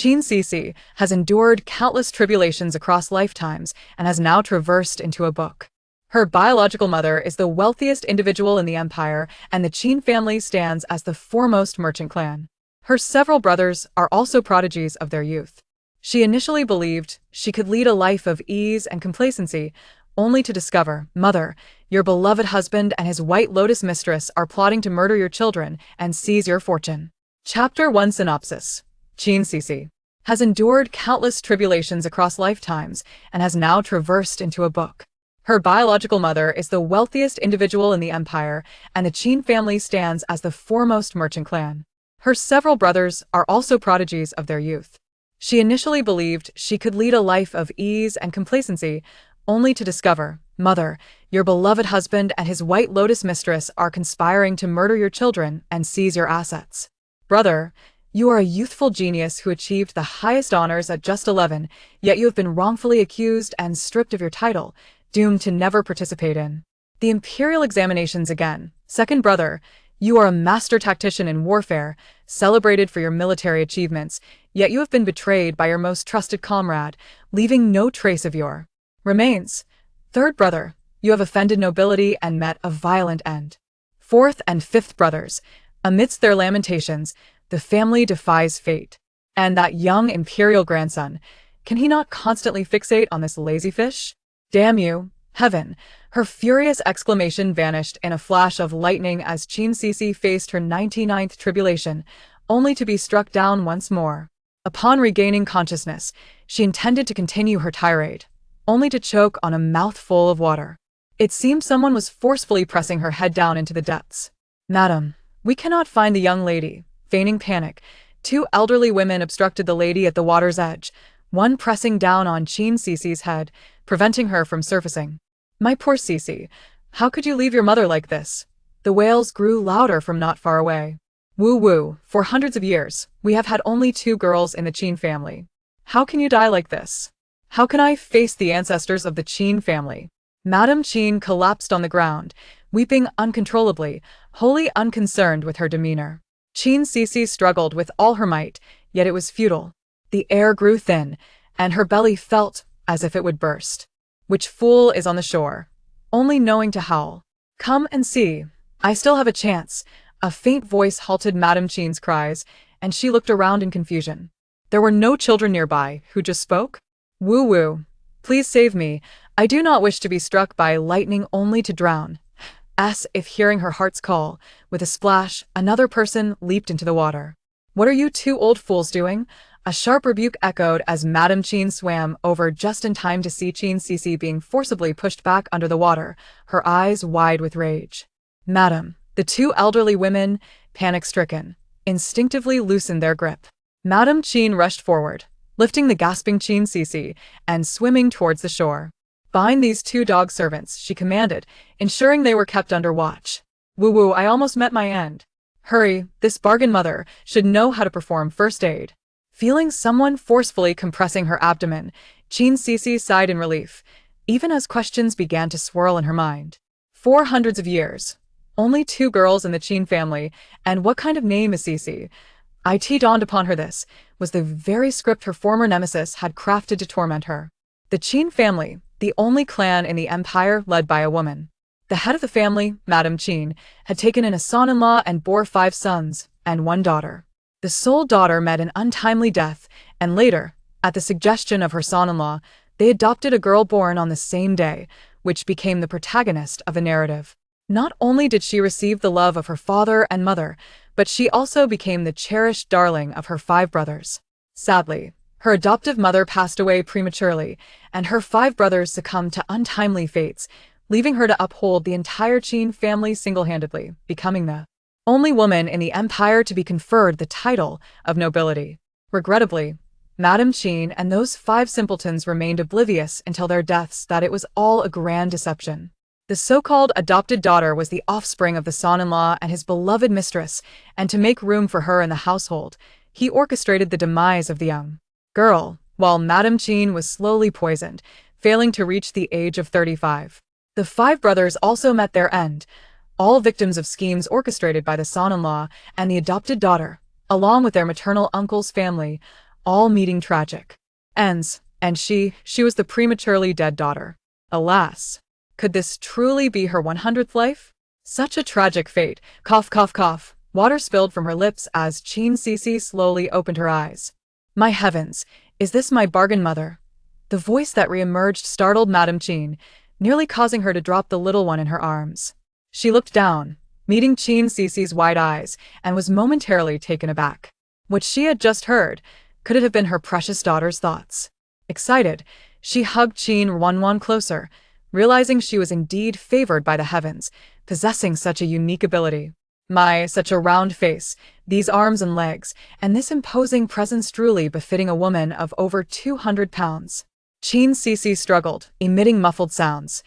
Qin Xixi has endured countless tribulations across lifetimes and has now traversed into a book. Her biological mother is the wealthiest individual in the empire, and the Qin family stands as the foremost merchant clan. Her several brothers are also prodigies of their youth. She initially believed she could lead a life of ease and complacency, only to discover, Mother, your beloved husband and his White Lotus mistress are plotting to murder your children and seize your fortune. Chapter 1 Synopsis. Qin Xixi has endured countless tribulations across lifetimes and has now traversed into a book. Her biological mother is the wealthiest individual in the empire, and the Qin family stands as the foremost merchant clan. Her several brothers are also prodigies of their youth. She initially believed she could lead a life of ease and complacency, only to discover, Mother, your beloved husband and his White Lotus mistress are conspiring to murder your children and seize your assets. Brother, you are a youthful genius who achieved the highest honors at just 11, yet you have been wrongfully accused and stripped of your title, doomed to never participate in the imperial examinations again. Second brother, you are a master tactician in warfare, celebrated for your military achievements, yet you have been betrayed by your most trusted comrade, leaving no trace of your remains. Third brother, you have offended nobility and met a violent end. Fourth and fifth brothers, amidst their lamentations, the family defies fate. And that young imperial grandson, can he not constantly fixate on this lazy fish? Damn you, heaven! Her furious exclamation vanished in a flash of lightning as Qin Xixi faced her 99th tribulation, only to be struck down once more. Upon regaining consciousness, she intended to continue her tirade, only to choke on a mouthful of water. It seemed someone was forcefully pressing her head down into the depths. Madam, we cannot find the young lady. Feigning panic, two elderly women obstructed the lady at the water's edge, one pressing down on Qin Xixi's head, preventing her from surfacing. My poor Xixi, how could you leave your mother like this? The wails grew louder from not far away. Woo-woo, for hundreds of years, we have had only 2 girls in the Qin family. How can you die like this? How can I face the ancestors of the Qin family? Madame Qin collapsed on the ground, weeping uncontrollably, wholly unconcerned with her demeanor. Qin Xixi struggled with all her might, yet it was futile. The air grew thin, and her belly felt as if it would burst. Which fool is on the shore, only knowing to howl? Come and see, I still have a chance. A faint voice halted Madame Qin's cries, and she looked around in confusion. There were no children nearby. Who just spoke? Woo-woo. Please save me. I do not wish to be struck by lightning only to drown. As if hearing her heart's call, with a splash, another person leaped into the water. What are you 2 old fools doing? A sharp rebuke echoed as Madame Qin swam over just in time to see Qin Xixi being forcibly pushed back under the water, her eyes wide with rage. Madam, the 2 elderly women, panic-stricken, instinctively loosened their grip. Madame Qin rushed forward, lifting the gasping Qin Xixi and swimming towards the shore. Bind these 2 dog servants, she commanded, ensuring they were kept under watch. Woo-woo, I almost met my end. Hurry, this bargain mother should know how to perform first aid. Feeling someone forcefully compressing her abdomen, Qin Xixi sighed in relief, even as questions began to swirl in her mind. 400 years. Only 2 girls in the Qin family, and what kind of name is Xixi? It dawned upon her this was the very script her former nemesis had crafted to torment her. The Qin family, the only clan in the empire led by a woman. The head of the family, Madame Qin, had taken in a son-in-law and bore 5 sons and 1 daughter. The sole daughter met an untimely death, and later, at the suggestion of her son-in-law, they adopted a girl born on the same day, which became the protagonist of the narrative. Not only did she receive the love of her father and mother, but she also became the cherished darling of her 5 brothers. Sadly, her adoptive mother passed away prematurely, and her 5 brothers succumbed to untimely fates, leaving her to uphold the entire Qin family single-handedly, becoming the only woman in the empire to be conferred the title of nobility. Regrettably, Madame Qin and those 5 simpletons remained oblivious until their deaths that it was all a grand deception. The so-called adopted daughter was the offspring of the son-in-law and his beloved mistress, and to make room for her in the household, he orchestrated the demise of the young girl, while Madame Qin was slowly poisoned, failing to reach the age of 35. The 5 brothers also met their end, all victims of schemes orchestrated by the son-in-law and the adopted daughter, along with their maternal uncle's family, all meeting tragic ends, and she was the prematurely dead daughter. Alas, could this truly be her 100th life? Such a tragic fate. Cough, cough, cough. Water spilled from her lips as Qin Xixi slowly opened her eyes. My heavens, is this my bargain mother? The voice that re-emerged startled Madame Qin, nearly causing her to drop the little one in her arms. She looked down, meeting Qin Xixi's wide eyes, and was momentarily taken aback. What she had just heard, could it have been her precious daughter's thoughts? Excited, she hugged Qin Ruanwan closer, realizing she was indeed favored by the heavens, possessing such a unique ability. My, such a round face, these arms and legs, and this imposing presence truly befitting a woman of over 200 pounds. Qin Xixi struggled, emitting muffled sounds.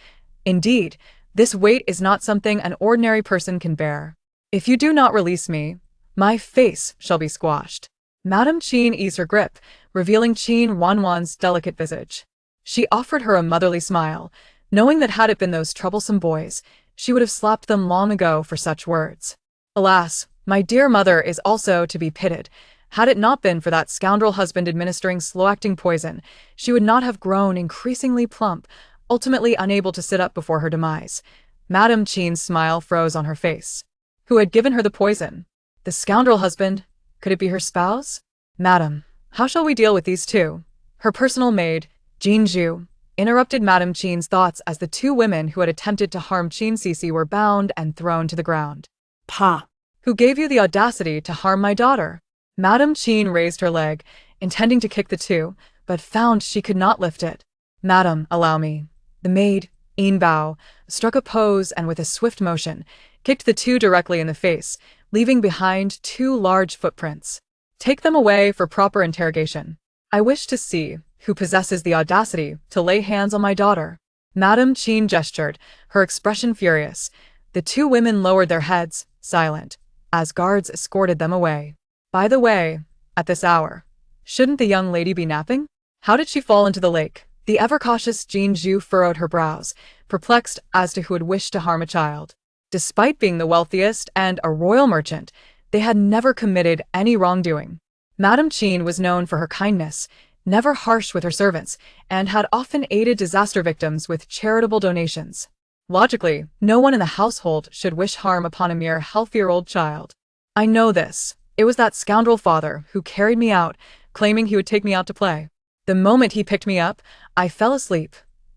Indeed, this weight is not something an ordinary person can bear. If you do not release me, my face shall be squashed. Madame Qin eased her grip, revealing Qin Ruanwan's delicate visage. She offered her a motherly smile, knowing that had it been those troublesome boys, she would have slapped them long ago for such words. Alas, my dear mother is also to be pitied. Had it not been for that scoundrel husband administering slow-acting poison, she would not have grown increasingly plump, ultimately unable to sit up before her demise. Madame Qin's smile froze on her face. Who had given her the poison? The scoundrel husband? Could it be her spouse? Madam, how shall we deal with these two? Her personal maid, Jin Zhu, interrupted Madame Qin's thoughts as the two women who had attempted to harm Qin Xixi were bound and thrown to the ground. Pa! Who gave you the audacity to harm my daughter? Madame Qin raised her leg, intending to kick the two, but found she could not lift it. Madam, allow me. The maid, Yin Bao, struck a pose and with a swift motion, kicked the two directly in the face, leaving behind two large footprints. Take them away for proper interrogation. I wish to see who possesses the audacity to lay hands on my daughter. Madame Qin gestured, her expression furious. The two women lowered their heads, silent, as guards escorted them away. By the way, at this hour, shouldn't the young lady be napping? How did she fall into the lake? The ever-cautious Jin Zhu furrowed her brows, perplexed as to who had wished to harm a child. Despite being the wealthiest and a royal merchant, they had never committed any wrongdoing. Madame Qin was known for her kindness, never harsh with her servants, and had often aided disaster victims with charitable donations. Logically, no one in the household should wish harm upon a mere healthy-year-old child. I know this. It was that scoundrel father who carried me out, claiming he would take me out to play. The moment he picked me up, I fell asleep,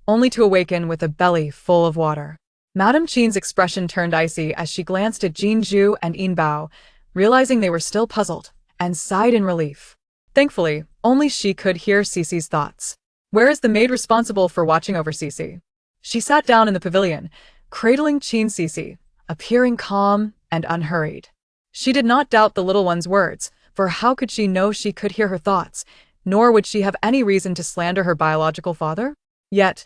only to awaken with a belly full of water. Madame Qin's expression turned icy as she glanced at Jin Zhu and Yin Bao, realizing they were still puzzled, and sighed in relief. Thankfully, only she could hear Xixi's thoughts. Where is the maid responsible for watching over Xixi? She sat down in the pavilion, cradling Qin Xixi, appearing calm and unhurried. She did not doubt the little one's words, for how could she know she could hear her thoughts, nor would she have any reason to slander her biological father? Yet,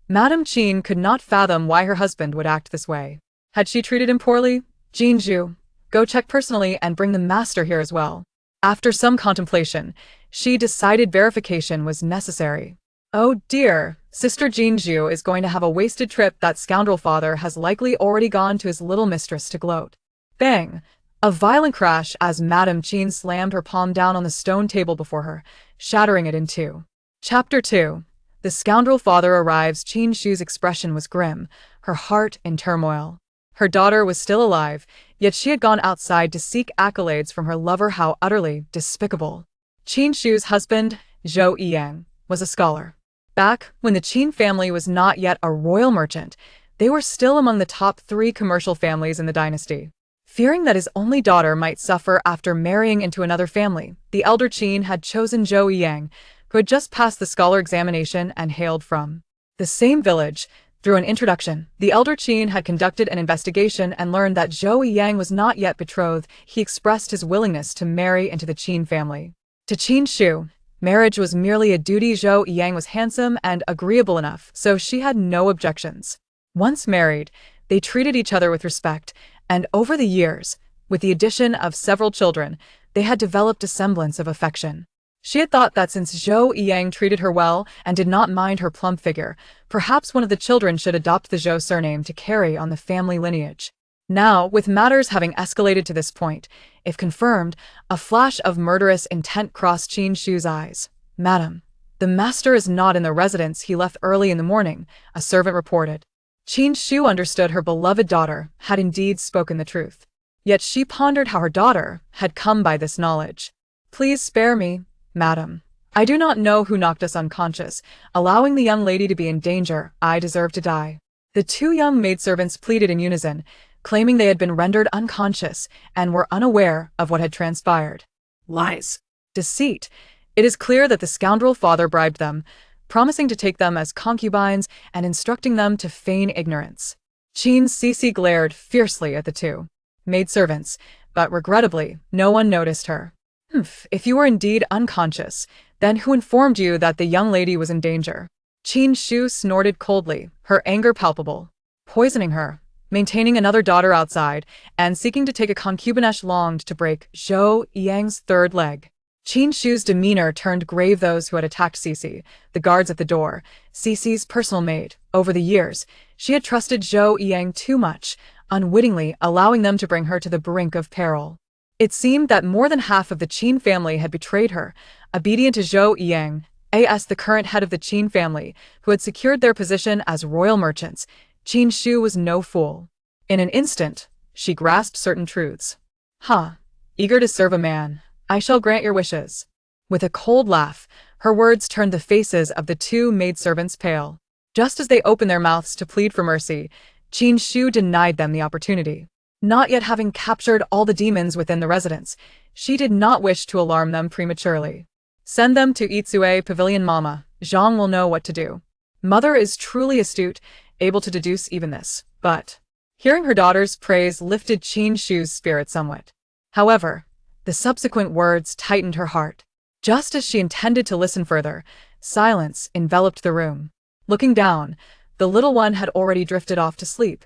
Madame Qin could not fathom why her husband would act this way. Had she treated him poorly? Jin Zhu, go check personally and bring the master here as well. After some contemplation, she decided verification was necessary. Oh dear, Sister Jin Zhu is going to have a wasted trip. That scoundrel father has likely already gone to his little mistress to gloat. Bang! A violent crash as Madame Qin slammed her palm down on the stone table before her, shattering it in two. Chapter 2. The scoundrel father arrives. Qin Zhu's expression was grim, her heart in turmoil. Her daughter was still alive, yet she had gone outside to seek accolades from her lover. How utterly despicable. Qin Zhu's husband, Zhou Yiyang, was a scholar. Back when the Qin family was not yet a royal merchant, they were still among the top 3 commercial families in the dynasty. Fearing that his only daughter might suffer after marrying into another family, the elder Qin had chosen Zhou Yiyang, who had just passed the scholar examination and hailed from the same village. Through an introduction, the elder Qin had conducted an investigation and learned that Zhou Yiyang was not yet betrothed. He expressed his willingness to marry into the Qin family. To Qin Zhu, marriage was merely a duty. Zhou Yiyang was handsome and agreeable enough, so she had no objections. Once married, they treated each other with respect, and over the years, with the addition of several children, they had developed a semblance of affection. She had thought that since Zhou Yiyang treated her well and did not mind her plump figure, perhaps one of the children should adopt the Zhou surname to carry on the family lineage. Now, with matters having escalated to this point, if confirmed, a flash of murderous intent crossed Qin Shu's eyes. "Madam, the master is not in the residence he left early in the morning," a servant reported. Qin Shu understood her beloved daughter had indeed spoken the truth. Yet she pondered how her daughter had come by this knowledge. "Please spare me, madam. I do not know who knocked us unconscious, allowing the young lady to be in danger. I deserve to die." The two young maidservants pleaded in unison, claiming they had been rendered unconscious and were unaware of what had transpired. Lies. Deceit. It is clear that the scoundrel father bribed them, promising to take them as concubines and instructing them to feign ignorance. Qin Xixi glared fiercely at the two maidservants, but regrettably, no one noticed her. If you were indeed unconscious, then who informed you that the young lady was in danger?" Qin Shu snorted coldly, her anger palpable. "Poisoning her, maintaining another daughter outside, and seeking to take a concubinage longed to break Zhou Yang's third leg." Qin Shu's demeanor turned grave. Those who had attacked Xixi, the guards at the door, Xixi's personal maid. Over the years, she had trusted Zhou Yang too much, unwittingly allowing them to bring her to the brink of peril. It seemed that more than half of the Qin family had betrayed her, obedient to Zhou Yang, as the current head of the Qin family, who had secured their position as royal merchants. Qin Shu was no fool. In an instant, she grasped certain truths. Eager to serve a man, I shall grant your wishes." With a cold laugh, her words turned the faces of the two maidservants pale. Just as they opened their mouths to plead for mercy, Qin Shu denied them the opportunity. Not yet having captured all the demons within the residence, she did not wish to alarm them prematurely. "Send them to Itsue Pavilion, Mama. Zhang will know what to do." Mother is truly astute, able to deduce even this, but hearing her daughter's praise lifted Qin Shu's spirit somewhat. However, the subsequent words tightened her heart. Just as she intended to listen further, silence enveloped the room. Looking down, the little one had already drifted off to sleep,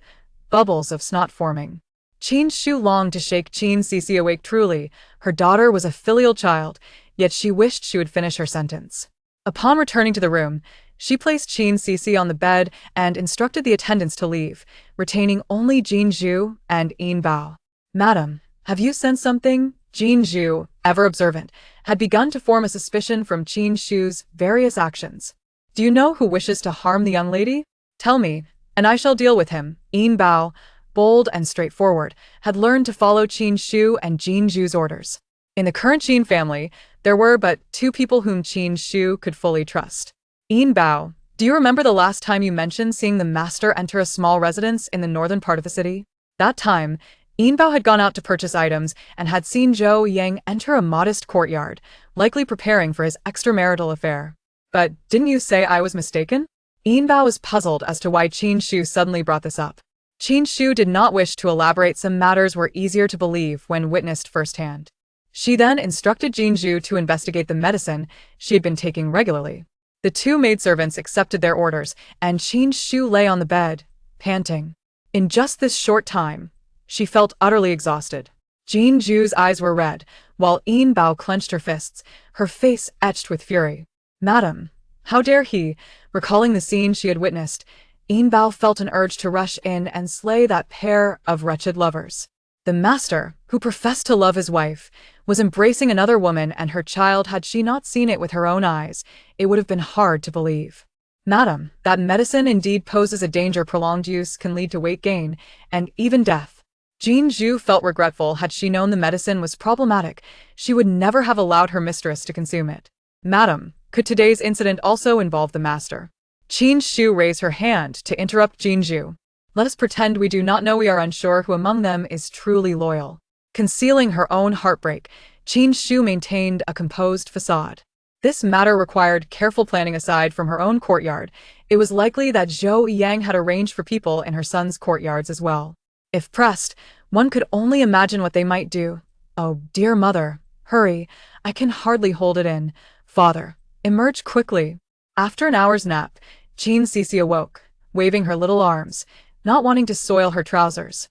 bubbles of snot forming. Qin Shu longed to shake Qin Xixi awake. Truly, her daughter was a filial child, yet she wished she would finish her sentence. Upon returning to the room, she placed Qin Xixi on the bed and instructed the attendants to leave, retaining only Jin Zhu and Yin Bao. "Madam, have you sensed something?" Jin Zhu, ever observant, had begun to form a suspicion from Qin Shu's various actions. "Do you know who wishes to harm the young lady? Tell me, and I shall deal with him." Yin Bao, bold and straightforward, had learned to follow Qin Shu and Jin Zhu's orders. In the current Qin family, there were but two people whom Qin Shu could fully trust. "Yin Bao, do you remember the last time you mentioned seeing the master enter a small residence in the northern part of the city? That time, Yin Bao had gone out to purchase items and had seen Zhou Yang enter a modest courtyard, likely preparing for his extramarital affair. But didn't you say I was mistaken?" Yin Bao was puzzled as to why Qin Shu suddenly brought this up. Qin Shu did not wish to elaborate. Some matters were easier to believe when witnessed firsthand. She then instructed Jin Zhu to investigate the medicine she had been taking regularly. The two maidservants accepted their orders, and Qin Shu lay on the bed, panting. In just this short time, she felt utterly exhausted. Jin Zhu's eyes were red, while Yin Bao clenched her fists, her face etched with fury. "Madam, how dare he?" Recalling the scene she had witnessed, Yin Bao felt an urge to rush in and slay that pair of wretched lovers. The master, who professed to love his wife, was embracing another woman and her child. Had she not seen it with her own eyes, it would have been hard to believe. "Madam, that medicine indeed poses a danger. Prolonged use can lead to weight gain, and even death." Jin Zhu felt regretful. Had she known the medicine was problematic, she would never have allowed her mistress to consume it. "Madam, could today's incident also involve the master?" Qin Shu raised her hand to interrupt Jin Zhu. "Let us pretend we do not know. We are unsure who among them is truly loyal." Concealing her own heartbreak, Qin Shu maintained a composed facade. This matter required careful planning. Aside from her own courtyard, it was likely that Zhou Yang had arranged for people in her son's courtyards as well. If pressed, one could only imagine what they might do. "Oh, dear mother, hurry, I can hardly hold it in. Father, emerge quickly." After an hour's nap, Qin Xixi awoke, waving her little arms, not wanting to soil her trousers.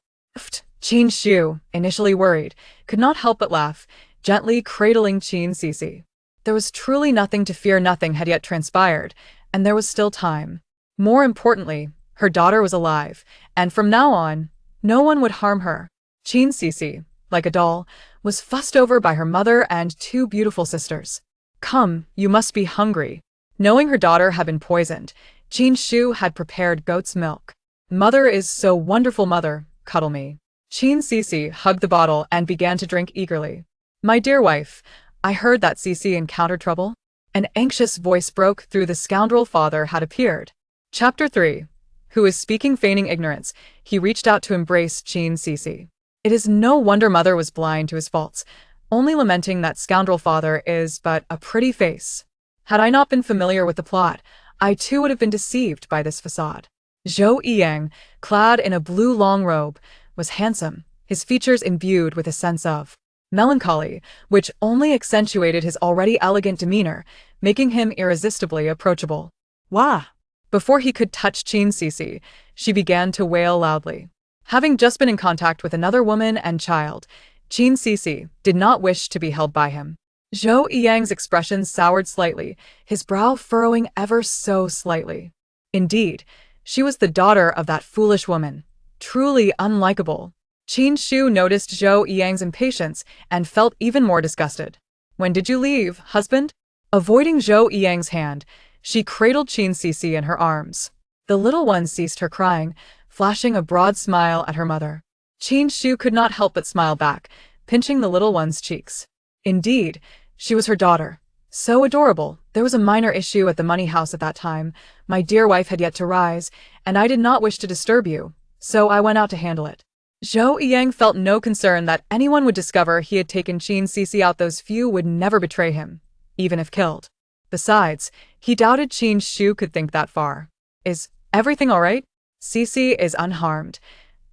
Qin Shu, initially worried, could not help but laugh, gently cradling Qin Xixi. There was truly nothing to fear. Nothing had yet transpired, and there was still time. More importantly, her daughter was alive, and from now on, No one would harm her. Qin Xixi, like a doll, was fussed over by her mother and two beautiful sisters. Come, you must be hungry. Knowing her daughter had been poisoned, Qin Xixi had prepared goat's milk. Mother is so wonderful, mother, cuddle me. Qin Xixi hugged the bottle and began to drink eagerly. My dear wife, I heard that Xixi encountered trouble. An anxious voice broke through. The scoundrel father had appeared. Chapter 3. Who is speaking feigning ignorance, he reached out to embrace Qin Xixi. It is no wonder mother was blind to his faults, only lamenting that scoundrel father is but a pretty face. Had I not been familiar with the plot, I too would have been deceived by this facade. Zhou Yiyang, clad in a blue long robe, was handsome, his features imbued with a sense of melancholy, which only accentuated his already elegant demeanor, making him irresistibly approachable. Wah! Before he could touch Qin Xixi, she began to wail loudly. Having just been in contact with another woman and child, Qin Xixi did not wish to be held by him. Zhou Yiyang's expression soured slightly, his brow furrowing ever so slightly. Indeed, she was the daughter of that foolish woman, truly unlikable. Qin Xixi noticed Zhou Yiyang's impatience and felt even more disgusted. When did you leave, husband? Avoiding Zhou Yiyang's hand, she cradled Qin Xixi in her arms. The little one ceased her crying, flashing a broad smile at her mother. Qin Xixi could not help but smile back, pinching the little one's cheeks. Indeed, she was her daughter. So adorable. There was a minor issue at the money house at that time. My dear wife had yet to rise, and I did not wish to disturb you, so I went out to handle it. Zhou Yiyang felt no concern that anyone would discover he had taken Qin Xixi out. Those few would never betray him, even if killed. Besides, he doubted Qin Xixi could think that far. Is everything all right? Xixi is unharmed.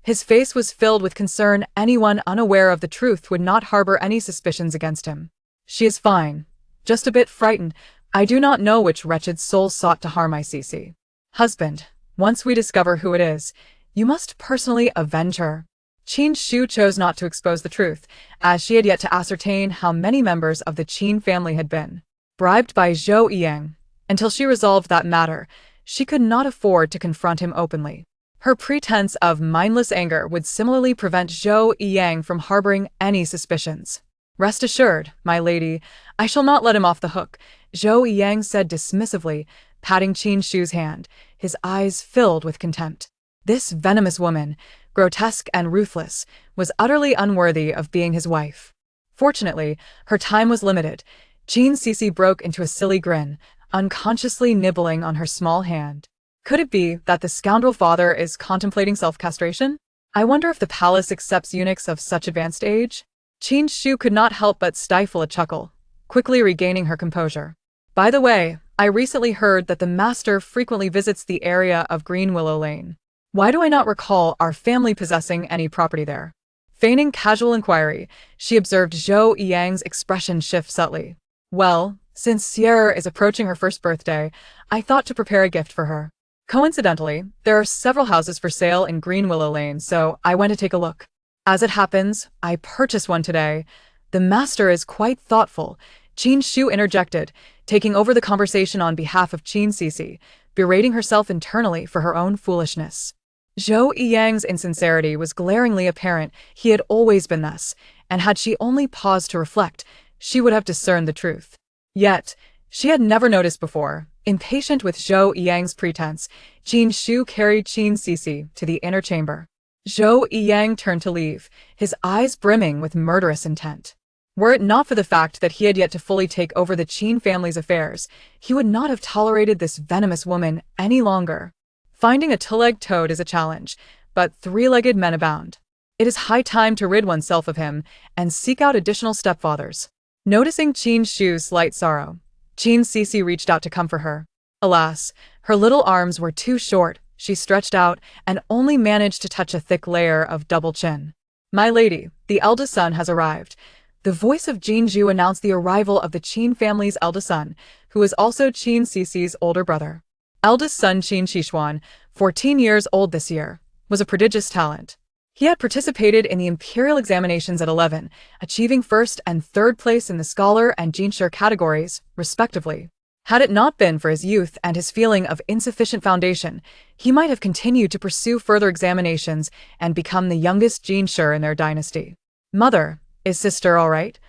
His face was filled with concern. Anyone unaware of the truth would not harbor any suspicions against him. She is fine. Just a bit frightened. I do not know which wretched soul sought to harm my Xixi. Husband, once we discover who it is, you must personally avenge her. Qin Xixi chose not to expose the truth, as she had yet to ascertain how many members of the Qin family had been bribed by Zhou Yiyang. Until she resolved that matter, she could not afford to confront him openly. Her pretense of mindless anger would similarly prevent Zhou Yiyang from harboring any suspicions. Rest assured, my lady, I shall not let him off the hook, Zhou Yiyang said dismissively, patting Qin Xixi's hand, his eyes filled with contempt. This venomous woman, grotesque and ruthless, was utterly unworthy of being his wife. Fortunately, her time was limited. Qin Xixi broke into a silly grin, unconsciously nibbling on her small hand. Could it be that the scoundrel father is contemplating self-castration? I wonder if the palace accepts eunuchs of such advanced age? Qin Xixi could not help but stifle a chuckle, quickly regaining her composure. By the way, I recently heard that the master frequently visits the area of Green Willow Lane. Why do I not recall our family possessing any property there? Feigning casual inquiry, she observed Zhou Yiyang's expression shift subtly. Well, since Sierra is approaching her first birthday, I thought to prepare a gift for her. Coincidentally, there are several houses for sale in Green Willow Lane, so I went to take a look. As it happens, I purchased one today. The master is quite thoughtful, Qin Xixi interjected, taking over the conversation on behalf of Qin Xixi, berating herself internally for her own foolishness. Zhou Yiyang's insincerity was glaringly apparent. He had always been thus, and had she only paused to reflect, she would have discerned the truth. Yet, she had never noticed before. Impatient with Zhou Yiyang's pretense, Qin Xixi carried Qin Xixi to the inner chamber. Zhou Yiyang turned to leave, his eyes brimming with murderous intent. Were it not for the fact that he had yet to fully take over the Qin family's affairs, he would not have tolerated this venomous woman any longer. Finding a two-legged toad is a challenge, but three-legged men abound. It is high time to rid oneself of him and seek out additional stepfathers. Noticing Qin Xixi's slight sorrow, Qin Xixi reached out to comfort her. Alas, her little arms were too short. She stretched out and only managed to touch a thick layer of double chin. My lady, the eldest son has arrived. The voice of Jin Zhu announced the arrival of the Qin family's eldest son, who is also Qin Xixi's older brother. Eldest son Qin Xixuan, 14 years old this year, was a prodigious talent. He had participated in the imperial examinations at 11, achieving first and third place in the scholar and jinshi categories, respectively. Had it not been for his youth and his feeling of insufficient foundation, he might have continued to pursue further examinations and become the youngest Qin Shi in their dynasty. Mother, is sister all right?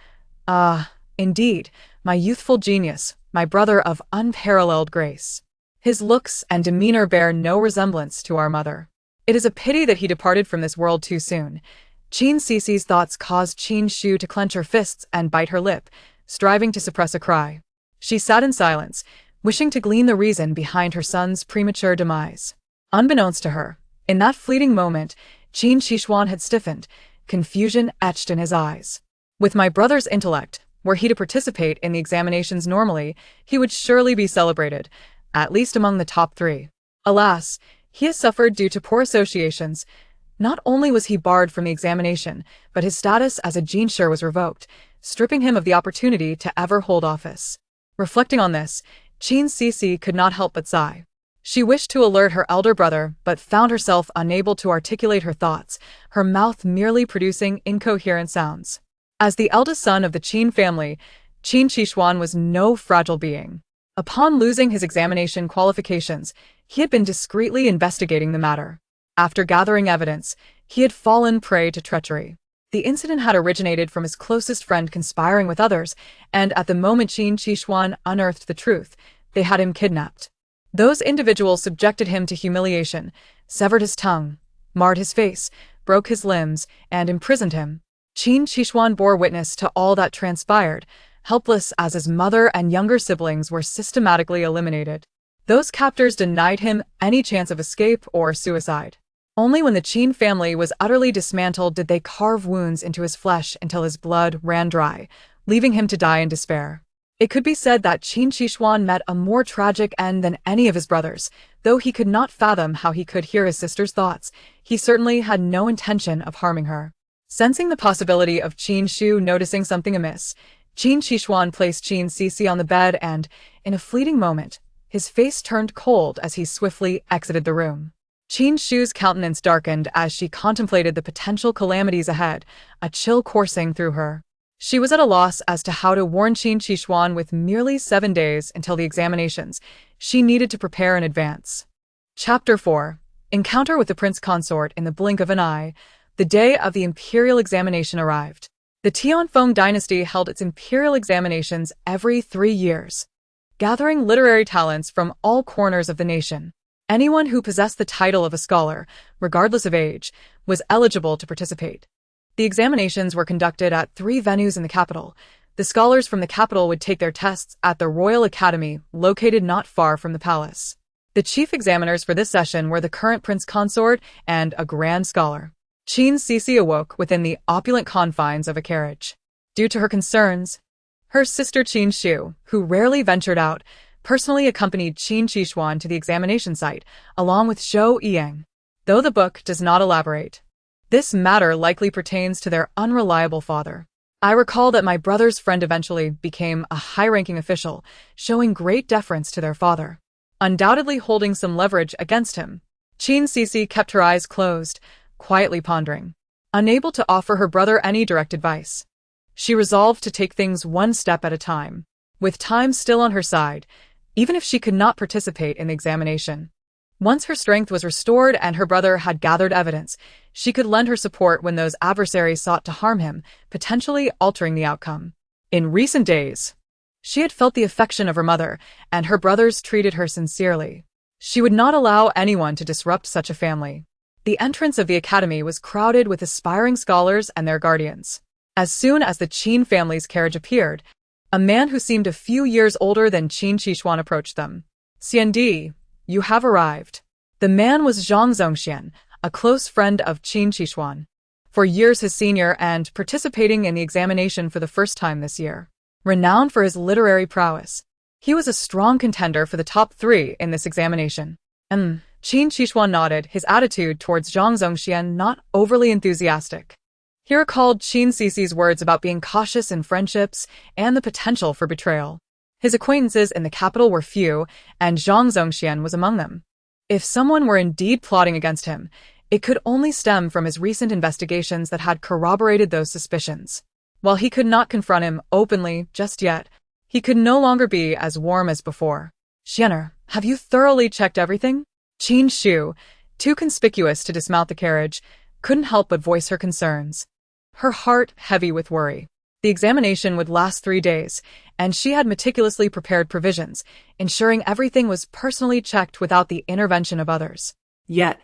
Ah, indeed, my youthful genius, my brother of unparalleled grace. His looks and demeanor bear no resemblance to our mother. It is a pity that he departed from this world too soon. Qin Xixi's thoughts caused Qin Shu to clench her fists and bite her lip, striving to suppress a cry. She sat in silence, wishing to glean the reason behind her son's premature demise. Unbeknownst to her, in that fleeting moment, Qin Xixi had stiffened, confusion etched in his eyes. With my brother's intellect, were he to participate in the examinations normally, he would surely be celebrated, at least among the top 3. Alas, he has suffered due to poor associations. Not only was he barred from the examination, but his status as a Qin Shi was revoked, stripping him of the opportunity to ever hold office. Reflecting on this, Qin Xixi could not help but sigh. She wished to alert her elder brother, but found herself unable to articulate her thoughts, her mouth merely producing incoherent sounds. As the eldest son of the Qin family, Qin Xixi was no fragile being. Upon losing his examination qualifications, he had been discreetly investigating the matter. After gathering evidence, he had fallen prey to treachery. The incident had originated from his closest friend conspiring with others, and at the moment Qin Xixi unearthed the truth, they had him kidnapped. Those individuals subjected him to humiliation, severed his tongue, marred his face, broke his limbs, and imprisoned him. Qin Xixi bore witness to all that transpired, helpless as his mother and younger siblings were systematically eliminated. Those captors denied him any chance of escape or suicide. Only when the Qin family was utterly dismantled did they carve wounds into his flesh until his blood ran dry, leaving him to die in despair. It could be said that Qin Xixi met a more tragic end than any of his brothers. Though he could not fathom how he could hear his sister's thoughts, he certainly had no intention of harming her. Sensing the possibility of Qin Shu noticing something amiss, Qin Xixi placed Qin Xixi on the bed and, in a fleeting moment, his face turned cold as he swiftly exited the room. Qin Shu's countenance darkened as she contemplated the potential calamities ahead, a chill coursing through her. She was at a loss as to how to warn Qin Xixi with merely 7 days until the examinations. She needed to prepare in advance. Chapter 4. Encounter with the Prince Consort in the blink of an eye. The day of the imperial examination arrived. The Tianfeng dynasty held its imperial examinations every 3 years, gathering literary talents from all corners of the nation. Anyone who possessed the title of a scholar, regardless of age, was eligible to participate. The examinations were conducted at 3 venues in the capital. The scholars from the capital would take their tests at the Royal Academy, located not far from the palace. The chief examiners for this session were the current Prince Consort and a grand scholar. Qin Xixi awoke within the opulent confines of a carriage. Due to her concerns, her sister Qin Shu, who rarely ventured out, personally accompanied Qin Xixi to the examination site, along with Zhou Yiyang. Though the book does not elaborate, this matter likely pertains to their unreliable father. I recall that my brother's friend eventually became a high-ranking official, showing great deference to their father, undoubtedly holding some leverage against him. Qin Xixi kept her eyes closed, quietly pondering, unable to offer her brother any direct advice. She resolved to take things one step at a time, with time still on her side, even if she could not participate in the examination. Once her strength was restored and her brother had gathered evidence, she could lend her support when those adversaries sought to harm him, potentially altering the outcome. In recent days, she had felt the affection of her mother, and her brothers treated her sincerely. She would not allow anyone to disrupt such a family. The entrance of the academy was crowded with aspiring scholars and their guardians. As soon as the Qin family's carriage appeared, a man who seemed a few years older than Qin Xixi approached them. "Xiandi, you have arrived." The man was Zhang Zongxian, a close friend of Qin Xixi. For years his senior and participating in the examination for the first time this year. Renowned for his literary prowess, he was a strong contender for the top 3 in this examination. Qin Xixi nodded, his attitude towards Zhang Zongxian not overly enthusiastic. He recalled Qin Xixi's words about being cautious in friendships and the potential for betrayal. His acquaintances in the capital were few, and Zhang Zongxian was among them. If someone were indeed plotting against him, it could only stem from his recent investigations that had corroborated those suspicions. While he could not confront him openly just yet, He could no longer be as warm as before. Xianer, have you thoroughly checked everything? Qin Xixi, too conspicuous to dismount the carriage, couldn't help but voice her concerns. Her heart heavy with worry. The examination would last 3 days, and she had meticulously prepared provisions, ensuring everything was personally checked without the intervention of others. Yet,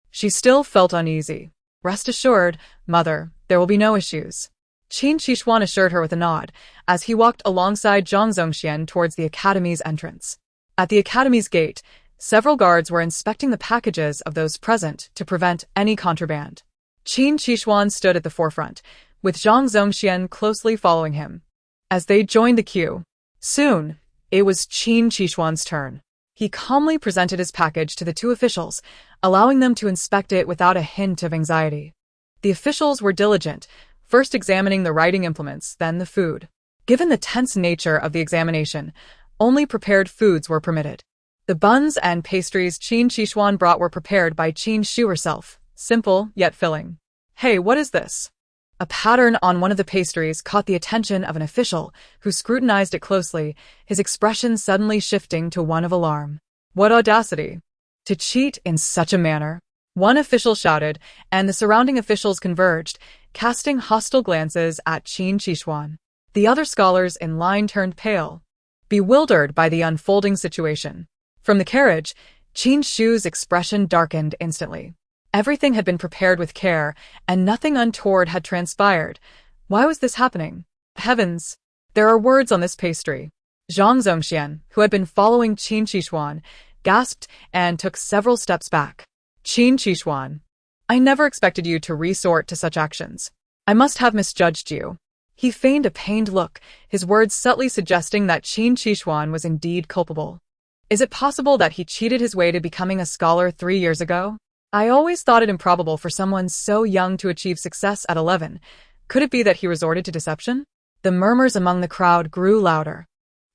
she still felt uneasy. Rest assured, mother, there will be no issues. Qin Xixi assured her with a nod, as he walked alongside Zhang Zongxian towards the academy's entrance. At the academy's gate, several guards were inspecting the packages of those present to prevent any contraband. Qin Xixi stood at the forefront, with Zhang Zongxian closely following him. As they joined the queue, soon, it was Qin Xixi's turn. He calmly presented his package to the 2 officials, allowing them to inspect it without a hint of anxiety. The officials were diligent, first examining the writing implements, then the food. Given the tense nature of the examination, only prepared foods were permitted. The buns and pastries Qin Xixi brought were prepared by Qin Xixi herself, simple yet filling. Hey, what is this? A pattern on one of the pastries caught the attention of an official, who scrutinized it closely, his expression suddenly shifting to one of alarm. What audacity! To cheat in such a manner! One official shouted, and the surrounding officials converged, casting hostile glances at Qin Xixi. The other scholars in line turned pale, bewildered by the unfolding situation. From the carriage, Qin Xixi's expression darkened instantly. Everything had been prepared with care, and nothing untoward had transpired. Why was this happening? Heavens! There are words on this pastry. Zhang Zongxian, who had been following Qin Xixi, gasped and took several steps back. Qin Xixi, I never expected you to resort to such actions. I must have misjudged you. He feigned a pained look, his words subtly suggesting that Qin Xixi was indeed culpable. Is it possible that he cheated his way to becoming a scholar 3 years ago? I always thought it improbable for someone so young to achieve success at 11. Could it be that he resorted to deception? The murmurs among the crowd grew louder,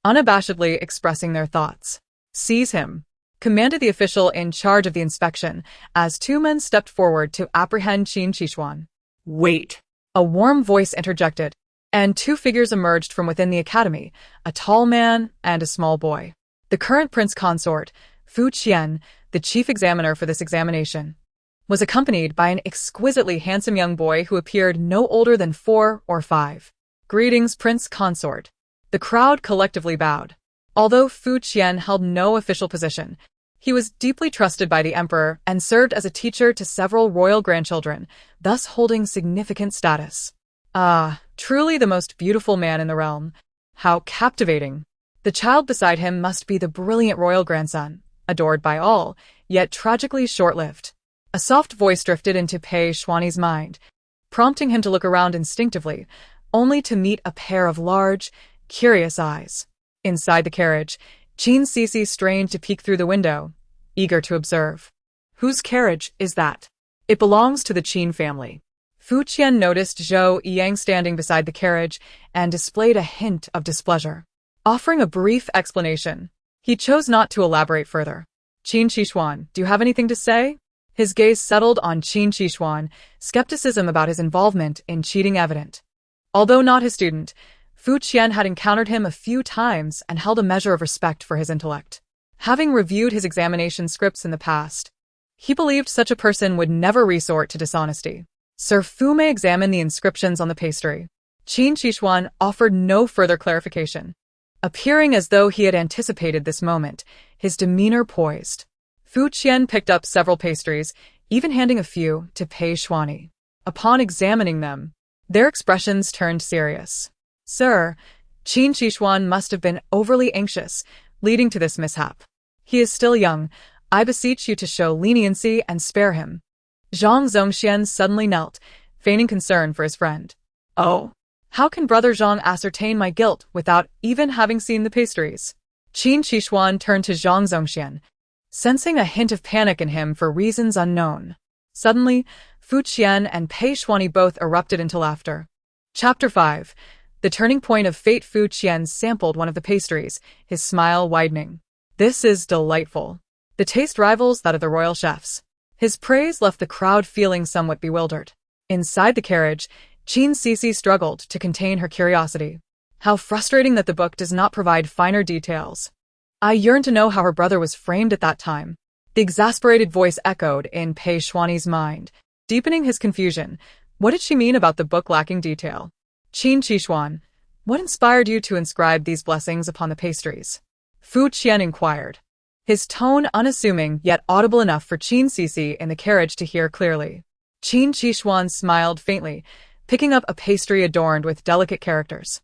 unabashedly expressing their thoughts. Seize him, commanded the official in charge of the inspection, as 2 men stepped forward to apprehend Qin Xixi. Wait! A warm voice interjected, and 2 figures emerged from within the academy, a tall man and a small boy. The current prince consort, Fu Qian, the chief examiner for this examination, was accompanied by an exquisitely handsome young boy who appeared no older than 4 or 5. Greetings, Prince Consort. The crowd collectively bowed. Although Fu Qian held no official position, he was deeply trusted by the emperor and served as a teacher to several royal grandchildren, thus holding significant status. Ah, truly the most beautiful man in the realm. How captivating. The child beside him must be the brilliant royal grandson, adored by all, yet tragically short-lived. A soft voice drifted into Pei Xuani's mind, prompting him to look around instinctively, only to meet a pair of large, curious eyes. Inside the carriage, Qin Xixi strained to peek through the window, eager to observe. Whose carriage is that? It belongs to the Qin family. Fu Qian noticed Zhou Yang standing beside the carriage and displayed a hint of displeasure. Offering a brief explanation, he chose not to elaborate further. Qin Xixi, do you have anything to say? His gaze settled on Qin Xixi, skepticism about his involvement in cheating evident. Although not his student, Fu Qian had encountered him a few times and held a measure of respect for his intellect. Having reviewed his examination scripts in the past, he believed such a person would never resort to dishonesty. Sir Fu may examine the inscriptions on the pastry. Qin Xixi offered no further clarification. Appearing as though he had anticipated this moment, his demeanor poised. Fu Qian picked up several pastries, even handing a few to Pei Xuani. Upon examining them, their expressions turned serious. Sir, Qin Xixi must have been overly anxious, leading to this mishap. He is still young. I beseech you to show leniency and spare him. Zhang Zongxian suddenly knelt, feigning concern for his friend. Oh, how can Brother Zhang ascertain my guilt without even having seen the pastries? Qin Xixi turned to Zhang Zongxian, sensing a hint of panic in him for reasons unknown. Suddenly, Fu Qian and Pei Xuani both erupted into laughter. Chapter 5. The turning point of fate. Fu Qian sampled one of the pastries, his smile widening. This is delightful. The taste rivals that of the royal chefs. His praise left the crowd feeling somewhat bewildered. Inside the carriage, Qin Xixi struggled to contain her curiosity. How frustrating that the book does not provide finer details. I yearn to know how her brother was framed at that time. The exasperated voice echoed in Pei Xuani's mind, deepening his confusion. What did she mean about the book lacking detail? Qin Xixi, what inspired you to inscribe these blessings upon the pastries? Fu Qian inquired, his tone unassuming yet audible enough for Qin Xixi in the carriage to hear clearly. Qin Xixi smiled faintly, picking up a pastry adorned with delicate characters.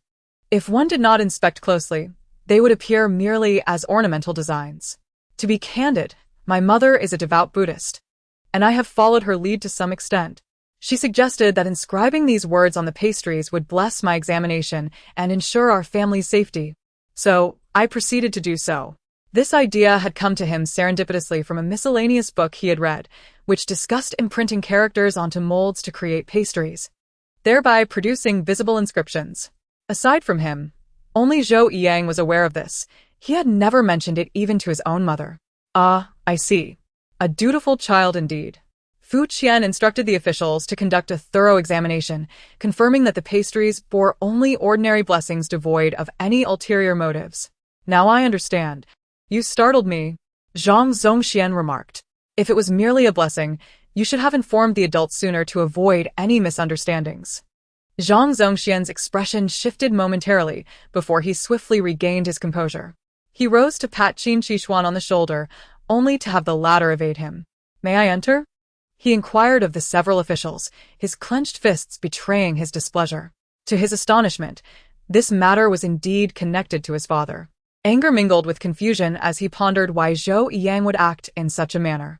If one did not inspect closely, they would appear merely as ornamental designs. To be candid, my mother is a devout Buddhist, and I have followed her lead to some extent. She suggested that inscribing these words on the pastries would bless my examination and ensure our family's safety. So, I proceeded to do so. This idea had come to him serendipitously from a miscellaneous book he had read, which discussed imprinting characters onto molds to create pastries, thereby producing visible inscriptions. Aside from him, only Zhou Yang was aware of this. He had never mentioned it even to his own mother. Ah, I see. A dutiful child indeed. Fu Qian instructed the officials to conduct a thorough examination, confirming that the pastries bore only ordinary blessings devoid of any ulterior motives. Now I understand. You startled me, Zhang Zongxian remarked. If it was merely a blessing, you should have informed the adults sooner to avoid any misunderstandings. Zhang Zongxian's expression shifted momentarily before he swiftly regained his composure. He rose to pat Qin Xixi on the shoulder, only to have the latter evade him. May I enter? He inquired of the several officials, his clenched fists betraying his displeasure. To his astonishment, this matter was indeed connected to his father. Anger mingled with confusion as he pondered why Zhou Yang would act in such a manner.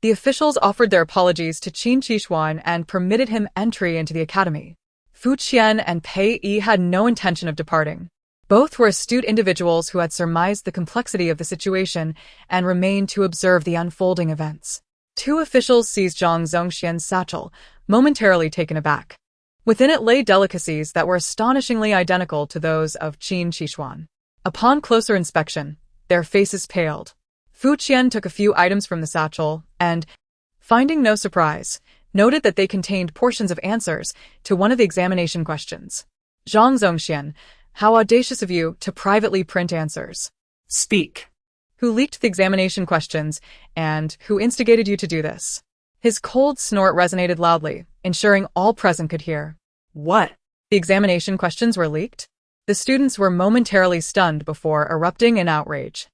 The officials offered their apologies to Qin Xixi and permitted him entry into the academy. Fu Qian and Pei Yi had no intention of departing. Both were astute individuals who had surmised the complexity of the situation and remained to observe the unfolding events. Two officials seized Zhang Zongxian's satchel, momentarily taken aback. Within it lay delicacies that were astonishingly identical to those of Qin Xixi. Upon closer inspection, their faces paled. Fu Qian took a few items from the satchel and, finding no surprise, noted that they contained portions of answers to one of the examination questions. Zhang Zongxian, how audacious of you to privately print answers. Speak. Who leaked the examination questions, and who instigated you to do this? His cold snort resonated loudly, ensuring all present could hear. What? The examination questions were leaked? The students were momentarily stunned before erupting in outrage.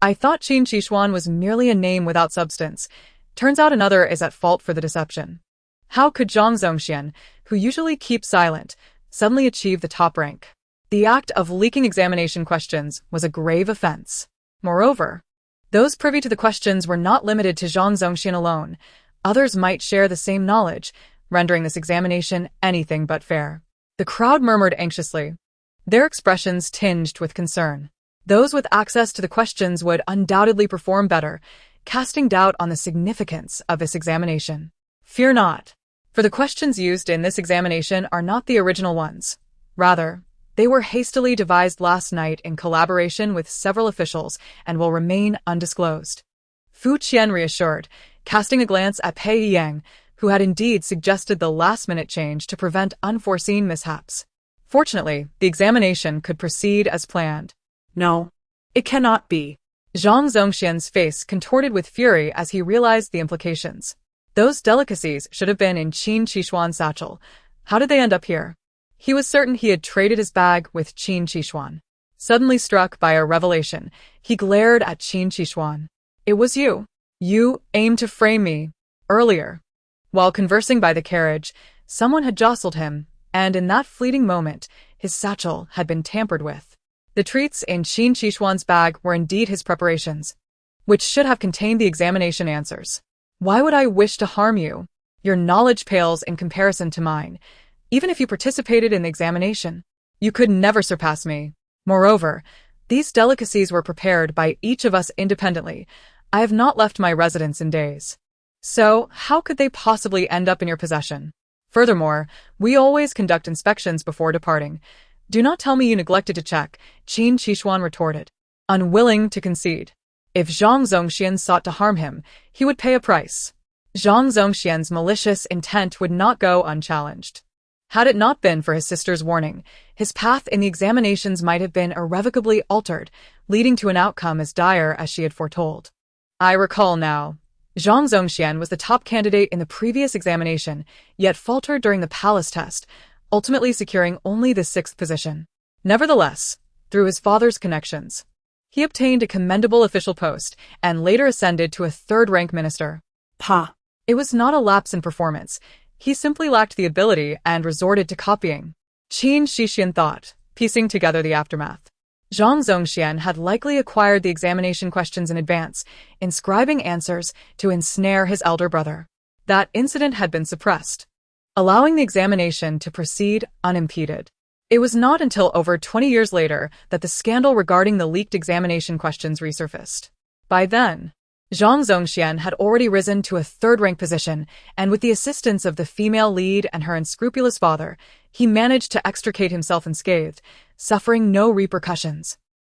I thought Qin Xixi was merely a name without substance. Turns out another is at fault for the deception. How could Zhang Zongxian, who usually keeps silent, suddenly achieve the top rank? The act of leaking examination questions was a grave offense. Moreover, those privy to the questions were not limited to Zhang Zongxian alone. Others might share the same knowledge, rendering this examination anything but fair. The crowd murmured anxiously, their expressions tinged with concern. Those with access to the questions would undoubtedly perform better, casting doubt on the significance of this examination. Fear not, for the questions used in this examination are not the original ones. Rather, they were hastily devised last night in collaboration with several officials and will remain undisclosed. Fu Qian reassured, casting a glance at Pei Yang, who had indeed suggested the last-minute change to prevent unforeseen mishaps. Fortunately, the examination could proceed as planned. No, it cannot be. Zhang Zongxian's face contorted with fury as he realized the implications. Those delicacies should have been in Qin Xixuan's satchel. How did they end up here? He was certain he had traded his bag with Qin Xixi. Suddenly struck by a revelation, he glared at Qin Xixi. It was you. You aimed to frame me. Earlier, while conversing by the carriage, someone had jostled him, and in that fleeting moment, his satchel had been tampered with. The treats in Qin Xixuan's bag were indeed his preparations, which should have contained the examination answers. Why would I wish to harm you? Your knowledge pales in comparison to mine. Even if you participated in the examination, you could never surpass me. Moreover, these delicacies were prepared by each of us independently. I have not left my residence in days. So, how could they possibly end up in your possession? Furthermore, we always conduct inspections before departing. Do not tell me you neglected to check, Qin Xixuan retorted, unwilling to concede. If Zhang Zongxian sought to harm him, he would pay a price. Zhang Zongxian's malicious intent would not go unchallenged. Had it not been for his sister's warning, his path in the examinations might have been irrevocably altered, leading to an outcome as dire as she had foretold. I recall now. Zhang Zongxian was the top candidate in the previous examination, yet faltered during the palace test, ultimately securing only the 6th position. Nevertheless, through his father's connections, he obtained a commendable official post and later ascended to a 3rd-rank minister. It was not a lapse in performance. He simply lacked the ability and resorted to copying. Qin Xixi thought, piecing together the aftermath. Zhang Zongxian had likely acquired the examination questions in advance, inscribing answers to ensnare his elder brother. That incident had been suppressed, allowing the examination to proceed unimpeded. It was not until over 20 years later that the scandal regarding the leaked examination questions resurfaced. By then, Zhang Zongxian had already risen to a 3rd-rank position, and with the assistance of the female lead and her unscrupulous father, he managed to extricate himself unscathed, suffering no repercussions.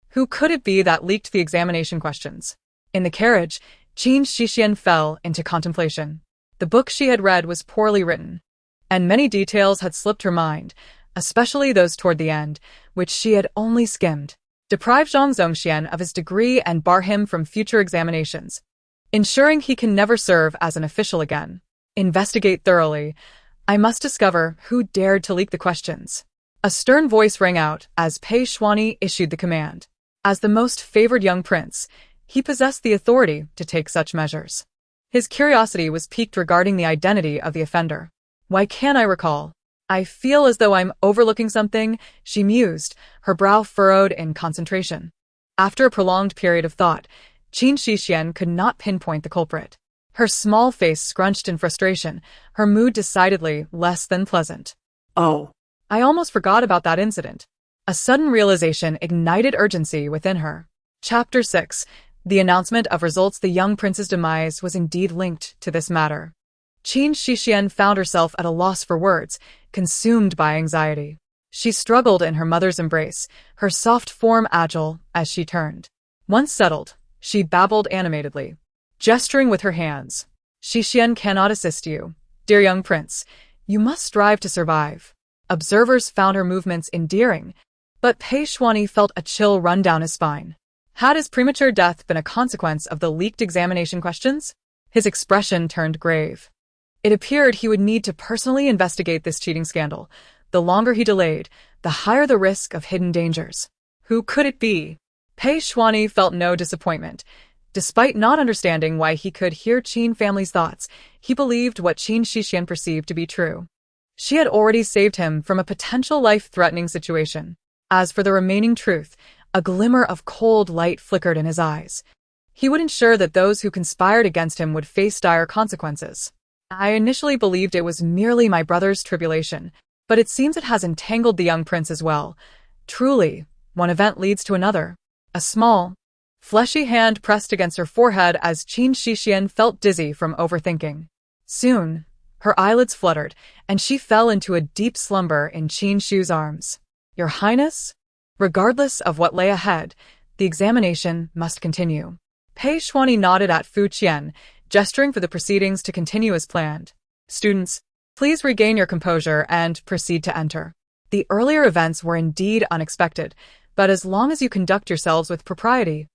Who could it be that leaked the examination questions? In the carriage, Qin Xixi fell into contemplation. The book she had read was poorly written, and many details had slipped her mind, especially those toward the end, which she had only skimmed. Deprive Zhang Zongxian of his degree and bar him from future examinations, ensuring he can never serve as an official again. Investigate thoroughly. I must discover who dared to leak the questions. A stern voice rang out as Pei Xuanyi issued the command. As the most favored young prince, he possessed the authority to take such measures. His curiosity was piqued regarding the identity of the offender. Why can't I recall? I feel as though I'm overlooking something, she mused, her brow furrowed in concentration. After a prolonged period of thought, Qin Xixi could not pinpoint the culprit. Her small face scrunched in frustration, her mood decidedly less than pleasant. Oh, I almost forgot about that incident. A sudden realization ignited urgency within her. Chapter 6. The announcement of results. The young prince's demise was indeed linked to this matter. Qin Xixi found herself at a loss for words, consumed by anxiety. She struggled in her mother's embrace, her soft form agile as she turned. Once settled, she babbled animatedly, gesturing with her hands. Xixi cannot assist you, dear young prince. You must strive to survive. Observers found her movements endearing, but Pei Xuanyi felt a chill run down his spine. Had his premature death been a consequence of the leaked examination questions? His expression turned grave. It appeared he would need to personally investigate this cheating scandal. The longer he delayed, the higher the risk of hidden dangers. Who could it be? Pei Xuanyi felt no disappointment. Despite not understanding why he could hear Qin family's thoughts, he believed what Qin Xixi perceived to be true. She had already saved him from a potential life-threatening situation. As for the remaining truth, a glimmer of cold light flickered in his eyes. He would ensure that those who conspired against him would face dire consequences. I initially believed it was merely my brother's tribulation, but it seems it has entangled the young prince as well. Truly, one event leads to another. A small, fleshy hand pressed against her forehead as Qin Xixi felt dizzy from overthinking. Soon, her eyelids fluttered, and she fell into a deep slumber in Qin Shu's arms. Your Highness? Regardless of what lay ahead, the examination must continue. Pei Xuanyi nodded at Fu Qian, gesturing for the proceedings to continue as planned. Students, please regain your composure and proceed to enter. The earlier events were indeed unexpected, but as long as you conduct yourselves with propriety,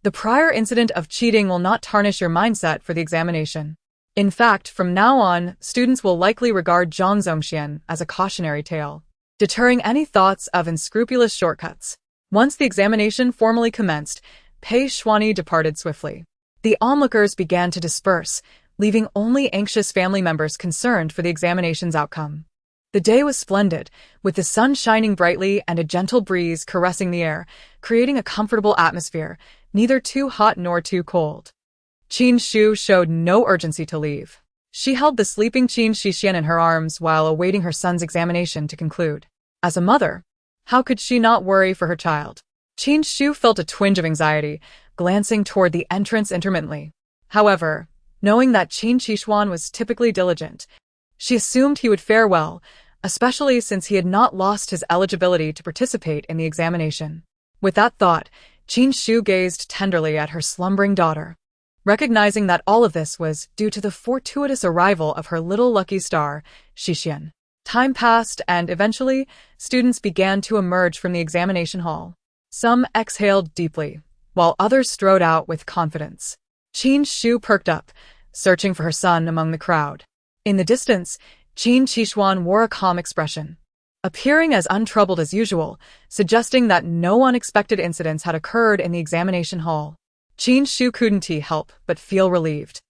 the prior incident of cheating will not tarnish your mindset for the examination. In fact, from now on, students will likely regard Zhang Zongxian as a cautionary tale, deterring any thoughts of unscrupulous shortcuts. Once the examination formally commenced, Pei Xuanyi departed swiftly. The onlookers began to disperse, leaving only anxious family members concerned for the examination's outcome. The day was splendid, with the sun shining brightly and a gentle breeze caressing the air, creating a comfortable atmosphere, neither too hot nor too cold. Qin Shu showed no urgency to leave. She held the sleeping Qin Xixi in her arms while awaiting her son's examination to conclude. As a mother, how could she not worry for her child? Qin Shu felt a twinge of anxiety, glancing toward the entrance intermittently. However, knowing that Qin Xixi was typically diligent, she assumed he would fare well, especially since he had not lost his eligibility to participate in the examination. With that thought, Qin Shu gazed tenderly at her slumbering daughter. Recognizing that all of this was due to the fortuitous arrival of her little lucky star, Xixi, Time passed, and eventually, students began to emerge from the examination hall. Some exhaled deeply, while others strode out with confidence. Qin Xixi perked up, searching for her son among the crowd. In the distance, Qin Xixi wore a calm expression, appearing as untroubled as usual, suggesting that no unexpected incidents had occurred in the examination hall. Qin Xixi couldn't help but feel relieved,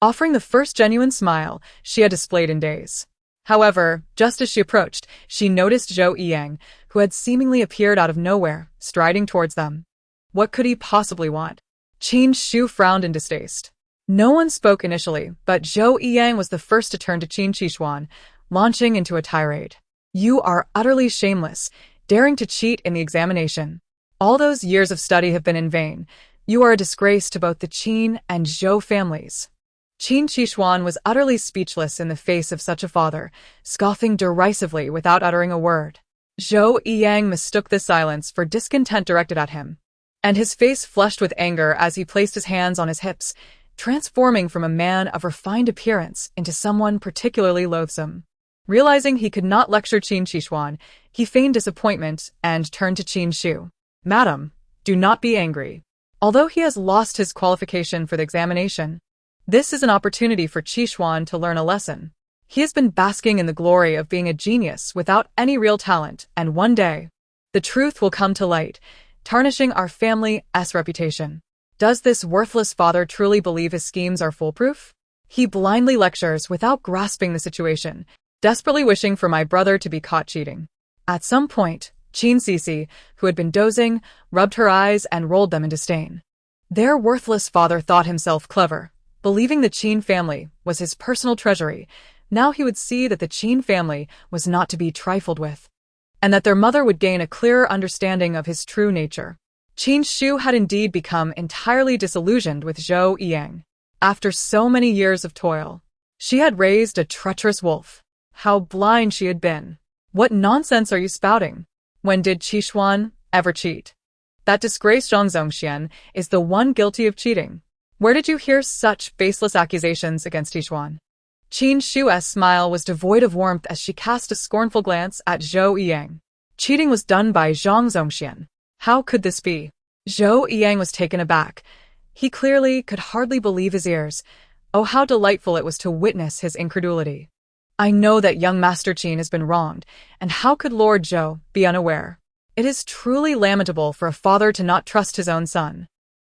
offering the first genuine smile she had displayed in days. However, just as she approached, she noticed Zhou Yiyang, who had seemingly appeared out of nowhere, striding towards them. What could he possibly want? Qin Xixi frowned in distaste. No one spoke initially, but Zhou Yiyang was the first to turn to Qin Xixi, launching into a tirade. You are utterly shameless, daring to cheat in the examination. All those years of study have been in vain. You are a disgrace to both the Qin and Zhou families. Qin Xixi was utterly speechless in the face of such a father, scoffing derisively without uttering a word. Zhou Yiyang mistook this silence for discontent directed at him, and his face flushed with anger as he placed his hands on his hips, transforming from a man of refined appearance into someone particularly loathsome. Realizing he could not lecture Qin Xixi, he feigned disappointment and turned to Qin Xixi. Madam, do not be angry. Although he has lost his qualification for the examination, this is an opportunity for Xixi to learn a lesson. He has been basking in the glory of being a genius without any real talent, and one day, the truth will come to light, tarnishing our family's reputation. Does this worthless father truly believe his schemes are foolproof? He blindly lectures without grasping the situation, desperately wishing for my brother to be caught cheating. At some point, Qin Xixi, who had been dozing, rubbed her eyes and rolled them in disdain. Their worthless father thought himself clever, believing the Qin family was his personal treasury. Now he would see that the Qin family was not to be trifled with, and that their mother would gain a clearer understanding of his true nature. Qin Xixi had indeed become entirely disillusioned with Zhou Yiyang. After so many years of toil, she had raised a treacherous wolf. How blind she had been. What nonsense are you spouting? When did Xixi ever cheat? That disgraced Zhang Zongxian is the one guilty of cheating. Where did you hear such baseless accusations against Xixi? Qin Xixi's smile was devoid of warmth as she cast a scornful glance at Zhou Yiyang. Cheating was done by Zhang Zongxian. How could this be? Zhou Yiyang was taken aback. He clearly could hardly believe his ears. Oh, how delightful it was to witness his incredulity. I know that young Master Qin has been wronged, and how could Lord Zhou be unaware? It is truly lamentable for a father to not trust his own son.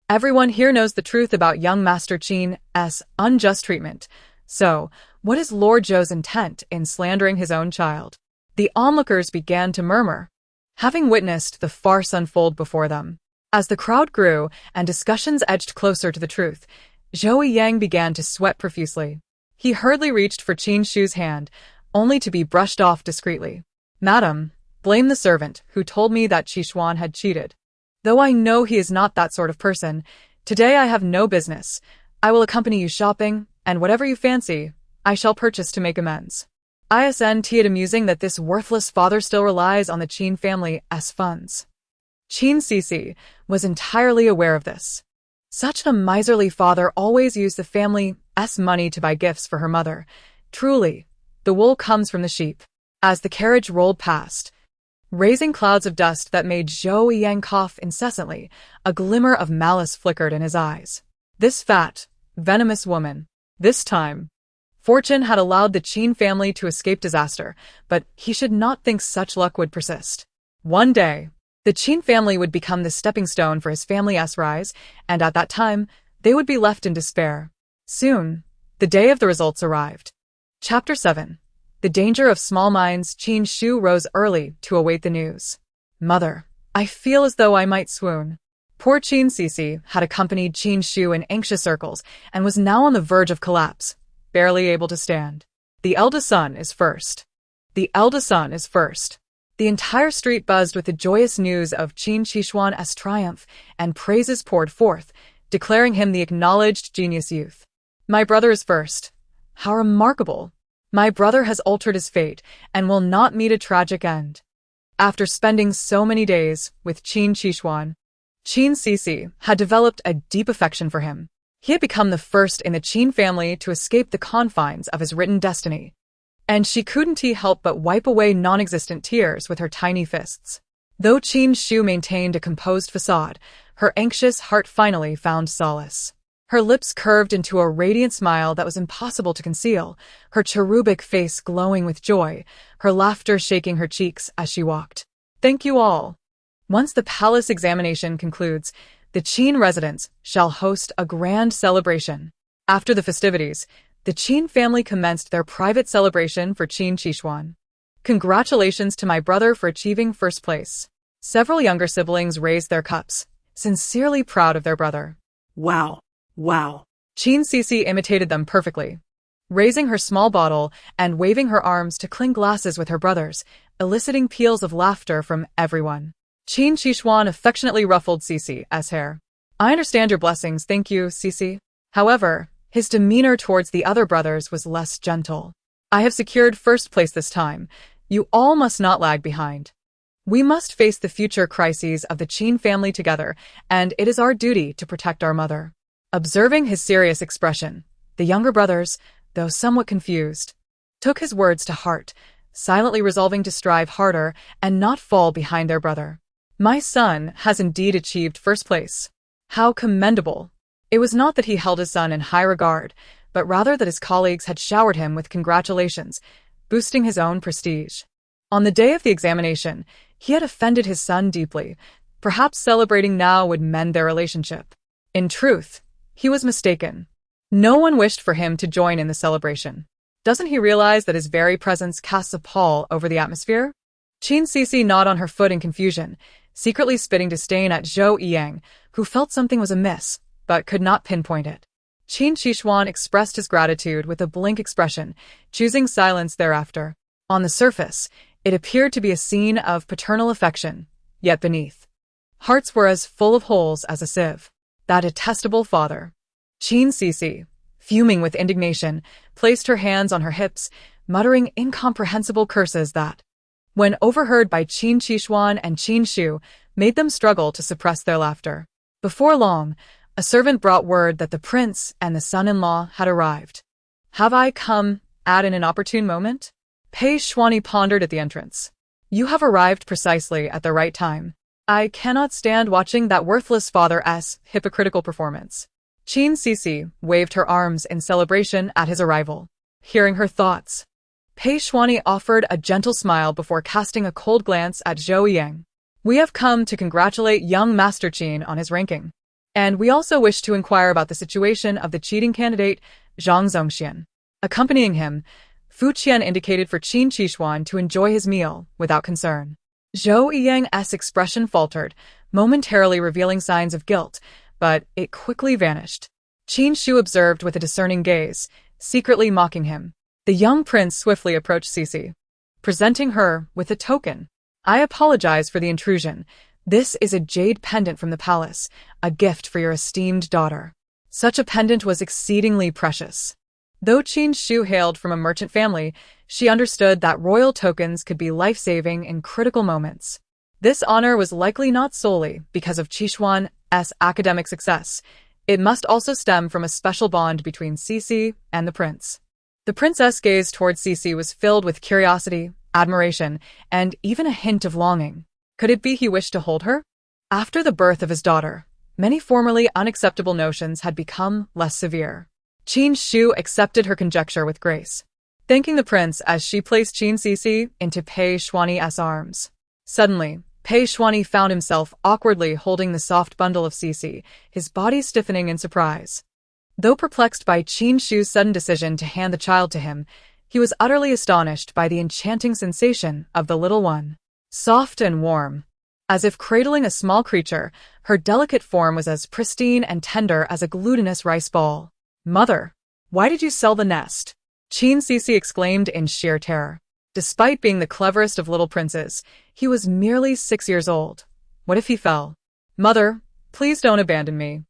Everyone here knows the truth about young Master Qin's unjust treatment. So, what is Lord Zhou's intent in slandering his own child? The onlookers began to murmur, having witnessed the farce unfold before them. As the crowd grew and discussions edged closer to the truth, Zhou Yiyang began to sweat profusely. He hurriedly reached for Qin Xixi's hand, only to be brushed off discreetly. Madam, blame the servant who told me that Xixi had cheated. Though I know he is not that sort of person, today I have no business. I will accompany you shopping, and whatever you fancy, I shall purchase to make amends. Isn't it amusing that this worthless father still relies on the Qin family's funds? Qin Xixi was entirely aware of this. Such a miserly father always used the family's money to buy gifts for her mother. Truly, the wool comes from the sheep. As the carriage rolled past, raising clouds of dust that made Zhou Yiyang cough incessantly, a glimmer of malice flickered in his eyes. This fat, venomous woman. This time, fortune had allowed the Qin family to escape disaster, but he should not think such luck would persist. One day, the Qin family would become the stepping stone for his family's rise, and at that time, they would be left in despair. Soon, the day of the results arrived. Chapter 7. The Danger of Small Minds. Qin Xixi rose early to await the news. Mother, I feel as though I might swoon. Poor Qin Xixi had accompanied Qin Xixi in anxious circles and was now on the verge of collapse, barely able to stand. The eldest son is first. The eldest son is first. The entire street buzzed with the joyous news of Qin Xixi's triumph, and praises poured forth, declaring him the acknowledged genius youth. My brother is first. How remarkable! My brother has altered his fate and will not meet a tragic end. After spending so many days with Qin Xixi, Qin Xixi had developed a deep affection for him. He had become the first in the Qin family to escape the confines of his written destiny. and she couldn't help but wipe away non-existent tears with her tiny fists. Though Qin Xixi maintained a composed facade, her anxious heart finally found solace. Her lips curved into a radiant smile that was impossible to conceal, her cherubic face glowing with joy, her laughter shaking her cheeks as she walked. Thank you all. Once the palace examination concludes, the Qin residents shall host a grand celebration. After the festivities, the Qin family commenced their private celebration for Qin Xixi. Congratulations to my brother for achieving first place. Several younger siblings raised their cups, sincerely proud of their brother. Wow. Wow. Qin Xixi imitated them perfectly, raising her small bottle and waving her arms to clink glasses with her brothers, eliciting peals of laughter from everyone. Qin Xixi affectionately ruffled Xixi's hair. I understand your blessings, thank you, Xixi. However, his demeanor towards the other brothers was less gentle. I have secured first place this time. You all must not lag behind. We must face the future crises of the Qin family together, and it is our duty to protect our mother. Observing his serious expression, the younger brothers, though somewhat confused, took his words to heart, silently resolving to strive harder and not fall behind their brother. My son has indeed achieved first place. How commendable! It was not that he held his son in high regard, but rather that his colleagues had showered him with congratulations, boosting his own prestige. On the day of the examination, he had offended his son deeply. Perhaps celebrating now would mend their relationship. In truth, he was mistaken. No one wished for him to join in the celebration. Doesn't he realize that his very presence casts a pall over the atmosphere? Qin Xixi gnawed on her foot in confusion, secretly spitting disdain at Zhou Yiyang, who felt something was amiss, but could not pinpoint it. Qin Xixi expressed his gratitude with a blank expression, choosing silence thereafter. On the surface, it appeared to be a scene of paternal affection, yet beneath, hearts were as full of holes as a sieve. That detestable father. Qin Xixi, fuming with indignation, placed her hands on her hips, muttering incomprehensible curses that, when overheard by Qin Xixi and Qin Xu, made them struggle to suppress their laughter. Before long, a servant brought word that the prince and the son-in-law had arrived. Have I come at an inopportune moment? Pei Xuani pondered at the entrance. You have arrived precisely at the right time. I cannot stand watching that worthless father's hypocritical performance. Qin Xixi waved her arms in celebration at his arrival. Hearing her thoughts, Pei Xuani offered a gentle smile before casting a cold glance at Zhou Yiyang. We have come to congratulate young Master Qin on his ranking. And we also wish to inquire about the situation of the cheating candidate, Zhang Zongxian. Accompanying him, Fu Qian indicated for Qin Xixi to enjoy his meal without concern. Zhou Yiyang's expression faltered, momentarily revealing signs of guilt, but it quickly vanished. Qin Xu observed with a discerning gaze, secretly mocking him. The young prince swiftly approached Xixi, presenting her with a token. I apologize for the intrusion. This is a jade pendant from the palace, a gift for your esteemed daughter. Such a pendant was exceedingly precious. Though Qin Xu hailed from a merchant family, she understood that royal tokens could be life-saving in critical moments. This honor was likely not solely because of Xixuan's academic success. It must also stem from a special bond between Xixi and the prince. The princess gaze towards Xixi was filled with curiosity, admiration, and even a hint of longing. Could it be he wished to hold her? After the birth of his daughter, many formerly unacceptable notions had become less severe. Qin Xu accepted her conjecture with grace, thanking the prince as she placed Qin Xixi into Pei Xuani's arms. Suddenly, Pei Xuani found himself awkwardly holding the soft bundle of Xixi, his body stiffening in surprise. Though perplexed by Qin Xu's sudden decision to hand the child to him, he was utterly astonished by the enchanting sensation of the little one. Soft and warm. As if cradling a small creature, her delicate form was as pristine and tender as a glutinous rice ball. Mother, why did you sell the nest? Qin Xixi exclaimed in sheer terror. Despite being the cleverest of little princes, he was merely 6 years old. What if he fell? Mother, please don't abandon me.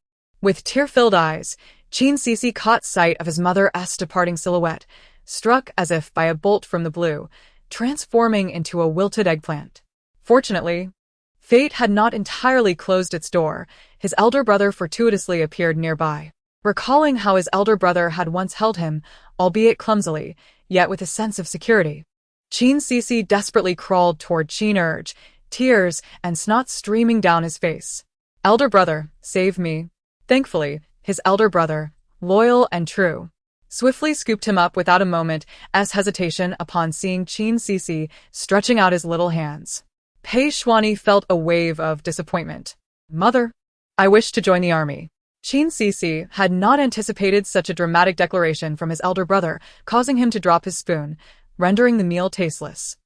With tear-filled eyes, Qin Xixi caught sight of his mother's departing silhouette, struck as if by a bolt from the blue, transforming into a wilted eggplant. Fortunately, fate had not entirely closed its door. His elder brother fortuitously appeared nearby. recalling how his elder brother had once held him, albeit clumsily, yet with a sense of security. Qin Xixi desperately crawled toward Qin Urge, tears and snot streaming down his face. Elder brother, save me. Thankfully, his elder brother, loyal and true, swiftly scooped him up without a moment's hesitation upon seeing Qin Xixi stretching out his little hands. Pei Xuanyi felt a wave of disappointment. Mother, I wish to join the army. Qin Xixi had not anticipated such a dramatic declaration from his elder brother, causing him to drop his spoon, rendering the meal tasteless.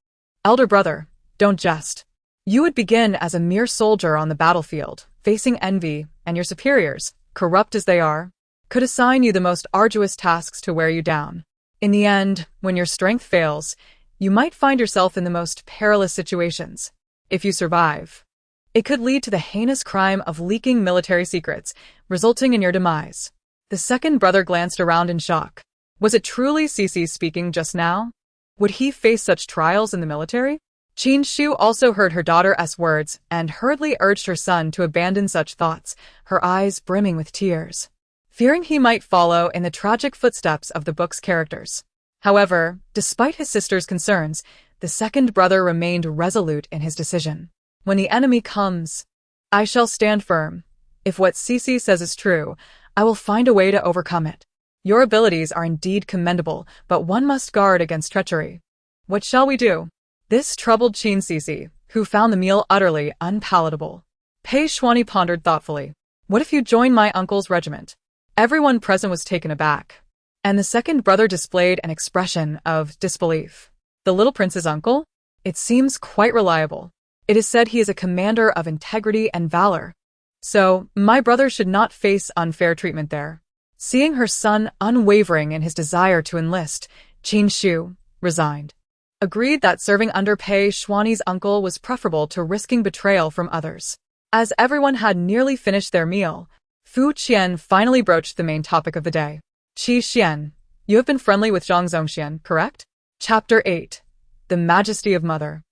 Elder brother, don't jest. You would begin as a mere soldier on the battlefield, facing envy, and your superiors, corrupt as they are, could assign you the most arduous tasks to wear you down. In the end, when your strength fails, you might find yourself in the most perilous situations. If you survive, it could lead to the heinous crime of leaking military secrets, resulting in your demise. The second brother glanced around in shock. Was it truly Xixi speaking just now? Would he face such trials in the military? Qin Shu also heard her daughter's words and hurriedly urged her son to abandon such thoughts, her eyes brimming with tears, fearing he might follow in the tragic footsteps of the book's characters. However, despite his sister's concerns, the second brother remained resolute in his decision. When the enemy comes, I shall stand firm. If what Xixi says is true, I will find a way to overcome it. Your abilities are indeed commendable, but one must guard against treachery. What shall we do? This troubled Qin Xixi, who found the meal utterly unpalatable. Pei Xuanyi pondered thoughtfully. What if you join my uncle's regiment? Everyone present was taken aback, and the second brother displayed an expression of disbelief. The little prince's uncle? It seems quite reliable. It is said he is a commander of integrity and valor. So, my brother should not face unfair treatment there. Seeing her son unwavering in his desire to enlist, Qin Shu resigned. Agreed that serving under Pei Xuanyi's uncle was preferable to risking betrayal from others. As everyone had nearly finished their meal, Fu Qian finally broached the main topic of the day. Qi Xian, you have been friendly with Zhang Zongxian, correct? Chapter 8. The Majesty of Mother.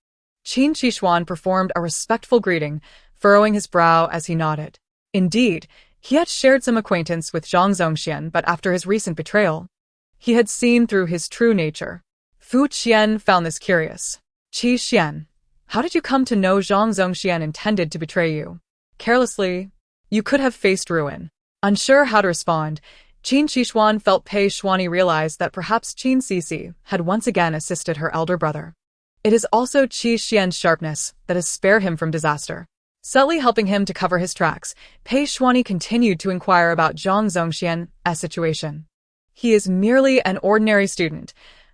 Qin Xixi performed a respectful greeting, furrowing his brow as he nodded. Indeed, he had shared some acquaintance with Zhang Zongxian, but after his recent betrayal, he had seen through his true nature. Fu Qian found this curious. Qi Xian, how did you come to know Zhang Zongxian intended to betray you? Carelessly, you could have faced ruin. Unsure how to respond, Qin Xixi felt Pei Xuanyi realized that perhaps Qin Xixi had once again assisted her elder brother. It is also Qi Xian's sharpness that has spared him from disaster. Subtly helping him to cover his tracks, Pei Xuanyi continued to inquire about Zhang Zongxian's situation. He is merely an ordinary student.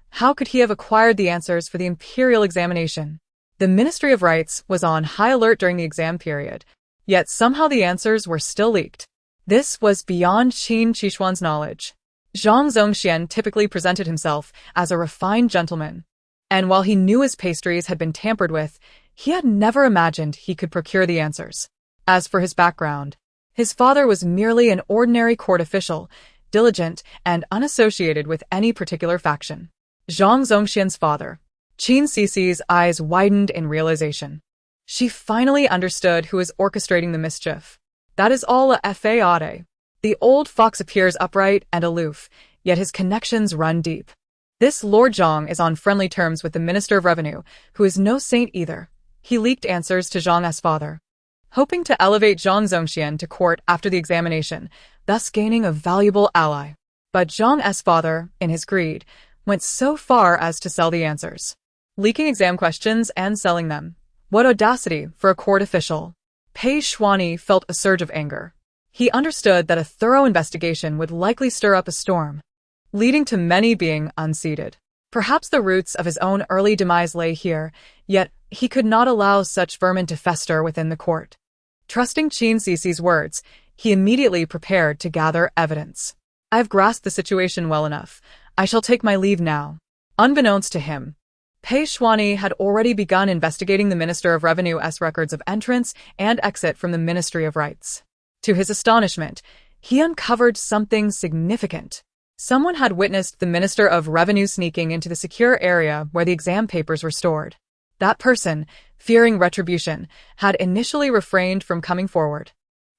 How could he have acquired the answers for the imperial examination? The Ministry of Rites was on high alert during the exam period, yet somehow the answers were still leaked. This was beyond Qin Xixi's knowledge. Zhang Zongxian typically presented himself as a refined gentleman, and while he knew his pastries had been tampered with, he had never imagined he could procure the answers. As for his background, his father was merely an ordinary court official, diligent and unassociated with any particular faction. Zhang Zongxian's father. Qin Xixi's eyes widened in realization. She finally understood who was orchestrating the mischief. That is all a fade. The old fox appears upright and aloof, yet his connections run deep. This Lord Zhang is on friendly terms with the Minister of Revenue, who is no saint either. He leaked answers to Zhang's father, hoping to elevate Zhang Zongxian to court after the examination, thus gaining a valuable ally. But Zhang's father, in his greed, went so far as to sell the answers, leaking exam questions and selling them. What audacity for a court official! Pei Xuanyi felt a surge of anger. He understood that a thorough investigation would likely stir up a storm, leading to many being unseated. Perhaps the roots of his own early demise lay here, yet he could not allow such vermin to fester within the court. Trusting Qin Xixi's words, he immediately prepared to gather evidence. I have grasped the situation well enough. I shall take my leave now. Unbeknownst to him, Pei Xuanyi had already begun investigating the Minister of Revenue's records of entrance and exit from the Ministry of Rites. To his astonishment, he uncovered something significant. Someone had witnessed the Minister of Revenue sneaking into the secure area where the exam papers were stored. That person, fearing retribution, had initially refrained from coming forward.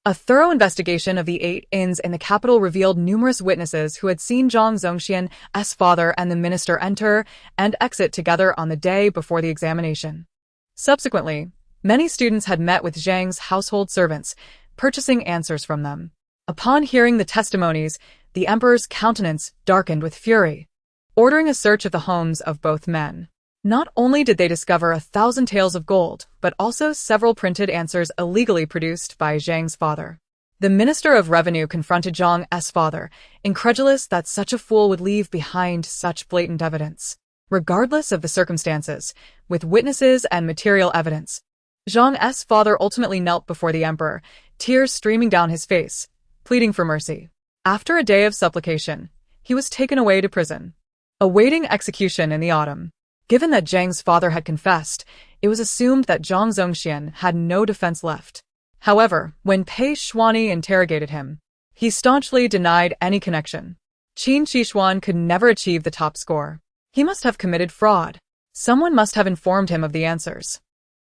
A thorough investigation of the 8 inns in the capital revealed numerous witnesses who had seen Zhang Zongxian's father and the minister enter and exit together on the day before the examination. Subsequently, many students had met with Zhang's household servants, purchasing answers from them. Upon hearing the testimonies, the emperor's countenance darkened with fury, ordering a search of the homes of both men. Not only did they discover 1,000 taels of gold, but also several printed answers illegally produced by Zhang's father. The Minister of Revenue confronted Zhang's father, incredulous that such a fool would leave behind such blatant evidence. Regardless of the circumstances, with witnesses and material evidence, Zhang's father ultimately knelt before the emperor, tears streaming down his face, pleading for mercy. After a day of supplication, he was taken away to prison, awaiting execution in the autumn. Given that Zhang's father had confessed, it was assumed that Zhang Zongxian had no defense left. However, when Pei Shuani interrogated him, he staunchly denied any connection. Qin Xixi could never achieve the top score. He must have committed fraud. Someone must have informed him of the answers.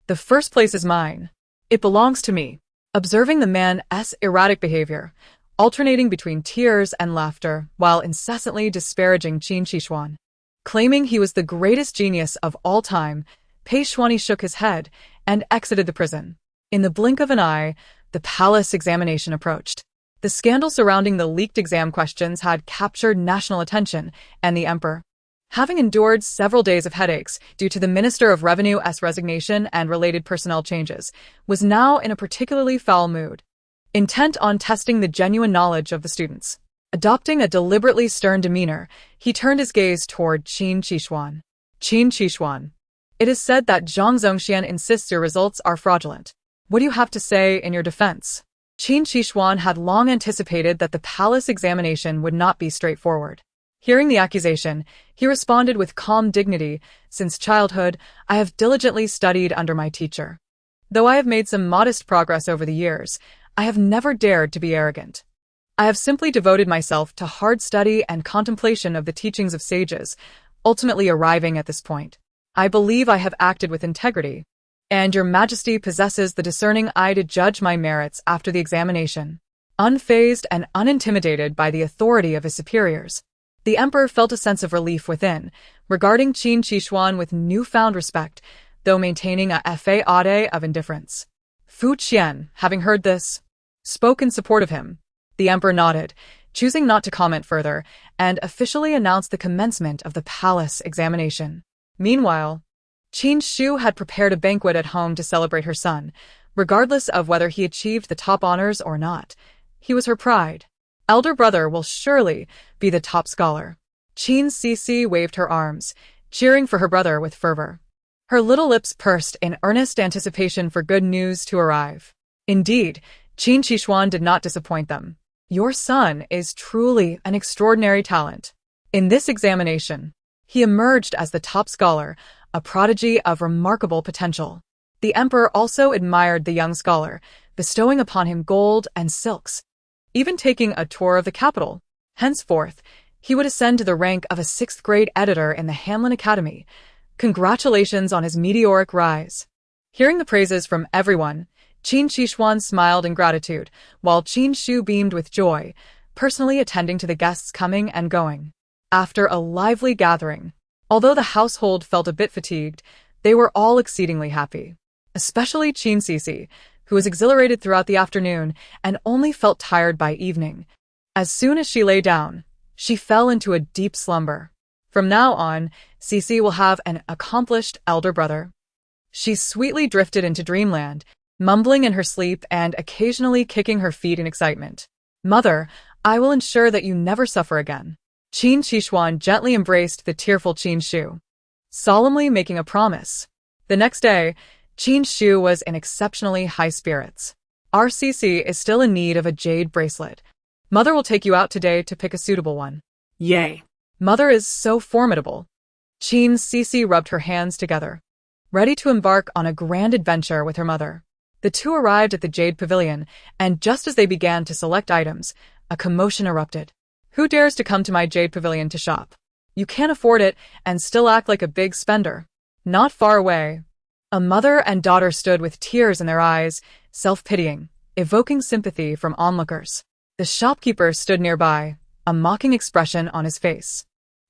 The first place is mine. It belongs to me. Observing the man's erratic behavior, alternating between tears and laughter while incessantly disparaging Qin Xixi, claiming he was the greatest genius of all time, Pei Shuani shook his head and exited the prison. In the blink of an eye, the palace examination approached. The scandal surrounding the leaked exam questions had captured national attention, and the emperor, having endured several days of headaches due to the Minister of Revenue's resignation and related personnel changes, was now in a particularly foul mood, intent on testing the genuine knowledge of the students. Adopting a deliberately stern demeanor, he turned his gaze toward Qin Xixi. Qin Xixi, it is said that Zhang Zongxian insists your results are fraudulent. What do you have to say in your defense? Qin Xixi had long anticipated that the palace examination would not be straightforward. Hearing the accusation, he responded with calm dignity, "Since childhood, I have diligently studied under my teacher. Though I have made some modest progress over the years, I have never dared to be arrogant. I have simply devoted myself to hard study and contemplation of the teachings of sages, ultimately arriving at this point. I believe I have acted with integrity, and your majesty possesses the discerning eye to judge my merits after the examination." Unfazed and unintimidated by the authority of his superiors, the emperor felt a sense of relief within, regarding Qin Xixi with newfound respect, though maintaining a facade of indifference. Fu Qian, having heard this, spoke in support of him. The emperor nodded, choosing not to comment further, and officially announced the commencement of the palace examination. Meanwhile, Qin Xixi had prepared a banquet at home to celebrate her son, regardless of whether he achieved the top honors or not. He was her pride. Elder brother will surely be the top scholar. Qin Xixi waved her arms, cheering for her brother with fervor. Her little lips pursed in earnest anticipation for good news to arrive. Indeed, Qin Xixi did not disappoint them. Your son is truly an extraordinary talent. In this examination, he emerged as the top scholar, a prodigy of remarkable potential. The emperor also admired the young scholar, bestowing upon him gold and silks, even taking a tour of the capital. Henceforth, he would ascend to the rank of a 6th-grade editor in the Hanlin Academy. Congratulations on his meteoric rise. Hearing the praises from everyone, Qin Xixi smiled in gratitude, while Qin Xixi beamed with joy, personally attending to the guests coming and going. After a lively gathering, although the household felt a bit fatigued, they were all exceedingly happy. Especially Qin Xixi, who was exhilarated throughout the afternoon and only felt tired by evening. As soon as she lay down, she fell into a deep slumber. From now on, Xixi will have an accomplished elder brother. She sweetly drifted into dreamland, mumbling in her sleep and occasionally kicking her feet in excitement. "Mother, I will ensure that you never suffer again." Qin Xixi gently embraced the tearful Qin Xixi, solemnly making a promise. The next day, Qin Xixi was in exceptionally high spirits. "RCC is still in need of a jade bracelet. Mother will take you out today to pick a suitable one." Yay. Mother is so formidable. Qin Xixi rubbed her hands together, ready to embark on a grand adventure with her mother. The two arrived at the Jade Pavilion, and just as they began to select items, a commotion erupted. "Who dares to come to my Jade Pavilion to shop? You can't afford it and still act like a big spender." Not far away, a mother and daughter stood with tears in their eyes, self-pitying. evoking sympathy from onlookers. The shopkeeper stood nearby, a mocking expression on his face.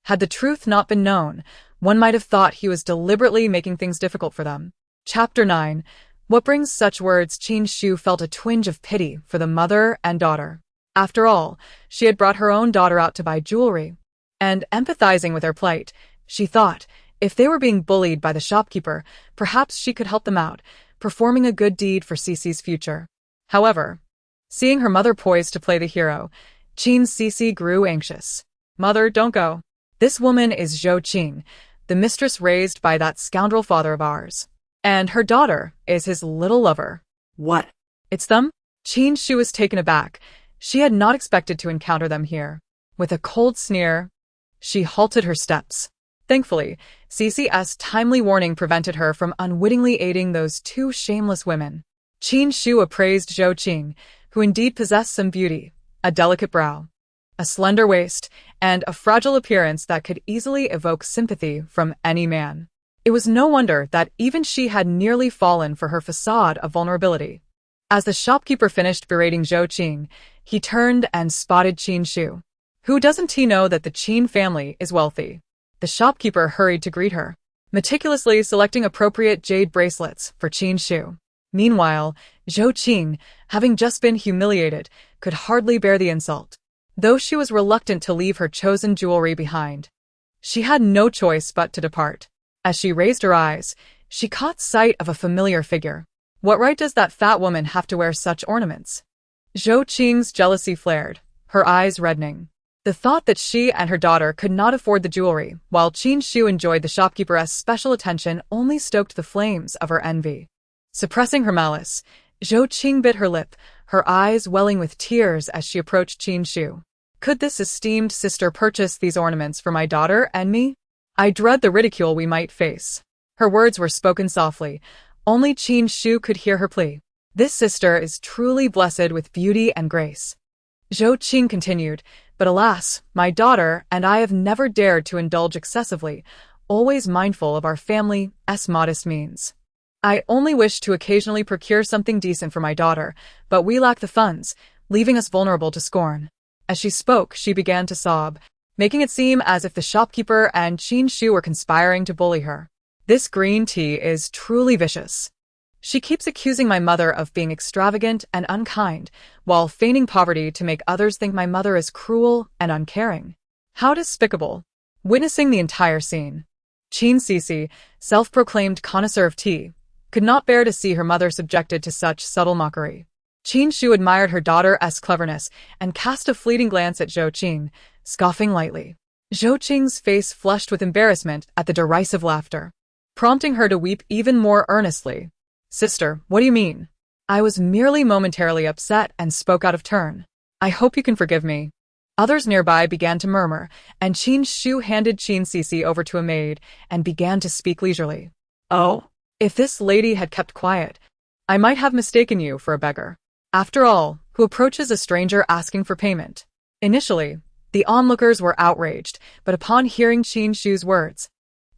Had the truth not been known, one might have thought he was deliberately making things difficult for them. Chapter 9. What brings such words? Qin Xixi felt a twinge of pity for the mother and daughter. After all, she had brought her own daughter out to buy jewelry. And empathizing with their plight, she thought, if they were being bullied by the shopkeeper, perhaps she could help them out, performing a good deed for Xixi's future. However, seeing her mother poised to play the hero, Qin Xixi grew anxious. Mother, don't go. This woman is Zhou Qing, the mistress raised by that scoundrel father of ours. And her daughter is his little lover. What? It's them? Qin Xixi was taken aback. She had not expected to encounter them here. With a cold sneer, she halted her steps. Thankfully, Xixi's timely warning prevented her from unwittingly aiding those two shameless women. Qin Xixi appraised Zhou Qing, who indeed possessed some beauty, a delicate brow, a slender waist, and a fragile appearance that could easily evoke sympathy from any man. It was no wonder that even she had nearly fallen for her facade of vulnerability. As the shopkeeper finished berating Zhou Qing, he turned and spotted Qin Xixi. Who doesn't he know that the Qin family is wealthy? The shopkeeper hurried to greet her, meticulously selecting appropriate jade bracelets for Qin Xixi. Meanwhile, Zhou Qing, having just been humiliated, could hardly bear the insult. Though she was reluctant to leave her chosen jewelry behind, she had no choice but to depart. As she raised her eyes, she caught sight of a familiar figure. What right does that fat woman have to wear such ornaments? Zhou Qing's jealousy flared, her eyes reddening. The thought that she and her daughter could not afford the jewelry, while Qin Xixi enjoyed the shopkeeper's special attention, only stoked the flames of her envy. Suppressing her malice, Zhou Qing bit her lip, her eyes welling with tears as she approached Qin Xixi. Could this esteemed sister purchase these ornaments for my daughter and me? I dread the ridicule we might face. Her words were spoken softly. Only Qin Xixi could hear her plea. This sister is truly blessed with beauty and grace. Zhou Qing continued, but alas, my daughter and I have never dared to indulge excessively, always mindful of our family's modest means. I only wish to occasionally procure something decent for my daughter, but we lack the funds, leaving us vulnerable to scorn. As she spoke, she began to sob, making it seem as if the shopkeeper and Qin Xixi were conspiring to bully her. This green tea is truly vicious. She keeps accusing my mother of being extravagant and unkind, while feigning poverty to make others think my mother is cruel and uncaring. How despicable. Witnessing the entire scene, Qin Xixi, self-proclaimed connoisseur of tea, could not bear to see her mother subjected to such subtle mockery. Qin Xixi admired her daughter's cleverness and cast a fleeting glance at Zhou Qing, scoffing lightly. Zhou Qing's face flushed with embarrassment at the derisive laughter, prompting her to weep even more earnestly. Sister, what do you mean? I was merely momentarily upset and spoke out of turn. I hope you can forgive me. Others nearby began to murmur, and Qin Xixi handed Qin Xixi over to a maid and began to speak leisurely. Oh? If this lady had kept quiet, I might have mistaken you for a beggar. After all, who approaches a stranger asking for payment? Initially, the onlookers were outraged, but upon hearing Qin Xixi's words,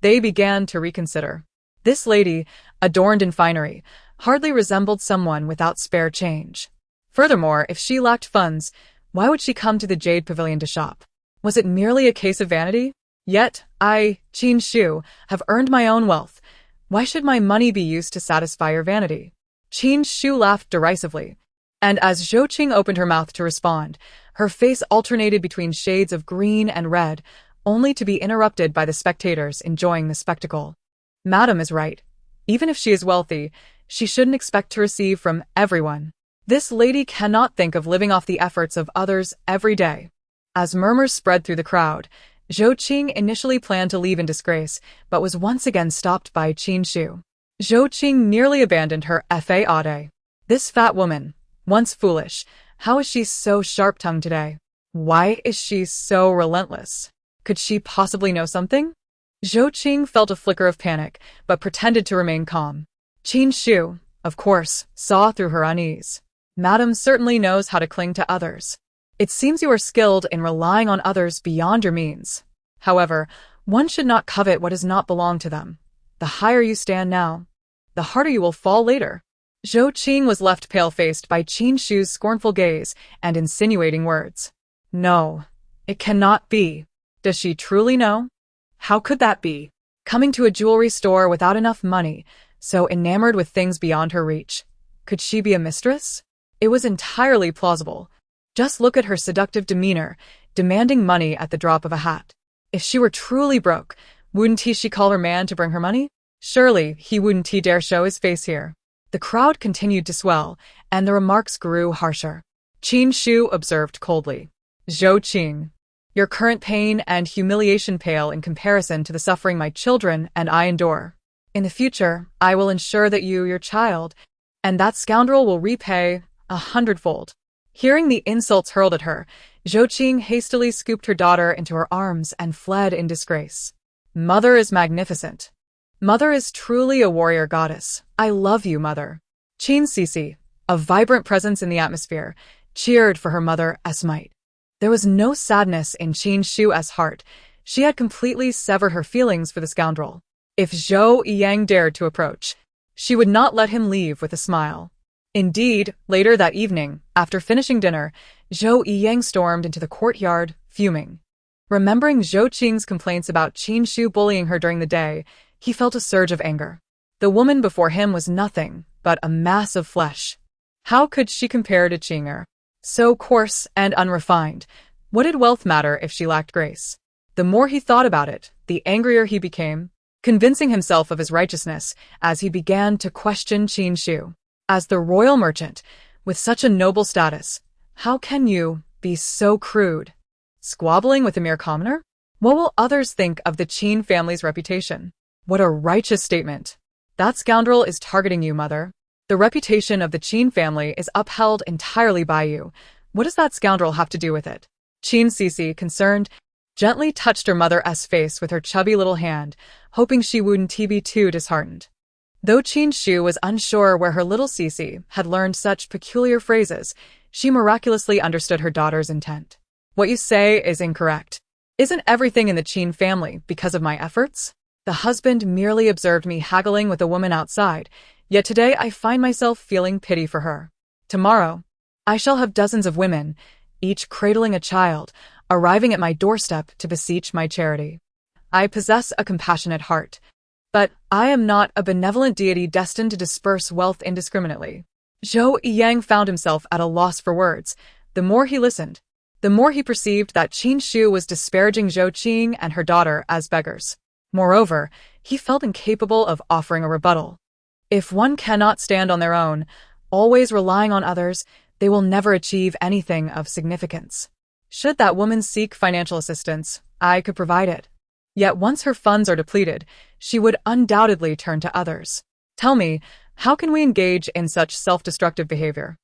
they began to reconsider. This lady, adorned in finery, hardly resembled someone without spare change. Furthermore, if she lacked funds, why would she come to the Jade Pavilion to shop? Was it merely a case of vanity? Yet, I, Qin Xixi, have earned my own wealth. Why should my money be used to satisfy your vanity? Qin Xixi laughed derisively, and as Zhou Qing opened her mouth to respond, her face alternated between shades of green and red, only to be interrupted by the spectators enjoying the spectacle. Madam is right. Even if she is wealthy, she shouldn't expect to receive from everyone. This lady cannot think of living off the efforts of others every day. As murmurs spread through the crowd, Zhou Qing initially planned to leave in disgrace, but was once again stopped by Qin Xixi. Zhou Qing nearly abandoned her faade. This fat woman, once foolish, how is she so sharp-tongued today? Why is she so relentless? Could she possibly know something? Zhou Qing felt a flicker of panic, but pretended to remain calm. Qin Xixi, of course, saw through her unease. Madam certainly knows how to cling to others. It seems you are skilled in relying on others beyond your means. However, one should not covet what does not belong to them. The higher you stand now, the harder you will fall later. Zhou Qing was left pale-faced by Qin Shu's scornful gaze and insinuating words. No, it cannot be. Does she truly know? How could that be? Coming to a jewelry store without enough money, so enamored with things beyond her reach. Could she be a mistress? It was entirely plausible. Just look at her seductive demeanor, demanding money at the drop of a hat. If she were truly broke, wouldn't she call her man to bring her money? Surely he wouldn't dare show his face here. The crowd continued to swell, and the remarks grew harsher. Qin Shu observed coldly. Zhou Qing, your current pain and humiliation pale in comparison to the suffering my children and I endure. In the future, I will ensure that you, your child, and that scoundrel will repay 100-fold. Hearing the insults hurled at her, Zhou Qing hastily scooped her daughter into her arms and fled in disgrace. Mother is magnificent. Mother is truly a warrior goddess. I love you, Mother. Qin Xixi, a vibrant presence in the atmosphere, cheered for her mother as might. There was no sadness in Qin Shu's heart. She had completely severed her feelings for the scoundrel. If Zhou Yang dared to approach, she would not let him leave with a smile. Indeed, later that evening, after finishing dinner, Zhou Yang stormed into the courtyard, fuming. Remembering Zhou Qing's complaints about Qin Shu bullying her during the day, he felt a surge of anger. The woman before him was nothing but a mass of flesh. How could she compare to Qinger? So coarse and unrefined. What did wealth matter if she lacked grace? The more he thought about it, the angrier he became, convincing himself of his righteousness as he began to question Qin Shu. As the royal merchant, with such a noble status, how can you be so crude? Squabbling with a mere commoner? What will others think of the Qin family's reputation? What a righteous statement. That scoundrel is targeting you, Mother. The reputation of the Qin family is upheld entirely by you. What does that scoundrel have to do with it? Qin Xixi, concerned, gently touched her mother's face with her chubby little hand, hoping she wouldn't be too disheartened. Though Qin Shu was unsure where her little Xixi had learned such peculiar phrases, she miraculously understood her daughter's intent. What you say is incorrect. Isn't everything in the Qin family because of my efforts? The husband merely observed me haggling with a woman outside, yet today I find myself feeling pity for her. Tomorrow, I shall have dozens of women, each cradling a child, arriving at my doorstep to beseech my charity. I possess a compassionate heart, but I am not a benevolent deity destined to disperse wealth indiscriminately. Zhou Yang found himself at a loss for words. The more he listened, the more he perceived that Qin Shu was disparaging Zhou Qing and her daughter as beggars. Moreover, he felt incapable of offering a rebuttal. If one cannot stand on their own, always relying on others, they will never achieve anything of significance. Should that woman seek financial assistance, I could provide it. Yet once her funds are depleted, she would undoubtedly turn to others. Tell me, how can we engage in such self-destructive behavior?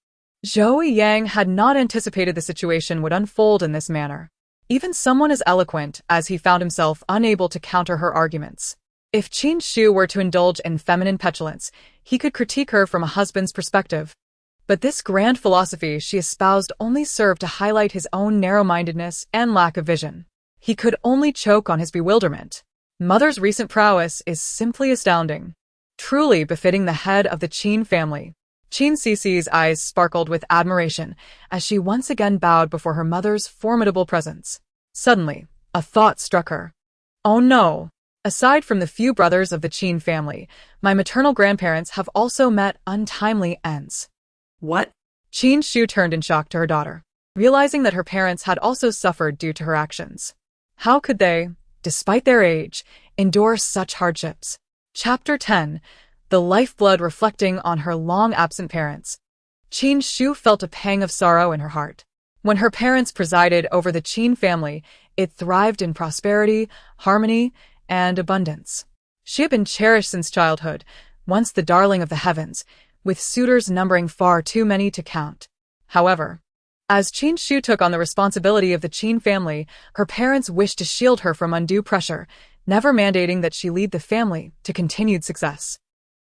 Zhou Yang had not anticipated the situation would unfold in this manner. Even someone as eloquent as he found himself unable to counter her arguments. If Qin Shu were to indulge in feminine petulance, he could critique her from a husband's perspective. But this grand philosophy she espoused only served to highlight his own narrow-mindedness and lack of vision. He could only choke on his bewilderment. Mother's recent prowess is simply astounding. Truly befitting the head of the Qin family. Qin Xixi's eyes sparkled with admiration as she once again bowed before her mother's formidable presence. Suddenly, a thought struck her. Oh no! Aside from the few brothers of the Qin family, my maternal grandparents have also met untimely ends. What? Qin Shu turned in shock to her daughter, realizing that her parents had also suffered due to her actions. How could they, despite their age, endure such hardships? Chapter 10. The lifeblood reflecting on her long-absent parents. Qin Shu felt a pang of sorrow in her heart. When her parents presided over the Qin family, it thrived in prosperity, harmony, and abundance. She had been cherished since childhood, once the darling of the heavens, with suitors numbering far too many to count. However, as Qin Shu took on the responsibility of the Qin family, her parents wished to shield her from undue pressure, never mandating that she lead the family to continued success.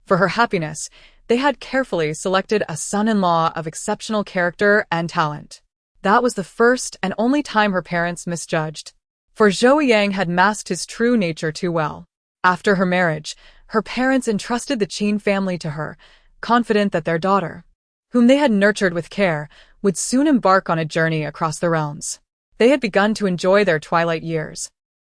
For her happiness, they had carefully selected a son-in-law of exceptional character and talent. That was the first and only time her parents misjudged. For Zhou Yang had masked his true nature too well. After her marriage, her parents entrusted the Qin family to her, confident that their daughter, whom they had nurtured with care, would soon embark on a journey across the realms. They had begun to enjoy their twilight years.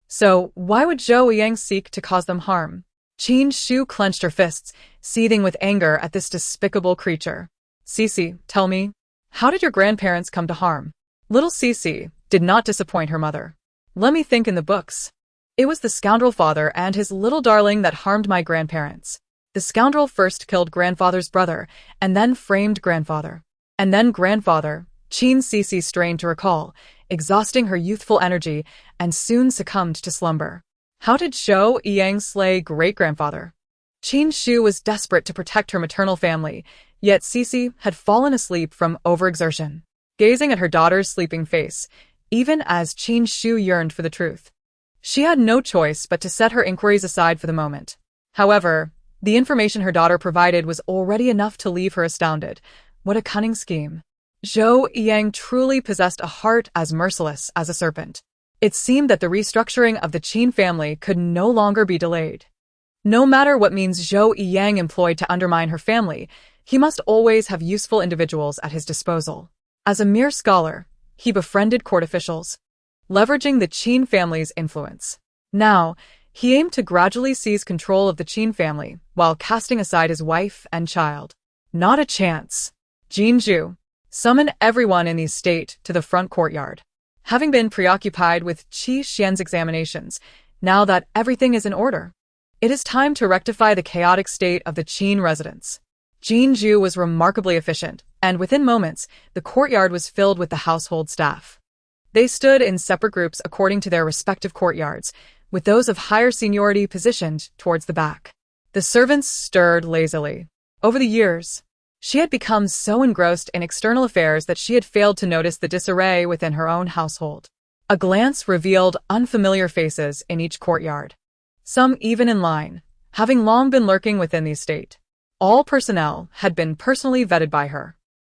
So, why would Zhou Yang seek to cause them harm? Qin Xixi clenched her fists, seething with anger at this despicable creature. Xixi, tell me, how did your grandparents come to harm? Little Xixi did not disappoint her mother. Let me think in the books. It was the scoundrel father and his little darling that harmed my grandparents. The scoundrel first killed grandfather's brother, and then framed grandfather. And then grandfather. Qin Xixi strained to recall, exhausting her youthful energy, and soon succumbed to slumber. How did Zhou Yang slay great-grandfather? Qin Xixi was desperate to protect her maternal family, yet Xixi had fallen asleep from overexertion. Gazing at her daughter's sleeping face, even as Qin Xixi yearned for the truth, she had no choice but to set her inquiries aside for the moment. However, the information her daughter provided was already enough to leave her astounded. What a cunning scheme. Zhou Yang truly possessed a heart as merciless as a serpent. It seemed that the restructuring of the Qin family could no longer be delayed. No matter what means Zhou Yang employed to undermine her family, he must always have useful individuals at his disposal. As a mere scholar, he befriended court officials, leveraging the Qin family's influence. Now, he aimed to gradually seize control of the Qin family while casting aside his wife and child. Not a chance. Jinju, summon everyone in the estate to the front courtyard. Having been preoccupied with Qi Xian's examinations, now that everything is in order, it is time to rectify the chaotic state of the Qin residence. Jinju was remarkably efficient, and within moments, the courtyard was filled with the household staff. They stood in separate groups according to their respective courtyards, with those of higher seniority positioned towards the back. The servants stirred lazily. Over the years, she had become so engrossed in external affairs that she had failed to notice the disarray within her own household. A glance revealed unfamiliar faces in each courtyard, some even in line, having long been lurking within the estate. All personnel had been personally vetted by her.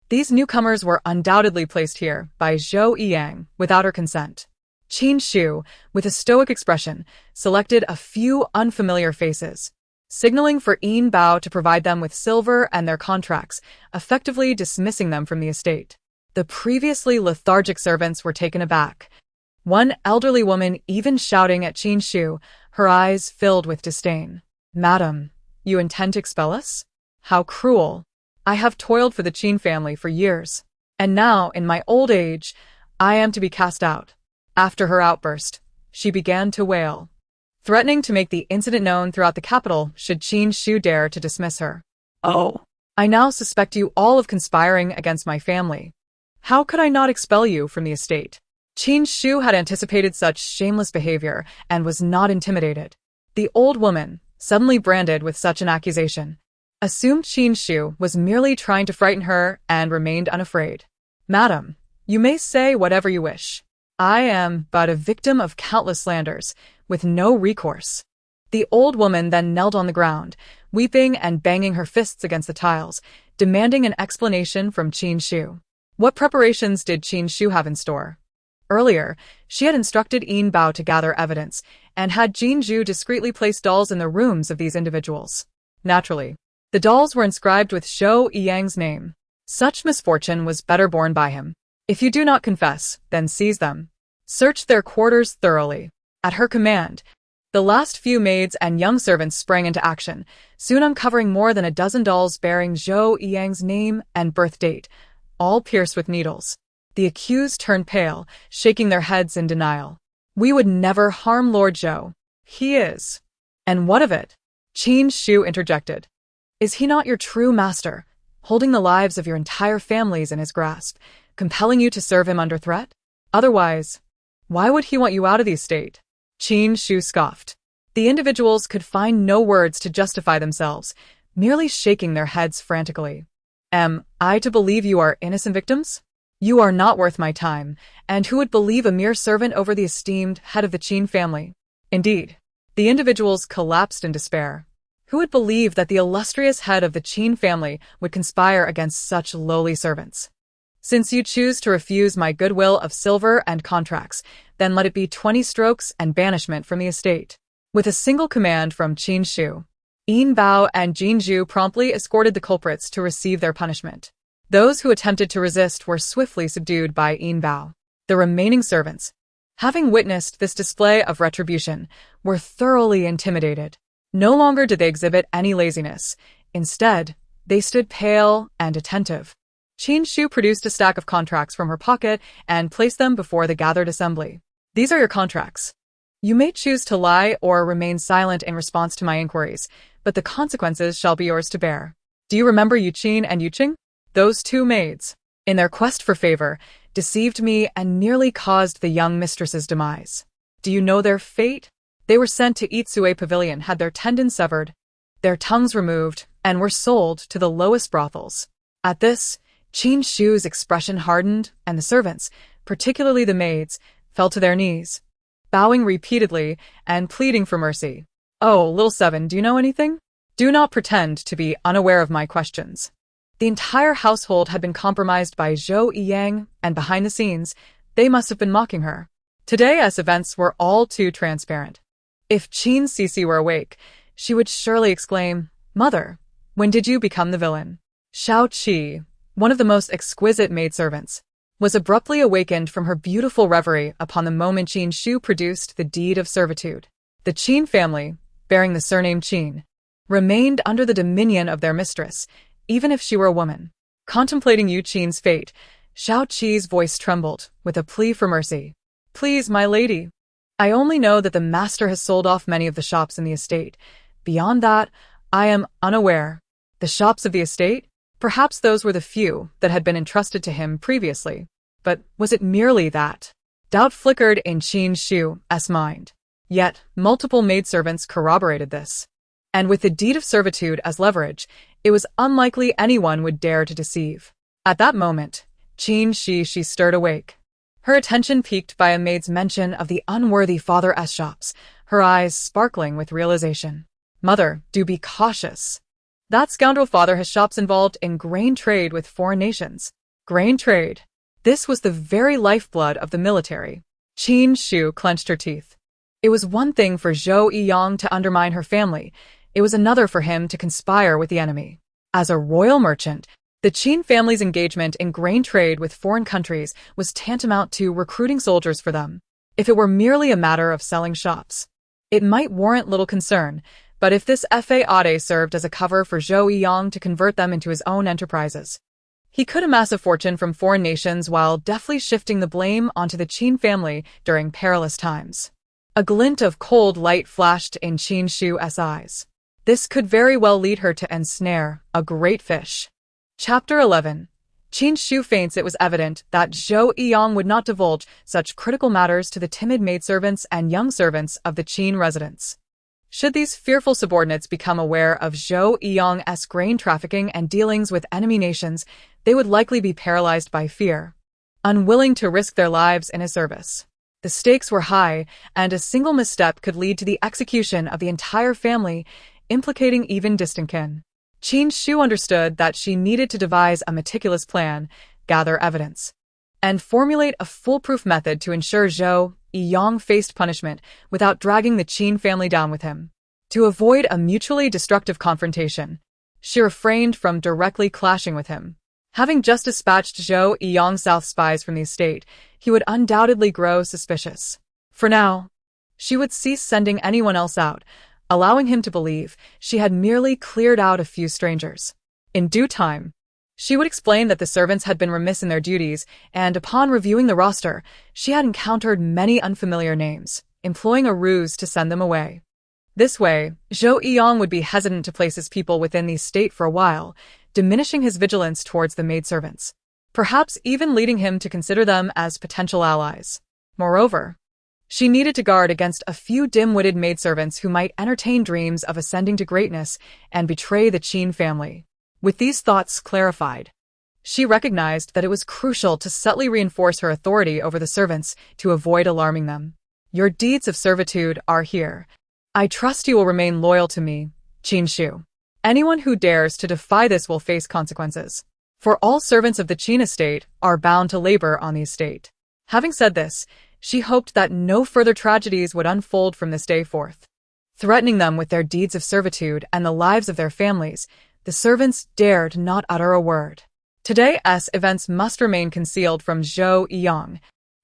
These newcomers were undoubtedly placed here by Zhou Yang without her consent. Qin Xixi, with a stoic expression, selected a few unfamiliar faces, signaling for Yin Bao to provide them with silver and their contracts, effectively dismissing them from the estate. The previously lethargic servants were taken aback, one elderly woman even shouting at Qin Xixi, her eyes filled with disdain. "Madam, you intend to expel us? How cruel! I have toiled for the Qin family for years, and now, in my old age, I am to be cast out." After her outburst, she began to wail, threatening to make the incident known throughout the capital should Qin Xixi dare to dismiss her. Oh, "I now suspect you all of conspiring against my family. How could I not expel you from the estate?" Qin Xixi had anticipated such shameless behavior and was not intimidated. The old woman, suddenly branded with such an accusation, assumed Qin Xixi was merely trying to frighten her and remained unafraid. "Madam, you may say whatever you wish. I am but a victim of countless slanders, with no recourse." The old woman then knelt on the ground, weeping and banging her fists against the tiles, demanding an explanation from Qin Xixi. What preparations did Qin Xixi have in store? Earlier, she had instructed Yin Bao to gather evidence, and had Jinju discreetly place dolls in the rooms of these individuals. Naturally, the dolls were inscribed with Zhou Yang's name. Such misfortune was better borne by him. "If you do not confess, then seize them. Search their quarters thoroughly." At her command, the last few maids and young servants sprang into action, soon uncovering more than a dozen dolls bearing Zhou Yang's name and birth date, all pierced with needles. The accused turned pale, shaking their heads in denial. "We would never harm Lord Zhou. He is." "And what of it?" Qin Xixi interjected. "Is he not your true master, holding the lives of your entire families in his grasp, compelling you to serve him under threat? Otherwise, why would he want you out of the estate?" Qin Xixi scoffed. The individuals could find no words to justify themselves, merely shaking their heads frantically. "Am I to believe you are innocent victims? You are not worth my time, and who would believe a mere servant over the esteemed head of the Qin family?" Indeed, the individuals collapsed in despair. Who would believe that the illustrious head of the Qin family would conspire against such lowly servants? "Since you choose to refuse my goodwill of silver and contracts, then let it be 20 strokes and banishment from the estate." With a single command from Qin Xixi, Yin Bao and Jin Zhu promptly escorted the culprits to receive their punishment. Those who attempted to resist were swiftly subdued by Yin Bao. The remaining servants, having witnessed this display of retribution, were thoroughly intimidated. No longer did they exhibit any laziness. Instead, they stood pale and attentive. Qin Xixi produced a stack of contracts from her pocket and placed them before the gathered assembly. These are your contracts. You may choose to lie or remain silent in response to my inquiries, but the consequences shall be yours to bear. Do you remember Yuqin and Yuqing? Those two maids, in their quest for favor, deceived me and nearly caused the young mistress's demise. Do you know their fate? They were sent to Itsue Pavilion, had their tendons severed, their tongues removed, and were sold to the lowest brothels. At this, Qin Xixi's expression hardened, and the servants, particularly the maids, fell to their knees, bowing repeatedly and pleading for mercy. Oh, little seven, do you know anything? Do not pretend to be unaware of my questions. The entire household had been compromised by Zhou Yiyang, and behind the scenes, they must have been mocking her. Today, as events were all too transparent. If Qin Xixi were awake, she would surely exclaim, "Mother, when did you become the villain?" Xiao Qi, one of the most exquisite maidservants, was abruptly awakened from her beautiful reverie upon the moment Qin Xixi produced the deed of servitude. The Qin family, bearing the surname Qin, remained under the dominion of their mistress, even if she were a woman. Contemplating Yu Qin's fate, Xiao Qi's voice trembled, with a plea for mercy. "Please, my lady. I only know that the master has sold off many of the shops in the estate. Beyond that, I am unaware." The shops of the estate? Perhaps those were the few that had been entrusted to him previously. But was it merely that? Doubt flickered in Qin Xixi's mind. Yet, multiple maidservants corroborated this. And with the deed of servitude as leverage, it was unlikely anyone would dare to deceive. At that moment, Qin Xixi stirred awake. Her attention piqued by a maid's mention of the unworthy father's shops, her eyes sparkling with realization. "Mother, do be cautious. That scoundrel father has shops involved in grain trade with foreign nations." Grain trade. This was the very lifeblood of the military. Qin Xixi clenched her teeth. It was one thing for Zhou Yiyang to undermine her family. It was another for him to conspire with the enemy. As a royal merchant, the Qin family's engagement in grain trade with foreign countries was tantamount to recruiting soldiers for them. If it were merely a matter of selling shops, it might warrant little concern, but if this FAAD served as a cover for Zhou Yiyang to convert them into his own enterprises, he could amass a fortune from foreign nations while deftly shifting the blame onto the Qin family during perilous times. A glint of cold light flashed in Qin Xixi's eyes. This could very well lead her to ensnare a great fish. Chapter 11. Qin Xixi faints. It was evident that Zhou Yiyang would not divulge such critical matters to the timid maidservants and young servants of the Qin residence. Should these fearful subordinates become aware of Zhou Yiyang's grain trafficking and dealings with enemy nations, they would likely be paralyzed by fear, unwilling to risk their lives in his service. The stakes were high, and a single misstep could lead to the execution of the entire family, implicating even distant kin. Qin Xixi understood that she needed to devise a meticulous plan, gather evidence, and formulate a foolproof method to ensure Zhou Yiyang faced punishment without dragging the Qin family down with him. To avoid a mutually destructive confrontation, she refrained from directly clashing with him. Having just dispatched Zhou Yiyang's south spies from the estate, he would undoubtedly grow suspicious. For now, she would cease sending anyone else out, allowing him to believe she had merely cleared out a few strangers. In due time, she would explain that the servants had been remiss in their duties, and upon reviewing the roster, she had encountered many unfamiliar names, employing a ruse to send them away. This way, Zhou Yiyang would be hesitant to place his people within the estate for a while, diminishing his vigilance towards the maidservants, perhaps even leading him to consider them as potential allies. Moreover, she needed to guard against a few dim-witted maidservants who might entertain dreams of ascending to greatness and betray the Qin family. With these thoughts clarified, she recognized that it was crucial to subtly reinforce her authority over the servants to avoid alarming them. "Your deeds of servitude are here. I trust you will remain loyal to me, Qin Xixi. Anyone who dares to defy this will face consequences. For all servants of the Qin estate are bound to labor on the estate." Having said this, she hoped that no further tragedies would unfold from this day forth. threatening them with their deeds of servitude and the lives of their families. The servants dared not utter a word. Today's events must remain concealed from Zhou Yang,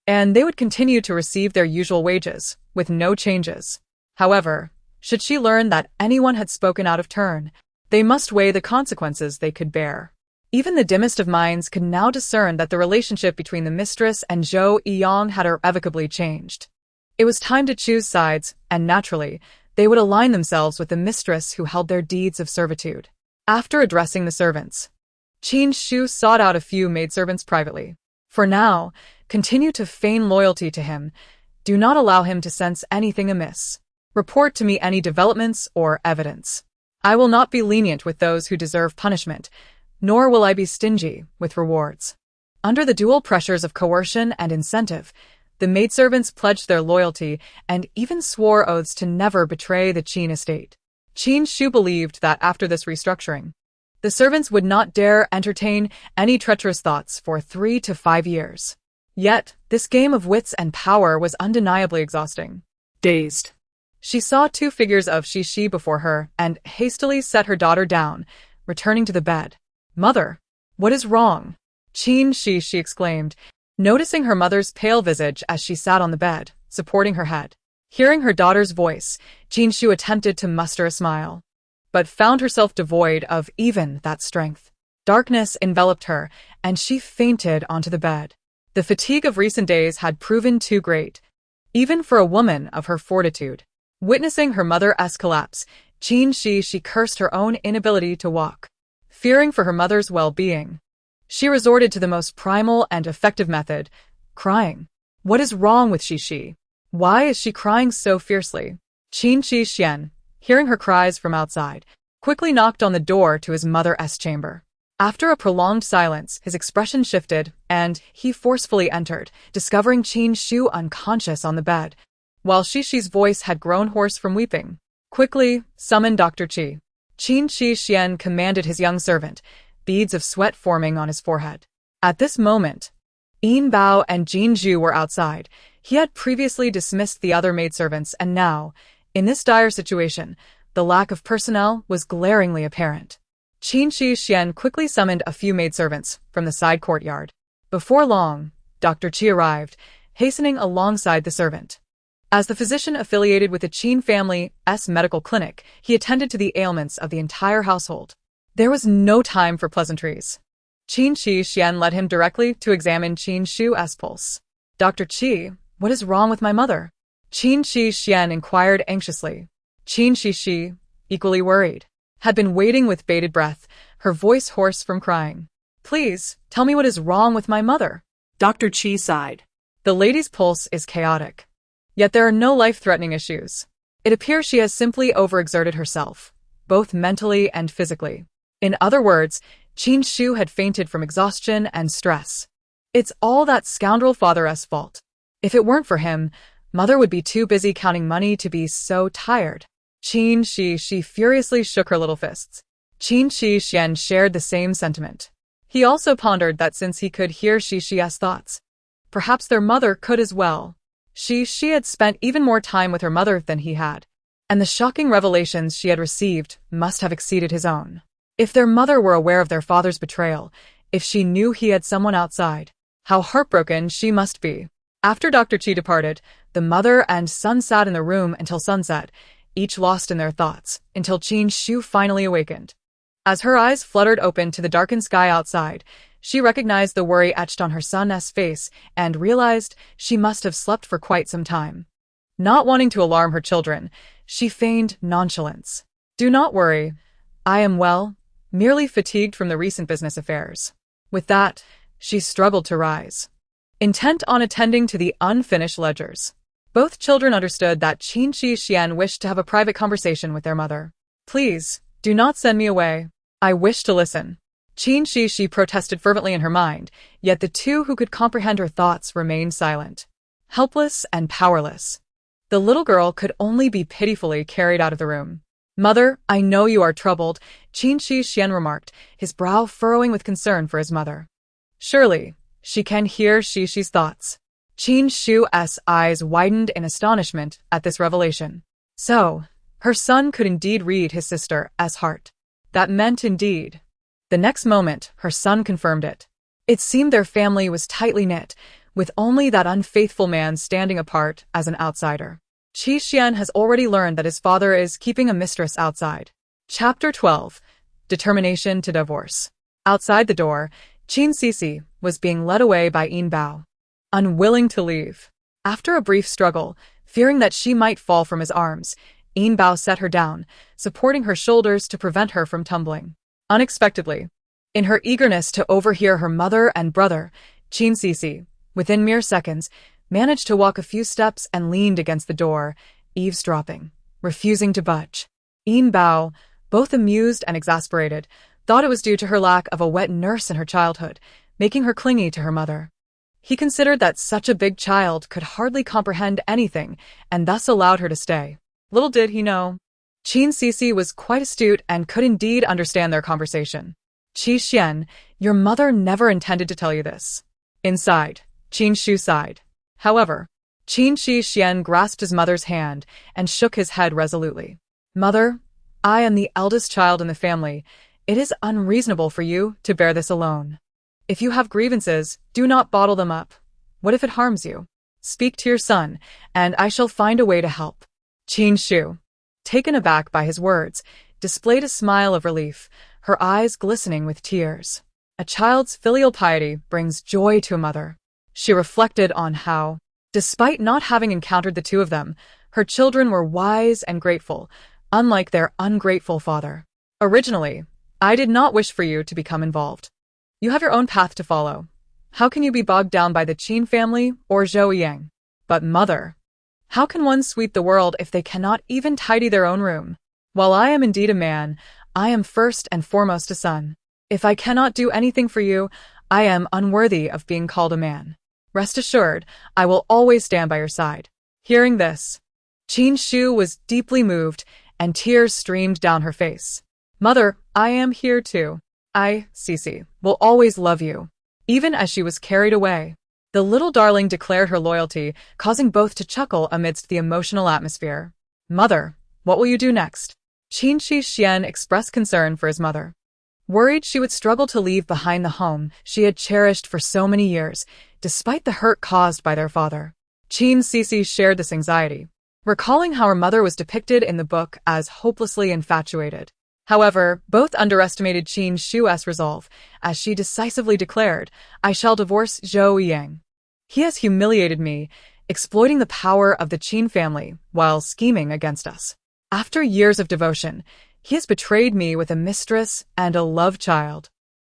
and they would continue to receive their usual wages, with no changes. However, should she learn that anyone had spoken out of turn, they must weigh the consequences they could bear. Even the dimmest of minds could now discern that the relationship between the mistress and Zhou Yang had irrevocably changed. It was time to choose sides, and naturally, they would align themselves with the mistress who held their deeds of servitude. After addressing the servants, Qin Xixi sought out a few maidservants privately. For now, continue to feign loyalty to him. Do not allow him to sense anything amiss. Report to me any developments or evidence. I will not be lenient with those who deserve punishment, nor will I be stingy with rewards. Under the dual pressures of coercion and incentive, the maidservants pledged their loyalty and even swore oaths to never betray the Qin estate. Qin Xixi believed that after this restructuring, the servants would not dare entertain any treacherous thoughts for 3 to 5 years. Yet, this game of wits and power was undeniably exhausting. Dazed, She saw 2 figures of Xixi before her and hastily set her daughter down, returning to the bed. "Mother, what is wrong?" Qin Xixi exclaimed, noticing her mother's pale visage as she sat on the bed, supporting her head. Hearing her daughter's voice, Qin Xixi attempted to muster a smile, but found herself devoid of even that strength. Darkness enveloped her, and she fainted onto the bed. The fatigue of recent days had proven too great, even for a woman of her fortitude. Witnessing her mother's collapse, Qin Xixi cursed her own inability to walk. Fearing for her mother's well-being, she resorted to the most primal and effective method, crying. What is wrong with Xixi? Why is she crying so fiercely? Qin Xixi, hearing her cries from outside, quickly knocked on the door to his mother's chamber. After a prolonged silence, his expression shifted, and he forcefully entered, discovering Qin Xixi unconscious on the bed, while Xixi's voice had grown hoarse from weeping. Quickly, summon Dr. Qi. Qin Xixi commanded his young servant, beads of sweat forming on his forehead. At this moment, Yin Bao and Jin Zhu were outside. He had previously dismissed the other maidservants, and now, in this dire situation, the lack of personnel was glaringly apparent. Qin Xixi quickly summoned a few maidservants from the side courtyard. Before long, Dr. Qi arrived, hastening alongside the servant. As the physician affiliated with the Qin family's medical clinic, he attended to the ailments of the entire household. There was no time for pleasantries. Qin Xixi led him directly to examine Qin Xiu's pulse. "Dr. Qi, what is wrong with my mother?" Qin Xixi inquired anxiously. Qin Xixi, equally worried, had been waiting with bated breath, her voice hoarse from crying. "Please, tell me what is wrong with my mother." Dr. Qi sighed. The lady's pulse is chaotic. Yet there are no life-threatening issues. It appears she has simply overexerted herself, both mentally and physically. In other words, Qin Xixi had fainted from exhaustion and stress. It's all that scoundrel father's fault. If it weren't for him, mother would be too busy counting money to be so tired. Qin Xixi furiously shook her little fists. Qin Xixi shared the same sentiment. He also pondered that since he could hear Xixi's thoughts, perhaps their mother could as well. She had spent even more time with her mother than he had, and the shocking revelations she had received must have exceeded his own. If their mother were aware of their father's betrayal, if she knew he had someone outside, how heartbroken she must be. After Dr. Qi departed, the mother and son sat in the room until sunset, each lost in their thoughts, until Qin Xixi finally awakened. As her eyes fluttered open to the darkened sky outside, she recognized the worry etched on her son's face and realized she must have slept for quite some time. Not wanting to alarm her children, she feigned nonchalance. "Do not worry. I am well, merely fatigued from the recent business affairs." With that, she struggled to rise, intent on attending to the unfinished ledgers. Both children understood that Qin Xixi wished to have a private conversation with their mother. "Please, do not send me away. I wish to listen." Qin Xixi protested fervently in her mind, yet the two who could comprehend her thoughts remained silent, helpless and powerless. The little girl could only be pitifully carried out of the room. "Mother, I know you are troubled," Qin Xixi remarked, his brow furrowing with concern for his mother. Surely, she can hear Xixi's thoughts. Qin Xiu's eyes widened in astonishment at this revelation. "So, Her son could indeed read his sister's heart. That meant indeed. The next moment, her son confirmed it. It seemed their family was tightly knit, with only that unfaithful man standing apart as an outsider. Qi Xian has already learned that his father is keeping a mistress outside. Chapter 12. Determination to divorce. Outside the door, Qin Xixi was being led away by Yin Bao. Unwilling to leave. After a brief struggle, fearing that she might fall from his arms, Yin Bao set her down, supporting her shoulders to prevent her from tumbling. Unexpectedly, in her eagerness to overhear her mother and brother, Qin Xixi, within mere seconds, managed to walk a few steps and leaned against the door, eavesdropping, refusing to budge. Yin Bao, both amused and exasperated, thought it was due to her lack of a wet nurse in her childhood, making her clingy to her mother. He considered that such a big child could hardly comprehend anything, and thus allowed her to stay. Little did he know, Qin Xixi was quite astute and could indeed understand their conversation. Qi Xian, your mother never intended to tell you this. Inside, Qin Shu sighed. However, Qin Xixian grasped his mother's hand and shook his head resolutely. Mother, I am the eldest child in the family. It is unreasonable for you to bear this alone. If you have grievances, do not bottle them up. What if it harms you? Speak to your son, and I shall find a way to help. Qin Shu, taken aback by his words, displayed a smile of relief, her eyes glistening with tears. A child's filial piety brings joy to a mother. She reflected on how, despite not having encountered the two of them, her children were wise and grateful, unlike their ungrateful father. Originally, I did not wish for you to become involved. You have your own path to follow. How can you be bogged down by the Qin family or Zhou Yang? But mother, how can one sweep the world if they cannot even tidy their own room? While I am indeed a man, I am first and foremost a son. If I cannot do anything for you, I am unworthy of being called a man. Rest assured, I will always stand by your side. Hearing this, Qin Shu was deeply moved, and tears streamed down her face. Mother, I am here too. I, Xixi, will always love you. Even as she was carried away, the little darling declared her loyalty, causing both to chuckle amidst the emotional atmosphere. Mother, what will you do next? Qin Xixian expressed concern for his mother. Worried she would struggle to leave behind the home she had cherished for so many years, despite the hurt caused by their father. Qin Xixi shared this anxiety, recalling how her mother was depicted in the book as hopelessly infatuated. However, both underestimated Qin Shu's resolve, as she decisively declared, I shall divorce Zhou Yang. He has humiliated me, exploiting the power of the Qin family while scheming against us. After years of devotion, he has betrayed me with a mistress and a love child.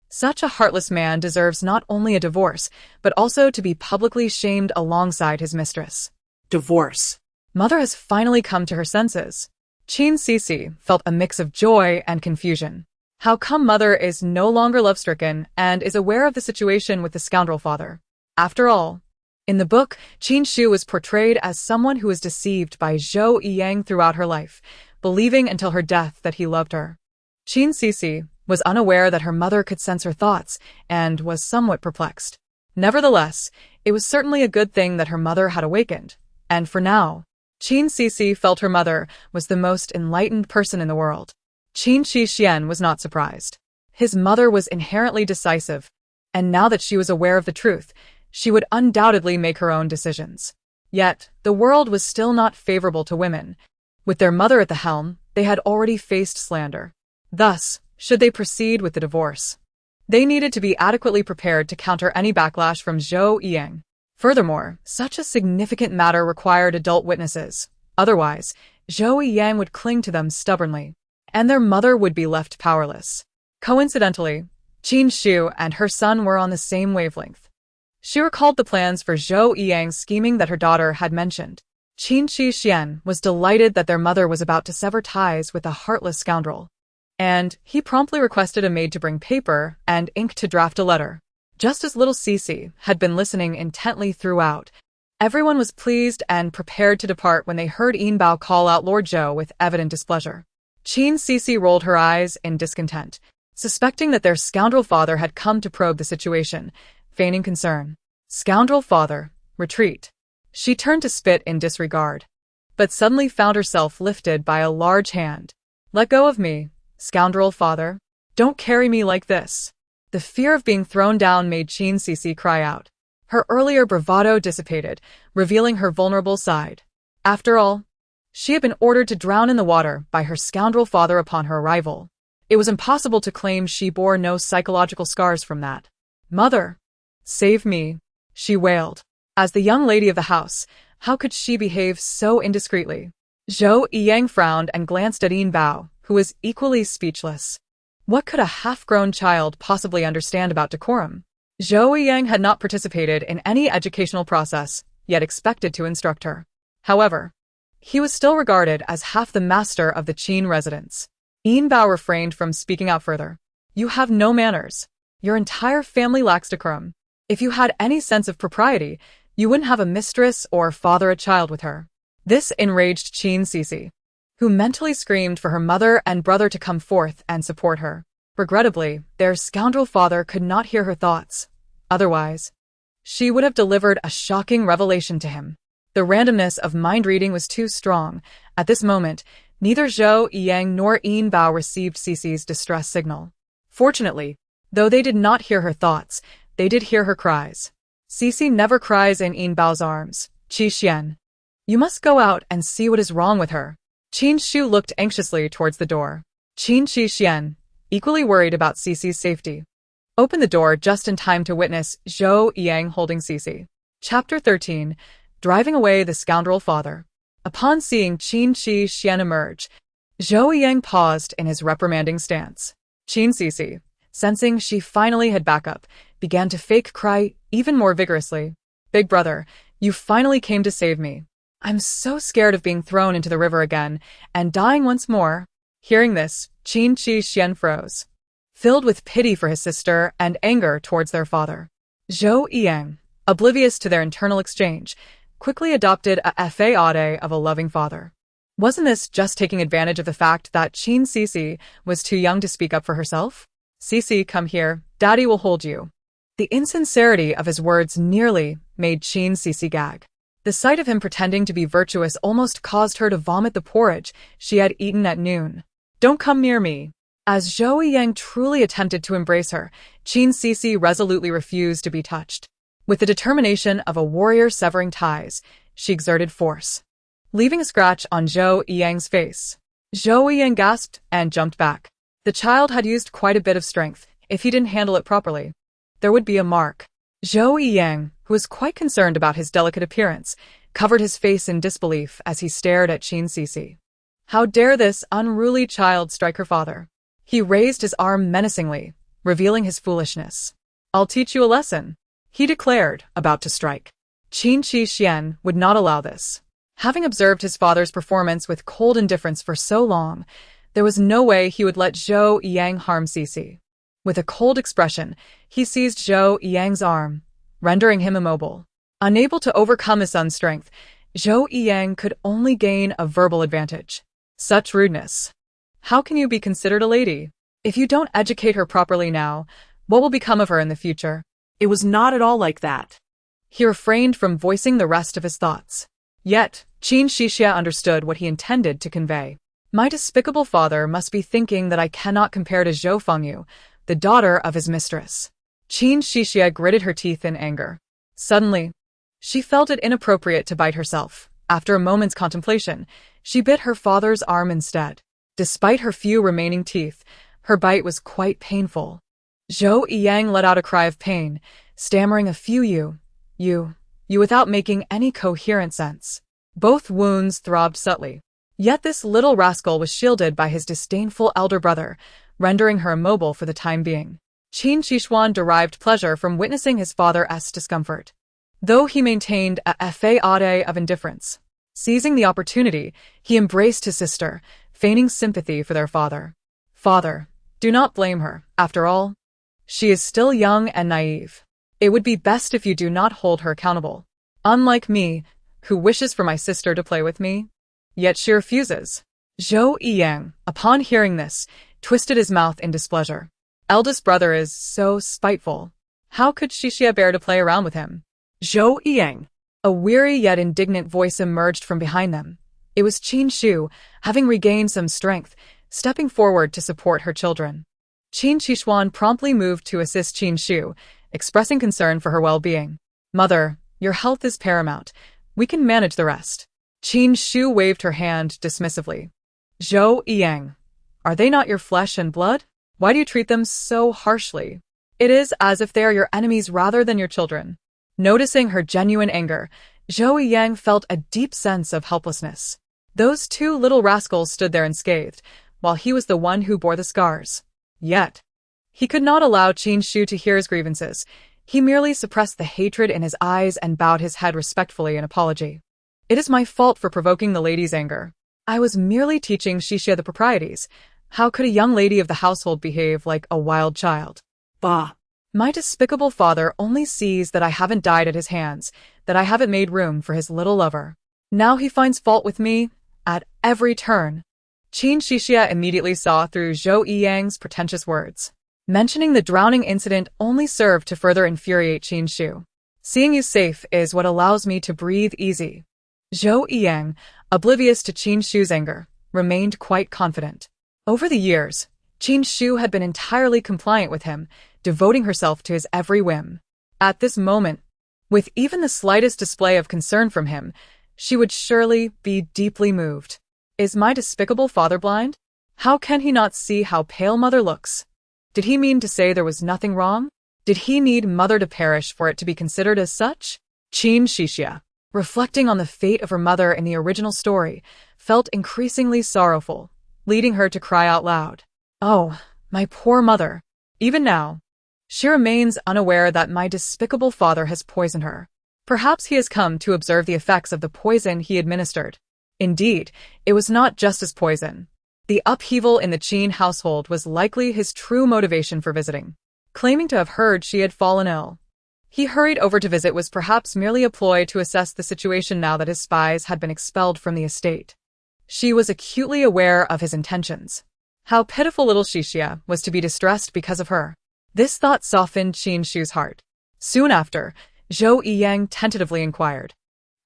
Such a heartless man deserves not only a divorce, but also to be publicly shamed alongside his mistress. Divorce. Mother has finally come to her senses. Qin Xixi felt a mix of joy and confusion. How come mother is no longer love-stricken and is aware of the situation with the scoundrel father? After all, in the book, Qin Shu was portrayed as someone who was deceived by Zhou Yang throughout her life, believing until her death that he loved her. Qin Xixi was unaware that her mother could sense her thoughts and was somewhat perplexed. Nevertheless, it was certainly a good thing that her mother had awakened, and for now, Qin Xixi felt her mother was the most enlightened person in the world. Qin Xixian was not surprised. His mother was inherently decisive, and now that she was aware of the truth, she would undoubtedly make her own decisions. Yet, the world was still not favorable to women. With their mother at the helm, they had already faced slander. Thus, should they proceed with the divorce, they needed to be adequately prepared to counter any backlash from Zhou Yang. Furthermore, such a significant matter required adult witnesses. Otherwise, Zhou Yang would cling to them stubbornly, and their mother would be left powerless. Coincidentally, Qin Shu and her son were on the same wavelength. She recalled the plans for Zhou Yang's scheming that her daughter had mentioned. Qin Xixian was delighted that their mother was about to sever ties with a heartless scoundrel, and he promptly requested a maid to bring paper and ink to draft a letter. Just as little Xixi had been listening intently throughout, everyone was pleased and prepared to depart when they heard Yin Bao call out Lord Zhou with evident displeasure. Qin Xixi rolled her eyes in discontent, suspecting that their scoundrel father had come to probe the situation, feigning concern. Scoundrel father, retreat. She turned to spit in disregard. but suddenly found herself lifted by a large hand. "Let go of me, scoundrel father. Don't carry me like this." The fear of being thrown down made Qin Xixi cry out. Her earlier bravado dissipated, revealing her vulnerable side. After all, she had been ordered to drown in the water by her scoundrel father upon her arrival. It was impossible to claim she bore no psychological scars from that. "Mother, save me," she wailed. As the young lady of the house, how could she behave so indiscreetly? Zhou Yiyang frowned and glanced at Yin Bao, who was equally speechless. What could a half-grown child possibly understand about decorum? Zhou Yiyang had not participated in any educational process, yet expected to instruct her. However, he was still regarded as half the master of the Qin residence. Yin Bao refrained from speaking out further. "You have no manners. Your entire family lacks decorum. If you had any sense of propriety, you wouldn't have a mistress or father a child with her." This enraged Qin Xixi, who mentally screamed for her mother and brother to come forth and support her. Regrettably, their scoundrel father could not hear her thoughts. Otherwise, she would have delivered a shocking revelation to him. The randomness of mind-reading was too strong. At this moment, neither Zhou Yiyang nor Yin Bao received Cixi's distress signal. Fortunately, though they did not hear her thoughts, they did hear her cries. Cixi never cries in Yin Bao's arms. "Qi Xian, you must go out and see what is wrong with her." Qin Shu looked anxiously towards the door. Qin Xixian, equally worried about Cixi's safety, opened the door just in time to witness Zhou Yiyang holding Cixi. Chapter 13. Driving Away the Scoundrel Father. Upon seeing Qin Xixian emerge, Zhou Yiyang paused in his reprimanding stance. Qin Xixi, sensing she finally had backup, began to fake cry even more vigorously. "Big brother, you finally came to save me. I'm so scared of being thrown into the river again and dying once more." Hearing this, Qin Xixian froze, filled with pity for his sister and anger towards their father. Zhou Yiyang, oblivious to their internal exchange, quickly adopted a fade of a loving father. Wasn't this just taking advantage of the fact that Qin Xixi was too young to speak up for herself? "Xixi, come here, Daddy will hold you." The insincerity of his words nearly made Qin Xixi gag. The sight of him pretending to be virtuous almost caused her to vomit the porridge she had eaten at noon. "Don't come near me." As Zhou Yiyang truly attempted to embrace her, Qin Xixi resolutely refused to be touched. With the determination of a warrior severing ties, she exerted force, leaving a scratch on Zhou Yiyang's face. Zhou Yiyang gasped and jumped back. The child had used quite a bit of strength. If he didn't handle it properly, there would be a mark. Zhou Yiyang, who was quite concerned about his delicate appearance, covered his face in disbelief as he stared at Qin Xixi. How dare this unruly child strike her father? He raised his arm menacingly, revealing his foolishness. "I'll teach you a lesson," he declared, about to strike. Qin Xixian would not allow this. Having observed his father's performance with cold indifference for so long, there was no way he would let Zhou Yiyang harm Cixi. With a cold expression, he seized Zhou Yiyang's arm, rendering him immobile. Unable to overcome his son's strength, Zhou Yiyang could only gain a verbal advantage. Such rudeness. How can you be considered a lady? If you don't educate her properly now, what will become of her in the future? It was not at all like that. He refrained from voicing the rest of his thoughts. Yet, Qin Xixia understood what he intended to convey. My despicable father must be thinking that I cannot compare to Zhou Fengyu, the daughter of his mistress. Qin Xixia gritted her teeth in anger. Suddenly, she felt it inappropriate to bite herself. After a moment's contemplation, she bit her father's arm instead. Despite her few remaining teeth, her bite was quite painful. Zhou Yiyang let out a cry of pain, stammering a few you without making any coherent sense. Both wounds throbbed subtly. Yet this little rascal was shielded by his disdainful elder brother, rendering her immobile for the time being. Qin Xixuan derived pleasure from witnessing his father's discomfort, though he maintained a fade of indifference. Seizing the opportunity, he embraced his sister, feigning sympathy for their father. "Father, do not blame her. After all, she is still young and naive. It would be best if you do not hold her accountable. Unlike me, who wishes for my sister to play with me, yet she refuses." Zhou Yiyang, upon hearing this, twisted his mouth in displeasure. Eldest brother is so spiteful. How could Xixia bear to play around with him? Zhou Yiyang. A weary yet indignant voice emerged from behind them. It was Qin Xixi, having regained some strength, stepping forward to support her children. Qin Xixi promptly moved to assist Qin Xixi, expressing concern for her well-being. "Mother, your health is paramount. We can manage the rest." Qin Xixi waved her hand dismissively. "Zhou Yang, are they not your flesh and blood? Why do you treat them so harshly? It is as if they are your enemies rather than your children." Noticing her genuine anger, Zhou Yang felt a deep sense of helplessness. Those two little rascals stood there unscathed, while he was the one who bore the scars. Yet, he could not allow Qin Xixi to hear his grievances. He merely suppressed the hatred in his eyes and bowed his head respectfully in apology. "It is my fault for provoking the lady's anger. I was merely teaching Xixi the proprieties. How could a young lady of the household behave like a wild child?" Bah! My despicable father only sees that I haven't died at his hands, that I haven't made room for his little lover. Now he finds fault with me at every turn. Qin Xixi immediately saw through Zhou Yang's pretentious words. Mentioning the drowning incident only served to further infuriate Qin Xixi. "Seeing you safe is what allows me to breathe easy." Zhou Yang, oblivious to Qin Xixi's anger, remained quite confident. Over the years, Qin Xixi had been entirely compliant with him, devoting herself to his every whim. At this moment, with even the slightest display of concern from him, she would surely be deeply moved. Is my despicable father blind? How can he not see how pale mother looks? Did he mean to say there was nothing wrong? Did he need mother to perish for it to be considered as such? Qin Xixi, reflecting on the fate of her mother in the original story, felt increasingly sorrowful, leading her to cry out loud. "Oh, my poor mother." Even now, she remains unaware that my despicable father has poisoned her. Perhaps he has come to observe the effects of the poison he administered. Indeed, it was not just his poison. The upheaval in the Qin household was likely his true motivation for visiting. Claiming to have heard she had fallen ill, he hurried over to visit was perhaps merely a ploy to assess the situation now that his spies had been expelled from the estate. She was acutely aware of his intentions. How pitiful little Xixi was to be distressed because of her. This thought softened Qin Xixi's heart. Soon after, Zhou Yang tentatively inquired.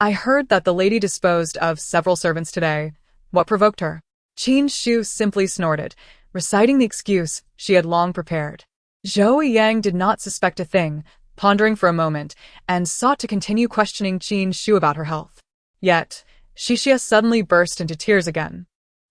"I heard that the lady disposed of several servants today. What provoked her?" Qin Xixi simply snorted, reciting the excuse she had long prepared. Zhou Yang did not suspect a thing, pondering for a moment, and sought to continue questioning Qin Xixi about her health. Yet, Xixi suddenly burst into tears again.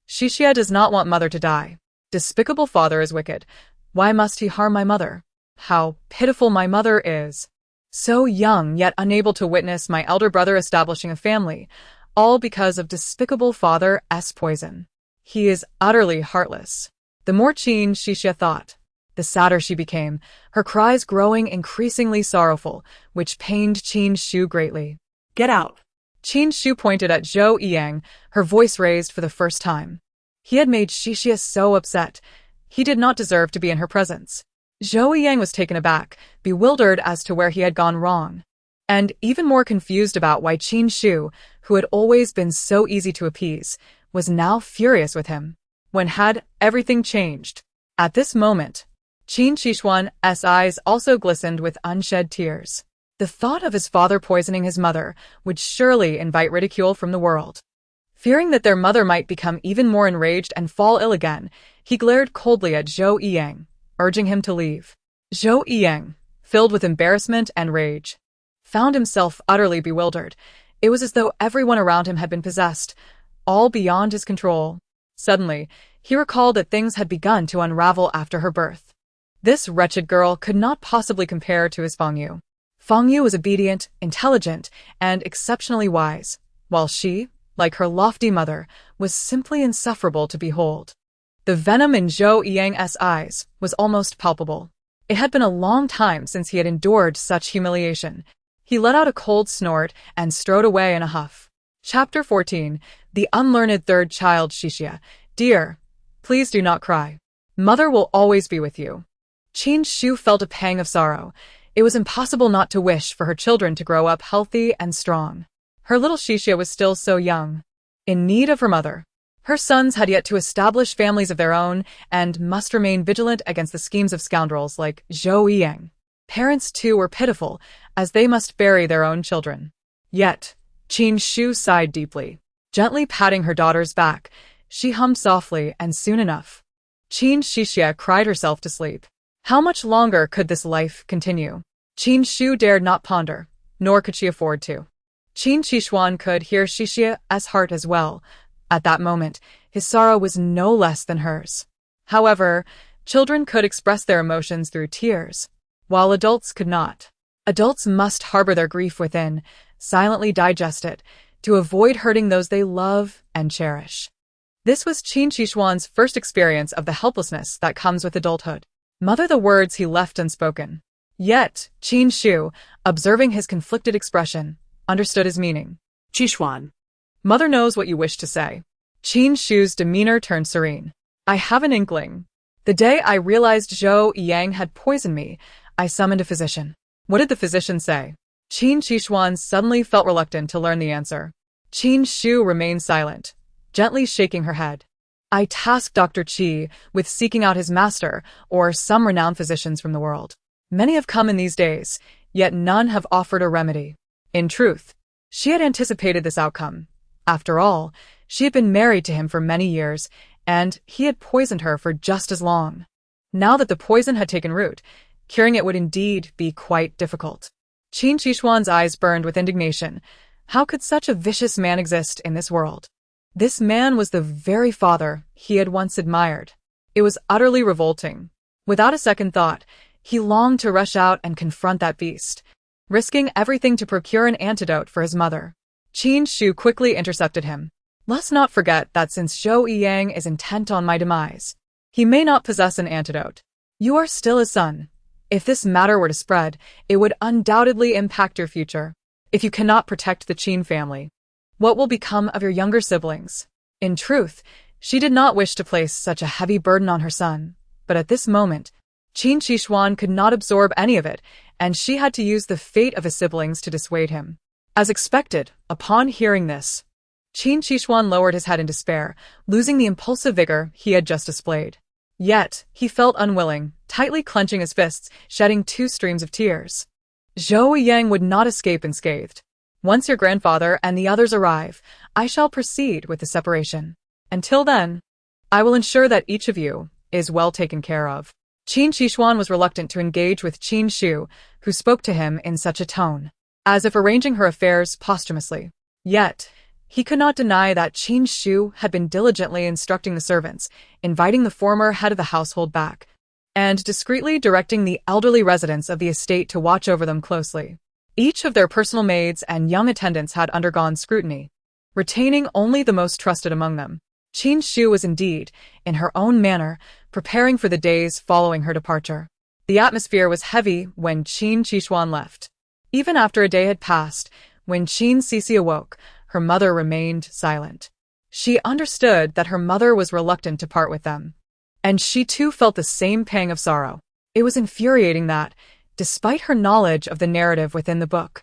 "Xixi does not want mother to die. Despicable father is wicked. Why must he harm my mother? How pitiful my mother is. So young yet unable to witness my elder brother establishing a family, all because of despicable father's poison. He is utterly heartless." The more Qin Xixi thought, the sadder she became, her cries growing increasingly sorrowful, which pained Qin Xixi greatly. "Get out!" Qin Xixi pointed at Zhou Yang, her voice raised for the first time. He had made Xixi so upset. He did not deserve to be in her presence. Zhou Yang was taken aback, bewildered as to where he had gone wrong, and even more confused about why Qin Xixi, who had always been so easy to appease, was now furious with him. When had everything changed? At this moment, Qin Xixi's eyes also glistened with unshed tears. The thought of his father poisoning his mother would surely invite ridicule from the world. Fearing that their mother might become even more enraged and fall ill again, he glared coldly at Zhou Yang, urging him to leave. Zhou Yang, filled with embarrassment and rage, found himself utterly bewildered. It was as though everyone around him had been possessed, all beyond his control. Suddenly, he recalled that things had begun to unravel after her birth. This wretched girl could not possibly compare to his Fangyu. Fangyu was obedient, intelligent, and exceptionally wise, while she, like her lofty mother, was simply insufferable to behold. The venom in Zhou Yang's eyes was almost palpable. It had been a long time since he had endured such humiliation. He let out a cold snort and strode away in a huff. Chapter 14. The Unlearned Third Child. Xixi, dear, please do not cry. Mother will always be with you. Qin Xixi felt a pang of sorrow. It was impossible not to wish for her children to grow up healthy and strong. Her little Xixi was still so young, in need of her mother. Her sons had yet to establish families of their own and must remain vigilant against the schemes of scoundrels like Zhou Yang. Parents, too, were pitiful, as they must bury their own children. Yet, Qin Xixi sighed deeply. Gently patting her daughter's back, she hummed softly, and soon enough, Qin Xixi cried herself to sleep. How much longer could this life continue? Qin Shu dared not ponder, nor could she afford to. Qin Xixi could hear Xixi's heart as well. At that moment, his sorrow was no less than hers. However, children could express their emotions through tears, while adults could not. Adults must harbor their grief within, silently digest it, to avoid hurting those they love and cherish. This was Qin Xixi's first experience of the helplessness that comes with adulthood. Mother, the words he left unspoken. Yet, Qin Shu, observing his conflicted expression, understood his meaning. Xixuan. Mother knows what you wish to say. Qin Shu's demeanor turned serene. I have an inkling. The day I realized Zhou Yang had poisoned me, I summoned a physician. What did the physician say? Qin Xixuan suddenly felt reluctant to learn the answer. Qin Shu remained silent, gently shaking her head. I tasked Dr. Qi with seeking out his master, or some renowned physicians from the world. Many have come in these days, yet none have offered a remedy. In truth, she had anticipated this outcome. After all, she had been married to him for many years, and he had poisoned her for just as long. Now that the poison had taken root, curing it would indeed be quite difficult. Qin Xixuan's eyes burned with indignation. How could such a vicious man exist in this world? This man was the very father he had once admired. It was utterly revolting. Without a second thought, he longed to rush out and confront that beast, risking everything to procure an antidote for his mother. Qin Shu quickly intercepted him. Let's not forget that since Zhou Yang is intent on my demise, he may not possess an antidote. You are still his son. If this matter were to spread, it would undoubtedly impact your future. If you cannot protect the Qin family, what will become of your younger siblings? In truth, she did not wish to place such a heavy burden on her son, but at this moment, Qin Xixuan could not absorb any of it, and she had to use the fate of his siblings to dissuade him. As expected, upon hearing this, Qin Xixuan lowered his head in despair, losing the impulsive vigor he had just displayed. Yet, he felt unwilling, tightly clenching his fists, shedding 2 streams of tears. Zhou Yang would not escape unscathed. Once your grandfather and the others arrive, I shall proceed with the separation. Until then, I will ensure that each of you is well taken care of. Qin Xixuan was reluctant to engage with Qin Shu, who spoke to him in such a tone, as if arranging her affairs posthumously. Yet, he could not deny that Qin Shu had been diligently instructing the servants, inviting the former head of the household back, and discreetly directing the elderly residents of the estate to watch over them closely. Each of their personal maids and young attendants had undergone scrutiny, retaining only the most trusted among them. Qin Shu was indeed, in her own manner, preparing for the days following her departure. The atmosphere was heavy when Qin Xixuan left. Even after a day had passed, when Qin Xixi awoke, her mother remained silent. She understood that her mother was reluctant to part with them, and she too felt the same pang of sorrow. It was infuriating that, despite her knowledge of the narrative within the book,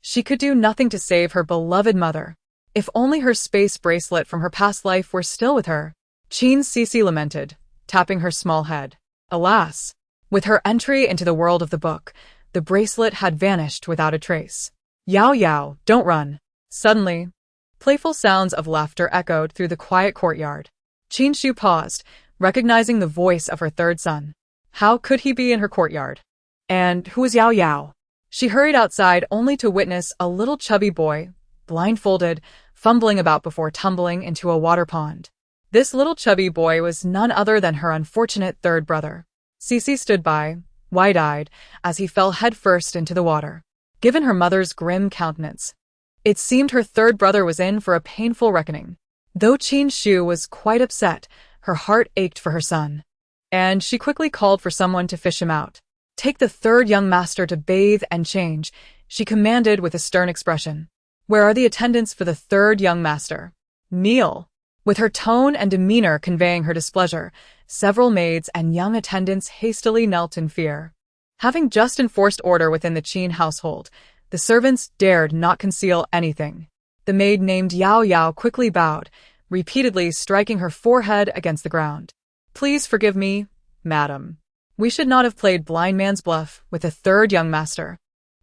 she could do nothing to save her beloved mother. If only her space bracelet from her past life were still with her. Qin Xixi lamented, tapping her small head. Alas, with her entry into the world of the book, the bracelet had vanished without a trace. Yao Yao, don't run. Suddenly, playful sounds of laughter echoed through the quiet courtyard. Qin Shu paused, recognizing the voice of her third son. How could he be in her courtyard? And who was Yao Yao? She hurried outside only to witness a little chubby boy, blindfolded, fumbling about before tumbling into a water pond. This little chubby boy was none other than her unfortunate third brother. Xixi stood by, wide-eyed, as he fell headfirst into the water. Given her mother's grim countenance, it seemed her third brother was in for a painful reckoning. Though Qin Shu was quite upset, her heart ached for her son, and she quickly called for someone to fish him out. Take the third young master to bathe and change, she commanded with a stern expression. Where are the attendants for the third young master? Kneel. With her tone and demeanor conveying her displeasure, several maids and young attendants hastily knelt in fear. Having just enforced order within the Qin household, the servants dared not conceal anything. The maid named Yao Yao quickly bowed, repeatedly striking her forehead against the ground. Please forgive me, madam. We should not have played blind man's bluff with the third young master.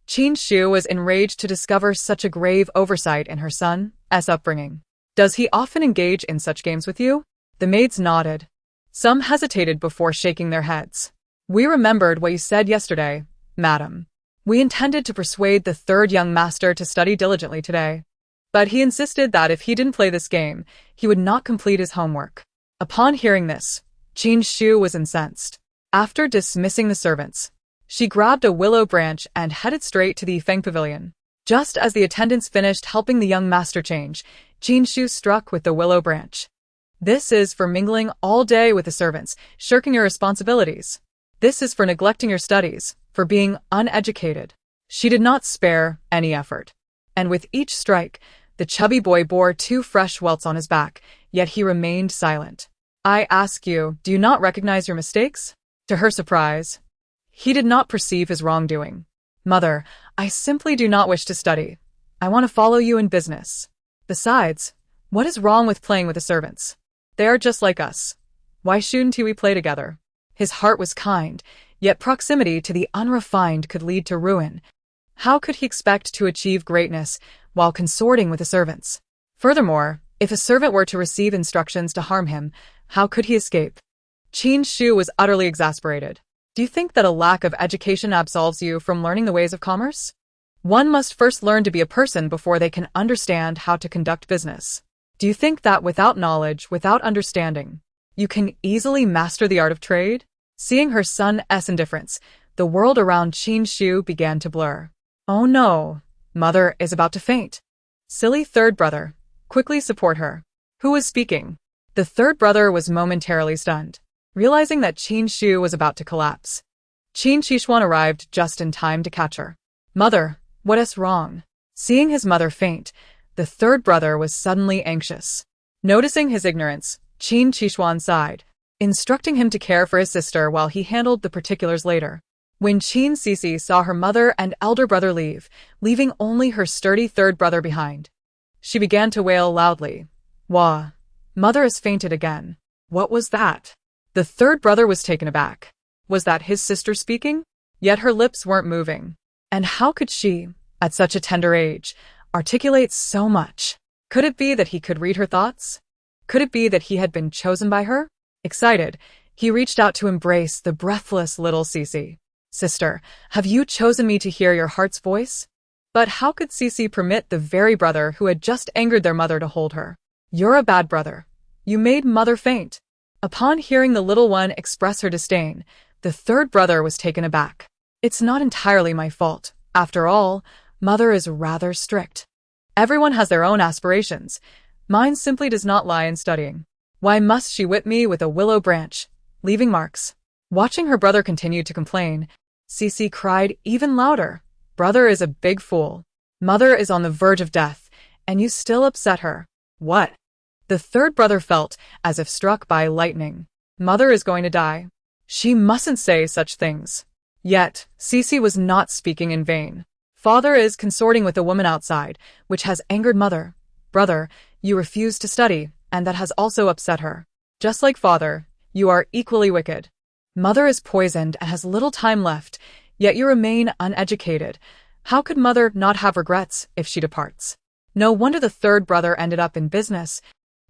Qin Shu was enraged to discover such a grave oversight in her son's upbringing. Does he often engage in such games with you? The maids nodded. Some hesitated before shaking their heads. We remembered what you said yesterday, madam. We intended to persuade the third young master to study diligently today. But he insisted that if he didn't play this game, he would not complete his homework. Upon hearing this, Qin Xixi was incensed. After dismissing the servants, she grabbed a willow branch and headed straight to the Feng Pavilion. Just as the attendants finished helping the young master change, Qin Xixi struck with the willow branch. This is for mingling all day with the servants, shirking your responsibilities. This is for neglecting your studies, for being uneducated. She did not spare any effort. And with each strike, the chubby boy bore 2 fresh welts on his back, yet he remained silent. I ask you, do you not recognize your mistakes? To her surprise, he did not perceive his wrongdoing. Mother, I simply do not wish to study. I want to follow you in business. Besides, what is wrong with playing with the servants? They are just like us. Why shouldn't we play together? His heart was kind, yet proximity to the unrefined could lead to ruin. How could he expect to achieve greatness while consorting with the servants? Furthermore, if a servant were to receive instructions to harm him, how could he escape? Qin Xixi was utterly exasperated. Do you think that a lack of education absolves you from learning the ways of commerce? One must first learn to be a person before they can understand how to conduct business. Do you think that without knowledge, without understanding, you can easily master the art of trade? Seeing her son's indifference, the world around Qin Xixi began to blur. Oh no, mother is about to faint. Silly third brother, quickly support her. Who was speaking? The third brother was momentarily stunned, realizing that Qin Xixi was about to collapse. Qin Xixi arrived just in time to catch her. Mother, what is wrong? Seeing his mother faint, the third brother was suddenly anxious. Noticing his ignorance, Qin Xixi sighed, instructing him to care for his sister while he handled the particulars later. When Qin Xixi saw her mother and elder brother leave, leaving only her sturdy third brother behind, she began to wail loudly. Wah! Mother has fainted again. What was that? The third brother was taken aback. Was that his sister speaking? Yet her lips weren't moving. And how could she, at such a tender age, articulate so much? Could it be that he could read her thoughts? Could it be that he had been chosen by her? Excited, he reached out to embrace the breathless little Xixi. Sister, have you chosen me to hear your heart's voice? But how could Xixi permit the very brother who had just angered their mother to hold her? You're a bad brother. You made mother faint. Upon hearing the little one express her disdain, the third brother was taken aback. It's not entirely my fault. After all, mother is rather strict. Everyone has their own aspirations. Mine simply does not lie in studying. Why must she whip me with a willow branch, leaving marks? Watching her brother continue to complain, Xixi cried even louder. Brother is a big fool. Mother is on the verge of death, and you still upset her. What? The third brother felt as if struck by lightning. Mother is going to die. She mustn't say such things. Yet, Xixi was not speaking in vain. Father is consorting with a woman outside, which has angered mother. Brother, you refuse to study, and that has also upset her. Just like father, you are equally wicked. Mother is poisoned and has little time left, yet you remain uneducated. How could mother not have regrets if she departs? No wonder the third brother ended up in business,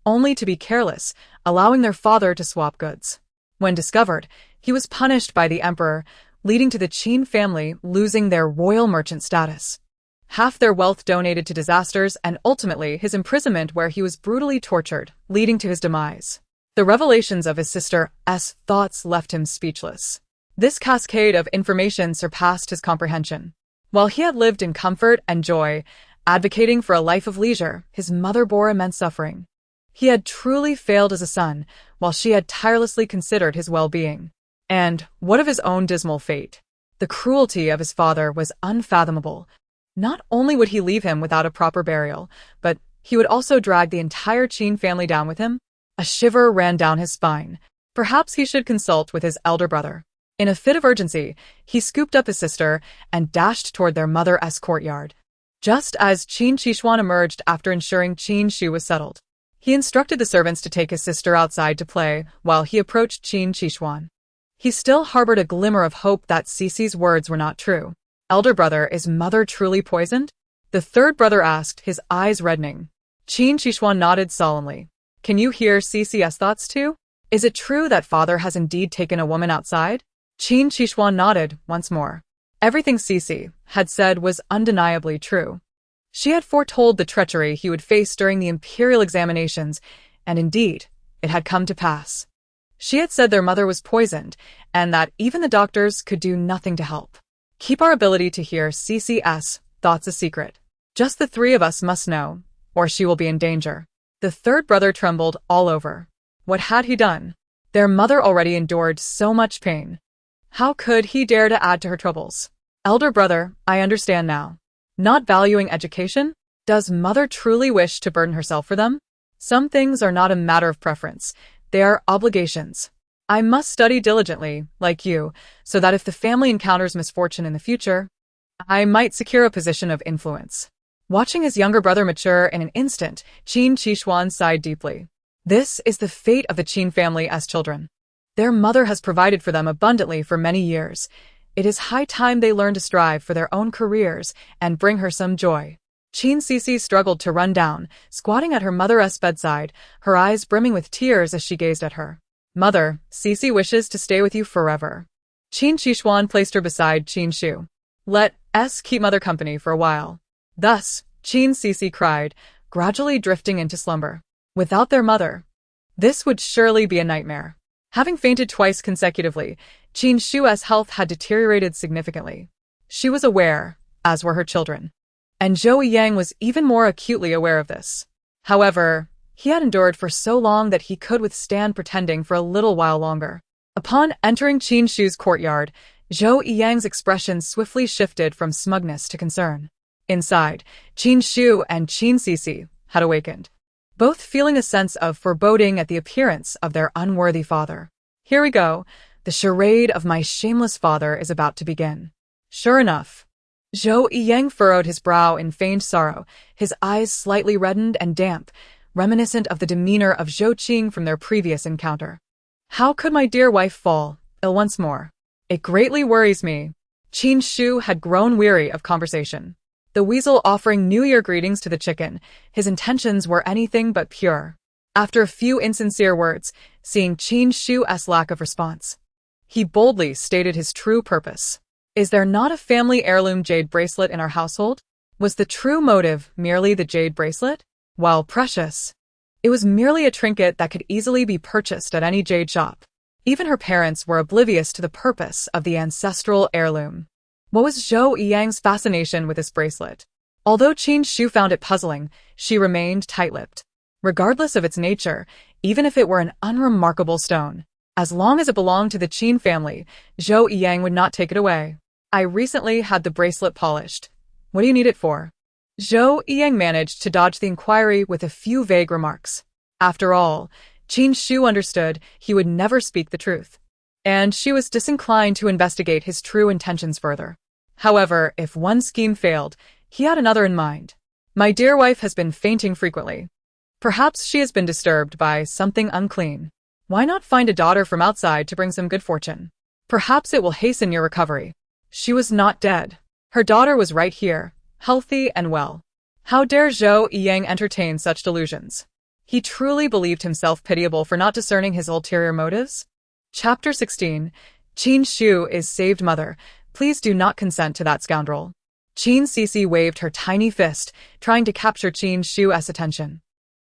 only to be careless, allowing their father to swap goods. When discovered, he was punished by the emperor, leading to the Qin family losing their royal merchant status. Half their wealth donated to disasters, and ultimately his imprisonment where he was brutally tortured, leading to his demise. The revelations of his sister's thoughts left him speechless. This cascade of information surpassed his comprehension. While he had lived in comfort and joy, advocating for a life of leisure, his mother bore immense suffering. He had truly failed as a son, while she had tirelessly considered his well-being. And what of his own dismal fate? The cruelty of his father was unfathomable. Not only would he leave him without a proper burial, but he would also drag the entire Qin family down with him. A shiver ran down his spine. Perhaps he should consult with his elder brother. In a fit of urgency, he scooped up his sister and dashed toward their mother's courtyard. Just as Qin Xixi emerged after ensuring Qin Xixi was settled, he instructed the servants to take his sister outside to play while he approached Qin Xixi. He still harbored a glimmer of hope that Xixi's words were not true. Elder brother, is mother truly poisoned? The third brother asked, his eyes reddening. Qin Xixi nodded solemnly. Can you hear CC's thoughts too? Is it true that father has indeed taken a woman outside? Qin Xixi nodded once more. Everything Xixi had said was undeniably true. She had foretold the treachery he would face during the imperial examinations, and indeed, it had come to pass. She had said their mother was poisoned, and that even the doctors could do nothing to help. Keep our ability to hear CC's thoughts a secret. Just the three of us must know, or she will be in danger. The third brother trembled all over. What had he done? Their mother already endured so much pain. How could he dare to add to her troubles? Elder brother, I understand now. Not valuing education? Does mother truly wish to burden herself for them? Some things are not a matter of preference. They are obligations. I must study diligently, like you, so that if the family encounters misfortune in the future, I might secure a position of influence. Watching his younger brother mature in an instant, Qin Xixi sighed deeply. This is the fate of the Qin family as children. Their mother has provided for them abundantly for many years. It is high time they learn to strive for their own careers and bring her some joy. Qin Xixi struggled to run down, squatting at her mother's bedside, her eyes brimming with tears as she gazed at her. Mother, Xixi wishes to stay with you forever. Qin Xixi placed her beside Qin Shu. Let us keep mother company for a while. Thus, Qin Xixi cried, gradually drifting into slumber. Without their mother, this would surely be a nightmare. Having fainted twice consecutively, Qin Shu's health had deteriorated significantly. She was aware, as were her children. And Zhou Yang was even more acutely aware of this. However, he had endured for so long that he could withstand pretending for a little while longer. Upon entering Qin Shu's courtyard, Zhou Yang's expression swiftly shifted from smugness to concern. Inside, Qin Shu and Qin Xixi had awakened, both feeling a sense of foreboding at the appearance of their unworthy father. Here we go. The charade of my shameless father is about to begin. Sure enough, Zhou Yang furrowed his brow in feigned sorrow, his eyes slightly reddened and damp, reminiscent of the demeanor of Zhou Qing from their previous encounter. How could my dear wife fall ill once more? It greatly worries me. Qin Shu had grown weary of conversation. The weasel offering New Year greetings to the chicken, his intentions were anything but pure. After a few insincere words, seeing Qin Shu's lack of response, he boldly stated his true purpose. Is there not a family heirloom jade bracelet in our household? Was the true motive merely the jade bracelet? While precious, it was merely a trinket that could easily be purchased at any jade shop. Even her parents were oblivious to the purpose of the ancestral heirloom. What was Zhou Yang's fascination with this bracelet? Although Qin Shu found it puzzling, she remained tight-lipped. Regardless of its nature, even if it were an unremarkable stone, as long as it belonged to the Qin family, Zhou Yang would not take it away. I recently had the bracelet polished. What do you need it for? Zhou Yang managed to dodge the inquiry with a few vague remarks. After all, Qin Shu understood he would never speak the truth, and she was disinclined to investigate his true intentions further. However, if one scheme failed, he had another in mind. My dear wife has been fainting frequently. Perhaps she has been disturbed by something unclean. Why not find a daughter from outside to bring some good fortune? Perhaps it will hasten your recovery. She was not dead. Her daughter was right here, healthy and well. How dare Zhou Yang entertain such delusions? He truly believed himself pitiable for not discerning his ulterior motives. Chapter 16. Qin Shu is saved. Mother, please do not consent to that scoundrel. Qin Xixi waved her tiny fist, trying to capture Qin Shu's attention.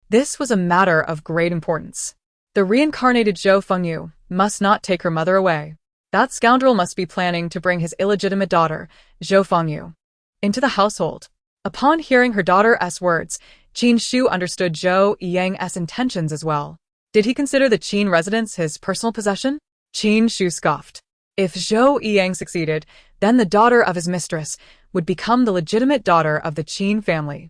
This was a matter of great importance. The reincarnated Zhou Fengyu must not take her mother away. That scoundrel must be planning to bring his illegitimate daughter, Zhou Fengyu, into the household. Upon hearing her daughter's words, Qin Shu understood Zhou Yang's intentions as well. Did he consider the Qin residence his personal possession? Qin Shu scoffed. If Zhou Yang succeeded, then the daughter of his mistress would become the legitimate daughter of the Qin family.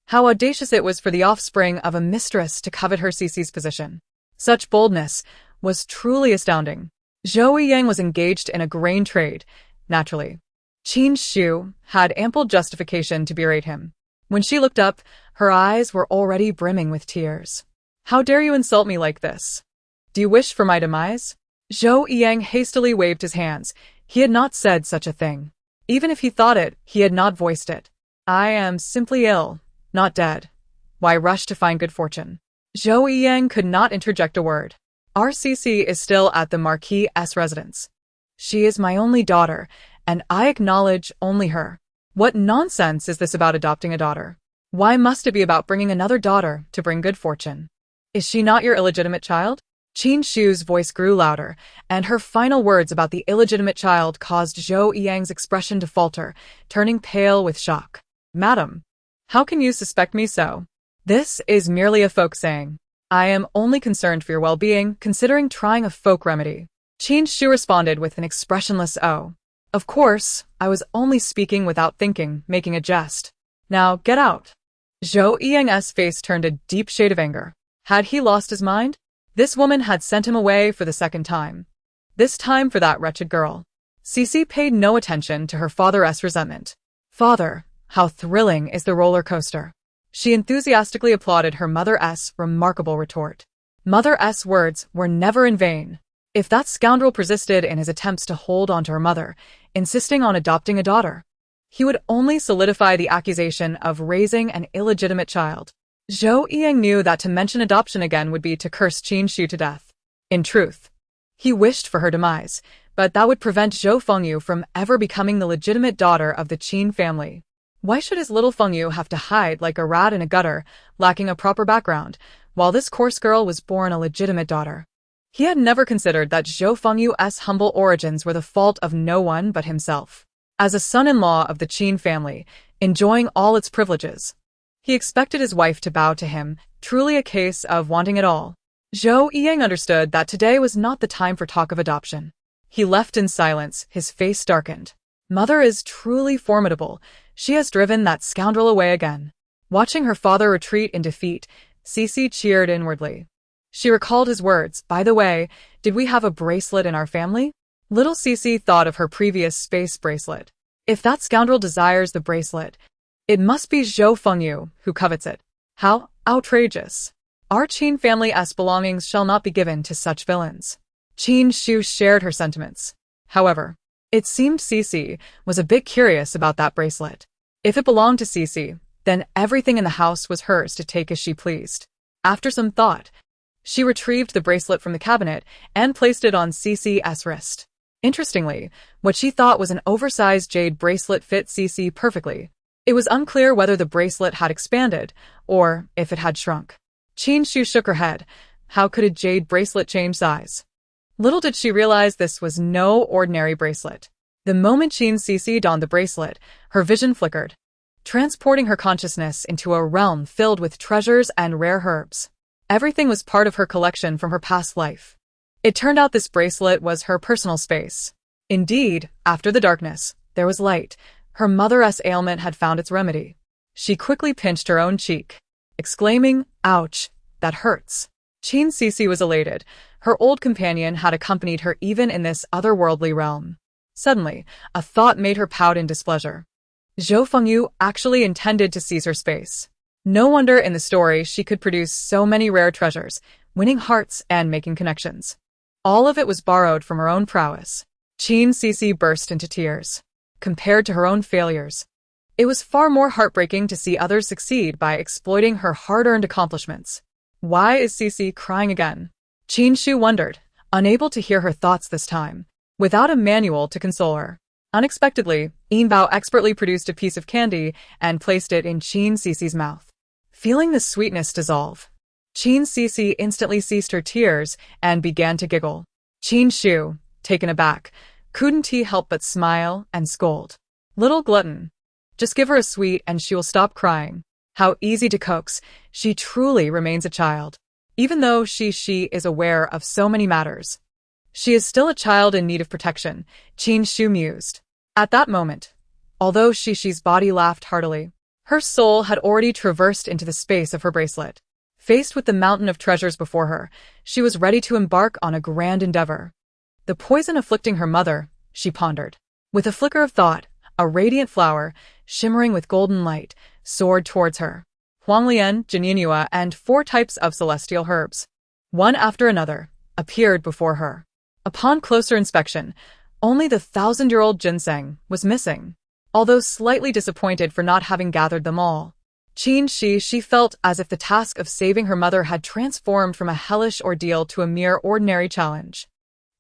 How audacious it was for the offspring of a mistress to covet her Xixi position. Such boldness was truly astounding. Zhou Yang was engaged in a grain trade, naturally. Qin Shu had ample justification to berate him. When she looked up, her eyes were already brimming with tears. How dare you insult me like this? Do you wish for my demise? Zhou Yang hastily waved his hands. He had not said such a thing. Even if he thought it, he had not voiced it. I am simply ill, not dead. Why rush to find good fortune? Zhou Yiyang could not interject a word. RCC is still at the Marquis' residence. She is my only daughter, and I acknowledge only her. What nonsense is this about adopting a daughter? Why must it be about bringing another daughter to bring good fortune? Is she not your illegitimate child? Qin Xixi's voice grew louder, and her final words about the illegitimate child caused Zhou Yiyang's expression to falter, turning pale with shock. Madam, how can you suspect me so? This is merely a folk saying. I am only concerned for your well-being, considering trying a folk remedy. Qin Xixi responded with an expressionless "oh." Of course, I was only speaking without thinking, making a jest. Now, get out. Zhou Yiyang's face turned a deep shade of anger. Had he lost his mind? This woman had sent him away for the second time. This time for that wretched girl. Xixi paid no attention to her father's resentment. Father, how thrilling is the roller coaster. She enthusiastically applauded her mother's remarkable retort. Mother's words were never in vain. If that scoundrel persisted in his attempts to hold on to her mother, insisting on adopting a daughter, he would only solidify the accusation of raising an illegitimate child. Zhou Yiyang knew that to mention adoption again would be to curse Qin Xixi to death. In truth, he wished for her demise, but that would prevent Zhou Fengyu from ever becoming the legitimate daughter of the Qin family. Why should his little Fengyu have to hide like a rat in a gutter, lacking a proper background, while this coarse girl was born a legitimate daughter? He had never considered that Zhou Fengyu's humble origins were the fault of no one but himself. As a son-in-law of the Qin family, enjoying all its privileges, he expected his wife to bow to him, truly a case of wanting it all. Zhou Yiyang understood that today was not the time for talk of adoption. He left in silence, his face darkened. Mother is truly formidable. She has driven that scoundrel away again. Watching her father retreat in defeat, Xixi cheered inwardly. She recalled his words, by the way, did we have a bracelet in our family? Little Xixi thought of her previous space bracelet. If that scoundrel desires the bracelet, it must be Zhou Fengyu who covets it. How outrageous. Our Qin family's belongings shall not be given to such villains. Qin Xixi shared her sentiments. However, it seemed Xixi was a bit curious about that bracelet. If it belonged to Xixi, then everything in the house was hers to take as she pleased. After some thought, she retrieved the bracelet from the cabinet and placed it on Xixi's wrist. Interestingly, what she thought was an oversized jade bracelet fit Xixi perfectly. It was unclear whether the bracelet had expanded, or if it had shrunk. Qin Xixi shook her head. How could a jade bracelet change size? Little did she realize this was no ordinary bracelet. The moment Qin Xixi donned the bracelet, her vision flickered, transporting her consciousness into a realm filled with treasures and rare herbs. Everything was part of her collection from her past life. It turned out this bracelet was her personal space. Indeed, after the darkness, there was light. Her mother's ailment had found its remedy. She quickly pinched her own cheek, exclaiming, "Ouch, that hurts." Qin Xixi was elated. Her old companion had accompanied her even in this otherworldly realm. Suddenly, a thought made her pout in displeasure. Zhou Fengyu actually intended to seize her space. No wonder in the story she could produce so many rare treasures, winning hearts and making connections. All of it was borrowed from her own prowess. Qin Xixi burst into tears. Compared to her own failures, it was far more heartbreaking to see others succeed by exploiting her hard-earned accomplishments. Why is Xixi crying again? Qin Xixi wondered, unable to hear her thoughts this time, without a manual to console her. Unexpectedly, Yin Bao expertly produced a piece of candy and placed it in Qin Xixi's mouth. Feeling the sweetness dissolve, Qin Xixi instantly ceased her tears and began to giggle. Qin Xixi, taken aback, couldn't he help but smile and scold. Little glutton. Just give her a sweet and she will stop crying. How easy to coax. She truly remains a child. Even though she is aware of so many matters, she is still a child in need of protection, Qin Xixi mused. At that moment, although Xixi's body laughed heartily, her soul had already traversed into the space of her bracelet. Faced with the mountain of treasures before her, she was ready to embark on a grand endeavor. The poison afflicting her mother, she pondered. With a flicker of thought, a radiant flower, shimmering with golden light, soared towards her. Huanglian, Jinyinua, and 4 types of celestial herbs, one after another, appeared before her. Upon closer inspection, only the 1,000-year-old ginseng was missing. Although slightly disappointed for not having gathered them all, Qin Xixi felt as if the task of saving her mother had transformed from a hellish ordeal to a mere ordinary challenge.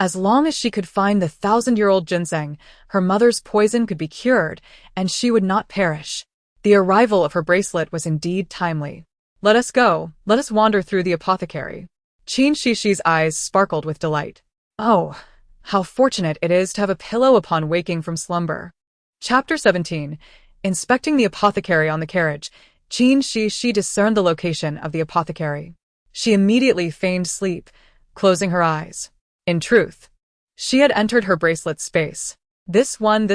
As long as she could find the 1,000-year-old ginseng, her mother's poison could be cured, and she would not perish. The arrival of her bracelet was indeed timely. Let us go, let us wander through the apothecary. Qin Xixi eyes sparkled with delight. Oh, how fortunate it is to have a pillow upon waking from slumber. Chapter 17. Inspecting the apothecary on the carriage, Qin Xixi discerned the location of the apothecary. She immediately feigned sleep, closing her eyes. In truth, she had entered her bracelet space. This one,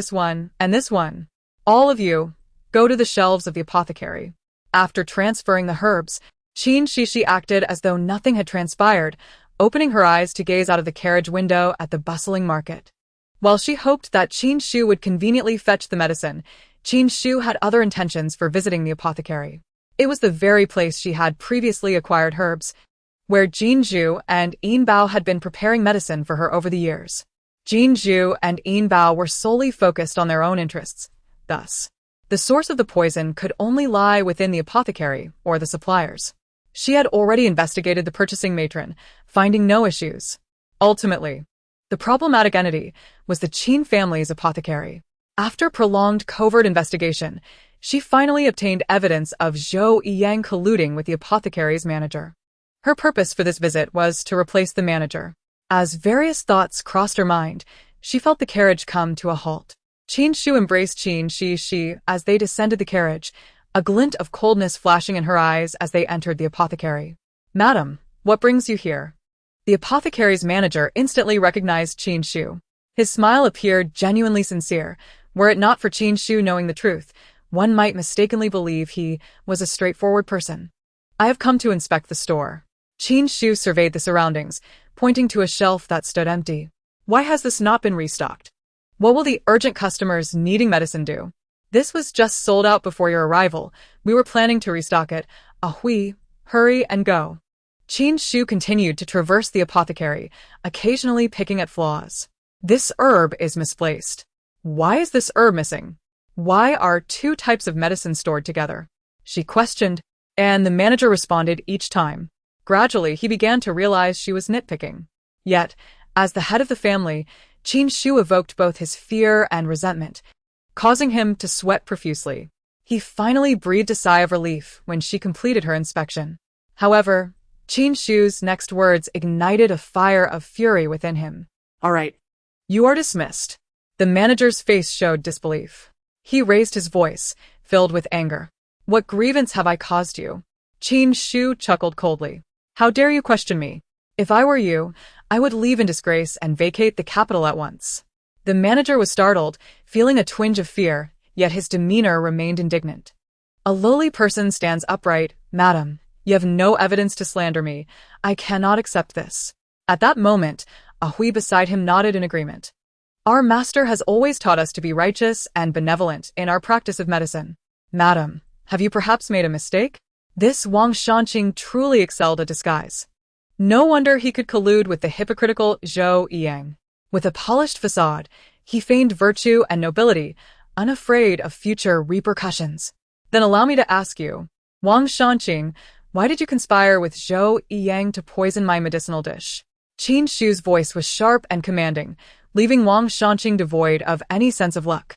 and this one. All of you, go to the shelves of the apothecary. After transferring the herbs, Qin Xixi acted as though nothing had transpired, opening her eyes to gaze out of the carriage window at the bustling market. While she hoped that Qin Shu would conveniently fetch the medicine, Qin Shu had other intentions for visiting the apothecary. It was the very place she had previously acquired herbs, where Jin Zhu and Yin Bao had been preparing medicine for her over the years. Jin Zhu and Yin Bao were solely focused on their own interests. Thus, the source of the poison could only lie within the apothecary or the suppliers. She had already investigated the purchasing matron, finding no issues. Ultimately, the problematic entity was the Qin family's apothecary. After prolonged covert investigation, she finally obtained evidence of Zhou Yiyang colluding with the apothecary's manager. Her purpose for this visit was to replace the manager. As various thoughts crossed her mind, she felt the carriage come to a halt. Qin Shu embraced Qin Xixi as they descended the carriage, a glint of coldness flashing in her eyes as they entered the apothecary. "Madam, what brings you here?" The apothecary's manager instantly recognized Qin Shu. His smile appeared genuinely sincere. Were it not for Qin Shu knowing the truth, one might mistakenly believe he was a straightforward person. "I have come to inspect the store." Qin Shu surveyed the surroundings, pointing to a shelf that stood empty. "Why has this not been restocked? What will the urgent customers needing medicine do? This was just sold out before your arrival. We were planning to restock it. Ahui, hurry and go." Qin Shu continued to traverse the apothecary, occasionally picking at flaws. "This herb is misplaced. Why is this herb missing? Why are two types of medicine stored together?" she questioned, and the manager responded each time. Gradually, he began to realize she was nitpicking. Yet, as the head of the family, Qin Shu evoked both his fear and resentment, causing him to sweat profusely. He finally breathed a sigh of relief when she completed her inspection. However, Qin Shu's next words ignited a fire of fury within him. "All right. You are dismissed." The manager's face showed disbelief. He raised his voice, filled with anger. "What grievance have I caused you?" Qin Shu chuckled coldly. "How dare you question me? If I were you, I would leave in disgrace and vacate the capital at once." The manager was startled, feeling a twinge of fear, yet his demeanor remained indignant. "A lowly person stands upright. Madam, you have no evidence to slander me. I cannot accept this." At that moment, Ahui beside him nodded in agreement. "Our master has always taught us to be righteous and benevolent in our practice of medicine. Madam, have you perhaps made a mistake?" This Wang Shanqing truly excelled at disguise. No wonder he could collude with the hypocritical Zhou Yiyang. With a polished facade, he feigned virtue and nobility, unafraid of future repercussions. "Then allow me to ask you, Wang Shanqing, why did you conspire with Zhou Yiyang to poison my medicinal dish?" Qin Shu's voice was sharp and commanding, leaving Wang Shanqing devoid of any sense of luck,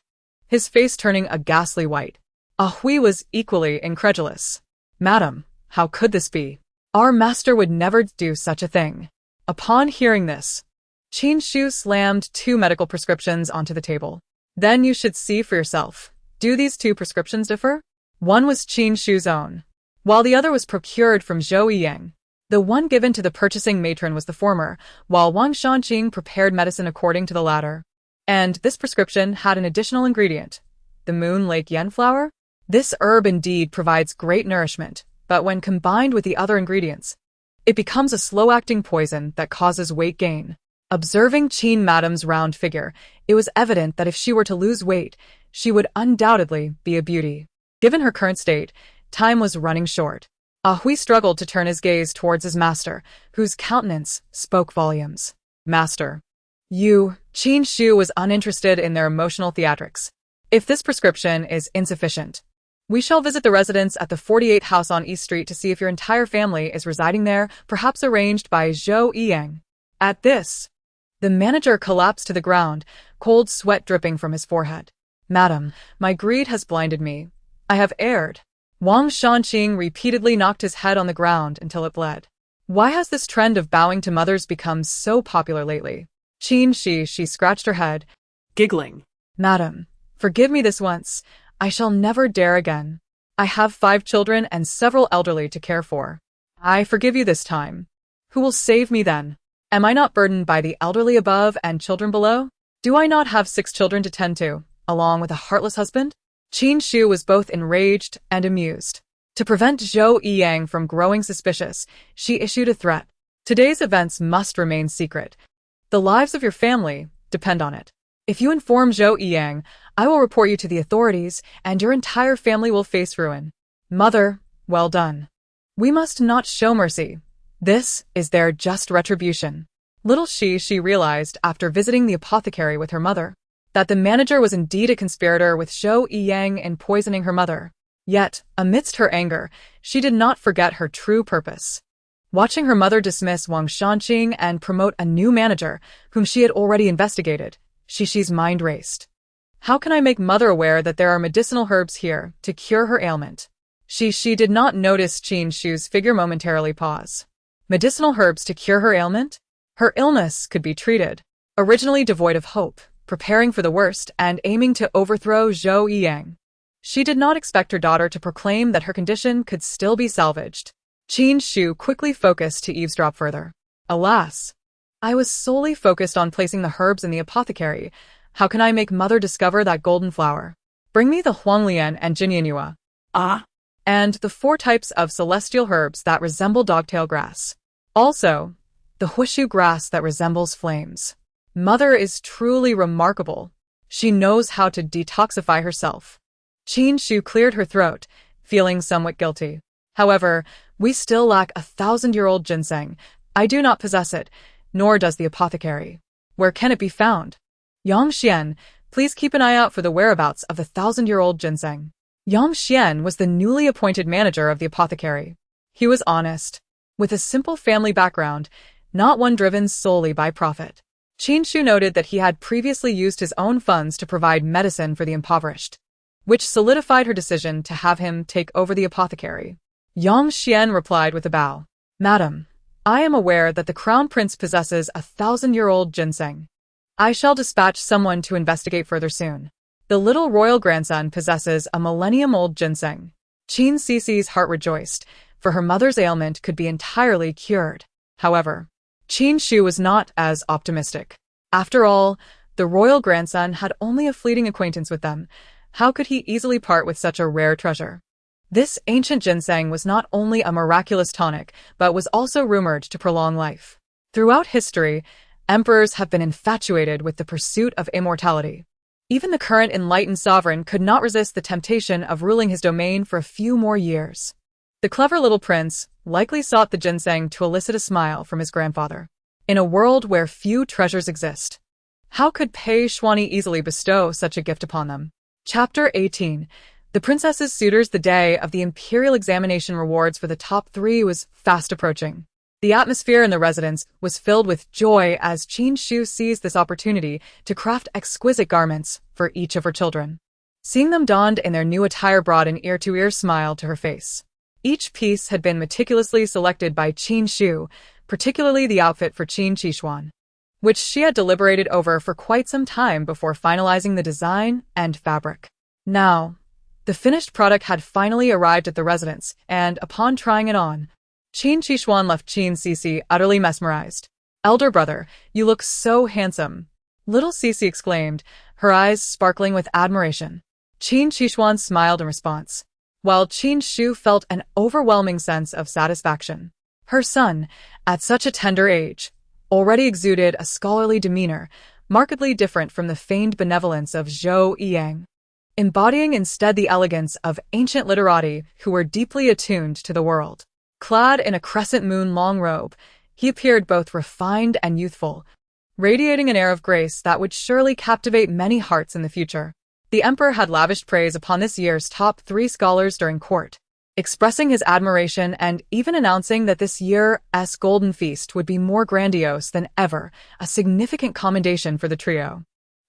his face turning a ghastly white. Ahui was equally incredulous. "Madam, how could this be? Our master would never do such a thing." Upon hearing this, Qin Shu slammed 2 medical prescriptions onto the table. "Then you should see for yourself. Do these 2 prescriptions differ?" One was Qin Shu's own, while the other was procured from Zhou Yiyang. The one given to the purchasing matron was the former, while Wang Shanqing prepared medicine according to the latter. And this prescription had an additional ingredient, the Moon Lake Yen flower. This herb indeed provides great nourishment, but when combined with the other ingredients, it becomes a slow-acting poison that causes weight gain. Observing Qin Madam's round figure, it was evident that if she were to lose weight, she would undoubtedly be a beauty. Given her current state, time was running short. Ahui struggled to turn his gaze towards his master, whose countenance spoke volumes. "Master, Qin Shu was uninterested in their emotional theatrics. If this prescription is insufficient, We shall visit the residence at the 48 house on East Street to see if your entire family is residing there, perhaps arranged by Zhou Yiyang. At this, the manager collapsed to the ground, cold sweat dripping from his forehead. Madam, my greed has blinded me. I have erred. Wang Shanqing repeatedly knocked his head on the ground until it bled. Why has this trend of bowing to mothers become so popular lately? Qin Xixi scratched her head, giggling. Madam, forgive me this once. I shall never dare again. I have 5 children and several elderly to care for. I forgive you this time. Who will save me then? Am I not burdened by the elderly above and children below? Do I not have 6 children to tend to, along with a heartless husband? Qin Shu was both enraged and amused. To prevent Zhou Yiyang from growing suspicious, she issued a threat. Today's events must remain secret. The lives of your family depend on it. If you inform Zhou Yiyang, I will report you to the authorities, and your entire family will face ruin. Mother, well done. We must not show mercy. This is their just retribution. Little she realized after visiting the apothecary with her mother, that the manager was indeed a conspirator with Zhou Yiyang in poisoning her mother. Yet, amidst her anger, she did not forget her true purpose. Watching her mother dismiss Wang Shanqing and promote a new manager, whom she had already investigated, Xixi's mind raced. How can I make mother aware that there are medicinal herbs here to cure her ailment? Xixi did not notice Qin Shu's figure momentarily pause. Medicinal herbs to cure her ailment? Her illness could be treated. Originally devoid of hope, preparing for the worst and aiming to overthrow Zhou Yiyang. She did not expect her daughter to proclaim that her condition could still be salvaged. Qin Shu quickly focused to eavesdrop further. Alas, I was solely focused on placing the herbs in the apothecary. How can I make mother discover that golden flower? Bring me the Huanglian and Jinyanyua. And the 4 types of celestial herbs that resemble dogtail grass. Also, the Huishu grass that resembles flames. Mother is truly remarkable. She knows how to detoxify herself. Qin Shu cleared her throat, feeling somewhat guilty. However, we still lack 1,000-year-old ginseng. I do not possess it, nor does the apothecary. Where can it be found? Yang Xian, please keep an eye out for the whereabouts of the 1,000-year-old ginseng. Yang Xian was the newly appointed manager of the apothecary. He was honest, with a simple family background, not one driven solely by profit. Qin Shu noted that he had previously used his own funds to provide medicine for the impoverished, which solidified her decision to have him take over the apothecary. Yang Xian replied with a bow. Madam, I am aware that the Crown Prince possesses 1,000-year-old ginseng. I shall dispatch someone to investigate further soon. The little royal grandson possesses a millennium-old ginseng. Qin Xixi's heart rejoiced, for her mother's ailment could be entirely cured. However, Qin Shu was not as optimistic. After all, the royal grandson had only a fleeting acquaintance with them. How could he easily part with such a rare treasure? This ancient ginseng was not only a miraculous tonic, but was also rumored to prolong life. Throughout history, emperors have been infatuated with the pursuit of immortality. Even the current enlightened sovereign could not resist the temptation of ruling his domain for a few more years. The clever little prince likely sought the ginseng to elicit a smile from his grandfather. In a world where few treasures exist, how could Pei Xuanyi easily bestow such a gift upon them? Chapter 18. The princess's suitors. The day of the imperial examination rewards for the top 3 was fast approaching. The atmosphere in the residence was filled with joy as Qin Shu seized this opportunity to craft exquisite garments for each of her children. Seeing them donned in their new attire brought an ear-to-ear smile to her face. Each piece had been meticulously selected by Qin Shu, particularly the outfit for Qin Xixi, which she had deliberated over for quite some time before finalizing the design and fabric. Now, the finished product had finally arrived at the residence, and upon trying it on, Qin Xixi left Qin Xixi utterly mesmerized. Elder brother, you look so handsome, little Xixi exclaimed, her eyes sparkling with admiration. Qin Xixi smiled in response, while Qin Shu felt an overwhelming sense of satisfaction. Her son, at such a tender age, already exuded a scholarly demeanor, markedly different from the feigned benevolence of Zhou Yiyang, embodying instead the elegance of ancient literati who were deeply attuned to the world. Clad in a crescent moon-long robe, he appeared both refined and youthful, radiating an air of grace that would surely captivate many hearts in the future. The emperor had lavished praise upon this year's top 3 scholars during court, expressing his admiration and even announcing that this year's golden feast would be more grandiose than ever, a significant commendation for the trio.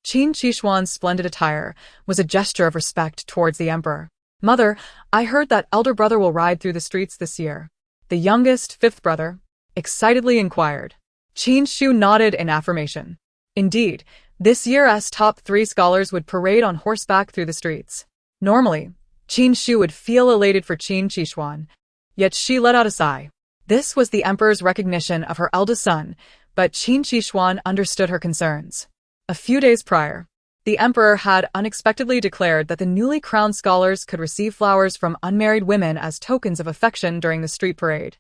Qin Xixuan's splendid attire was a gesture of respect towards the emperor. "Mother, I heard that elder brother will ride through the streets this year." The youngest, fifth brother, excitedly inquired. Qin Xu nodded in affirmation. Indeed, this year's top 3 scholars would parade on horseback through the streets. Normally, Qin Xu would feel elated for Qin Xixuan, yet she let out a sigh. This was the emperor's recognition of her eldest son, but Qin Xixuan understood her concerns. A few days prior, the emperor had unexpectedly declared that the newly crowned scholars could receive flowers from unmarried women as tokens of affection during the street parade.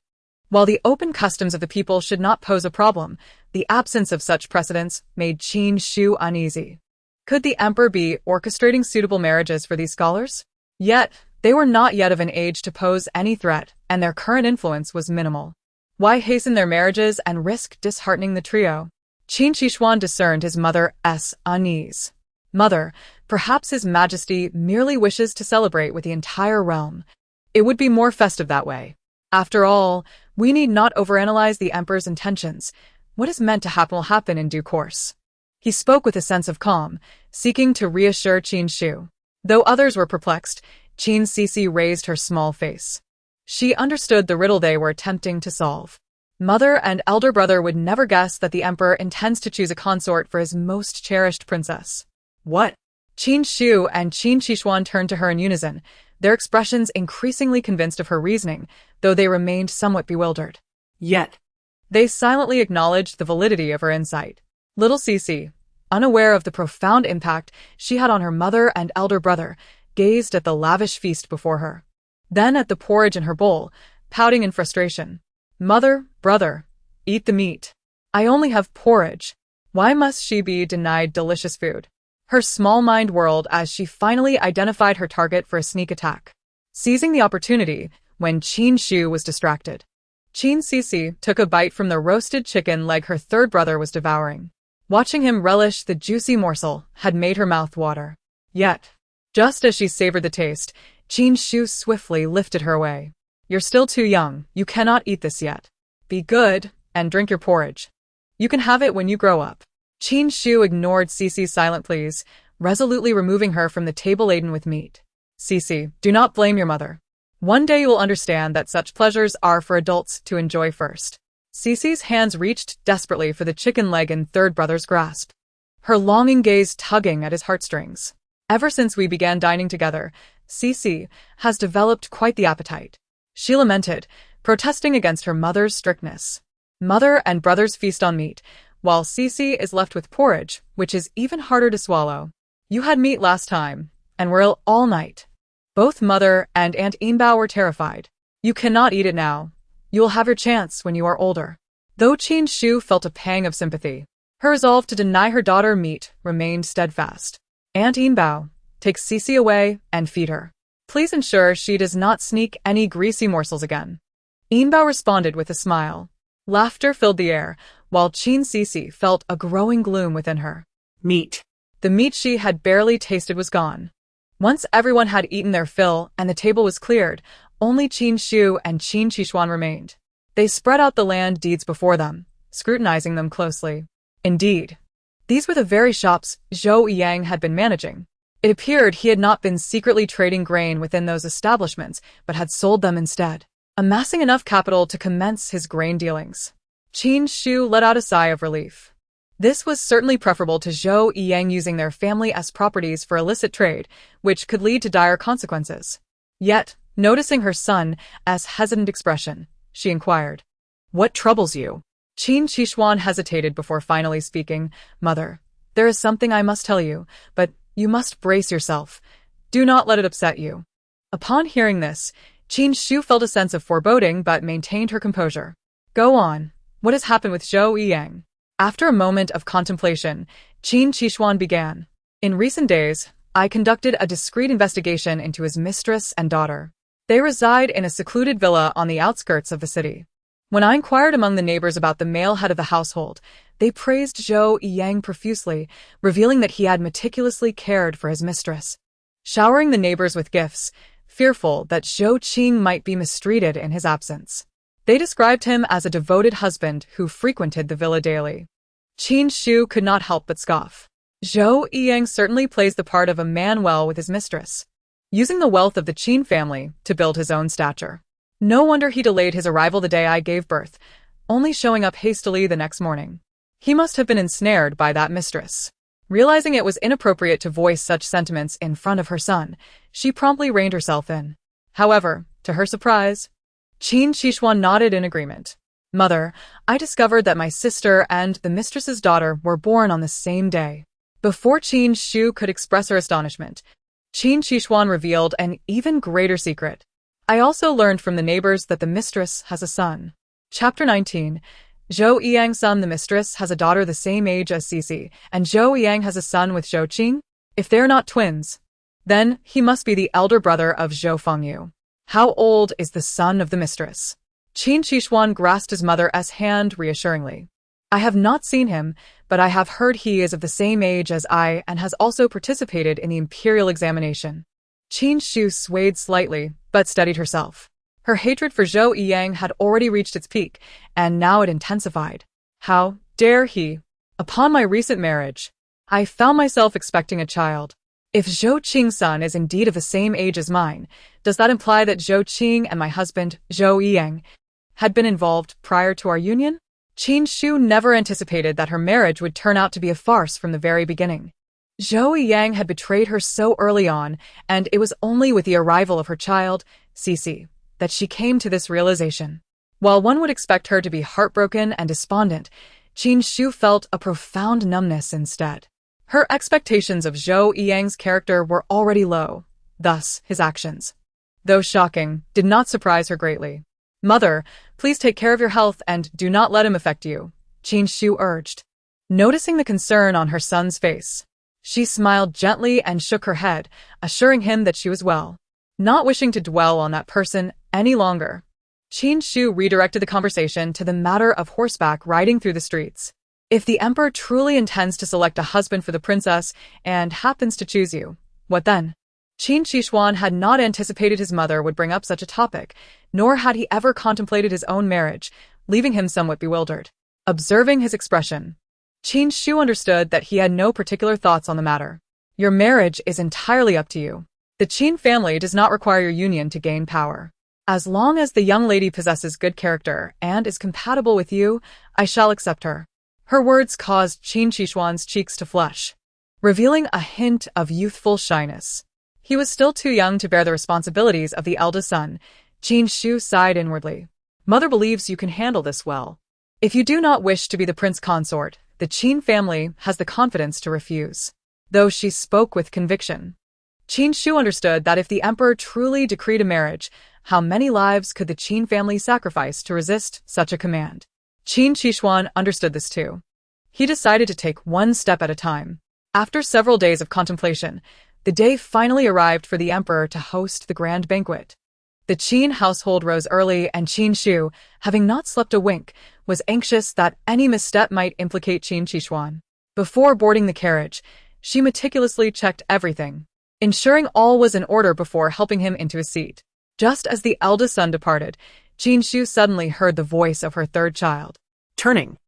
While the open customs of the people should not pose a problem, the absence of such precedents made Qin Xu uneasy. Could the emperor be orchestrating suitable marriages for these scholars? Yet, they were not yet of an age to pose any threat, and their current influence was minimal. Why hasten their marriages and risk disheartening the trio? Qin Xixuan discerned his mother's unease. "Mother, perhaps His Majesty merely wishes to celebrate with the entire realm. It would be more festive that way. After all, we need not overanalyze the emperor's intentions. What is meant to happen will happen in due course." He spoke with a sense of calm, seeking to reassure Qin Xu. Though others were perplexed, Qin Xixi raised her small face. She understood the riddle they were attempting to solve. Mother and elder brother would never guess that the emperor intends to choose a consort for his most cherished princess. What? Qin Xu and Qin Xixuan turned to her in unison, their expressions increasingly convinced of her reasoning, though they remained somewhat bewildered. Yet, they silently acknowledged the validity of her insight. Little Xixi, unaware of the profound impact she had on her mother and elder brother, gazed at the lavish feast before her. Then at the porridge in her bowl, pouting in frustration. "Mother, brother, eat the meat. I only have porridge. Why must she be denied delicious food?" Her small mind whirled as she finally identified her target for a sneak attack. Seizing the opportunity, when Qin Xu was distracted, Qin Xixi took a bite from the roasted chicken leg her third brother was devouring. Watching him relish the juicy morsel had made her mouth water. Yet, just as she savored the taste, Qin Xu swiftly lifted her away. "You're still too young, you cannot eat this yet. Be good, and drink your porridge. You can have it when you grow up." Qin Xu ignored Xixi's silent pleas, resolutely removing her from the table laden with meat. "Xixi, do not blame your mother. One day you will understand that such pleasures are for adults to enjoy first." Xixi's hands reached desperately for the chicken leg in third brother's grasp, her longing gaze tugging at his heartstrings. "Ever since we began dining together, Xixi has developed quite the appetite," she lamented, protesting against her mother's strictness. Mother and brothers feast on meat, while Xixi is left with porridge, which is even harder to swallow. "You had meat last time, and were ill all night." Both mother and Aunt Yinbao were terrified. "You cannot eat it now. You will have your chance when you are older." Though Qin Xu felt a pang of sympathy, her resolve to deny her daughter meat remained steadfast. "Aunt Yinbao, take Xixi away and feed her. Please ensure she does not sneak any greasy morsels again." Yinbao responded with a smile. Laughter filled the air, while Qin Xixi felt a growing gloom within her. Meat. The meat she had barely tasted was gone. Once everyone had eaten their fill and the table was cleared, only Qin Xu and Qin Xixuan remained. They spread out the land deeds before them, scrutinizing them closely. Indeed, these were the very shops Zhou Yang had been managing. It appeared he had not been secretly trading grain within those establishments, but had sold them instead, amassing enough capital to commence his grain dealings. Qin Xu let out a sigh of relief. This was certainly preferable to Zhou Yang using their family as properties for illicit trade, which could lead to dire consequences. Yet, noticing her son's hesitant expression, she inquired, "What troubles you?" Qin Xixuan hesitated before finally speaking. "Mother, there is something I must tell you, but you must brace yourself. Do not let it upset you." Upon hearing this, Qin Xu felt a sense of foreboding but maintained her composure. "Go on. What has happened with Zhou Yang?" After a moment of contemplation, Qin Xixuan began. "In recent days, I conducted a discreet investigation into his mistress and daughter. They reside in a secluded villa on the outskirts of the city. When I inquired among the neighbors about the male head of the household, they praised Zhou Yang profusely, revealing that he had meticulously cared for his mistress, showering the neighbors with gifts, fearful that Zhou Qing might be mistreated in his absence. They described him as a devoted husband who frequented the villa daily. Qin Xixi could not help but scoff. Zhou Yang certainly plays the part of a man well with his mistress, using the wealth of the Qin family to build his own stature. No wonder he delayed his arrival the day I gave birth, only showing up hastily the next morning. He must have been ensnared by that mistress. Realizing it was inappropriate to voice such sentiments in front of her son, she promptly reined herself in. However, to her surprise, Qin Xixi nodded in agreement. Mother, I discovered that my sister and the mistress's daughter were born on the same day. Before Qin Xixi could express her astonishment, Qin Xixi revealed an even greater secret. I also learned from the neighbors that the mistress has a son. Chapter 19. Zhou Yang's son, the mistress, has a daughter the same age as Xixi, and Zhou Yang has a son with Zhou Qing? If they're not twins, then he must be the elder brother of Zhou Fengyu. How old is the son of the mistress? Qin Xixi grasped his mother's hand reassuringly. I have not seen him, but I have heard he is of the same age as I and has also participated in the imperial examination. Qin Xixi swayed slightly, but steadied herself. Her hatred for Zhou Yang had already reached its peak, and now it intensified. How dare he? Upon my recent marriage, I found myself expecting a child. If Zhou Qing's son is indeed of the same age as mine, does that imply that Zhou Qing and my husband, Zhou Yang, had been involved prior to our union? Qin Xixi never anticipated that her marriage would turn out to be a farce from the very beginning. Zhou Yang had betrayed her so early on, and it was only with the arrival of her child, Xixi, that she came to this realization. While one would expect her to be heartbroken and despondent, Qin Xixi felt a profound numbness instead. Her expectations of Zhou Yang's character were already low, thus his actions, though shocking, did not surprise her greatly. Mother, please take care of your health and do not let him affect you, Qin Xixi urged. Noticing the concern on her son's face, she smiled gently and shook her head, assuring him that she was well. Not wishing to dwell on that person any longer, Qin Xixi redirected the conversation to the matter of horseback riding through the streets. If the emperor truly intends to select a husband for the princess and happens to choose you, what then? Qin Xixi had not anticipated his mother would bring up such a topic, nor had he ever contemplated his own marriage, leaving him somewhat bewildered. Observing his expression, Qin Xixi understood that he had no particular thoughts on the matter. Your marriage is entirely up to you. The Qin family does not require your union to gain power. As long as the young lady possesses good character and is compatible with you, I shall accept her. Her words caused Qin Xixuan's cheeks to flush, revealing a hint of youthful shyness. He was still too young to bear the responsibilities of the eldest son. Qin Xixi sighed inwardly. Mother believes you can handle this well. If you do not wish to be the prince consort, the Qin family has the confidence to refuse. Though she spoke with conviction, Qin Xixi understood that if the emperor truly decreed a marriage, how many lives could the Qin family sacrifice to resist such a command? Qin Xixuan understood this too. He decided to take one step at a time. After several days of contemplation, the day finally arrived for the emperor to host the grand banquet. The Qin household rose early, and Qin Xixi, having not slept a wink, was anxious that any misstep might implicate Qin Xixuan. Before boarding the carriage, she meticulously checked everything, ensuring all was in order before helping him into his seat. Just as the eldest son departed, Qin Xixi suddenly heard the voice of her third child. Turning,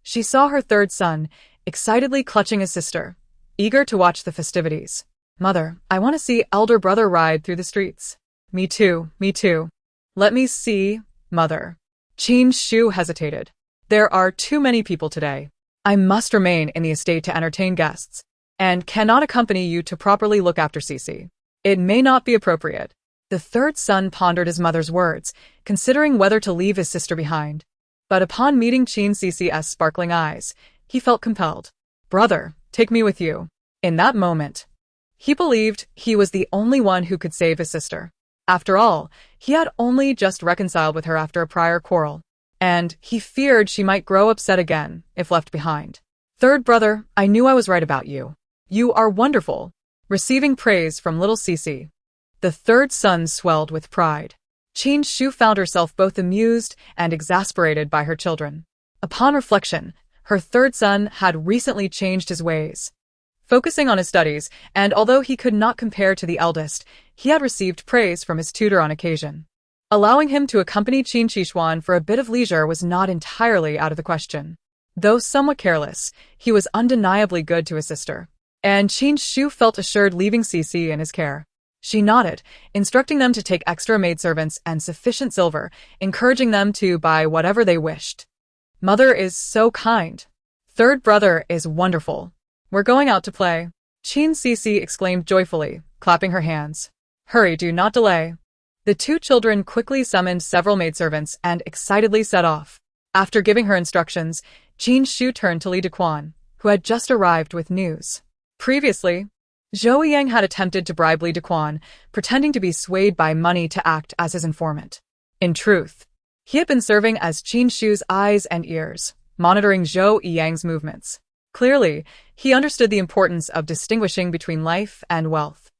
She saw her third son, excitedly clutching his sister, eager to watch the festivities. Mother, I want to see elder brother ride through the streets. Me too, me too. Let me see, mother. Qin Xixi hesitated. There are too many people today. I must remain in the estate to entertain guests, and cannot accompany you to properly look after Xixi. It may not be appropriate. The third son pondered his mother's words, considering whether to leave his sister behind. But upon meeting Qin Xixi's sparkling eyes, he felt compelled. Brother, take me with you. In that moment, he believed he was the only one who could save his sister. After all, he had only just reconciled with her after a prior quarrel, and he feared she might grow upset again if left behind. Third brother, I knew I was right about you. You are wonderful. Receiving praise from little Xixi, the third son swelled with pride. Qin Xixi found herself both amused and exasperated by her children. Upon reflection, her third son had recently changed his ways, focusing on his studies, and although he could not compare to the eldest, he had received praise from his tutor on occasion. Allowing him to accompany Qin Xixi for a bit of leisure was not entirely out of the question. Though somewhat careless, he was undeniably good to his sister, and Qin Xixi felt assured leaving Xixi in his care. She nodded, instructing them to take extra maidservants and sufficient silver, encouraging them to buy whatever they wished. Mother is so kind. Third brother is wonderful. We're going out to play. Qin Xixi exclaimed joyfully, clapping her hands. Hurry, do not delay. The two children quickly summoned several maidservants and excitedly set off. After giving her instructions, Qin Xixi turned to Li Dequan, who had just arrived with news. Previously, Zhou Yang had attempted to bribe Li Dequan, pretending to be swayed by money to act as his informant. In truth, he had been serving as Qin Xixi's eyes and ears, monitoring Zhou Yang's movements. Clearly, he understood the importance of distinguishing between life and wealth.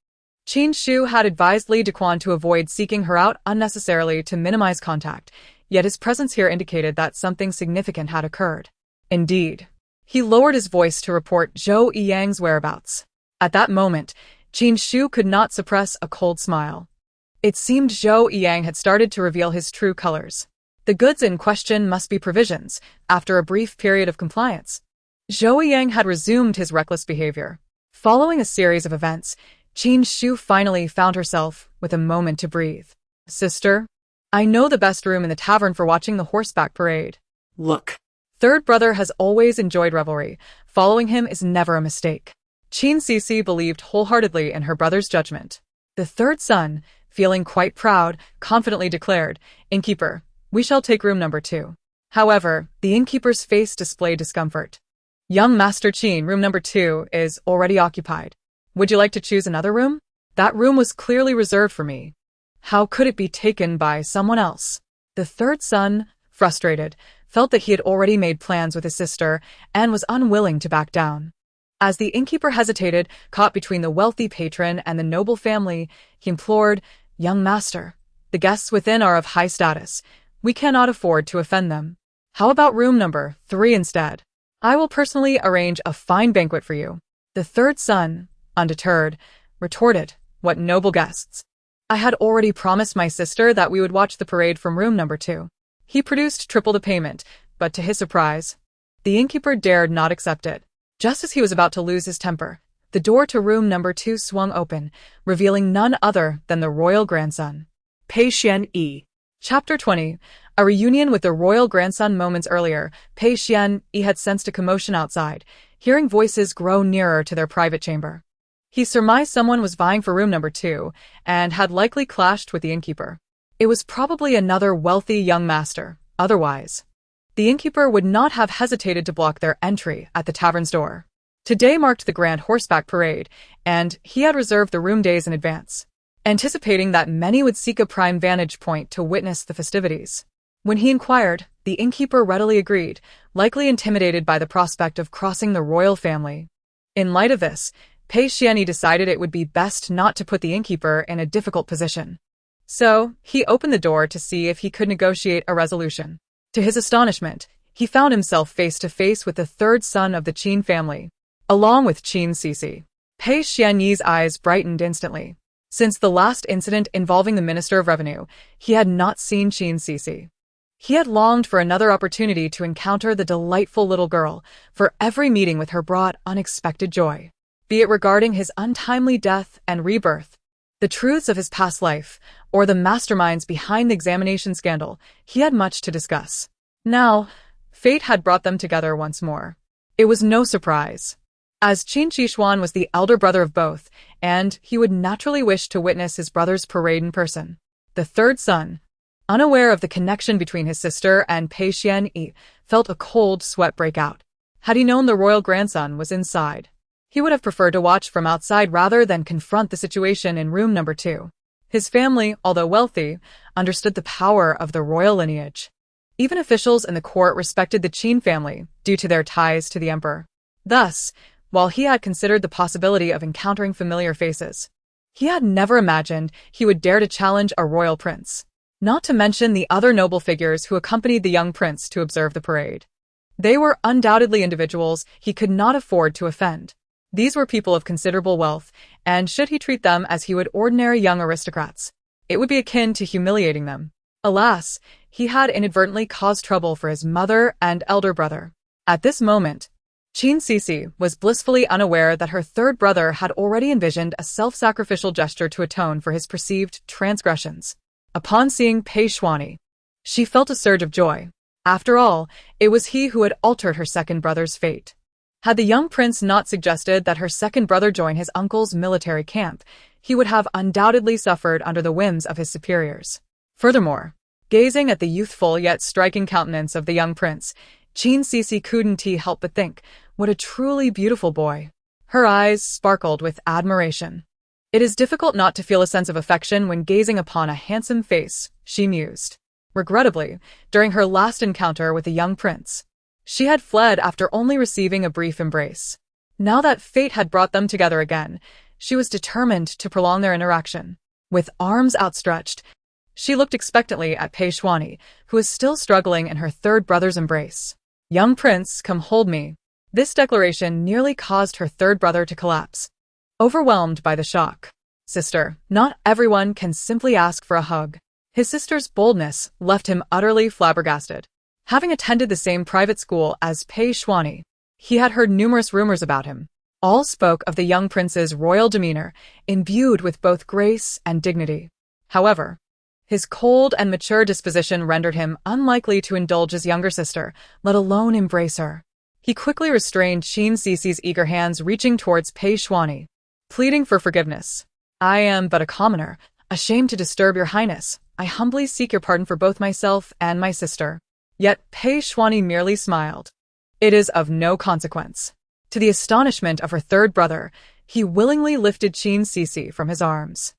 Qin Xixi had advised Li Dequan to avoid seeking her out unnecessarily to minimize contact, yet his presence here indicated that something significant had occurred. Indeed, he lowered his voice to report Zhou Yang's whereabouts. At that moment, Qin Xixi could not suppress a cold smile. It seemed Zhou Yang had started to reveal his true colors. The goods in question must be provisions, after a brief period of compliance. Zhou Yang had resumed his reckless behavior. Following a series of events, Qin Xixi finally found herself with a moment to breathe. Sister, I know the best room in the tavern for watching the horseback parade. Look. Third brother has always enjoyed revelry. Following him is never a mistake. Qin Xixi believed wholeheartedly in her brother's judgment. The third son, feeling quite proud, confidently declared, Innkeeper, we shall take room number 2. However, the innkeeper's face displayed discomfort. Young Master Qin, room number 2 is already occupied. Would you like to choose another room? That room was clearly reserved for me. How could it be taken by someone else? The third son, frustrated, felt that he had already made plans with his sister and was unwilling to back down. As the innkeeper hesitated, caught between the wealthy patron and the noble family, he implored, Young master, the guests within are of high status. We cannot afford to offend them. How about room number 3 instead? I will personally arrange a fine banquet for you. The third son, undeterred, retorted, What noble guests! I had already promised my sister that we would watch the parade from room number 2. He produced triple the payment, but to his surprise, the innkeeper dared not accept it. Just as he was about to lose his temper, the door to room number 2 swung open, revealing none other than the royal grandson. Pei Xian-yi. Chapter 20. A reunion with the royal grandson. Moments earlier, Pei Xian-yi had sensed a commotion outside, hearing voices grow nearer to their private chamber. He surmised someone was vying for room number 2, and had likely clashed with the innkeeper. It was probably another wealthy young master. Otherwise, the innkeeper would not have hesitated to block their entry at the tavern's door. Today marked the grand horseback parade, and he had reserved the room days in advance, anticipating that many would seek a prime vantage point to witness the festivities. When he inquired, the innkeeper readily agreed, likely intimidated by the prospect of crossing the royal family. In light of this, Pei Xian-yi decided it would be best not to put the innkeeper in a difficult position. So, he opened the door to see if he could negotiate a resolution. To his astonishment, he found himself face to face with the third son of the Qin family, along with Qin Xixi. Pei Xian-yi's eyes brightened instantly. Since the last incident involving the Minister of Revenue, he had not seen Qin Xixi. He had longed for another opportunity to encounter the delightful little girl, for every meeting with her brought unexpected joy. Be it regarding his untimely death and rebirth, the truths of his past life, or the masterminds behind the examination scandal, he had much to discuss. Now, fate had brought them together once more. It was no surprise, as Qin Xixi was the elder brother of both, and he would naturally wish to witness his brother's parade in person. The third son, unaware of the connection between his sister and Pei Xian-yi, felt a cold sweat break out. Had he known the royal grandson was inside, he would have preferred to watch from outside rather than confront the situation in room number 2. His family, although wealthy, understood the power of the royal lineage. Even officials in the court respected the Qin family due to their ties to the emperor. Thus, while he had considered the possibility of encountering familiar faces, he had never imagined he would dare to challenge a royal prince. not to mention the other noble figures who accompanied the young prince to observe the parade. They were undoubtedly individuals he could not afford to offend. These were people of considerable wealth, and should he treat them as he would ordinary young aristocrats, it would be akin to humiliating them. Alas, he had inadvertently caused trouble for his mother and elder brother. At this moment, Qin Xixi was blissfully unaware that her third brother had already envisioned a self-sacrificial gesture to atone for his perceived transgressions. Upon seeing Pei Xuanyi, she felt a surge of joy. After all, it was he who had altered her second brother's fate. Had the young prince not suggested that her second brother join his uncle's military camp, he would have undoubtedly suffered under the whims of his superiors. Furthermore, gazing at the youthful yet striking countenance of the young prince, Qin Xixi couldn't help but think, what a truly beautiful boy. Her eyes sparkled with admiration. It is difficult not to feel a sense of affection when gazing upon a handsome face, she mused. Regrettably, during her last encounter with the young prince, she had fled after only receiving a brief embrace. Now that fate had brought them together again, she was determined to prolong their interaction. With arms outstretched, she looked expectantly at Pei Xuanyi, who was still struggling in her third brother's embrace. "Young prince, come hold me." This declaration nearly caused her third brother to collapse, overwhelmed by the shock. "Sister, not everyone can simply ask for a hug." His sister's boldness left him utterly flabbergasted. Having attended the same private school as Pei Xuanyi, he had heard numerous rumors about him. All spoke of the young prince's royal demeanor, imbued with both grace and dignity. However, his cold and mature disposition rendered him unlikely to indulge his younger sister, let alone embrace her. He quickly restrained Qin Xixi's eager hands reaching towards Pei Xuanyi, pleading for forgiveness. "I am but a commoner, ashamed to disturb your highness. I humbly seek your pardon for both myself and my sister." Yet Pei Xuanyi merely smiled. "It is of no consequence." To the astonishment of her third brother, he willingly lifted Qin Xixi from his arms.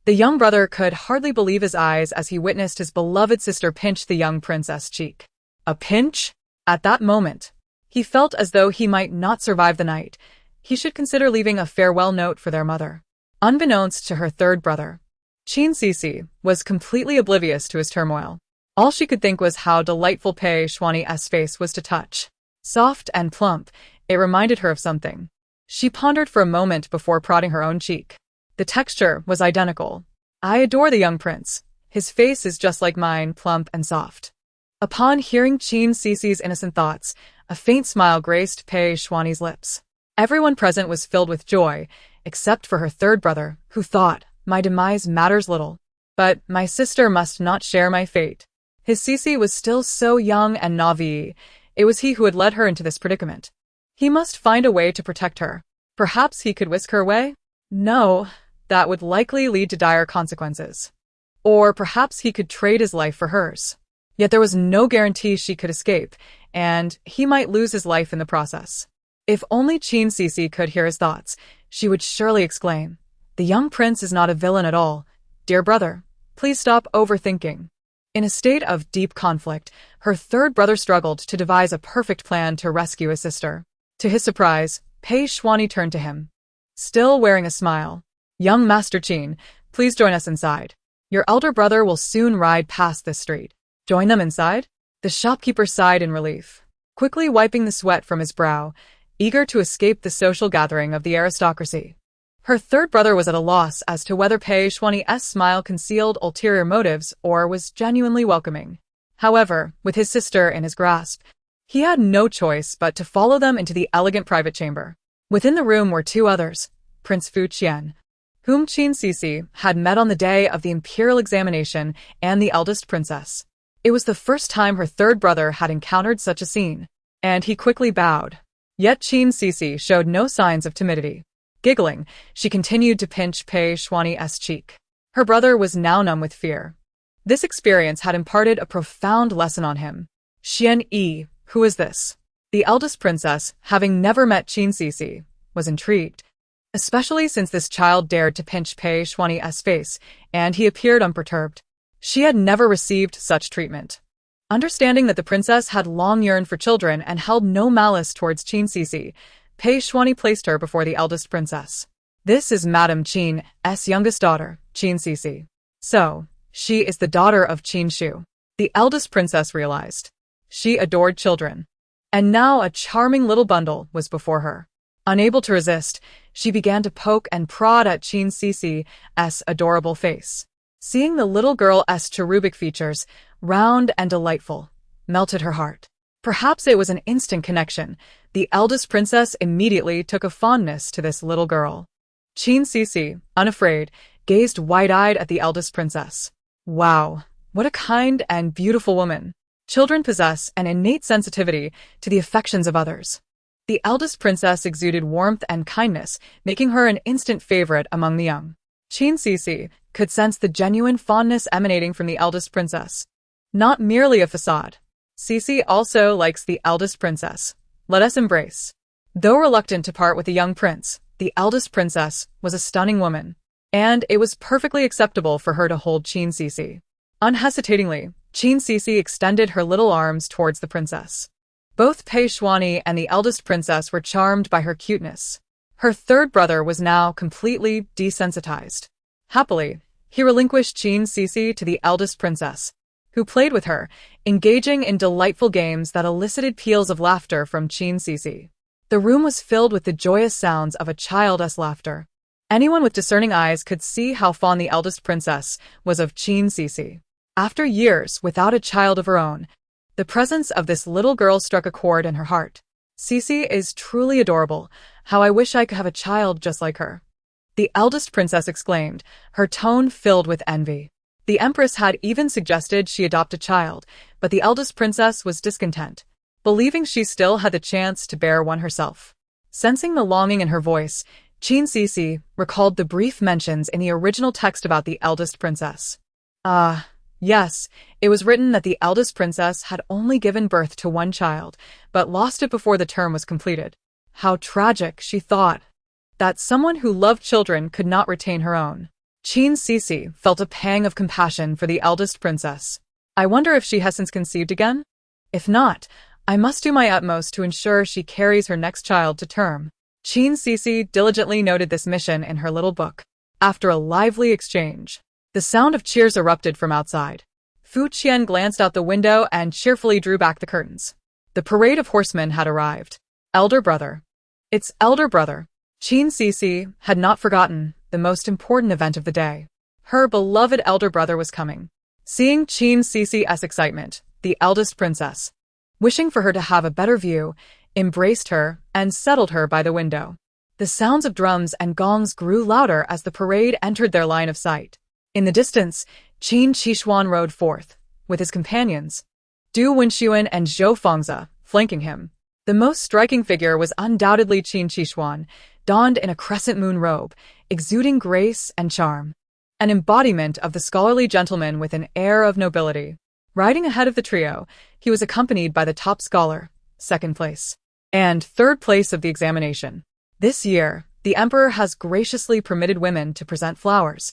The young brother could hardly believe his eyes as he witnessed his beloved sister pinch the young prince's cheek. A pinch? At that moment, he felt as though he might not survive the night. He should consider leaving a farewell note for their mother. Unbeknownst to her third brother, Qin Xixi was completely oblivious to his turmoil. All she could think was how delightful Pei Xuanyi's face was to touch. Soft and plump, it reminded her of something. She pondered for a moment before prodding her own cheek. The texture was identical. "I adore the young prince. His face is just like mine, plump and soft." Upon hearing Qin Xixi's innocent thoughts, a faint smile graced Pei Xuanyi's lips. Everyone present was filled with joy, except for her third brother, who thought, "My demise matters little. But my sister must not share my fate." His Xixi was still so young and naive. It was he who had led her into this predicament. He must find a way to protect her. Perhaps he could whisk her away? No, that would likely lead to dire consequences. Or perhaps he could trade his life for hers. Yet there was no guarantee she could escape, and he might lose his life in the process. If only Qin Xixi could hear his thoughts, she would surely exclaim, "The young prince is not a villain at all. Dear brother, please stop overthinking." In a state of deep conflict, her third brother struggled to devise a perfect plan to rescue his sister. To his surprise, Pei Xuanyi turned to him, still wearing a smile. "Young Master Qin, please join us inside. Your elder brother will soon ride past this street." "Join them inside?" The shopkeeper sighed in relief, quickly wiping the sweat from his brow, eager to escape the social gathering of the aristocracy. Her third brother was at a loss as to whether Pei Xuanyi's smile concealed ulterior motives or was genuinely welcoming. However, with his sister in his grasp, he had no choice but to follow them into the elegant private chamber. Within the room were two others, Prince Fu Qian, whom Qin Xixi had met on the day of the imperial examination, and the eldest princess. It was the first time her third brother had encountered such a scene, and he quickly bowed. Yet Qin Xixi showed no signs of timidity. Giggling, she continued to pinch Pei Xuanyi's cheek. Her brother was now numb with fear. This experience had imparted a profound lesson on him. "Xian Yi, who is this?" The eldest princess, having never met Qin Xixi, was intrigued, especially since this child dared to pinch Pei Xuanyi's face, and he appeared unperturbed. She had never received such treatment. Understanding that the princess had long yearned for children and held no malice towards Qin Xixi, Pei Xuanyi placed her before the eldest princess. "This is Madame Qin's youngest daughter, Qin Xixi." So, She is the daughter of Qin Xixi. The eldest princess realized. She adored children. And now a charming little bundle was before her. Unable to resist, she began to poke and prod at Qin Xixi's adorable face. Seeing the little girl's cherubic features, round and delightful, melted her heart. Perhaps it was an instant connection. The eldest princess immediately took a fondness to this little girl. Qin Xixi, unafraid, gazed wide-eyed at the eldest princess. Wow, what a kind and beautiful woman. Children possess an innate sensitivity to the affections of others. The eldest princess exuded warmth and kindness, making her an instant favorite among the young. Qin Xixi could sense the genuine fondness emanating from the eldest princess. Not merely a facade. Xixi also likes the eldest princess. Let us embrace. Though reluctant to part with the young prince, the eldest princess was a stunning woman, and it was perfectly acceptable for her to hold Qin Xixi. Unhesitatingly, Qin Xixi extended her little arms towards the princess. Both Pei Xuani and the eldest princess were charmed by her cuteness. Her third brother was now completely desensitized. Happily, he relinquished Qin Xixi to the eldest princess, who played with her, engaging in delightful games that elicited peals of laughter from Qin Xixi. The room was filled with the joyous sounds of a child's laughter. Anyone with discerning eyes could see how fond the eldest princess was of Qin Xixi. After years without a child of her own, the presence of this little girl struck a chord in her heart. Xixi is truly adorable. How I wish I could have a child just like her. The eldest princess exclaimed, her tone filled with envy. The empress had even suggested she adopt a child, but the eldest princess was discontent, believing she still had the chance to bear one herself. Sensing the longing in her voice, Qin Xixi recalled the brief mentions in the original text about the eldest princess. Yes, it was written that the eldest princess had only given birth to one child, but lost it before the term was completed. How tragic, she thought, that someone who loved children could not retain her own. Qin Xixi felt a pang of compassion for the eldest princess. I wonder if she has since conceived again? If not, I must do my utmost to ensure she carries her next child to term. Qin Xixi diligently noted this mission in her little book. After a lively exchange, the sound of cheers erupted from outside. Fu Qian glanced out the window and cheerfully drew back the curtains. The parade of horsemen had arrived. Elder brother. It's elder brother. Qin Xixi had not forgotten the most important event of the day. Her beloved elder brother was coming. Seeing Qin Xixi's excitement, the eldest princess, wishing for her to have a better view, embraced her and settled her by the window. The sounds of drums and gongs grew louder as the parade entered their line of sight. In the distance, Qin Xixi rode forth, with his companions, Du Wenxuan and Zhou Fengzi, flanking him. The most striking figure was undoubtedly Qin Xixi, donned in a crescent moon robe, exuding grace and charm. An embodiment of the scholarly gentleman with an air of nobility. Riding ahead of the trio, he was accompanied by the top scholar, second place, and third place of the examination. This year, the emperor has graciously permitted women to present flowers,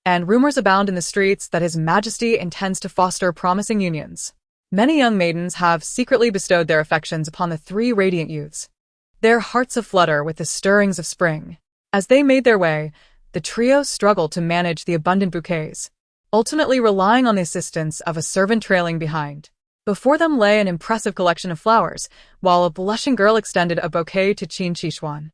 and rumors abound in the streets that His Majesty intends to foster promising unions. Many young maidens have secretly bestowed their affections upon the three radiant youths, their hearts aflutter with the stirrings of spring. As they made their way, the trio struggled to manage the abundant bouquets, ultimately relying on the assistance of a servant trailing behind. Before them lay an impressive collection of flowers, while a blushing girl extended a bouquet to Qin Xixi.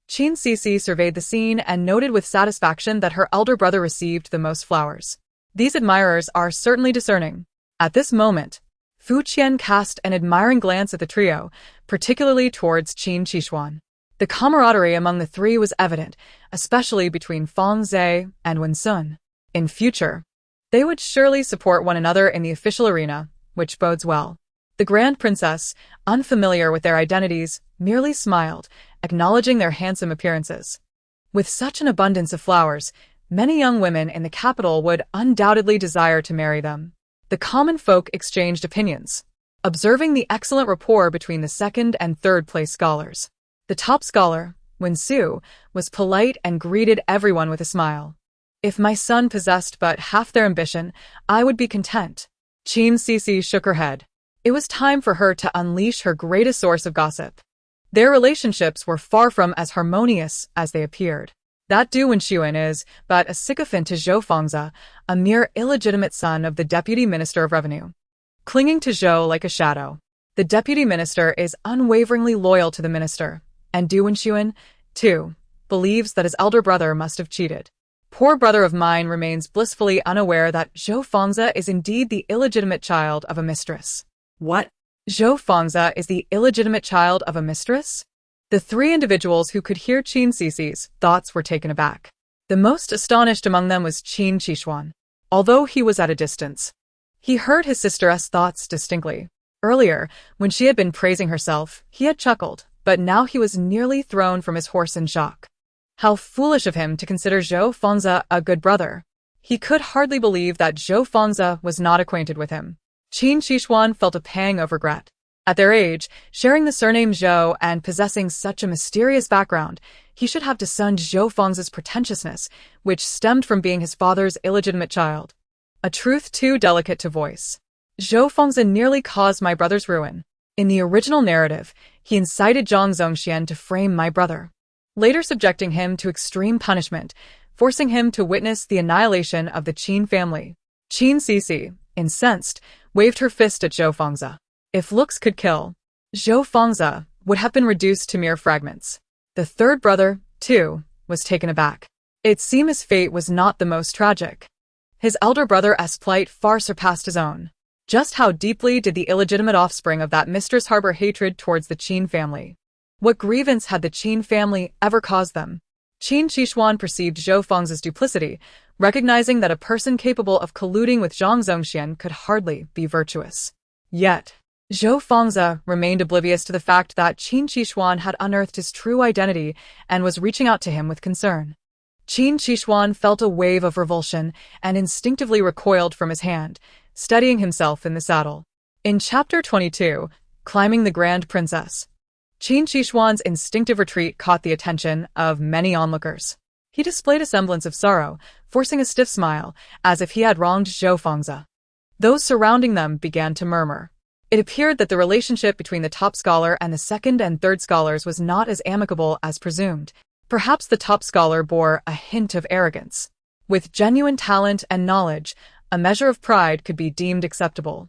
Qin Xixi surveyed the scene and noted with satisfaction that her elder brother received the most flowers. These admirers are certainly discerning. At this moment, Fu Qian cast an admiring glance at the trio, particularly towards Qin Xixi. The camaraderie among the three was evident, especially between Fengzi and Wensun. In future, they would surely support one another in the official arena, which bodes well. The Grand Princess, unfamiliar with their identities, merely smiled, acknowledging their handsome appearances. With such an abundance of flowers, many young women in the capital would undoubtedly desire to marry them. The common folk exchanged opinions, observing the excellent rapport between the second and third place scholars. The top scholar, Wensu, was polite and greeted everyone with a smile. If my son possessed but half their ambition, I would be content. Qin Xixi shook her head. It was time for her to unleash her greatest source of gossip. Their relationships were far from as harmonious as they appeared. That Du Wenxuan is but a sycophant to Zhou Fengzi, a mere illegitimate son of the Deputy Minister of Revenue. Clinging to Zhou like a shadow, the Deputy Minister is unwaveringly loyal to the minister, and Du Wenxuan, too, believes that his elder brother must have cheated. Poor brother of mine remains blissfully unaware that Zhou Fengzi is indeed the illegitimate child of a mistress. What? Zhou Fengzi is the illegitimate child of a mistress? The three individuals who could hear Qin Xixi's thoughts were taken aback. The most astonished among them was Qin Xixi. Although he was at a distance, he heard his sister's thoughts distinctly. Earlier, when she had been praising herself, he had chuckled, but now he was nearly thrown from his horse in shock. How foolish of him to consider Zhou Fengzi a good brother. He could hardly believe that Zhou Fengzi was not acquainted with him. Qin Xixi felt a pang of regret. At their age, sharing the surname Zhou and possessing such a mysterious background, he should have disowned Zhou Fengzi's pretentiousness, which stemmed from being his father's illegitimate child. A truth too delicate to voice. Zhou Fengzi nearly caused my brother's ruin. In the original narrative, he incited Zhang Zongxian to frame my brother, later subjecting him to extreme punishment, forcing him to witness the annihilation of the Qin family. Qin Xixi, incensed, waved her fist at Zhou Fengzi. If looks could kill, Zhou Fengzi would have been reduced to mere fragments. The third brother, too, was taken aback. It seemed his fate was not the most tragic. His elder brother's plight far surpassed his own. Just how deeply did the illegitimate offspring of that mistress harbor hatred towards the Qin family? What grievance had the Qin family ever caused them? Qin Xixi perceived Zhou Fengzi's duplicity, recognizing that a person capable of colluding with Zhang Zongxian could hardly be virtuous. Yet, Zhou Fengzi remained oblivious to the fact that Qin Xixi had unearthed his true identity and was reaching out to him with concern. Qin Xixi felt a wave of revulsion and instinctively recoiled from his hand, steadying himself in the saddle. In Chapter 22, Climbing the Grand Princess, Qin Xixuan's instinctive retreat caught the attention of many onlookers. He displayed a semblance of sorrow, forcing a stiff smile, as if he had wronged Zhou Fengzi. Those surrounding them began to murmur. It appeared that the relationship between the top scholar and the second and third scholars was not as amicable as presumed. Perhaps the top scholar bore a hint of arrogance. With genuine talent and knowledge, a measure of pride could be deemed acceptable.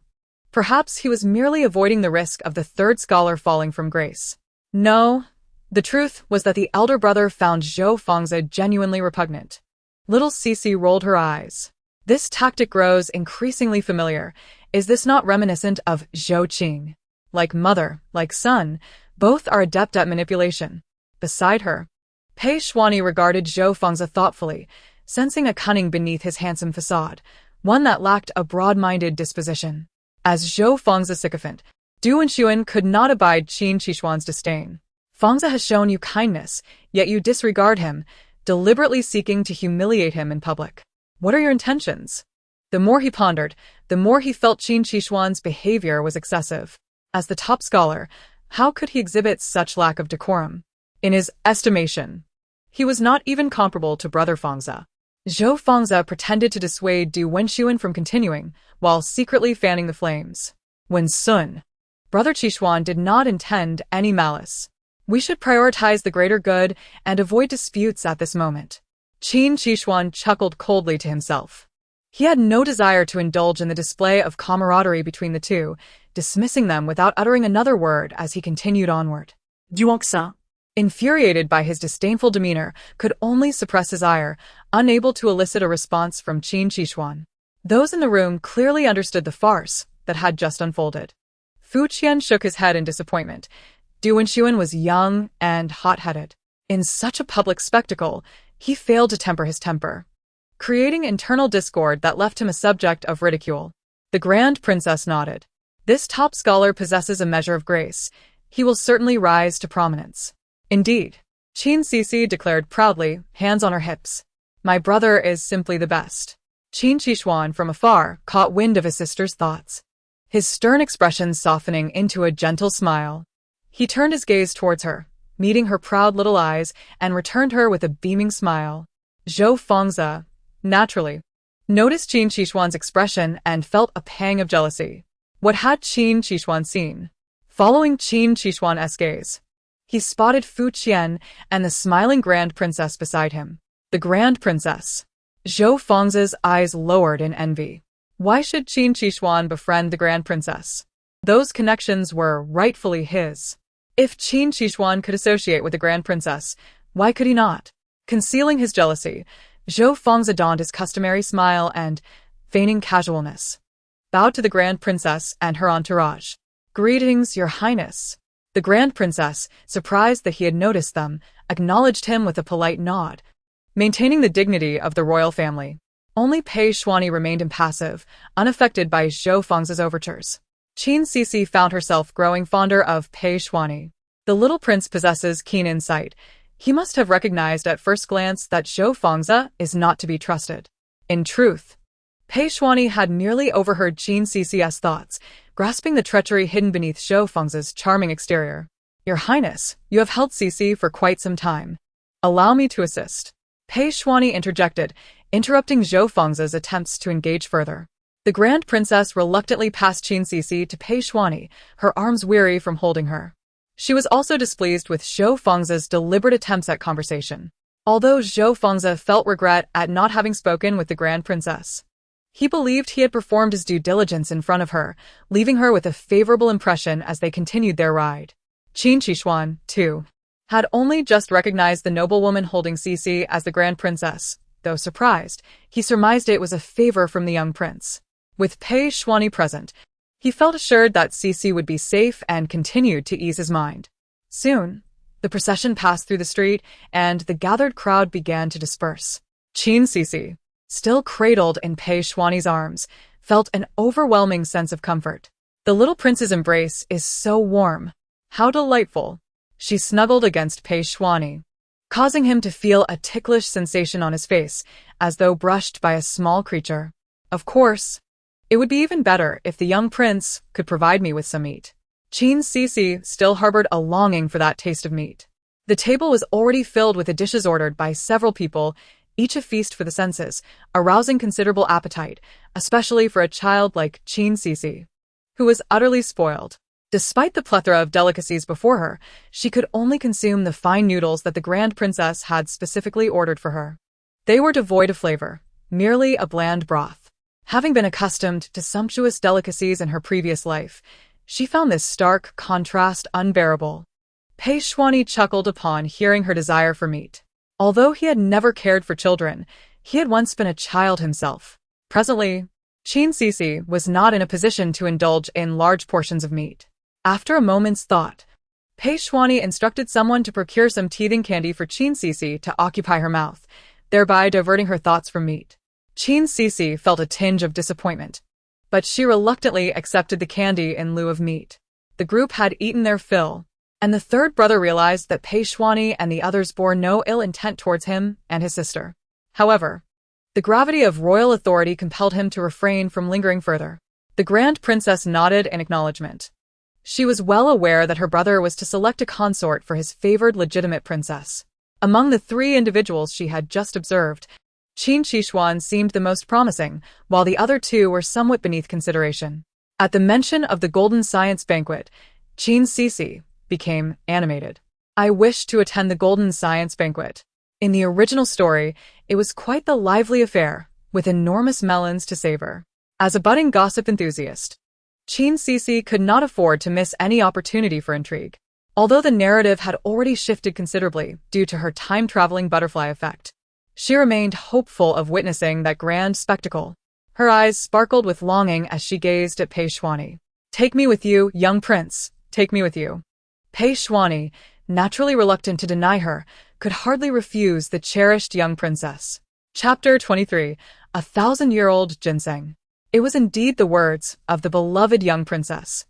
Perhaps he was merely avoiding the risk of the third scholar falling from grace. No, the truth was that the elder brother found Zhou Fengzi genuinely repugnant. Little Xixi rolled her eyes. This tactic grows increasingly familiar. Is this not reminiscent of Zhou Qing? Like mother, like son, both are adept at manipulation. Beside her, Pei Xuani regarded Zhou Fengzi thoughtfully, sensing a cunning beneath his handsome facade, one that lacked a broad-minded disposition. As Zhou Fengzi's sycophant, Du Wenxuan could not abide Qin Xixuan's disdain. Fengzi has shown you kindness, yet you disregard him, deliberately seeking to humiliate him in public. What are your intentions? The more he pondered, the more he felt Qin Xixuan's behavior was excessive. As the top scholar, how could he exhibit such lack of decorum? In his estimation, he was not even comparable to Brother Fengzi. Zhou Fengzi pretended to dissuade Du Wenxuan from continuing, while secretly fanning the flames. When Sun, Brother Xixuan did not intend any malice. We should prioritize the greater good and avoid disputes at this moment. Qin Xixuan chuckled coldly to himself. He had no desire to indulge in the display of camaraderie between the two, dismissing them without uttering another word as he continued onward. Duoxa, infuriated by his disdainful demeanor, could only suppress his ire, unable to elicit a response from Qin Xixuan. Those in the room clearly understood the farce that had just unfolded. Fu Qian shook his head in disappointment. Du Wenxuan was young and hot-headed. In such a public spectacle, he failed to temper his temper, creating internal discord that left him a subject of ridicule. The Grand Princess nodded. This top scholar possesses a measure of grace. He will certainly rise to prominence. Indeed, Qin Xixi declared proudly, hands on her hips. My brother is simply the best. Qin Xixuan from afar caught wind of his sister's thoughts, his stern expression softening into a gentle smile. He turned his gaze towards her, meeting her proud little eyes, and returned her with a beaming smile. Zhou Fengzi, naturally, noticed Qin Xixuan's expression and felt a pang of jealousy. What had Qin Xixuan seen? Following Qin Xixuan's gaze, he spotted Fu Qian and the smiling Grand Princess beside him. The Grand Princess. Zhou Feng's eyes lowered in envy. Why should Qin Xixi befriend the Grand Princess? Those connections were rightfully his. If Qin Xixi could associate with the Grand Princess, why could he not? Concealing his jealousy, Zhou Feng donned his customary smile and, feigning casualness, bowed to the Grand Princess and her entourage. "Greetings, Your Highness." The Grand Princess, surprised that he had noticed them, acknowledged him with a polite nod, maintaining the dignity of the royal family. Only Pei Xuani remained impassive, unaffected by Zhou Feng's overtures. Qin Xixi found herself growing fonder of Pei Xuani. The little prince possesses keen insight. He must have recognized at first glance that Zhou Feng's is not to be trusted. In truth, Pei Xuani had merely overheard Qin Xixi's thoughts, grasping the treachery hidden beneath Zhou Feng's charming exterior. "Your Highness, you have held Xixi for quite some time. Allow me to assist." Pei Xuani interjected, interrupting Zhou Feng's attempts to engage further. The Grand Princess reluctantly passed Qin Xixi to Pei Xuani, her arms weary from holding her. She was also displeased with Zhou Feng's deliberate attempts at conversation. Although Zhou Feng felt regret at not having spoken with the Grand Princess, he believed he had performed his due diligence in front of her, leaving her with a favorable impression as they continued their ride. Qin Xixi, too, had only just recognized the noblewoman holding Xixi as the Grand Princess. Though surprised, he surmised it was a favor from the young prince. With Pei Xuani present, he felt assured that Xixi would be safe and continued to ease his mind. Soon, the procession passed through the street, and the gathered crowd began to disperse. Qin Xixi, still cradled in Pei Xuani's arms, felt an overwhelming sense of comfort. The little prince's embrace is so warm. How delightful. She snuggled against Pei Xuani, causing him to feel a ticklish sensation on his face, as though brushed by a small creature. Of course, it would be even better if the young prince could provide me with some meat. Qin Xixi still harbored a longing for that taste of meat. The table was already filled with the dishes ordered by several people, each a feast for the senses, arousing considerable appetite, especially for a child like Qin Xixi, who was utterly spoiled. Despite the plethora of delicacies before her, she could only consume the fine noodles that the Grand Princess had specifically ordered for her. They were devoid of flavor, merely a bland broth. Having been accustomed to sumptuous delicacies in her previous life, she found this stark contrast unbearable. Pei Xuani chuckled upon hearing her desire for meat. Although he had never cared for children, he had once been a child himself. Presently, Qin Xixi was not in a position to indulge in large portions of meat. After a moment's thought, Pei Xuani instructed someone to procure some teething candy for Qin Xixi to occupy her mouth, thereby diverting her thoughts from meat. Qin Xixi felt a tinge of disappointment, but she reluctantly accepted the candy in lieu of meat. The group had eaten their fill, and the third brother realized that Pei Xuani and the others bore no ill intent towards him and his sister. However, the gravity of royal authority compelled him to refrain from lingering further. The Grand Princess nodded in acknowledgement. She was well aware that her brother was to select a consort for his favored legitimate princess. Among the three individuals she had just observed, Qin Xixi seemed the most promising, while the other two were somewhat beneath consideration. At the mention of the Golden Science Banquet, Qin Xixi became animated. "I wish to attend the Golden Science Banquet." In the original story, it was quite the lively affair, with enormous melons to savor. As a budding gossip enthusiast, Qin Xixi could not afford to miss any opportunity for intrigue. Although the narrative had already shifted considerably due to her time-traveling butterfly effect, she remained hopeful of witnessing that grand spectacle. Her eyes sparkled with longing as she gazed at Pei Xuani. "Take me with you, young prince, take me with you." Pei Xuani, naturally reluctant to deny her, could hardly refuse the cherished young princess. Chapter 23. 1,000-Year-Old Ginseng. It was indeed the words of the beloved young princess,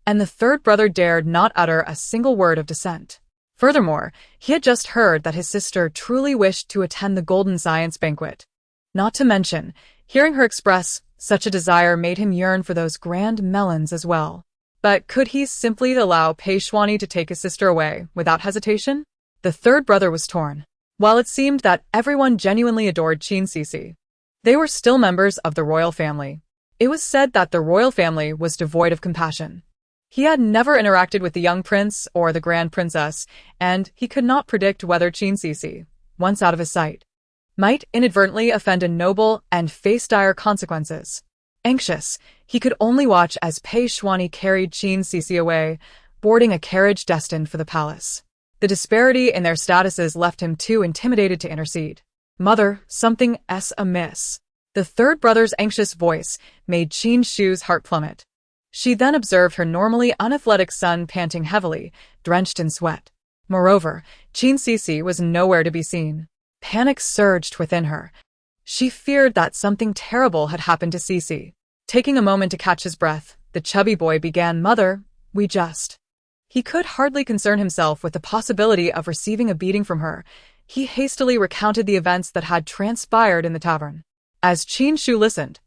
and the third brother dared not utter a single word of dissent. Furthermore, he had just heard that his sister truly wished to attend the Golden Science Banquet. Not to mention, hearing her express such a desire made him yearn for those grand melons as well. But could he simply allow Pei Xuani to take his sister away without hesitation? The third brother was torn. While it seemed that everyone genuinely adored Qin Xixi, they were still members of the royal family. It was said that the royal family was devoid of compassion. He had never interacted with the young prince or the grand princess, and he could not predict whether Qin Xixi, once out of his sight, might inadvertently offend a noble and face dire consequences. Anxious, he could only watch as Pei Xuanyi carried Qin Xixi away, boarding a carriage destined for the palace. The disparity in their statuses left him too intimidated to intercede. "Mother, something's amiss." The third brother's anxious voice made Qin Shu's heart plummet. She then observed her normally unathletic son panting heavily, drenched in sweat. Moreover, Qin Xixi was nowhere to be seen. Panic surged within her. She feared that something terrible had happened to Xixi. Taking a moment to catch his breath, the chubby boy began, "Mother, we just—" He could hardly concern himself with the possibility of receiving a beating from her. He hastily recounted the events that had transpired in the tavern. As Qin Shu listened,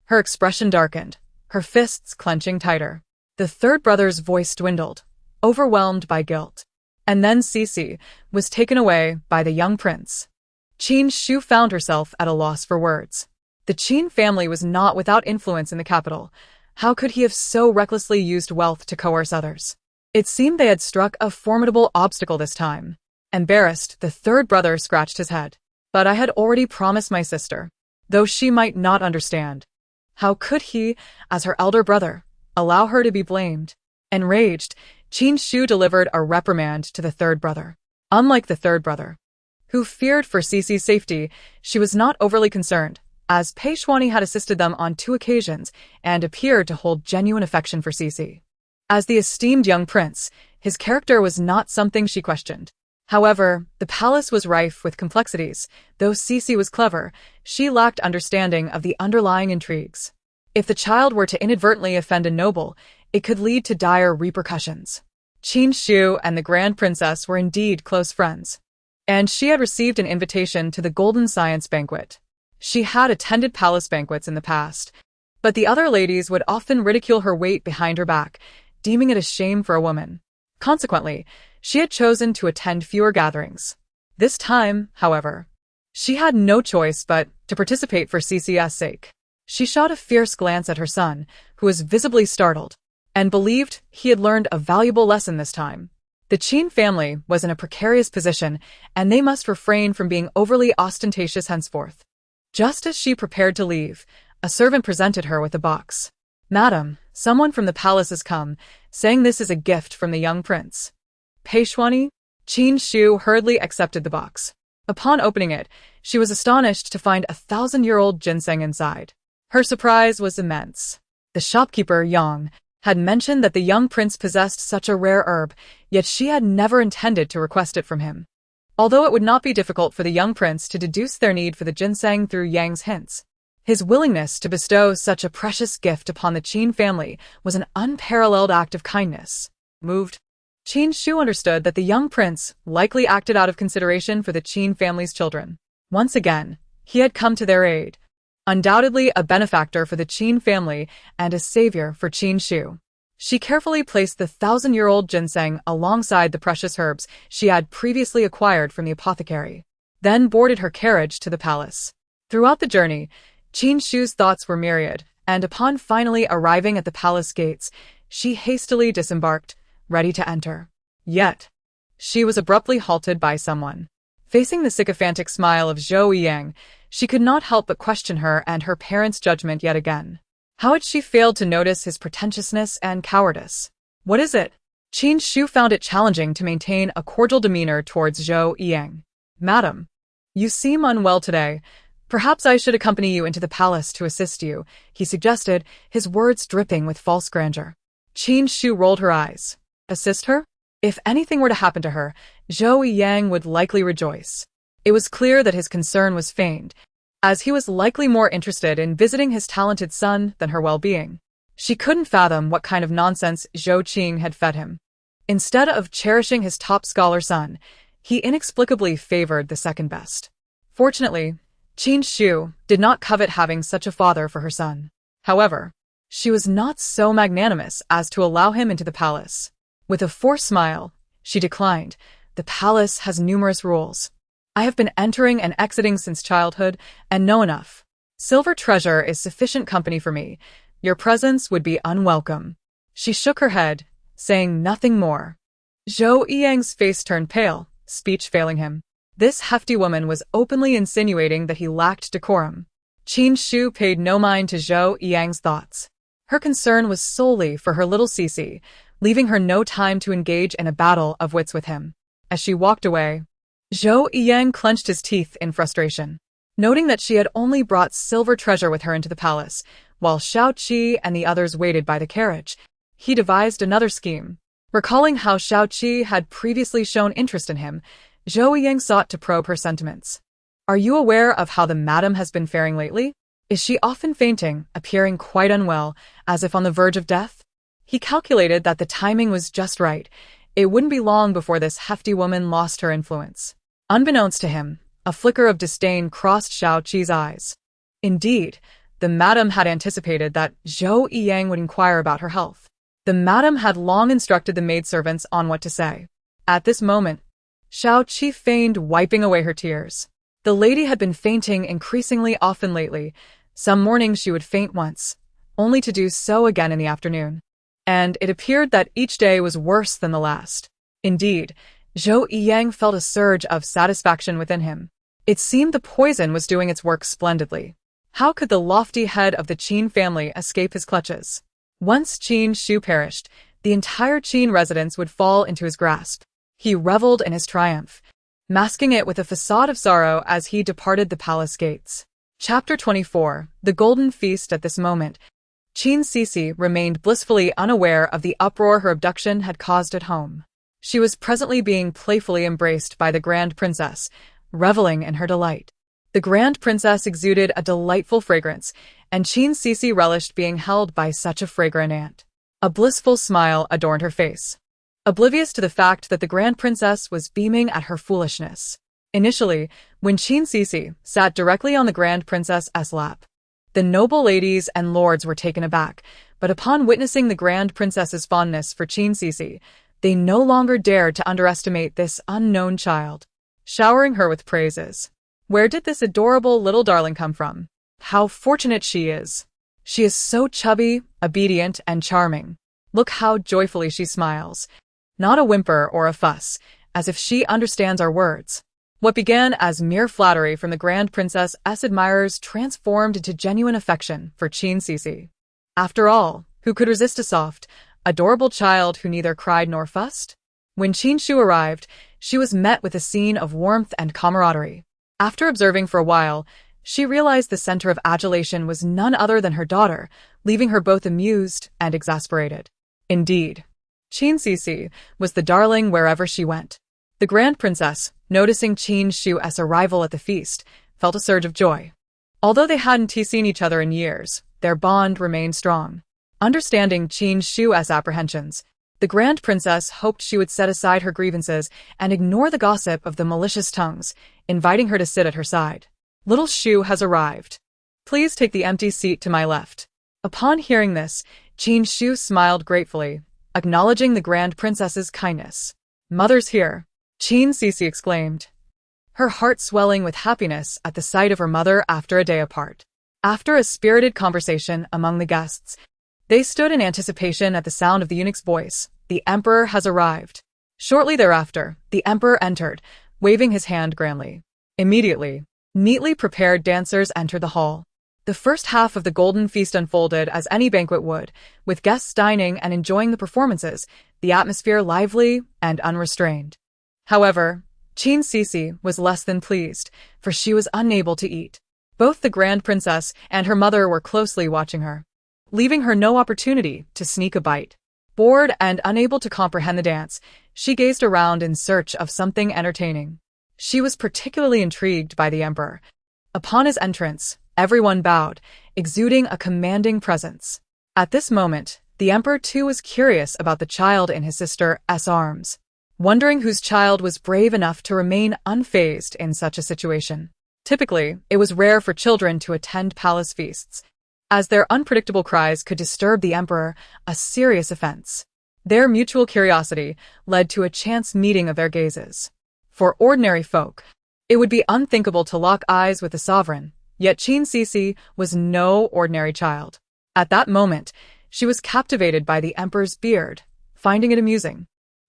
her expression darkened, her fists clenching tighter. The third brother's voice dwindled, overwhelmed by guilt. And then Xixi was taken away by the young prince. Qin Shu found herself at a loss for words. The Qin family was not without influence in the capital. How could he have so recklessly used wealth to coerce others? It seemed they had struck a formidable obstacle this time. Embarrassed, the third brother scratched his head. "But I had already promised my sister, though she might not understand." How could he, as her elder brother, allow her to be blamed? Enraged, Qin Shu delivered a reprimand to the third brother. Unlike the third brother, who feared for Xixi's safety, she was not overly concerned, as Pei Xuanyi had assisted them on 2 occasions and appeared to hold genuine affection for Xixi. As the esteemed young prince, his character was not something she questioned. However, the palace was rife with complexities. Though Xixi was clever, she lacked understanding of the underlying intrigues. If the child were to inadvertently offend a noble, it could lead to dire repercussions. Qin Shu and the Grand Princess were indeed close friends, and she had received an invitation to the Golden Science Banquet. She had attended palace banquets in the past, but the other ladies would often ridicule her weight behind her back, deeming it a shame for a woman. Consequently, she had chosen to attend fewer gatherings. This time, however, she had no choice but to participate for Xixi's sake. She shot a fierce glance at her son, who was visibly startled, and believed he had learned a valuable lesson this time. The Qin family was in a precarious position, and they must refrain from being overly ostentatious henceforth. Just as she prepared to leave, a servant presented her with a box. "Madam, someone from the palace has come, saying this is a gift from the young prince." Pei Xuanyi? Qin Shu hurriedly accepted the box. Upon opening it, she was astonished to find 1,000-year-old ginseng inside. Her surprise was immense. The shopkeeper, Yang, had mentioned that the young prince possessed such a rare herb, yet she had never intended to request it from him. Although it would not be difficult for the young prince to deduce their need for the ginseng through Yang's hints, his willingness to bestow such a precious gift upon the Qin family was an unparalleled act of kindness. Moved, Qin Shu understood that the young prince likely acted out of consideration for the Qin family's children. Once again, he had come to their aid. Undoubtedly a benefactor for the Qin family and a savior for Qin Shu. She carefully placed the 1,000-year-old ginseng alongside the precious herbs she had previously acquired from the apothecary, then boarded her carriage to the palace. Throughout the journey, Qin Shu's thoughts were myriad, and upon finally arriving at the palace gates, she hastily disembarked, ready to enter. Yet, she was abruptly halted by someone. Facing the sycophantic smile of Zhou Yang, she could not help but question her and her parents' judgment yet again. How had she failed to notice his pretentiousness and cowardice? "What is it?" Qin Shu found it challenging to maintain a cordial demeanor towards Zhou Yang. "Madam, you seem unwell today. Perhaps I should accompany you into the palace to assist you," he suggested, his words dripping with false grandeur. Qin Shu rolled her eyes. Assist her? If anything were to happen to her, Zhou Yang would likely rejoice. It was clear that his concern was feigned, as he was likely more interested in visiting his talented son than her well-being. She couldn't fathom what kind of nonsense Zhou Qing had fed him. Instead of cherishing his top scholar son, he inexplicably favored the second best. Fortunately, Qin Shu did not covet having such a father for her son. However, she was not so magnanimous as to allow him into the palace. With a forced smile, she declined. "The palace has numerous rules. I have been entering and exiting since childhood and know enough. Silver treasure is sufficient company for me. Your presence would be unwelcome." She shook her head, saying nothing more. Zhou Yang's face turned pale, speech failing him. This hefty woman was openly insinuating that he lacked decorum. Qin Xixi paid no mind to Zhou Yang's thoughts. Her concern was solely for her little Xixi, leaving her no time to engage in a battle of wits with him. As she walked away, Zhou Yang clenched his teeth in frustration. Noting that she had only brought silver treasure with her into the palace, while Xiao Qi and the others waited by the carriage, he devised another scheme. Recalling how Xiao Qi had previously shown interest in him, Zhou Yang sought to probe her sentiments. "Are you aware of how the madam has been faring lately? Is she often fainting, appearing quite unwell, as if on the verge of death?" He calculated that the timing was just right. It wouldn't be long before this hefty woman lost her influence. Unbeknownst to him, a flicker of disdain crossed Xiao Qi's eyes. Indeed, the madam had anticipated that Zhou Yang would inquire about her health. The madam had long instructed the maidservants on what to say. At this moment, Xiao Qi feigned wiping away her tears. The lady had been fainting increasingly often lately. Some mornings she would faint once, only to do so again in the afternoon. And it appeared that each day was worse than the last. Indeed, Zhou Yang felt a surge of satisfaction within him. It seemed the poison was doing its work splendidly. How could the lofty head of the Qin family escape his clutches? Once Qin Xixi perished, the entire Qin residence would fall into his grasp. He reveled in his triumph, masking it with a facade of sorrow as he departed the palace gates. Chapter 24. The Golden Feast. At this moment, Qin Xixi remained blissfully unaware of the uproar her abduction had caused at home. She was presently being playfully embraced by the Grand Princess, reveling in her delight. The Grand Princess exuded a delightful fragrance, and Qin Xixi relished being held by such a fragrant aunt. A blissful smile adorned her face, oblivious to the fact that the Grand Princess was beaming at her foolishness. Initially, when Qin Xixi sat directly on the Grand Princess's lap, the noble ladies and lords were taken aback, but upon witnessing the Grand Princess's fondness for Qin Xixi, they no longer dared to underestimate this unknown child, showering her with praises. "Where did this adorable little darling come from? How fortunate she is! She is so chubby, obedient, and charming. Look how joyfully she smiles. Not a whimper or a fuss, as if she understands our words." What began as mere flattery from the Grand Princess's admirers transformed into genuine affection for Qin Xixi. After all, who could resist a soft, adorable child who neither cried nor fussed? When Qin Xixi arrived, she was met with a scene of warmth and camaraderie. After observing for a while, she realized the center of adulation was none other than her daughter, leaving her both amused and exasperated. Indeed, Qin Xixi was the darling wherever she went. The Grand Princess, noticing Qin Xixi's arrival at the feast, felt a surge of joy. Although they hadn't seen each other in years, their bond remained strong. Understanding Qin Xixi's apprehensions, the Grand Princess hoped she would set aside her grievances and ignore the gossip of the malicious tongues, inviting her to sit at her side. "Little Xu has arrived. Please take the empty seat to my left." Upon hearing this, Qin Xixi smiled gratefully, acknowledging the Grand Princess's kindness. "Mother's here," Qin Xixi exclaimed, her heart swelling with happiness at the sight of her mother after a day apart. After a spirited conversation among the guests, they stood in anticipation at the sound of the eunuch's voice. "The emperor has arrived." Shortly thereafter, the emperor entered, waving his hand grandly. Immediately, neatly prepared dancers entered the hall. The first half of the golden feast unfolded as any banquet would, with guests dining and enjoying the performances, the atmosphere lively and unrestrained. However, Qin Xixi was less than pleased, for she was unable to eat. Both the Grand Princess and her mother were closely watching her, leaving her no opportunity to sneak a bite. Bored and unable to comprehend the dance, she gazed around in search of something entertaining. She was particularly intrigued by the emperor. Upon his entrance, everyone bowed, exuding a commanding presence. At this moment, the emperor too was curious about the child in his sister's arms, wondering whose child was brave enough to remain unfazed in such a situation. Typically, it was rare for children to attend palace feasts, as their unpredictable cries could disturb the emperor, a serious offense. Their mutual curiosity led to a chance meeting of their gazes. For ordinary folk, it would be unthinkable to lock eyes with the sovereign, yet Qin Xixi was no ordinary child. At that moment, she was captivated by the emperor's beard, finding it amusing.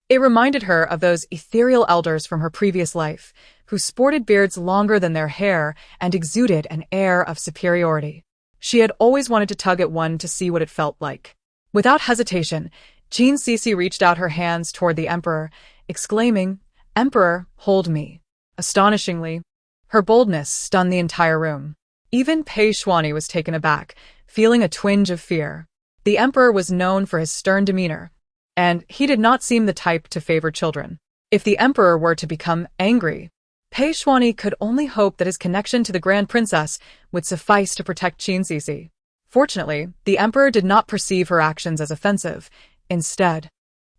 It reminded her of those ethereal elders from her previous life, who sported beards longer than their hair and exuded an air of superiority. She had always wanted to tug at one to see what it felt like. Without hesitation, Qin Xixi reached out her hands toward the emperor, exclaiming, "Emperor, hold me." Astonishingly, her boldness stunned the entire room. Even Pei Xuanyi was taken aback, feeling a twinge of fear. The emperor was known for his stern demeanor, and he did not seem the type to favor children. If the emperor were to become angry, Pei Xuanyi could only hope that his connection to the Grand Princess would suffice to protect Qin Xixi. Fortunately, the emperor did not perceive her actions as offensive. Instead,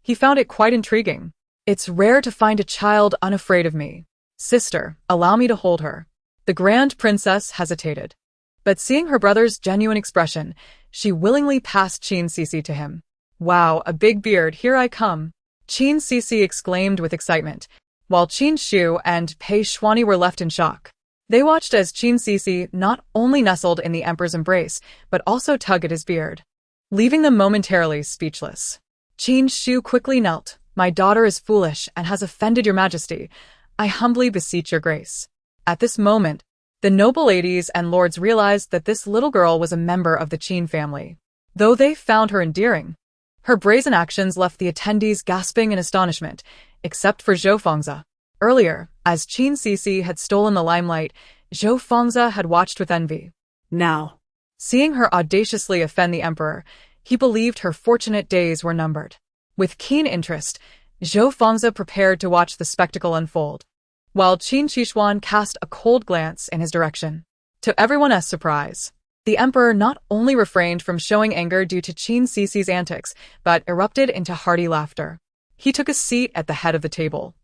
he found it quite intriguing. "It's rare to find a child unafraid of me. Sister, allow me to hold her." The Grand Princess hesitated, but seeing her brother's genuine expression, she willingly passed Qin Xixi to him. "Wow, a big beard, here I come," Qin Xixi exclaimed with excitement, while Qin Shu and Pei Xuanyi were left in shock. They watched as Qin Xixi not only nestled in the emperor's embrace, but also tugged at his beard, leaving them momentarily speechless. Qin Shu quickly knelt. "My daughter is foolish and has offended your majesty. I humbly beseech your grace." At this moment, the noble ladies and lords realized that this little girl was a member of the Qin family. Though they found her endearing, her brazen actions left the attendees gasping in astonishment, except for Zhou Fengzi. Earlier, as Qin Xixi had stolen the limelight, Zhou Fengzi had watched with envy. Now, seeing her audaciously offend the emperor, he believed her fortunate days were numbered. With keen interest, Zhou Fengzi prepared to watch the spectacle unfold, while Qin Xixi cast a cold glance in his direction. To everyone's surprise, the emperor not only refrained from showing anger due to Qin Xixi's antics, but erupted into hearty laughter. He took a seat at the head of the table,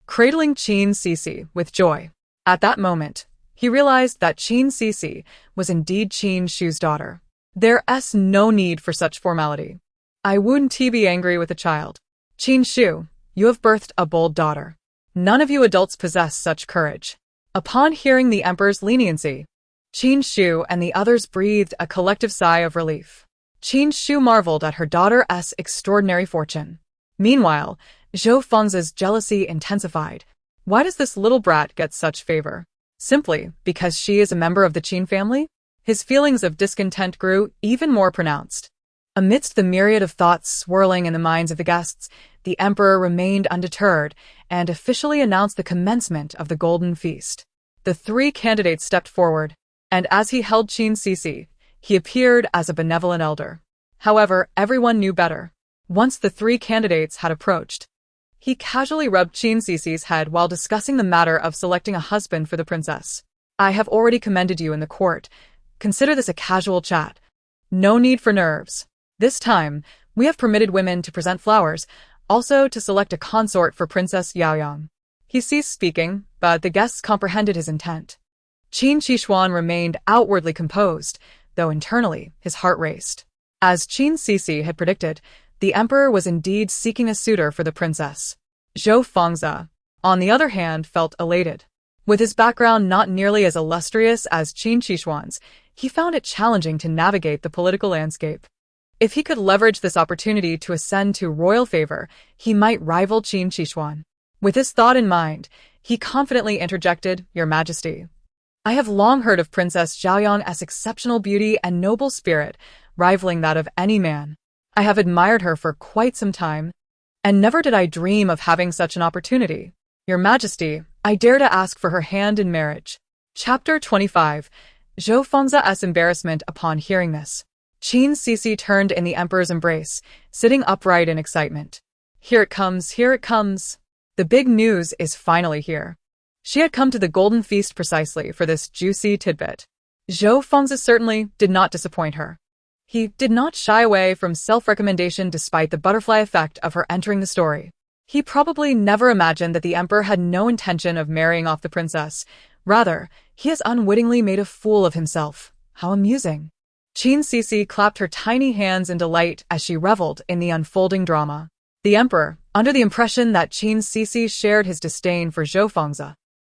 cradling Qin Xixi with joy. At that moment, he realized that Qin Xixi was indeed Qin Shu's daughter. There's no need for such formality. I wouldn't be angry with a child. Qin Shu, you have birthed a bold daughter. None of you adults possess such courage. Upon hearing the emperor's leniency, Qin Shu and the others breathed a collective sigh of relief. Qin Shu marveled at her daughter's extraordinary fortune. Meanwhile, Zhou Fengzi's jealousy intensified. Why does this little brat get such favor? Simply because she is a member of the Qin family? His feelings of discontent grew even more pronounced. Amidst the myriad of thoughts swirling in the minds of the guests, the emperor remained undeterred and officially announced the commencement of the Golden Feast. The three candidates stepped forward, and as he held Qin Xixi, he appeared as a benevolent elder. However, everyone knew better. Once the three candidates had approached, he casually rubbed Qin Xixi's head while discussing the matter of selecting a husband for the princess. "I have already commended you in the court. Consider this a casual chat. No need for nerves. This time, we have permitted women to present flowers, also to select a consort for Princess Yaoyang." He ceased speaking, but the guests comprehended his intent. Qin Xixi remained outwardly composed, though internally his heart raced. As Qin Xixi had predicted, the emperor was indeed seeking a suitor for the princess. Zhou Fengzi, on the other hand, felt elated. With his background not nearly as illustrious as Qin Xixi's, he found it challenging to navigate the political landscape. If he could leverage this opportunity to ascend to royal favor, he might rival Qin Xixi. With this thought in mind, he confidently interjected, "Your Majesty, I have long heard of Princess Xiaoyang's exceptional beauty and noble spirit, rivaling that of any man. I have admired her for quite some time, and never did I dream of having such an opportunity. Your Majesty, I dare to ask for her hand in marriage." Chapter 25. Zhou Fengzi's embarrassment upon hearing this. Qin Xixi turned in the emperor's embrace, sitting upright in excitement. Here it comes, here it comes. The big news is finally here. She had come to the Golden Feast precisely for this juicy tidbit. Zhou Fengzi certainly did not disappoint her. He did not shy away from self-recommendation despite the butterfly effect of her entering the story. He probably never imagined that the emperor had no intention of marrying off the princess. Rather, he has unwittingly made a fool of himself. How amusing. Qin Xixi clapped her tiny hands in delight as she reveled in the unfolding drama. The emperor, under the impression that Qin Xixi shared his disdain for Zhou Fengzi,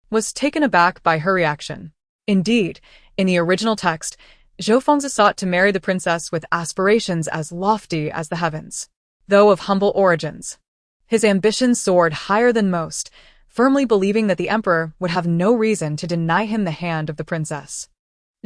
was taken aback by her reaction. Indeed, in the original text, Zhou Fengzi sought to marry the princess with aspirations as lofty as the heavens. Though of humble origins, his ambition soared higher than most, firmly believing that the emperor would have no reason to deny him the hand of the princess.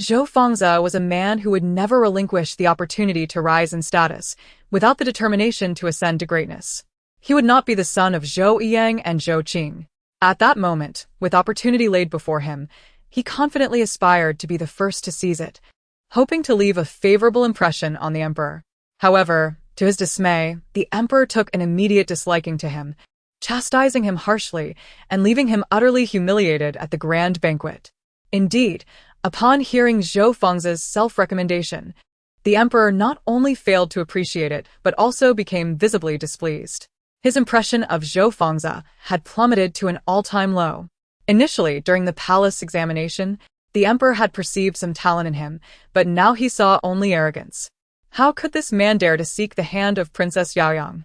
Zhou Fengzi was a man who would never relinquish the opportunity to rise in status without the determination to ascend to greatness. He would not be the son of Zhou Yiyang and Zhou Qing. At that moment, with opportunity laid before him, he confidently aspired to be the first to seize it, hoping to leave a favorable impression on the emperor. However, to his dismay, the emperor took an immediate disliking to him, chastising him harshly and leaving him utterly humiliated at the grand banquet. Indeed, upon hearing Zhou Fengzi's self-recommendation, the emperor not only failed to appreciate it but also became visibly displeased. His impression of Zhou Fengzi had plummeted to an all-time low. Initially, during the palace examination, the emperor had perceived some talent in him, but now he saw only arrogance. How could this man dare to seek the hand of Princess Yaoyang?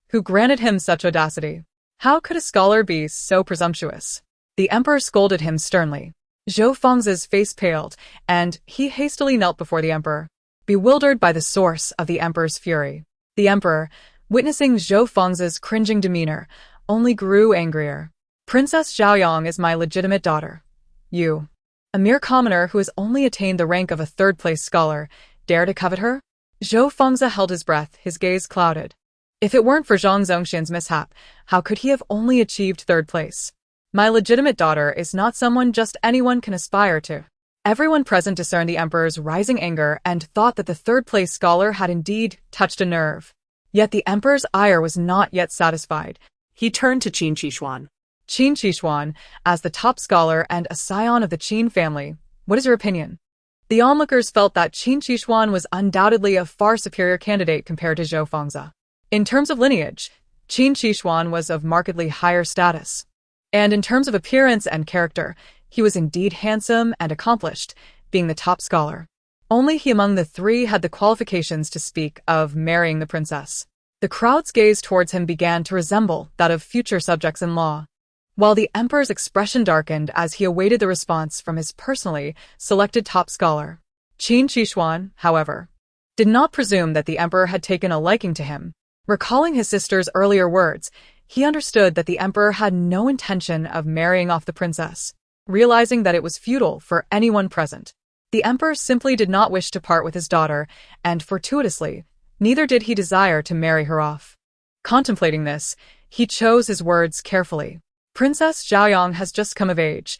Who granted him such audacity? How could a scholar be so presumptuous? The emperor scolded him sternly. Zhou Fengzi's face paled, and he hastily knelt before the emperor, bewildered by the source of the emperor's fury. The emperor, witnessing Zhou Fengzi's cringing demeanor, only grew angrier. Princess Zhaoyang is my legitimate daughter. You, a mere commoner who has only attained the rank of a third-place scholar, dare to covet her? Zhou Fengzi held his breath, his gaze clouded. If it weren't for Zhang Zongxian's mishap, how could he have only achieved third place? My legitimate daughter is not someone just anyone can aspire to. Everyone present discerned the emperor's rising anger and thought that the third-place scholar had indeed touched a nerve. Yet the emperor's ire was not yet satisfied. He turned to Qin Xixi. Qin Xixi, as the top scholar and a scion of the Qin family, what is your opinion? The onlookers felt that Qin Xixi was undoubtedly a far superior candidate compared to Zhou Fengzi. In terms of lineage, Qin Xixi was of markedly higher status. And in terms of appearance and character, he was indeed handsome and accomplished, being the top scholar. Only he among the three had the qualifications to speak of marrying the princess. The crowd's gaze towards him began to resemble that of future subjects-in-law, while the emperor's expression darkened as he awaited the response from his personally selected top scholar. Qin Xixi, however, did not presume that the emperor had taken a liking to him. Recalling his sister's earlier words, he understood that the emperor had no intention of marrying off the princess. Realizing that it was futile for anyone present, the emperor simply did not wish to part with his daughter, and fortuitously, neither did he desire to marry her off. Contemplating this, he chose his words carefully. Princess Zhaoyang has just come of age.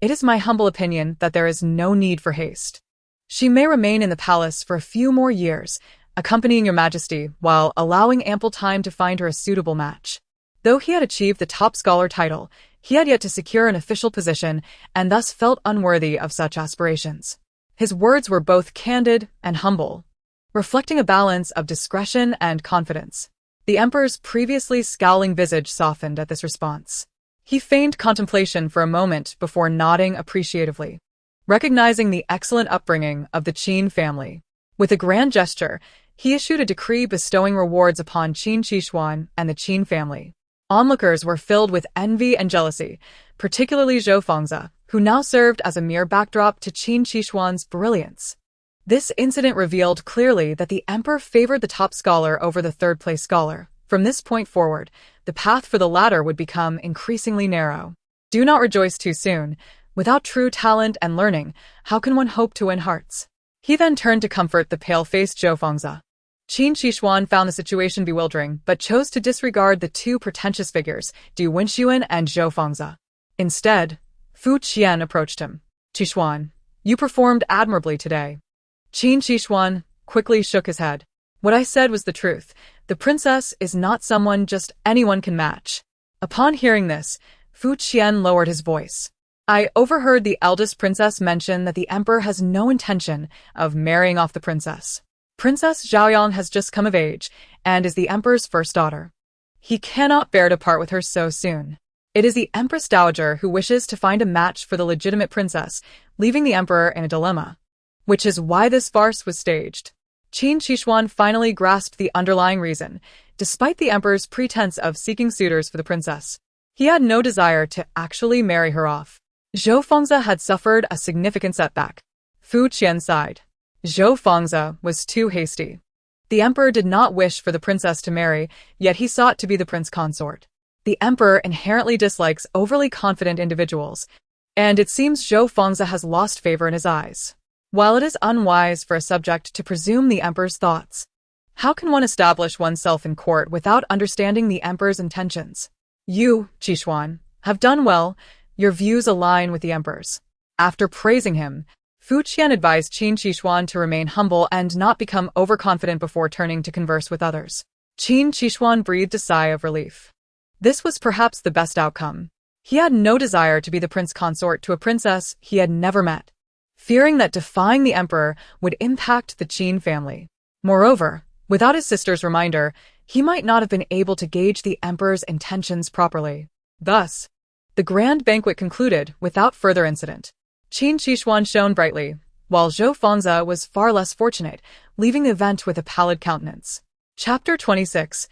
It is my humble opinion that there is no need for haste. She may remain in the palace for a few more years, accompanying your majesty, while allowing ample time to find her a suitable match. Though he had achieved the top scholar title, he had yet to secure an official position and thus felt unworthy of such aspirations. His words were both candid and humble, reflecting a balance of discretion and confidence. The emperor's previously scowling visage softened at this response. He feigned contemplation for a moment before nodding appreciatively, recognizing the excellent upbringing of the Qin family. With a grand gesture, he issued a decree bestowing rewards upon Qin Xixi and the Qin family. Onlookers were filled with envy and jealousy, particularly Zhou Fengzi, who now served as a mere backdrop to Qin Xixi's brilliance. This incident revealed clearly that the emperor favored the top scholar over the third-place scholar. From this point forward, the path for the latter would become increasingly narrow. Do not rejoice too soon. Without true talent and learning, how can one hope to win hearts? He then turned to comfort the pale-faced Zhou Fengzi. Qin Xixi found the situation bewildering, but chose to disregard the two pretentious figures, Du Wenxuan and Zhou Fengzi. Instead, Fu Qian approached him. Xixi, you performed admirably today. Qin Xixi quickly shook his head. What I said was the truth. The princess is not someone just anyone can match. Upon hearing this, Fu Qian lowered his voice. I overheard the eldest princess mention that the emperor has no intention of marrying off the princess. Princess Zhaoyang has just come of age and is the emperor's first daughter. He cannot bear to part with her so soon. It is the Empress Dowager who wishes to find a match for the legitimate princess, leaving the emperor in a dilemma. Which is why this farce was staged. Qin Xixi finally grasped the underlying reason. Despite the emperor's pretense of seeking suitors for the princess, he had no desire to actually marry her off. Zhou Fengzi had suffered a significant setback. Fu Qian sighed. Zhou Fengzi was too hasty. The emperor did not wish for the princess to marry, yet he sought to be the prince consort. The emperor inherently dislikes overly confident individuals, and it seems Zhou Fengzi has lost favor in his eyes. While it is unwise for a subject to presume the emperor's thoughts, how can one establish oneself in court without understanding the emperor's intentions? You, Xixuan, have done well. Your views align with the emperor's. After praising him, Fu Qian advised Qin Xixi to remain humble and not become overconfident before turning to converse with others. Qin Xixi breathed a sigh of relief. This was perhaps the best outcome. He had no desire to be the prince consort to a princess he had never met, fearing that defying the emperor would impact the Qin family. Moreover, without his sister's reminder, he might not have been able to gauge the emperor's intentions properly. Thus, the grand banquet concluded without further incident. Qin Xixi shone brightly, while Zhou Fengzi was far less fortunate, leaving the event with a pallid countenance. Chapter 26.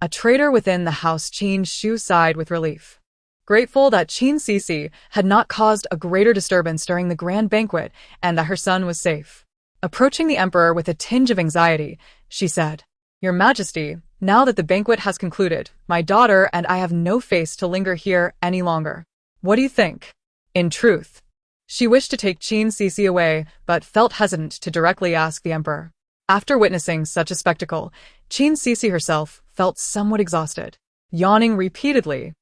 A traitor within the house. Qin Xu sighed with relief. Grateful that Qin Xixi had not caused a greater disturbance during the grand banquet and that her son was safe. Approaching the emperor with a tinge of anxiety, she said, "Your Majesty, now that the banquet has concluded, my daughter and I have no face to linger here any longer. What do you think?" In truth, she wished to take Qin Xixi away, but felt hesitant to directly ask the emperor. After witnessing such a spectacle, Qin Xixi herself felt somewhat exhausted. Yawning repeatedly,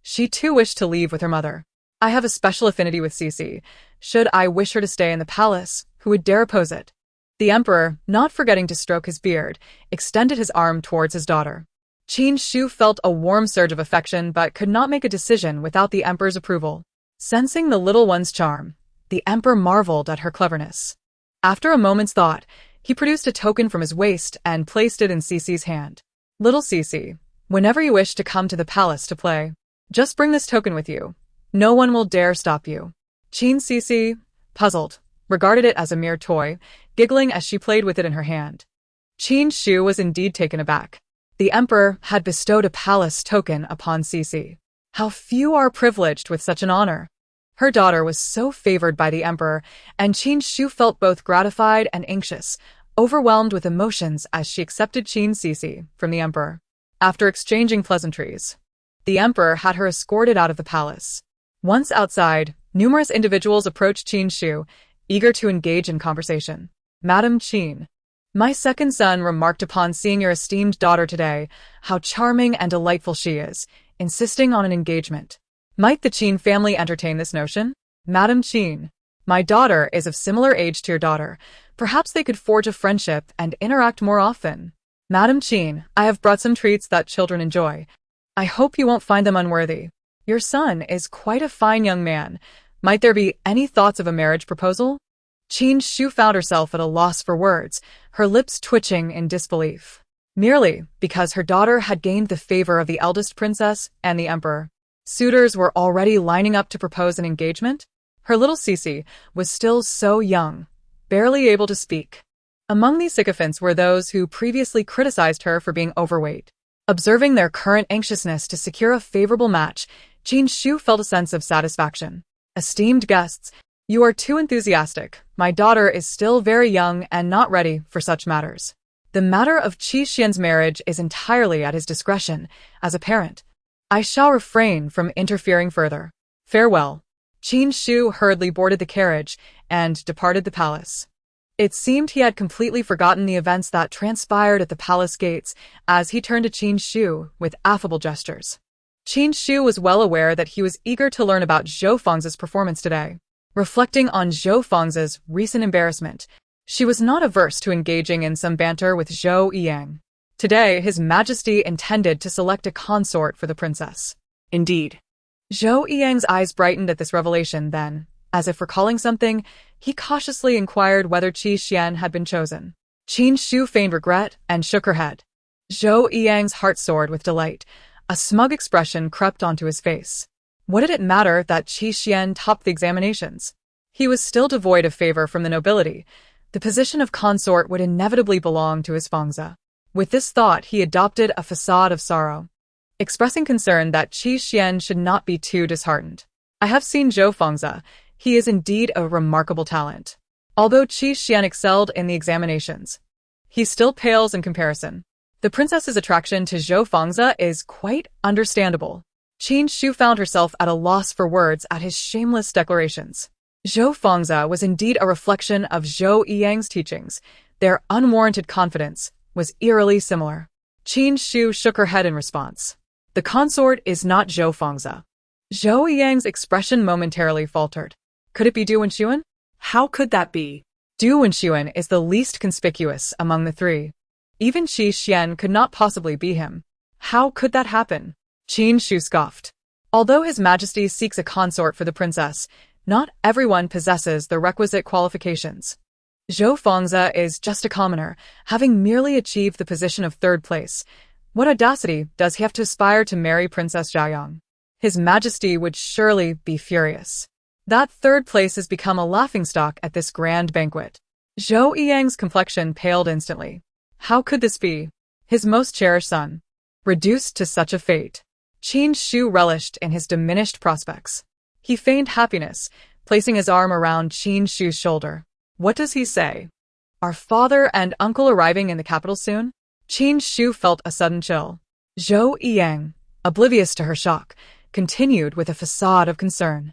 she too wished to leave with her mother. "I have a special affinity with Xixi. Should I wish her to stay in the palace, who would dare oppose it?" The emperor, not forgetting to stroke his beard, extended his arm towards his daughter. Qin Xu felt a warm surge of affection but could not make a decision without the emperor's approval. Sensing the little one's charm, the emperor marveled at her cleverness. After a moment's thought, he produced a token from his waist and placed it in Xixi's hand. "Little Xixi, whenever you wish to come to the palace to play, just bring this token with you. No one will dare stop you." Qin Xixi, puzzled, regarded it as a mere toy, giggling as she played with it in her hand. Qin Xu was indeed taken aback. The emperor had bestowed a palace token upon Xixi. How few are privileged with such an honor. Her daughter was so favored by the emperor, and Qin Xu felt both gratified and anxious, overwhelmed with emotions as she accepted Qin Xixi from the emperor. After exchanging pleasantries, the emperor had her escorted out of the palace. Once outside, numerous individuals approached Qin Xu, eager to engage in conversation. "Madam Qin, my second son remarked upon seeing your esteemed daughter today, how charming and delightful she is, insisting on an engagement. Might the Qin family entertain this notion?" "Madam Qin, my daughter is of similar age to your daughter. Perhaps they could forge a friendship and interact more often." "Madam Qin, I have brought some treats that children enjoy. I hope you won't find them unworthy. Your son is quite a fine young man. Might there be any thoughts of a marriage proposal?" Qin Xu found herself at a loss for words, her lips twitching in disbelief. Merely because her daughter had gained the favor of the eldest princess and the emperor, suitors were already lining up to propose an engagement? Her little Xixi was still so young, barely able to speak. Among these sycophants were those who previously criticized her for being overweight. Observing their current anxiousness to secure a favorable match, Qin Xu felt a sense of satisfaction. "Esteemed guests, you are too enthusiastic. My daughter is still very young and not ready for such matters. The matter of Qi Xian's marriage is entirely at his discretion. As a parent, I shall refrain from interfering further. Farewell." Qin Xu hurriedly boarded the carriage and departed the palace. It seemed he had completely forgotten the events that transpired at the palace gates as he turned to Qin Xu with affable gestures. Qin Xu was well aware that he was eager to learn about Zhou Fengzi's performance today. Reflecting on Zhou Fengzi's recent embarrassment, she was not averse to engaging in some banter with Zhou Yang. Today, His Majesty intended to select a consort for the princess. Indeed. Zhou Yang's eyes brightened at this revelation, then, as if recalling something, he cautiously inquired whether Qi Xian had been chosen. Qin Xu feigned regret and shook her head. Zhou Yang's heart soared with delight. A smug expression crept onto his face. What did it matter that Qi Xian topped the examinations? He was still devoid of favor from the nobility. The position of consort would inevitably belong to his Fengzi. With this thought, he adopted a facade of sorrow, expressing concern that Qi Xian should not be too disheartened. "I have seen Zhou Fengzi. He is indeed a remarkable talent. Although Qi Xian excelled in the examinations, he still pales in comparison. The princess's attraction to Zhou Fengzi is quite understandable." Qin Xixi found herself at a loss for words at his shameless declarations. Zhou Fengzi was indeed a reflection of Zhou Yiyang's teachings. Their unwarranted confidence was eerily similar. Qin Xixi shook her head in response. The consort is not Zhou Fengzi. Zhou Yiyang's expression momentarily faltered. Could it be Du Wenxuan? How could that be? Du Wenxuan is the least conspicuous among the three. Even Qi Xian could not possibly be him. How could that happen? Qin Xixi scoffed. Although His Majesty seeks a consort for the princess, not everyone possesses the requisite qualifications. Zhou Fengzi is just a commoner, having merely achieved the position of third place. What audacity does he have to aspire to marry Princess Zhaoyang? His Majesty would surely be furious. That third place has become a laughingstock at this grand banquet. Zhou Yiyang's complexion paled instantly. How could this be? His most cherished son, reduced to such a fate. Qin Xixi relished in his diminished prospects. He feigned happiness, placing his arm around Qin Xixi's shoulder. What does he say? Are father and uncle arriving in the capital soon? Qin Xixi felt a sudden chill. Zhou Yiyang, oblivious to her shock, continued with a facade of concern.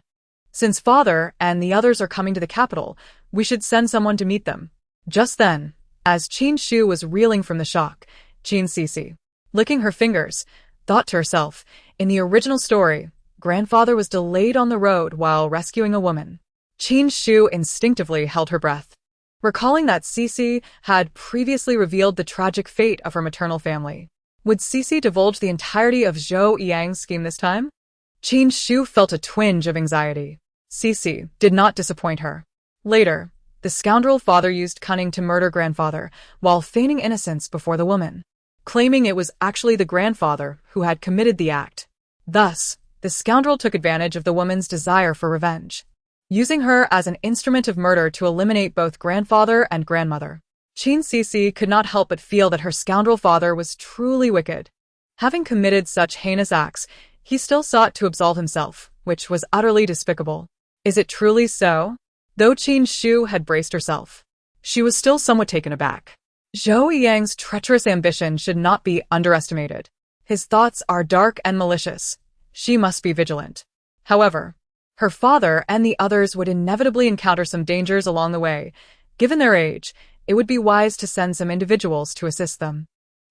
Since father and the others are coming to the capital, we should send someone to meet them. Just then, as Qin Xixi was reeling from the shock, Qin Xixi, licking her fingers, thought to herself, in the original story, grandfather was delayed on the road while rescuing a woman. Qin Xixi instinctively held her breath, recalling that Xixi had previously revealed the tragic fate of her maternal family. Would Xixi divulge the entirety of Zhou Yiyang's scheme this time? Qin Xixi felt a twinge of anxiety. Xixi did not disappoint her. Later, the scoundrel father used cunning to murder grandfather while feigning innocence before the woman, claiming it was actually the grandfather who had committed the act. Thus, the scoundrel took advantage of the woman's desire for revenge, using her as an instrument of murder to eliminate both grandfather and grandmother. Qin Xixi could not help but feel that her scoundrel father was truly wicked. Having committed such heinous acts, he still sought to absolve himself, which was utterly despicable. Is it truly so? Though Qin Xixi had braced herself, she was still somewhat taken aback. Zhou Yiyang's treacherous ambition should not be underestimated. His thoughts are dark and malicious. She must be vigilant. However, her father and the others would inevitably encounter some dangers along the way. Given their age, it would be wise to send some individuals to assist them.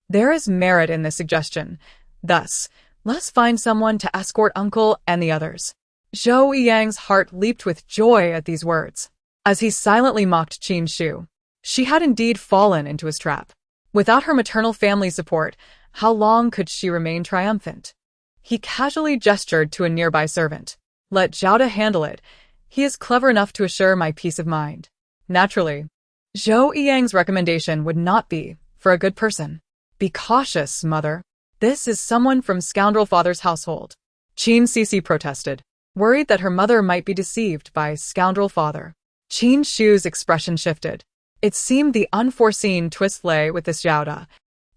There is merit in this suggestion. Thus, let us find someone to escort uncle and the others. Zhou Yiyang's heart leaped with joy at these words. As he silently mocked Qin Xixi, she had indeed fallen into his trap. Without her maternal family support, how long could she remain triumphant? He casually gestured to a nearby servant. Let Zhao handle it. He is clever enough to assure my peace of mind. Naturally, Zhou Yiyang's recommendation would not be for a good person. Be cautious, mother. This is someone from scoundrel father's household. Qin Xixi protested, worried that her mother might be deceived by scoundrel father. Qin Xixi's expression shifted. It seemed the unforeseen twist lay with this Zhao.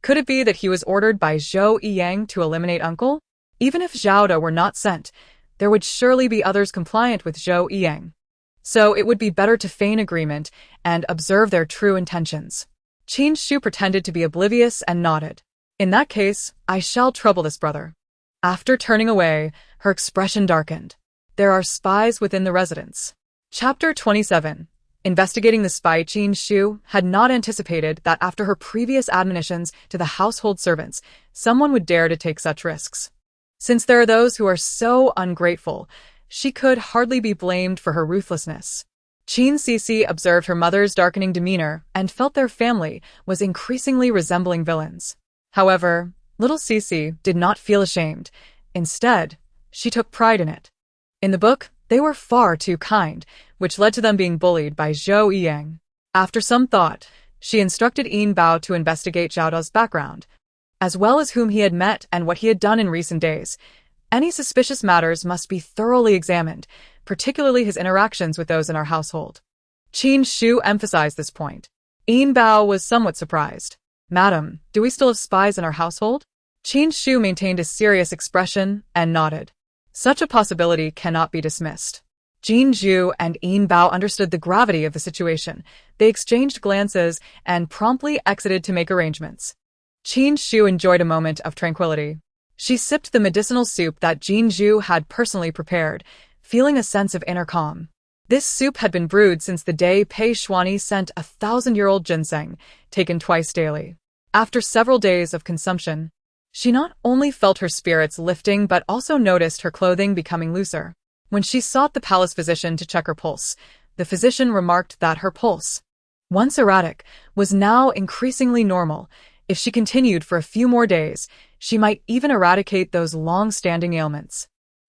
Could it be that he was ordered by Zhou Yiyang to eliminate uncle? Even if Zhao were not sent, there would surely be others compliant with Zhou Yiyang. So it would be better to feign agreement and observe their true intentions. Qin Xixi pretended to be oblivious and nodded. In that case, I shall trouble this brother. After turning away, her expression darkened. There are spies within the residence. Chapter 27. Investigating the spy. Qin Xixi had not anticipated that after her previous admonitions to the household servants, someone would dare to take such risks. Since there are those who are so ungrateful, she could hardly be blamed for her ruthlessness. Qin Xixi observed her mother's darkening demeanor and felt their family was increasingly resembling villains. However, little Xixi did not feel ashamed. Instead, she took pride in it. In the book, they were far too kind, which led to them being bullied by Zhou Yiyang. After some thought, she instructed Yin Bao to investigate Zhao Da's background, as well as whom he had met and what he had done in recent days. Any suspicious matters must be thoroughly examined, particularly his interactions with those in our household. Qin Xixi emphasized this point. Yin Bao was somewhat surprised. Madam, do we still have spies in our household? Qin Xixi maintained a serious expression and nodded. Such a possibility cannot be dismissed. Jin Zhu and Yin Bao understood the gravity of the situation. They exchanged glances and promptly exited to make arrangements. Qin Xixi enjoyed a moment of tranquility. She sipped the medicinal soup that Qin Xixi had personally prepared, feeling a sense of inner calm. This soup had been brewed since the day Pei Xuani sent 1,000-year-old ginseng, taken twice daily. After several days of consumption, she not only felt her spirits lifting but also noticed her clothing becoming looser. When she sought the palace physician to check her pulse, the physician remarked that her pulse, once erratic, was now increasingly normal. If she continued for a few more days, she might even eradicate those long-standing ailments.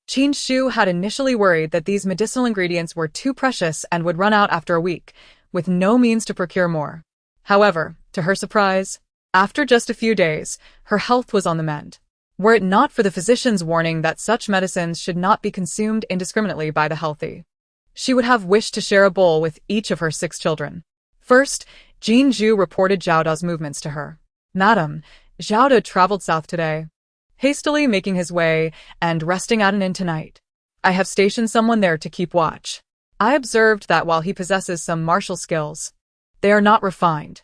Qin Xixi had initially worried that these medicinal ingredients were too precious and would run out after a week, with no means to procure more. However, to her surprise, after just a few days, her health was on the mend. Were it not for the physician's warning that such medicines should not be consumed indiscriminately by the healthy, she would have wished to share a bowl with each of her 6 children. First, Qin Xixi reported Zhao Da's movements to her. "Madam, Zhao Da traveled south today, hastily making his way and resting at an inn tonight. I have stationed someone there to keep watch. I observed that while he possesses some martial skills, they are not refined.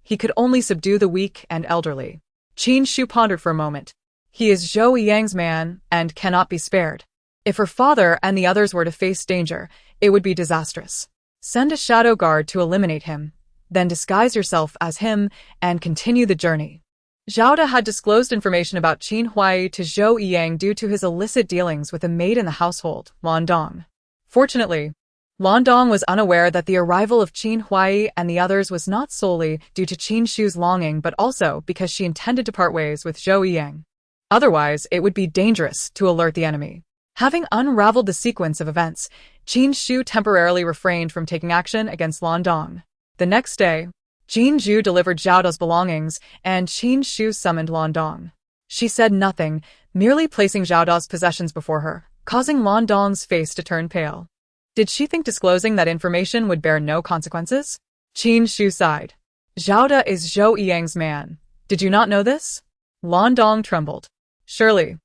He could only subdue the weak and elderly." Qin Xixi pondered for a moment. He is Zhou Yang's man and cannot be spared. If her father and the others were to face danger, it would be disastrous. Send a shadow guard to eliminate him, then disguise yourself as him and continue the journey. Zhao Da had disclosed information about Qin Huai to Zhou Yang due to his illicit dealings with a maid in the household, Lan Dong. Fortunately, Lan Dong was unaware that the arrival of Qin Huai and the others was not solely due to Qin Xiu's longing but also because she intended to part ways with Zhou Yang. Otherwise, it would be dangerous to alert the enemy. Having unraveled the sequence of events, Qin Xixi temporarily refrained from taking action against Lan Dong. The next day, Qin Xixi delivered Zhao Da's belongings, and Qin Xixi summoned Lan Dong. She said nothing, merely placing Zhao Da's possessions before her, causing Lan Dong's face to turn pale. Did she think disclosing that information would bear no consequences? Qin Xixi sighed. "Zhao Da is Zhou Yang's man. Did you not know this?" Lan Dong trembled. Surely,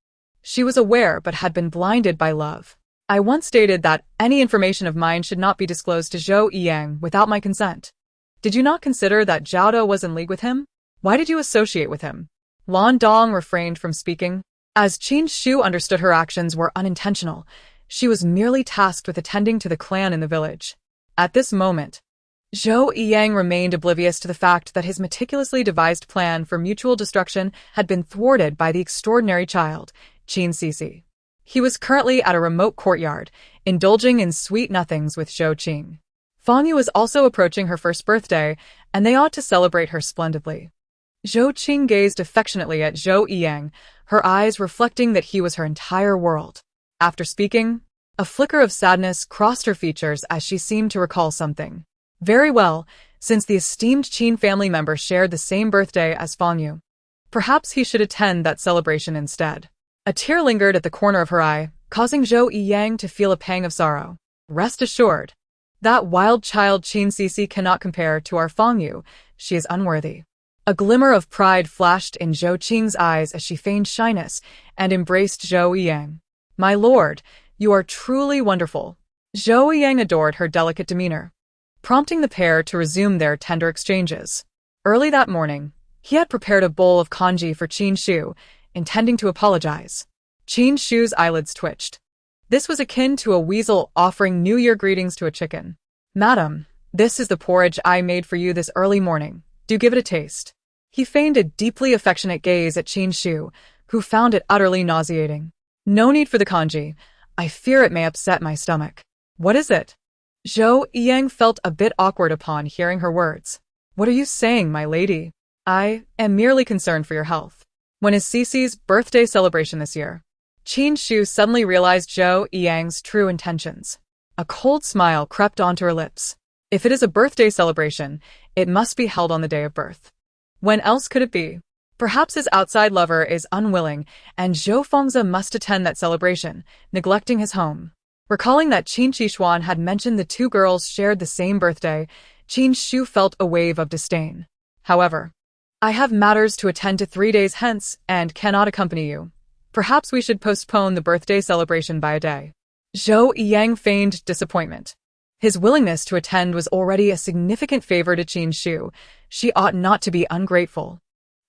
she was aware but had been blinded by love. "I once stated that any information of mine should not be disclosed to Zhou Yang without my consent. Did you not consider that Zhao Da was in league with him? Why did you associate with him?" Lan Dong refrained from speaking. As Qin Xixi understood her actions were unintentional, she was merely tasked with attending to the clan in the village. At this moment, Zhou Yang remained oblivious to the fact that his meticulously devised plan for mutual destruction had been thwarted by the extraordinary child, Qin Xixi. He was currently at a remote courtyard, indulging in sweet nothings with Zhou Qing. Fang Yu was also approaching her first birthday, and they ought to celebrate her splendidly. Zhou Qing gazed affectionately at Zhou Yang, her eyes reflecting that he was her entire world. After speaking, a flicker of sadness crossed her features as she seemed to recall something. Very well, since the esteemed Qin family member shared the same birthday as Fang Yu, perhaps he should attend that celebration instead. A tear lingered at the corner of her eye, causing Zhou Yang to feel a pang of sorrow. Rest assured, that wild child Qin Xixi cannot compare to our Fang Yu. She is unworthy. A glimmer of pride flashed in Zhou Qing's eyes as she feigned shyness and embraced Zhou Yang. "My lord, you are truly wonderful." Zhou Yang adored her delicate demeanor, prompting the pair to resume their tender exchanges. Early that morning, he had prepared a bowl of congee for Qin Xixi, intending to apologize. Qin Xiu's eyelids twitched. This was akin to a weasel offering New Year greetings to a chicken. "Madam, this is the porridge I made for you this early morning. Do give it a taste." He feigned a deeply affectionate gaze at Qin Xixi, who found it utterly nauseating. "No need for the congee. I fear it may upset my stomach." "What is it?" Zhou Yang felt a bit awkward upon hearing her words. "What are you saying, my lady?" "I am merely concerned for your health." When is Cici's birthday celebration this year? Qin Xixi suddenly realized Zhou Yang's true intentions. A cold smile crept onto her lips. If it is a birthday celebration, it must be held on the day of birth. When else could it be? Perhaps his outside lover is unwilling, and Zhou Fengzi must attend that celebration, neglecting his home. Recalling that Qin Xixi had mentioned the two girls shared the same birthday, Qin Xixi felt a wave of disdain. However, "I have matters to attend to 3 days hence and cannot accompany you. Perhaps we should postpone the birthday celebration by a day." Zhou Yang feigned disappointment. His willingness to attend was already a significant favor to Qin Xixi. She ought not to be ungrateful.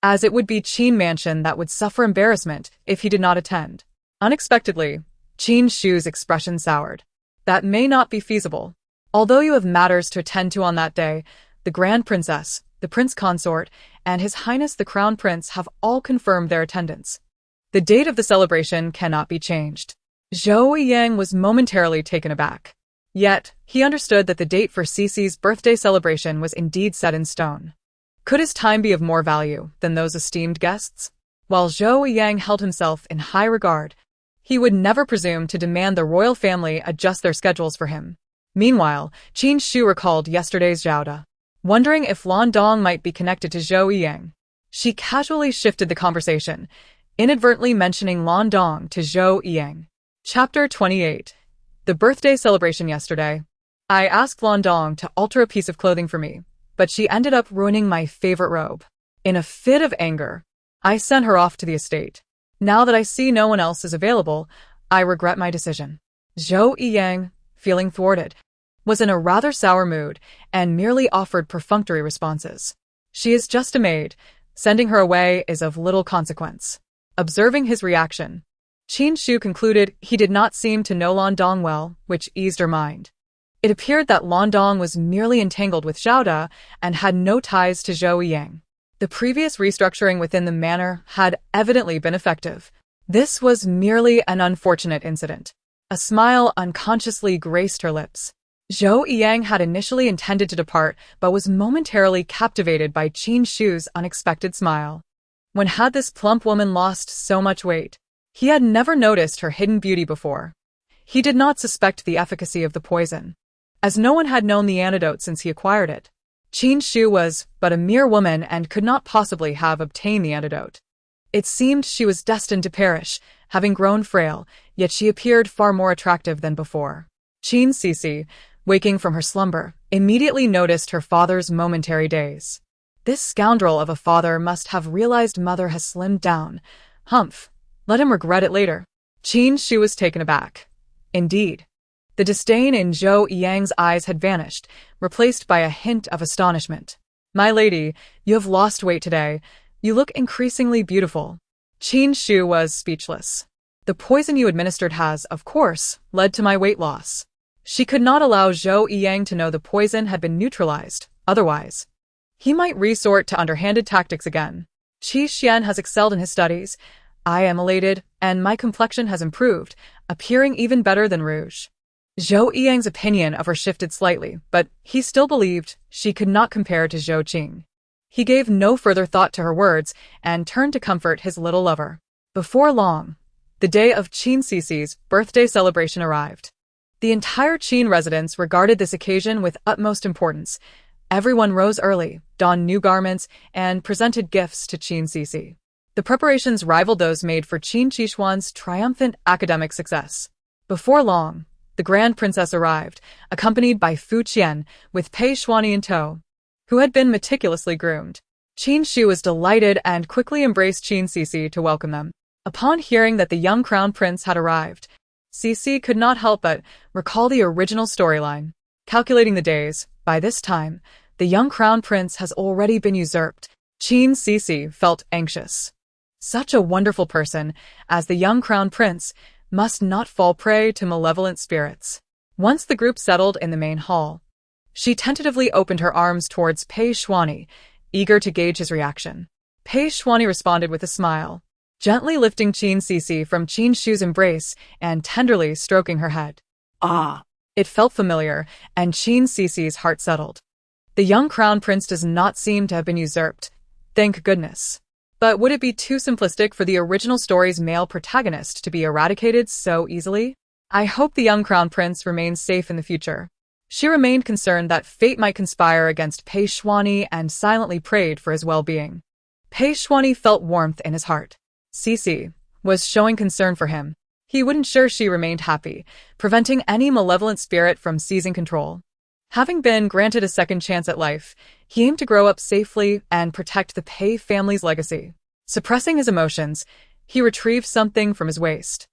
as it would be Qin Mansion that would suffer embarrassment if he did not attend. Unexpectedly, Qin Xiu's expression soured. That may not be feasible. Although you have matters to attend to on that day, the Grand Princess, the Prince Consort, and His Highness the Crown Prince have all confirmed their attendance. The date of the celebration cannot be changed. Zhou Yang was momentarily taken aback. Yet, he understood that the date for Xixi's birthday celebration was indeed set in stone. Could his time be of more value than those esteemed guests? While Zhou Yang held himself in high regard, he would never presume to demand the royal family adjust their schedules for him. Meanwhile, Qin Xixi recalled yesterday's Zhaoda, wondering if Lan Dong might be connected to Zhou Yang. She casually shifted the conversation, inadvertently mentioning Lan Dong to Zhou Yang. Chapter 28. The birthday celebration yesterday. I asked Lan Dong to alter a piece of clothing for me, but she ended up ruining my favorite robe. In a fit of anger, I sent her off to the estate. Now that I see no one else is available, I regret my decision. Zhou Yang, feeling thwarted, was in a rather sour mood and merely offered perfunctory responses. She is just a maid. Sending her away is of little consequence. Observing his reaction, Qin Xixi concluded he did not seem to know Lan Dong well, which eased her mind. It appeared that Lan Dong was merely entangled with Zhaoda and had no ties to Zhou Yang. The previous restructuring within the manor had evidently been effective. This was merely an unfortunate incident. A smile unconsciously graced her lips. Zhou Yang had initially intended to depart, but was momentarily captivated by Qin Xixi's unexpected smile. When had this plump woman lost so much weight? He had never noticed her hidden beauty before. He did not suspect the efficacy of the poison, as no one had known the antidote since he acquired it. Qin Xixi was but a mere woman and could not possibly have obtained the antidote. It seemed she was destined to perish, having grown frail, yet she appeared far more attractive than before. Qin Xixi, waking from her slumber, immediately noticed her father's momentary daze. This scoundrel of a father must have realized mother has slimmed down. Humph. Let him regret it later. Qin Xixi was taken aback. Indeed. The disdain in Zhou Yang's eyes had vanished, replaced by a hint of astonishment. My lady, you have lost weight today. You look increasingly beautiful. Qin Xixi was speechless. The poison you administered has, of course, led to my weight loss. She could not allow Zhou Yang to know the poison had been neutralized, otherwise he might resort to underhanded tactics again. Qi Xian has excelled in his studies. I am elated, and my complexion has improved, appearing even better than rouge. Zhou Yang's opinion of her shifted slightly, but he still believed she could not compare to Zhou Qing. He gave no further thought to her words and turned to comfort his little lover. Before long, the day of Qin Xixi's birthday celebration arrived. The entire Qin residence regarded this occasion with utmost importance. Everyone rose early, donned new garments, and presented gifts to Qin Xixi. The preparations rivaled those made for Qin Xixuan's triumphant academic success. Before long, the Grand Princess arrived, accompanied by Fu Qian, with Pei Xuani in tow, who had been meticulously groomed. Qin Xixi was delighted and quickly embraced Qin Xixi to welcome them. Upon hearing that the young crown prince had arrived, Xixi could not help but recall the original storyline. Calculating the days, by this time, the young crown prince has already been usurped. Qin Xixi felt anxious. Such a wonderful person as the young crown prince must not fall prey to malevolent spirits. Once the group settled in the main hall, she tentatively opened her arms towards Pei Xuani, eager to gauge his reaction. Pei Xuani responded with a smile, gently lifting Qin Xixi from Qin Xiu's embrace and tenderly stroking her head. Ah. It felt familiar, and Qin Xixi's heart settled. The young crown prince does not seem to have been usurped. Thank goodness. But would it be too simplistic for the original story's male protagonist to be eradicated so easily? I hope the young crown prince remains safe in the future. She remained concerned that fate might conspire against Pei Xuani and silently prayed for his well-being. Pei Xuani felt warmth in his heart. Xixi was showing concern for him. He would ensure she remained happy, preventing any malevolent spirit from seizing control. Having been granted a second chance at life, he aimed to grow up safely and protect the Pei family's legacy. Suppressing his emotions, he retrieved something from his waist.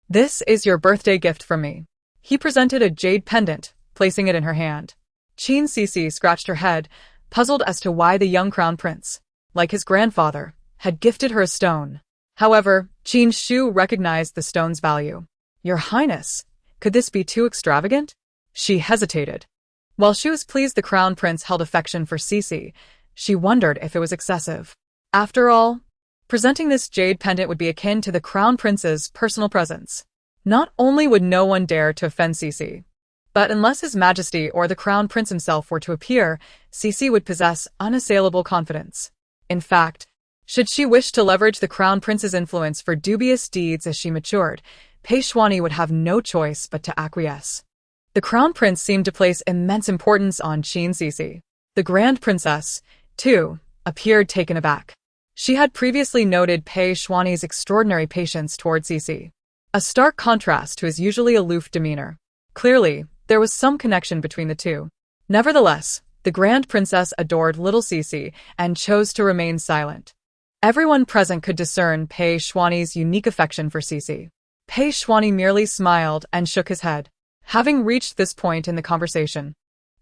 This is your birthday gift from me. He presented a jade pendant, placing it in her hand. Qin Xixi scratched her head, puzzled as to why the young crown prince like his grandfather, had gifted her a stone. However, Qin Xixi recognized the stone's value. "Your Highness, could this be too extravagant?" She hesitated. While she was pleased the crown prince held affection for Xixi, she wondered if it was excessive. After all, presenting this jade pendant would be akin to the crown prince's personal presence. Not only would no one dare to offend Xixi, but unless His Majesty or the crown prince himself were to appear, Xixi would possess unassailable confidence. In fact, should she wish to leverage the crown prince's influence for dubious deeds as she matured, Pei Xuani would have no choice but to acquiesce. The crown prince seemed to place immense importance on Qin Xixi. The grand princess, too, appeared taken aback. She had previously noted Pei Xuani's extraordinary patience toward Xixi, a stark contrast to his usually aloof demeanor. Clearly, there was some connection between the two. Nevertheless, the grand princess adored little Xixi and chose to remain silent. Everyone present could discern Pei Xuani's unique affection for Xixi. Pei Xuani merely smiled and shook his head. Having reached this point in the conversation,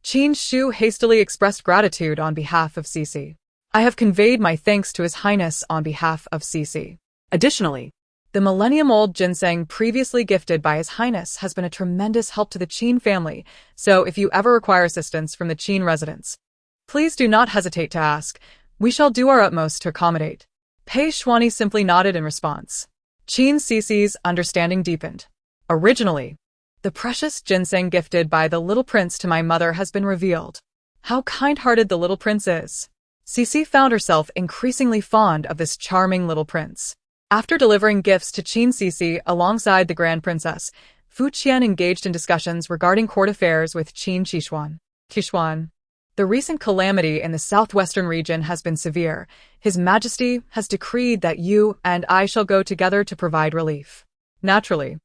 Qin Xixi hastily expressed gratitude on behalf of Xixi. "I have conveyed my thanks to His Highness on behalf of Xixi. Additionally, The millennium-old ginseng previously gifted by His Highness has been a tremendous help to the Qin family, so if you ever require assistance from the Qin residents, please do not hesitate to ask. We shall do our utmost to accommodate." Pei Xuani simply nodded in response. Qin Xixi's understanding deepened. "Originally, the precious ginseng gifted by the little prince to my mother has been revealed. How kind-hearted the little prince is." Xixi found herself increasingly fond of this charming little prince. After delivering gifts to Qin Xixi alongside the Grand Princess, Fu Qian engaged in discussions regarding court affairs with Qin Xixi. "The recent calamity in the southwestern region has been severe. His Majesty has decreed that you and I shall go together to provide relief. Naturally,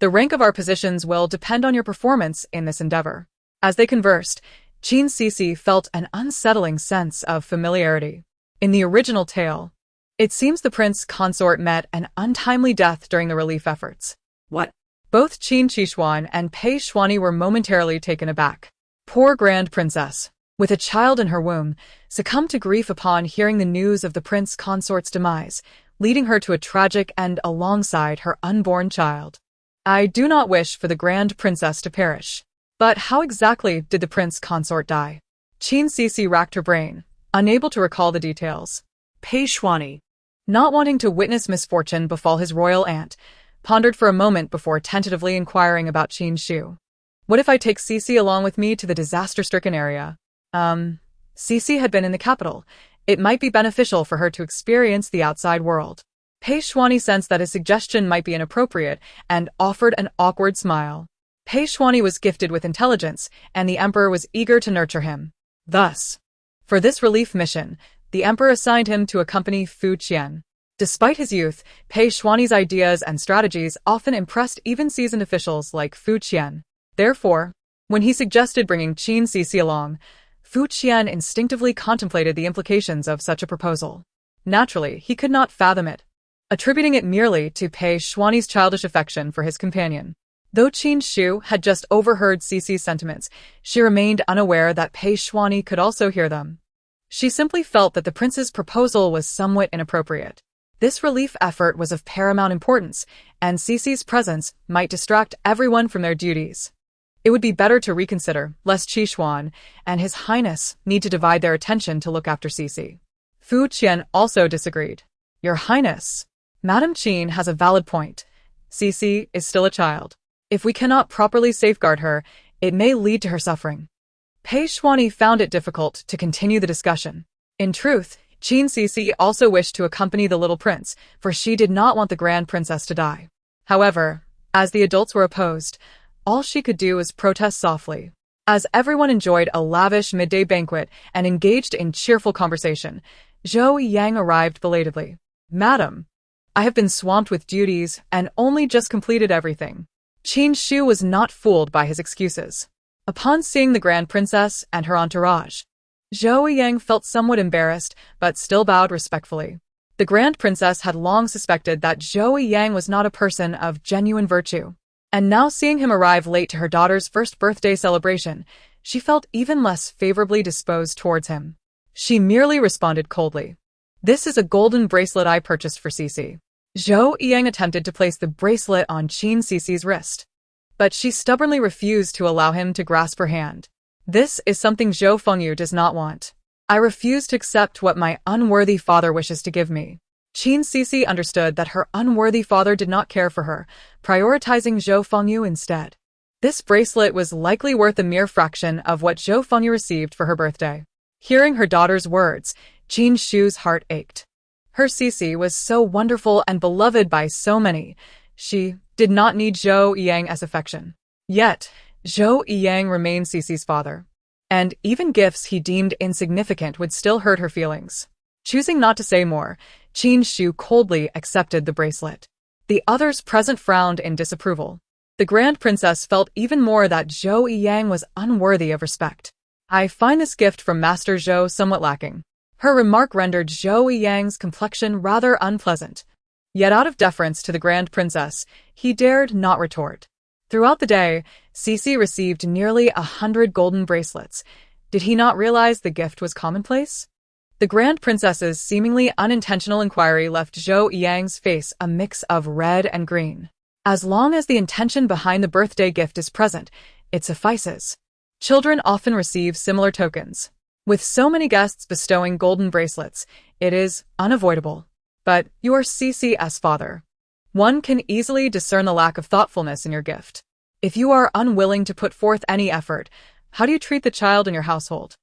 the rank of our positions will depend on your performance in this endeavor." As they conversed, Qin Xixi felt an unsettling sense of familiarity. In the original tale, it seems the prince consort met an untimely death during the relief efforts. What? Both Qin Xixi and Pei Xuani were momentarily taken aback. Poor Grand Princess, with a child in her womb, succumbed to grief upon hearing the news of the prince consort's demise, leading her to a tragic end alongside her unborn child. "I do not wish for the Grand Princess to perish. But how exactly did the prince consort die?" Qin Xixi racked her brain, unable to recall the details. Pei Xuani, not wanting to witness misfortune befall his royal aunt, pondered for a moment before tentatively inquiring about Qin Xixi. "What if I take Xixi along with me to the disaster-stricken area?" Xixi had been in the capital. It might be beneficial for her to experience the outside world. Pei Xuani sensed that his suggestion might be inappropriate and offered an awkward smile. Pei Xuani was gifted with intelligence, and the emperor was eager to nurture him. Thus, for this relief mission, the emperor assigned him to accompany Fu Qian. Despite his youth, Pei Xuani's ideas and strategies often impressed even seasoned officials like Fu Qian. Therefore, when he suggested bringing Qin Xixi along, Fu Qian instinctively contemplated the implications of such a proposal. Naturally, he could not fathom it, attributing it merely to Pei Xuani's childish affection for his companion. Though Qin Xixi had just overheard Xixi's sentiments, she remained unaware that Pei Xuani could also hear them. She simply felt that the prince's proposal was somewhat inappropriate. This relief effort was of paramount importance, and Xixi's presence might distract everyone from their duties. It would be better to reconsider, lest Qi Xuan and His Highness need to divide their attention to look after Xixi. Fu Qian also disagreed. "Your Highness, Madame Qin has a valid point. Xixi is still a child. If we cannot properly safeguard her, it may lead to her suffering." Pei Xuani found it difficult to continue the discussion. In truth, Qin Xixi also wished to accompany the little prince, for she did not want the Grand Princess to die. However, as the adults were opposed, all she could do was protest softly. As everyone enjoyed a lavish midday banquet and engaged in cheerful conversation, Zhou Yang arrived belatedly. "Madam, I have been swamped with duties and only just completed everything." Qin Xixi was not fooled by his excuses. Upon seeing the Grand Princess and her entourage, Zhou Yang felt somewhat embarrassed, but still bowed respectfully. The Grand Princess had long suspected that Zhou Yang was not a person of genuine virtue, and now seeing him arrive late to her daughter's first birthday celebration, she felt even less favorably disposed towards him. She merely responded coldly. This is a golden bracelet I purchased for Xixi. Zhou Yang attempted to place the bracelet on Qin Xixi's wrist, but she stubbornly refused to allow him to grasp her hand. This is something Zhou Fengyu does not want. I refuse to accept what my unworthy father wishes to give me. Qin Xixi understood that her unworthy father did not care for her, prioritizing Zhou Fengyu instead. This bracelet was likely worth a mere fraction of what Zhou Fengyu received for her birthday. Hearing her daughter's words, Qin Xiu's heart ached. Her Xixi was so wonderful and beloved by so many. She did not need Zhou Yang as affection. Yet, Zhou Yang remained Xixi's father. And even gifts he deemed insignificant would still hurt her feelings. Choosing not to say more, Qin Xiu coldly accepted the bracelet. The others present frowned in disapproval. The Grand Princess felt even more that Zhou Yang was unworthy of respect. I find this gift from Master Zhou somewhat lacking. Her remark rendered Zhou Yang's complexion rather unpleasant. Yet out of deference to the Grand Princess, he dared not retort. Throughout the day, Xixi received nearly 100 golden bracelets. Did he not realize the gift was commonplace? The Grand Princess's seemingly unintentional inquiry left Zhou Yang's face a mix of red and green. As long as the intention behind the birthday gift is present, it suffices. Children often receive similar tokens. With so many guests bestowing golden bracelets, it is unavoidable. But you are Xixi's father. One can easily discern the lack of thoughtfulness in your gift. If you are unwilling to put forth any effort, how do you treat the child in your household?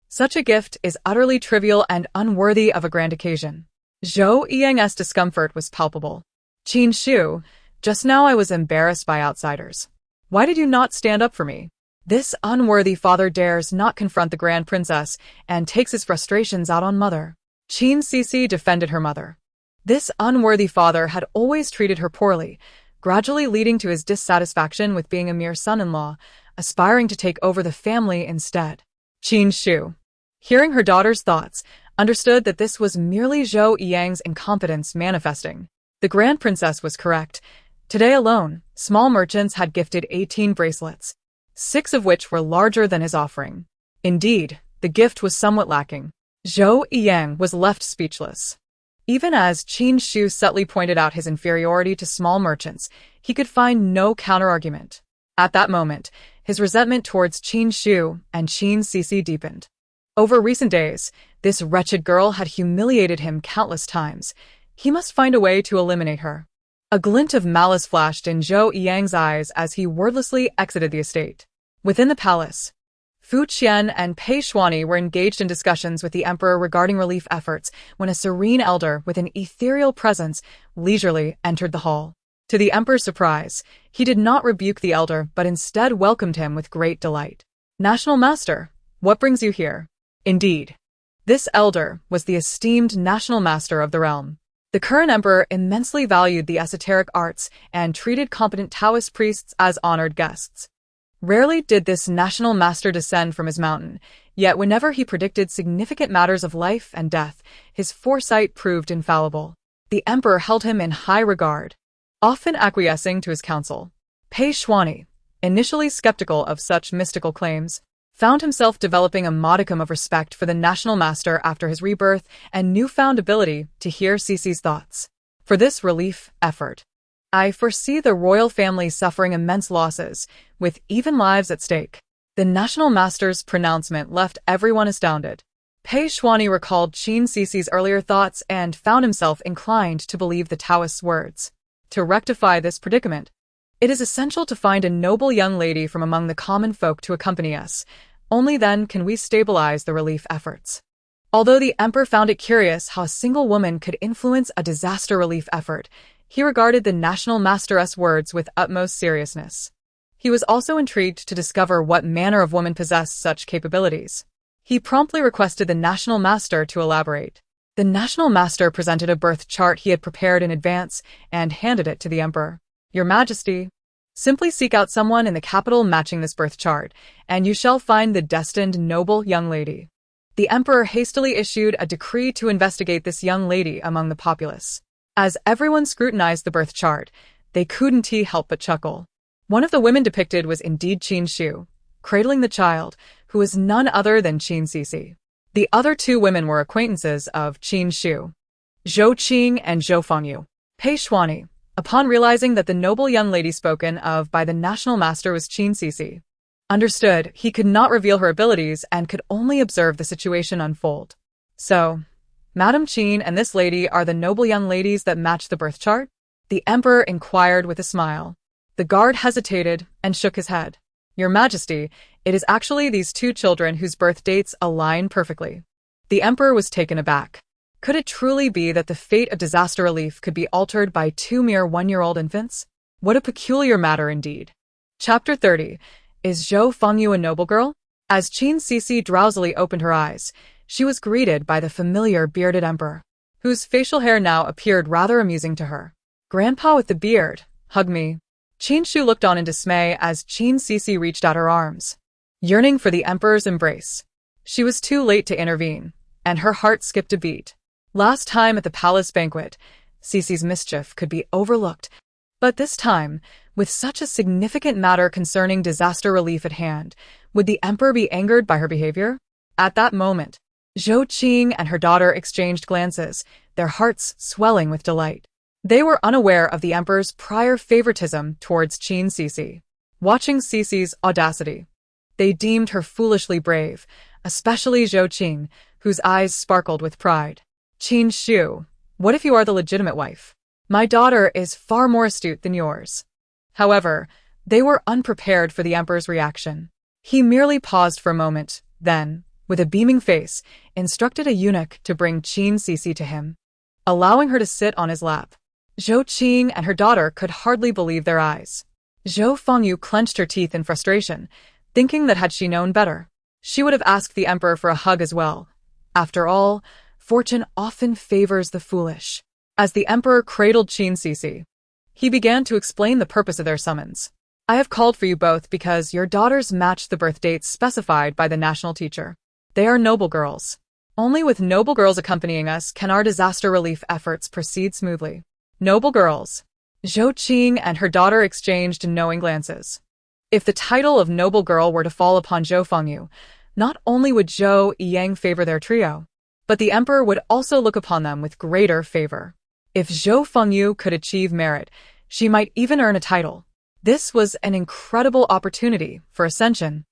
Such a gift is utterly trivial and unworthy of a grand occasion. Zhou Yang's discomfort was palpable. Qin Xiu, just now I was embarrassed by outsiders. Why did you not stand up for me? This unworthy father dares not confront the Grand Princess and takes his frustrations out on mother. Qin Xixi defended her mother. This unworthy father had always treated her poorly, gradually leading to his dissatisfaction with being a mere son-in-law, aspiring to take over the family instead. Qin Xiu, hearing her daughter's thoughts, understood that this was merely Zhou Yang's incompetence manifesting. The Grand Princess was correct. Today alone, small merchants had gifted 18 bracelets, 6 of which were larger than his offering. Indeed, the gift was somewhat lacking. Zhou Yang was left speechless. Even as Qin Xiu subtly pointed out his inferiority to small merchants, he could find no counterargument. At that moment, his resentment towards Qin Xiu and Qin Xixi deepened. Over recent days, this wretched girl had humiliated him countless times. He must find a way to eliminate her. A glint of malice flashed in Zhou Yang's eyes as he wordlessly exited the estate. Within the palace, Fu Qian and Pei Xuani were engaged in discussions with the emperor regarding relief efforts when a serene elder with an ethereal presence leisurely entered the hall. To the emperor's surprise, he did not rebuke the elder but instead welcomed him with great delight. "National Master, what brings you here?" Indeed, this elder was the esteemed national master of the realm. The current emperor immensely valued the esoteric arts and treated competent Taoist priests as honored guests. Rarely did this national master descend from his mountain, yet whenever he predicted significant matters of life and death, his foresight proved infallible. The emperor held him in high regard, often acquiescing to his counsel. Pei Xuani, initially skeptical of such mystical claims, found himself developing a modicum of respect for the national master after his rebirth and newfound ability to hear Xixi's thoughts. For this relief effort, I foresee the royal family suffering immense losses, with even lives at stake. The national master's pronouncement left everyone astounded. Pei Xuani recalled Qin Xixi's earlier thoughts and found himself inclined to believe the Taoist's words. To rectify this predicament, it is essential to find a noble young lady from among the common folk to accompany us. Only then can we stabilize the relief efforts. Although the emperor found it curious how a single woman could influence a disaster relief effort, he regarded the national master's words with utmost seriousness. He was also intrigued to discover what manner of woman possessed such capabilities. He promptly requested the national master to elaborate. The national master presented a birth chart he had prepared in advance and handed it to the emperor. "Your Majesty, simply seek out someone in the capital matching this birth chart, and you shall find the destined noble young lady." The emperor hastily issued a decree to investigate this young lady among the populace. As everyone scrutinized the birth chart, they couldn't help but chuckle. One of the women depicted was indeed Qin Xiu, cradling the child, who was none other than Qin Xixi. The other two women were acquaintances of Qin Xixi, Zhou Qing and Zhou Fengyu. Pei Xuanyi, upon realizing that the noble young lady spoken of by the national master was Qin Xixi, understood he could not reveal her abilities and could only observe the situation unfold. So, Madame Qin and this lady are the noble young ladies that match the birth chart? The emperor inquired with a smile. The guard hesitated and shook his head. Your Majesty, it is actually these two children whose birth dates align perfectly. The emperor was taken aback. Could it truly be that the fate of disaster relief could be altered by two mere one-year-old infants? What a peculiar matter indeed. Chapter 30. Is Zhou Fengyu a noble girl? As Qin Xixi drowsily opened her eyes, she was greeted by the familiar bearded emperor, whose facial hair now appeared rather amusing to her. Grandpa with the beard, hug me. Qin Shu looked on in dismay as Qin Xixi reached out her arms, yearning for the emperor's embrace. She was too late to intervene, and her heart skipped a beat. Last time at the palace banquet, Xixi's mischief could be overlooked, but this time, with such a significant matter concerning disaster relief at hand, would the emperor be angered by her behavior? At that moment, Zhou Qing and her daughter exchanged glances, their hearts swelling with delight. They were unaware of the emperor's prior favoritism towards Qin Xixi. Watching Xixi's audacity, they deemed her foolishly brave, especially Zhou Qing, whose eyes sparkled with pride. Qin Shu, what if you are the legitimate wife? My daughter is far more astute than yours. However, they were unprepared for the emperor's reaction. He merely paused for a moment, then, with a beaming face, instructed a eunuch to bring Qin Xixi to him, allowing her to sit on his lap. Zhou Qing and her daughter could hardly believe their eyes. Zhou Fengyu clenched her teeth in frustration, thinking that had she known better, she would have asked the emperor for a hug as well. After all, fortune often favors the foolish. As the emperor cradled Qin Xixi, he began to explain the purpose of their summons. I have called for you both because your daughters match the birth dates specified by the national teacher. They are noble girls. Only with noble girls accompanying us can our disaster relief efforts proceed smoothly. Noble girls. Zhou Qing and her daughter exchanged knowing glances. If the title of noble girl were to fall upon Zhou Fengyu, not only would Zhou Yang favor their trio, but the emperor would also look upon them with greater favor. If Zhou Fengyu could achieve merit, she might even earn a title. This was an incredible opportunity for ascension.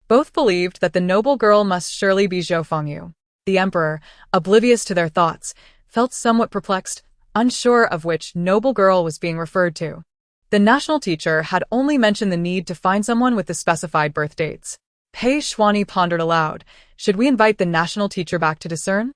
Both believed that the noble girl must surely be Zhou Fengyu. The emperor, oblivious to their thoughts, felt somewhat perplexed, unsure of which noble girl was being referred to. The national teacher had only mentioned the need to find someone with the specified birth dates. Pei Xuanyi pondered aloud, should we invite the national teacher back to discern?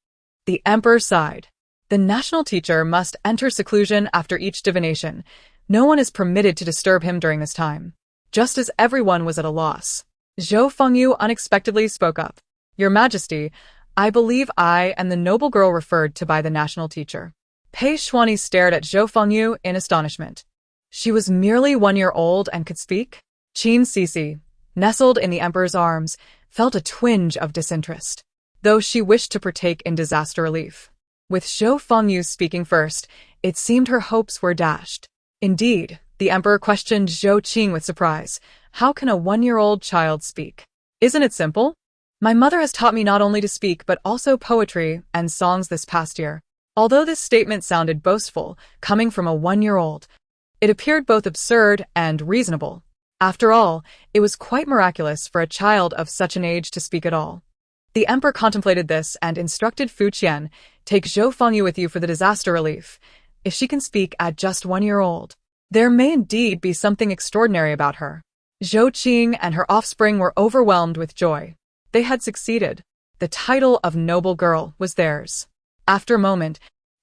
The emperor sighed. The national teacher must enter seclusion after each divination. No one is permitted to disturb him during this time. Just as everyone was at a loss, Zhou Fengyu unexpectedly spoke up. Your Majesty, I believe I am the noble girl referred to by the national teacher. Pei Xuanyi stared at Zhou Fengyu in astonishment. She was merely 1 year old and could speak? Qin Xixi, nestled in the emperor's arms, felt a twinge of disinterest, though she wished to partake in disaster relief. With Zhou Fengyu speaking first, it seemed her hopes were dashed. Indeed, the emperor questioned Zhou Qing with surprise. How can a 1-year-old child speak? Isn't it simple? My mother has taught me not only to speak but also poetry and songs this past year. Although this statement sounded boastful, coming from a 1-year-old, it appeared both absurd and reasonable. After all, it was quite miraculous for a child of such an age to speak at all. The emperor contemplated this and instructed Fu Qian, take Zhou Fengyu with you for the disaster relief. If she can speak at just 1 year old, there may indeed be something extraordinary about her. Zhou Qing and her offspring were overwhelmed with joy. They had succeeded. The title of noble girl was theirs. After a moment,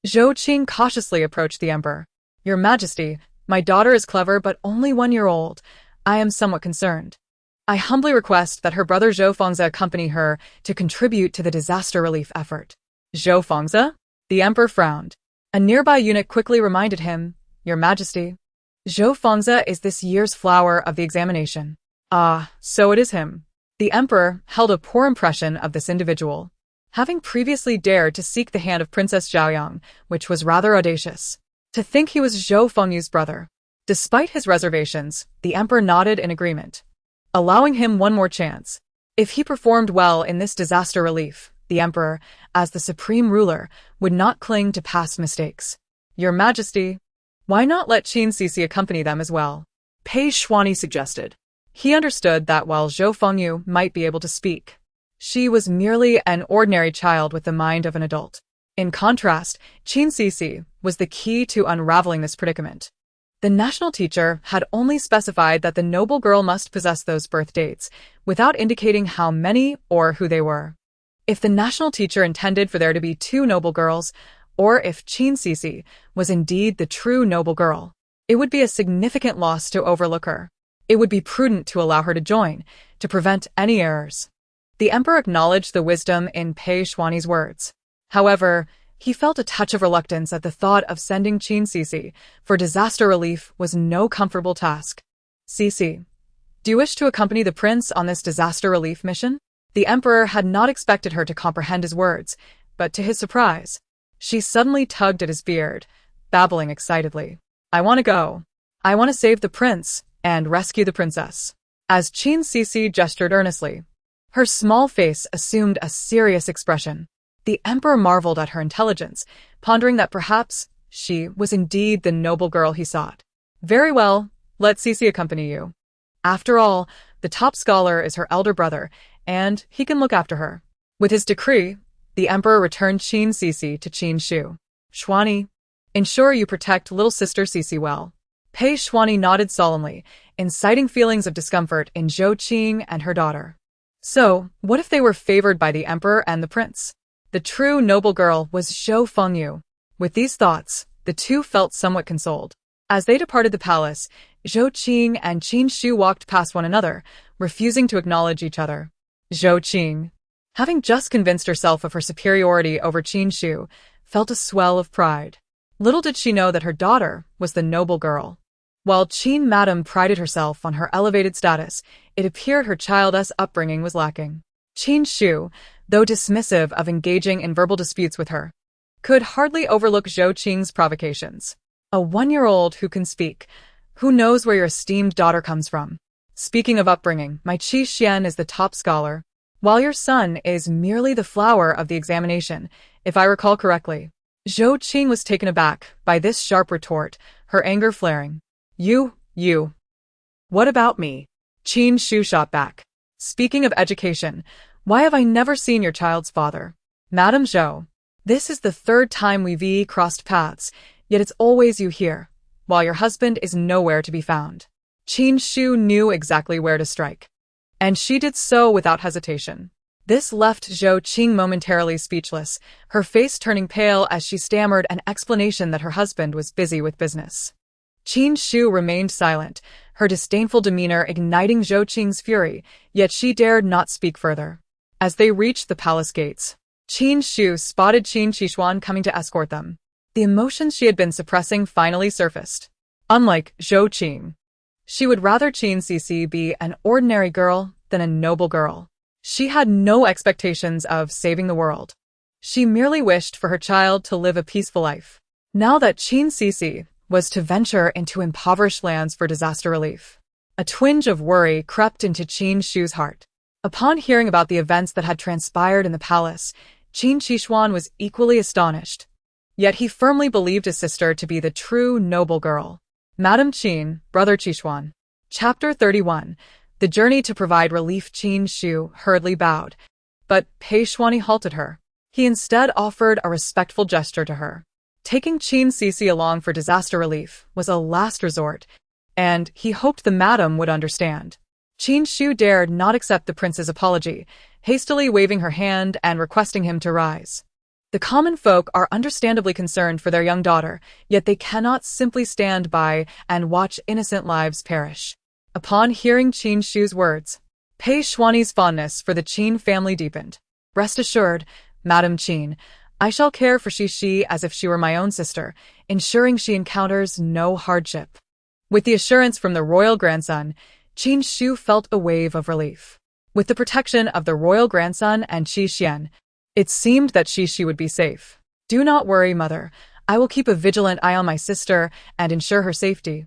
Zhou Qing cautiously approached the emperor. Your Majesty, my daughter is clever but only 1 year old. I am somewhat concerned. I humbly request that her brother Zhou Fengzi accompany her to contribute to the disaster relief effort. Zhou Fengzi? The emperor frowned. A nearby eunuch quickly reminded him, Your Majesty, Zhou Fengzi is this year's flower of the examination. Ah, so it is him. The emperor held a poor impression of this individual, having previously dared to seek the hand of Princess Zhaoyang, which was rather audacious. To think he was Zhou Fengyu's brother. Despite his reservations, the emperor nodded in agreement, allowing him one more chance. If he performed well in this disaster relief, the the emperor, as the supreme ruler, would not cling to past mistakes. Your Majesty, why not let Qin Xixi accompany them as well? Pei Xuanyi suggested. He understood that while Zhou Fengyu might be able to speak, she was merely an ordinary child with the mind of an adult. In contrast, Qin Xixi was the key to unraveling this predicament. The national teacher had only specified that the noble girl must possess those birth dates, without indicating how many or who they were. If the national teacher intended for there to be two noble girls, or if Qin Xixi was indeed the true noble girl, it would be a significant loss to overlook her. It would be prudent to allow her to join, to prevent any errors. The emperor acknowledged the wisdom in Pei Xuanyi's words. However, he felt a touch of reluctance at the thought of sending Qin Xixi, for disaster relief was no comfortable task. Xixi, do you wish to accompany the prince on this disaster relief mission? The emperor had not expected her to comprehend his words, but to his surprise, she suddenly tugged at his beard, babbling excitedly. I want to go. I want to save the prince and rescue the princess. As Qin Xixi gestured earnestly, her small face assumed a serious expression. The emperor marveled at her intelligence, pondering that perhaps she was indeed the noble girl he sought. Very well, let Xixi accompany you. After all, the top scholar is her elder brother, and he can look after her. With his decree, the emperor returned Qin Xixi to Qin Shu. Xuanyi, ensure you protect little sister Xixi well. Pei Xuanyi nodded solemnly, inciting feelings of discomfort in Zhou Qing and her daughter. So, what if they were favored by the emperor and the prince? The true noble girl was Zhou Fengyu. With these thoughts, the two felt somewhat consoled. As they departed the palace, Zhou Qing and Qin Shu walked past one another, refusing to acknowledge each other. Zhou Qing, having just convinced herself of her superiority over Qin Shu, felt a swell of pride. Little did she know that her daughter was the noble girl. While Qin Madam prided herself on her elevated status, it appeared her childless upbringing was lacking. Qin Shu, though dismissive of engaging in verbal disputes with her, could hardly overlook Zhou Qing's provocations. A 1-year-old who can speak, who knows where your esteemed daughter comes from. Speaking of upbringing, my Qi Xian is the top scholar, while your son is merely the flower of the examination, if I recall correctly. Zhou Qing was taken aback by this sharp retort, her anger flaring. You. What about me? Qin Shu shot back. Speaking of education, why have I never seen your child's father? Madam Zhou, this is the 3rd time we've crossed paths, yet it's always you here, while your husband is nowhere to be found. Qin Shu knew exactly where to strike, and she did so without hesitation. This left Zhou Qing momentarily speechless, her face turning pale as she stammered an explanation that her husband was busy with business. Qin Shu remained silent, her disdainful demeanor igniting Zhou Qing's fury, yet she dared not speak further. As they reached the palace gates, Qin Shu spotted Qin Xixi coming to escort them. The emotions she had been suppressing finally surfaced. Unlike Zhou Qing, she would rather Qin Xixi be an ordinary girl than a noble girl. She had no expectations of saving the world. She merely wished for her child to live a peaceful life. Now that Qin Xixi was to venture into impoverished lands for disaster relief, a twinge of worry crept into Qin Shu's heart. Upon hearing about the events that had transpired in the palace, Qin Xixi was equally astonished. Yet he firmly believed his sister to be the true noble girl. Madam Qin, Brother Xixi. Chapter 31. The journey to provide relief. Qin Shu hurriedly bowed, but Pei Xuanyi halted her. He instead offered a respectful gesture to her. Taking Qin Xixi along for disaster relief was a last resort, and he hoped the madam would understand. Qin Shu dared not accept the prince's apology, hastily waving her hand and requesting him to rise. The common folk are understandably concerned for their young daughter, yet they cannot simply stand by and watch innocent lives perish. Upon hearing Qin Shu's words, Pei Xuanyi's fondness for the Qin family deepened. Rest assured, Madam Qin, I shall care for Xixi as if she were my own sister, ensuring she encounters no hardship. With the assurance from the royal grandson, Qin Shu felt a wave of relief. With the protection of the royal grandson and Qi Xian, it seemed that Xixi would be safe. Do not worry, mother. I will keep a vigilant eye on my sister and ensure her safety.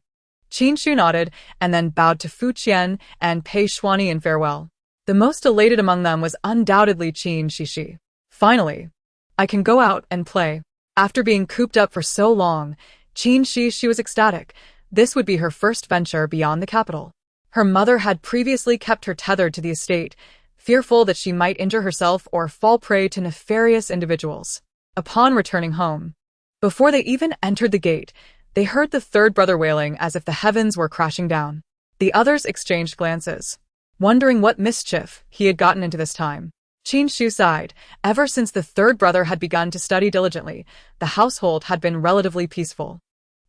Qin Shu nodded and then bowed to Fu Qian and Pei Xuanyi in farewell. The most elated among them was undoubtedly Qin Xixi. Finally, I can go out and play. After being cooped up for so long, Qin Xixi was ecstatic. This would be her first venture beyond the capital. Her mother had previously kept her tethered to the estate, fearful that she might injure herself or fall prey to nefarious individuals. Upon returning home, before they even entered the gate, they heard the third brother wailing as if the heavens were crashing down. The others exchanged glances, wondering what mischief he had gotten into this time. Qin Xu sighed. Ever since the third brother had begun to study diligently, the household had been relatively peaceful.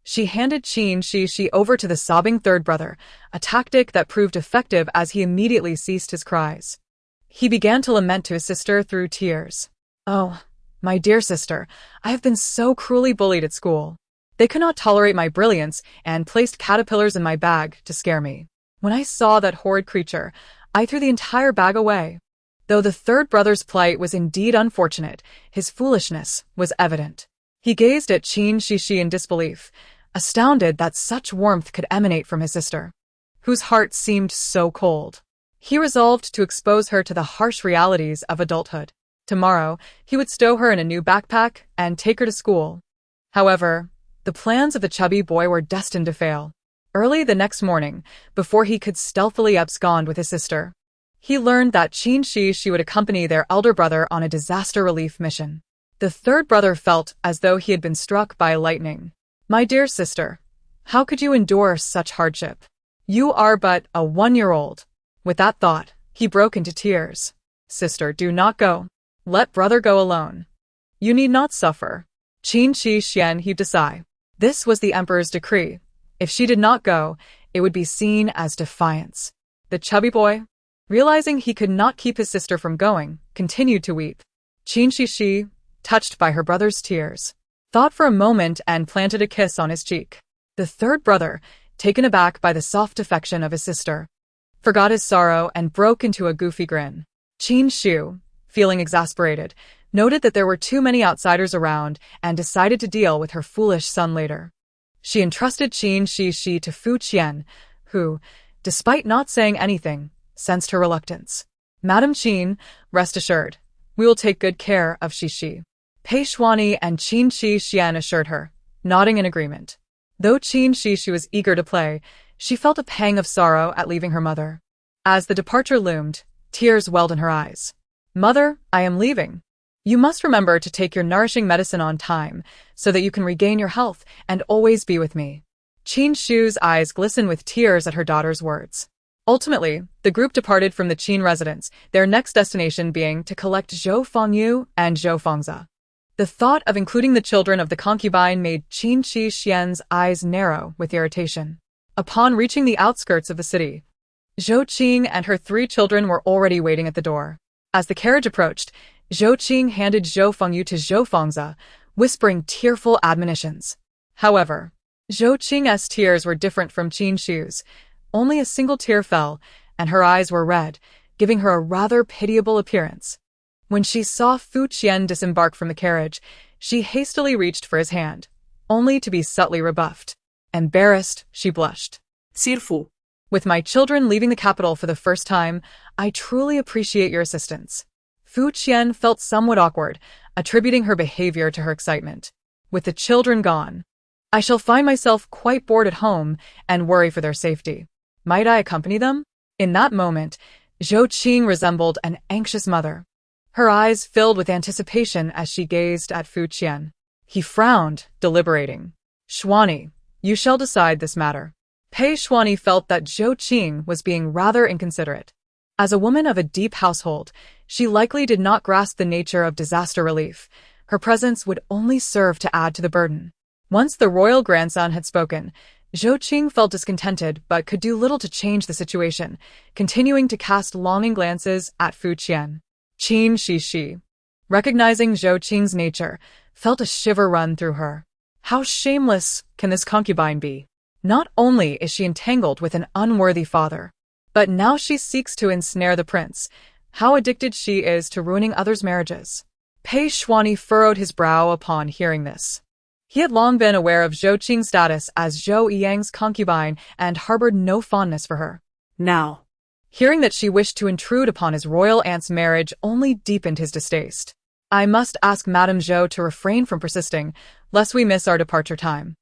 She handed Qin Xixi over to the sobbing third brother, a tactic that proved effective as he immediately ceased his cries. He began to lament to his sister through tears. "Oh, my dear sister, I have been so cruelly bullied at school. They could not tolerate my brilliance and placed caterpillars in my bag to scare me. When I saw that horrid creature, I threw the entire bag away." Though the third brother's plight was indeed unfortunate, his foolishness was evident. He gazed at Qin Xixi in disbelief, astounded that such warmth could emanate from his sister, whose heart seemed so cold. He resolved to expose her to the harsh realities of adulthood. Tomorrow, he would stow her in a new backpack and take her to school. However, the plans of the chubby boy were destined to fail. Early the next morning, before he could stealthily abscond with his sister, he learned that Qin Xixi would accompany their elder brother on a disaster relief mission. The third brother felt as though he had been struck by lightning. "My dear sister, how could you endure such hardship? You are but a 1-year-old. With that thought, he broke into tears. "Sister, do not go. Let brother go alone. You need not suffer." Qin Xixi heaved a sigh. This was the emperor's decree. If she did not go, it would be seen as defiance. The chubby boy, realizing he could not keep his sister from going, continued to weep. Qin Xixi, touched by her brother's tears, thought for a moment and planted a kiss on his cheek. The third brother, taken aback by the soft affection of his sister, forgot his sorrow and broke into a goofy grin. Qin Xu, feeling exasperated, noted that there were too many outsiders around and decided to deal with her foolish son later. She entrusted Qin Xixi to Fu Qian, who, despite not saying anything, sensed her reluctance. "Madam Qin, rest assured, we will take good care of Xixi." Pei Xuani and Qin Xixi assured her, nodding in agreement. Though Qin Xixi was eager to play, she felt a pang of sorrow at leaving her mother. As the departure loomed, tears welled in her eyes. "Mother, I am leaving. You must remember to take your nourishing medicine on time, so that you can regain your health and always be with me." Qin Xu's eyes glistened with tears at her daughter's words. Ultimately, the group departed from the Qin residence, their next destination being to collect Zhou Fengyu and Zhou Fengzi. The thought of including the children of the concubine made Qin Xixian's eyes narrow with irritation. Upon reaching the outskirts of the city, Zhou Qing and her 3 children were already waiting at the door. As the carriage approached, Zhou Qing handed Zhou Fengyu to Zhou Fengzi, whispering tearful admonitions. However, Zhou Qing's tears were different from Qin Xiu's. Only a single tear fell, and her eyes were red, giving her a rather pitiable appearance. When she saw Fu Qian disembark from the carriage, she hastily reached for his hand, only to be subtly rebuffed. Embarrassed, she blushed. "Sirfu." "With my children leaving the capital for the first time, I truly appreciate your assistance." Fu Qian felt somewhat awkward, attributing her behavior to her excitement. "With the children gone, I shall find myself quite bored at home and worry for their safety. Might I accompany them?" In that moment, Zhou Qing resembled an anxious mother. Her eyes filled with anticipation as she gazed at Fu Qian. He frowned, deliberating. "Xuani, you shall decide this matter." Pei Xuani felt that Zhou Qing was being rather inconsiderate. As a woman of a deep household, she likely did not grasp the nature of disaster relief. Her presence would only serve to add to the burden. Once the royal grandson had spoken, Zhou Qing felt discontented but could do little to change the situation, continuing to cast longing glances at Fu Qian. Qin Xixi, recognizing Zhou Qing's nature, felt a shiver run through her. How shameless can this concubine be? Not only is she entangled with an unworthy father, but now she seeks to ensnare the prince. How addicted she is to ruining others' marriages. Pei Xuani furrowed his brow upon hearing this. He had long been aware of Zhou Qing's status as Zhou Yang's concubine and harbored no fondness for her. Now, hearing that she wished to intrude upon his royal aunt's marriage only deepened his distaste. I must ask Madame Zhou to refrain from persisting, lest we miss our departure time.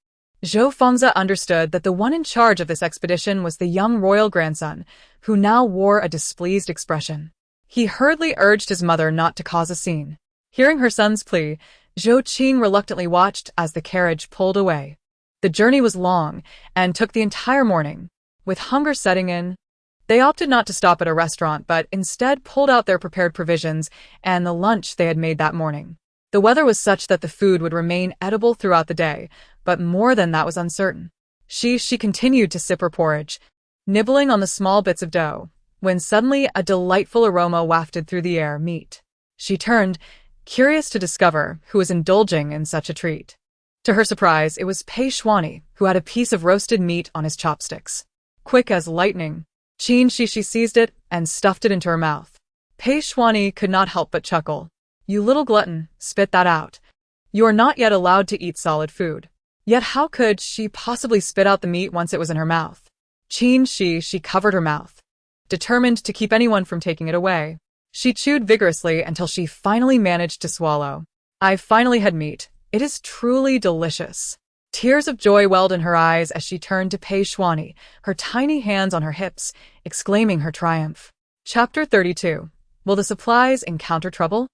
Zhou Fengze understood that the one in charge of this expedition was the young royal grandson, who now wore a displeased expression. He hurriedly urged his mother not to cause a scene. Hearing her son's plea, Zhou Qing reluctantly watched as the carriage pulled away. The journey was long and took the entire morning. With hunger setting in, they opted not to stop at a restaurant but instead pulled out their prepared provisions and the lunch they had made that morning. The weather was such that the food would remain edible throughout the day, but more than that was uncertain. She continued to sip her porridge, nibbling on the small bits of dough, when suddenly a delightful aroma wafted through the air. Meat. She turned, curious to discover who was indulging in such a treat. To her surprise, it was Pei Xuani, who had a piece of roasted meat on his chopsticks. Quick as lightning, Qin Xixi seized it and stuffed it into her mouth. Pei Xuani could not help but chuckle. "You little glutton, spit that out. You are not yet allowed to eat solid food." Yet how could she possibly spit out the meat once it was in her mouth? Qin Xixi covered her mouth, determined to keep anyone from taking it away. She chewed vigorously until she finally managed to swallow. "I've finally had meat. It is truly delicious." Tears of joy welled in her eyes as she turned to Pei Xuani, her tiny hands on her hips, exclaiming her triumph. Chapter 32. Will the supplies encounter trouble?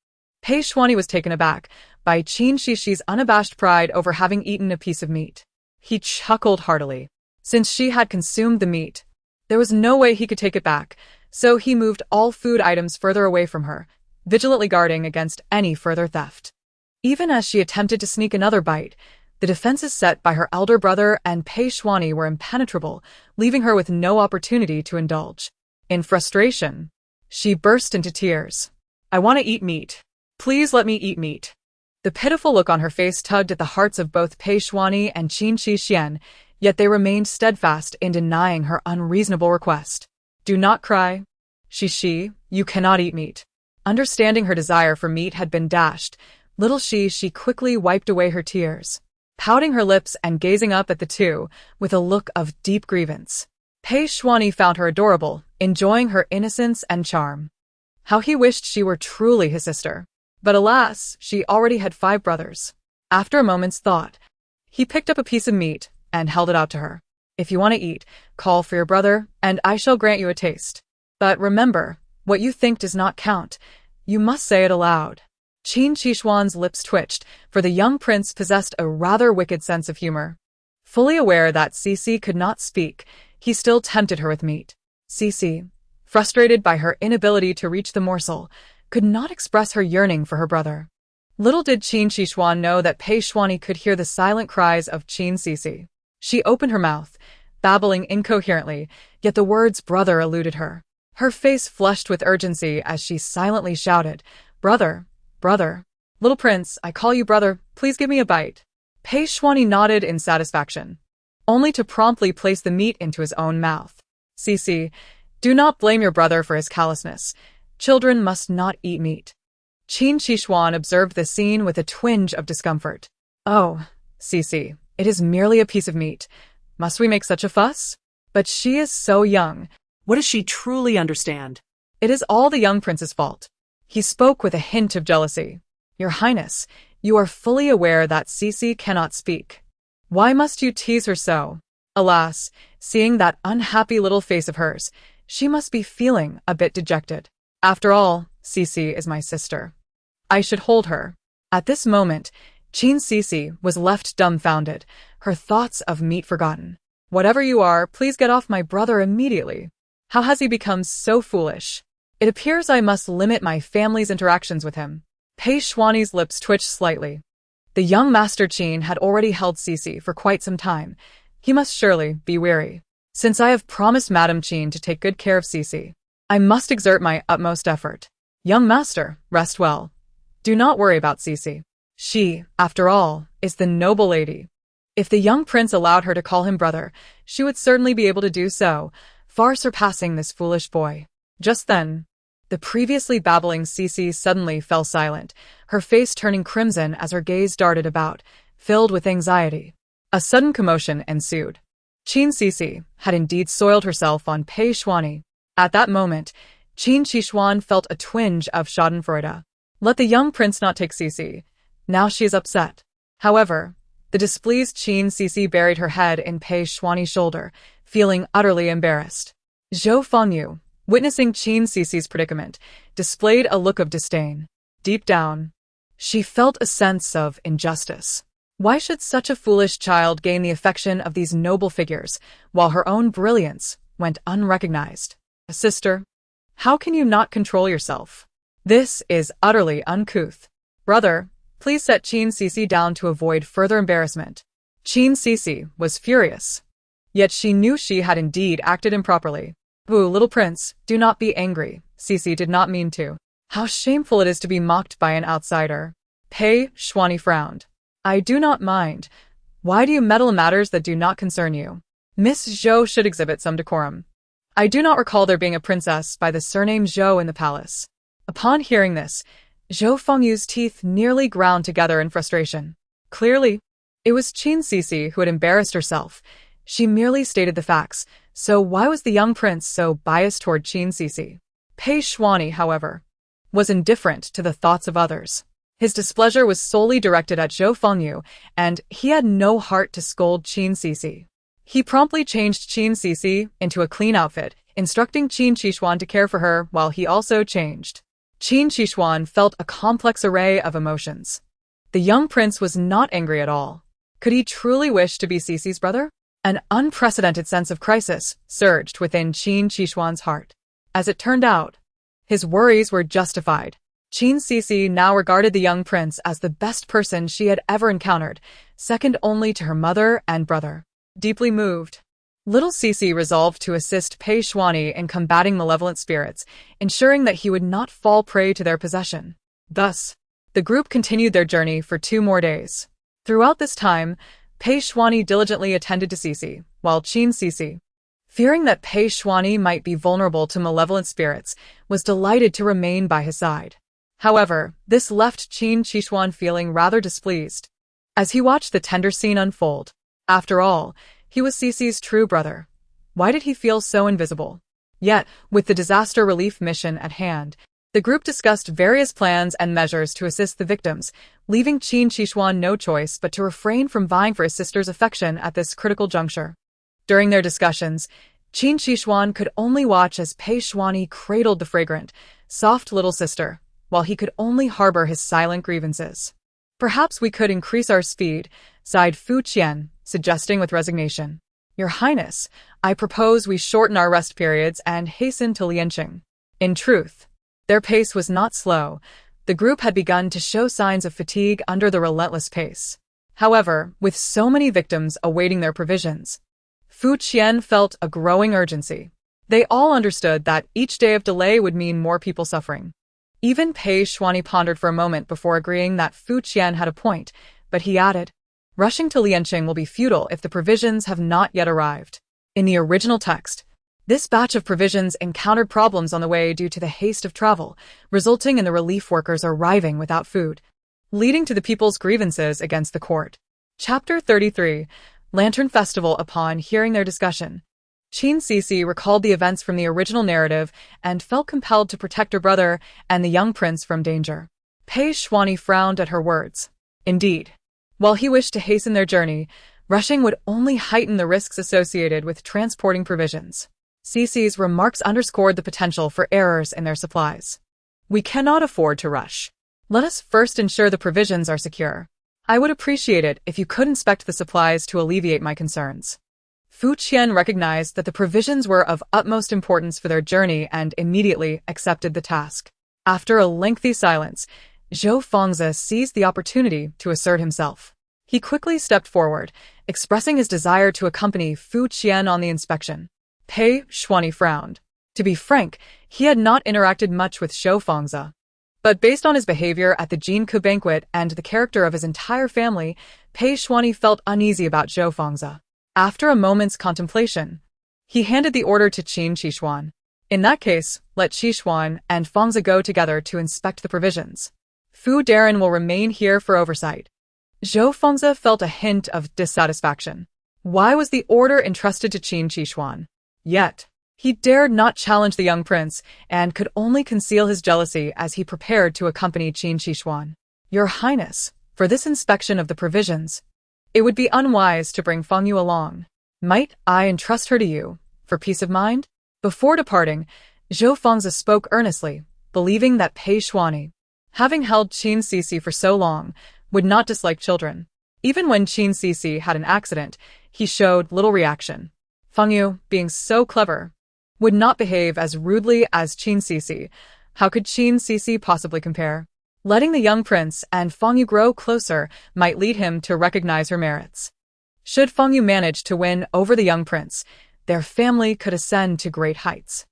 Pei Xuani was taken aback by Qin Xixi's unabashed pride over having eaten a piece of meat. He chuckled heartily. Since she had consumed the meat, there was no way he could take it back, so he moved all food items further away from her, vigilantly guarding against any further theft. Even as she attempted to sneak another bite, the defenses set by her elder brother and Pei Xuani were impenetrable, leaving her with no opportunity to indulge. In frustration, she burst into tears. "I want to eat meat. Please let me eat meat." The pitiful look on her face tugged at the hearts of both Pei Xuani and Qin Xixi, yet they remained steadfast in denying her unreasonable request. "Do not cry. Xixi, you cannot eat meat." Understanding her desire for meat had been dashed, little she quickly wiped away her tears, pouting her lips and gazing up at the two with a look of deep grievance. Pei Xuani found her adorable, enjoying her innocence and charm. How he wished she were truly his sister. But alas, she already had 5 brothers. After a moment's thought, he picked up a piece of meat and held it out to her. "If you want to eat, call for your brother, and I shall grant you a taste. But remember, what you think does not count. You must say it aloud." Qin Xixuan's lips twitched, for the young prince possessed a rather wicked sense of humor. Fully aware that Xixi could not speak, he still tempted her with meat. Xixi, frustrated by her inability to reach the morsel, could not express her yearning for her brother. Little did Qin Xixuan know that Pei Xuani could hear the silent cries of Qin Xixi. She opened her mouth, babbling incoherently, yet the words brother eluded her. Her face flushed with urgency as she silently shouted, "Brother, brother. Little prince, I call you brother, please give me a bite." Pei Xuani nodded in satisfaction, only to promptly place the meat into his own mouth. "Xixi, do not blame your brother for his callousness. Children must not eat meat." Qin Xixuan observed the scene with a twinge of discomfort. "Oh, Xixi, it is merely a piece of meat. Must we make such a fuss? But she is so young. What does she truly understand?" It is all the young prince's fault. He spoke with a hint of jealousy. "Your Highness, you are fully aware that Xixi cannot speak. Why must you tease her so?" Alas, seeing that unhappy little face of hers, she must be feeling a bit dejected. "After all, Xixi is my sister. I should hold her." At this moment, Qin Xixi was left dumbfounded, her thoughts of meat forgotten. "Whatever you are, please get off my brother immediately. How has he become so foolish? It appears I must limit my family's interactions with him." Pei Xuani's lips twitched slightly. The young Master Qin had already held Xixi for quite some time. He must surely be weary. "Since I have promised Madame Qin to take good care of Xixi, I must exert my utmost effort. Young master, rest well. Do not worry about Xixi. She, after all, is the noble lady." If the young prince allowed her to call him brother, she would certainly be able to do so, far surpassing this foolish boy. Just then, the previously babbling Xixi suddenly fell silent, her face turning crimson as her gaze darted about, filled with anxiety. A sudden commotion ensued. Qin Xixi had indeed soiled herself on Pei Xuani. At that moment, Qin Xixuan felt a twinge of schadenfreude. Let the young prince not take Xixi. Now she is upset. However, the displeased Qin Xixi buried her head in Pei Xuani's shoulder, feeling utterly embarrassed. Zhou Fengyu, witnessing Qin Xixi's predicament, displayed a look of disdain. Deep down, she felt a sense of injustice. Why should such a foolish child gain the affection of these noble figures, while her own brilliance went unrecognized? Sister, how can you not control yourself? This is utterly uncouth. Brother, please set Qin Xixi down to avoid further embarrassment. Qin Xixi was furious. Yet she knew she had indeed acted improperly. Boo, little prince, do not be angry. Xixi did not mean to. How shameful it is to be mocked by an outsider. Pei Xuani frowned. I do not mind. Why do you meddle in matters that do not concern you? Miss Zhou should exhibit some decorum. I do not recall there being a princess by the surname Zhou in the palace. Upon hearing this, Zhou Fengyu's teeth nearly ground together in frustration. Clearly, it was Qin Xixi who had embarrassed herself. She merely stated the facts, so why was the young prince so biased toward Qin Xixi? Pei Xuani, however, was indifferent to the thoughts of others. His displeasure was solely directed at Zhou Fengyu, and he had no heart to scold Qin Xixi. He promptly changed Qin Xixi into a clean outfit, instructing Qin Xixi to care for her while he also changed. Qin Xixi felt a complex array of emotions. The young prince was not angry at all. Could he truly wish to be Xixi's brother? An unprecedented sense of crisis surged within Qin Xixi's heart. As it turned out, his worries were justified. Qin Xixi now regarded the young prince as the best person she had ever encountered, second only to her mother and brother. Deeply moved, little Xixi resolved to assist Pei Xuani in combating malevolent spirits, ensuring that he would not fall prey to their possession. Thus, the group continued their journey for 2 more days. Throughout this time, Pei Xuani diligently attended to Xixi, while Qin Xixi, fearing that Pei Xuani might be vulnerable to malevolent spirits, was delighted to remain by his side. However, this left Qin Xixi feeling rather displeased. As he watched the tender scene unfold, after all, he was Xixi's true brother. Why did he feel so invisible? Yet, with the disaster relief mission at hand, the group discussed various plans and measures to assist the victims, leaving Qin Xixi no choice but to refrain from vying for his sister's affection at this critical juncture. During their discussions, Qin Xixi could only watch as Pei Xuani cradled the fragrant, soft little sister, while he could only harbor his silent grievances. Perhaps we could increase our speed, sighed Fu Qian, suggesting with resignation. Your Highness, I propose we shorten our rest periods and hasten to Lianqing. In truth, their pace was not slow. The group had begun to show signs of fatigue under the relentless pace. However, with so many victims awaiting their provisions, Fu Qian felt a growing urgency. They all understood that each day of delay would mean more people suffering. Even Pei Xuani pondered for a moment before agreeing that Fu Qian had a point, but he added, rushing to Lianqing will be futile if the provisions have not yet arrived. In the original text, this batch of provisions encountered problems on the way due to the haste of travel, resulting in the relief workers arriving without food, leading to the people's grievances against the court. Chapter 33, Lantern Festival. Upon hearing their discussion, Qin Xixi recalled the events from the original narrative and felt compelled to protect her brother and the young prince from danger. Pei Xuani frowned at her words. Indeed, while he wished to hasten their journey, rushing would only heighten the risks associated with transporting provisions. Xixi's remarks underscored the potential for errors in their supplies. We cannot afford to rush. Let us first ensure the provisions are secure. I would appreciate it if you could inspect the supplies to alleviate my concerns. Fu Qian recognized that the provisions were of utmost importance for their journey and immediately accepted the task. After a lengthy silence, Zhou Fengzi seized the opportunity to assert himself. He quickly stepped forward, expressing his desire to accompany Fu Qian on the inspection. Pei Xuani frowned. To be frank, he had not interacted much with Zhou Fengzi. But based on his behavior at the Jinke banquet and the character of his entire family, Pei Xuani felt uneasy about Zhou Fengzi. After a moment's contemplation, he handed the order to Qin Xixi. In that case, let Xixi and Fengzi go together to inspect the provisions. Fu Darren will remain here for oversight. Zhou Fengzi felt a hint of dissatisfaction. Why was the order entrusted to Qin Xixi? Yet, He dared not challenge the young prince and could only conceal his jealousy as he prepared to accompany Qin Xixi. Your Highness, for this inspection of the provisions, it would be unwise to bring Feng Yu along. Might I entrust her to you, for peace of mind? Before departing, Zhou Fengzi spoke earnestly, believing that Pei Xuanyi, having held Qin Xixi for so long, would not dislike children. Even when Qin Xixi had an accident, he showed little reaction. Feng Yu, being so clever, would not behave as rudely as Qin Xixi. How could Qin Xixi possibly compare? Letting the young prince and Feng Yu grow closer might lead him to recognize her merits. Should Feng Yu manage to win over the young prince, their family could ascend to great heights,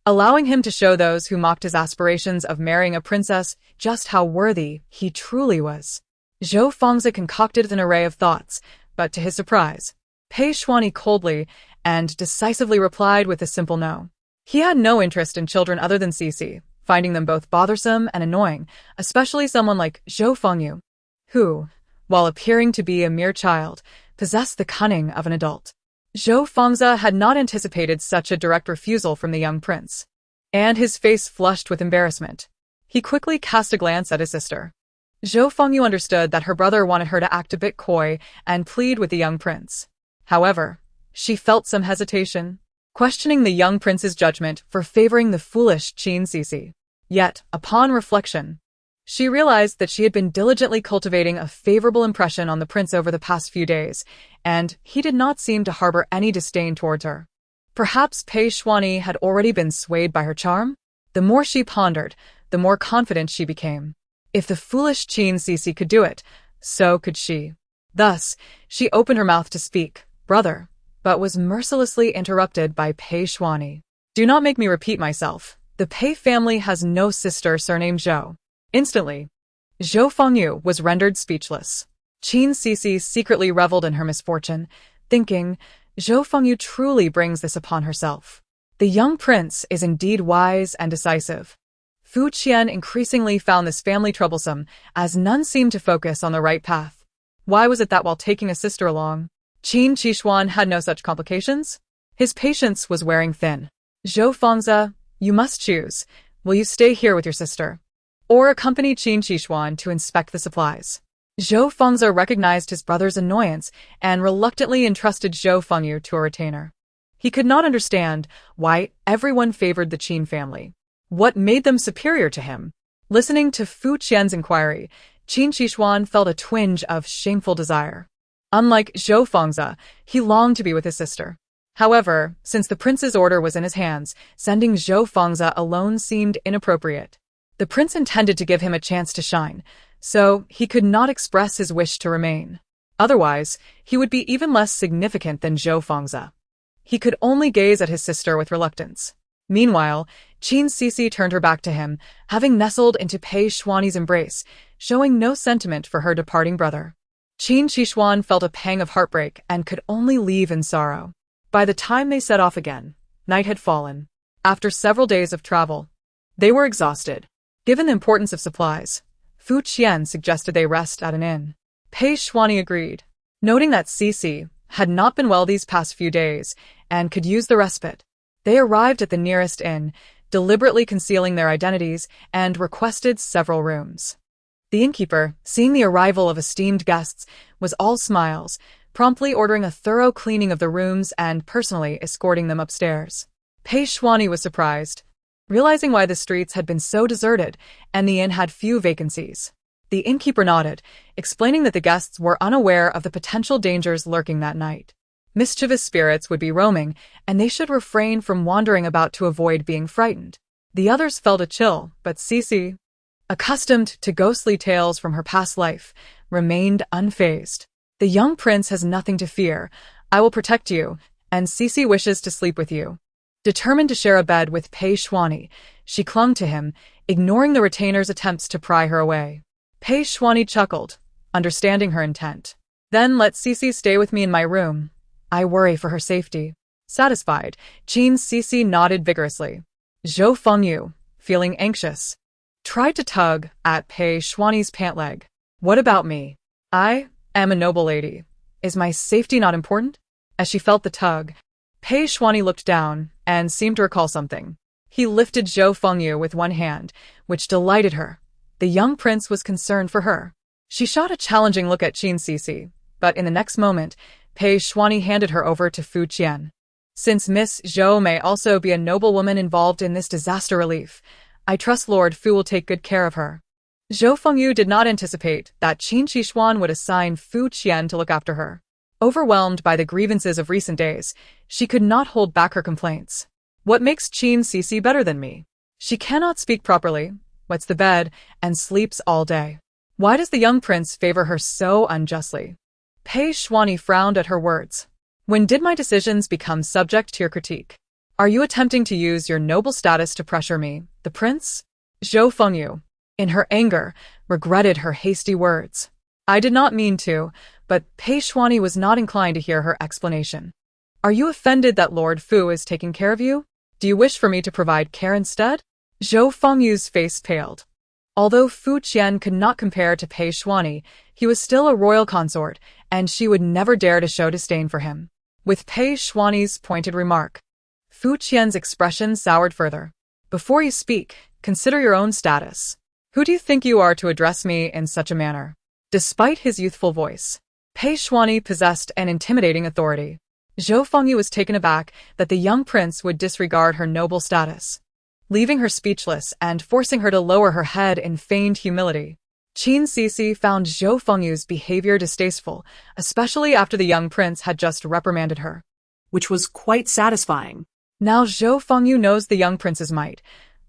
allowing him to show those who mocked his aspirations of marrying a princess just how worthy he truly was. Zhou Fengzi concocted an array of thoughts, but to his surprise, Pei Xuanyi coldly and decisively replied with a simple no. He had no interest in children other than Xixi, finding them both bothersome and annoying, especially someone like Zhou Fengyu, who, while appearing to be a mere child, possessed the cunning of an adult. Zhou Fengzi had not anticipated such a direct refusal from the young prince, and his face flushed with embarrassment. He quickly cast a glance at his sister. Zhou Fengyu understood that her brother wanted her to act a bit coy and plead with the young prince. However, she felt some hesitation, questioning the young prince's judgment for favoring the foolish Qin Xixi. Yet, upon reflection, she realized that she had been diligently cultivating a favorable impression on the prince over the past few days, and he did not seem to harbor any disdain towards her. Perhaps Pei Xuanyi had already been swayed by her charm? The more she pondered, the more confident she became. If the foolish Qin Xixi could do it, so could she. Thus, she opened her mouth to speak, "Brother," but was mercilessly interrupted by Pei Xuanyi. "Do not make me repeat myself. The Pei family has no sister surnamed Zhou." Instantly, Zhou Fengyu was rendered speechless. Qin Xixi secretly reveled in her misfortune, thinking, Zhou Fengyu truly brings this upon herself. The young prince is indeed wise and decisive. Fu Qian increasingly found this family troublesome, as none seemed to focus on the right path. Why was it that while taking a sister along, Qin Xixi had no such complications? His patience was wearing thin. "Zhou Fengzi, you must choose. Will you stay here with your sister, or accompany Qin Xixi to inspect the supplies?" Zhou Fengzi recognized his brother's annoyance and reluctantly entrusted Zhou Fengyu to a retainer. He could not understand why everyone favored the Qin family. What made them superior to him? Listening to Fu Qian's inquiry, Qin Xixi felt a twinge of shameful desire. Unlike Zhou Fengzi, he longed to be with his sister. However, since the prince's order was in his hands, sending Zhou Fengzi alone seemed inappropriate. The prince intended to give him a chance to shine, so he could not express his wish to remain. Otherwise, he would be even less significant than Zhou Fengzi. He could only gaze at his sister with reluctance. Meanwhile, Qin Xixi turned her back to him, having nestled into Pei Xuanyi's embrace, showing no sentiment for her departing brother. Qin Xixi felt a pang of heartbreak and could only leave in sorrow. By the time they set off again, night had fallen. After several days of travel, they were exhausted. Given the importance of supplies, Fu Qian suggested they rest at an inn. Pei Xuanyi agreed, noting that Xixi had not been well these past few days and could use the respite. They arrived at the nearest inn, deliberately concealing their identities, and requested several rooms. The innkeeper, seeing the arrival of esteemed guests, was all smiles, promptly ordering a thorough cleaning of the rooms and personally escorting them upstairs. Pei Xuanyi was surprised, realizing why the streets had been so deserted and the inn had few vacancies. The innkeeper nodded, explaining that the guests were unaware of the potential dangers lurking that night. Mischievous spirits would be roaming, and they should refrain from wandering about to avoid being frightened. The others felt a chill, but Xixi, accustomed to ghostly tales from her past life, remained unfazed. "The young prince has nothing to fear. I will protect you, and Xixi wishes to sleep with you." Determined to share a bed with Pei Xuanyi, she clung to him, ignoring the retainer's attempts to pry her away. Pei Xuanyi chuckled, understanding her intent. "Then let Xixi stay with me in my room. I worry for her safety." Satisfied, Qin Xixi nodded vigorously. Zhou Fengyu, feeling anxious, tried to tug at Pei Xuanyi's pant leg. "What about me? I am a noble lady. Is my safety not important?" As she felt the tug, Pei Xuanyi looked down, and seemed to recall something. He lifted Zhou Fengyu with one hand, which delighted her. The young prince was concerned for her. She shot a challenging look at Qin Xixi, but in the next moment, Pei Xuanyi handed her over to Fu Qian. Since Miss Zhou may also be a noblewoman involved in this disaster relief, I trust Lord Fu will take good care of her. Zhou Fengyu did not anticipate that Qin Xixi would assign Fu Qian to look after her. Overwhelmed by the grievances of recent days, she could not hold back her complaints. What makes Qin Xixi better than me? She cannot speak properly, wets the bed, and sleeps all day. Why does the young prince favor her so unjustly? Pei Xuanyi frowned at her words. When did my decisions become subject to your critique? Are you attempting to use your noble status to pressure me, the prince? Zhou Fengyu, in her anger, regretted her hasty words. I did not mean to, but Pei Xuanyi was not inclined to hear her explanation. Are you offended that Lord Fu is taking care of you? Do you wish for me to provide care instead? Zhou Fengyu's face paled. Although Fu Qian could not compare to Pei Xuanyi, he was still a royal consort, and she would never dare to show disdain for him. With Pei Xuanyi's pointed remark, Fu Qian's expression soured further. Before you speak, consider your own status. Who do you think you are to address me in such a manner? Despite his youthful voice, Pei Xuanyi possessed an intimidating authority. Zhou Fengyu was taken aback that the young prince would disregard her noble status, leaving her speechless and forcing her to lower her head in feigned humility. Qin Xixi found Zhou Fengyu's behavior distasteful, especially after the young prince had just reprimanded her, which was quite satisfying. Now Zhou Fengyu knows the young prince's might.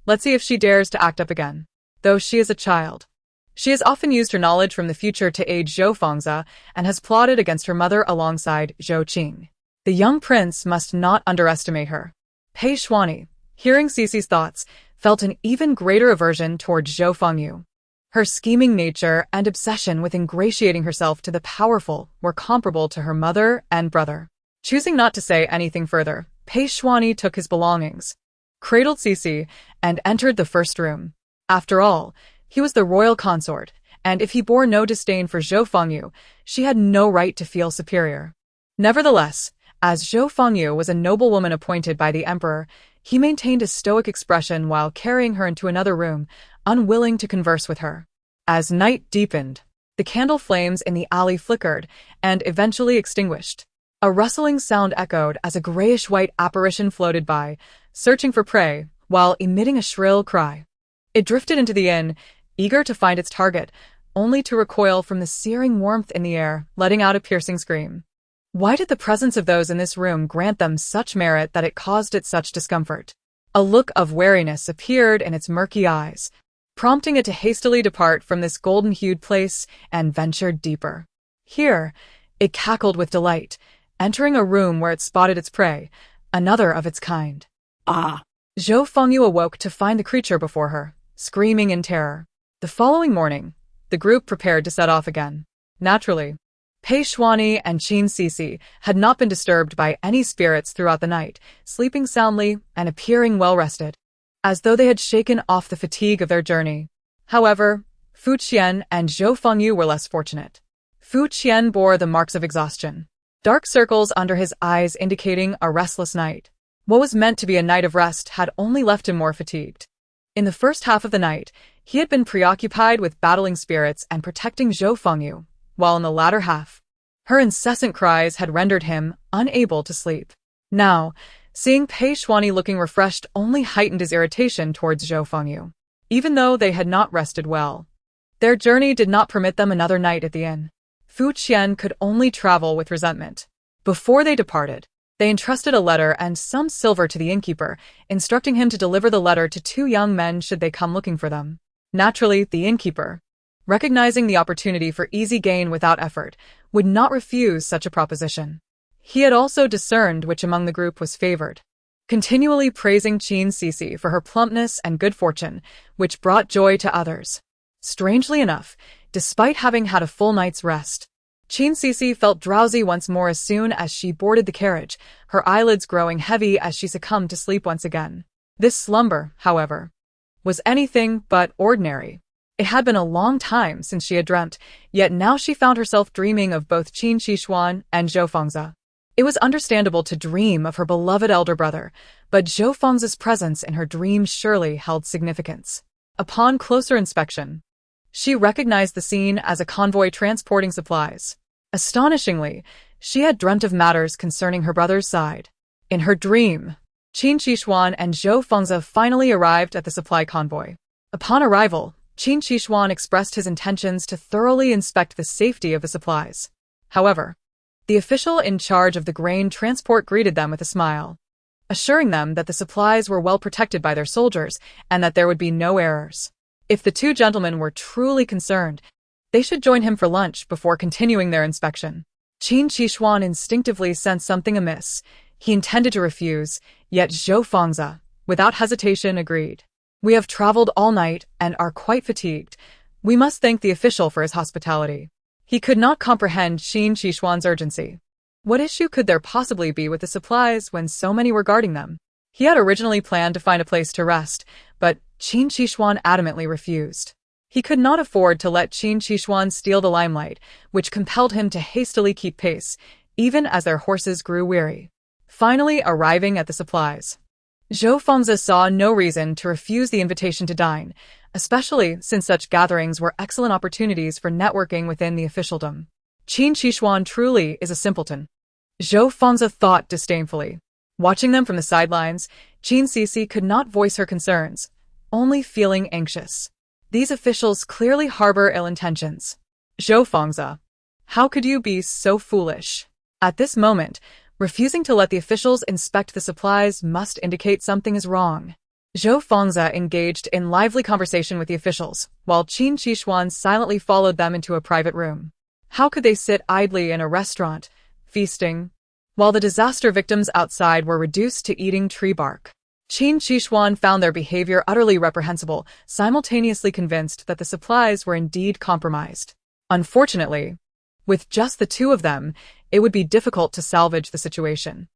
Let's see if she dares to act up again. Though she is a child, she has often used her knowledge from the future to aid Zhou Fengzi and has plotted against her mother alongside Zhou Qing. The young prince must not underestimate her. Pei Xuanyi, hearing Xixi's thoughts, felt an even greater aversion toward Zhou Fengyu. Her scheming nature and obsession with ingratiating herself to the powerful were comparable to her mother and brother. Choosing not to say anything further, Pei Xuanyi took his belongings, cradled Xixi, and entered the first room. After all, he was the royal consort, and if he bore no disdain for Zhou Fengyu, she had no right to feel superior. Nevertheless, as Zhou Fengyu was a noblewoman appointed by the emperor, he maintained a stoic expression while carrying her into another room, unwilling to converse with her. As night deepened, the candle flames in the alley flickered and eventually extinguished. A rustling sound echoed as a grayish-white apparition floated by, searching for prey, while emitting a shrill cry. It drifted into the inn, eager to find its target, only to recoil from the searing warmth in the air, letting out a piercing scream. Why did the presence of those in this room grant them such merit that it caused it such discomfort? A look of wariness appeared in its murky eyes, prompting it to hastily depart from this golden-hued place and venture deeper. Here, it cackled with delight, entering a room where it spotted its prey, another of its kind. Ah! Zhou Fengyu awoke to find the creature before her, screaming in terror. The following morning, the group prepared to set off again. Naturally, Pei Xuanyi and Qin Xixi had not been disturbed by any spirits throughout the night, sleeping soundly and appearing well-rested, as though they had shaken off the fatigue of their journey. However, Fu Qian and Zhou Fengyu were less fortunate. Fu Qian bore the marks of exhaustion, dark circles under his eyes indicating a restless night. What was meant to be a night of rest had only left him more fatigued. In the first half of the night, he had been preoccupied with battling spirits and protecting Zhou Fengyu, while in the latter half, her incessant cries had rendered him unable to sleep. Now, seeing Pei Xuanyi looking refreshed only heightened his irritation towards Zhou Fengyu. Even though they had not rested well, their journey did not permit them another night at the inn. Fu Qian could only travel with resentment. Before they departed, they entrusted a letter and some silver to the innkeeper, instructing him to deliver the letter to 2 young men should they come looking for them. Naturally, the innkeeper, recognizing the opportunity for easy gain without effort, would not refuse such a proposition. He had also discerned which among the group was favored, continually praising Qin Xixi for her plumpness and good fortune, which brought joy to others. Strangely enough, despite having had a full night's rest, Qin Xixi felt drowsy once more as soon as she boarded the carriage, her eyelids growing heavy as she succumbed to sleep once again. This slumber, however, was anything but ordinary. It had been a long time since she had dreamt, yet now she found herself dreaming of both Qin Xixi and Zhou Fengzi. It was understandable to dream of her beloved elder brother, but Zhou Feng's presence in her dream surely held significance. Upon closer inspection, she recognized the scene as a convoy transporting supplies. Astonishingly, she had dreamt of matters concerning her brother's side. In her dream, Qin Xixi and Zhou Fengzi finally arrived at the supply convoy. Upon arrival, Qin Xixi expressed his intentions to thoroughly inspect the safety of the supplies. However, the official in charge of the grain transport greeted them with a smile, assuring them that the supplies were well protected by their soldiers and that there would be no errors. If the two gentlemen were truly concerned, they should join him for lunch before continuing their inspection. Qin Xixi instinctively sensed something amiss. He intended to refuse, yet Zhou Fengzi, without hesitation, agreed. "We have traveled all night and are quite fatigued. We must thank the official for his hospitality." He could not comprehend Qin Xixuan's urgency. What issue could there possibly be with the supplies when so many were guarding them? He had originally planned to find a place to rest, but Qin Xixuan adamantly refused. He could not afford to let Qin Xixuan steal the limelight, which compelled him to hastily keep pace, even as their horses grew weary. Finally arriving at the supplies, Zhou Fengzi saw no reason to refuse the invitation to dine, especially since such gatherings were excellent opportunities for networking within the officialdom. Qin Xixuan truly is a simpleton, Zhou Fengzi thought disdainfully. Watching them from the sidelines, Qin Xixi could not voice her concerns, only feeling anxious. These officials clearly harbor ill intentions. Zhou Fengzi, how could you be so foolish? At this moment, refusing to let the officials inspect the supplies must indicate something is wrong. Zhou Fengzi engaged in lively conversation with the officials, while Qin Xixuan silently followed them into a private room. How could they sit idly in a restaurant, feasting, while the disaster victims outside were reduced to eating tree bark? Qin Xixuan found their behavior utterly reprehensible, simultaneously convinced that the supplies were indeed compromised. Unfortunately, with just the two of them, it would be difficult to salvage the situation.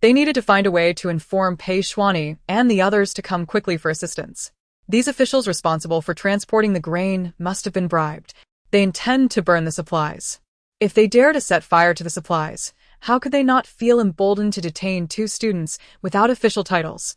They needed to find a way to inform Pei Xuani and the others to come quickly for assistance. These officials responsible for transporting the grain must have been bribed. They intend to burn the supplies. If they dare to set fire to the supplies, how could they not feel emboldened to detain two students without official titles?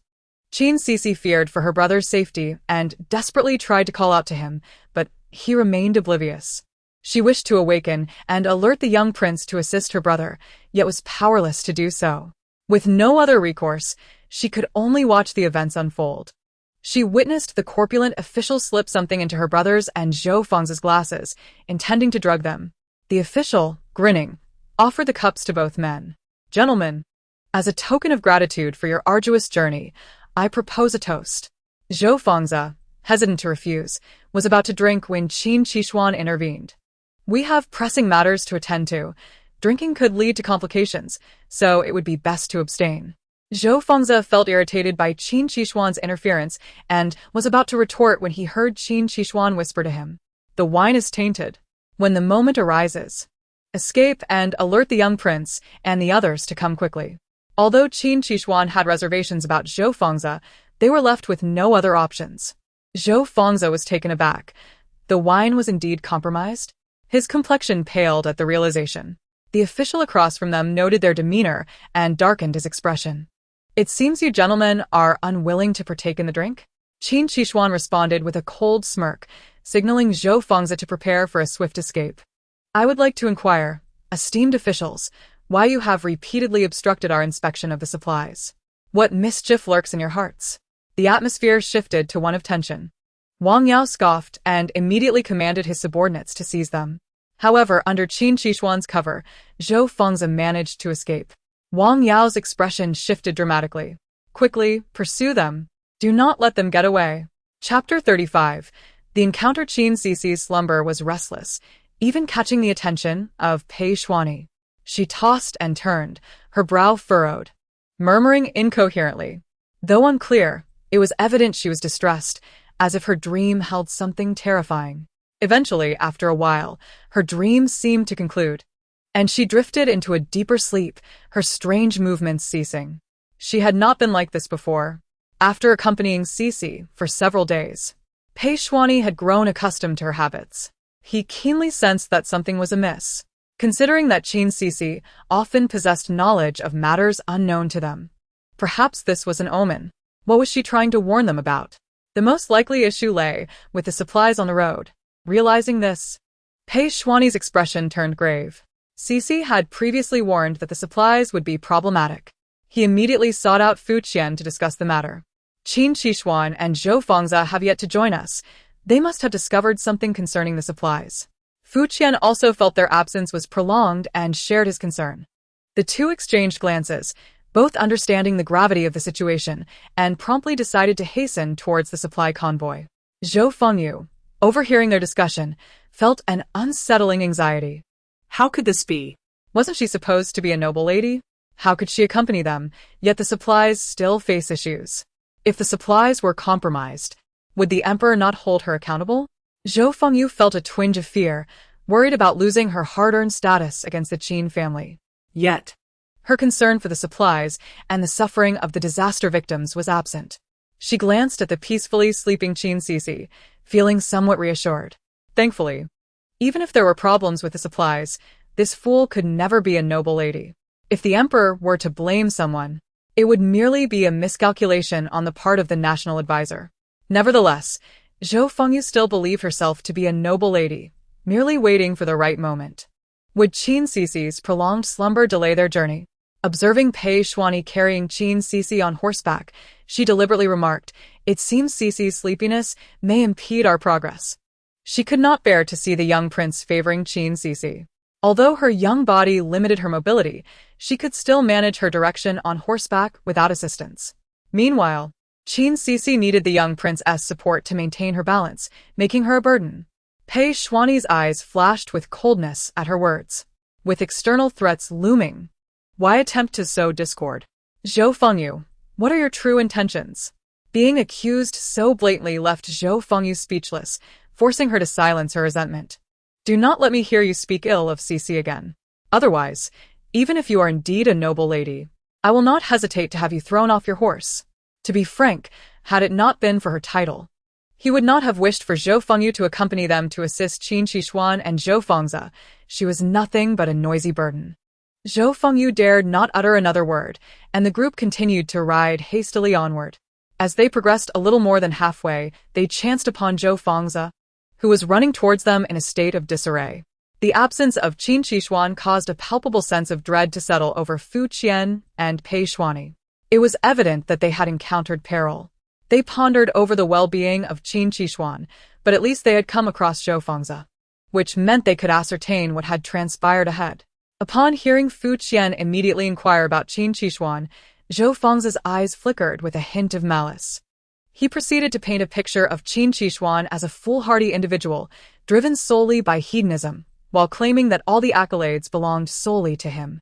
Qin Xixi feared for her brother's safety and desperately tried to call out to him, but he remained oblivious. She wished to awaken and alert the young prince to assist her brother, yet was powerless to do so. With no other recourse, she could only watch the events unfold. She witnessed the corpulent official slip something into her brother's and Zhou Fengzi's glasses, intending to drug them. The official, grinning, offered the cups to both men. "Gentlemen, as a token of gratitude for your arduous journey, I propose a toast." Zhou Fengzi, hesitant to refuse, was about to drink when Qin Xixuan intervened. "We have pressing matters to attend to. Drinking could lead to complications, so it would be best to abstain." Zhou Fengzi felt irritated by Qin Xixuan's interference and was about to retort when he heard Qin Xixuan whisper to him, "The wine is tainted. When the moment arises, escape and alert the young prince and the others to come quickly." Although Qin Xixuan had reservations about Zhou Fengzi, they were left with no other options. Zhou Fengzi was taken aback. The wine was indeed compromised? His complexion paled at the realization. The official across from them noted their demeanor and darkened his expression. "It seems you gentlemen are unwilling to partake in the drink?" Qin Xixuan responded with a cold smirk, signaling Zhou Fengzi to prepare for a swift escape. "I would like to inquire, esteemed officials, why you have repeatedly obstructed our inspection of the supplies. What mischief lurks in your hearts?" The atmosphere shifted to one of tension. Wang Yao scoffed and immediately commanded his subordinates to seize them. However, under Qin Xixuan's cover, Zhou Fengzi managed to escape. Wang Yao's expression shifted dramatically. "Quickly, pursue them. Do not let them get away." Chapter 35. The encounter. Qin Xixi's slumber was restless, even catching the attention of Pei Xuani. She tossed and turned, her brow furrowed, murmuring incoherently. Though unclear, it was evident she was distressed, as if her dream held something terrifying. Eventually, after a while, her dream seemed to conclude, and she drifted into a deeper sleep, her strange movements ceasing. She had not been like this before. After accompanying Xixi for several days, Pei Xuani had grown accustomed to her habits. He keenly sensed that something was amiss. considering that Qin Xixi often possessed knowledge of matters unknown to them. Perhaps this was an omen. What was she trying to warn them about? The most likely issue lay with the supplies on the road. Realizing this, Pei Xuani's expression turned grave. Xixi had previously warned that the supplies would be problematic. He immediately sought out Fu Qian to discuss the matter. Qin Xixi and Zhou Fangzi have yet to join us. They must have discovered something concerning the supplies. Fu Qian also felt their absence was prolonged and shared his concern. The two exchanged glances, both understanding the gravity of the situation, and promptly decided to hasten towards the supply convoy. Zhou Fengyu, overhearing their discussion, felt an unsettling anxiety. How could this be? Wasn't she supposed to be a noble lady? How could she accompany them, yet the supplies still face issues? If the supplies were compromised, would the emperor not hold her accountable? Zhou Fengyu felt a twinge of fear, worried about losing her hard-earned status against the Qin family. Yet, her concern for the supplies and the suffering of the disaster victims was absent. She glanced at the peacefully sleeping Qin Xixi, feeling somewhat reassured. Thankfully, even if there were problems with the supplies, this fool could never be a noble lady. If the emperor were to blame someone, it would merely be a miscalculation on the part of the national advisor. Nevertheless, Zhou Fengyu still believed herself to be a noble lady, merely waiting for the right moment. Would Qin Xixi's prolonged slumber delay their journey? Observing Pei Xuani carrying Qin Xixi on horseback, she deliberately remarked, "It seems Xixi's sleepiness may impede our progress." She could not bear to see the young prince favoring Qin Xixi. Although her young body limited her mobility, she could still manage her direction on horseback without assistance. Meanwhile, Qin Xixi needed the young prince's support to maintain her balance, making her a burden. Pei Xuani's eyes flashed with coldness at her words. With external threats looming, why attempt to sow discord? Zhou Fengyu, what are your true intentions? Being accused so blatantly left Zhou Fengyu speechless, forcing her to silence her resentment. Do not let me hear you speak ill of Xixi again. Otherwise, even if you are indeed a noble lady, I will not hesitate to have you thrown off your horse. To be frank, had it not been for her title, he would not have wished for Zhou Fengyu to accompany them to assist Qin Xixi and Zhou Fangzi. She was nothing but a noisy burden. Zhou Fengyu dared not utter another word, and the group continued to ride hastily onward. As they progressed a little more than halfway, they chanced upon Zhou Fangzi, who was running towards them in a state of disarray. The absence of Qin Xixi caused a palpable sense of dread to settle over Fu Qian and Pei Xuani. It was evident that they had encountered peril. They pondered over the well-being of Qin Xixi, but at least they had come across Zhou Fangzi, which meant they could ascertain what had transpired ahead. Upon hearing Fu Qian immediately inquire about Qin Xixi, Zhou Fangzi's eyes flickered with a hint of malice. He proceeded to paint a picture of Qin Xixi as a foolhardy individual, driven solely by hedonism, while claiming that all the accolades belonged solely to him.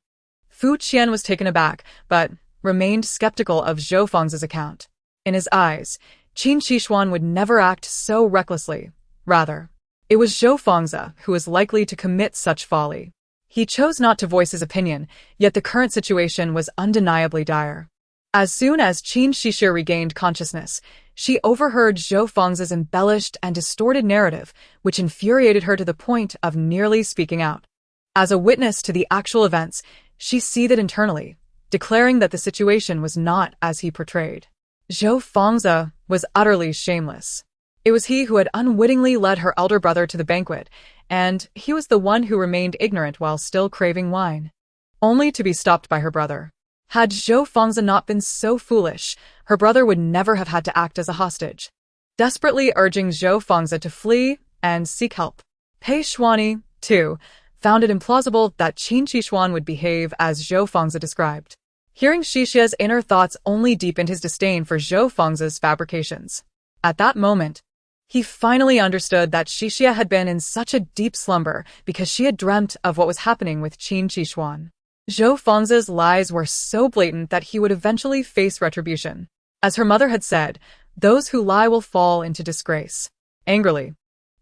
Fu Qian was taken aback, but remained skeptical of Zhou Fangzi's account. In his eyes, Qin Xixi would never act so recklessly. Rather, it was Zhou Fangzi who was likely to commit such folly. He chose not to voice his opinion, yet the current situation was undeniably dire. As soon as Qin Xixi regained consciousness, she overheard Zhou Fangzi's embellished and distorted narrative, which infuriated her to the point of nearly speaking out. As a witness to the actual events, she seethed internally, declaring that the situation was not as he portrayed. Zhou Fangzi was utterly shameless. It was he who had unwittingly led her elder brother to the banquet, and he was the one who remained ignorant while still craving wine, only to be stopped by her brother. Had Zhou Fangzi not been so foolish, her brother would never have had to act as a hostage, desperately urging Zhou Fangzi to flee and seek help. Pei Xuani, too, found it implausible that Qin Xixi would behave as Zhou Fangzi described. Hearing Xixia's inner thoughts only deepened his disdain for Zhou Fangzi's fabrications. At that moment, he finally understood that Xixia had been in such a deep slumber because she had dreamt of what was happening with Qin Xixi. Zhou Fangzi's lies were so blatant that he would eventually face retribution. As her mother had said, those who lie will fall into disgrace. Angrily,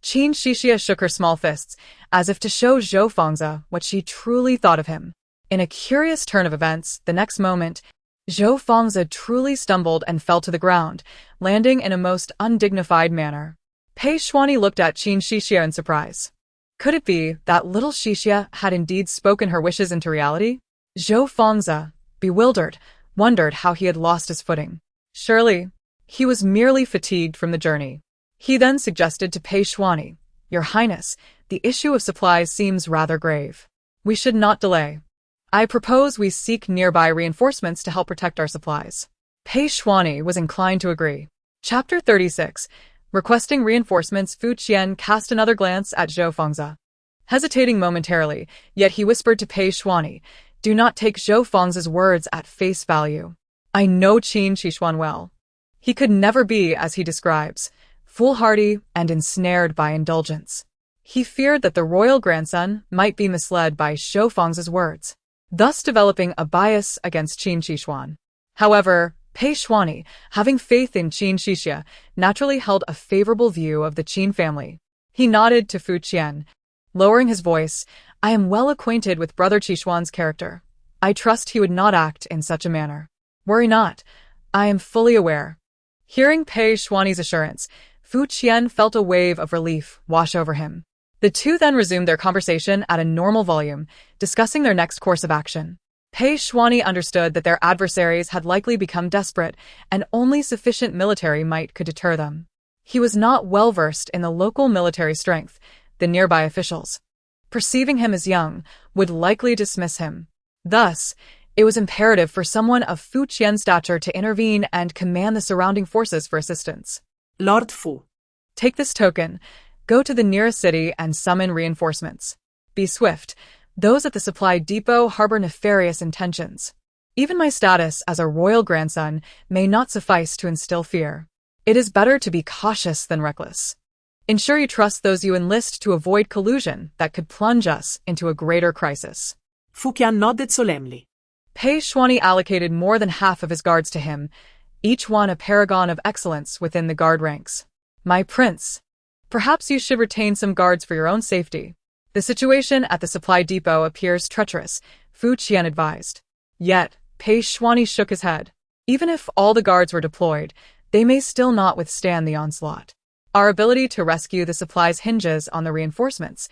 Qin Xixi shook her small fists, as if to show Zhou Fangzi what she truly thought of him. In a curious turn of events, the next moment, Zhou Fangzi truly stumbled and fell to the ground, landing in a most undignified manner. Pei Xuani looked at Qin Xixi in surprise. Could it be that little Xixia had indeed spoken her wishes into reality? Zhou Fengzi, bewildered, wondered how he had lost his footing. Surely, he was merely fatigued from the journey. He then suggested to Pei Shuani, "Your Highness, the issue of supplies seems rather grave. We should not delay. I propose we seek nearby reinforcements to help protect our supplies." Pei Shuani was inclined to agree. Chapter 36. Requesting reinforcements. Fu Qian cast another glance at Zhou Fengzi. Hesitating momentarily, yet he whispered to Pei Shuani, "Do not take Zhou Fengzi's words at face value. I know Qin Xixi well. He could never be as he describes, foolhardy and ensnared by indulgence." He feared that the royal grandson might be misled by Zhou Fengzi's words, thus developing a bias against Qin Xixi. However, Pei Shuani, having faith in Qin Xixi, naturally held a favorable view of the Qin family. He nodded to Fu Qian, lowering his voice, "I am well acquainted with Brother Qixuan's character. I trust he would not act in such a manner. Worry not, I am fully aware." Hearing Pei Shuani's assurance, Fu Qian felt a wave of relief wash over him. The two then resumed their conversation at a normal volume, discussing their next course of action. Pei Shuani understood that their adversaries had likely become desperate, and only sufficient military might could deter them. He was not well versed in the local military strength. The nearby officials, perceiving him as young, would likely dismiss him. Thus, it was imperative for someone of Fu Qian's stature to intervene and command the surrounding forces for assistance. Lord Fu. Take this token, go to the nearest city and summon reinforcements. Be swift. Those at the supply depot harbor nefarious intentions. Even my status as a royal grandson may not suffice to instill fear. It is better to be cautious than reckless. Ensure you trust those you enlist to avoid collusion that could plunge us into a greater crisis. Fu Qian nodded solemnly. Pei Shuani allocated more than half of his guards to him, each one a paragon of excellence within the guard ranks. "My prince, perhaps you should retain some guards for your own safety. The situation at the supply depot appears treacherous," Fu Qian advised. Yet, Pei Shuani shook his head. "Even if all the guards were deployed, they may still not withstand the onslaught. Our ability to rescue the supplies hinges on the reinforcements.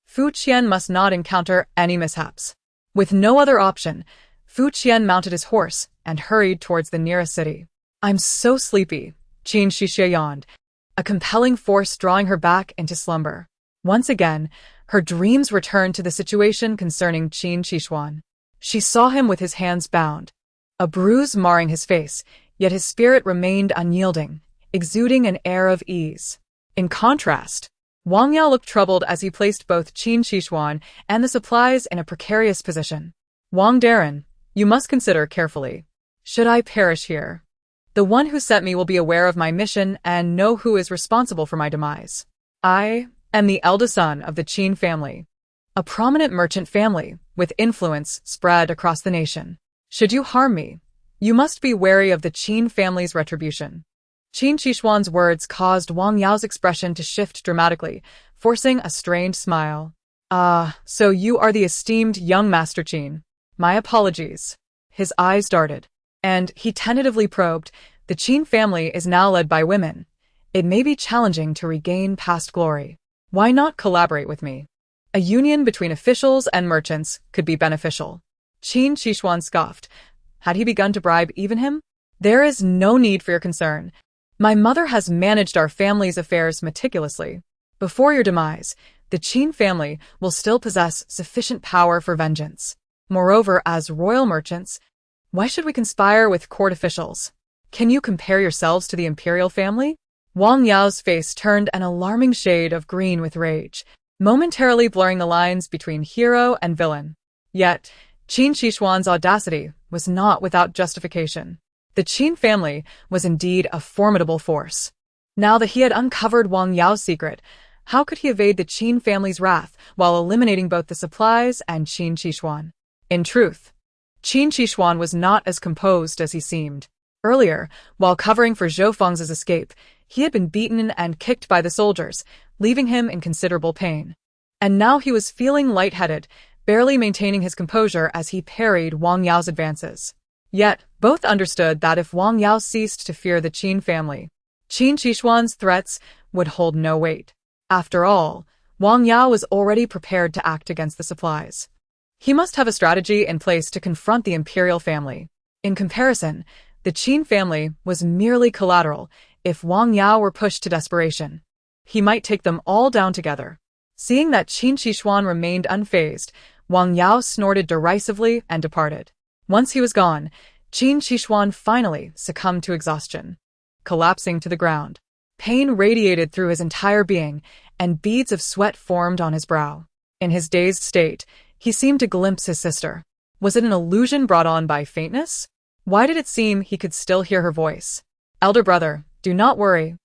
Fu Qian must not encounter any mishaps." With no other option, Fu Qian mounted his horse and hurried towards the nearest city. "I'm so sleepy," Qin Xixi yawned, a compelling force drawing her back into slumber. Once again, her dreams returned to the situation concerning Qin Xixi. She saw him with his hands bound, a bruise marring his face, yet his spirit remained unyielding, exuding an air of ease. In contrast, Wang Yao looked troubled as he placed both Qin Xixi and the supplies in a precarious position. "Wang Darren, you must consider carefully. Should I perish here, the one who sent me will be aware of my mission and know who is responsible for my demise. I am the eldest son of the Qin family, a prominent merchant family with influence spread across the nation. Should you harm me, you must be wary of the Qin family's retribution." Qin Xixuan's words caused Wang Yao's expression to shift dramatically, forcing a strained smile. "Ah, so you are the esteemed young Master Qin. My apologies." His eyes darted, and he tentatively probed, "The Qin family is now led by women. It may be challenging to regain past glory. Why not collaborate with me? A union between officials and merchants could be beneficial." Qin Xixuan scoffed. Had he begun to bribe even him? "There is no need for your concern. My mother has managed our family's affairs meticulously. Before your demise, the Qin family will still possess sufficient power for vengeance. Moreover, as royal merchants, why should we conspire with court officials? Can you compare yourselves to the imperial family?" Wang Yao's face turned an alarming shade of green with rage, momentarily blurring the lines between hero and villain. Yet, Qin Xixuan's audacity was not without justification. The Qin family was indeed a formidable force. Now that he had uncovered Wang Yao's secret, how could he evade the Qin family's wrath while eliminating both the supplies and Qin Xixuan? In truth, Qin Xixuan was not as composed as he seemed. Earlier, while covering for Zhou Fengzi's escape, he had been beaten and kicked by the soldiers, leaving him in considerable pain. And now he was feeling lightheaded, barely maintaining his composure as he parried Wang Yao's advances. Yet, both understood that if Wang Yao ceased to fear the Qin family, Qin Xixuan's threats would hold no weight. After all, Wang Yao was already prepared to act against the supplies. He must have a strategy in place to confront the imperial family. In comparison, the Qin family was merely collateral. If Wang Yao were pushed to desperation, he might take them all down together. Seeing that Qin Xixi remained unfazed, Wang Yao snorted derisively and departed. Once he was gone, Qin Xixi finally succumbed to exhaustion. Collapsing to the ground, pain radiated through his entire being, and beads of sweat formed on his brow. In his dazed state, he seemed to glimpse his sister. Was it an illusion brought on by faintness? Why did it seem he could still hear her voice? Elder brother, do not worry.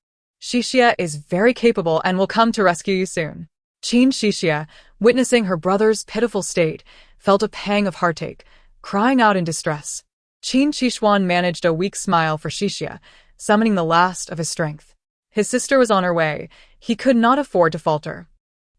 Xixi is very capable and will come to rescue you soon. Qin Xixi, witnessing her brother's pitiful state, felt a pang of heartache, crying out in distress. Qin Xixi managed a weak smile for Xixi, summoning the last of his strength. His sister was on her way. He could not afford to falter.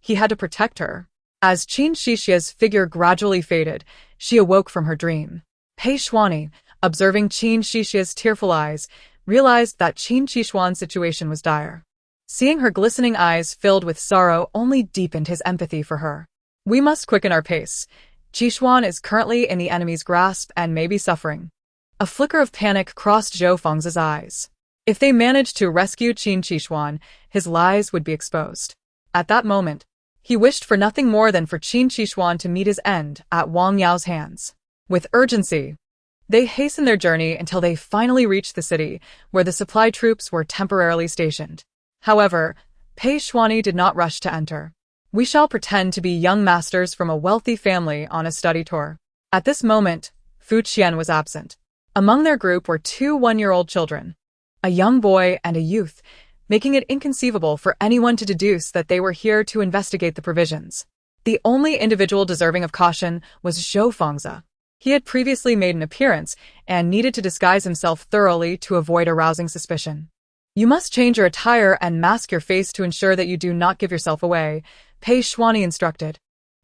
He had to protect her. As Qin Xixi's figure gradually faded, she awoke from her dream. Pei Xuani, observing Qin Xixi's tearful eyes, realized that Qin Xixuan's situation was dire. Seeing her glistening eyes filled with sorrow only deepened his empathy for her. We must quicken our pace. Xixuan is currently in the enemy's grasp and may be suffering. A flicker of panic crossed Zhou Feng's eyes. If they managed to rescue Qin Xixuan, his lies would be exposed. At that moment, he wished for nothing more than for Qin Xixuan to meet his end at Wang Yao's hands. With urgency, they hastened their journey until they finally reached the city, where the supply troops were temporarily stationed. However, Pei Xuani did not rush to enter. We shall pretend to be young masters from a wealthy family on a study tour. At this moment, Fu Qian was absent. Among their group were two one-year-old children, a young boy and a youth, making it inconceivable for anyone to deduce that they were here to investigate the provisions. The only individual deserving of caution was Zhou Fengzi. He had previously made an appearance and needed to disguise himself thoroughly to avoid arousing suspicion. You must change your attire and mask your face to ensure that you do not give yourself away, Pei Xuani instructed,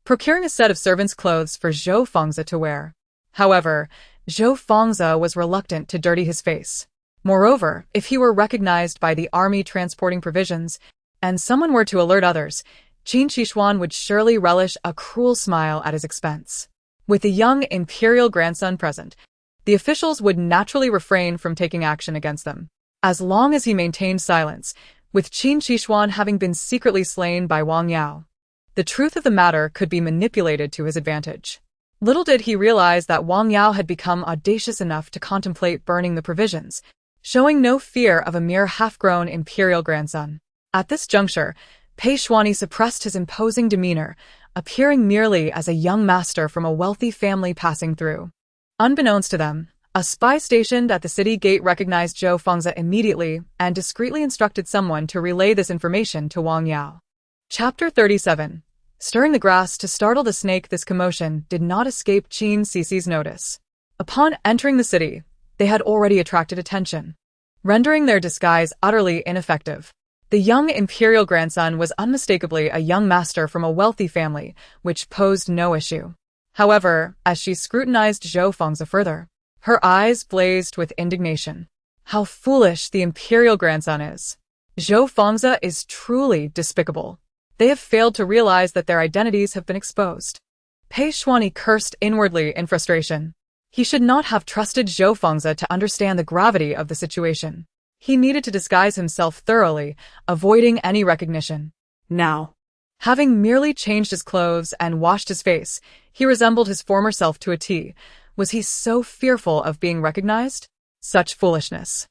procuring a set of servant's clothes for Zhou Fengzi to wear. However, Zhou Fengzi was reluctant to dirty his face. Moreover, if he were recognized by the army transporting provisions, and someone were to alert others, Qin Xixuan would surely relish a cruel smile at his expense. With the young imperial grandson present, the officials would naturally refrain from taking action against them, as long as he maintained silence, with Qin Xixuan having been secretly slain by Wang Yao. The truth of the matter could be manipulated to his advantage. Little did he realize that Wang Yao had become audacious enough to contemplate burning the provisions, showing no fear of a mere half-grown imperial grandson. At this juncture, Pei Xuani suppressed his imposing demeanor, appearing merely as a young master from a wealthy family passing through. Unbeknownst to them, a spy stationed at the city gate recognized Zhou Fengzi immediately and discreetly instructed someone to relay this information to Wang Yao. Chapter 37. Stirring the grass to startle the snake. This commotion did not escape Qin Xixi's notice. Upon entering the city, they had already attracted attention, rendering their disguise utterly ineffective. The young imperial grandson was unmistakably a young master from a wealthy family, which posed no issue. However, as she scrutinized Zhou Fengzi further, her eyes blazed with indignation. How foolish the imperial grandson is! Zhou Fengzi is truly despicable. They have failed to realize that their identities have been exposed. Pei Xuani cursed inwardly in frustration. He should not have trusted Zhou Fengzi to understand the gravity of the situation. He needed to disguise himself thoroughly, avoiding any recognition. Now, having merely changed his clothes and washed his face, he resembled his former self to a T. Was he so fearful of being recognized? Such foolishness.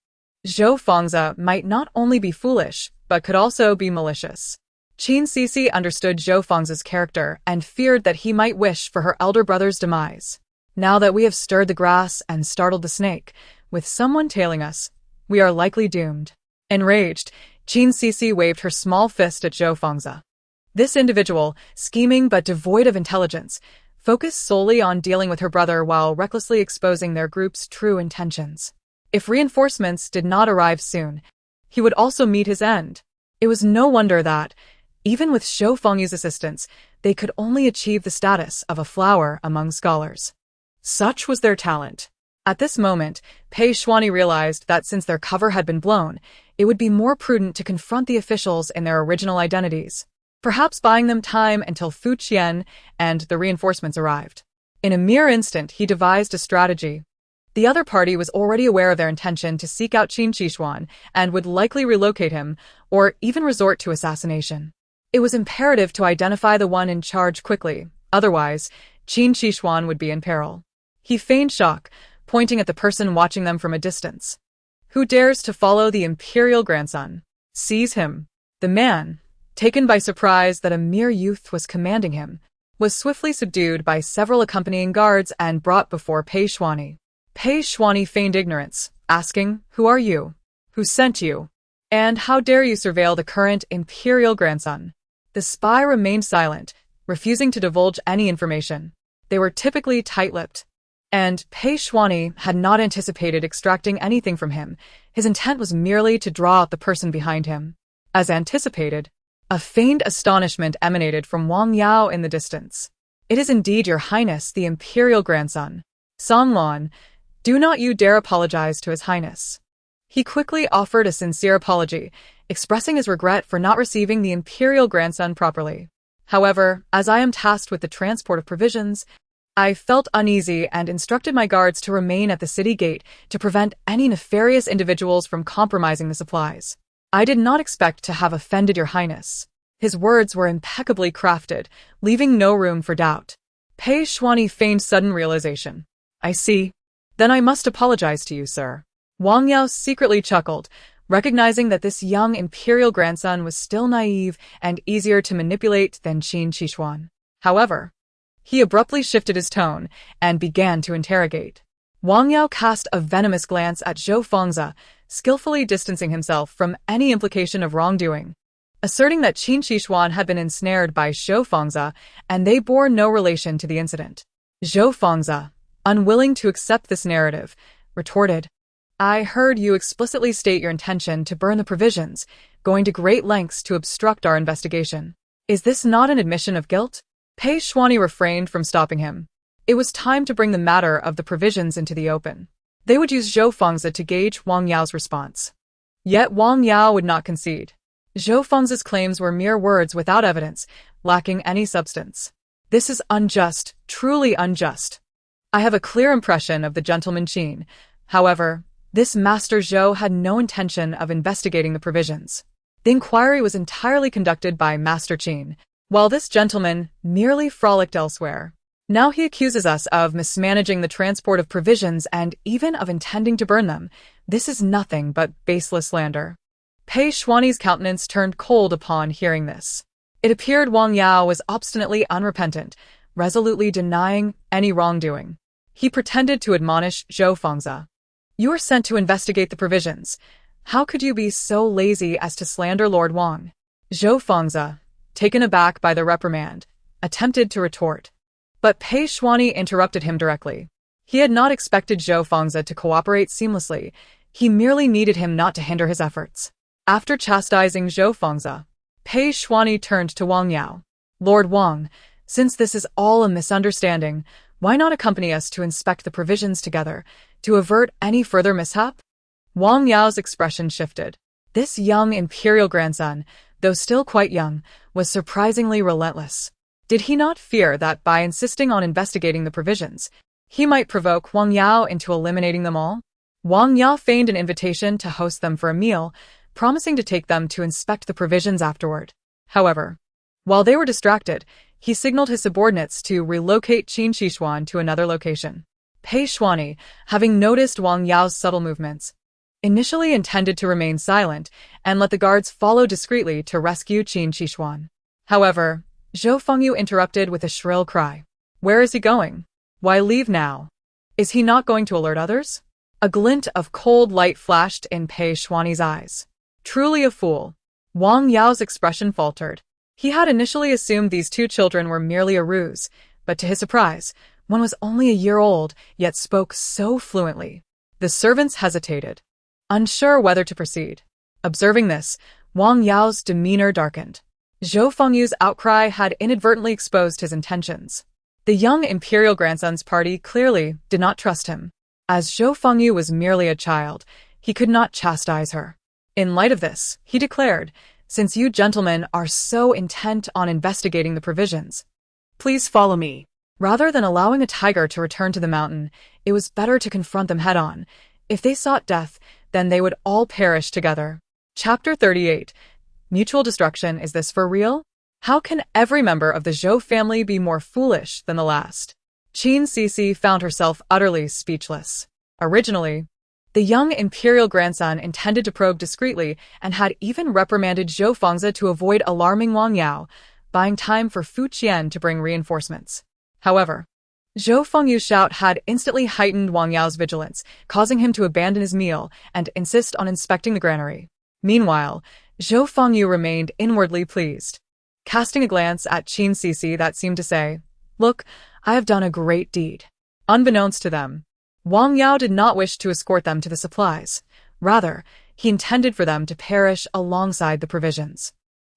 Zhou Fengzi might not only be foolish, but could also be malicious. Qin Xixi understood Zhou Fengzi's character and feared that he might wish for her elder brother's demise. Now that we have stirred the grass and startled the snake, with someone tailing us, we are likely doomed. Enraged, Qin Xixi waved her small fist at Zhou Fengzi. This individual, scheming but devoid of intelligence, focused solely on dealing with her brother while recklessly exposing their group's true intentions. If reinforcements did not arrive soon, he would also meet his end. It was no wonder that, even with Zhou Fengzi's assistance, they could only achieve the status of a flower among scholars. Such was their talent. At this moment, Pei Xuani realized that since their cover had been blown, it would be more prudent to confront the officials in their original identities. perhaps buying them time until Fu Qian and the reinforcements arrived. In a mere instant, he devised a strategy. The other party was already aware of their intention to seek out Qin Xixi and would likely relocate him or even resort to assassination. It was imperative to identify the one in charge quickly, otherwise, Qin Xixi would be in peril. He feigned shock, pointing at the person watching them from a distance. Who dares to follow the imperial grandson? Seize him. The man, taken by surprise that a mere youth was commanding him, was swiftly subdued by several accompanying guards and brought before Pei Xuanyi. Pei Xuanyi feigned ignorance, asking, "Who are you? Who sent you? And how dare you surveil the current imperial grandson?" The spy remained silent, refusing to divulge any information. They were typically tight-lipped. And Pei Xuanyi had not anticipated extracting anything from him. His intent was merely to draw out the person behind him. As anticipated, a feigned astonishment emanated from Wang Yao in the distance. "It is indeed your highness, the imperial grandson. Song Lan, do not you dare apologize to his highness." He quickly offered a sincere apology, expressing his regret for not receiving the imperial grandson properly. "However, as I am tasked with the transport of provisions, I felt uneasy and instructed my guards to remain at the city gate to prevent any nefarious individuals from compromising the supplies. I did not expect to have offended your highness." His words were impeccably crafted, leaving no room for doubt. Pei Xuanyi feigned sudden realization. "I see. Then I must apologize to you, sir." Wang Yao secretly chuckled, recognizing that this young imperial grandson was still naive and easier to manipulate than Qin Xixi. However, he abruptly shifted his tone and began to interrogate. Wang Yao cast a venomous glance at Zhou Fengzi, skillfully distancing himself from any implication of wrongdoing, asserting that Qin Xixi had been ensnared by Zhou Fengzi and they bore no relation to the incident. Zhou Fengzi, unwilling to accept this narrative, retorted, "I heard you explicitly state your intention to burn the provisions, going to great lengths to obstruct our investigation. Is this not an admission of guilt?" Pei Xuanyi refrained from stopping him. It was time to bring the matter of the provisions into the open. They would use Zhou Fengzi to gauge Wang Yao's response. Yet Wang Yao would not concede. Zhou Fengzi's claims were mere words without evidence, lacking any substance. "This is unjust, truly unjust. I have a clear impression of the gentleman Qin. However, this Master Zhou had no intention of investigating the provisions. The inquiry was entirely conducted by Master Qin, while this gentleman merely frolicked elsewhere. Now he accuses us of mismanaging the transport of provisions and even of intending to burn them. This is nothing but baseless slander." Pei Xuanyi's countenance turned cold upon hearing this. It appeared Wang Yao was obstinately unrepentant, resolutely denying any wrongdoing. He pretended to admonish Zhou Fengzi. "You are sent to investigate the provisions. How could you be so lazy as to slander Lord Wang?" Zhou Fengzi, taken aback by the reprimand, attempted to retort. But Pei Xuanyi interrupted him directly. He had not expected Zhou Fengzi to cooperate seamlessly. He merely needed him not to hinder his efforts. After chastising Zhou Fengzi, Pei Xuanyi turned to Wang Yao. "Lord Wang, since this is all a misunderstanding, why not accompany us to inspect the provisions together, to avert any further mishap?" Wang Yao's expression shifted. This young imperial grandson, though still quite young, was surprisingly relentless. Did he not fear that by insisting on investigating the provisions, he might provoke Wang Yao into eliminating them all? Wang Yao feigned an invitation to host them for a meal, promising to take them to inspect the provisions afterward. However, while they were distracted, he signaled his subordinates to relocate Qin Xixi to another location. Pei Xuanyi, having noticed Wang Yao's subtle movements, initially intended to remain silent and let the guards follow discreetly to rescue Qin Xixi. However, Zhou Fengzi interrupted with a shrill cry. "Where is he going? Why leave now? Is he not going to alert others?" A glint of cold light flashed in Pei Xuanyi's eyes. Truly a fool. Wang Yao's expression faltered. He had initially assumed these two children were merely a ruse, but to his surprise, one was only a year old, yet spoke so fluently. The servants hesitated, unsure whether to proceed. Observing this, Wang Yao's demeanor darkened. Zhou Fengzi's outcry had inadvertently exposed his intentions. The young imperial grandson's party clearly did not trust him. As Zhou Fengzi was merely a child, he could not chastise her. In light of this, he declared, since you gentlemen are so intent on investigating the provisions. Please follow me. Rather than allowing a tiger to return to the mountain, it was better to confront them head-on. If they sought death, then they would all perish together. Chapter 38. Mutual destruction. Is this for real? How can every member of the Zhou family be more foolish than the last? Qin Xixi found herself utterly speechless. Originally, the young imperial grandson intended to probe discreetly and had even reprimanded Zhou Fengzi to avoid alarming Wang Yao, buying time for Fu Qian to bring reinforcements. However, Zhou Fengyu's shout had instantly heightened Wang Yao's vigilance, causing him to abandon his meal and insist on inspecting the granary. Meanwhile, Zhou Fengyu remained inwardly pleased, casting a glance at Qin Xixi that seemed to say, "Look, I have done a great deed." Unbeknownst to them, Wang Yao did not wish to escort them to the supplies. Rather, he intended for them to perish alongside the provisions.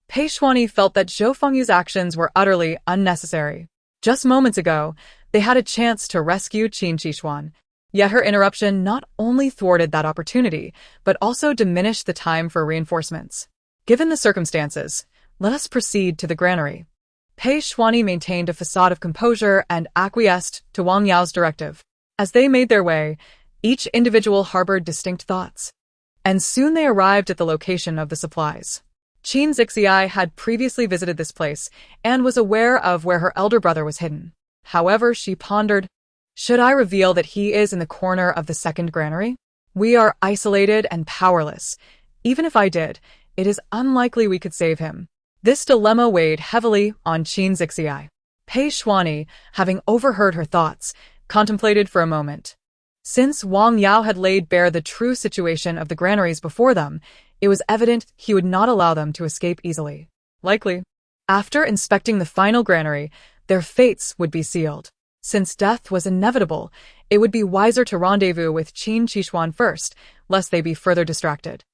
Pei Shuani felt that Zhou Fengyu's actions were utterly unnecessary. Just moments ago, they had a chance to rescue Qin Xixi. Yet her interruption not only thwarted that opportunity, but also diminished the time for reinforcements. Given the circumstances, let us proceed to the granary. Pei Shuani maintained a facade of composure and acquiesced to Wang Yao's directive. As they made their way, each individual harbored distinct thoughts. And soon they arrived at the location of the supplies. Qin Xixi had previously visited this place and was aware of where her elder brother was hidden. However, she pondered, should I reveal that he is in the corner of the second granary? We are isolated and powerless. Even if I did, it is unlikely we could save him. This dilemma weighed heavily on Qin Xixi. Pei Shuani, having overheard her thoughts, contemplated for a moment. Since Wang Yao had laid bare the true situation of the granaries before them, it was evident he would not allow them to escape easily. Likely, after inspecting the final granary, their fates would be sealed. Since death was inevitable, it would be wiser to rendezvous with Qin Xixi first, lest they be further distracted.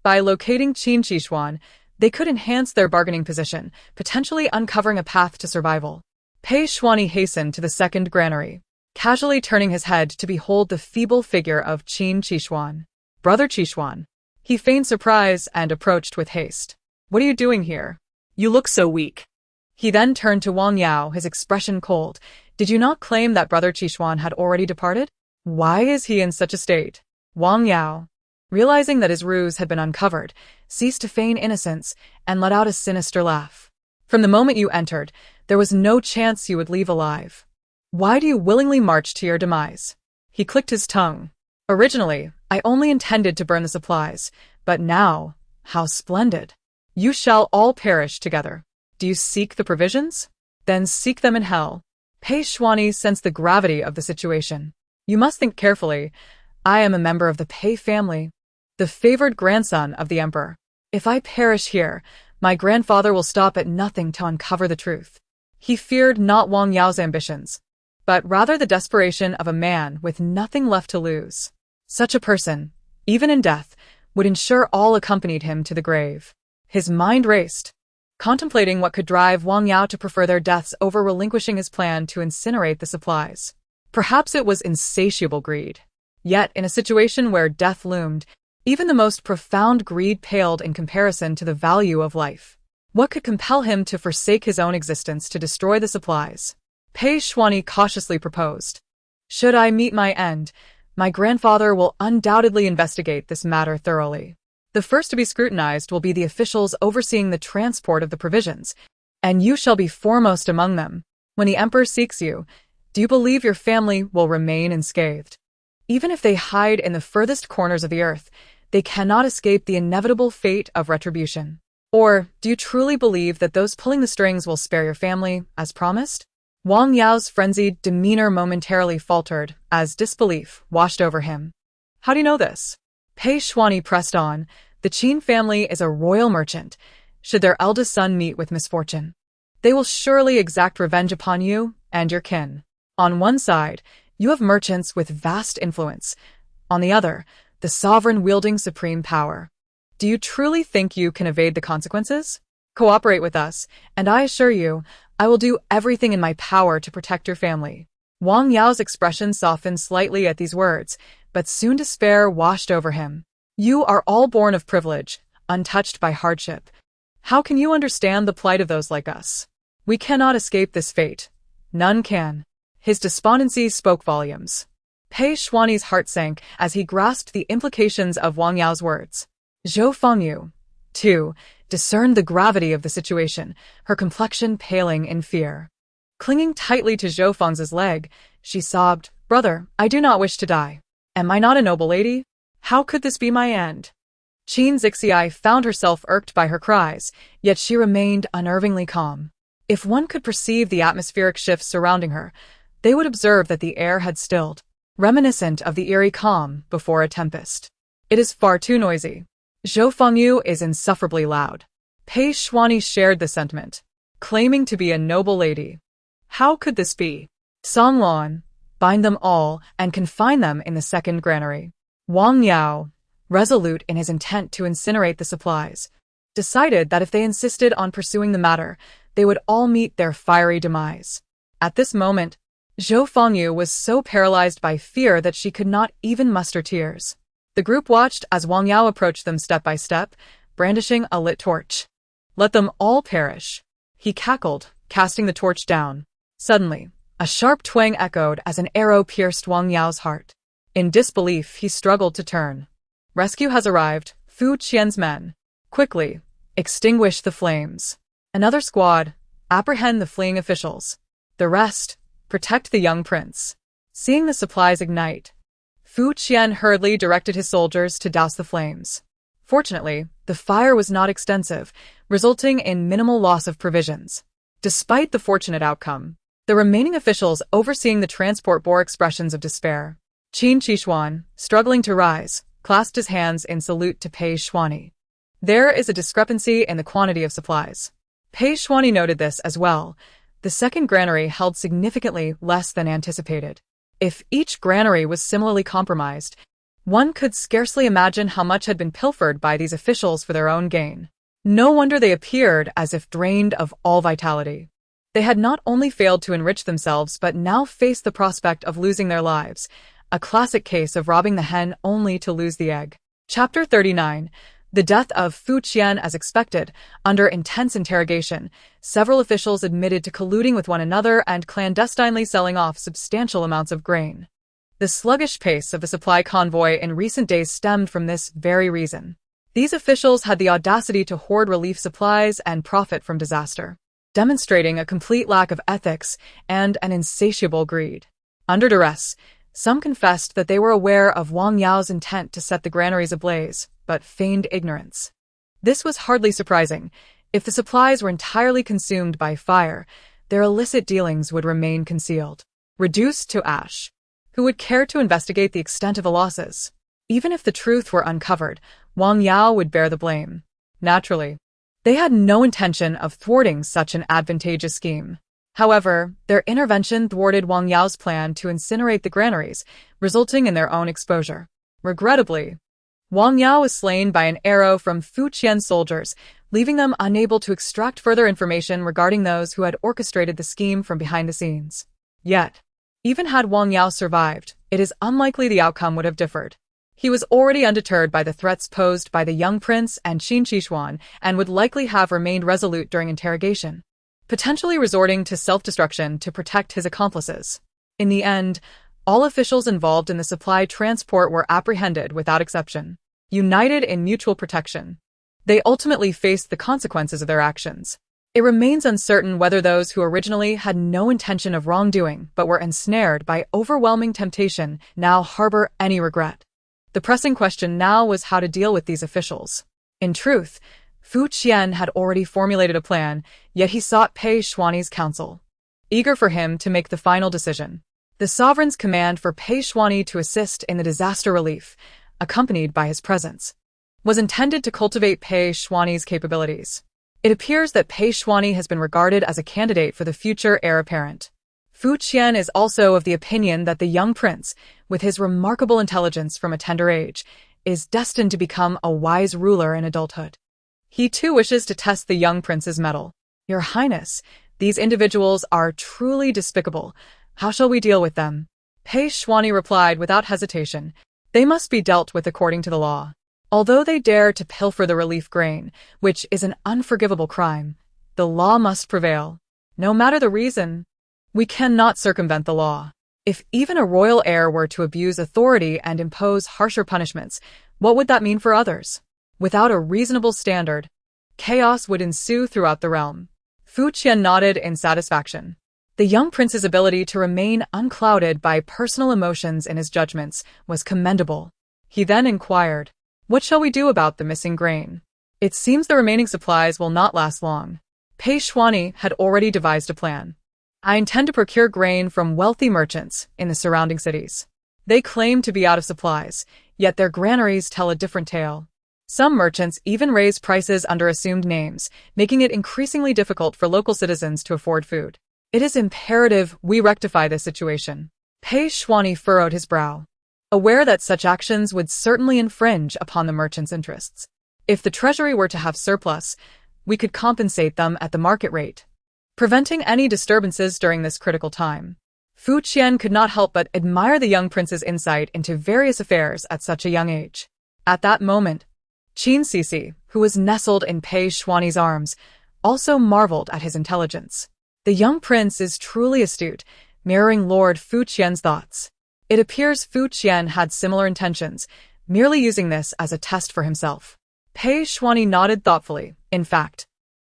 By locating Qin Xixi, they could enhance their bargaining position, potentially uncovering a path to survival. Pei Shuani hastened to the second granary, casually turning his head to behold the feeble figure of Qin Xixi. Brother Xixi. He feigned surprise and approached with haste. What are you doing here? You look so weak. He then turned to Wang Yao, his expression cold. Did you not claim that Brother Xixi had already departed? Why is he in such a state? Wang Yao, realizing that his ruse had been uncovered, ceased to feign innocence and let out a sinister laugh. From the moment you entered, there was no chance you would leave alive. Why do you willingly march to your demise? He clicked his tongue. Originally, I only intended to burn the supplies, but now, how splendid. You shall all perish together. Do you seek the provisions? Then seek them in hell. Pei Shuani sensed the gravity of the situation. You must think carefully. I am a member of the Pei family, the favored grandson of the emperor. If I perish here, my grandfather will stop at nothing to uncover the truth. He feared not Wang Yao's ambitions, but rather the desperation of a man with nothing left to lose. Such a person, even in death, would ensure all accompanied him to the grave. His mind raced, contemplating what could drive Wang Yao to prefer their deaths over relinquishing his plan to incinerate the supplies. Perhaps it was insatiable greed. Yet, in a situation where death loomed, even the most profound greed paled in comparison to the value of life. What could compel him to forsake his own existence to destroy the supplies? Pei Shuani cautiously proposed. Should I meet my end, my grandfather will undoubtedly investigate this matter thoroughly. The first to be scrutinized will be the officials overseeing the transport of the provisions, and you shall be foremost among them. When the emperor seeks you, do you believe your family will remain unscathed? Even if they hide in the furthest corners of the earth, they cannot escape the inevitable fate of retribution. Or, do you truly believe that those pulling the strings will spare your family, as promised? Wang Yao's frenzied demeanor momentarily faltered as disbelief washed over him. How do you know this? Pei Shuani pressed on. The Qin family is a royal merchant. Should their eldest son meet with misfortune, they will surely exact revenge upon you and your kin. On one side, you have merchants with vast influence. On the other, the sovereign wielding supreme power. Do you truly think you can evade the consequences? Cooperate with us, and I assure you, I will do everything in my power to protect your family. Wang Yao's expression softened slightly at these words, but soon despair washed over him. You are all born of privilege, untouched by hardship. How can you understand the plight of those like us? We cannot escape this fate. None can. His despondency spoke volumes. Pei Shuani's heart sank as he grasped the implications of Wang Yao's words. Zhou Fengyu, too, discerned the gravity of the situation, her complexion paling in fear. Clinging tightly to Zhou Feng's leg, she sobbed, "Brother, I do not wish to die. Am I not a noble lady? How could this be my end?" Qin Xixi found herself irked by her cries, yet she remained unnervingly calm. If one could perceive the atmospheric shifts surrounding her, they would observe that the air had stilled, reminiscent of the eerie calm before a tempest. It is far too noisy. Zhou Fengyu is insufferably loud. Pei Shuani shared the sentiment, claiming to be a noble lady. How could this be? Song Luan, bind them all and confine them in the second granary. Wang Yao, resolute in his intent to incinerate the supplies, decided that if they insisted on pursuing the matter, they would all meet their fiery demise. At this moment, Zhou Fengyu was so paralyzed by fear that she could not even muster tears. The group watched as Wang Yao approached them step by step, brandishing a lit torch. "Let them all perish," he cackled, casting the torch down. Suddenly, a sharp twang echoed as an arrow pierced Wang Yao's heart. In disbelief, he struggled to turn. "Rescue has arrived, Fu Qian's men. Quickly, extinguish the flames. Another squad, apprehend the fleeing officials. The rest, protect the young prince." Seeing the supplies ignite, Fu Qian hurriedly directed his soldiers to douse the flames. Fortunately, the fire was not extensive, resulting in minimal loss of provisions. Despite the fortunate outcome, the remaining officials overseeing the transport bore expressions of despair. Qin Xixi, struggling to rise, clasped his hands in salute to Pei Shuani. There is a discrepancy in the quantity of supplies. Pei Shuani noted this as well. The second granary held significantly less than anticipated. If each granary was similarly compromised, one could scarcely imagine how much had been pilfered by these officials for their own gain. No wonder they appeared as if drained of all vitality. They had not only failed to enrich themselves but now faced the prospect of losing their lives, a classic case of robbing the hen only to lose the egg. Chapter 39. The death of Fu Qian as expected. Under intense interrogation, several officials admitted to colluding with one another and clandestinely selling off substantial amounts of grain. The sluggish pace of the supply convoy in recent days stemmed from this very reason. These officials had the audacity to hoard relief supplies and profit from disaster, demonstrating a complete lack of ethics and an insatiable greed. Under duress, some confessed that they were aware of Wang Yao's intent to set the granaries ablaze, but feigned ignorance. This was hardly surprising. If the supplies were entirely consumed by fire, their illicit dealings would remain concealed, reduced to ash. Who would care to investigate the extent of the losses? Even if the truth were uncovered, Wang Yao would bear the blame. Naturally, they had no intention of thwarting such an advantageous scheme. However, their intervention thwarted Wang Yao's plan to incinerate the granaries, resulting in their own exposure. Regrettably, Wang Yao was slain by an arrow from Fu Qian's soldiers, leaving them unable to extract further information regarding those who had orchestrated the scheme from behind the scenes. Yet, even had Wang Yao survived, it is unlikely the outcome would have differed. He was already undeterred by the threats posed by the young prince and Qin Xixi and would likely have remained resolute during interrogation, potentially resorting to self-destruction to protect his accomplices. In the end, all officials involved in the supply transport were apprehended without exception, united in mutual protection. They ultimately faced the consequences of their actions. It remains uncertain whether those who originally had no intention of wrongdoing but were ensnared by overwhelming temptation now harbor any regret. The pressing question now was how to deal with these officials. In truth, Fu Qian had already formulated a plan, yet he sought Pei Shuani's counsel, eager for him to make the final decision. The sovereign's command for Pei Shuani to assist in the disaster relief, accompanied by his presence, was intended to cultivate Pei Shuani's capabilities. It appears that Pei Shuani has been regarded as a candidate for the future heir apparent. Fu Qian is also of the opinion that the young prince, with his remarkable intelligence from a tender age, is destined to become a wise ruler in adulthood. He too wishes to test the young prince's mettle. "Your Highness, these individuals are truly despicable. How shall we deal with them?" Pei Shuani replied without hesitation. "They must be dealt with according to the law. Although they dare to pilfer the relief grain, which is an unforgivable crime, the law must prevail. No matter the reason, we cannot circumvent the law. If even a royal heir were to abuse authority and impose harsher punishments, what would that mean for others? Without a reasonable standard, chaos would ensue throughout the realm. Fu Qian nodded in satisfaction. The young prince's ability to remain unclouded by personal emotions in his judgments was commendable. He then inquired, "What shall we do about the missing grain? It seems the remaining supplies will not last long." Pei Shuani had already devised a plan. "I intend to procure grain from wealthy merchants in the surrounding cities. They claim to be out of supplies, yet their granaries tell a different tale. Some merchants even raise prices under assumed names, making it increasingly difficult for local citizens to afford food. It is imperative we rectify this situation." Pei Shuani furrowed his brow, aware that such actions would certainly infringe upon the merchants' interests. If the treasury were to have surplus, we could compensate them at the market rate, preventing any disturbances during this critical time. Fu Qian could not help but admire the young prince's insight into various affairs at such a young age. At that moment, Qin Xixi, who was nestled in Pei Shuani's arms, also marveled at his intelligence. The young prince is truly astute, mirroring Lord Fu Qian's thoughts. It appears Fu Qian had similar intentions, merely using this as a test for himself. Pei Shuani nodded thoughtfully. In fact,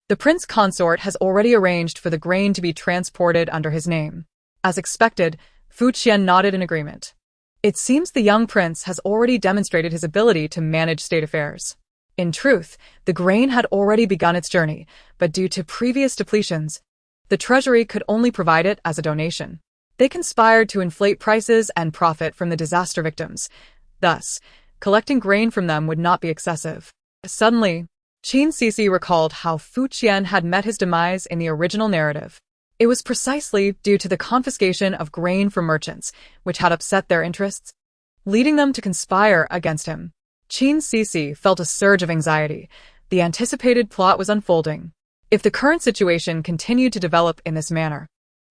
the prince consort has already arranged for the grain to be transported under his name. As expected, Fu Qian nodded in agreement. It seems the young prince has already demonstrated his ability to manage state affairs. In truth, the grain had already begun its journey, but due to previous depletions, the treasury could only provide it as a donation. They conspired to inflate prices and profit from the disaster victims. Thus, collecting grain from them would not be excessive. Suddenly, Qin Xixi recalled how Fu Qian had met his demise in the original narrative. It was precisely due to the confiscation of grain from merchants, which had upset their interests, leading them to conspire against him. Qin Xixi felt a surge of anxiety. The anticipated plot was unfolding. If the current situation continued to develop in this manner,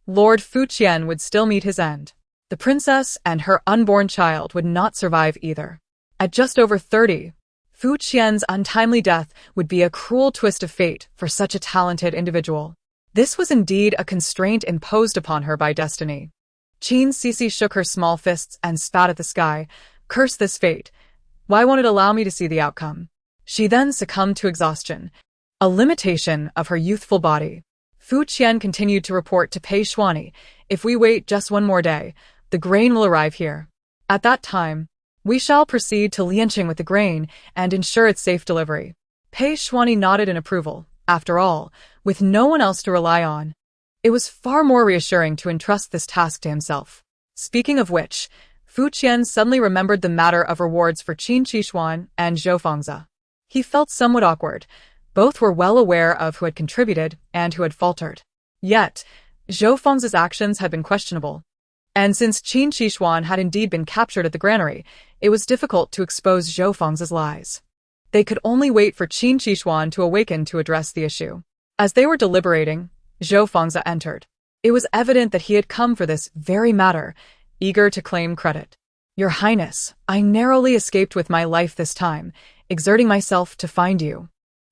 Lord Fu Qian would still meet his end. The princess and her unborn child would not survive either. At just over 30, Fu Qian's untimely death would be a cruel twist of fate for such a talented individual. This was indeed a constraint imposed upon her by destiny. Qin Xixi shook her small fists and spat at the sky. "Curse this fate. Why won't it allow me to see the outcome?" She then succumbed to exhaustion, a limitation of her youthful body. Fu Qian continued to report to Pei Shuani, "If we wait just one more day, the grain will arrive here. At that time, we shall proceed to Lianqing with the grain and ensure its safe delivery." Pei Shuani nodded in approval. After all, with no one else to rely on, it was far more reassuring to entrust this task to himself. Speaking of which, Fu Qian suddenly remembered the matter of rewards for Qin Xixi and Zhou Fengzi. He felt somewhat awkward. Both were well aware of who had contributed and who had faltered. Yet, Zhou Fengzi's actions had been questionable. And since Qin Xixi had indeed been captured at the granary, it was difficult to expose Zhou Fengzi's lies. They could only wait for Qin Xixi to awaken to address the issue. As they were deliberating, Zhou Fengzi entered. It was evident that he had come for this very matter, eager to claim credit. "Your Highness, I narrowly escaped with my life this time, exerting myself to find you.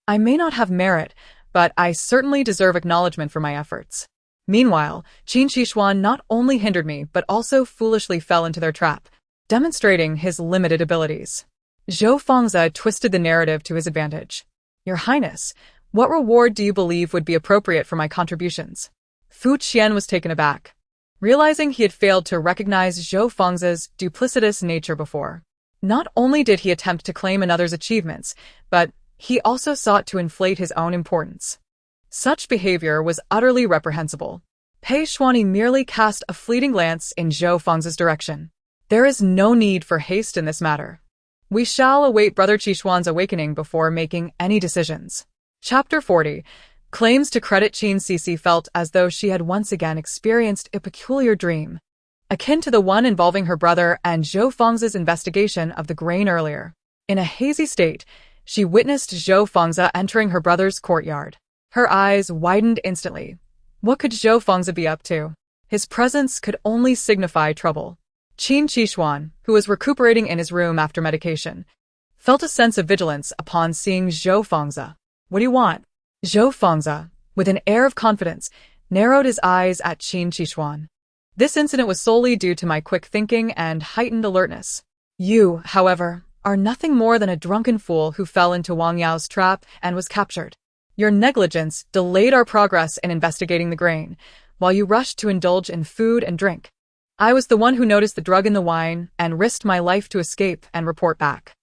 I may not have merit, but I certainly deserve acknowledgement for my efforts." Meanwhile, Qin Xixi not only hindered me but also foolishly fell into their trap, demonstrating his limited abilities. Zhou Fengzi twisted the narrative to his advantage. "Your Highness, what reward do you believe would be appropriate for my contributions?" Fu Qian was taken aback, realizing he had failed to recognize Zhou Fengzi's duplicitous nature before. Not only did he attempt to claim another's achievements, but he also sought to inflate his own importance. Such behavior was utterly reprehensible. Pei Shuani merely cast a fleeting glance in Zhou Fengzi's direction. "There is no need for haste in this matter. We shall await Brother Qixuan's awakening before making any decisions." Chapter 40. Claims to credit. Qin Xixi felt as though she had once again experienced a peculiar dream, akin to the one involving her brother and Zhou Fengzi's investigation of the grain earlier. In a hazy state, she witnessed Zhou Fengzi entering her brother's courtyard. Her eyes widened instantly. What could Zhou Fengzi be up to? His presence could only signify trouble. Qin Xixi, who was recuperating in his room after medication, felt a sense of vigilance upon seeing Zhou Fangzi. "What do you want?" Zhou Fangzi, with an air of confidence, narrowed his eyes at Qin Xixi. "This incident was solely due to my quick thinking and heightened alertness. You, however, are nothing more than a drunken fool who fell into Wang Yao's trap and was captured. Your negligence delayed our progress in investigating the grain, while you rushed to indulge in food and drink. I was the one who noticed the drug in the wine and risked my life to escape and report back."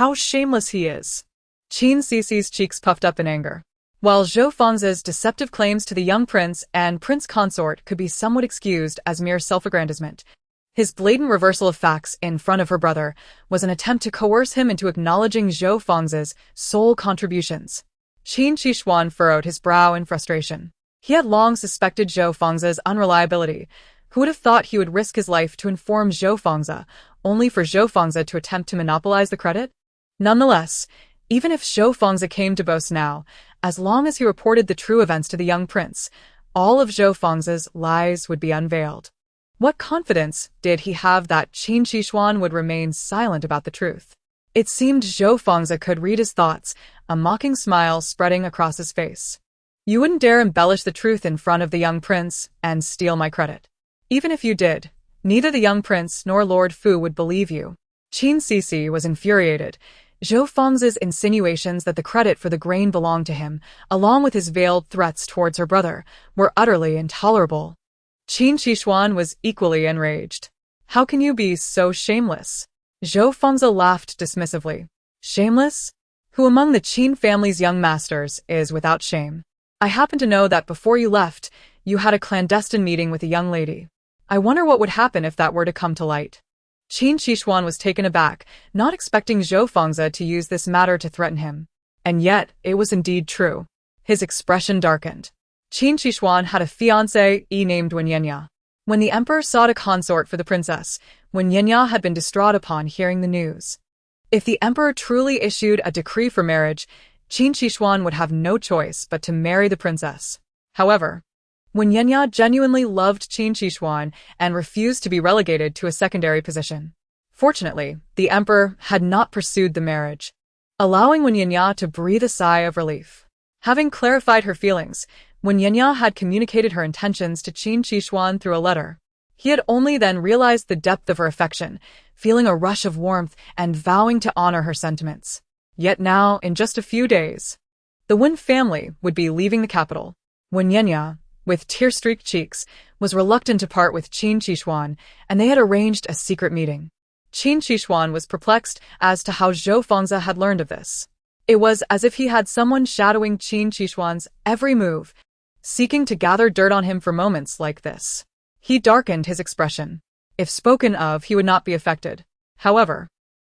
How shameless he is. Qin Xixi's cheeks puffed up in anger. While Zhou Fangzi's deceptive claims to the young prince and prince consort could be somewhat excused as mere self-aggrandizement, his blatant reversal of facts in front of her brother was an attempt to coerce him into acknowledging Zhou Fangzi's sole contributions. Qin Xixi furrowed his brow in frustration. He had long suspected Zhou Fangzi's unreliability. Who would have thought he would risk his life to inform Zhou Fangzi, only for Zhou Fangzi to attempt to monopolize the credit? Nonetheless, even if Zhou Fangzi came to boast now, as long as he reported the true events to the young prince, all of Zhou Fangzi's lies would be unveiled. What confidence did he have that Qin Xixi would remain silent about the truth? It seemed Zhou Fangzi could read his thoughts, a mocking smile spreading across his face. "You wouldn't dare embellish the truth in front of the young prince and steal my credit. Even if you did, neither the young prince nor Lord Fu would believe you." Qin Xixi was infuriated. Zhou Fangzi's insinuations that the credit for the grain belonged to him, along with his veiled threats towards her brother, were utterly intolerable. Qin Xixi was equally enraged. "How can you be so shameless?" Zhou Fangzi laughed dismissively. "Shameless? Who among the Qin family's young masters is without shame? I happen to know that before you left, you had a clandestine meeting with a young lady. I wonder what would happen if that were to come to light." Qin Xixi was taken aback, not expecting Zhou Fangzi to use this matter to threaten him. And yet, it was indeed true. His expression darkened. Qin Xixi had a fiancée named Wenyenya. When the emperor sought a consort for the princess, Wenyenya had been distraught upon hearing the news. If the emperor truly issued a decree for marriage, Qin Xixi would have no choice but to marry the princess. However, Wenyenya genuinely loved Qin Xixi and refused to be relegated to a secondary position. Fortunately, the emperor had not pursued the marriage, allowing Wenyenya to breathe a sigh of relief. Having clarified her feelings, Wenyenya had communicated her intentions to Qin Xixi through a letter. He had only then realized the depth of her affection, feeling a rush of warmth and vowing to honor her sentiments. Yet now, in just a few days, the Wen family would be leaving the capital. Wenyenya, with tear-streaked cheeks, was reluctant to part with Qin Xixi, and they had arranged a secret meeting. Qin Xixi was perplexed as to how Zhou Fangzi had learned of this. It was as if he had someone shadowing Qin Xixi's every move, seeking to gather dirt on him for moments like this. He darkened his expression. If spoken of, he would not be affected. However,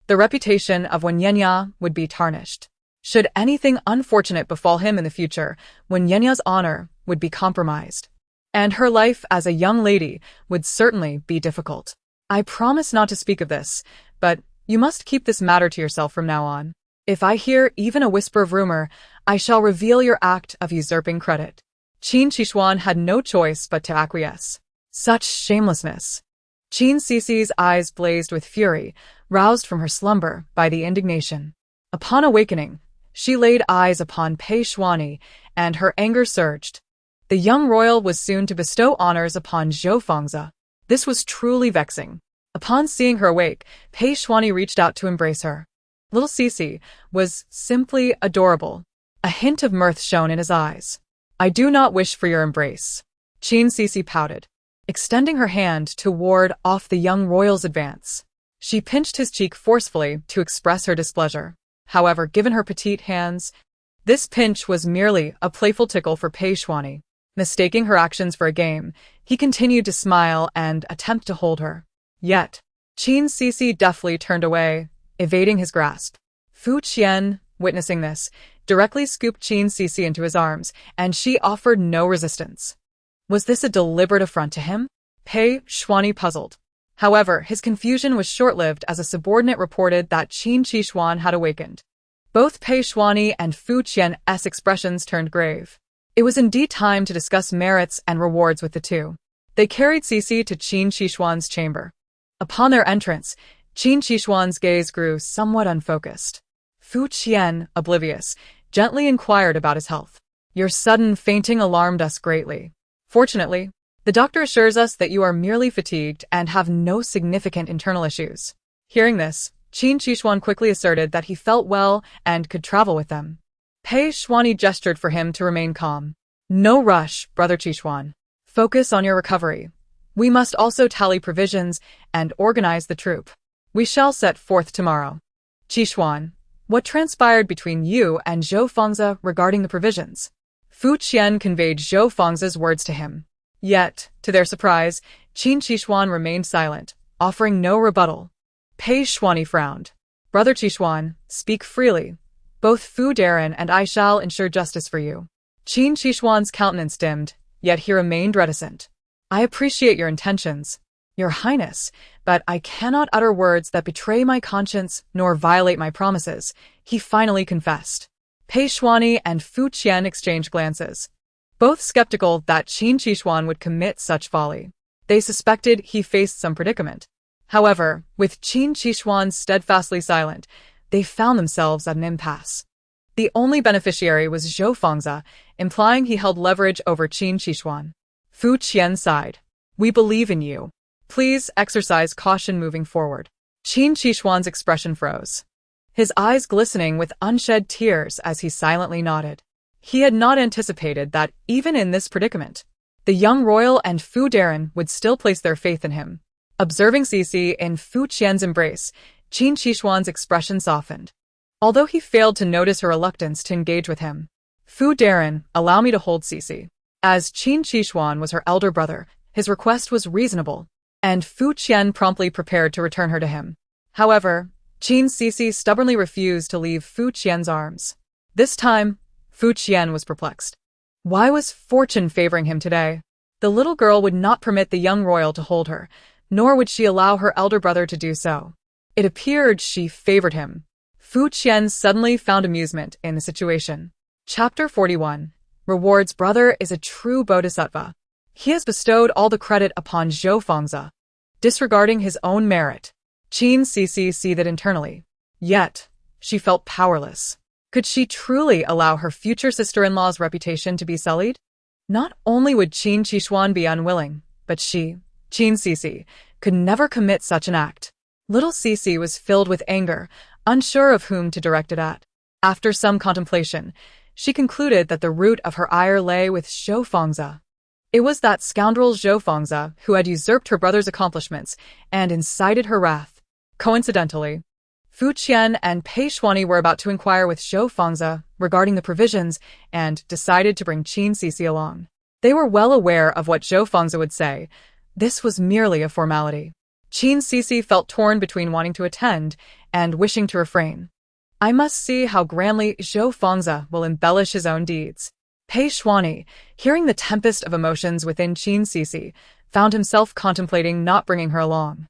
the reputation of Wenyenya would be tarnished. Should anything unfortunate befall him in the future, Wenyenya's honor would be compromised. And her life as a young lady would certainly be difficult. "I promise not to speak of this, but you must keep this matter to yourself from now on. If I hear even a whisper of rumor, I shall reveal your act of usurping credit." Qin Xixi had no choice but to acquiesce. Such shamelessness! Qin Xixi's eyes blazed with fury, roused from her slumber by the indignation. Upon awakening, she laid eyes upon Pei Shuani, and her anger surged. The young royal was soon to bestow honors upon Zhou Fangzi. This was truly vexing. Upon seeing her awake, Pei Shuani reached out to embrace her. Little Xixi was simply adorable. A hint of mirth shone in his eyes. "I do not wish for your embrace." Qin Xixi pouted, extending her hand to ward off the young royal's advance. She pinched his cheek forcefully to express her displeasure. However, given her petite hands, this pinch was merely a playful tickle for Pei Shuani. Mistaking her actions for a game, he continued to smile and attempt to hold her. Yet, Qin Xixi deftly turned away, evading his grasp. Fu Qian, witnessing this, directly scooped Qin Xixi into his arms, and she offered no resistance. Was this a deliberate affront to him? Pei Shuani puzzled. However, his confusion was short-lived as a subordinate reported that Qin Xixi had awakened. Both Pei Shuani and Fu Qian's expressions turned grave. It was indeed time to discuss merits and rewards with the two. They carried Xixi to Qin Xixi's chamber. Upon their entrance, Qin Xixi's gaze grew somewhat unfocused. Fu Qian, oblivious, gently inquired about his health. Your sudden fainting alarmed us greatly. Fortunately, the doctor assures us that you are merely fatigued and have no significant internal issues. Hearing this, Qin Xixi quickly asserted that he felt well and could travel with them. Pei Shuani gestured for him to remain calm. No rush, Brother Qixuan. Focus on your recovery. We must also tally provisions and organize the troop. We shall set forth tomorrow. Qixuan, what transpired between you and Zhou Fengzi regarding the provisions? Fu Qian conveyed Zhou Fengzi's words to him. Yet, to their surprise, Qin Xixi remained silent, offering no rebuttal. Pei Shuani frowned. Brother Qixuan, speak freely. Both Fu Darren and I shall ensure justice for you. Qin Xixuan's countenance dimmed, yet he remained reticent. I appreciate your intentions, Your Highness, but I cannot utter words that betray my conscience nor violate my promises, he finally confessed. Pei Shuani and Fu Qian exchanged glances, both skeptical that Qin Xixi would commit such folly. They suspected he faced some predicament. However, with Qin Xixi steadfastly silent, they found themselves at an impasse. The only beneficiary was Zhou Fengzi, implying he held leverage over Qin Xixi. Fu Qian sighed. We believe in you. Please exercise caution moving forward. Qin Xixuan's expression froze, his eyes glistening with unshed tears as he silently nodded. He had not anticipated that, even in this predicament, the young royal and Fu Darren would still place their faith in him. Observing Xixi in Fu Qian's embrace, Qin Xixuan's expression softened. Although he failed to notice her reluctance to engage with him. Fu Darren, allow me to hold Xixi. As Qin Xixi was her elder brother, his request was reasonable, and Fu Qian promptly prepared to return her to him. However, Qin Xixi stubbornly refused to leave Fu Qian's arms. This time, Fu Qian was perplexed. Why was fortune favoring him today? The little girl would not permit the young royal to hold her, nor would she allow her elder brother to do so. It appeared she favored him. Fu Qian suddenly found amusement in the situation. Chapter 41. Reward's brother is a true bodhisattva. He has bestowed all the credit upon Zhou Fengzi, disregarding his own merit. Qin Xixi seethed internally. Yet, she felt powerless. Could she truly allow her future sister-in-law's reputation to be sullied? Not only would Qin Xixi be unwilling, but she, Qin Xixi, could never commit such an act. Little Xixi was filled with anger, unsure of whom to direct it at. After some contemplation, she concluded that the root of her ire lay with Zhou Fengzi. It was that scoundrel Zhou Fengzi who had usurped her brother's accomplishments and incited her wrath. Coincidentally, Fu Qian and Pei Shuani were about to inquire with Zhou Fengzi regarding the provisions and decided to bring Qin Xixi along. They were well aware of what Zhou Fengzi would say. This was merely a formality. Qin Xixi felt torn between wanting to attend and wishing to refrain. I must see how grandly Zhou Fengzi will embellish his own deeds. Pei Shuani, hearing the tempest of emotions within Qin Xixi, found himself contemplating not bringing her along.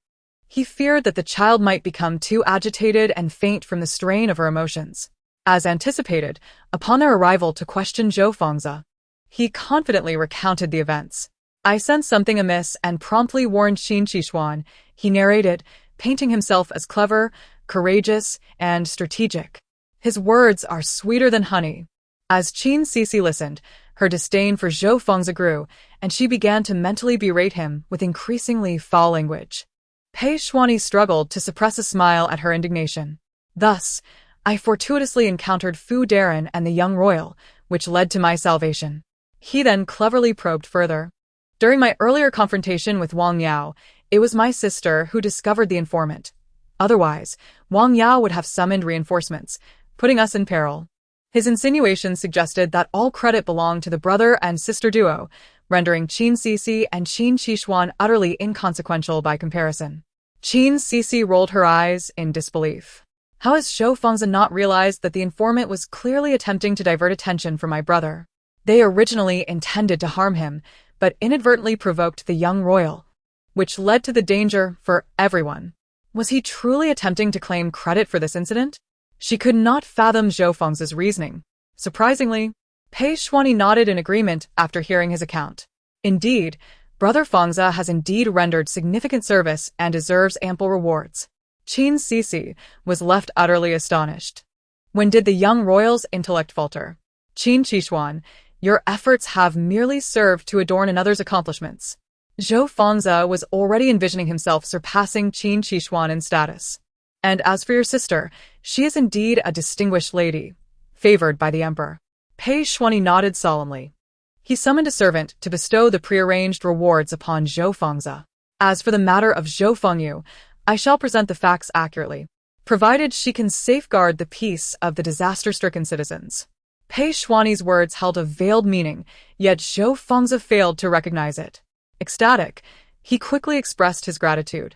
He feared that the child might become too agitated and faint from the strain of her emotions. As anticipated, upon their arrival to question Zhou Fengzi, he confidently recounted the events. I sensed something amiss and promptly warned Qin Xixi, he narrated, painting himself as clever, courageous, and strategic. His words are sweeter than honey. As Qin Xixi listened, her disdain for Zhou Fengzi grew, and she began to mentally berate him with increasingly foul language. Pei Shuani struggled to suppress a smile at her indignation. Thus, I fortuitously encountered Fu Darren and the young royal, which led to my salvation. He then cleverly probed further. During my earlier confrontation with Wang Yao, it was my sister who discovered the informant. Otherwise, Wang Yao would have summoned reinforcements, putting us in peril. His insinuations suggested that all credit belonged to the brother and sister duo, rendering Qin Xixi and Qin Xixi utterly inconsequential by comparison. Qin Xixi rolled her eyes in disbelief. How has Zhou Fengzi not realized that the informant was clearly attempting to divert attention from my brother? They originally intended to harm him, but inadvertently provoked the young royal, which led to the danger for everyone. Was he truly attempting to claim credit for this incident? She could not fathom Zhou Fengzi's reasoning. Surprisingly, Pei Shuani nodded in agreement after hearing his account. Indeed, Brother Fengzi has indeed rendered significant service and deserves ample rewards. Qin Xixi was left utterly astonished. When did the young royal's intellect falter? Qin Xixi, your efforts have merely served to adorn another's accomplishments. Zhou Fangzi was already envisioning himself surpassing Qin Xixi in status. And as for your sister, she is indeed a distinguished lady, favored by the emperor. Pei Xuanyi nodded solemnly. He summoned a servant to bestow the prearranged rewards upon Zhou Fangzi. As for the matter of Zhou Fengyu, I shall present the facts accurately, provided she can safeguard the peace of the disaster-stricken citizens. Pei Xuanyi's words held a veiled meaning, yet Zhou Fangzi failed to recognize it. Ecstatic, he quickly expressed his gratitude,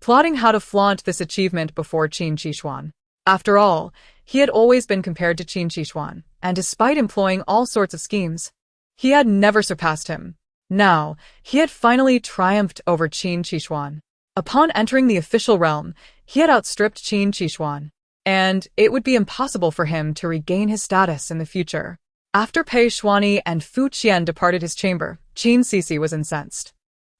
plotting how to flaunt this achievement before Qin Xixi. After all, he had always been compared to Qin Xixi, and despite employing all sorts of schemes, he had never surpassed him. Now, he had finally triumphed over Qin Xixi. Upon entering the official realm, he had outstripped Qin Xixi, and it would be impossible for him to regain his status in the future. After Pei Xuanyi and Fu Qian departed his chamber, Qin Xixi was incensed.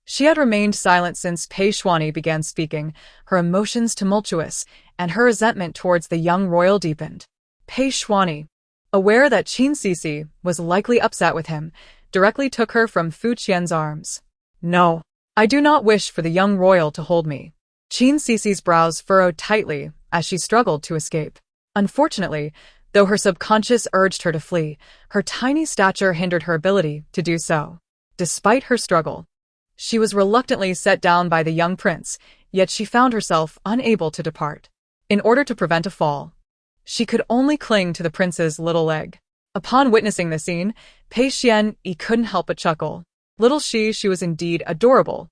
She had remained silent since Pei Xuanyi began speaking, her emotions tumultuous, and her resentment towards the young royal deepened. Pei Xuanyi, aware that Qin Xixi was likely upset with him, directly took her from Fu Qian's arms. No, I do not wish for the young royal to hold me. Qin Xixi's brows furrowed tightly as she struggled to escape. Unfortunately, though her subconscious urged her to flee, her tiny stature hindered her ability to do so. Despite her struggle, she was reluctantly set down by the young prince, yet she found herself unable to depart. In order to prevent a fall, she could only cling to the prince's little leg. Upon witnessing the scene, Pei Xuanyi couldn't help but chuckle. Little she was indeed adorable.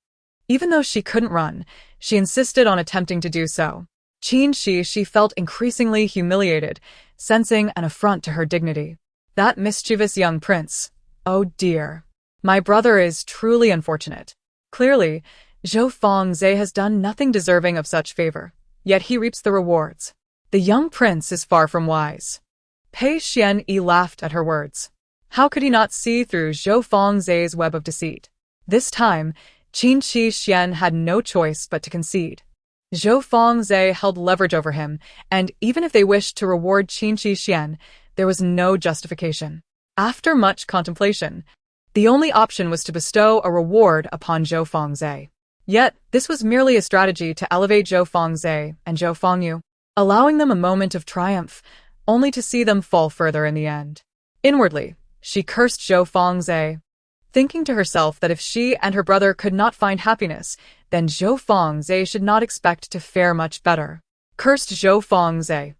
Even though she couldn't run, she insisted on attempting to do so. Qin Xixi felt increasingly humiliated, sensing an affront to her dignity. That mischievous young prince. Oh dear. My brother is truly unfortunate. Clearly, Zhou Fangzi has done nothing deserving of such favor, yet he reaps the rewards. The young prince is far from wise. Pei Xuanyi laughed at her words. How could he not see through Zhou Fangzi's web of deceit? This time, Qin Xixi had no choice but to concede. Zhou Fangzi held leverage over him, and even if they wished to reward Qin Xixi, there was no justification. After much contemplation, the only option was to bestow a reward upon Zhou Fangzi. Yet, this was merely a strategy to elevate Zhou Fangzi and Zhou Fengyu, allowing them a moment of triumph, only to see them fall further in the end. Inwardly, she cursed Zhou Fangzi, thinking to herself that if she and her brother could not find happiness, then Zhou Fangzi should not expect to fare much better. Cursed Zhou Fangzi,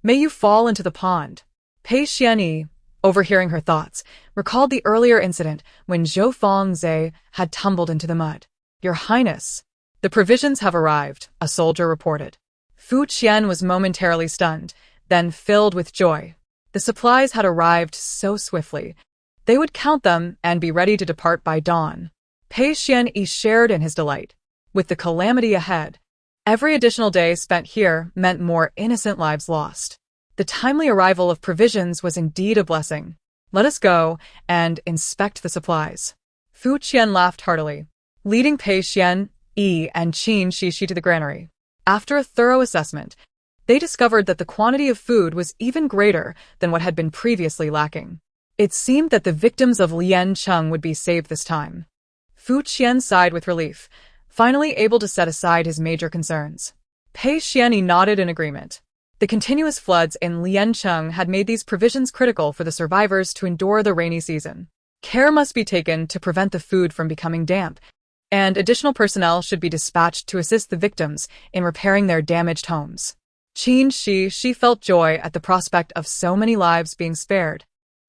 may you fall into the pond. Pei Xuanyi, overhearing her thoughts, recalled the earlier incident when Zhou Fangzi had tumbled into the mud. Your Highness, the provisions have arrived, a soldier reported. Fu Qian was momentarily stunned, then filled with joy. The supplies had arrived so swiftly. They would count them and be ready to depart by dawn. Pei Xuanyi shared in his delight. With the calamity ahead, every additional day spent here meant more innocent lives lost. The timely arrival of provisions was indeed a blessing. Let us go and inspect the supplies. Fu Qian laughed heartily, leading Pei Xuanyi and Qin Xixi to the granary. After a thorough assessment, they discovered that the quantity of food was even greater than what had been previously lacking. It seemed that the victims of Liancheng would be saved this time. Fu Qian sighed with relief, finally able to set aside his major concerns. Pei Xuanyi nodded in agreement. The continuous floods in Liancheng had made these provisions critical for the survivors to endure the rainy season. Care must be taken to prevent the food from becoming damp, and additional personnel should be dispatched to assist the victims in repairing their damaged homes. Qin Xixi felt joy at the prospect of so many lives being spared.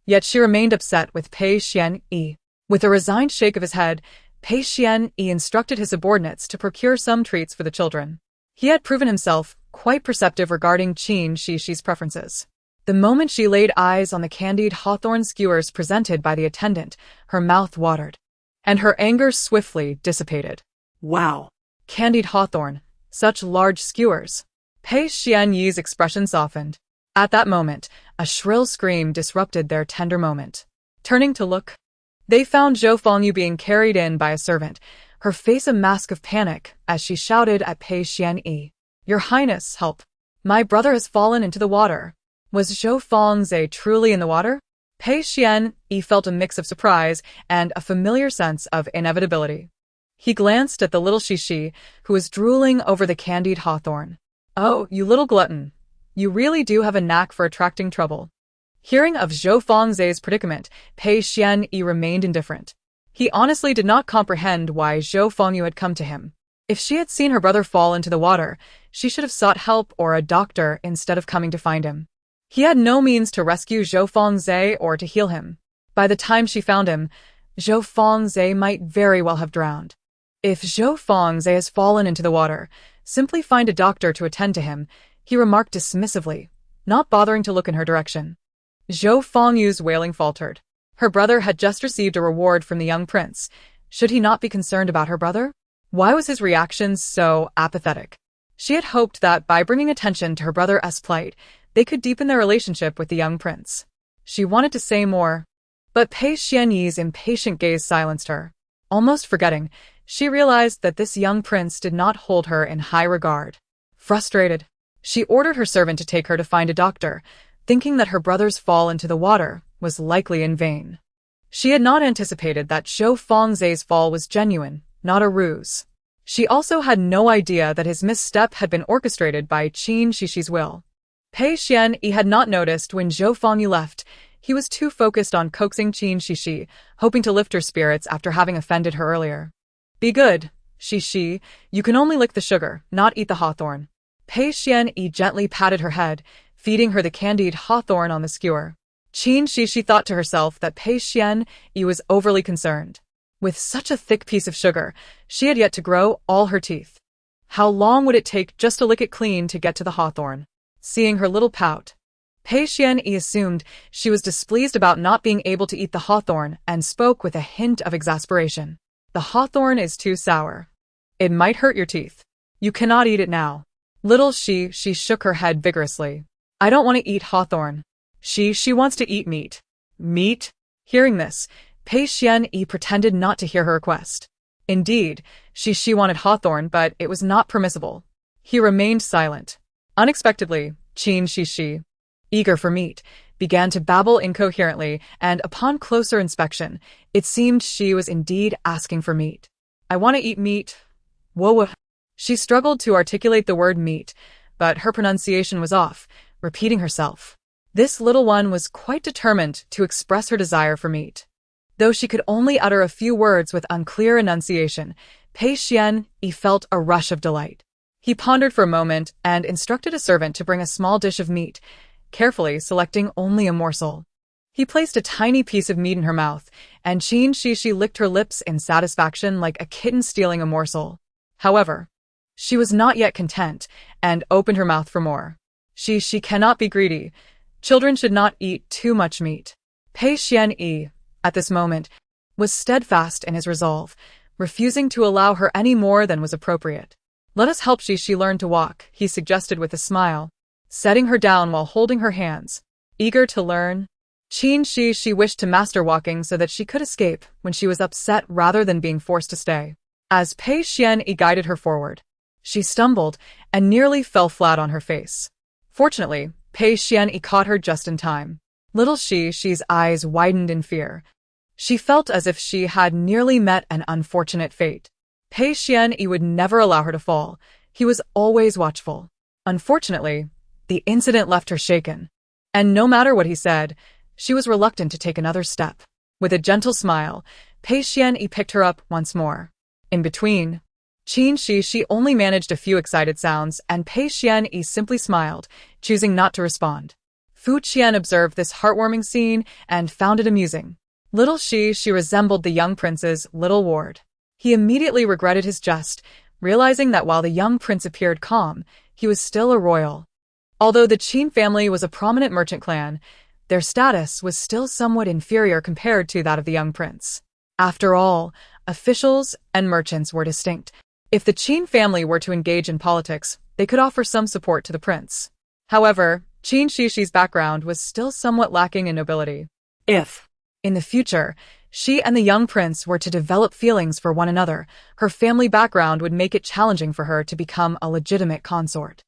Yet she remained upset with Pei Xuanyi. With a resigned shake of his head, Pei Xuanyi instructed his subordinates to procure some treats for the children. He had proven himself quite perceptive regarding Qin Xixi's preferences. The moment she laid eyes on the candied hawthorn skewers presented by the attendant, her mouth watered, and her anger swiftly dissipated. Wow! Candied hawthorn, such large skewers. Pei Xuanyi's expression softened. At that moment, a shrill scream disrupted their tender moment. Turning to look, they found Zhou Fengyu being carried in by a servant, her face a mask of panic as she shouted at Pei Xuanyi. Your Highness, help! My brother has fallen into the water. Was Zhou Fengze truly in the water? Pei Xianyi felt a mix of surprise and a familiar sense of inevitability. He glanced at the little Xixi, who was drooling over the candied hawthorn. Oh, you little glutton. You really do have a knack for attracting trouble. Hearing of Zhou Fengze's predicament, Pei Xianyi remained indifferent. He honestly did not comprehend why Zhou Fengyu had come to him. If she had seen her brother fall into the water, she should have sought help or a doctor instead of coming to find him. He had no means to rescue Zhou Fengze or to heal him. By the time she found him, Zhou Fengze might very well have drowned. If Zhou Fengze has fallen into the water, simply find a doctor to attend to him, he remarked dismissively, not bothering to look in her direction. Zhou Fengyu's wailing faltered. Her brother had just received a reward from the young prince. Should he not be concerned about her brother? Why was his reaction so apathetic? She had hoped that by bringing attention to her brother's plight, they could deepen their relationship with the young prince. She wanted to say more, but Pei Xianyi's impatient gaze silenced her. Almost forgetting, she realized that this young prince did not hold her in high regard. Frustrated, she ordered her servant to take her to find a doctor, thinking that her brother's fall into the water was likely in vain. She had not anticipated that Zhou Fengze's fall was genuine, not a ruse. She also had no idea that his misstep had been orchestrated by Qin Xixi's will. Pei Xianyi had not noticed when Zhou Fengyu left. He was too focused on coaxing Qin Xixi, hoping to lift her spirits after having offended her earlier. Be good, Xixi, you can only lick the sugar, not eat the hawthorn. Pei Xianyi gently patted her head, feeding her the candied hawthorn on the skewer. Qin Xixi thought to herself that Pei Xianyi was overly concerned. With such a thick piece of sugar, she had yet to grow all her teeth. How long would it take just to lick it clean to get to the hawthorn? Seeing her little pout, Pei Xianyi assumed she was displeased about not being able to eat the hawthorn and spoke with a hint of exasperation. The hawthorn is too sour. It might hurt your teeth. You cannot eat it now. Little she shook her head vigorously. I don't want to eat hawthorn. She wants to eat meat. Meat? Hearing this, Pei Xianyi pretended not to hear her request. Indeed, she wanted hawthorn, but it was not permissible. He remained silent. Unexpectedly, Qin Xixi, eager for meat, began to babble incoherently, and upon closer inspection, it seemed she was indeed asking for meat. I want to eat meat. Whoa. She struggled to articulate the word meat, but her pronunciation was off, repeating herself. This little one was quite determined to express her desire for meat. Though she could only utter a few words with unclear enunciation, Pei Xianyi felt a rush of delight. He pondered for a moment and instructed a servant to bring a small dish of meat, carefully selecting only a morsel. He placed a tiny piece of meat in her mouth, and Qin Xixi licked her lips in satisfaction like a kitten stealing a morsel. However, she was not yet content, and opened her mouth for more. She cannot be greedy. Children should not eat too much meat. Pei Xianyi, at this moment, was steadfast in his resolve, refusing to allow her any more than was appropriate. Let us help Xixi learn to walk, he suggested with a smile, setting her down while holding her hands. Eager to learn, Qin Xixi wished to master walking so that she could escape when she was upset rather than being forced to stay. As Pei Xianyi guided her forward, she stumbled and nearly fell flat on her face. Fortunately, Pei Xianyi caught her just in time. Little Xixi's eyes widened in fear. She felt as if she had nearly met an unfortunate fate. Pei Xianyi would never allow her to fall. He was always watchful. Unfortunately, the incident left her shaken. And no matter what he said, she was reluctant to take another step. With a gentle smile, Pei Xianyi picked her up once more. In between, Qin Xixi only managed a few excited sounds, and Pei Xianyi simply smiled, choosing not to respond. Fu Qian observed this heartwarming scene and found it amusing. Little she resembled the young prince's little ward. He immediately regretted his jest, realizing that while the young prince appeared calm, he was still a royal. Although the Qin family was a prominent merchant clan, their status was still somewhat inferior compared to that of the young prince. After all, officials and merchants were distinct. If the Qin family were to engage in politics, they could offer some support to the prince. However, Qin Xixi's background was still somewhat lacking in nobility. If, in the future, she and the young prince were to develop feelings for one another, her family background would make it challenging for her to become a legitimate consort.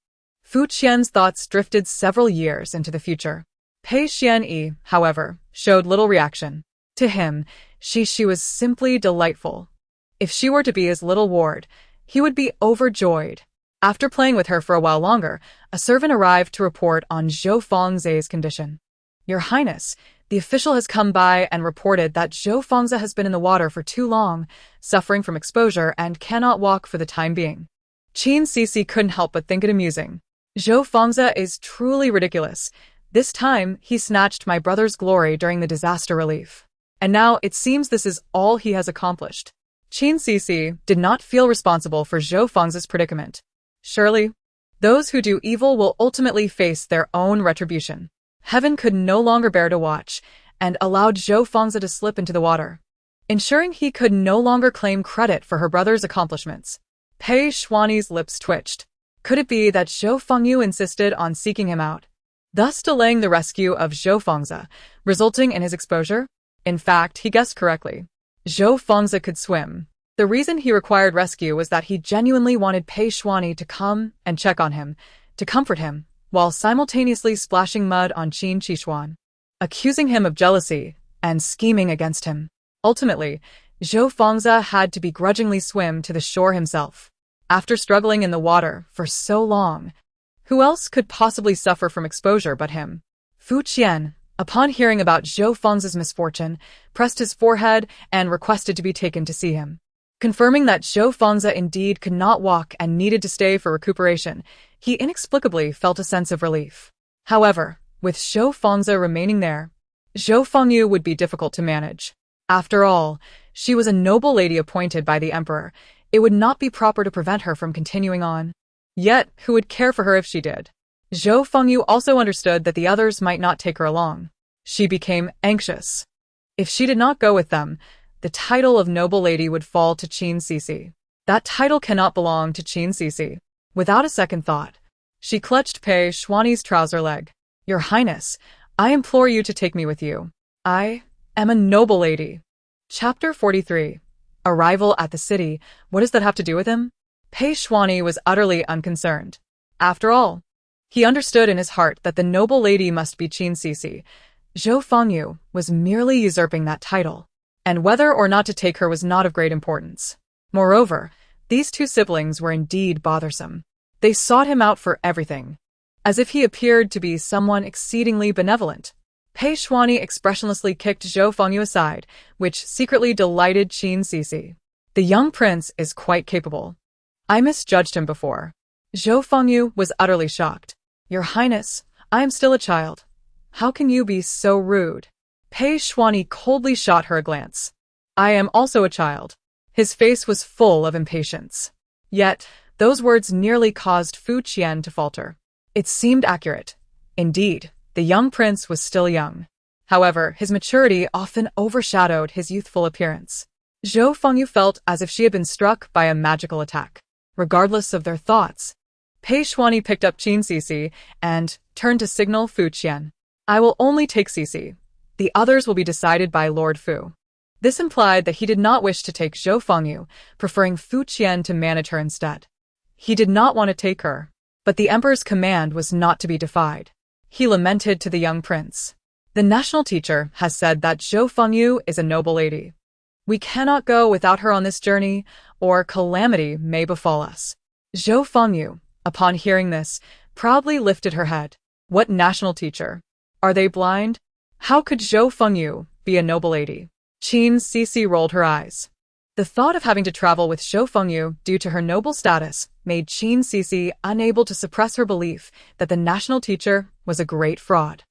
Fu Qian's thoughts drifted several years into the future. Pei Xianyi, however, showed little reaction. To him, Xixi was simply delightful. If she were to be his little ward, he would be overjoyed. After playing with her for a while longer, a servant arrived to report on Zhou Fengzhe's condition. Your Highness, the official has come by and reported that Zhou Fengzhe has been in the water for too long, suffering from exposure and cannot walk for the time being. Qin Xixi couldn't help but think it amusing. Zhou Fengzhe is truly ridiculous. This time, he snatched my brother's glory during the disaster relief. And now it seems this is all he has accomplished. Qin Xixi did not feel responsible for Zhou Fengzhe's predicament. Surely, those who do evil will ultimately face their own retribution. Heaven could no longer bear to watch, and allowed Zhou Fengzhe to slip into the water, ensuring he could no longer claim credit for her brother's accomplishments. Pei Xuany's lips twitched. Could it be that Zhou Fengyu insisted on seeking him out, thus delaying the rescue of Zhou Fengzhe, resulting in his exposure? In fact, he guessed correctly. Zhou Fengzhe could swim. The reason he required rescue was that he genuinely wanted Pei Xuany to come and check on him, to comfort him, while simultaneously splashing mud on Qin Xixi, accusing him of jealousy and scheming against him. Ultimately, Zhou Fengzhe had to begrudgingly swim to the shore himself. After struggling in the water for so long, who else could possibly suffer from exposure but him? Fu Qian, upon hearing about Zhou Fengzhe's misfortune, pressed his forehead and requested to be taken to see him. Confirming that Zhou Fengzhe indeed could not walk and needed to stay for recuperation, he inexplicably felt a sense of relief. However, with Zhou Fengzhe remaining there, Zhou Fengyu would be difficult to manage. After all, she was a noble lady appointed by the emperor. It would not be proper to prevent her from continuing on. Yet, who would care for her if she did? Zhou Fengyu also understood that the others might not take her along. She became anxious. If she did not go with them, the title of noble lady would fall to Qin Xixi. That title cannot belong to Qin Xixi. Without a second thought, she clutched Pei Xuany's trouser leg. Your Highness, I implore you to take me with you. I am a noble lady. Chapter 43. Arrival at the city. What does that have to do with him? Pei Xuany was utterly unconcerned. After all, he understood in his heart that the noble lady must be Qin Xixi. Zhou Fengyu was merely usurping that title, and whether or not to take her was not of great importance. Moreover, these two siblings were indeed bothersome. They sought him out for everything, as if he appeared to be someone exceedingly benevolent. Pei Xuany expressionlessly kicked Zhou Fengyu aside, which secretly delighted Qin Xixi. The young prince is quite capable. I misjudged him before. Zhou Fengyu was utterly shocked. Your Highness, I am still a child. How can you be so rude? Pei Xuany coldly shot her a glance. I am also a child. His face was full of impatience. Yet, those words nearly caused Fu Qian to falter. It seemed accurate. Indeed, the young prince was still young. However, his maturity often overshadowed his youthful appearance. Zhou Fengyu felt as if she had been struck by a magical attack. Regardless of their thoughts, Pei Xuany picked up Qin Xixi and turned to signal Fu Qian. I will only take Xixi. The others will be decided by Lord Fu. This implied that he did not wish to take Zhou Fengyu, preferring Fu Qian to manage her instead. He did not want to take her, but the emperor's command was not to be defied. He lamented to the young prince. The national teacher has said that Zhou Fengyu is a noble lady. We cannot go without her on this journey, or calamity may befall us. Zhou Fengyu, upon hearing this, proudly lifted her head. What national teacher? Are they blind? How could Zhou Fengyu be a noble lady? Qin Xixi rolled her eyes. The thought of having to travel with Zhou Fengyu due to her noble status made Qin Xixi unable to suppress her belief that the national teacher was a great fraud.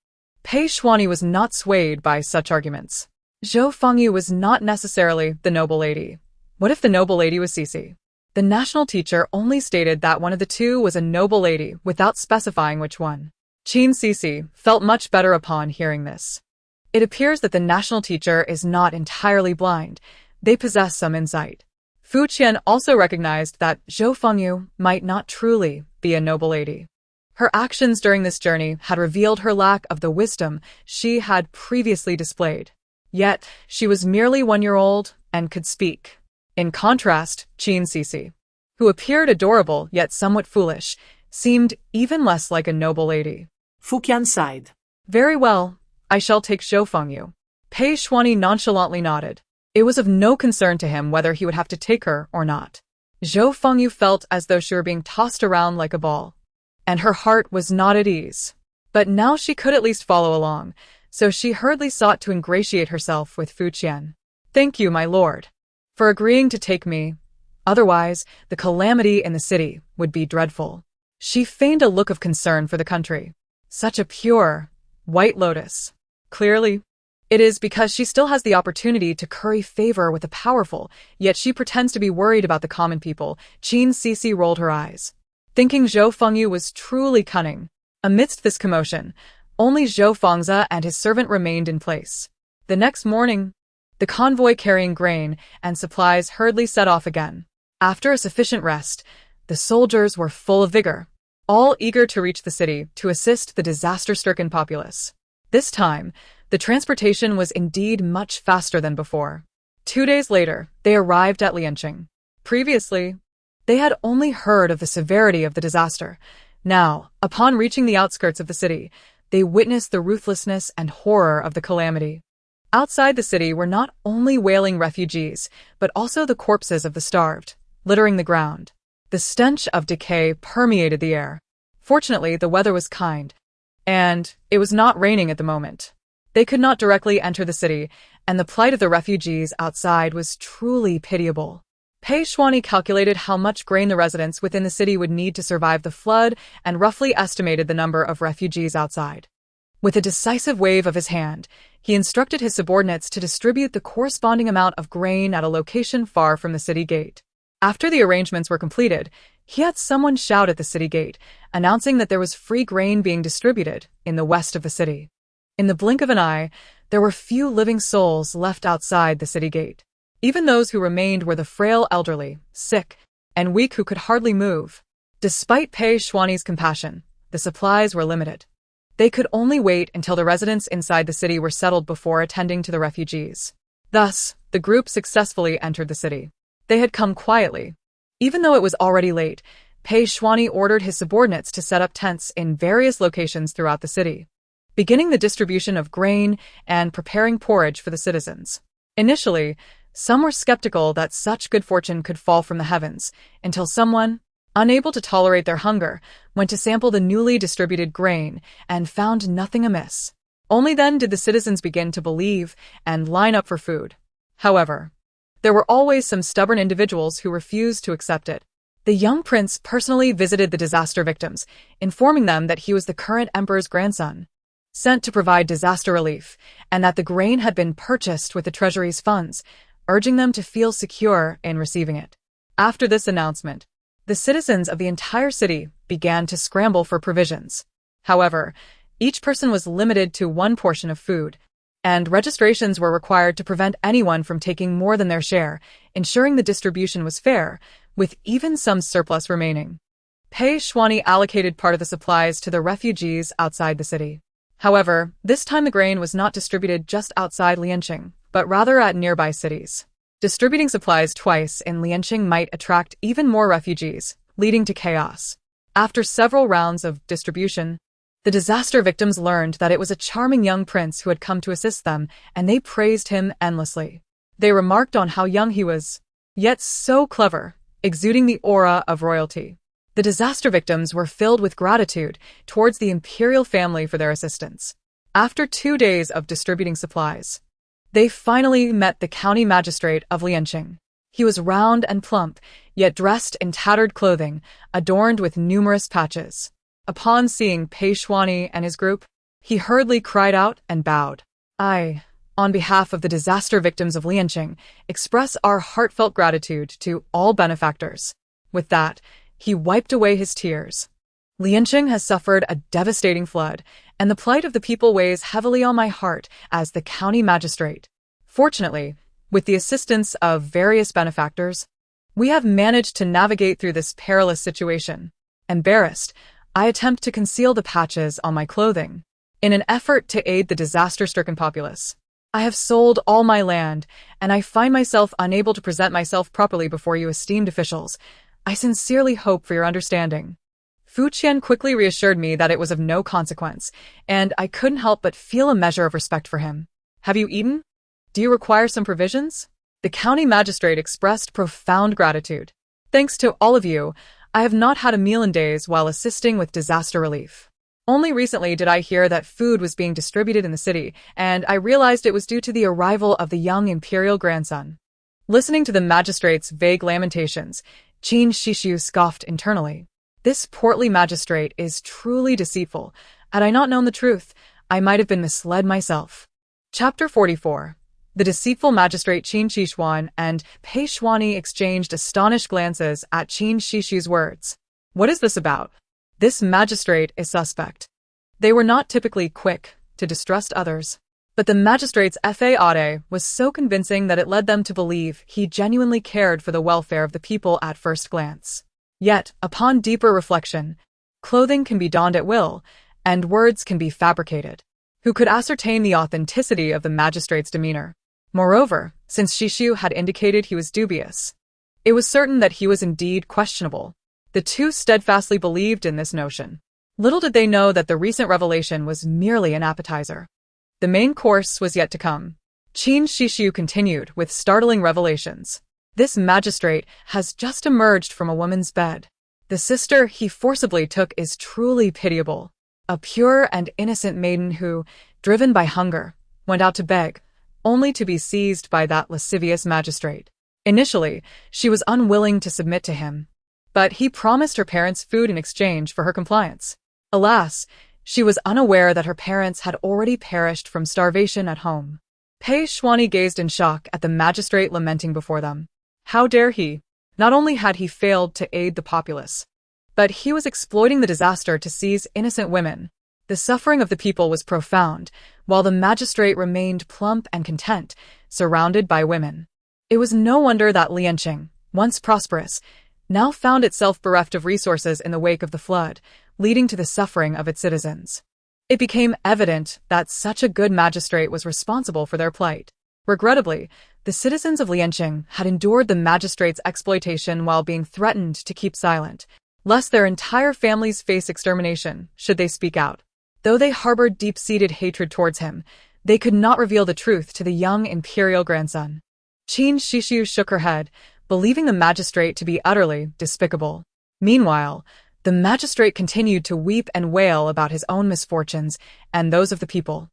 Pei Xuany was not swayed by such arguments. Zhou Fengyu was not necessarily the noble lady. What if the noble lady was Xixi? The national teacher only stated that one of the two was a noble lady without specifying which one. Qin Xixi felt much better upon hearing this. It appears that the national teacher is not entirely blind. They possess some insight. Fu Qian also recognized that Zhou Fengyu might not truly be a noble lady. Her actions during this journey had revealed her lack of the wisdom she had previously displayed. Yet, she was merely 1 year old and could speak. In contrast, Qin Xixi, who appeared adorable yet somewhat foolish, seemed even less like a noble lady. Fuqian sighed. Very well, I shall take Zhou Fengyu. Pei Shuani nonchalantly nodded. It was of no concern to him whether he would have to take her or not. Zhou Fengyu felt as though she were being tossed around like a ball, and her heart was not at ease. But now she could at least follow along, so she hurriedly sought to ingratiate herself with Fu Qian. Thank you, my lord, for agreeing to take me. Otherwise, the calamity in the city would be dreadful. She feigned a look of concern for the country. Such a pure, white lotus. Clearly, it is because she still has the opportunity to curry favor with the powerful, yet she pretends to be worried about the common people. Qin Xixi rolled her eyes, thinking Zhou Fengyu was truly cunning. Amidst this commotion, only Zhou Fengzi and his servant remained in place. The next morning, the convoy carrying grain and supplies hurriedly set off again. After a sufficient rest, the soldiers were full of vigor, all eager to reach the city to assist the disaster-stricken populace. This time, the transportation was indeed much faster than before. 2 days later, they arrived at Lianqing. Previously, they had only heard of the severity of the disaster. Now, upon reaching the outskirts of the city, they witnessed the ruthlessness and horror of the calamity. Outside the city were not only wailing refugees, but also the corpses of the starved, littering the ground. The stench of decay permeated the air. Fortunately, the weather was kind, and it was not raining at the moment. They could not directly enter the city, and the plight of the refugees outside was truly pitiable. Pei Shuani calculated how much grain the residents within the city would need to survive the flood and roughly estimated the number of refugees outside. With a decisive wave of his hand, he instructed his subordinates to distribute the corresponding amount of grain at a location far from the city gate. After the arrangements were completed, he had someone shout at the city gate, announcing that there was free grain being distributed in the west of the city. In the blink of an eye, there were few living souls left outside the city gate. Even those who remained were the frail elderly, sick, and weak who could hardly move. Despite Pei Shuani's compassion, the supplies were limited. They could only wait until the residents inside the city were settled before attending to the refugees. Thus, the group successfully entered the city. They had come quietly. Even though it was already late, Pei Shuani ordered his subordinates to set up tents in various locations throughout the city, beginning the distribution of grain and preparing porridge for the citizens. Initially, some were skeptical that such good fortune could fall from the heavens, until someone, unable to tolerate their hunger, went to sample the newly distributed grain and found nothing amiss. Only then did the citizens begin to believe and line up for food. However, there were always some stubborn individuals who refused to accept it. The young prince personally visited the disaster victims, informing them that he was the current emperor's grandson, sent to provide disaster relief, and that the grain had been purchased with the treasury's funds, urging them to feel secure in receiving it. After this announcement, the citizens of the entire city began to scramble for provisions. However, each person was limited to one portion of food, and registrations were required to prevent anyone from taking more than their share, ensuring the distribution was fair, with even some surplus remaining. Pei Shuani allocated part of the supplies to the refugees outside the city. However, this time the grain was not distributed just outside Lianqing, but rather at nearby cities. Distributing supplies twice in Lianqing might attract even more refugees, leading to chaos. After several rounds of distribution, the disaster victims learned that it was a charming young prince who had come to assist them, and they praised him endlessly. They remarked on how young he was, yet so clever, exuding the aura of royalty. The disaster victims were filled with gratitude towards the imperial family for their assistance. After 2 days of distributing supplies, they finally met the county magistrate of Lianqing. He was round and plump, yet dressed in tattered clothing, adorned with numerous patches. Upon seeing Pei Shuani and his group, he hurriedly cried out and bowed. I, on behalf of the disaster victims of Lianqing, express our heartfelt gratitude to all benefactors. With that, he wiped away his tears. Lianqing has suffered a devastating flood, and the plight of the people weighs heavily on my heart as the county magistrate. Fortunately, with the assistance of various benefactors, we have managed to navigate through this perilous situation. Embarrassed, I attempt to conceal the patches on my clothing, in an effort to aid the disaster-stricken populace. I have sold all my land, and I find myself unable to present myself properly before you esteemed officials. I sincerely hope for your understanding. Fu Qian quickly reassured me that it was of no consequence, and I couldn't help but feel a measure of respect for him. Have you eaten? Do you require some provisions? The county magistrate expressed profound gratitude. Thanks to all of you, I have not had a meal in days while assisting with disaster relief. Only recently did I hear that food was being distributed in the city, and I realized it was due to the arrival of the young imperial grandson. Listening to the magistrate's vague lamentations, Qin Xixi scoffed internally. This portly magistrate is truly deceitful. Had I not known the truth, I might have been misled myself. Chapter 44. The deceitful magistrate Qin Xixi and Pei Xuani exchanged astonished glances at Qin Xixi's words. What is this about? This magistrate is suspect. They were not typically quick to distrust others, but the magistrate's effet was so convincing that it led them to believe he genuinely cared for the welfare of the people at first glance. Yet, upon deeper reflection, clothing can be donned at will, and words can be fabricated. Who could ascertain the authenticity of the magistrate's demeanor? Moreover, since Xixi had indicated he was dubious, it was certain that he was indeed questionable. The two steadfastly believed in this notion. Little did they know that the recent revelation was merely an appetizer. The main course was yet to come. Qin Xixi continued with startling revelations. This magistrate has just emerged from a woman's bed. The sister he forcibly took is truly pitiable. A pure and innocent maiden who, driven by hunger, went out to beg, only to be seized by that lascivious magistrate. Initially, she was unwilling to submit to him, but he promised her parents food in exchange for her compliance. Alas, she was unaware that her parents had already perished from starvation at home. Pei Xuani gazed in shock at the magistrate lamenting before them. How dare he? Not only had he failed to aid the populace, but he was exploiting the disaster to seize innocent women. The suffering of the people was profound, while the magistrate remained plump and content, surrounded by women. It was no wonder that Lianqing, once prosperous, now found itself bereft of resources in the wake of the flood, leading to the suffering of its citizens. It became evident that such a good magistrate was responsible for their plight. Regrettably, the citizens of Lianqing had endured the magistrate's exploitation while being threatened to keep silent, lest their entire families face extermination should they speak out. Though they harbored deep-seated hatred towards him, they could not reveal the truth to the young imperial grandson. Qin Xixi shook her head, believing the magistrate to be utterly despicable. Meanwhile, the magistrate continued to weep and wail about his own misfortunes and those of the people,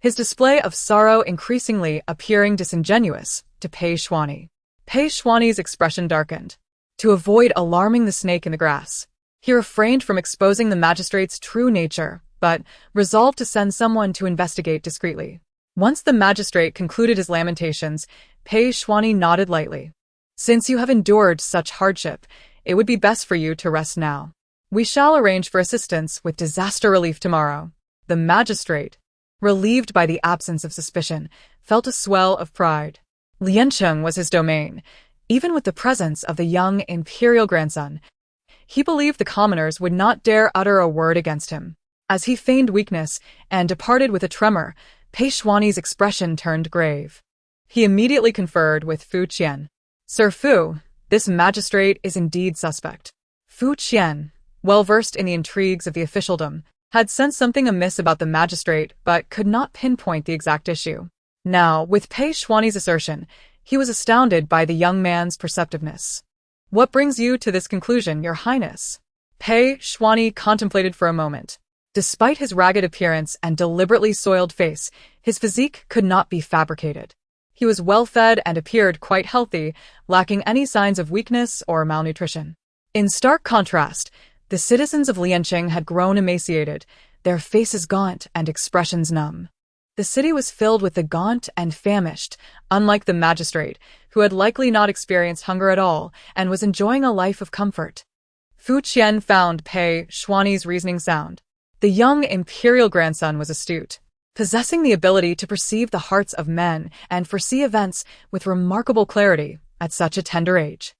his display of sorrow increasingly appearing disingenuous to Pei Xuani. Pei Xuani's expression darkened. To avoid alarming the snake in the grass, he refrained from exposing the magistrate's true nature, but resolved to send someone to investigate discreetly. Once the magistrate concluded his lamentations, Pei Xuani nodded lightly. Since you have endured such hardship, it would be best for you to rest now. We shall arrange for assistance with disaster relief tomorrow. The magistrate, relieved by the absence of suspicion, felt a swell of pride. Lianqing was his domain, even with the presence of the young imperial grandson. He believed the commoners would not dare utter a word against him. As he feigned weakness and departed with a tremor, Pei Xuani's expression turned grave. He immediately conferred with Fu Qian. Sir Fu, this magistrate is indeed suspect. Fu Qian, well-versed in the intrigues of the officialdom, had sensed something amiss about the magistrate but could not pinpoint the exact issue. Now, with Pei Xuani's assertion, he was astounded by the young man's perceptiveness. What brings you to this conclusion, Your Highness? Pei Xuani contemplated for a moment. Despite his ragged appearance and deliberately soiled face, his physique could not be fabricated. He was well-fed and appeared quite healthy, lacking any signs of weakness or malnutrition. In stark contrast, the citizens of Lianqing had grown emaciated, their faces gaunt and expressions numb. The city was filled with the gaunt and famished, unlike the magistrate, who had likely not experienced hunger at all and was enjoying a life of comfort. Fu Qian found Pei Xuani's reasoning sound. The young imperial grandson was astute, possessing the ability to perceive the hearts of men and foresee events with remarkable clarity at such a tender age.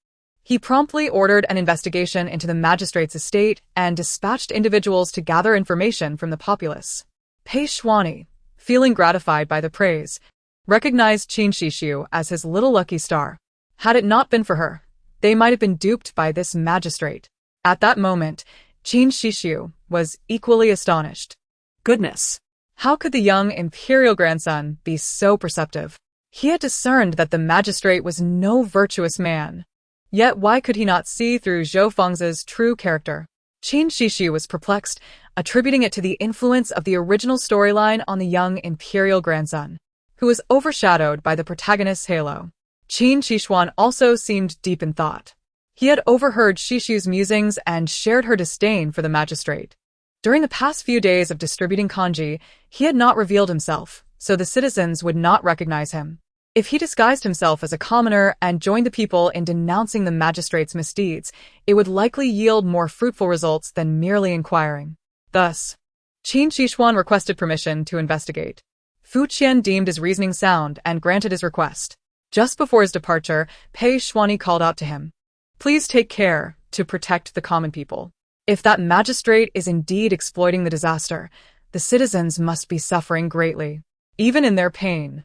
He promptly ordered an investigation into the magistrate's estate and dispatched individuals to gather information from the populace. Pei Xuani, feeling gratified by the praise, recognized Qin Xixi as his little lucky star. Had it not been for her, they might have been duped by this magistrate. At that moment, Qin Xixi was equally astonished. Goodness. How could the young imperial grandson be so perceptive? He had discerned that the magistrate was no virtuous man. Yet why could he not see through Zhou Feng's true character? Qin Xixi was perplexed, attributing it to the influence of the original storyline on the young imperial grandson, who was overshadowed by the protagonist's halo. Qin Xixi also seemed deep in thought. He had overheard Xixiu's musings and shared her disdain for the magistrate. During the past few days of distributing kanji, he had not revealed himself, so the citizens would not recognize him. If he disguised himself as a commoner and joined the people in denouncing the magistrate's misdeeds, it would likely yield more fruitful results than merely inquiring. Thus, Qin Xixi requested permission to investigate. Fu Qian deemed his reasoning sound and granted his request. Just before his departure, Pei Xuani called out to him, "Please take care to protect the common people. If that magistrate is indeed exploiting the disaster, the citizens must be suffering greatly. Even in their pain,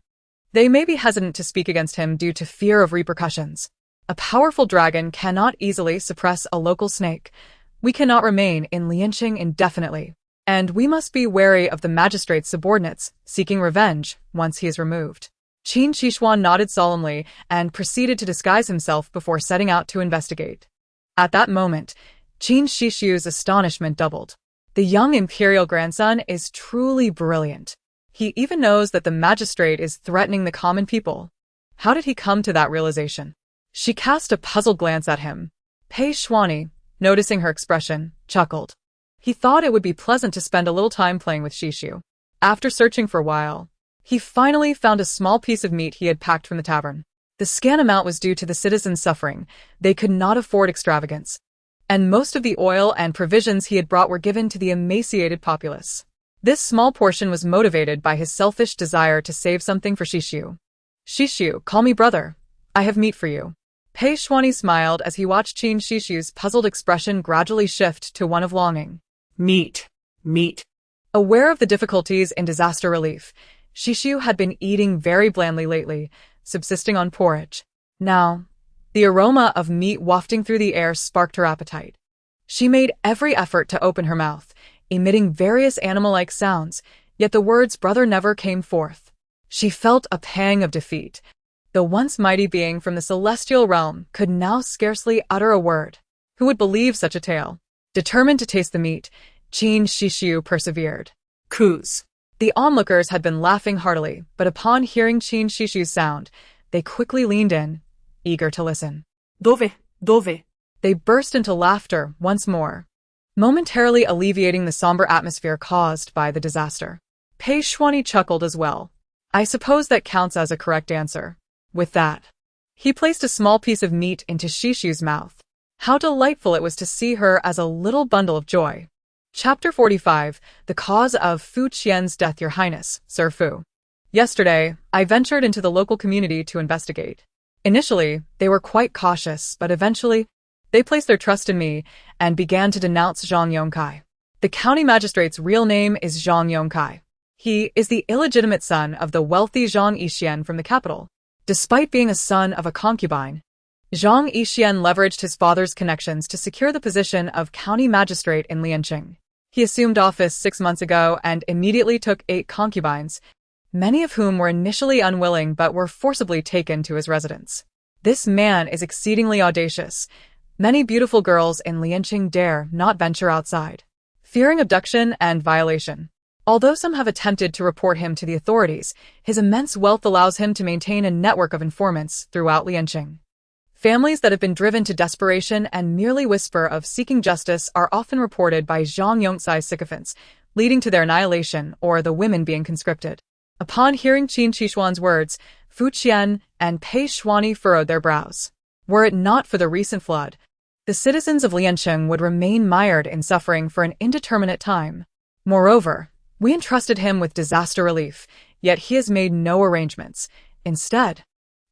they may be hesitant to speak against him due to fear of repercussions. A powerful dragon cannot easily suppress a local snake. We cannot remain in Lianqing indefinitely, and we must be wary of the magistrate's subordinates seeking revenge once he is removed." Qin Xixi nodded solemnly and proceeded to disguise himself before setting out to investigate. At that moment, Qin Xixiu's astonishment doubled. The young imperial grandson is truly brilliant. He even knows that the magistrate is threatening the common people. How did he come to that realization? She cast a puzzled glance at him. Pei Xuani, noticing her expression, chuckled. He thought it would be pleasant to spend a little time playing with Xixiu. After searching for a while, he finally found a small piece of meat he had packed from the tavern. The scant amount was due to the citizens' suffering. They could not afford extravagance, and most of the oil and provisions he had brought were given to the emaciated populace. This small portion was motivated by his selfish desire to save something for Xixiu. "Xixiu, call me brother. I have meat for you." Pei Xuani smiled as he watched Qin Xixiu's puzzled expression gradually shift to one of longing. Meat. Aware of the difficulties in disaster relief, Xixiu had been eating very blandly lately, subsisting on porridge. Now, the aroma of meat wafting through the air sparked her appetite. She made every effort to open her mouth, emitting various animal-like sounds, yet the words brother never came forth. She felt a pang of defeat. The once mighty being from the celestial realm could now scarcely utter a word. Who would believe such a tale? Determined to taste the meat, Qin Xixi persevered. Coos. The onlookers had been laughing heartily, but upon hearing Qin Xixi's sound, they quickly leaned in, eager to listen. Dove. They burst into laughter once more, momentarily alleviating the somber atmosphere caused by the disaster. Pei Xuani chuckled as well. "I suppose that counts as a correct answer." With that, he placed a small piece of meat into Xixiu's mouth. How delightful it was to see her as a little bundle of joy. Chapter 45, The Cause of Fu Qian's Death, Your Highness, Sir Fu. Yesterday, I ventured into the local community to investigate. Initially, they were quite cautious, but eventually, they placed their trust in me and began to denounce Zhang Yongkai. The county magistrate's real name is Zhang Yongkai. He is the illegitimate son of the wealthy Zhang Yixian from the capital. Despite being a son of a concubine, Zhang Yixian leveraged his father's connections to secure the position of county magistrate in Lianqing. He assumed office 6 months ago and immediately took 8 concubines, many of whom were initially unwilling but were forcibly taken to his residence. This man is exceedingly audacious. Many beautiful girls in Lianqing dare not venture outside, fearing abduction and violation. Although some have attempted to report him to the authorities, his immense wealth allows him to maintain a network of informants throughout Lianqing. Families that have been driven to desperation and merely whisper of seeking justice are often reported by Zhang Yongkai's sycophants, leading to their annihilation or the women being conscripted. Upon hearing Qin Xixuan's words, Fu Qian and Pei Xuani furrowed their brows. Were it not for the recent flood, the citizens of Lianqing would remain mired in suffering for an indeterminate time. Moreover, we entrusted him with disaster relief, yet he has made no arrangements. Instead,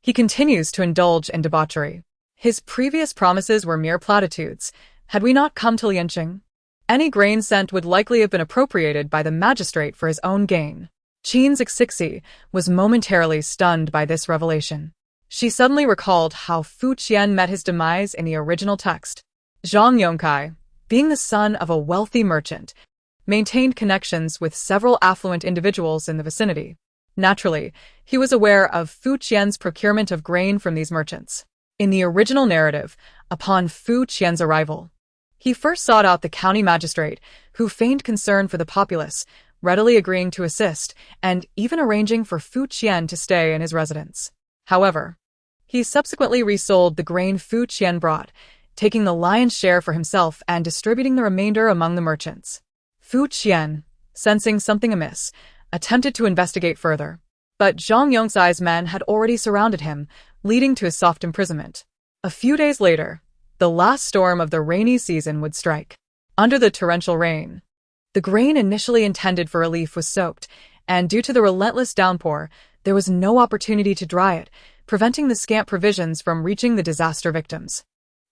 he continues to indulge in debauchery. His previous promises were mere platitudes. Had we not come to Lianqing, any grain sent would likely have been appropriated by the magistrate for his own gain. Qin Xixi was momentarily stunned by this revelation. She suddenly recalled how Fu Qian met his demise in the original text. Zhang Yongkai, Being the son of a wealthy merchant, maintained connections with several affluent individuals in the vicinity. Naturally, he was aware of Fu Qian's procurement of grain from these merchants. In the original narrative, upon Fu Qian's arrival, he first sought out the county magistrate, who feigned concern for the populace, readily agreeing to assist, and even arranging for Fu Qian to stay in his residence. However, he subsequently resold the grain Fu Qian brought, taking the lion's share for himself and distributing the remainder among the merchants. Fu Qian, sensing something amiss, attempted to investigate further, but Zhang Yongcai's men had already surrounded him, leading to his soft imprisonment. A few days later, the last storm of the rainy season would strike. Under the torrential rain, the grain initially intended for relief was soaked, and due to the relentless downpour, there was no opportunity to dry it, preventing the scant provisions from reaching the disaster victims.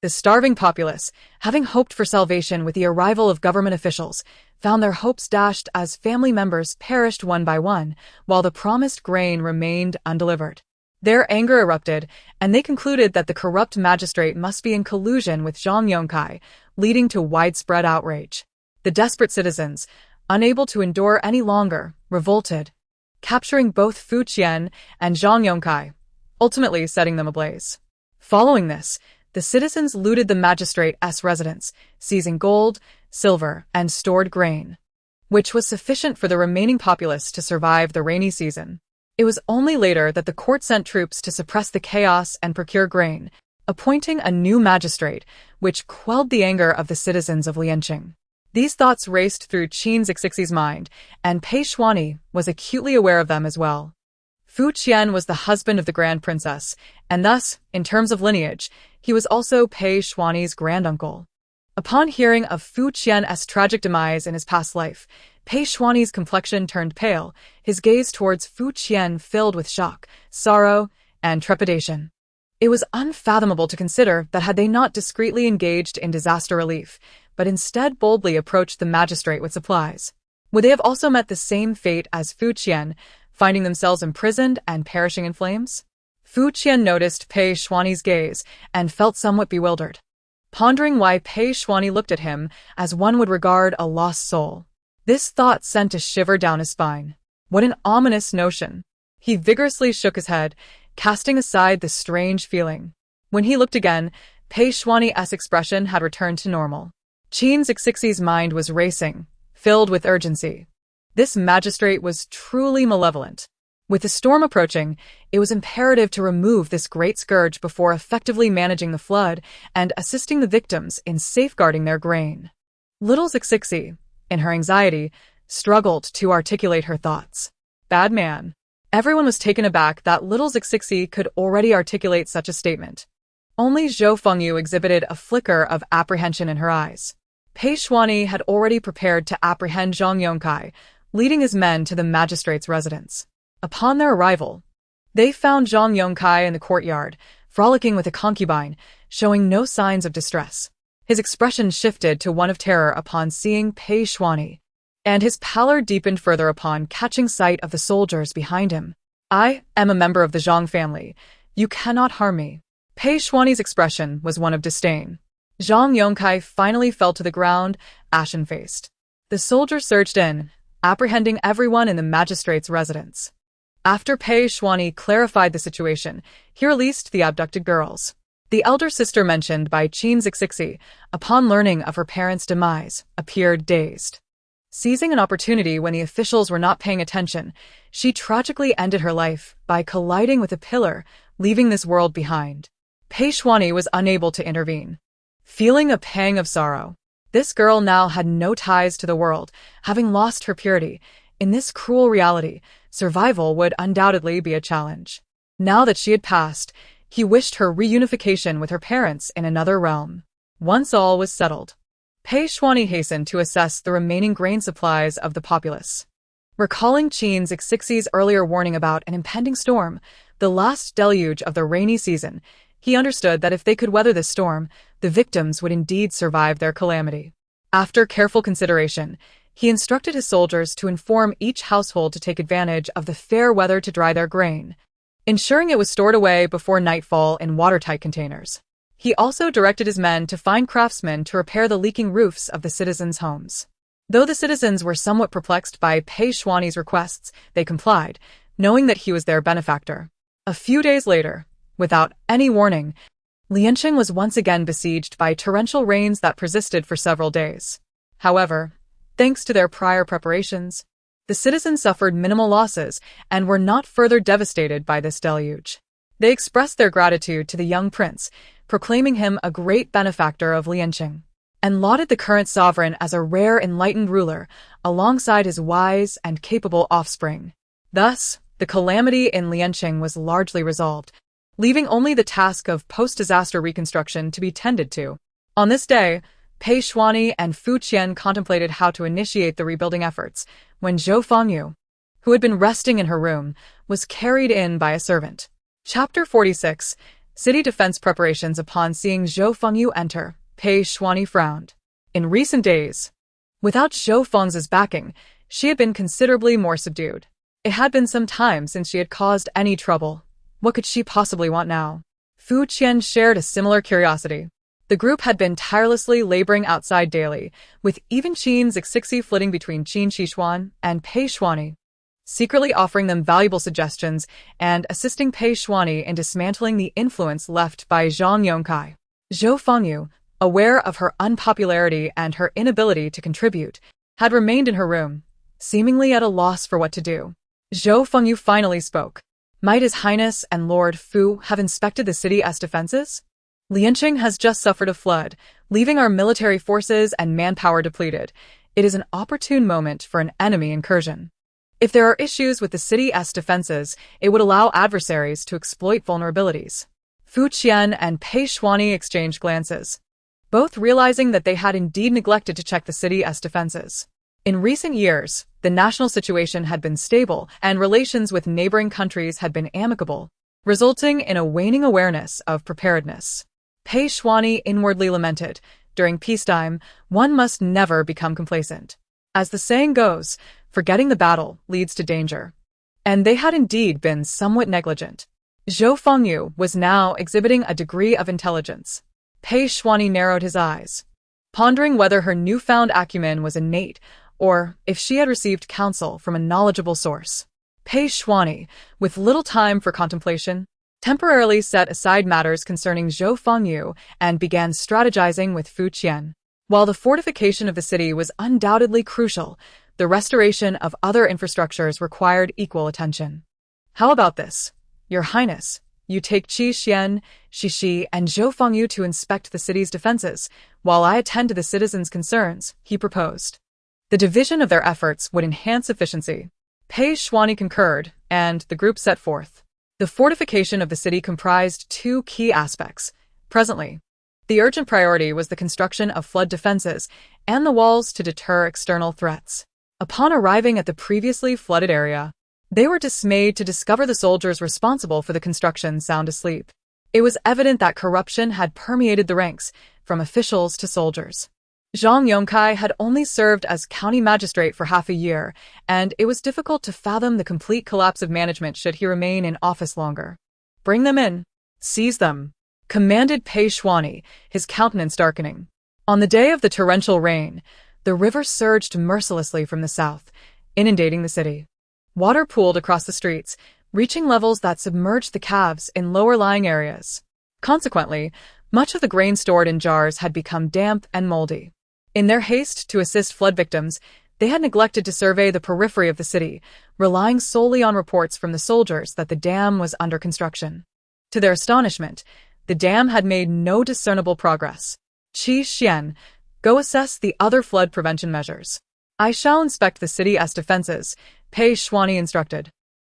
The starving populace, having hoped for salvation with the arrival of government officials, found their hopes dashed as family members perished one by one, while the promised grain remained undelivered. Their anger erupted, and they concluded that the corrupt magistrate must be in collusion with Zhang Yongcai, leading to widespread outrage. The desperate citizens, unable to endure any longer, revolted, capturing both Fu Qian and Zhang Yongcai, ultimately setting them ablaze. Following this, the citizens looted the magistrate's residence, seizing gold, silver, and stored grain, which was sufficient for the remaining populace to survive the rainy season. It was only later that the court sent troops to suppress the chaos and procure grain, appointing a new magistrate, which quelled the anger of the citizens of Lianqing. These thoughts raced through Qin Xixi's mind, and Pei Xuanyi was acutely aware of them as well. Fu Qian was the husband of the Grand Princess, and thus, in terms of lineage, he was also Pei Xuanyi's granduncle. Upon hearing of Fu Qian's tragic demise in his past life, Pei Xuanyi's complexion turned pale, his gaze towards Fu Qian filled with shock, sorrow, and trepidation. It was unfathomable to consider that had they not discreetly engaged in disaster relief, but instead boldly approached the magistrate with supplies, would they have also met the same fate as Fu Qian, finding themselves imprisoned and perishing in flames? Fu Qian noticed Pei Xuanyi's gaze and felt somewhat bewildered, pondering why Pei Xuanyi looked at him as one would regard a lost soul. This thought sent a shiver down his spine. What an ominous notion! He vigorously shook his head, casting aside the strange feeling. When he looked again, Pei Xuanyi's expression had returned to normal. Qin Xixi's mind was racing, filled with urgency. This magistrate was truly malevolent. With the storm approaching, it was imperative to remove this great scourge before effectively managing the flood and assisting the victims in safeguarding their grain. Little Xixi, in her anxiety, struggled to articulate her thoughts. Bad man. Everyone was taken aback that little Xixi could already articulate such a statement. Only Zhou Fengyu exhibited a flicker of apprehension in her eyes. Pei Xuanyi had already prepared to apprehend Zhang Yongcai, leading his men to the magistrate's residence. Upon their arrival, they found Zhang Yongcai in the courtyard, frolicking with a concubine, showing no signs of distress. His expression shifted to one of terror upon seeing Pei Xuanyi, and his pallor deepened further upon catching sight of the soldiers behind him. I am a member of the Zhang family. You cannot harm me. Pei Xuanyi's expression was one of disdain. Zhang Yongcai finally fell to the ground, ashen-faced. The soldiers surged in, apprehending everyone in the magistrate's residence. After Pei Xuanyi clarified the situation, he released the abducted girls. The elder sister mentioned by Qin Xixi, upon learning of her parents' demise, appeared dazed. Seizing an opportunity when the officials were not paying attention, she tragically ended her life by colliding with a pillar, leaving this world behind. Pei Xuanyi was unable to intervene. Feeling a pang of sorrow, this girl now had no ties to the world, having lost her purity. In this cruel reality, survival would undoubtedly be a challenge. Now that she had passed, he wished her reunification with her parents in another realm. Once all was settled, Pei Xuanyi hastened to assess the remaining grain supplies of the populace. Recalling Qin Xixi's earlier warning about an impending storm, the last deluge of the rainy season, he understood that if they could weather this storm, the victims would indeed survive their calamity. After careful consideration, he instructed his soldiers to inform each household to take advantage of the fair weather to dry their grain, ensuring it was stored away before nightfall in watertight containers. He also directed his men to find craftsmen to repair the leaking roofs of the citizens' homes. Though the citizens were somewhat perplexed by Pei Xuanyi's requests, they complied, knowing that he was their benefactor. A few days later, without any warning, Lianqing was once again besieged by torrential rains that persisted for several days. However, thanks to their prior preparations, the citizens suffered minimal losses and were not further devastated by this deluge. They expressed their gratitude to the young prince, proclaiming him a great benefactor of Lianqing, and lauded the current sovereign as a rare enlightened ruler alongside his wise and capable offspring. Thus, the calamity in Lianqing was largely resolved, leaving only the task of post-disaster reconstruction to be tended to. On this day, Pei Xuanyi and Fu Qian contemplated how to initiate the rebuilding efforts when Zhou Fengyu, who had been resting in her room, was carried in by a servant. Chapter 46. City defense preparations. Upon seeing Zhou Fengyu enter, Pei Xuanyi frowned. In recent days, without Zhou Feng's backing, she had been considerably more subdued. It had been some time since she had caused any trouble. What could she possibly want now? Fu Qian shared a similar curiosity. The group had been tirelessly laboring outside daily, with even Qin Xixi flitting between Qin Xixi and Pei Xuanyi, secretly offering them valuable suggestions and assisting Pei Xuanyi in dismantling the influence left by Zhang Yongkai. Zhou Fengyu, aware of her unpopularity and her inability to contribute, had remained in her room, seemingly at a loss for what to do. Zhou Fengyu finally spoke. Might His Highness and Lord Fu have inspected the city as defenses? Lianqing has just suffered a flood, leaving our military forces and manpower depleted. It is an opportune moment for an enemy incursion. If there are issues with the city as defenses, it would allow adversaries to exploit vulnerabilities. Fu Qian and Pei Xuanyi exchanged glances, both realizing that they had indeed neglected to check the city as defenses. In recent years, the national situation had been stable and relations with neighboring countries had been amicable, resulting in a waning awareness of preparedness. Pei Xuanyi inwardly lamented, during peacetime, one must never become complacent. As the saying goes, forgetting the battle leads to danger. And they had indeed been somewhat negligent. Zhou Fengyu was now exhibiting a degree of intelligence. Pei Xuanyi narrowed his eyes, pondering whether her newfound acumen was innate or if she had received counsel from a knowledgeable source. Pei Xuanyi, with little time for contemplation, temporarily set aside matters concerning Zhou Fengyu and began strategizing with Fu Qian. While the fortification of the city was undoubtedly crucial, the restoration of other infrastructures required equal attention. How about this, Your Highness? You take Qin Xixi, and Zhou Fengyu to inspect the city's defenses, while I attend to the citizens' concerns, he proposed. The division of their efforts would enhance efficiency. Pei Xuanyi concurred, and the group set forth. The fortification of the city comprised two key aspects. Presently, the urgent priority was the construction of flood defenses and the walls to deter external threats. Upon arriving at the previously flooded area, they were dismayed to discover the soldiers responsible for the construction sound asleep. It was evident that corruption had permeated the ranks, from officials to soldiers. Zhang Yongkai had only served as county magistrate for half a year, and it was difficult to fathom the complete collapse of management should he remain in office longer. Bring them in. Seize them, commanded Pei Xuanyi, his countenance darkening. On the day of the torrential rain, the river surged mercilessly from the south, inundating the city. Water pooled across the streets, reaching levels that submerged the calves in lower-lying areas. Consequently, much of the grain stored in jars had become damp and moldy. In their haste to assist flood victims, they had neglected to survey the periphery of the city, relying solely on reports from the soldiers that the dam was under construction. To their astonishment, the dam had made no discernible progress. Qi Xian, go assess the other flood prevention measures. I shall inspect the city as defenses, Pei Xuanyi instructed.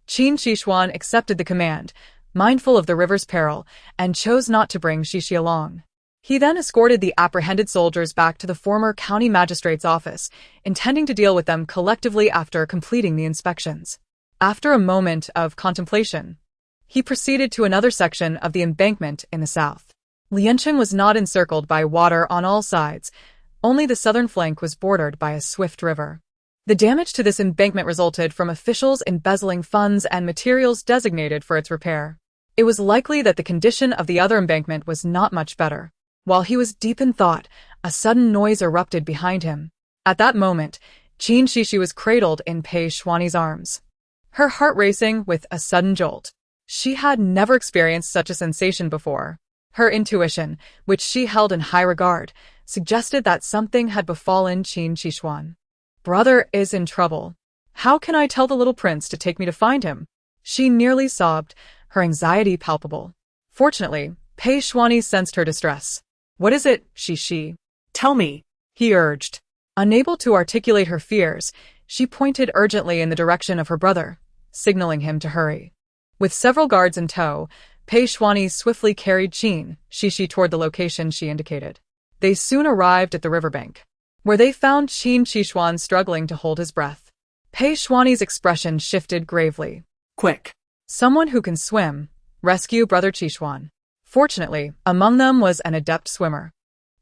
Qin Xixi accepted the command, mindful of the river's peril, and chose not to bring Xixi along. He then escorted the apprehended soldiers back to the former county magistrate's office, intending to deal with them collectively after completing the inspections. After a moment of contemplation, he proceeded to another section of the embankment in the south. Lianqing was not encircled by water on all sides, only the southern flank was bordered by a swift river. The damage to this embankment resulted from officials embezzling funds and materials designated for its repair. It was likely that the condition of the other embankment was not much better. While he was deep in thought, a sudden noise erupted behind him. At that moment, Qin Xixi was cradled in Pei Xuani's arms, her heart racing with a sudden jolt. She had never experienced such a sensation before. Her intuition, which she held in high regard, suggested that something had befallen Qin Xixi. Brother is in trouble. How can I tell the little prince to take me to find him? She nearly sobbed, her anxiety palpable. Fortunately, Pei Xuani sensed her distress. What is it, Xixi? Tell me, He urged. Unable to articulate her fears, she pointed urgently in the direction of her brother, signaling him to hurry. With several guards in tow, Pei Xuani swiftly carried Qin Xixi toward the location she indicated. They soon arrived at the riverbank, where they found Qin Xixi struggling to hold his breath. Pei Xuani's expression shifted gravely. quick. Someone who can swim, rescue Brother Xixi. Fortunately, among them was an adept swimmer.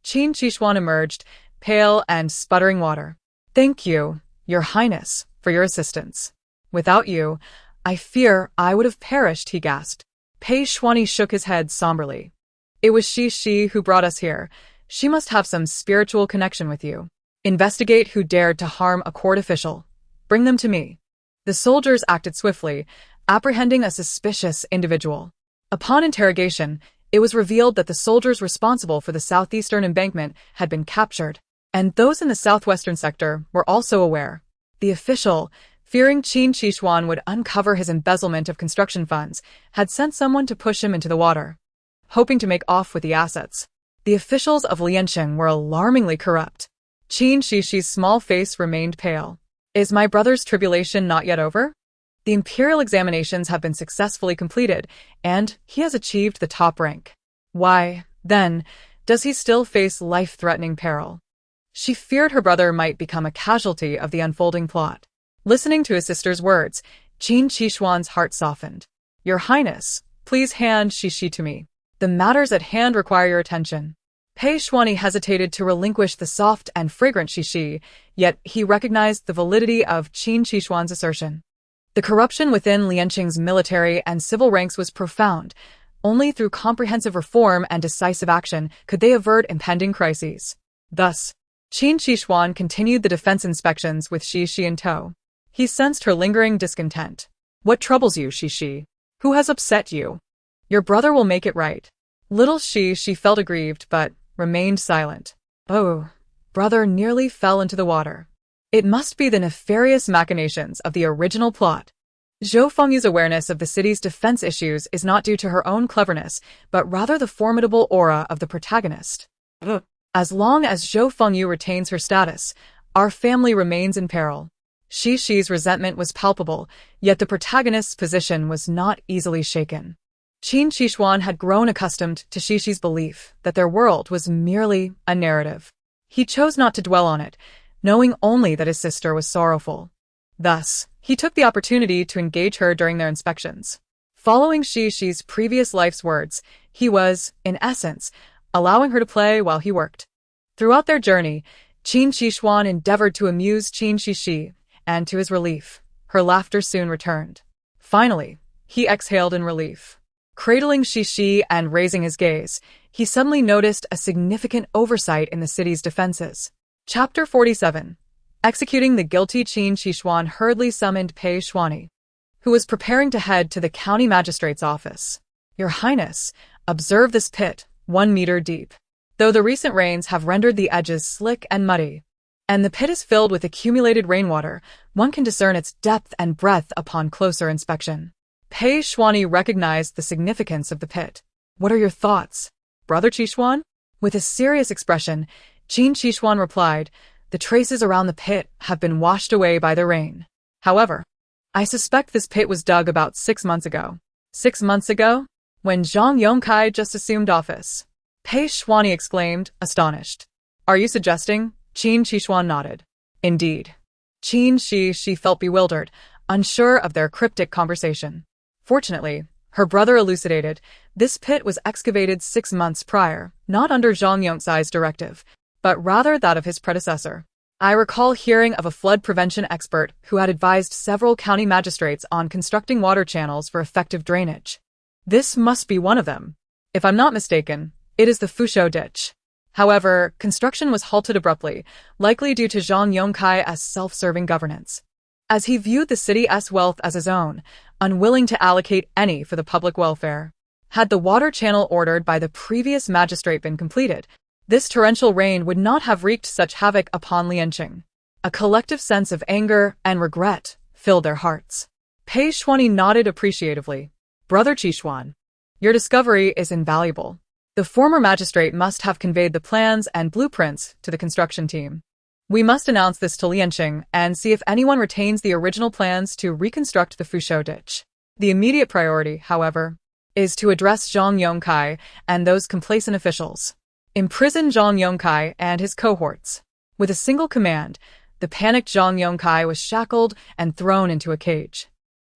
Qin Xixi emerged, pale and sputtering water. Thank you, Your Highness, for your assistance. Without you, I fear I would have perished, he gasped. Pei Xuani shook his head somberly. It was Xixi who brought us here. She must have some spiritual connection with you. Investigate who dared to harm a court official. Bring them to me. The soldiers acted swiftly, apprehending a suspicious individual. Upon interrogation, it was revealed that the soldiers responsible for the southeastern embankment had been captured, and those in the southwestern sector were also aware. The official, fearing Qin Xixi would uncover his embezzlement of construction funds, had sent someone to push him into the water, hoping to make off with the assets. The officials of Lianqing were alarmingly corrupt. Qin Xixi's small face remained pale. Is my brother's tribulation not yet over? The imperial examinations have been successfully completed, and he has achieved the top rank. Why, then, does he still face life-threatening peril? She feared her brother might become a casualty of the unfolding plot. Listening to his sister's words, Qin Xixuan's heart softened. Your Highness, please hand Xixi to me. The matters at hand require your attention. Pei Xuani hesitated to relinquish the soft and fragrant Xixi, yet he recognized the validity of Qin Xixuan's assertion. The corruption within Lianqing's military and civil ranks was profound. Only through comprehensive reform and decisive action could they avert impending crises. Thus, Qin Xixuan continued the defense inspections with Xixi in tow. He sensed her lingering discontent. What troubles you, Xixi? Who has upset you? Your brother will make it right. Little Xixi felt aggrieved but remained silent. Oh, brother nearly fell into the water. It must be the nefarious machinations of the original plot. Zhou Fengyu's awareness of the city's defense issues is not due to her own cleverness, but rather the formidable aura of the protagonist. As long as Zhou Fengyu retains her status, our family remains in peril. Xixi's resentment was palpable, yet the protagonist's position was not easily shaken. Qin Xixuan had grown accustomed to Xixi's belief that their world was merely a narrative. He chose not to dwell on it, knowing only that his sister was sorrowful. Thus, he took the opportunity to engage her during their inspections. Following Xixi's previous life's words, he was, in essence, allowing her to play while he worked. Throughout their journey, Qin Xixuan endeavored to amuse Qin Xixi, and to his relief, her laughter soon returned. Finally, he exhaled in relief. Cradling Xixi and raising his gaze, he suddenly noticed a significant oversight in the city's defenses. Chapter 47. Executing the guilty. Qin Xixuan hurriedly summoned Pei Xuani, who was preparing to head to the county magistrate's office. Your Highness, observe this pit, 1 meter deep. Though the recent rains have rendered the edges slick and muddy, and the pit is filled with accumulated rainwater, one can discern its depth and breadth upon closer inspection. Pei Xuani recognized the significance of the pit. What are your thoughts, Brother Xixuan? With a serious expression, Qin Xixuan replied, the traces around the pit have been washed away by the rain. However, I suspect this pit was dug about 6 months ago. 6 months ago? When Zhang Yongkai just assumed office. Pei Xuani exclaimed, astonished. Are you suggesting? Qin Xixuan nodded. Indeed. Qin Xixi felt bewildered, unsure of their cryptic conversation. Fortunately, her brother elucidated, this pit was excavated 6 months prior, not under Zhang Yongkai's directive, but rather that of his predecessor. I recall hearing of a flood prevention expert who had advised several county magistrates on constructing water channels for effective drainage. This must be one of them. If I'm not mistaken, it is the Fusho ditch. However, construction was halted abruptly, likely due to Zhang Yongkai's self-serving governance. As he viewed the city's wealth as his own, unwilling to allocate any for the public welfare. Had the water channel ordered by the previous magistrate been completed, this torrential rain would not have wreaked such havoc upon Lianqing. A collective sense of anger and regret filled their hearts. Pei Xuanyi nodded appreciatively. Brother Qixuan, your discovery is invaluable. The former magistrate must have conveyed the plans and blueprints to the construction team. We must announce this to Lianqing and see if anyone retains the original plans to reconstruct the Fusho ditch. The immediate priority, however, is to address Zhang Yongkai and those complacent officials. Imprison Zhang Yongkai and his cohorts. With a single command, the panicked Zhang Yongkai was shackled and thrown into a cage.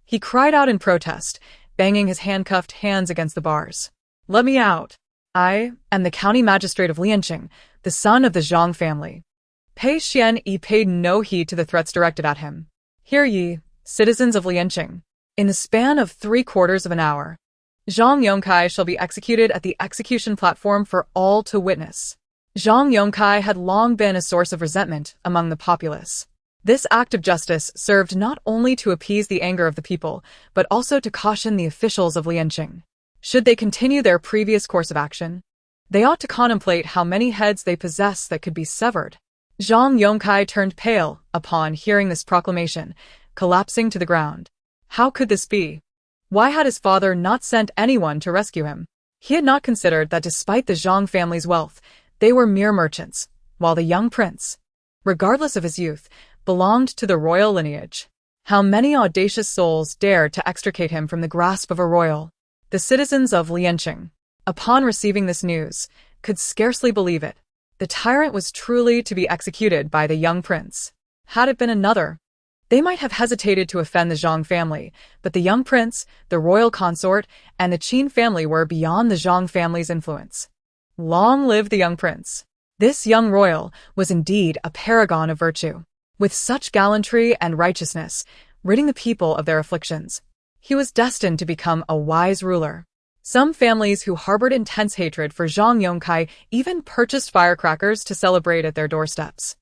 He cried out in protest, banging his handcuffed hands against the bars. Let me out. I am the county magistrate of Lianqing, the son of the Zhang family. Pei Xuanyi paid no heed to the threats directed at him. Hear ye, citizens of Lianqing. In the span of 3/4 of an hour, Zhang Yongkai shall be executed at the execution platform for all to witness. Zhang Yongkai had long been a source of resentment among the populace. This act of justice served not only to appease the anger of the people, but also to caution the officials of Lianqing. Should they continue their previous course of action, they ought to contemplate how many heads they possess that could be severed. Zhang Yongkai turned pale upon hearing this proclamation, collapsing to the ground. How could this be? Why had his father not sent anyone to rescue him? He had not considered that despite the Zhang family's wealth, they were mere merchants, while the young prince, regardless of his youth, belonged to the royal lineage. How many audacious souls dared to extricate him from the grasp of a royal? The citizens of Lianqing, upon receiving this news, could scarcely believe it. The tyrant was truly to be executed by the young prince. Had it been another, they might have hesitated to offend the Zhang family, but the young prince, the royal consort, and the Qin family were beyond the Zhang family's influence. Long live the young prince! This young royal was indeed a paragon of virtue. With such gallantry and righteousness, ridding the people of their afflictions, he was destined to become a wise ruler. Some families who harbored intense hatred for Zhang Yongkai even purchased firecrackers to celebrate at their doorsteps.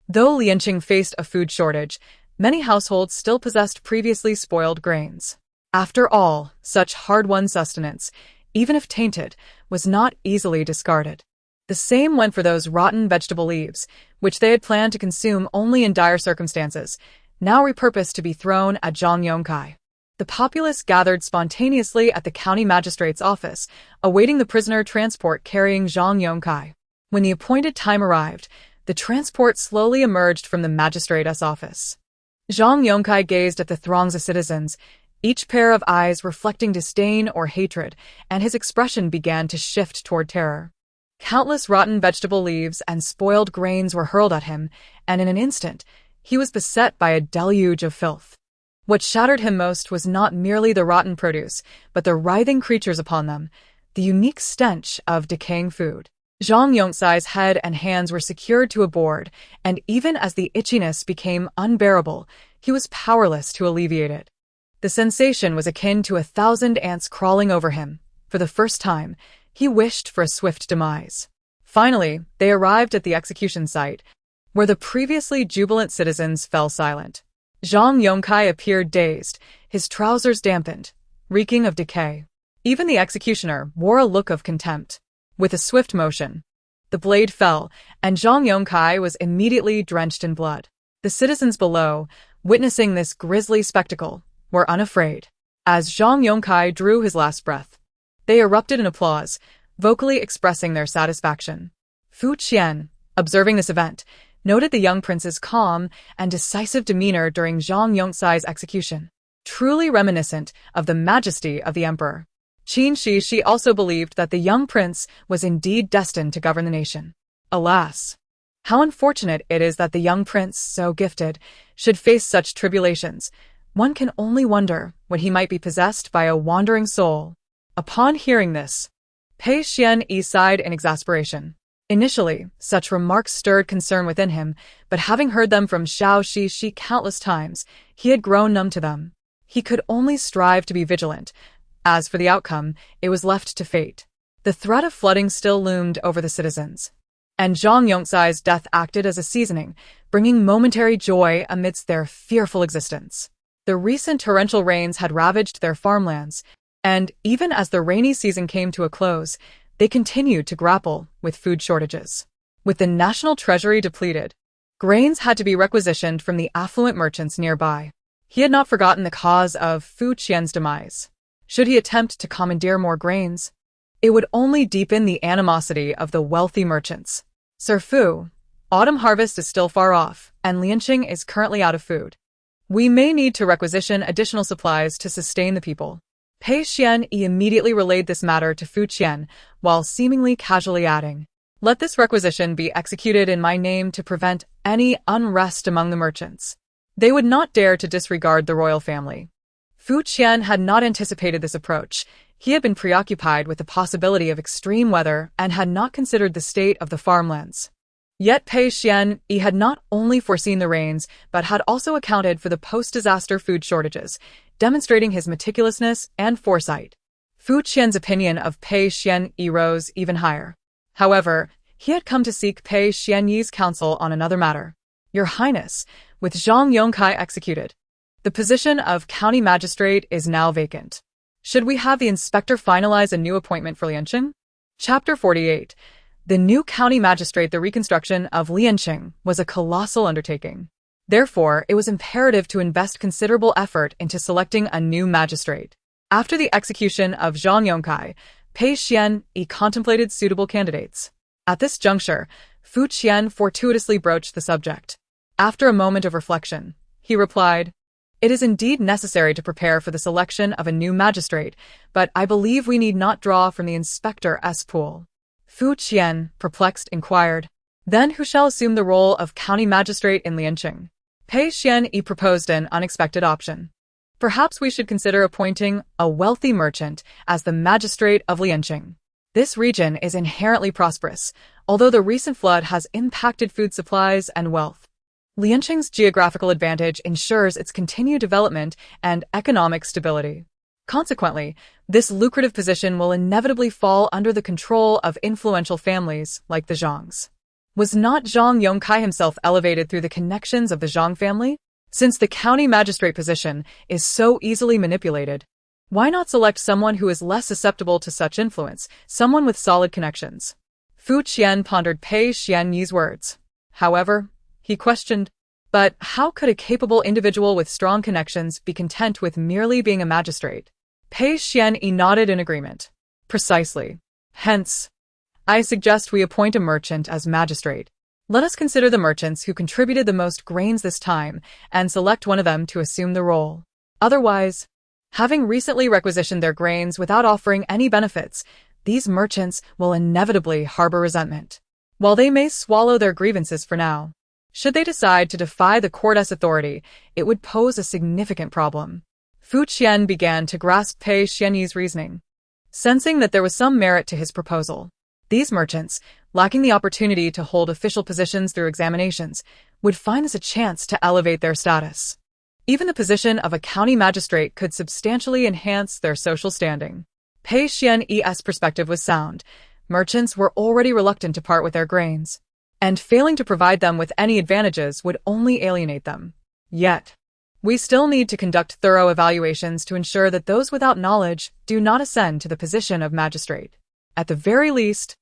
Though Lianqing faced a food shortage, many households still possessed previously spoiled grains. After all, such hard-won sustenance, even if tainted, was not easily discarded. The same went for those rotten vegetable leaves, which they had planned to consume only in dire circumstances, now repurposed to be thrown at Zhang Yongkai. The populace gathered spontaneously at the county magistrate's office, awaiting the prisoner transport carrying Zhang Yongkai. When the appointed time arrived, the transport slowly emerged from the magistrate's office. Zhang Yongkai gazed at the throngs of citizens, each pair of eyes reflecting disdain or hatred, and his expression began to shift toward terror. Countless rotten vegetable leaves and spoiled grains were hurled at him, and in an instant, he was beset by a deluge of filth. What shattered him most was not merely the rotten produce, but the writhing creatures upon them, the unique stench of decaying food. Zhang Yongkai's head and hands were secured to a board, and even as the itchiness became unbearable, he was powerless to alleviate it. The sensation was akin to 1,000 ants crawling over him. For the first time, he wished for a swift demise. Finally, they arrived at the execution site, where the previously jubilant citizens fell silent. Zhang Yongkai appeared dazed, his trousers dampened, reeking of decay. Even the executioner wore a look of contempt. With a swift motion, the blade fell, and Zhang Yongkai was immediately drenched in blood. The citizens below, witnessing this grisly spectacle, were unafraid. As Zhang Yongkai drew his last breath, they erupted in applause, vocally expressing their satisfaction. Fu Qian, observing this event, noted the young prince's calm and decisive demeanor during Zhang Yongkai's execution, truly reminiscent of the majesty of the emperor. Qin Xixi also believed that the young prince was indeed destined to govern the nation. Alas! How unfortunate it is that the young prince, so gifted, should face such tribulations. One can only wonder what he might be possessed by a wandering soul. Upon hearing this, Pei Xuanyi sighed in exasperation. Initially, such remarks stirred concern within him, but having heard them from Xiao Xixi countless times, he had grown numb to them. He could only strive to be vigilant, As for the outcome, it was left to fate. The threat of flooding still loomed over the citizens, and Zhang Yongcai's death acted as a seasoning, bringing momentary joy amidst their fearful existence. The recent torrential rains had ravaged their farmlands, and even as the rainy season came to a close, they continued to grapple with food shortages. With the national treasury depleted, grains had to be requisitioned from the affluent merchants nearby. He had not forgotten the cause of Fu Qian's demise. Should he attempt to commandeer more grains, it would only deepen the animosity of the wealthy merchants. Sir Fu, autumn harvest is still far off, and Lianqing is currently out of food. We may need to requisition additional supplies to sustain the people. Pei Xian immediately relayed this matter to Fu Qian, while seemingly casually adding, "Let this requisition be executed in my name to prevent any unrest among the merchants." They would not dare to disregard the royal family. Fu Qian had not anticipated this approach. He had been preoccupied with the possibility of extreme weather and had not considered the state of the farmlands. Yet Pei Xian had not only foreseen the rains, but had also accounted for the post-disaster food shortages, demonstrating his meticulousness and foresight. Fu Qian's opinion of Pei Xian rose even higher. However, he had come to seek Pei Xianyi's counsel on another matter. "Your Highness, with Zhang Yongcai executed, the position of county magistrate is now vacant. Should we have the inspector finalize a new appointment for Lianqing?" Chapter 48. The new county magistrate. The reconstruction of Lianqing was a colossal undertaking. Therefore, it was imperative to invest considerable effort into selecting a new magistrate. After the execution of Zhang Yongcai, Pei Xian contemplated suitable candidates. At this juncture, Fu Qian fortuitously broached the subject. After a moment of reflection, he replied, "It is indeed necessary to prepare for the selection of a new magistrate, but I believe we need not draw from the inspector's pool." Fu Qian, perplexed, inquired, "Then who shall assume the role of county magistrate in Lianqing?" Pei Xian proposed an unexpected option. "Perhaps we should consider appointing a wealthy merchant as the magistrate of Lianqing. This region is inherently prosperous, although the recent flood has impacted food supplies and wealth. Lianqing's geographical advantage ensures its continued development and economic stability. Consequently, this lucrative position will inevitably fall under the control of influential families like the Zhangs." Was not Zhang Yongcai himself elevated through the connections of the Zhang family? Since the county magistrate position is so easily manipulated, why not select someone who is less susceptible to such influence, someone with solid connections? Fu Qian pondered Pei Xianyi's words. However, he questioned, but how could a capable individual with strong connections be content with merely being a magistrate? Pei Xian nodded in agreement. "Precisely. Hence, I suggest we appoint a merchant as magistrate. Let us consider the merchants who contributed the most grains this time and select one of them to assume the role. Otherwise, having recently requisitioned their grains without offering any benefits, these merchants will inevitably harbor resentment. While they may swallow their grievances for now, should they decide to defy the court's authority, it would pose a significant problem." Fu Qian began to grasp Pei Xianyi's reasoning, sensing that there was some merit to his proposal. These merchants, lacking the opportunity to hold official positions through examinations, would find this a chance to elevate their status. Even the position of a county magistrate could substantially enhance their social standing. Pei Xian's perspective was sound. Merchants were already reluctant to part with their grains, and failing to provide them with any advantages would only alienate them. Yet, we still need to conduct thorough evaluations to ensure that those without knowledge do not ascend to the position of magistrate. At the very least,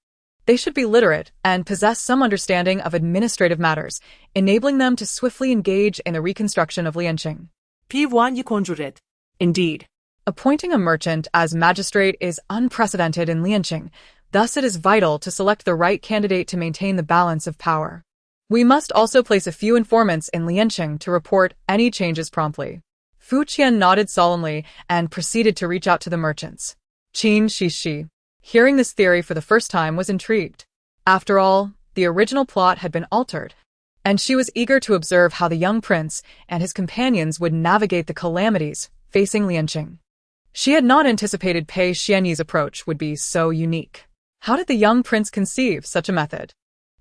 they should be literate and possess some understanding of administrative matters, enabling them to swiftly engage in the reconstruction of Lianqing. P1 conjured. Indeed. Appointing a merchant as magistrate is unprecedented in Lianqing, thus it is vital to select the right candidate to maintain the balance of power. We must also place a few informants in Lianqing to report any changes promptly. Fu Qian nodded solemnly and proceeded to reach out to the merchants. Qin Xixi, hearing this theory for the first time, was intrigued. After all, the original plot had been altered, and she was eager to observe how the young prince and his companions would navigate the calamities facing Lianqing. She had not anticipated Pei Xianyi's approach would be so unique. How did the young prince conceive such a method?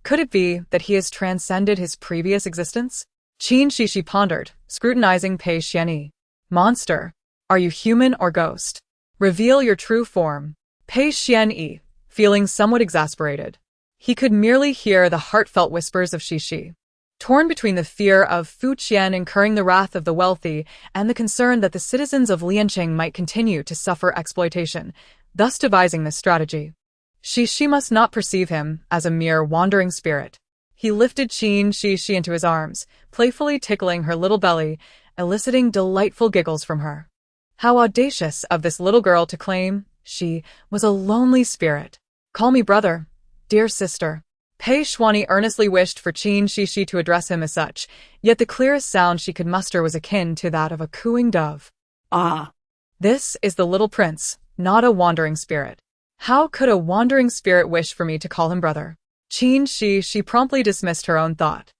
Could it be that he has transcended his previous existence? Qin Xixi pondered, scrutinizing Pei Xianyi. "Monster, are you human or ghost?" Reveal your true form. Pei Xianyi, feeling somewhat exasperated. He could merely hear the heartfelt whispers of Xixi. Torn between the fear of Fu Qian incurring the wrath of the wealthy and the concern that the citizens of Lianqing might continue to suffer exploitation, thus devising this strategy. Xixi must not perceive him as a mere wandering spirit. He lifted Qin Xixi into his arms, playfully tickling her little belly, eliciting delightful giggles from her. How audacious of this little girl to claim she was a lonely spirit. Call me brother, dear sister. Pei Xuanyi earnestly wished for Qin Xixi to address him as such, yet the clearest sound she could muster was akin to that of a cooing dove. Ah. This is the little prince, not a wandering spirit. How could a wandering spirit wish for me to call him brother? Qin Xixi promptly dismissed her own thought.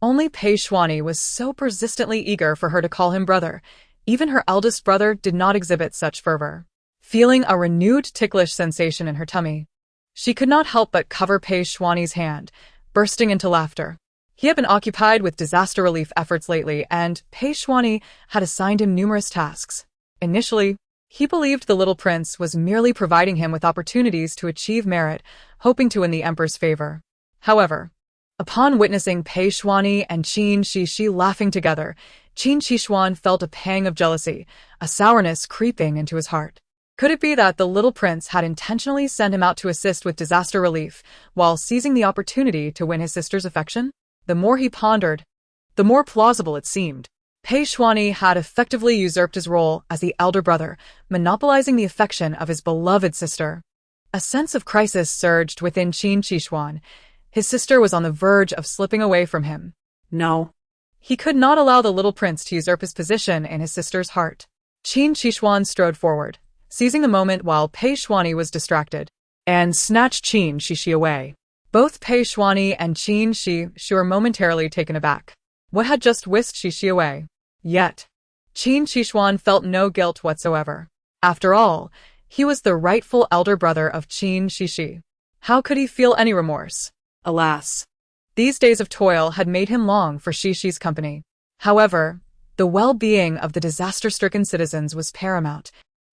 Only Pei Xuanyi was so persistently eager for her to call him brother. Even her eldest brother did not exhibit such fervor. Feeling a renewed ticklish sensation in her tummy, she could not help but cover Pei Xuanyi's hand, bursting into laughter. He had been occupied with disaster relief efforts lately, and Pei Xuanyi had assigned him numerous tasks. Initially, he believed the little prince was merely providing him with opportunities to achieve merit, hoping to win the emperor's favor. However, upon witnessing Pei Xuanyi and Qin Xixi laughing together, Qin Xixi felt a pang of jealousy, a sourness creeping into his heart. Could it be that the little prince had intentionally sent him out to assist with disaster relief, while seizing the opportunity to win his sister's affection? The more he pondered, the more plausible it seemed. Pei Xuanyi had effectively usurped his role as the elder brother, monopolizing the affection of his beloved sister. A sense of crisis surged within Qin Xixi. His sister was on the verge of slipping away from him. No. He could not allow the little prince to usurp his position in his sister's heart. Qin Xixi strode forward, seizing the moment while Pei Xuanyi was distracted, and snatched Qin Xixi away. Both Pei Xuanyi and Qin Xixi were momentarily taken aback. What had just whisked Xixi away? Yet, Qin Xixi felt no guilt whatsoever. After all, he was the rightful elder brother of Qin Xixi. How could he feel any remorse? Alas, these days of toil had made him long for Xixi's company. However, the well-being of the disaster-stricken citizens was paramount,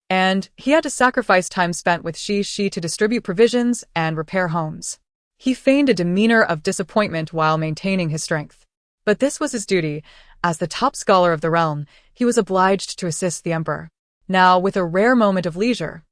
and he had to sacrifice time spent with Xixi to distribute provisions and repair homes. He feigned a demeanor of disappointment while maintaining his strength. But this was his duty. As the top scholar of the realm, he was obliged to assist the emperor. Now, with a rare moment of leisure,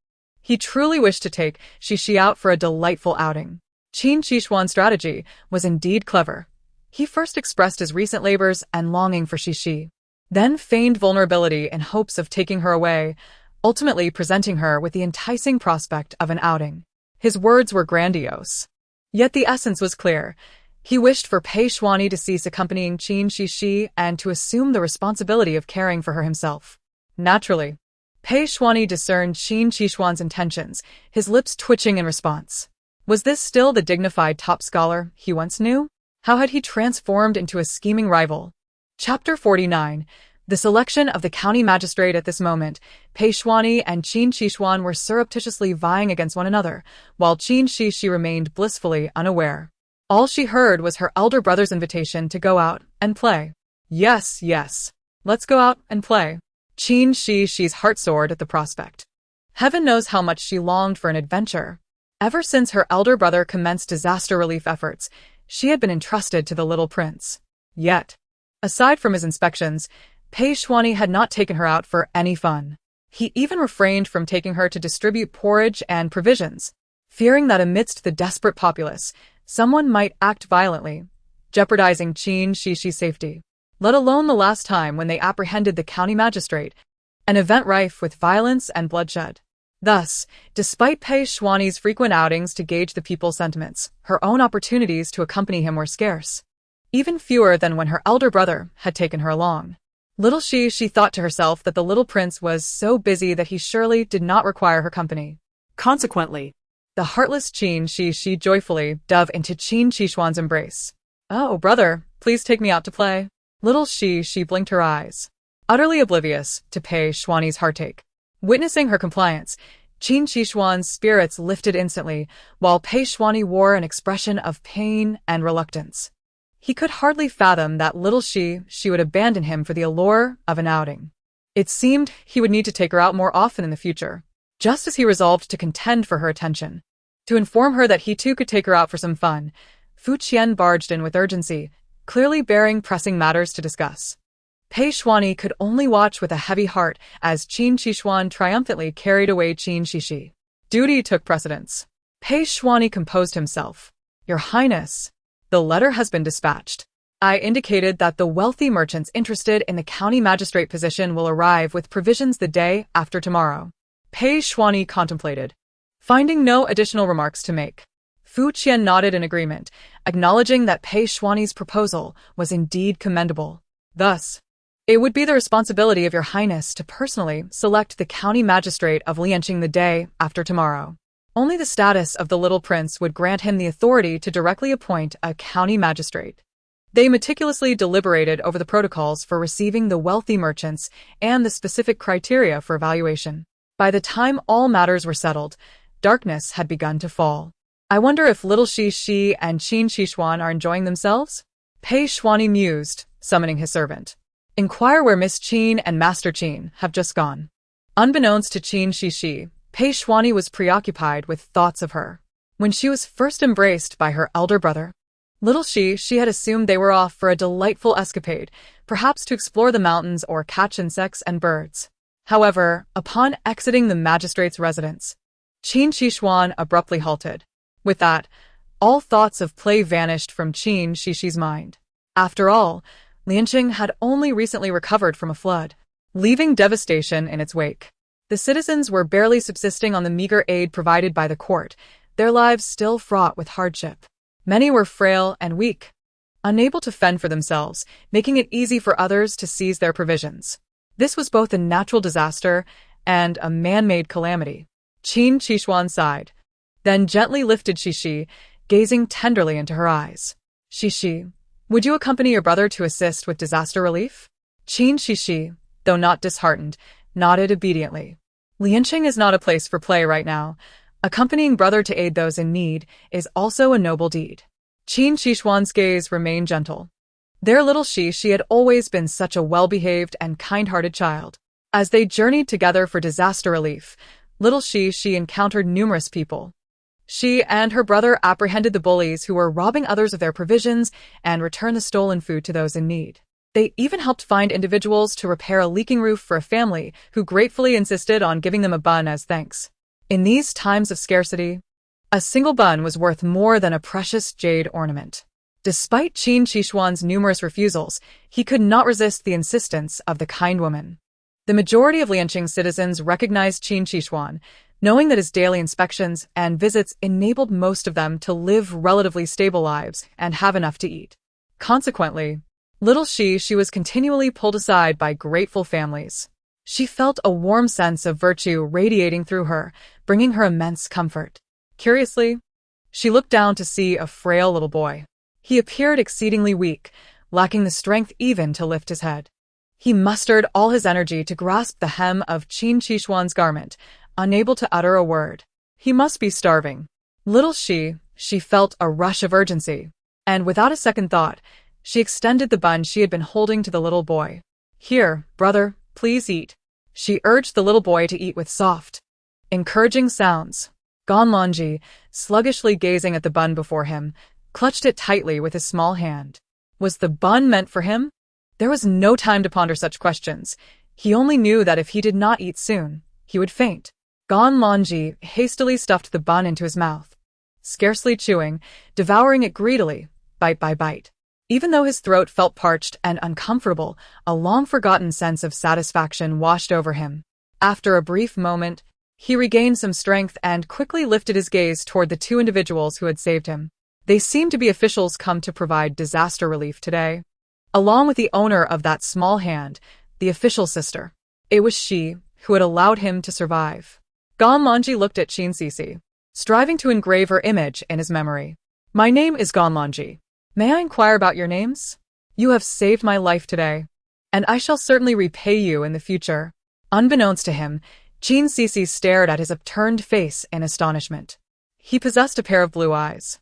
he truly wished to take Xixi out for a delightful outing. Qin Xixuan's strategy was indeed clever. He first expressed his recent labors and longing for Xixi, then feigned vulnerability in hopes of taking her away, ultimately presenting her with the enticing prospect of an outing. His words were grandiose, yet the essence was clear. He wished for Pei Xuanyi to cease accompanying Qin Xixi and to assume the responsibility of caring for her himself. Naturally, Pei Xuanyi discerned Qin Xixuan's intentions, his lips twitching in response. Was this still the dignified top scholar he once knew? How had he transformed into a scheming rival? Chapter 49. The selection of the county magistrate. At this moment, Pei Xuanyi and Qin Xixuan were surreptitiously vying against one another, while Qin Xixi remained blissfully unaware. All she heard was her elder brother's invitation to go out and play. Yes, yes. Let's go out and play. Qin Xixi's heart soared at the prospect. Heaven knows how much she longed for an adventure. Ever since her elder brother commenced disaster relief efforts, she had been entrusted to the little prince. Yet, aside from his inspections, Pei Xuanyi had not taken her out for any fun. He even refrained from taking her to distribute porridge and provisions, fearing that amidst the desperate populace, someone might act violently, jeopardizing Qin Xixi's safety. Let alone the last time when they apprehended the county magistrate, an event rife with violence and bloodshed. Thus, despite Pei Xuanyi's frequent outings to gauge the people's sentiments, her own opportunities to accompany him were scarce, even fewer than when her elder brother had taken her along. Little Xixi thought to herself that the little prince was so busy that he surely did not require her company. Consequently, the heartless Qin Xixi joyfully dove into Qin Xixuan's embrace. "Oh, brother, please take me out to play." Little Xixi blinked her eyes, utterly oblivious to Pei Xuanyi's heartache. Witnessing her compliance, Qin Xixuan's spirits lifted instantly, while Pei Xuanyi wore an expression of pain and reluctance. He could hardly fathom that little she would abandon him for the allure of an outing. It seemed he would need to take her out more often in the future. just as he resolved to contend for her attention. To inform her that he too could take her out for some fun, Fu Qian barged in with urgency, clearly bearing pressing matters to discuss. Pei Shuani could only watch with a heavy heart as Qin Xixi triumphantly carried away Qin Xixi. Duty took precedence. Pei Shuani composed himself. Your Highness, the letter has been dispatched. I indicated that the wealthy merchants interested in the county magistrate position will arrive with provisions the day after tomorrow. Pei Shuani contemplated, finding no additional remarks to make. Fu Qian nodded in agreement, acknowledging that Pei Shuani's proposal was indeed commendable. Thus, it would be the responsibility of Your Highness to personally select the county magistrate of Lianqing the day after tomorrow. Only the status of the little prince would grant him the authority to directly appoint a county magistrate. They meticulously deliberated over the protocols for receiving the wealthy merchants and the specific criteria for evaluation. By the time all matters were settled, darkness had begun to fall. I wonder if little Xixi and Qin Xixi are enjoying themselves? Pei Shuani mused, summoning his servant. Inquire where Miss Qin and Master Qin have just gone. Unbeknownst to Qin Xixi, Pei Shuani was preoccupied with thoughts of her. When she was first embraced by her elder brother, little she had assumed they were off for a delightful escapade, perhaps to explore the mountains or catch insects and birds. However, upon exiting the magistrate's residence, Qin Xixi abruptly halted. With that, all thoughts of play vanished from Qin Xixi's mind. After all, Lianqing had only recently recovered from a flood, leaving devastation in its wake. The citizens were barely subsisting on the meager aid provided by the court, their lives still fraught with hardship. Many were frail and weak, unable to fend for themselves, making it easy for others to seize their provisions. This was both a natural disaster and a man-made calamity. Qin Xixi sighed, then gently lifted Xixi, gazing tenderly into her eyes. Xixi, would you accompany your brother to assist with disaster relief? Qin Xixi, though not disheartened, nodded obediently. Lianqing is not a place for play right now. Accompanying brother to aid those in need is also a noble deed. Qin Xixuan's gaze remained gentle. Their little Xixi had always been such a well-behaved and kind-hearted child. As they journeyed together for disaster relief, little Xixi encountered numerous people. She and her brother apprehended the bullies who were robbing others of their provisions and returned the stolen food to those in need. They even helped find individuals to repair a leaking roof for a family who gratefully insisted on giving them a bun as thanks. In these times of scarcity, a single bun was worth more than a precious jade ornament. Despite Qin Xixuan's numerous refusals, he could not resist the insistence of the kind woman. The majority of Lianqing's citizens recognized Qin Xixuan, knowing that his daily inspections and visits enabled most of them to live relatively stable lives and have enough to eat. Consequently, little she was continually pulled aside by grateful families. She felt a warm sense of virtue radiating through her, bringing her immense comfort. Curiously, she looked down to see a frail little boy. He appeared exceedingly weak, lacking the strength even to lift his head. He mustered all his energy to grasp the hem of Qin Xixuan's garment, unable to utter a word. He must be starving. Little she felt a rush of urgency, and without a second thought, she extended the bun she had been holding to the little boy. Here, brother, please eat. She urged the little boy to eat with soft, encouraging sounds. Ganlonji, sluggishly gazing at the bun before him, clutched it tightly with his small hand. Was the bun meant for him? There was no time to ponder such questions. He only knew that if he did not eat soon, he would faint. Ganlonji hastily stuffed the bun into his mouth, scarcely chewing, devouring it greedily, bite by bite. Even though his throat felt parched and uncomfortable, a long-forgotten sense of satisfaction washed over him. After a brief moment, he regained some strength and quickly lifted his gaze toward the two individuals who had saved him. They seemed to be officials come to provide disaster relief today. Along with the owner of that small hand, the official sister. It was she who had allowed him to survive. Ganlonji looked at Qin Xixi, striving to engrave her image in his memory. My name is Ganlonji. May I inquire about your names? You have saved my life today, and I shall certainly repay you in the future. Unbeknownst to him, Qin Xixi stared at his upturned face in astonishment. He possessed a pair of blue eyes.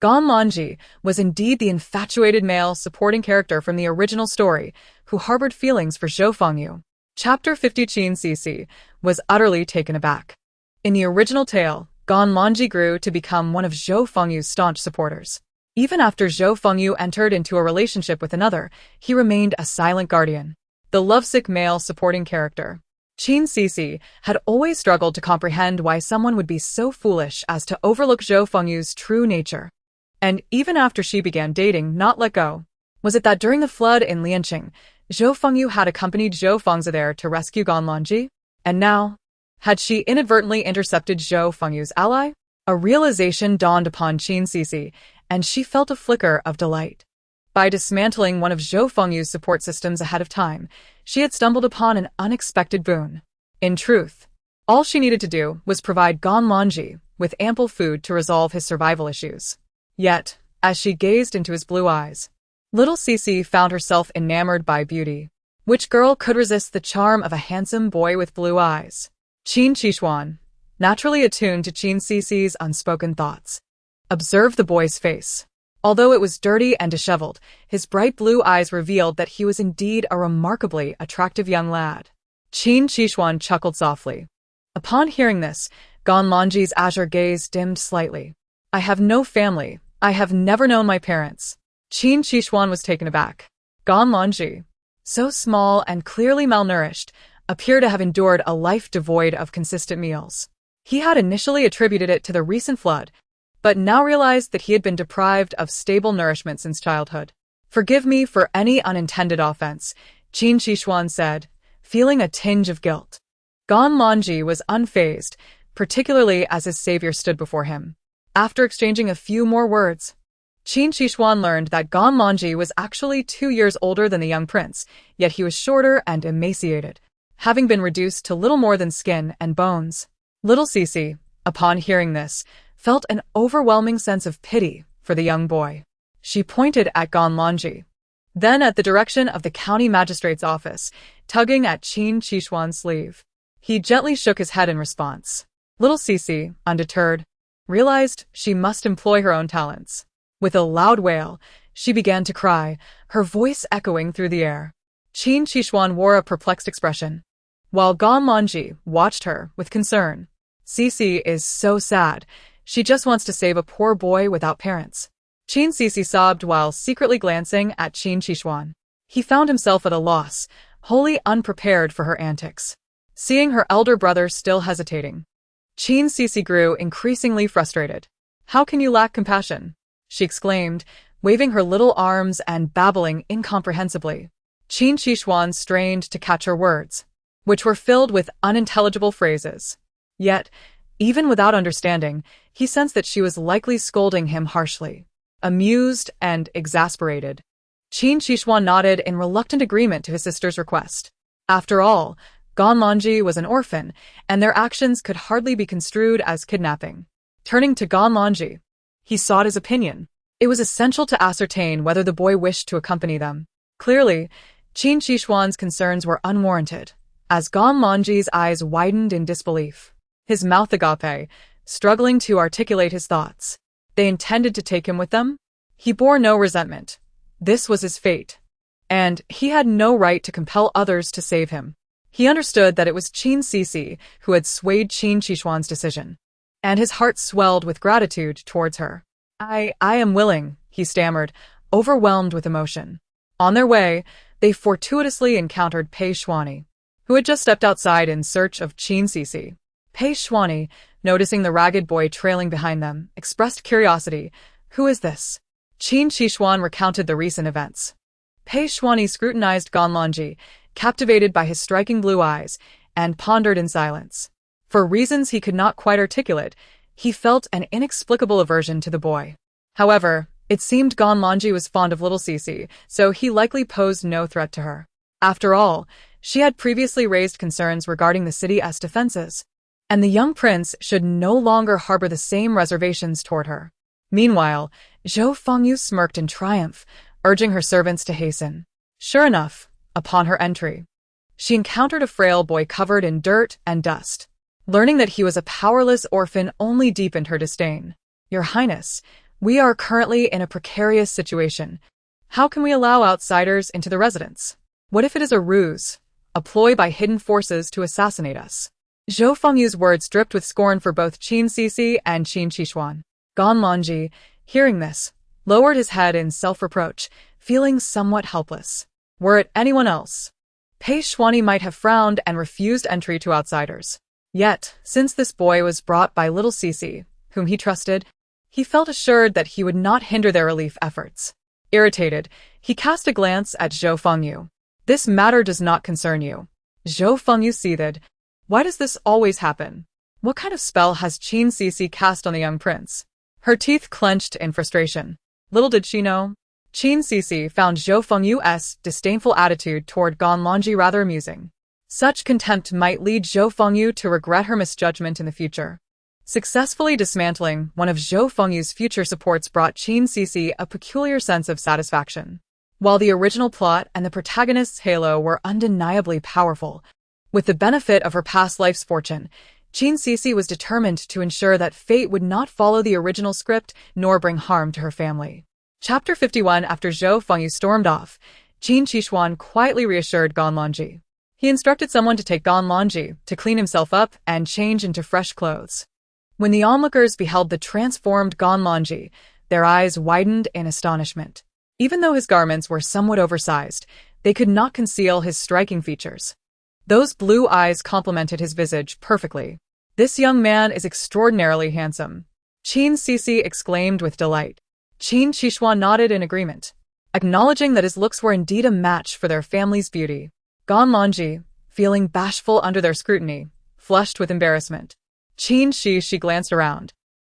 Ganlonji was indeed the infatuated male supporting character from the original story who harbored feelings for Zhou Fengyu. Chapter 50. Qin Xixi was utterly taken aback. In the original tale, Gan Lonji grew to become one of Zhou Fengyu's staunch supporters. Even after Zhou Fengyu entered into a relationship with another, he remained a silent guardian. The lovesick male supporting character. Qin Xixi had always struggled to comprehend why someone would be so foolish as to overlook Zhou Fengyu's true nature. And even after she began dating, not let go. Was it that during the flood in Lianqing, Zhou Fengyu had accompanied Zhou Fengzi there to rescue Gan Lonji? And now, had she inadvertently intercepted Zhou Fengyu's ally? A realization dawned upon Qin Xixi, and she felt a flicker of delight. By dismantling one of Zhou Fengyu's support systems ahead of time, she had stumbled upon an unexpected boon. In truth, all she needed to do was provide Gan Lonji with ample food to resolve his survival issues. Yet, as she gazed into his blue eyes, little Xixi found herself enamored by beauty. Which girl could resist the charm of a handsome boy with blue eyes? Qin Xixi, naturally attuned to Qin Xixi's unspoken thoughts, observed the boy's face. Although it was dirty and disheveled, his bright blue eyes revealed that he was indeed a remarkably attractive young lad. Qin Xixi chuckled softly. Upon hearing this, Gan Lonji's azure gaze dimmed slightly. I have no family. I have never known my parents. Qin Xixi was taken aback. Gan Lonji, so small and clearly malnourished, appeared to have endured a life devoid of consistent meals. He had initially attributed it to the recent flood, but now realized that he had been deprived of stable nourishment since childhood. Forgive me for any unintended offense, Qin Xixi said, feeling a tinge of guilt. Gan Lonji was unfazed, particularly as his savior stood before him. After exchanging a few more words, Qin Xixi learned that Gan Lonji was actually 2 years older than the young prince, yet he was shorter and emaciated, having been reduced to little more than skin and bones. Little Xixi, upon hearing this, felt an overwhelming sense of pity for the young boy. She pointed at Gan Lonji, then at the direction of the county magistrate's office, tugging at Qin Xixi's sleeve. He gently shook his head in response. Little Xixi, undeterred, realized she must employ her own talents. With a loud wail, she began to cry, her voice echoing through the air. Qin Xixi wore a perplexed expression, while Gan Lonji watched her with concern. Xixi is so sad. She just wants to save a poor boy without parents. Qin Xixi sobbed while secretly glancing at Qin Xixi. He found himself at a loss, wholly unprepared for her antics. Seeing her elder brother still hesitating, Qin Xixi grew increasingly frustrated. How can you lack compassion? She exclaimed, waving her little arms and babbling incomprehensibly. Qin Xixi strained to catch her words, which were filled with unintelligible phrases. Yet, even without understanding, he sensed that she was likely scolding him harshly. Amused and exasperated, Qin Xixi nodded in reluctant agreement to his sister's request. After all, Gan Lonji was an orphan, and their actions could hardly be construed as kidnapping. Turning to Gan Lonji, he sought his opinion. It was essential to ascertain whether the boy wished to accompany them. Clearly, Qin Xixi's concerns were unwarranted, as Gan Lonji's eyes widened in disbelief. His mouth agape, struggling to articulate his thoughts. They intended to take him with them? He bore no resentment. This was his fate, and he had no right to compel others to save him. He understood that it was Qin Xixi who had swayed Qin Xixi's decision, and his heart swelled with gratitude towards her. I am willing, he stammered, overwhelmed with emotion. On their way, they fortuitously encountered Pei Xuani, who had just stepped outside in search of Qin Xixi. Pei Xuani, noticing the ragged boy trailing behind them, expressed curiosity. Who is this? Qin Xixi recounted the recent events. Pei Xuani scrutinized Gan Lonji, captivated by his striking blue eyes, and pondered in silence. For reasons he could not quite articulate, he felt an inexplicable aversion to the boy. However, it seemed Gan Lonji was fond of little Xixi, so he likely posed no threat to her. After all, she had previously raised concerns regarding the city's defenses, and the young prince should no longer harbor the same reservations toward her. Meanwhile, Zhou Fengyu smirked in triumph, urging her servants to hasten. Sure enough, upon her entry, she encountered a frail boy covered in dirt and dust. Learning that he was a powerless orphan only deepened her disdain. Your Highness, we are currently in a precarious situation. How can we allow outsiders into the residence? What if it is a ruse, a ploy by hidden forces to assassinate us? Zhou Fengyu's words dripped with scorn for both Qin Xixi and Qin Xixi. Gan Lonji, hearing this, lowered his head in self-reproach, feeling somewhat helpless. Were it anyone else, Pei Xuanyi might have frowned and refused entry to outsiders. Yet, since this boy was brought by little Xixi, whom he trusted, he felt assured that he would not hinder their relief efforts. Irritated, he cast a glance at Zhou Fengyu. This matter does not concern you. Zhou Fengyu seethed. Why does this always happen? What kind of spell has Qin Xixi cast on the young prince? Her teeth clenched in frustration. Little did she know, Qin Xixi found Zhou Fengyu's disdainful attitude toward Gan Lonji rather amusing. Such contempt might lead Zhou Fengyu to regret her misjudgment in the future. Successfully dismantling one of Zhou Fengyu's future supports brought Qin Xixi a peculiar sense of satisfaction. While the original plot and the protagonist's halo were undeniably powerful, with the benefit of her past life's fortune, Qin Xixi was determined to ensure that fate would not follow the original script nor bring harm to her family. Chapter 51. After Zhou Fengyu stormed off, Qin Xixi quietly reassured Gan Lonji. He instructed someone to take Gan Lonji to clean himself up and change into fresh clothes. When the onlookers beheld the transformed Gan Lonji, their eyes widened in astonishment. Even though his garments were somewhat oversized, they could not conceal his striking features. Those blue eyes complemented his visage perfectly. This young man is extraordinarily handsome, Qin Xixi exclaimed with delight. Qin Xixi nodded in agreement, acknowledging that his looks were indeed a match for their family's beauty. Gan Lonji, feeling bashful under their scrutiny, flushed with embarrassment. Qin Xixi glanced around,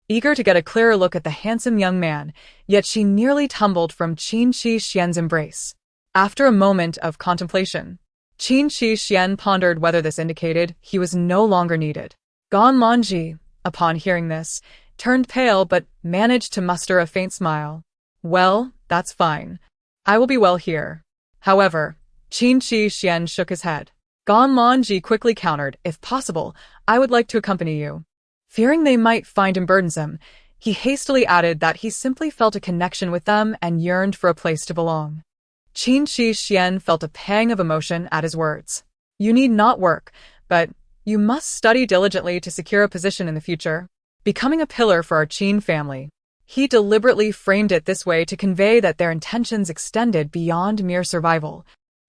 eager to get a clearer look at the handsome young man, yet she nearly tumbled from Qin Xixi's embrace. After a moment of contemplation, Qin Xixi pondered whether this indicated he was no longer needed. Gan Lonji, upon hearing this, turned pale but managed to muster a faint smile. Well, that's fine. I will be well here. However, Qin Xixi shook his head. Gan Lonji quickly countered, if possible, I would like to accompany you. Fearing they might find him burdensome, he hastily added that he simply felt a connection with them and yearned for a place to belong. Qin Xixi felt a pang of emotion at his words. You need not work, but you must study diligently to secure a position in the future, becoming a pillar for our Qin family. He deliberately framed it this way to convey that their intentions extended beyond mere survival.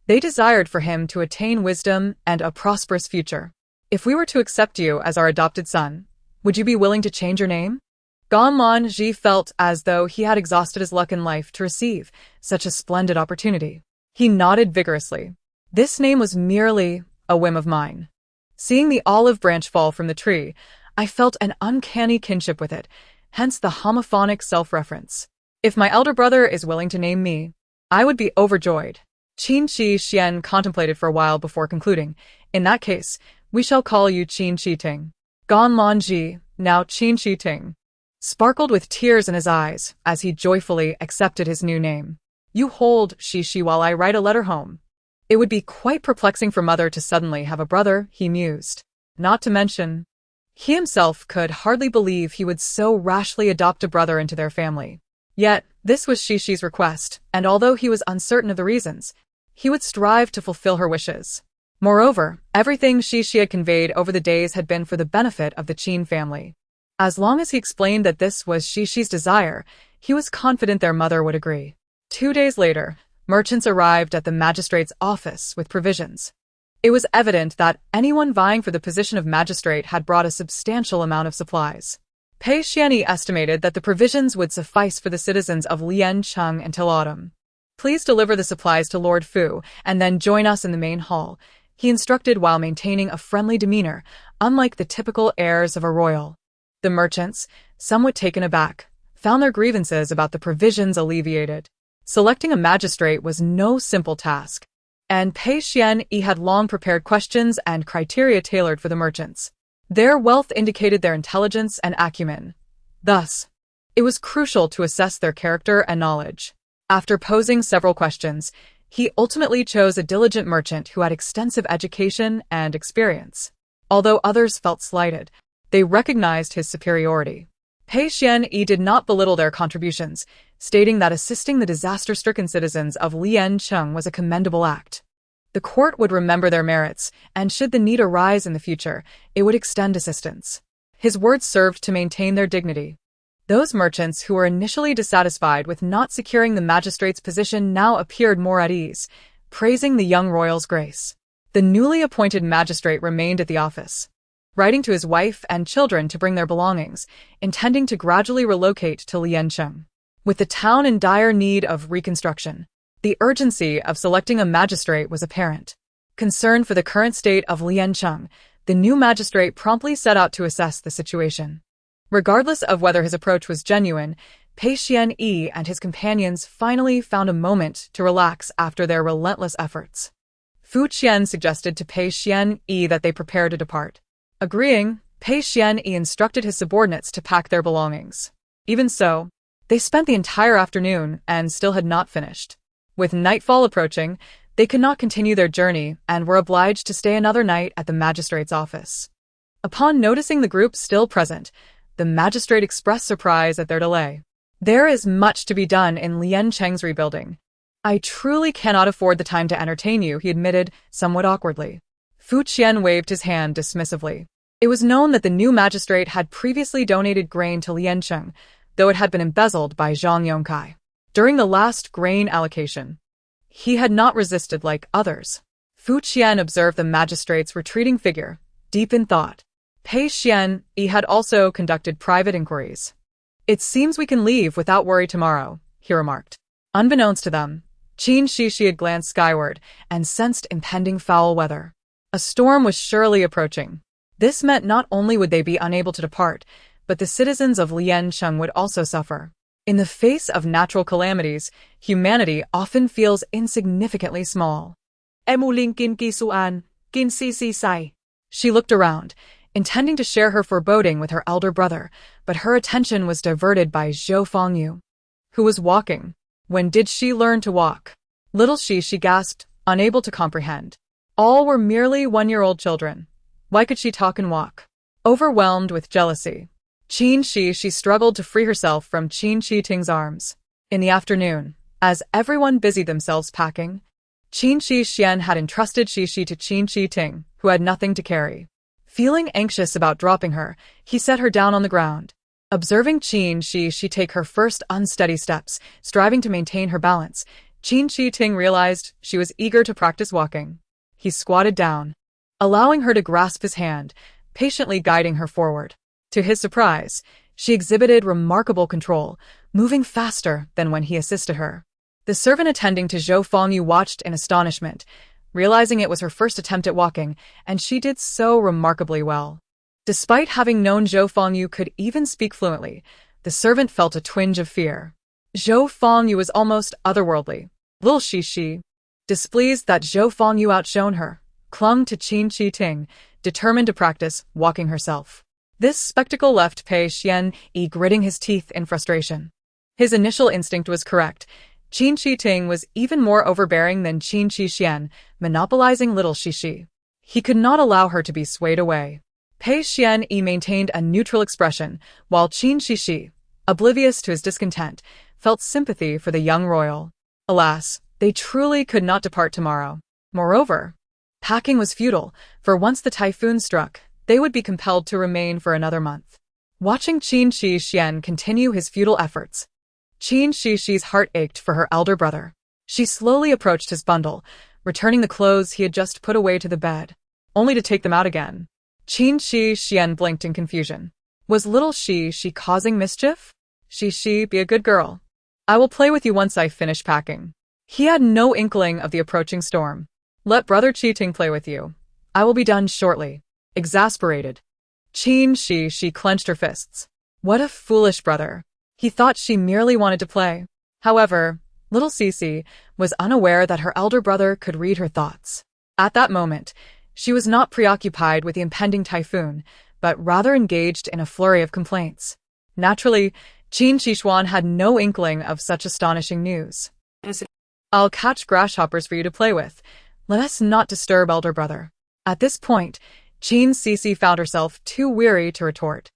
They desired for him to attain wisdom and a prosperous future. If we were to accept you as our adopted son, would you be willing to change your name? Gan Lonji felt as though he had exhausted his luck in life to receive such a splendid opportunity. He nodded vigorously. This name was merely a whim of mine. Seeing the olive branch fall from the tree, I felt an uncanny kinship with it, hence the homophonic self-reference. If my elder brother is willing to name me, I would be overjoyed. Qin Xixi contemplated for a while before concluding, in that case, we shall call you Qin Qiting. Gan Lonji, now Qin Qiting, sparkled with tears in his eyes as he joyfully accepted his new name. You hold Xixi while I write a letter home. It would be quite perplexing for mother to suddenly have a brother, he mused. Not to mention, he himself could hardly believe he would so rashly adopt a brother into their family. Yet, this was Xixi's request, and although he was uncertain of the reasons, he would strive to fulfill her wishes. Moreover, everything Xixi had conveyed over the days had been for the benefit of the Qin family. As long as he explained that this was Xixi's desire, he was confident their mother would agree. 2 days later, merchants arrived at the magistrate's office with provisions. It was evident that anyone vying for the position of magistrate had brought a substantial amount of supplies. Pei Xuanyi estimated that the provisions would suffice for the citizens of Liancheng until autumn. Please deliver the supplies to Lord Fu and then join us in the main hall, he instructed while maintaining a friendly demeanor, unlike the typical airs of a royal. The merchants, somewhat taken aback, found their grievances about the provisions alleviated. Selecting a magistrate was no simple task, and Pei Xuanyi had long prepared questions and criteria tailored for the merchants. Their wealth indicated their intelligence and acumen. Thus, it was crucial to assess their character and knowledge. After posing several questions, he ultimately chose a diligent merchant who had extensive education and experience. Although others felt slighted, they recognized his superiority. Pei Xuanyi did not belittle their contributions, stating that assisting the disaster-stricken citizens of Liancheng was a commendable act. The court would remember their merits, and should the need arise in the future, it would extend assistance. His words served to maintain their dignity. Those merchants who were initially dissatisfied with not securing the magistrate's position now appeared more at ease, praising the young royal's grace. The newly appointed magistrate remained at the office, writing to his wife and children to bring their belongings, intending to gradually relocate to Liancheng. With the town in dire need of reconstruction, the urgency of selecting a magistrate was apparent. Concerned for the current state of Liancheng, the new magistrate promptly set out to assess the situation. Regardless of whether his approach was genuine, Pei Xianyi and his companions finally found a moment to relax after their relentless efforts. Fu Qian suggested to Pei Xianyi that they prepare to depart. Agreeing, Pei Xianyi instructed his subordinates to pack their belongings. Even so, they spent the entire afternoon and still had not finished. With nightfall approaching, they could not continue their journey and were obliged to stay another night at the magistrate's office. Upon noticing the group still present, the magistrate expressed surprise at their delay. "There is much to be done in Liancheng's rebuilding. I truly cannot afford the time to entertain you," he admitted, somewhat awkwardly. Fu Qian waved his hand dismissively. It was known that the new magistrate had previously donated grain to Liancheng, though it had been embezzled by Zhang Yongkai. During the last grain allocation, he had not resisted like others. Fu Qian observed the magistrate's retreating figure, deep in thought. Pei Xianyi had also conducted private inquiries. "It seems we can leave without worry tomorrow," he remarked. Unbeknownst to them, Qin Xixi had glanced skyward and sensed impending foul weather. A storm was surely approaching. This meant not only would they be unable to depart, but the citizens of Liancheng would also suffer. In the face of natural calamities, humanity often feels insignificantly small. Emulin Qin Xixi sai. She looked around, intending to share her foreboding with her elder brother, but her attention was diverted by Zhou Fangyu, who was walking. When did she learn to walk? Little she gasped, unable to comprehend. All were merely one-year-old children. Why could she talk and walk? Overwhelmed with jealousy, Qin Xixi struggled to free herself from Qin Ting's arms. In the afternoon, as everyone busied themselves packing, Qin Xixian had entrusted Xixi to Qin Ting, who had nothing to carry. Feeling anxious about dropping her, he set her down on the ground. Observing Qin Xixi take her first unsteady steps, striving to maintain her balance, Qin Ting realized she was eager to practice walking. He squatted down, allowing her to grasp his hand, patiently guiding her forward. To his surprise, she exhibited remarkable control, moving faster than when he assisted her. The servant attending to Zhou Fangyu watched in astonishment, realizing it was her first attempt at walking, and she did so remarkably well. Despite having known Zhou Fangyu could even speak fluently, the servant felt a twinge of fear. Zhou Fangyu was almost otherworldly. Little Xixi, displeased that Zhou Fangyu outshone her, clung to Qin Ting, determined to practice walking herself. This spectacle left Pei Xianyi gritting his teeth in frustration. His initial instinct was correct. Qin Ting was even more overbearing than Qin Xixian, monopolizing little Xixi. He could not allow her to be swayed away. Pei Xianyi maintained a neutral expression, while Qin Xixi, oblivious to his discontent, felt sympathy for the young royal. Alas, they truly could not depart tomorrow. Moreover, packing was futile, for once the typhoon struck, they would be compelled to remain for another month. Watching Qin Xixian continue his futile efforts, Qin Xixi's heart ached for her elder brother. She slowly approached his bundle, returning the clothes he had just put away to the bed, only to take them out again. Qin Xixian blinked in confusion. Was little Xixi causing mischief? Xixi, be a good girl. I will play with you once I finish packing. He had no inkling of the approaching storm. Let brother Ting play with you. I will be done shortly. Exasperated, Qin Xixi clenched her fists. What a foolish brother. He thought she merely wanted to play. However, little Xixi was unaware that her elder brother could read her thoughts. At that moment, she was not preoccupied with the impending typhoon, but rather engaged in a flurry of complaints. Naturally, Qin Xixuan had no inkling of such astonishing news. I'll catch grasshoppers for you to play with. Let us not disturb elder brother. At this point, Qin Xixi found herself too weary to retort.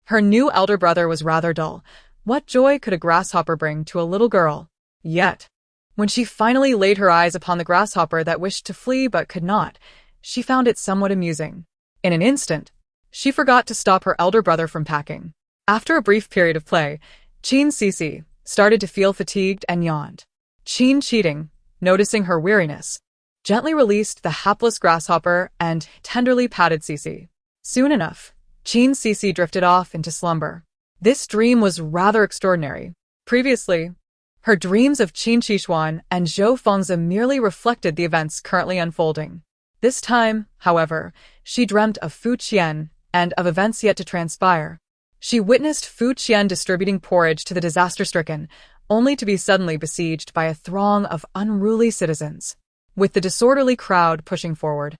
Her new elder brother was rather dull. What joy could a grasshopper bring to a little girl? Yet, When she finally laid her eyes upon the grasshopper that wished to flee but could not, she found it somewhat amusing. In an instant, she forgot to stop her elder brother from packing. After a brief period of play, Qin Xixi started to feel fatigued and yawned. Qin Xixi, noticing her weariness, gently released the hapless grasshopper and tenderly patted Xixi. Soon enough, Qin Xixi drifted off into slumber. This dream was rather extraordinary. Previously, her dreams of Qin Xixi and Zhou Fengzi merely reflected the events currently unfolding. This time, however, she dreamt of Fu Qian and of events yet to transpire. She witnessed Fu Qian distributing porridge to the disaster-stricken, only to be suddenly besieged by a throng of unruly citizens, with the disorderly crowd pushing forward.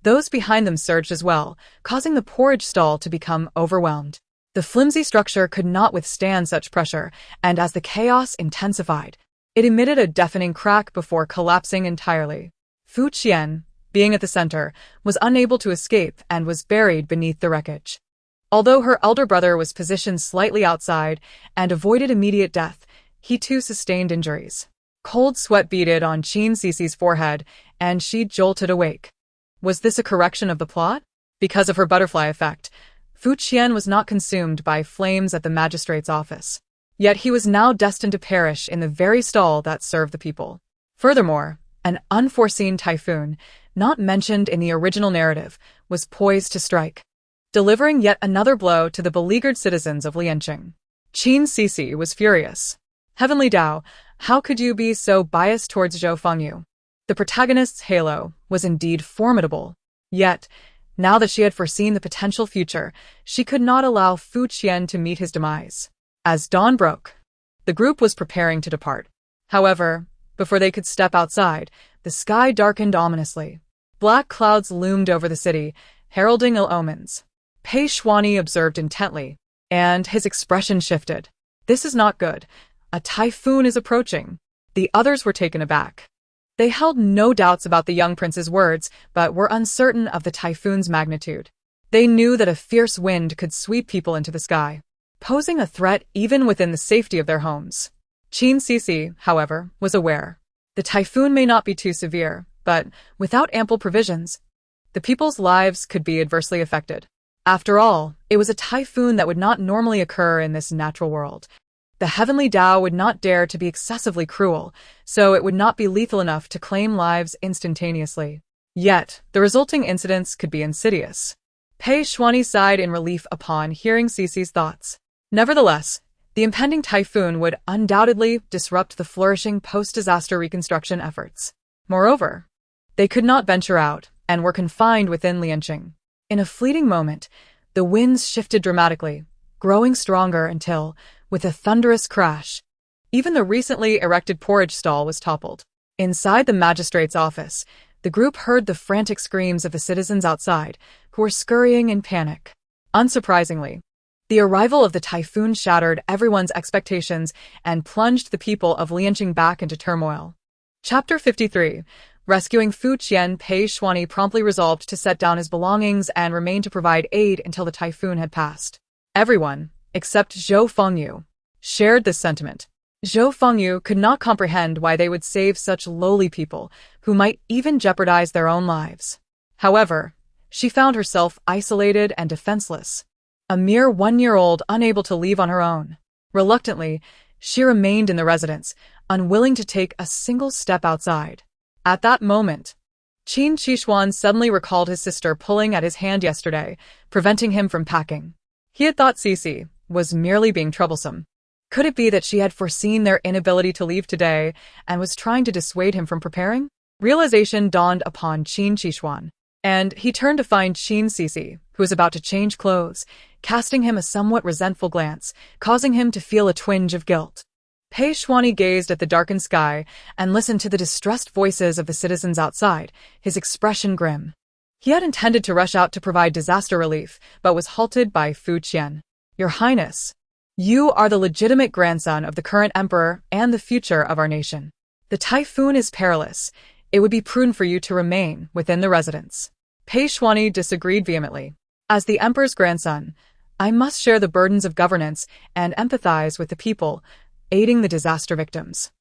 Those behind them surged as well, causing the porridge stall to become overwhelmed. The flimsy structure could not withstand such pressure, and as the chaos intensified, it emitted a deafening crack before collapsing entirely. Fu Qian, being at the center, was unable to escape and was buried beneath the wreckage. Although her elder brother was positioned slightly outside and avoided immediate death, he too sustained injuries. Cold sweat beaded on Qin Xixi's forehead, and she jolted awake. Was this a correction of the plot? Because of her butterfly effect, Fu Qian was not consumed by flames at the magistrate's office. Yet he was now destined to perish in the very stall that served the people. Furthermore, an unforeseen typhoon, not mentioned in the original narrative, was poised to strike, delivering yet another blow to the beleaguered citizens of Lianqing. Qin Xixi was furious. Heavenly Tao, how could you be so biased towards Zhou Fengyu? The protagonist's halo was indeed formidable. Yet, now that she had foreseen the potential future, she could not allow Fu Qian to meet his demise. As dawn broke, the group was preparing to depart. However, before they could step outside, the sky darkened ominously. Black clouds loomed over the city, heralding ill omens. Pei Shuani observed intently, and his expression shifted. This is not good. A typhoon is approaching. The others were taken aback. They held no doubts about the young prince's words, but were uncertain of the typhoon's magnitude. They knew that a fierce wind could sweep people into the sky, posing a threat even within the safety of their homes. Qin Xixi, however, was aware. The typhoon may not be too severe, but without ample provisions, the people's lives could be adversely affected. After all, it was a typhoon that would not normally occur in this natural world. The heavenly Tao would not dare to be excessively cruel, so it would not be lethal enough to claim lives instantaneously. Yet, the resulting incidents could be insidious. Pei Shuani sighed in relief upon hearing Xixi's thoughts. Nevertheless, the impending typhoon would undoubtedly disrupt the flourishing post-disaster reconstruction efforts. Moreover, they could not venture out and were confined within Lianqing. In a fleeting moment, the winds shifted dramatically, growing stronger until, with a thunderous crash, even the recently erected porridge stall was toppled. Inside the magistrate's office, the group heard the frantic screams of the citizens outside, who were scurrying in panic. Unsurprisingly, the arrival of the typhoon shattered everyone's expectations and plunged the people of Lianqing back into turmoil. Chapter 53. Rescuing Fu Qian. Pei Shuani promptly resolved to set down his belongings and remain to provide aid until the typhoon had passed. Everyone, except Zhou Fengyu, shared this sentiment. Zhou Fengyu could not comprehend why they would save such lowly people, who might even jeopardize their own lives. However, she found herself isolated and defenseless, a mere 1-year-old unable to leave on her own. Reluctantly, she remained in the residence, unwilling to take a single step outside. At that moment, Qin Xixi suddenly recalled his sister pulling at his hand yesterday, preventing him from packing. He had thought Xixi was merely being troublesome. Could it be that she had foreseen their inability to leave today and was trying to dissuade him from preparing? Realization dawned upon Qin Xixi, and he turned to find Qin Xixi, who was about to change clothes, casting him a somewhat resentful glance, causing him to feel a twinge of guilt. Pei Shuani gazed at the darkened sky and listened to the distressed voices of the citizens outside, his expression grim. He had intended to rush out to provide disaster relief, but was halted by Fu Qian. Your Highness, you are the legitimate grandson of the current emperor and the future of our nation. The typhoon is perilous. It would be prudent for you to remain within the residence. Pei Shuani disagreed vehemently. As the emperor's grandson, I must share the burdens of governance and empathize with the people, aiding the disaster victims.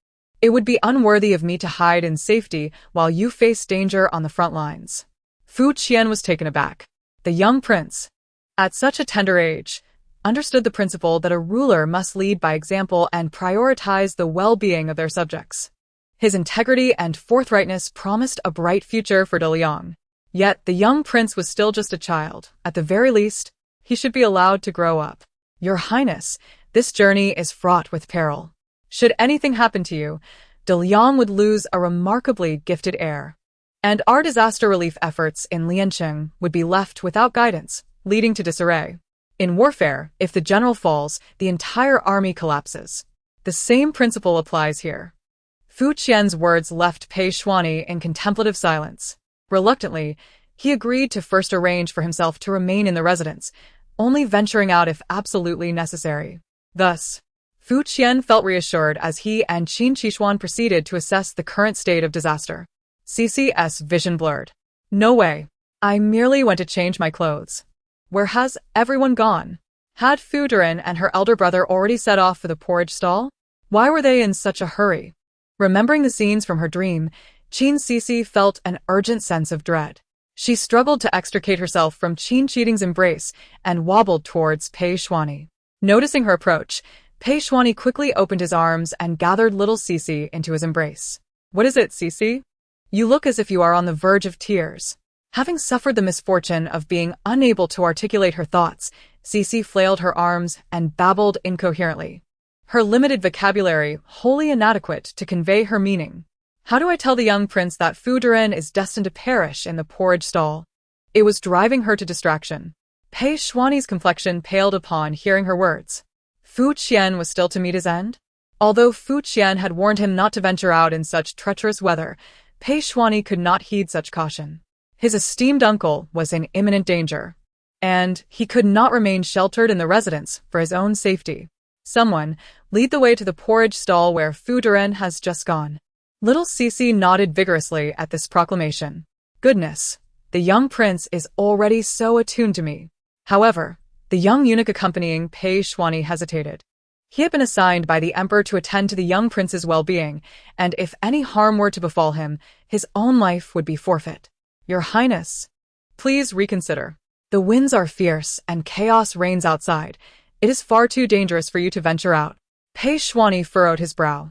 It would be unworthy of me to hide in safety while you face danger on the front lines. Fu Qian was taken aback. The young prince, at such a tender age, understood the principle that a ruler must lead by example and prioritize the well-being of their subjects. His integrity and forthrightness promised a bright future for De Liang. Yet the young prince was still just a child. At the very least, he should be allowed to grow up. Your Highness, this journey is fraught with peril. Should anything happen to you, De Liang would lose a remarkably gifted heir. And our disaster relief efforts in Lianqing would be left without guidance, leading to disarray. In warfare, if the general falls, the entire army collapses. The same principle applies here. Fu Qian's words left Pei Xuanyi in contemplative silence. Reluctantly, he agreed to first arrange for himself to remain in the residence, only venturing out if absolutely necessary. Thus, Fu Qian felt reassured as he and Qin Xixi proceeded to assess the current state of disaster. Cc's vision blurred. No way. I merely went to change my clothes. Where has everyone gone? Had Fu Duran and her elder brother already set off for the porridge stall? Why were they in such a hurry? Remembering the scenes from her dream, Qin Xixi felt an urgent sense of dread. She struggled to extricate herself from Qin Cheating's embrace and wobbled towards Pei Xuanyi. Noticing her approach, Pei Xuanyi quickly opened his arms and gathered little Xixi into his embrace. What is it, Xixi? You look as if you are on the verge of tears. Having suffered the misfortune of being unable to articulate her thoughts, Xixi flailed her arms and babbled incoherently. Her limited vocabulary wholly inadequate to convey her meaning. How do I tell the young prince that Fu Duran is destined to perish in the porridge stall? It was driving her to distraction. Pei Xuanyi's complexion paled upon hearing her words. Fu Qian was still to meet his end? Although Fu Qian had warned him not to venture out in such treacherous weather, Pei Xuanyi could not heed such caution. His esteemed uncle was in imminent danger, and he could not remain sheltered in the residence for his own safety. Someone, lead the way to the porridge stall where Fu Duran has just gone. Little Xixi nodded vigorously at this proclamation. Goodness, the young prince is already so attuned to me. However, the young eunuch accompanying Pei Xuanyi hesitated. He had been assigned by the emperor to attend to the young prince's well-being, and if any harm were to befall him, his own life would be forfeit. Your Highness, please reconsider. The winds are fierce and chaos reigns outside. It is far too dangerous for you to venture out. Pei Xuanyi furrowed his brow.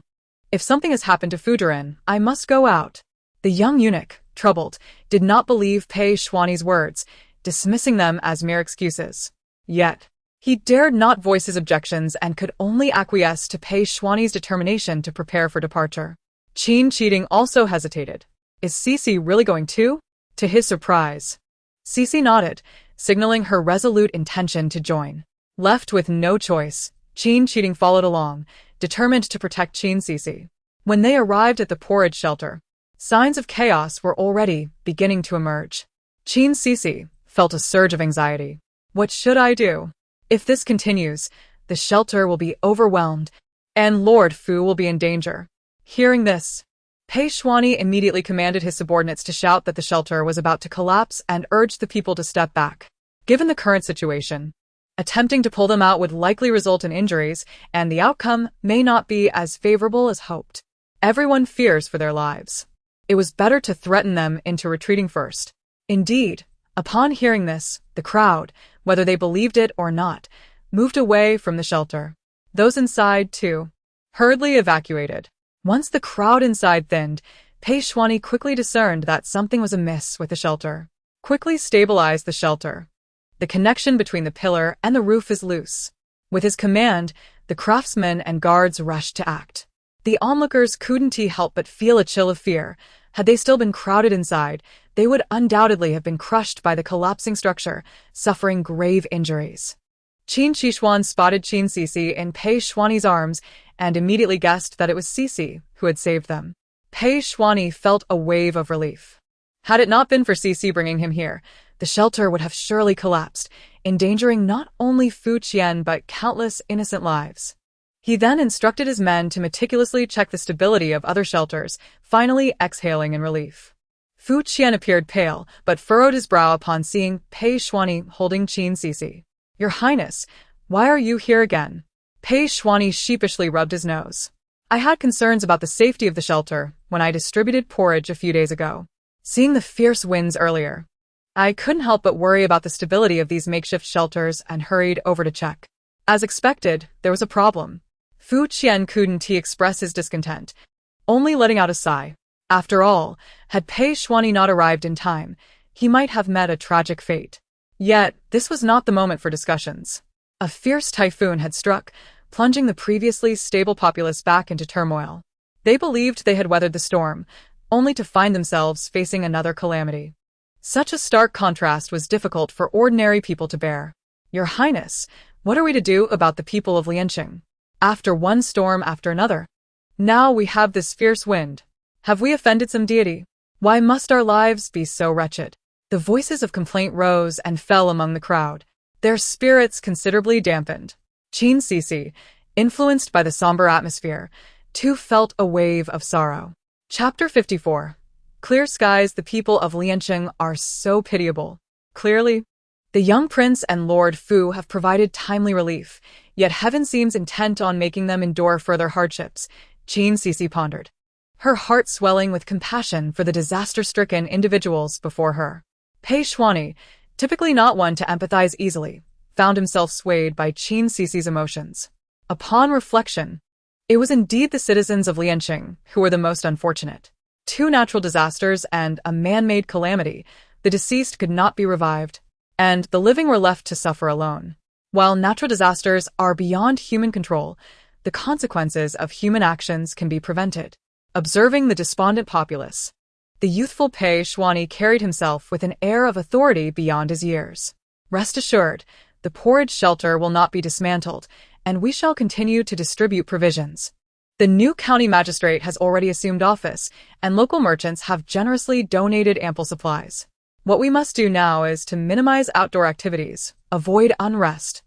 If something has happened to Fu Duran, I must go out. The young eunuch, troubled, did not believe Pei Xuanyi's words, dismissing them as mere excuses. Yet, he dared not voice his objections and could only acquiesce to Pei Xuanyi's determination to prepare for departure. Qin Cheating also hesitated. Is Xixi really going too? To his surprise, Xixi nodded, signaling her resolute intention to join. Left with no choice, Qin Cheating followed along, determined to protect Qin Xixi. When they arrived at the porridge shelter, signs of chaos were already beginning to emerge. Qin Xixi felt a surge of anxiety. What should I do? If this continues, the shelter will be overwhelmed, and Lord Fu will be in danger. Hearing this, Pei Xuanyi immediately commanded his subordinates to shout that the shelter was about to collapse and urged the people to step back. Given the current situation, attempting to pull them out would likely result in injuries, and the outcome may not be as favorable as hoped. Everyone fears for their lives. It was better to threaten them into retreating first. Indeed, upon hearing this, the crowd, whether they believed it or not, moved away from the shelter. Those inside, too, hurriedly evacuated. Once the crowd inside thinned, Pei Xuanyi quickly discerned that something was amiss with the shelter. Quickly stabilized the shelter. The connection between the pillar and the roof is loose. With his command, the craftsmen and guards rushed to act. The onlookers couldn't help but feel a chill of fear. Had they still been crowded inside, they would undoubtedly have been crushed by the collapsing structure, suffering grave injuries. Qin Xixi spotted Qin Xixi in Pei Xuanyi's arms and immediately guessed that it was Xixi who had saved them. Pei Xuanyi felt a wave of relief. Had it not been for Xixi bringing him here, the shelter would have surely collapsed, endangering not only Fu Qian but countless innocent lives. He then instructed his men to meticulously check the stability of other shelters, finally exhaling in relief. Fu Qian appeared pale, but furrowed his brow upon seeing Pei Xuanyi holding Qin Xixi. Your Highness, why are you here again? Pei Xuanyi sheepishly rubbed his nose. I had concerns about the safety of the shelter when I distributed porridge a few days ago. Seeing the fierce winds earlier, I couldn't help but worry about the stability of these makeshift shelters and hurried over to check. As expected, there was a problem. Fu Qian couldn't express his discontent, only letting out a sigh. After all, had Pei Shuani not arrived in time, he might have met a tragic fate. Yet, this was not the moment for discussions. A fierce typhoon had struck, plunging the previously stable populace back into turmoil. They believed they had weathered the storm, only to find themselves facing another calamity. Such a stark contrast was difficult for ordinary people to bear. Your Highness, what are we to do about the people of Lianqing? After one storm after another. Now we have this fierce wind. Have we offended some deity? Why must our lives be so wretched? The voices of complaint rose and fell among the crowd, their spirits considerably dampened. Qin Xixi, influenced by the somber atmosphere, too felt a wave of sorrow. Chapter 54. Clear skies. The people of Lianqing are so pitiable. Clearly, the young prince and Lord Fu have provided timely relief, yet heaven seems intent on making them endure further hardships, Qin Xixi pondered, her heart swelling with compassion for the disaster-stricken individuals before her. Pei Shuani, typically not one to empathize easily, found himself swayed by Qin Xixi's emotions. Upon reflection, it was indeed the citizens of Lianqing who were the most unfortunate. Two natural disasters and a man-made calamity, the deceased could not be revived, and the living were left to suffer alone. While natural disasters are beyond human control, the consequences of human actions can be prevented. Observing the despondent populace, the youthful Pei Shuani carried himself with an air of authority beyond his years. Rest assured, the porridge shelter will not be dismantled, and we shall continue to distribute provisions. The new county magistrate has already assumed office, and local merchants have generously donated ample supplies. What we must do now is to minimize outdoor activities, avoid unrest,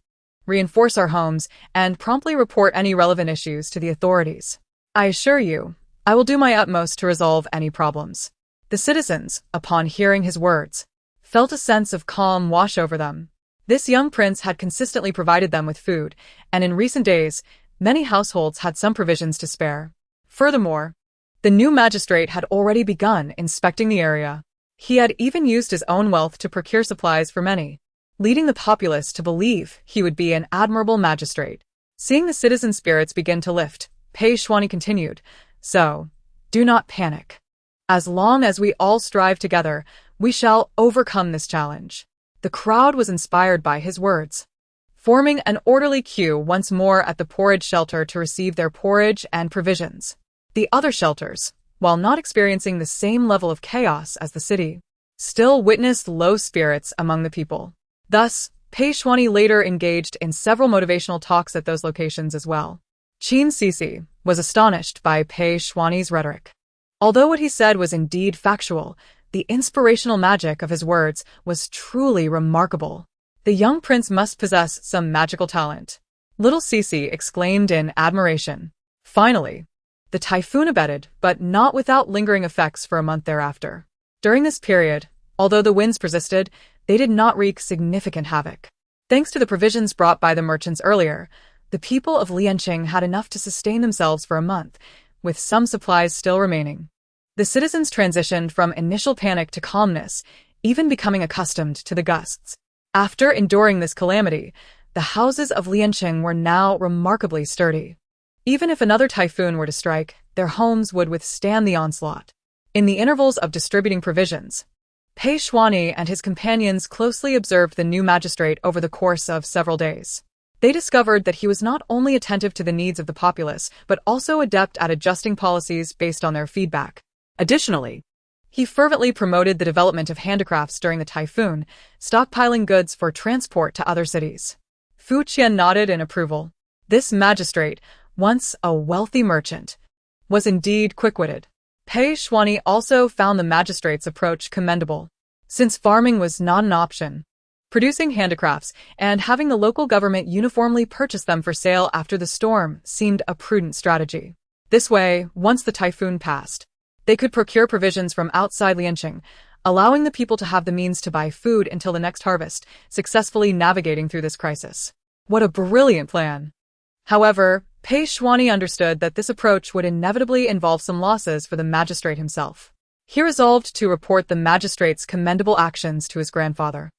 reinforce our homes, and promptly report any relevant issues to the authorities. I assure you, I will do my utmost to resolve any problems. The citizens, upon hearing his words, felt a sense of calm wash over them. This young prince had consistently provided them with food, and in recent days, many households had some provisions to spare. Furthermore, the new magistrate had already begun inspecting the area. He had even used his own wealth to procure supplies for many, leading the populace to believe he would be an admirable magistrate. Seeing the citizen spirits begin to lift, Pei Shuani continued, "So, do not panic. As long as we all strive together, we shall overcome this challenge." The crowd was inspired by his words, forming an orderly queue once more at the porridge shelter to receive their porridge and provisions. The other shelters, while not experiencing the same level of chaos as the city, still witnessed low spirits among the people. Thus, Pei Shuani later engaged in several motivational talks at those locations as well. Qin Xixi was astonished by Pei Shuani's rhetoric. Although what he said was indeed factual, the inspirational magic of his words was truly remarkable. The young prince must possess some magical talent. Little Xixi exclaimed in admiration. Finally, the typhoon abated, but not without lingering effects for a month thereafter. During this period, although the winds persisted, they did not wreak significant havoc. Thanks to the provisions brought by the merchants earlier, the people of Lianqing had enough to sustain themselves for a month, with some supplies still remaining. The citizens transitioned from initial panic to calmness, even becoming accustomed to the gusts. After enduring this calamity, the houses of Lianqing were now remarkably sturdy. Even if another typhoon were to strike, their homes would withstand the onslaught. In the intervals of distributing provisions, Pei Shuani and his companions closely observed the new magistrate over the course of several days. They discovered that he was not only attentive to the needs of the populace, but also adept at adjusting policies based on their feedback. Additionally, he fervently promoted the development of handicrafts during the typhoon, stockpiling goods for transport to other cities. Fu Qian nodded in approval. This magistrate, once a wealthy merchant, was indeed quick-witted. Pei Shuani also found the magistrate's approach commendable. Since farming was not an option, producing handicrafts and having the local government uniformly purchase them for sale after the storm seemed a prudent strategy. This way, once the typhoon passed, they could procure provisions from outside Lianqing, allowing the people to have the means to buy food until the next harvest, successfully navigating through this crisis. What a brilliant plan! However, Pei Xuanyi understood that this approach would inevitably involve some losses for the magistrate himself. He resolved to report the magistrate's commendable actions to his grandfather,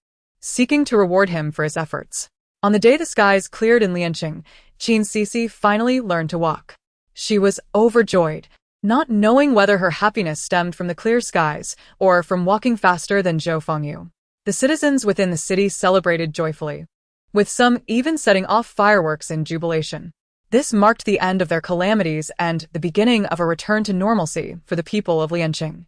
seeking to reward him for his efforts. On the day the skies cleared in Lianqing, Qin Xixi finally learned to walk. She was overjoyed, not knowing whether her happiness stemmed from the clear skies or from walking faster than Zhou Fengyu. The citizens within the city celebrated joyfully, with some even setting off fireworks in jubilation. This marked the end of their calamities and the beginning of a return to normalcy for the people of Lianqing.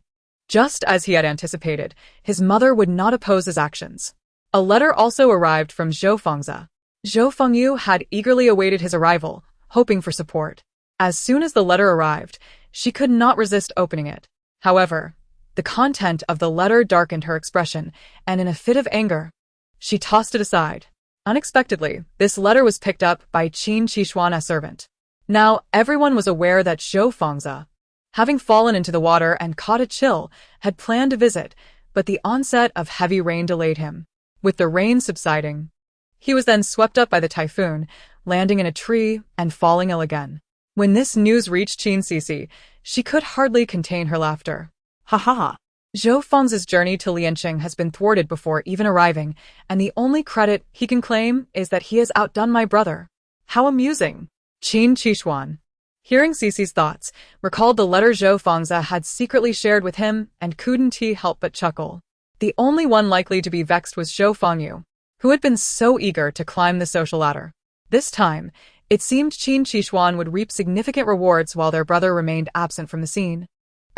Just as he had anticipated, his mother would not oppose his actions. A letter also arrived from Zhou Fengzi. Zhou Fengyu had eagerly awaited his arrival, hoping for support. As soon as the letter arrived, she could not resist opening it. However, the content of the letter darkened her expression, and in a fit of anger, she tossed it aside. Unexpectedly, this letter was picked up by Qin Xixi, a servant. Now, everyone was aware that Zhou Fengzi, having fallen into the water and caught a chill, had planned a visit, but the onset of heavy rain delayed him. With the rain subsiding, he was then swept up by the typhoon, landing in a tree and falling ill again. When this news reached Qin Xixi, she could hardly contain her laughter. Ha ha ha. Zhou Fengzi's journey to Lianqing has been thwarted before even arriving, and the only credit he can claim is that he has outdone my brother. How amusing! Qin Xixi, hearing Xixi's thoughts, recalled the letter Zhou Fengzi had secretly shared with him and couldn't he help but chuckle. The only one likely to be vexed was Zhou Fengyu, who had been so eager to climb the social ladder. This time, it seemed Qin Xixi would reap significant rewards while their brother remained absent from the scene.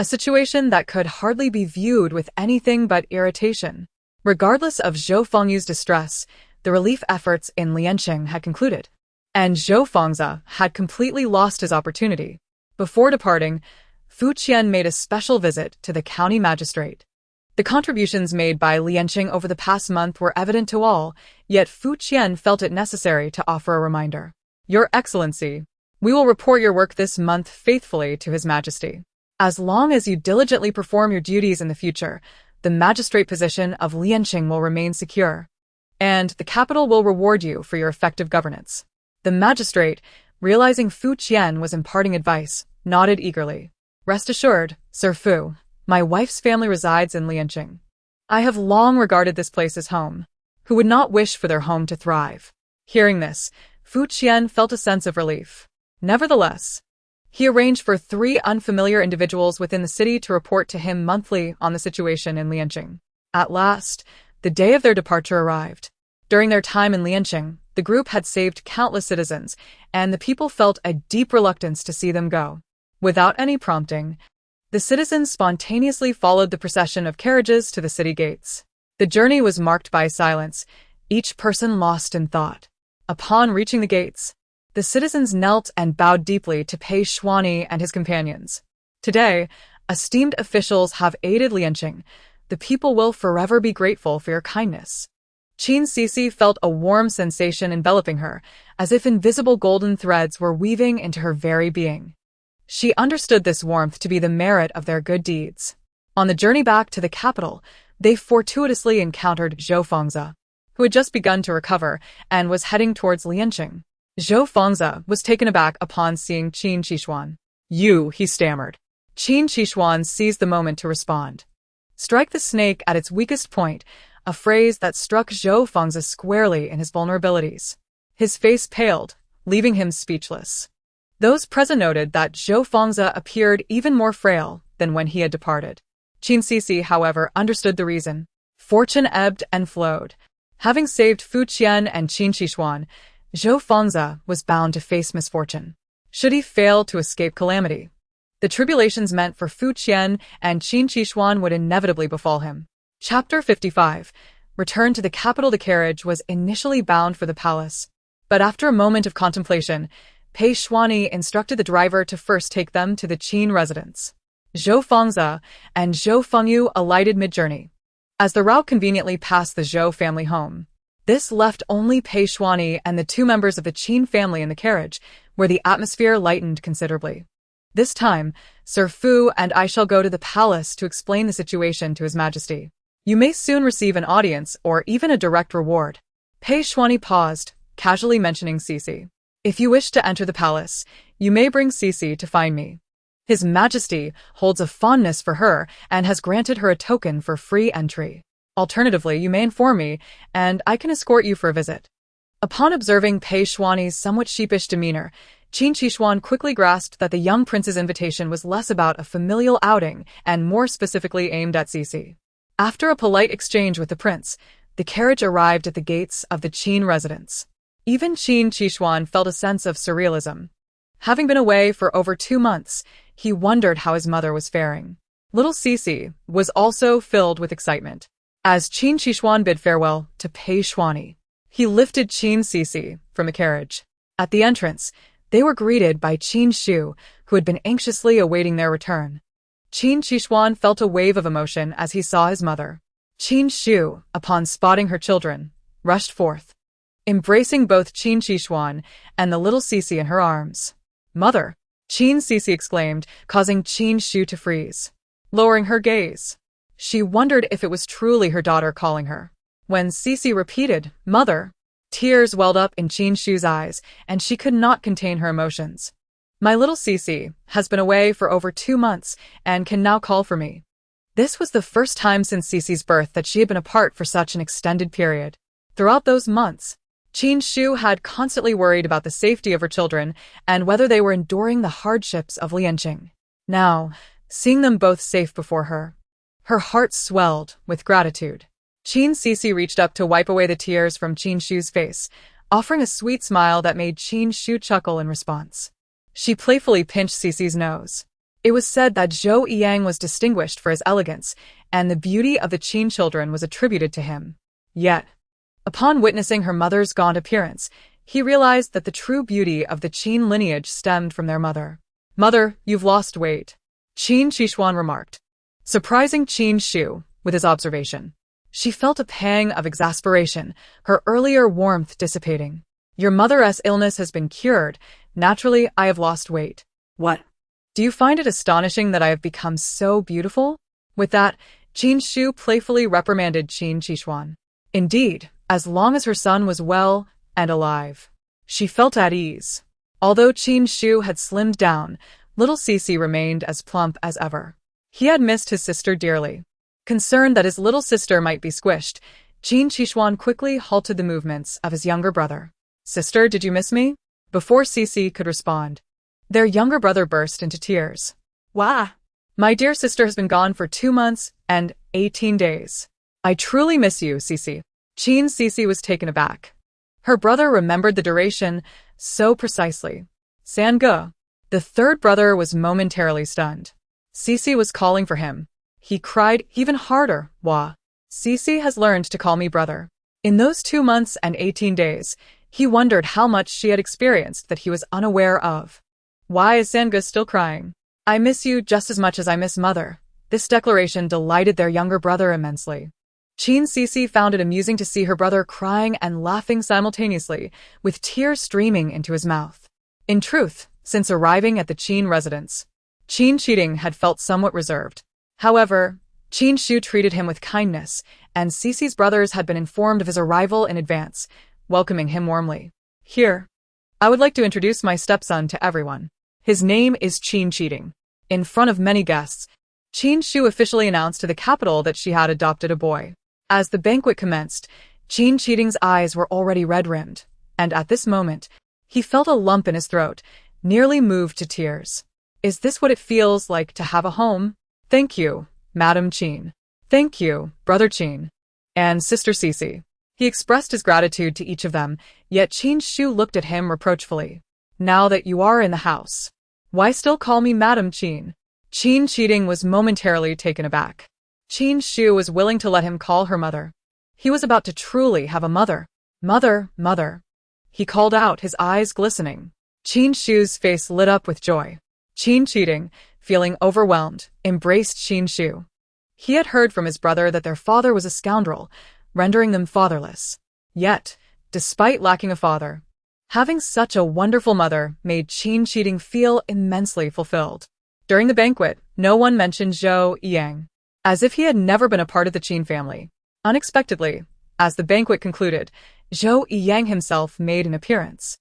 A situation that could hardly be viewed with anything but irritation. Regardless of Zhou Fengyu's distress, the relief efforts in Lianqing had concluded, and Zhou Fengzi had completely lost his opportunity. Before departing, Fu Qian made a special visit to the county magistrate. The contributions made by Lianqing over the past month were evident to all, yet Fu Qian felt it necessary to offer a reminder. Your Excellency, we will report your work this month faithfully to His Majesty. As long as you diligently perform your duties in the future, the magistrate position of Lianqing will remain secure, and the capital will reward you for your effective governance. The magistrate, realizing Fu Qian was imparting advice, nodded eagerly. Rest assured, Sir Fu, my wife's family resides in Lianqing. I have long regarded this place as home. Who would not wish for their home to thrive? Hearing this, Fu Qian felt a sense of relief. Nevertheless, he arranged for 3 unfamiliar individuals within the city to report to him monthly on the situation in Lianqing. At last, the day of their departure arrived. During their time in Lianqing, the group had saved countless citizens, and the people felt a deep reluctance to see them go. Without any prompting, the citizens spontaneously followed the procession of carriages to the city gates. The journey was marked by silence, each person lost in thought. Upon reaching the gates, the citizens knelt and bowed deeply to Pei Xuanyi and his companions. Today, esteemed officials have aided Lianqing. The people will forever be grateful for your kindness. Qin Xixi felt a warm sensation enveloping her, as if invisible golden threads were weaving into her very being. She understood this warmth to be the merit of their good deeds. On the journey back to the capital, they fortuitously encountered Zhou Fengzi, who had just begun to recover and was heading towards Lianqing. Zhou Fengzi was taken aback upon seeing Qin Xixi. You, he stammered. Qin Xixi seized the moment to respond. Strike the snake at its weakest point, a phrase that struck Zhou Fengzi squarely in his vulnerabilities. His face paled, leaving him speechless. Those present noted that Zhou Fengzi appeared even more frail than when he had departed. Qin Xixi, however, understood the reason. Fortune ebbed and flowed. Having saved Fu Qian and Qin Xixi, Zhou Fengzi was bound to face misfortune. Should he fail to escape calamity, the tribulations meant for Fu Qian and Qin Xixi would inevitably befall him. Chapter 55. Return to the capital. The carriage was initially bound for the palace, but after a moment of contemplation, Pei Xuanyi instructed the driver to first take them to the Qin residence. Zhou Fengzi and Zhou Fengyu alighted mid-journey. As the route conveniently passed the Zhou family home, this left only Pei Xuanyi and the 2 members of the Qin family in the carriage, where the atmosphere lightened considerably. This time, Sir Fu and I shall go to the palace to explain the situation to His Majesty. You may soon receive an audience or even a direct reward. Pei Xuanyi paused, casually mentioning Xixi. If you wish to enter the palace, you may bring Xixi to find me. His Majesty holds a fondness for her and has granted her a token for free entry. Alternatively, you may inform me, and I can escort you for a visit." Upon observing Pei Xuani's somewhat sheepish demeanor, Qin Xixi quickly grasped that the young prince's invitation was less about a familial outing and more specifically aimed at Xixi. After a polite exchange with the prince, the carriage arrived at the gates of the Qin residence. Even Qin Xixi felt a sense of surrealism. Having been away for over 2 months, he wondered how his mother was faring. Little Xixi was also filled with excitement. As Qin Xixi bid farewell to Pei Xuani, he lifted Qin Xixi from the carriage. At the entrance, they were greeted by Qin Shu, who had been anxiously awaiting their return. Qin Xixi felt a wave of emotion as he saw his mother. Qin Shu, upon spotting her children, rushed forth, embracing both Qin Xixi and the little Xixi in her arms. "Mother!" Qin Xixi exclaimed, causing Qin Shu to freeze. Lowering her gaze, she wondered if it was truly her daughter calling her. When Xixi repeated, "Mother," tears welled up in Qin Shu's eyes, and she could not contain her emotions. "My little Xixi has been away for over 2 months and can now call for me." This was the first time since Xixi's birth that she had been apart for such an extended period. Throughout those months, Qin Shu had constantly worried about the safety of her children and whether they were enduring the hardships of Lianqing. Now, seeing them both safe before her, her heart swelled with gratitude. Qin Xixi reached up to wipe away the tears from Qin Shu's face, offering a sweet smile that made Qin Shu chuckle in response. She playfully pinched Xixi's nose. It was said that Zhou Yang was distinguished for his elegance, and the beauty of the Qin children was attributed to him. Yet, upon witnessing her mother's gaunt appearance, he realized that the true beauty of the Qin lineage stemmed from their mother. "Mother, you've lost weight," Qin Xixi remarked, surprising Qin Shu with his observation. She felt a pang of exasperation, her earlier warmth dissipating. "Your mother's illness has been cured. Naturally, I have lost weight." "What? Do you find it astonishing that I have become so beautiful?" With that, Qin Shu playfully reprimanded Qin Xixi. Indeed, as long as her son was well and alive, she felt at ease. Although Qin Shu had slimmed down, little Xixi remained as plump as ever. He had missed his sister dearly. Concerned that his little sister might be squished, Qin Xixi quickly halted the movements of his younger brother. "Sister, did you miss me?" Before Xixi could respond, their younger brother burst into tears. "Wah! My dear sister has been gone for 2 months and 18 days. I truly miss you, Xixi." Qin Xixi was taken aback. Her brother remembered the duration so precisely. Sanga. The third brother was momentarily stunned. Xixi was calling for him. He cried even harder, "Wah! Xixi has learned to call me brother." In those 2 months and 18 days, he wondered how much she had experienced that he was unaware of. "Why is Sanga still crying? I miss you just as much as I miss mother." This declaration delighted their younger brother immensely. Qin Xixi found it amusing to see her brother crying and laughing simultaneously, with tears streaming into his mouth. In truth, since arriving at the Qin residence, Qin Xixi had felt somewhat reserved. However, Qin Shu treated him with kindness, and Xixi's brothers had been informed of his arrival in advance, welcoming him warmly. "Here, I would like to introduce my stepson to everyone. His name is Qin Xixi." In front of many guests, Qin Shu officially announced to the capital that she had adopted a boy. As the banquet commenced, Qin Xixi's eyes were already red-rimmed, and at this moment, he felt a lump in his throat, nearly moved to tears. "Is this what it feels like to have a home? Thank you, Madam Qin. Thank you, Brother Qin. And Sister Xixi." He expressed his gratitude to each of them, yet Qin Shu looked at him reproachfully. "Now that you are in the house, why still call me Madam Qin?" Qin Xixi was momentarily taken aback. Qin Shu was willing to let him call her mother. He was about to truly have a mother. "Mother, mother." He called out, his eyes glistening. Qin Shu's face lit up with joy. Qin Xixi, feeling overwhelmed, embraced Qin Shu. He had heard from his brother that their father was a scoundrel, rendering them fatherless. Yet, despite lacking a father, having such a wonderful mother made Qin Xixi feel immensely fulfilled. During the banquet, no one mentioned Zhou Yang, as if he had never been a part of the Qin family. Unexpectedly, as the banquet concluded, Zhou Yang himself made an appearance.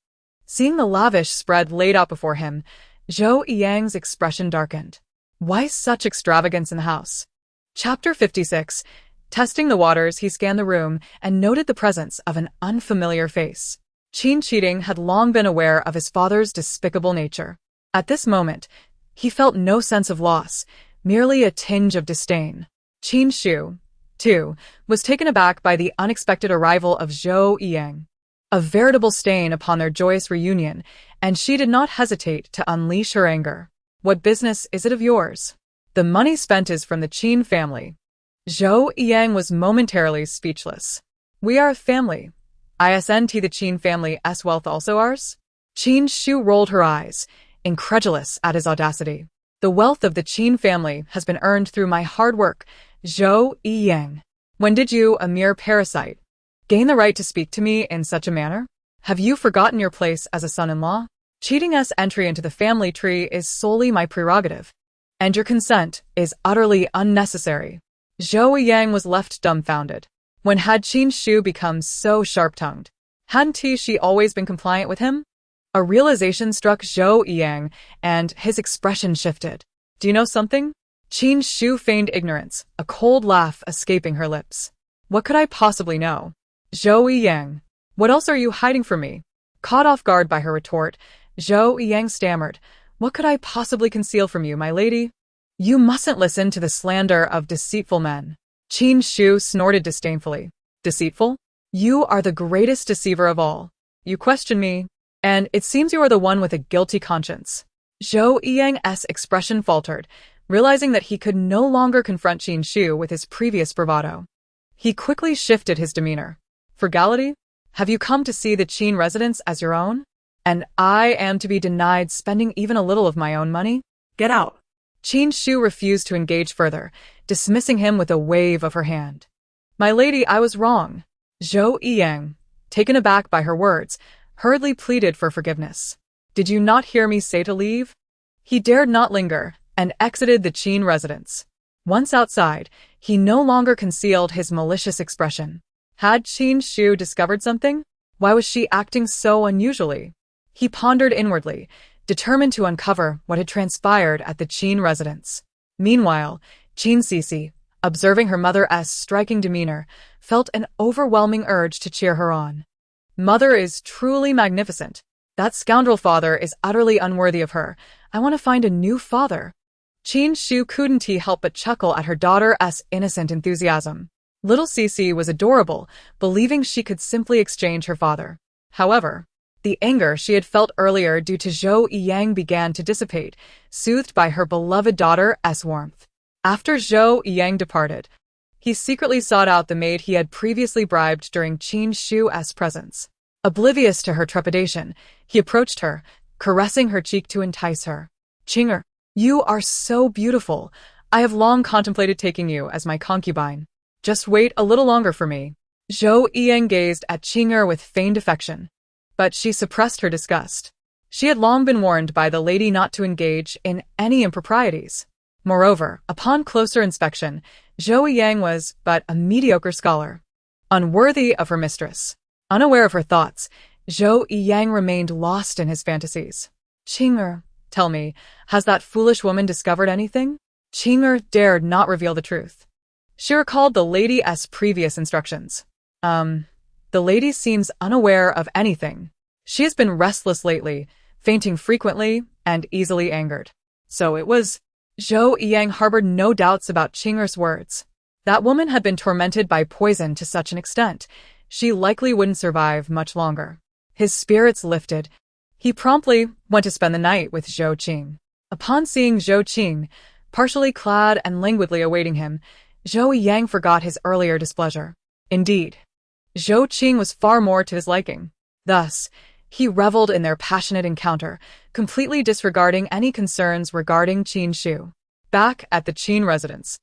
Seeing the lavish spread laid out before him, Zhou Yang's expression darkened. Why such extravagance in the house? Chapter 56. Testing the waters, he scanned the room and noted the presence of an unfamiliar face. Qin Xixi had long been aware of his father's despicable nature. At this moment, he felt no sense of loss, merely a tinge of disdain. Qin Xixi, too, was taken aback by the unexpected arrival of Zhou Yang, a veritable stain upon their joyous reunion, and she did not hesitate to unleash her anger. What business is it of yours? The money spent is from the Qin family. Zhou Yang was momentarily speechless. We are a family. Isn't the Qin family's wealth also ours? Qin Xixi rolled her eyes, incredulous at his audacity. The wealth of the Qin family has been earned through my hard work, Zhou Yang. When did you, a mere parasite, gain the right to speak to me in such a manner? Have you forgotten your place as a son-in-law? Cheating's entry into the family tree is solely my prerogative, and your consent is utterly unnecessary. Zhou Yang was left dumbfounded. When had Qin Xixi become so sharp-tongued? Hadn't she always been compliant with him? A realization struck Zhou Yang, and his expression shifted. Do you know something? Qin Xixi feigned ignorance, a cold laugh escaping her lips. What could I possibly know? Zhou Yang, what else are you hiding from me? Caught off guard by her retort, Zhou Yang stammered. What could I possibly conceal from you, my lady? You mustn't listen to the slander of deceitful men. Qin Xixi snorted disdainfully. Deceitful? You are the greatest deceiver of all. You question me, and it seems you are the one with a guilty conscience. Zhou Yang's expression faltered, realizing that he could no longer confront Qin Xixi with his previous bravado. He quickly shifted his demeanor. Frugality? Have you come to see the Qin residence as your own? And I am to be denied spending even a little of my own money? Get out. Qin Xixi refused to engage further, dismissing him with a wave of her hand. My lady, I was wrong. Zhou Yang, taken aback by her words, hurriedly pleaded for forgiveness. Did you not hear me say to leave? He dared not linger, and exited the Qin residence. Once outside, he no longer concealed his malicious expression. Had Qin Xixi discovered something? Why was she acting so unusually? He pondered inwardly, determined to uncover what had transpired at the Qin residence. Meanwhile, Qin Xixi, observing her mother's striking demeanor, felt an overwhelming urge to cheer her on. Mother is truly magnificent. That scoundrel father is utterly unworthy of her. I want to find a new father. Qin Xixi couldn't help but chuckle at her daughter's innocent enthusiasm. Little Xixi was adorable, believing she could simply exchange her father. However, the anger she had felt earlier due to Zhou Yang began to dissipate, soothed by her beloved daughter's warmth. After Zhou Yang departed, he secretly sought out the maid he had previously bribed during Qin Xi's presence. Oblivious to her trepidation, he approached her, caressing her cheek to entice her. Qing'er, you are so beautiful. I have long contemplated taking you as my concubine. Just wait a little longer for me. Zhou Yang gazed at Qing'er with feigned affection, but she suppressed her disgust. She had long been warned by the lady not to engage in any improprieties. Moreover, upon closer inspection, Zhou Yang was but a mediocre scholar, unworthy of her mistress. Unaware of her thoughts, Zhou Yang remained lost in his fantasies. Qing'er, tell me, has that foolish woman discovered anything? Qing'er dared not reveal the truth. She recalled the lady's previous instructions. The lady seems unaware of anything. She has been restless lately, fainting frequently and easily angered. So it was. Zhou Yang harbored no doubts about Qing'er's words. That woman had been tormented by poison to such an extent, she likely wouldn't survive much longer. His spirits lifted. He promptly went to spend the night with Zhou Qing. Upon seeing Zhou Qing, partially clad and languidly awaiting him, Zhou Yang forgot his earlier displeasure. Indeed, Zhou Qing was far more to his liking. Thus, he reveled in their passionate encounter, completely disregarding any concerns regarding Qin Xixi. Back at the Qin residence,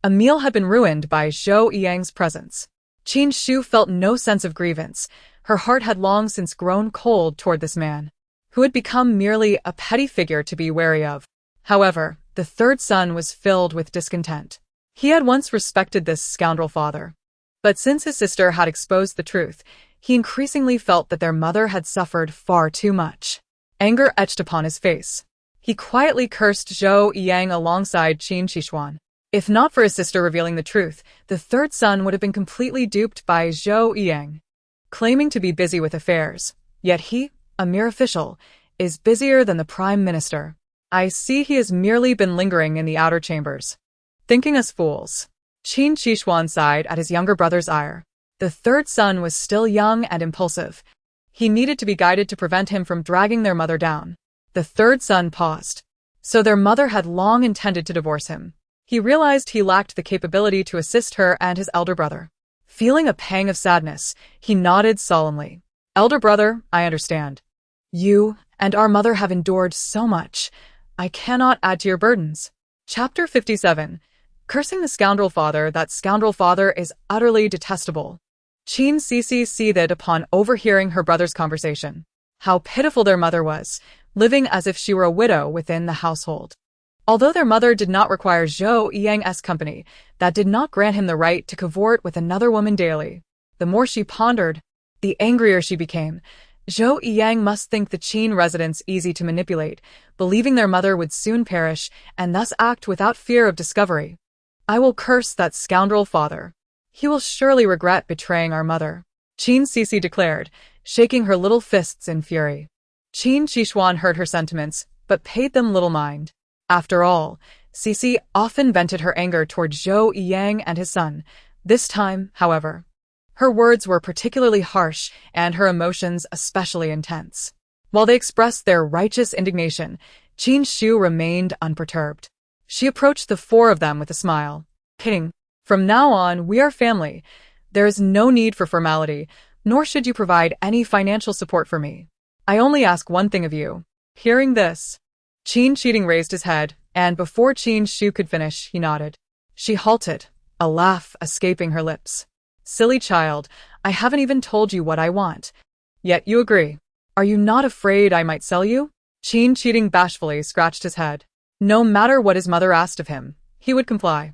a meal had been ruined by Zhou Yang's presence. Qin Xixi felt no sense of grievance. Her heart had long since grown cold toward this man, who had become merely a petty figure to be wary of. However, the third son was filled with discontent. He had once respected this scoundrel father, but since his sister had exposed the truth, He increasingly felt that their mother had suffered far too much. Anger etched upon his face. He quietly cursed Zhou Yang alongside Qin Xixi. If not for his sister revealing the truth, the third son would have been completely duped by Zhou Yang. Claiming to be busy with affairs, yet he, a mere official, is busier than the prime minister. I see he has merely been lingering in the outer chambers. Thinking us fools. Qin Xixi sighed at his younger brother's ire. The third son was still young and impulsive. He needed to be guided to prevent him from dragging their mother down. The third son paused. So their mother had long intended to divorce him. He realized he lacked the capability to assist her and his elder brother. Feeling a pang of sadness, he nodded solemnly. Elder brother, I understand. You and our mother have endured so much. I cannot add to your burdens. Chapter 57. Cursing the scoundrel father. That scoundrel father is utterly detestable. Qin Xixi seethed upon overhearing her brother's conversation. How pitiful their mother was, living as if she were a widow within the household. Although their mother did not require Zhou Yang's company, that did not grant him the right to cavort with another woman daily. The more she pondered, the angrier she became. Zhou Yang must think the Qin residents easy to manipulate, believing their mother would soon perish and thus act without fear of discovery. I will curse that scoundrel father. He will surely regret betraying our mother, Qin Xixi declared, shaking her little fists in fury. Qin Xixi heard her sentiments, but paid them little mind. After all, Xixi often vented her anger toward Zhou Yang and his son. This time, however, her words were particularly harsh and her emotions especially intense. While they expressed their righteous indignation, Qin Xu remained unperturbed. She approached the four of them with a smile. King, from now on, we are family. There is no need for formality, nor should you provide any financial support for me. I only ask one thing of you. Hearing this, Qin Xixi raised his head, and before Qin Xu could finish, he nodded. She halted, a laugh escaping her lips. Silly child, I haven't even told you what I want. Yet you agree. Are you not afraid I might sell you? Qin Xixi bashfully scratched his head. No matter what his mother asked of him, he would comply.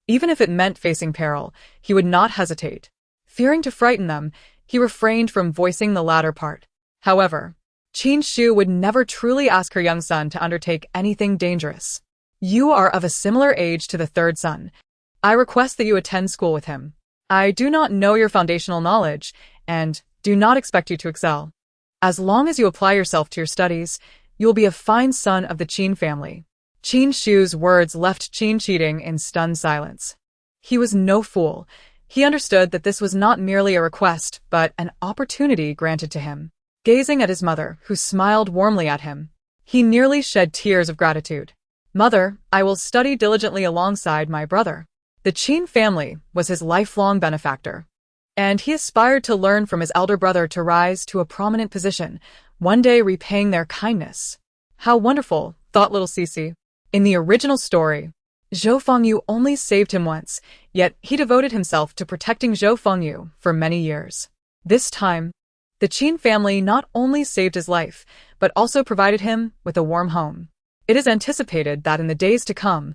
Even if it meant facing peril, he would not hesitate. Fearing to frighten them, he refrained from voicing the latter part. However, Qin Xu would never truly ask her young son to undertake anything dangerous. You are of a similar age to the third son. I request that you attend school with him. I do not know your foundational knowledge, and do not expect you to excel. As long as you apply yourself to your studies, you will be a fine son of the Qin family. Qin Xu's words left Qin Xixi in stunned silence. He was no fool. He understood that this was not merely a request, but an opportunity granted to him. Gazing at his mother, who smiled warmly at him, he nearly shed tears of gratitude. Mother, I will study diligently alongside my brother. The Qin family was his lifelong benefactor, and he aspired to learn from his elder brother to rise to a prominent position, one day repaying their kindness. How wonderful, thought little Xixi. In the original story, Zhou Fengyu only saved him once, yet he devoted himself to protecting Zhou Fengyu for many years. This time, the Qin family not only saved his life, but also provided him with a warm home. It is anticipated that in the days to come,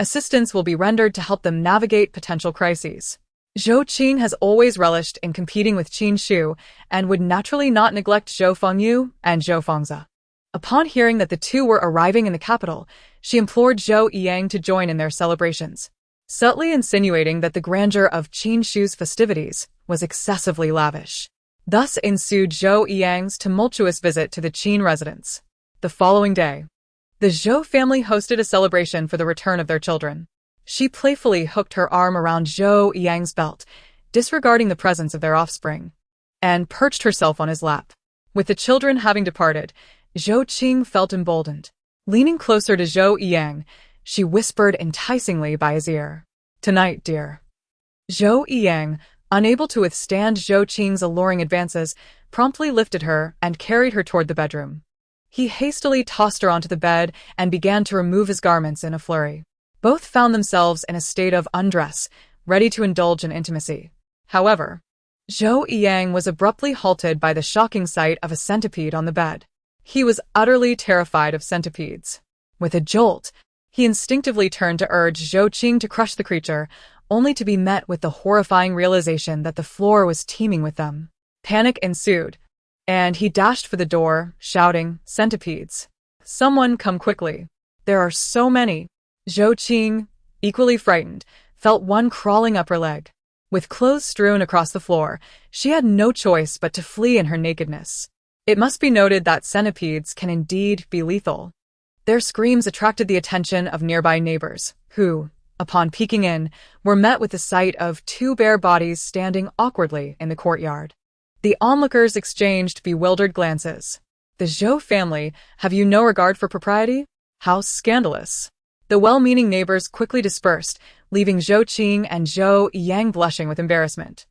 assistance will be rendered to help them navigate potential crises. Zhou Qin has always relished in competing with Qin Xu and would naturally not neglect Zhou Fengyu and Zhou Fengzi. Upon hearing that the two were arriving in the capital, she implored Zhou Yang to join in their celebrations, subtly insinuating that the grandeur of Qin Xu's festivities was excessively lavish. Thus ensued Zhou Yang's tumultuous visit to the Qin residence. The following day, the Zhou family hosted a celebration for the return of their children. She playfully hooked her arm around Zhou Yang's belt, disregarding the presence of their offspring, and perched herself on his lap. With the children having departed, Zhou Qing felt emboldened. Leaning closer to Zhou Yang, she whispered enticingly by his ear. Tonight, dear. Zhou Yang, unable to withstand Zhou Qing's alluring advances, promptly lifted her and carried her toward the bedroom. He hastily tossed her onto the bed and began to remove his garments in a flurry. Both found themselves in a state of undress, ready to indulge in intimacy. However, Zhou Yang was abruptly halted by the shocking sight of a centipede on the bed. He was utterly terrified of centipedes. With a jolt, he instinctively turned to urge Zhou Qing to crush the creature, only to be met with the horrifying realization that the floor was teeming with them. Panic ensued, and he dashed for the door, shouting, "Centipedes! Someone come quickly! There are so many!" Zhou Qing, equally frightened, felt one crawling up her leg. With clothes strewn across the floor, she had no choice but to flee in her nakedness. It must be noted that centipedes can indeed be lethal. Their screams attracted the attention of nearby neighbors, who, upon peeking in, were met with the sight of two bare bodies standing awkwardly in the courtyard. The onlookers exchanged bewildered glances. The Zhou family, have you no regard for propriety? How scandalous! The well-meaning neighbors quickly dispersed, leaving Zhou Qing and Zhou Yang blushing with embarrassment.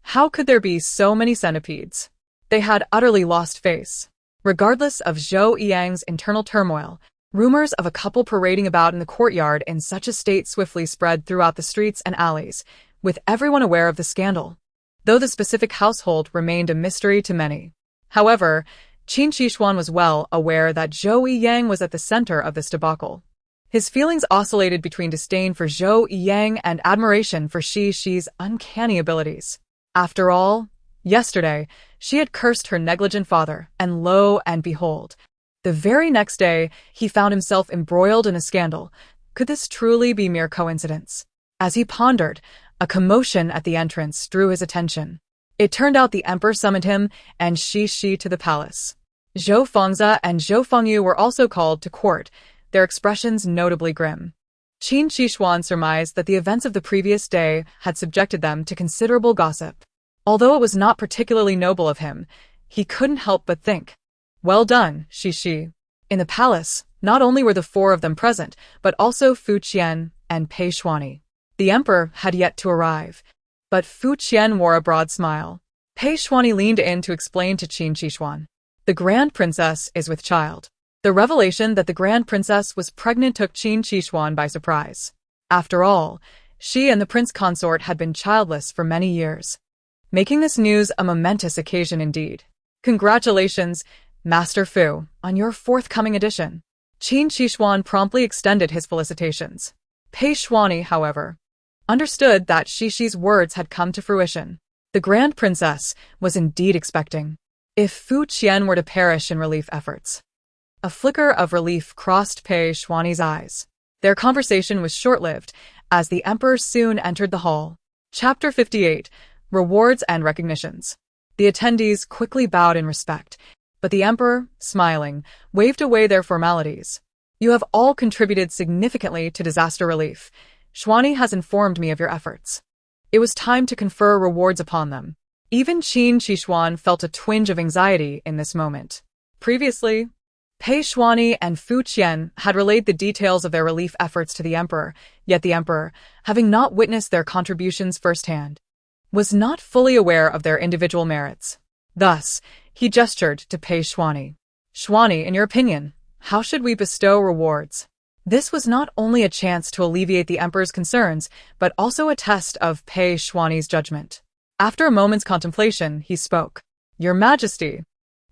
How could there be so many centipedes? They had utterly lost face. Regardless of Zhou Yang's internal turmoil, rumors of a couple parading about in the courtyard in such a state swiftly spread throughout the streets and alleys, with everyone aware of the scandal, though the specific household remained a mystery to many. However, Qin Xixi was well aware that Zhou Yang was at the center of this debacle. His feelings oscillated between disdain for Zhou Yang and admiration for Xixi's uncanny abilities. After all, yesterday, she had cursed her negligent father, and lo and behold, the very next day, he found himself embroiled in a scandal. Could this truly be mere coincidence? As he pondered, a commotion at the entrance drew his attention. It turned out the emperor summoned him and Xixi to the palace. Zhou Fengzi and Zhou Fengyu were also called to court, their expressions notably grim. Qin Xixi surmised that the events of the previous day had subjected them to considerable gossip. Although it was not particularly noble of him, he couldn't help but think, "Well done, Xixi." In the palace, not only were the four of them present, but also Fu Qian and Pei Xuani. The emperor had yet to arrive, but Fu Qian wore a broad smile. Pei Xuani leaned in to explain to Qin Xixi, "The Grand Princess is with child." The revelation that the Grand Princess was pregnant took Qin Xixi by surprise. After all, she and the prince consort had been childless for many years, making this news a momentous occasion indeed. "Congratulations, Master Fu, on your forthcoming edition." Qin Xixi promptly extended his felicitations. Pei Xuani, however, understood that Xixi's words had come to fruition. The Grand Princess was indeed expecting. If Fu Qian were to perish in relief efforts. A flicker of relief crossed Pei Xuani's eyes. Their conversation was short-lived, as the emperor soon entered the hall. Chapter 58, Rewards and Recognitions. The attendees quickly bowed in respect, but the emperor, smiling, waved away their formalities. "You have all contributed significantly to disaster relief. Xuani has informed me of your efforts." It was time to confer rewards upon them. Even Qin Xixi felt a twinge of anxiety in this moment. Previously, Pei Xuani and Fu Qian had relayed the details of their relief efforts to the emperor, yet the emperor, having not witnessed their contributions firsthand, was not fully aware of their individual merits. Thus, he gestured to Pei Xuani. "Xuani, in your opinion, how should we bestow rewards?" This was not only a chance to alleviate the emperor's concerns, but also a test of Pei Xuani's judgment. After a moment's contemplation, he spoke. "Your Majesty,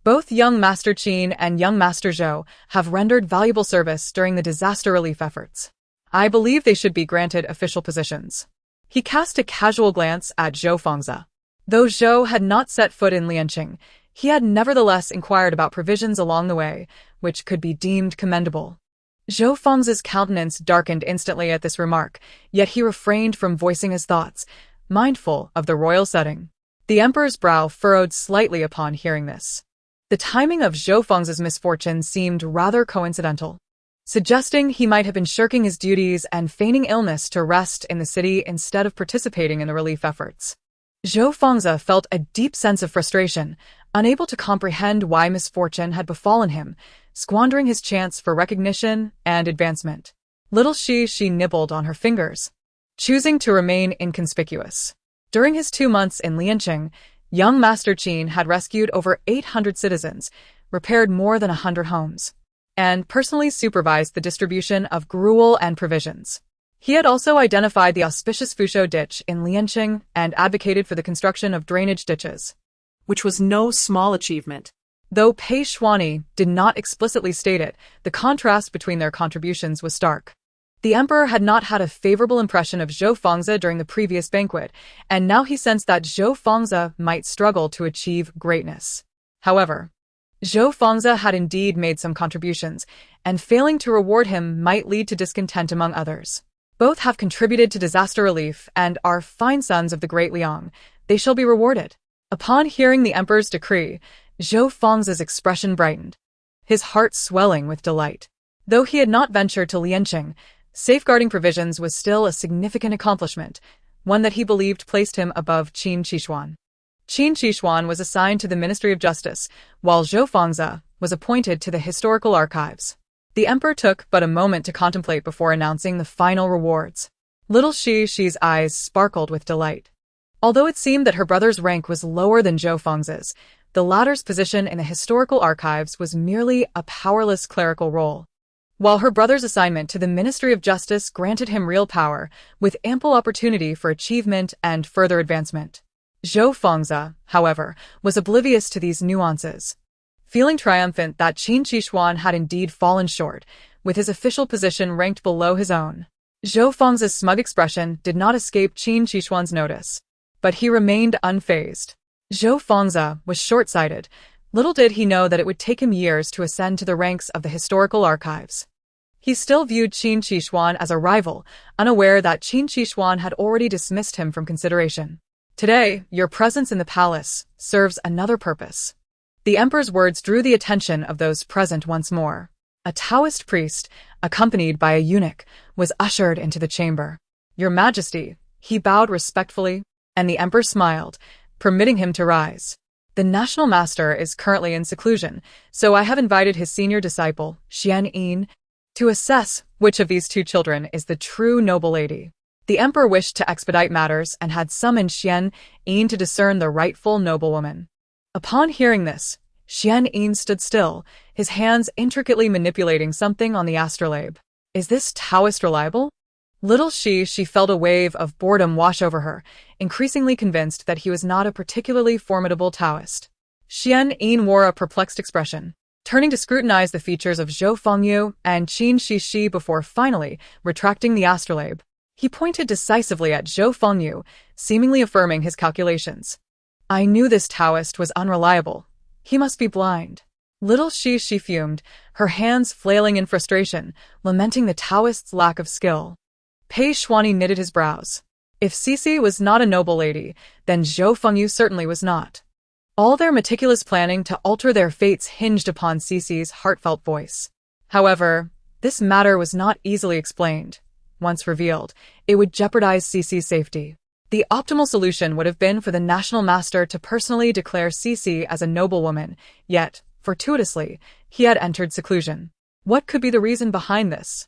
both young Master Qin and young Master Zhou have rendered valuable service during the disaster relief efforts. I believe they should be granted official positions." He cast a casual glance at Zhou Fengzi. Though Zhou had not set foot in Lianqing, he had nevertheless inquired about provisions along the way, which could be deemed commendable. Zhou Fengzi's countenance darkened instantly at this remark, yet he refrained from voicing his thoughts, mindful of the royal setting. The emperor's brow furrowed slightly upon hearing this. The timing of Zhou Fengzi's misfortune seemed rather coincidental, suggesting he might have been shirking his duties and feigning illness to rest in the city instead of participating in the relief efforts. Zhou Fengzi felt a deep sense of frustration, unable to comprehend why misfortune had befallen him, squandering his chance for recognition and advancement. Little Xixi nibbled on her fingers, choosing to remain inconspicuous. During his 2 months in Lianqing, young Master Qin had rescued over 800 citizens, repaired more than 100 homes, and personally supervised the distribution of gruel and provisions. He had also identified the auspicious Fusho ditch in Lianqing and advocated for the construction of drainage ditches, which was no small achievement. Though Pei Xuani did not explicitly state it, the contrast between their contributions was stark. The emperor had not had a favorable impression of Zhou Fengzi during the previous banquet, and now he sensed that Zhou Fengzi might struggle to achieve greatness. However, Zhou Fengzi had indeed made some contributions, and failing to reward him might lead to discontent among others. Both have contributed to disaster relief and are fine sons of the great Liang. They shall be rewarded. Upon hearing the emperor's decree, Zhou Fengzi's expression brightened, his heart swelling with delight. Though he had not ventured to Lianqing, safeguarding provisions was still a significant accomplishment, one that he believed placed him above Qin Xixi. Qin Xixi was assigned to the Ministry of Justice, while Zhou Fengzi was appointed to the Historical Archives. The emperor took but a moment to contemplate before announcing the final rewards. Little Xixi's eyes sparkled with delight. Although it seemed that her brother's rank was lower than Zhou Fengzi's, the latter's position in the Historical Archives was merely a powerless clerical role, while her brother's assignment to the Ministry of Justice granted him real power, with ample opportunity for achievement and further advancement. Zhou Fengzi, however, was oblivious to these nuances. Feeling triumphant that Qin Xixi had indeed fallen short, with his official position ranked below his own, Zhou Fengzi's smug expression did not escape Qin Xixi's notice. But he remained unfazed. Zhou Fengzi was short-sighted. Little did he know that it would take him years to ascend to the ranks of the Historical Archives. He still viewed Qin Xixi as a rival, unaware that Qin Xixi had already dismissed him from consideration. Today, your presence in the palace serves another purpose. The emperor's words drew the attention of those present once more. A Taoist priest, accompanied by a eunuch, was ushered into the chamber. Your Majesty, he bowed respectfully, and the emperor smiled, permitting him to rise. The national master is currently in seclusion, so I have invited his senior disciple, Xian Yin, to assess which of these two children is the true noble lady. The emperor wished to expedite matters and had summoned Xian Yin to discern the rightful noblewoman. Upon hearing this, Xian Yin stood still, his hands intricately manipulating something on the astrolabe. Is this Taoist reliable? Little she felt a wave of boredom wash over her, increasingly convinced that he was not a particularly formidable Taoist. Xian Yin wore a perplexed expression, turning to scrutinize the features of Zhou Fengyu and Qin Xixi before finally retracting the astrolabe. He pointed decisively at Zhou Fengyu, seemingly affirming his calculations. I knew this Taoist was unreliable. He must be blind. Little she fumed, her hands flailing in frustration, lamenting the Taoist's lack of skill. Pei Xuanyi knitted his brows. If Xixi was not a noble lady, then Zhou Fengyu certainly was not. All their meticulous planning to alter their fates hinged upon Xixi's heartfelt voice. However, this matter was not easily explained. Once revealed, it would jeopardize Xixi's safety. The optimal solution would have been for the national master to personally declare Qixi as a noblewoman, yet, fortuitously, he had entered seclusion. What could be the reason behind this?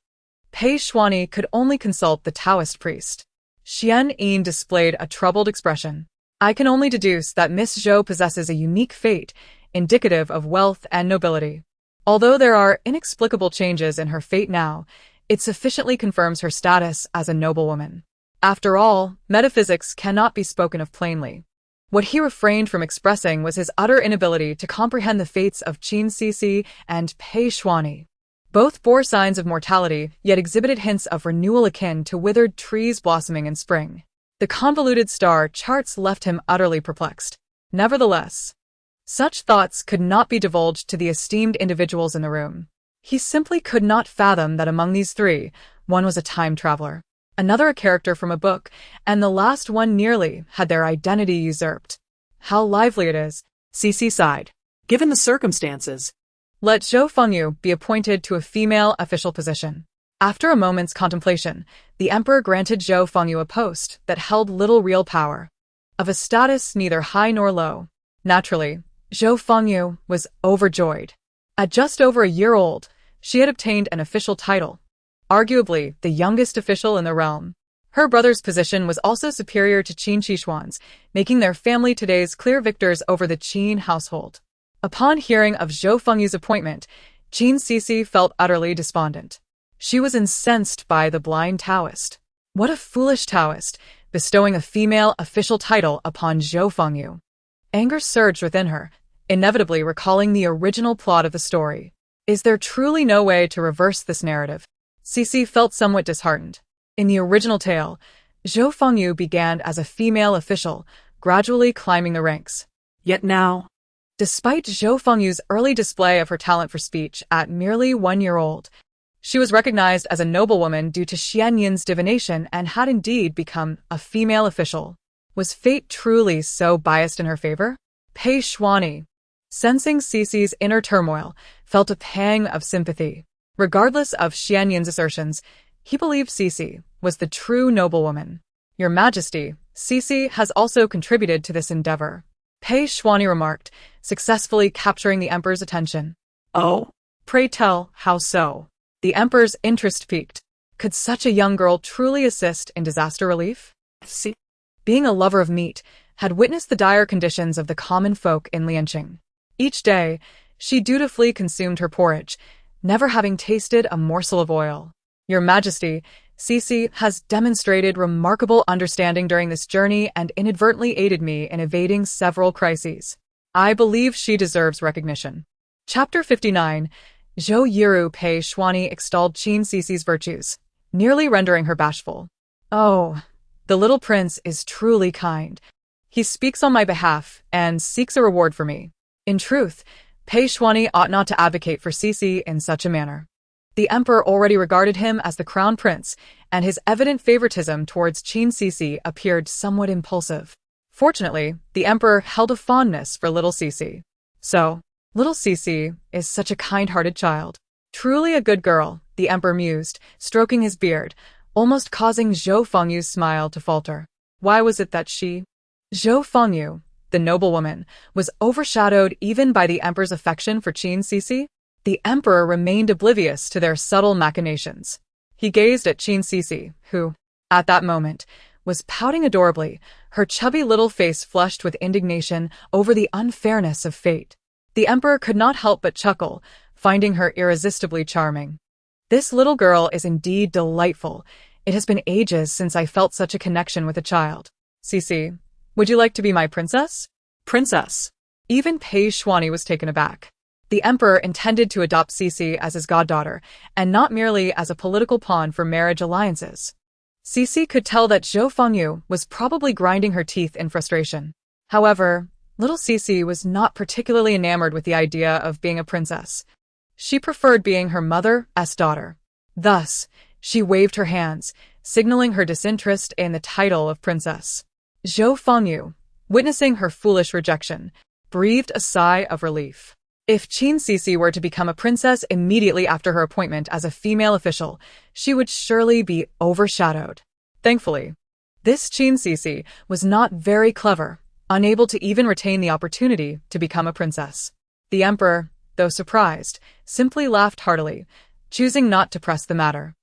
Pei Xuanyi could only consult the Taoist priest. Xian Yin displayed a troubled expression. I can only deduce that Miss Zhou possesses a unique fate, indicative of wealth and nobility. Although there are inexplicable changes in her fate now, it sufficiently confirms her status as a noblewoman. After all, metaphysics cannot be spoken of plainly. What he refrained from expressing was his utter inability to comprehend the fates of Qin Xixi and Pei Xuanyi. Both bore signs of mortality, yet exhibited hints of renewal akin to withered trees blossoming in spring. The convoluted star charts left him utterly perplexed. Nevertheless, such thoughts could not be divulged to the esteemed individuals in the room. He simply could not fathom that among these three, one was a time traveler, another a character from a book, and the last one nearly had their identity usurped. How lively it is, Qixi sighed. Given the circumstances, Let Zhou Fengyu be appointed to a female official position. After a moment's contemplation, the emperor granted Zhou Fengyu a post that held little real power, of a status neither high nor low. Naturally, Zhou Fengyu was overjoyed. At just over a year old, she had obtained an official title, arguably the youngest official in the realm. Her brother's position was also superior to Qin Xixi's, making their family today's clear victors over the Qin household. Upon hearing of Zhou Fengyu's appointment, Qin Xixi felt utterly despondent. She was incensed by the blind Taoist. What a foolish Taoist, bestowing a female official title upon Zhou Fengyu. Anger surged within her, inevitably recalling the original plot of the story. Is there truly no way to reverse this narrative? Xixi felt somewhat disheartened. In the original tale, Zhou Fengyu began as a female official, gradually climbing the ranks. Yet now, Despite Zhou Fengyu's early display of her talent for speech at merely 1 year old, she was recognized as a noblewoman due to Xianyin's divination and had indeed become a female official. Was fate truly so biased in her favor? Pei Xuanyi, sensing Xixi's inner turmoil, felt a pang of sympathy. Regardless of Xianyin's assertions, he believed Xixi was the true noblewoman. Your Majesty, Xixi has also contributed to this endeavor, Pei Xuanyi remarked, successfully capturing the emperor's attention. oh, Pray tell, how so? The emperor's interest piqued. Could such a young girl truly assist in disaster relief? see, Being a lover of meat, had witnessed the dire conditions of the common folk in Lianqing. Each day, she dutifully consumed her porridge, never having tasted a morsel of oil. Your Majesty, Xixi has demonstrated remarkable understanding during this journey and inadvertently aided me in evading several crises. I believe she deserves recognition. Chapter 59. Zhou Yiru Pei Xuanyi extolled Qin Xixi's virtues, nearly rendering her bashful. Oh, the little prince is truly kind. He speaks on my behalf and seeks a reward for me. In truth, Pei Xuanyi ought not to advocate for Xixi in such a manner. The emperor already regarded him as the crown prince, and his evident favoritism towards Qin Xixi appeared somewhat impulsive. Fortunately, the emperor held a fondness for little Xixi. So, little Xixi is such a kind-hearted child. Truly a good girl, the emperor mused, stroking his beard, almost causing Zhou Fengyu's smile to falter. Why was it that she, Zhou Fengyu, the noblewoman, was overshadowed even by the emperor's affection for Qin Xixi? The emperor remained oblivious to their subtle machinations. He gazed at Qin Xixi, who, at that moment, was pouting adorably, her chubby little face flushed with indignation over the unfairness of fate. The emperor could not help but chuckle, finding her irresistibly charming. This little girl is indeed delightful. It has been ages since I felt such a connection with a child. Xixi, would you like to be my princess? princess. Even Pei Xuanyi was taken aback. The emperor intended to adopt Xixi as his goddaughter, and not merely as a political pawn for marriage alliances. Xixi could tell that Zhou Fengyu was probably grinding her teeth in frustration. However, little Xixi was not particularly enamored with the idea of being a princess. She preferred being her mother's daughter. Thus, she waved her hands, signaling her disinterest in the title of princess. Zhou Fengyu, witnessing her foolish rejection, breathed a sigh of relief. If Qin Xixi were to become a princess immediately after her appointment as a female official, she would surely be overshadowed. Thankfully, this Qin Xixi was not very clever, unable to even retain the opportunity to become a princess. The emperor, though surprised, simply laughed heartily, choosing not to press the matter.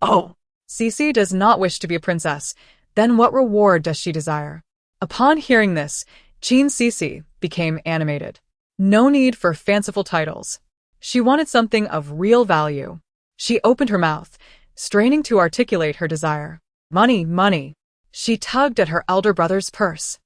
Oh, Xixi does not wish to be a princess, then what reward does she desire? Upon hearing this, Qin Xixi became animated. No need for fanciful titles. She wanted something of real value. She opened her mouth, straining to articulate her desire. Money, money. She tugged at her elder brother's purse,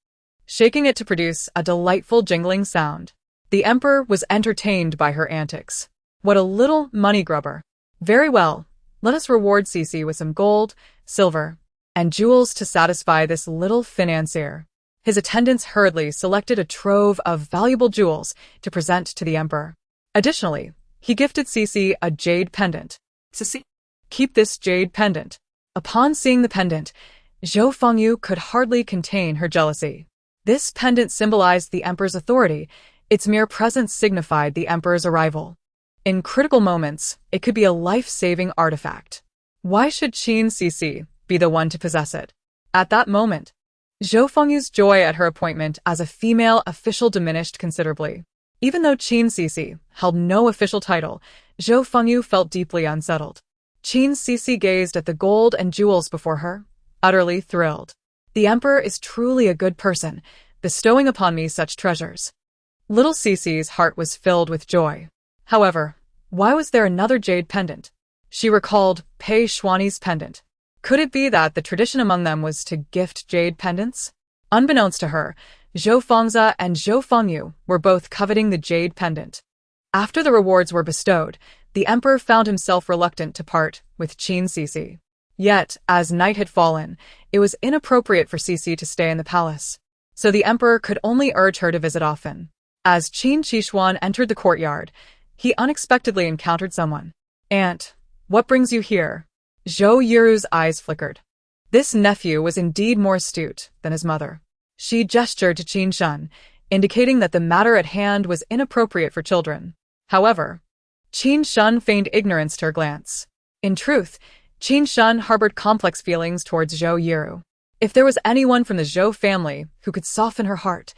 shaking it to produce a delightful jingling sound. The emperor was entertained by her antics. What a little money grubber. Very well, let us reward Xixi with some gold, silver, and jewels to satisfy this little financier. His attendants hurriedly selected a trove of valuable jewels to present to the emperor. Additionally, he gifted Xixi a jade pendant. Xixi, Keep this jade pendant. Upon seeing the pendant, Zhou Fengyu could hardly contain her jealousy. This pendant symbolized the emperor's authority. Its mere presence signified the emperor's arrival. In critical moments, it could be a life-saving artifact. Why should Qin Xixi be the one to possess it? At that moment, Zhou Fengyu's joy at her appointment as a female official diminished considerably. Even though Qin Xixi held no official title, Zhou Fengyu felt deeply unsettled. Qin Xixi gazed at the gold and jewels before her, utterly thrilled. The emperor is truly a good person, bestowing upon me such treasures. Little Xixi's heart was filled with joy. However, why was there another jade pendant? She recalled Pei Xuanyi's pendant. Could it be that the tradition among them was to gift jade pendants? Unbeknownst to her, Zhou Fengzi and Zhou Fengyu were both coveting the jade pendant. After the rewards were bestowed, the emperor found himself reluctant to part with Qin Xixi. Yet, as night had fallen, it was inappropriate for Xixi to stay in the palace. So the emperor could only urge her to visit often. As Qin Xixi entered the courtyard, he unexpectedly encountered someone. "Aunt, what brings you here?" Zhou Yiru's eyes flickered. This nephew was indeed more astute than his mother. She gestured to Qin Shun, indicating that the matter at hand was inappropriate for children. However, Qin Shun feigned ignorance to her glance. In truth, Qin Shun harbored complex feelings towards Zhou Yiru. If there was anyone from the Zhou family who could soften her heart,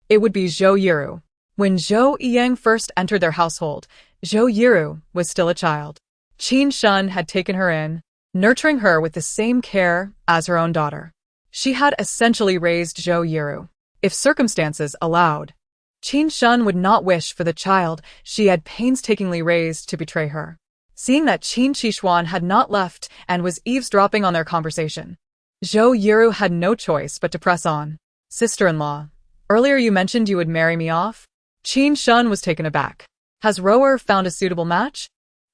it would be Zhou Yiru. When Zhou Yiyang first entered their household, Zhou Yiru was still a child. Qin Shun had taken her in, nurturing her with the same care as her own daughter. She had essentially raised Zhou Yiru. If circumstances allowed, Qin Shun would not wish for the child she had painstakingly raised to betray her. Seeing that Qin Xixi had not left and was eavesdropping on their conversation, Zhou Yiru had no choice but to press on. "Sister-in-law, earlier you mentioned you would marry me off?" Qin Shun was taken aback. "Has Rower found a suitable match?"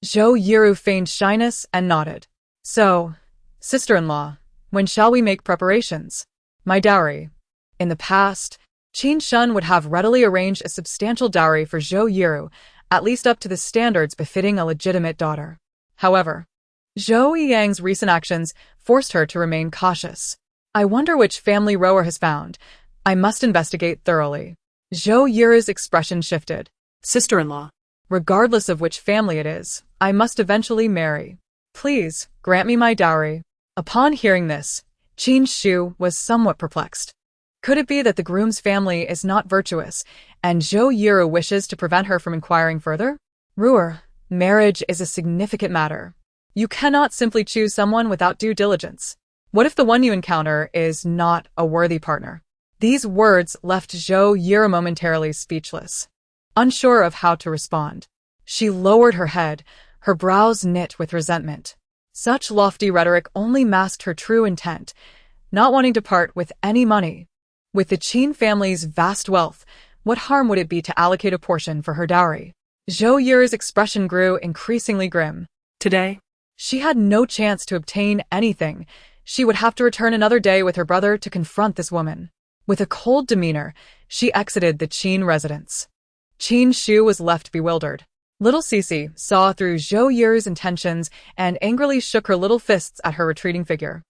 Zhou Yiru feigned shyness and nodded. "So, sister-in-law, when shall we make preparations?" "My dowry." In the past, Qin Shun would have readily arranged a substantial dowry for Zhou Yiru, at least up to the standards befitting a legitimate daughter. However, Zhou Yiyang's recent actions forced her to remain cautious. "I wonder which family Rower has found. I must investigate thoroughly." Zhou Yiru's expression shifted. Sister-in-law. "Regardless of which family it is, I must eventually marry. Please, grant me my dowry." Upon hearing this, Qin Shu was somewhat perplexed. Could it be that the groom's family is not virtuous, and Zhou Yiru wishes to prevent her from inquiring further? "Ruer, marriage is a significant matter. You cannot simply choose someone without due diligence. What if the one you encounter is not a worthy partner?" These words left Zhou Yiru momentarily speechless, unsure of how to respond. She lowered her head, her brows knit with resentment. Such lofty rhetoric only masked her true intent, not wanting to part with any money. With the Qin family's vast wealth, what harm would it be to allocate a portion for her dowry? Zhou Yiru's expression grew increasingly grim. Today, she had no chance to obtain anything. She would have to return another day with her brother to confront this woman. With a cold demeanor, she exited the Qin residence. Qin Shu was left bewildered. Little Xixi saw through Zhou Yiru's intentions and angrily shook her little fists at her retreating figure.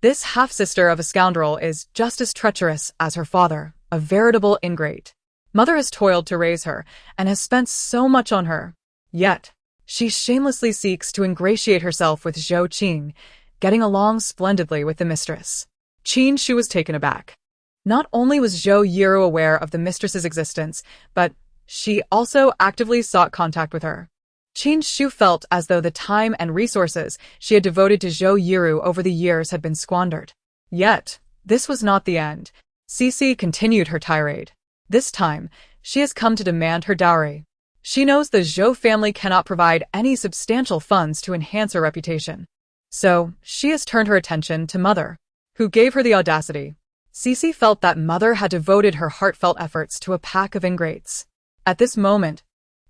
This half-sister of a scoundrel is just as treacherous as her father, a veritable ingrate. Mother has toiled to raise her and has spent so much on her. Yet, she shamelessly seeks to ingratiate herself with Zhou Qing, getting along splendidly with the mistress. Qin Shu was taken aback. Not only was Zhou Yiru aware of the mistress's existence, but she also actively sought contact with her. Qin Shu felt as though the time and resources she had devoted to Zhou Yiru over the years had been squandered. Yet, this was not the end. Xixi continued her tirade. This time, she has come to demand her dowry. She knows the Zhou family cannot provide any substantial funds to enhance her reputation. So, she has turned her attention to Mother, who gave her the audacity. Xixi felt that Mother had devoted her heartfelt efforts to a pack of ingrates. At this moment,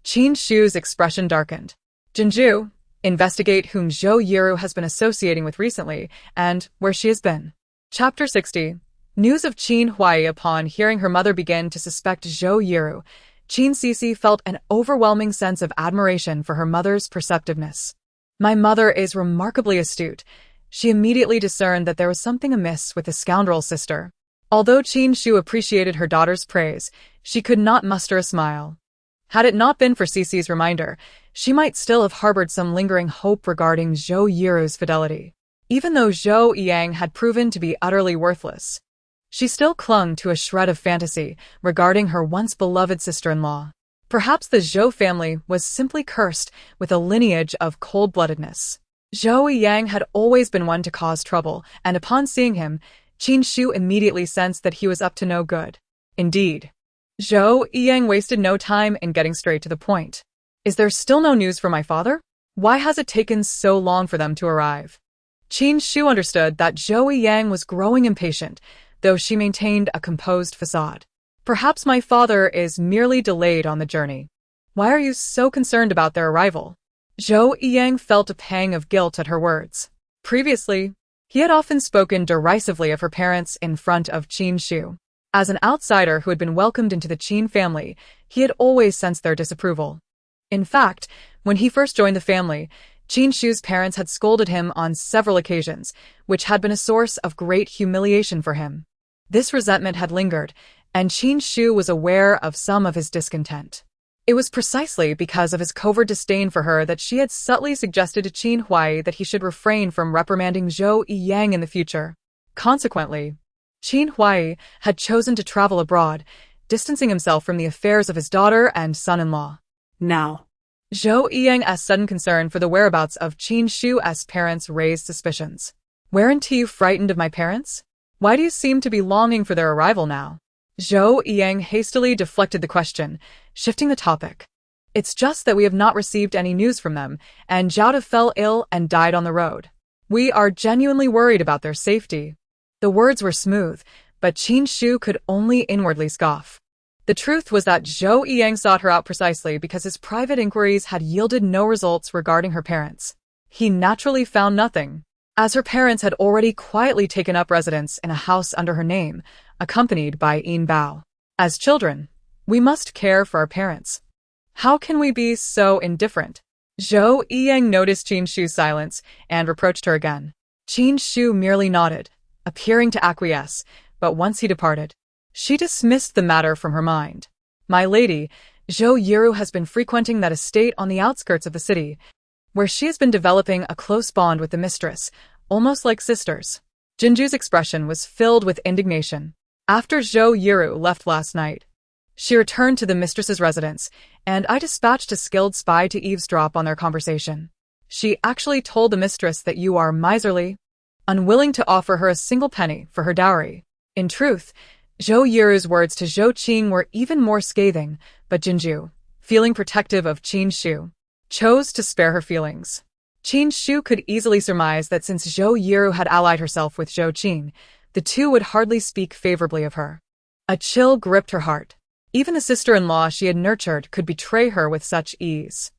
Qin Shu's expression darkened. "Jinju, investigate whom Zhou Yiru has been associating with recently, and where she has been." Chapter 60. News of Qin Huai. Upon hearing her mother begin to suspect Zhou Yiru, Qin Xixi felt an overwhelming sense of admiration for her mother's perceptiveness. "My mother is remarkably astute." She immediately discerned that there was something amiss with the scoundrel's sister. Although Qin Shu appreciated her daughter's praise, she could not muster a smile. Had it not been for Xixi reminder, she might still have harbored some lingering hope regarding Zhou Yiru's fidelity. Even though Zhou Yiyang had proven to be utterly worthless, she still clung to a shred of fantasy regarding her once beloved sister-in-law. Perhaps the Zhou family was simply cursed with a lineage of cold-bloodedness. Zhou Yiyang had always been one to cause trouble, and upon seeing him, Qin Shu immediately sensed that he was up to no good. Indeed, Zhou Yiyang wasted no time in getting straight to the point. "Is there still no news from my father? Why has it taken so long for them to arrive?" Qin Shu understood that Zhou Yiyang was growing impatient, though she maintained a composed facade. "Perhaps my father is merely delayed on the journey. Why are you so concerned about their arrival?" Zhou Yiyang felt a pang of guilt at her words. Previously, he had often spoken derisively of her parents in front of Qin Xixi. As an outsider who had been welcomed into the Qin family, he had always sensed their disapproval. In fact, when he first joined the family, Qin Xixi's parents had scolded him on several occasions, which had been a source of great humiliation for him. This resentment had lingered, and Qin Xixi was aware of some of his discontent. It was precisely because of his covert disdain for her that she had subtly suggested to Qin Huai that he should refrain from reprimanding Zhou Yiyang in the future. Consequently, Qin Huai had chosen to travel abroad, distancing himself from the affairs of his daughter and son-in-law. Now, Zhou Yiyang's sudden concern for the whereabouts of Qin Xixi's parents raised suspicions. Weren't you frightened of my parents? Why do you seem to be longing for their arrival now? Zhou Yiyang hastily deflected the question, shifting the topic. It's just that we have not received any news from them, and Zhao fell ill and died on the road. We are genuinely worried about their safety. The words were smooth, but Qin Xixi could only inwardly scoff. The truth was that Zhou Yiyang sought her out precisely because his private inquiries had yielded no results regarding her parents. He naturally found nothing, as her parents had already quietly taken up residence in a house under her name, accompanied by Yin Bao. As children, we must care for our parents. How can we be so indifferent? Zhou Yiyang noticed Qin Xixi's silence and reproached her again. Qin Xixi merely nodded, appearing to acquiesce, but once he departed, she dismissed the matter from her mind. My lady, Zhou Yiru has been frequenting that estate on the outskirts of the city, where she has been developing a close bond with the mistress, almost like sisters. Jinju's expression was filled with indignation. After Zhou Yiru left last night, she returned to the mistress's residence, and I dispatched a skilled spy to eavesdrop on their conversation. She actually told the mistress that you are miserly, unwilling to offer her a single penny for her dowry. In truth, Zhou Yiru's words to Zhou Qing were even more scathing, but Jinju, feeling protective of Qin Xixi, chose to spare her feelings. Qin Xixi could easily surmise that since Zhou Yiru had allied herself with Zhou Qing, the two would hardly speak favorably of her. A chill gripped her heart. Even the sister-in-law she had nurtured could betray her with such ease.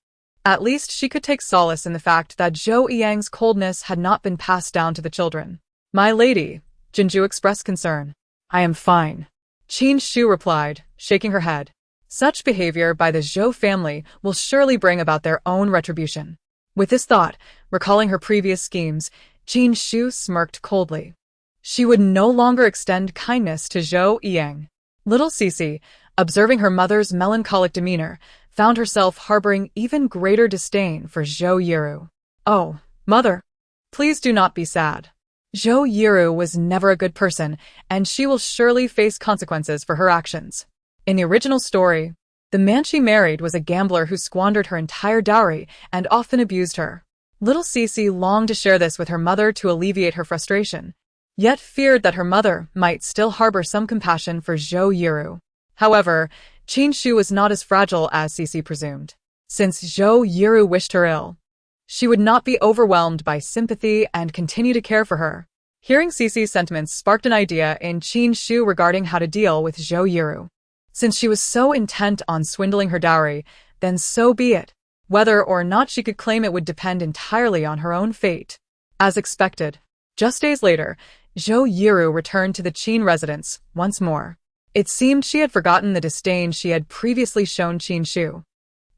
At least she could take solace in the fact that Zhou Yiyang's coldness had not been passed down to the children. My lady, Jinju expressed concern. I am fine, Qin Xixi replied, shaking her head. Such behavior by the Zhou family will surely bring about their own retribution. With this thought, recalling her previous schemes, Qin Xixi smirked coldly. She would no longer extend kindness to Zhou Yiyang. Little Xixi, observing her mother's melancholic demeanor, found herself harboring even greater disdain for Zhou Yiru. Oh, mother, please do not be sad. Zhou Yiru was never a good person, and she will surely face consequences for her actions. In the original story, the man she married was a gambler who squandered her entire dowry and often abused her. Little Xixi longed to share this with her mother to alleviate her frustration, yet feared that her mother might still harbor some compassion for Zhou Yiru. However, Qin Xixi was not as fragile as Xixi presumed. Since Zhou Yiru wished her ill, she would not be overwhelmed by sympathy and continue to care for her. Hearing Xixi's sentiments sparked an idea in Qin Xixi regarding how to deal with Zhou Yiru. Since she was so intent on swindling her dowry, then so be it. Whether or not she could claim it would depend entirely on her own fate. As expected, just days later, Zhou Yiru returned to the Qin residence once more. It seemed she had forgotten the disdain she had previously shown Qin Xixi.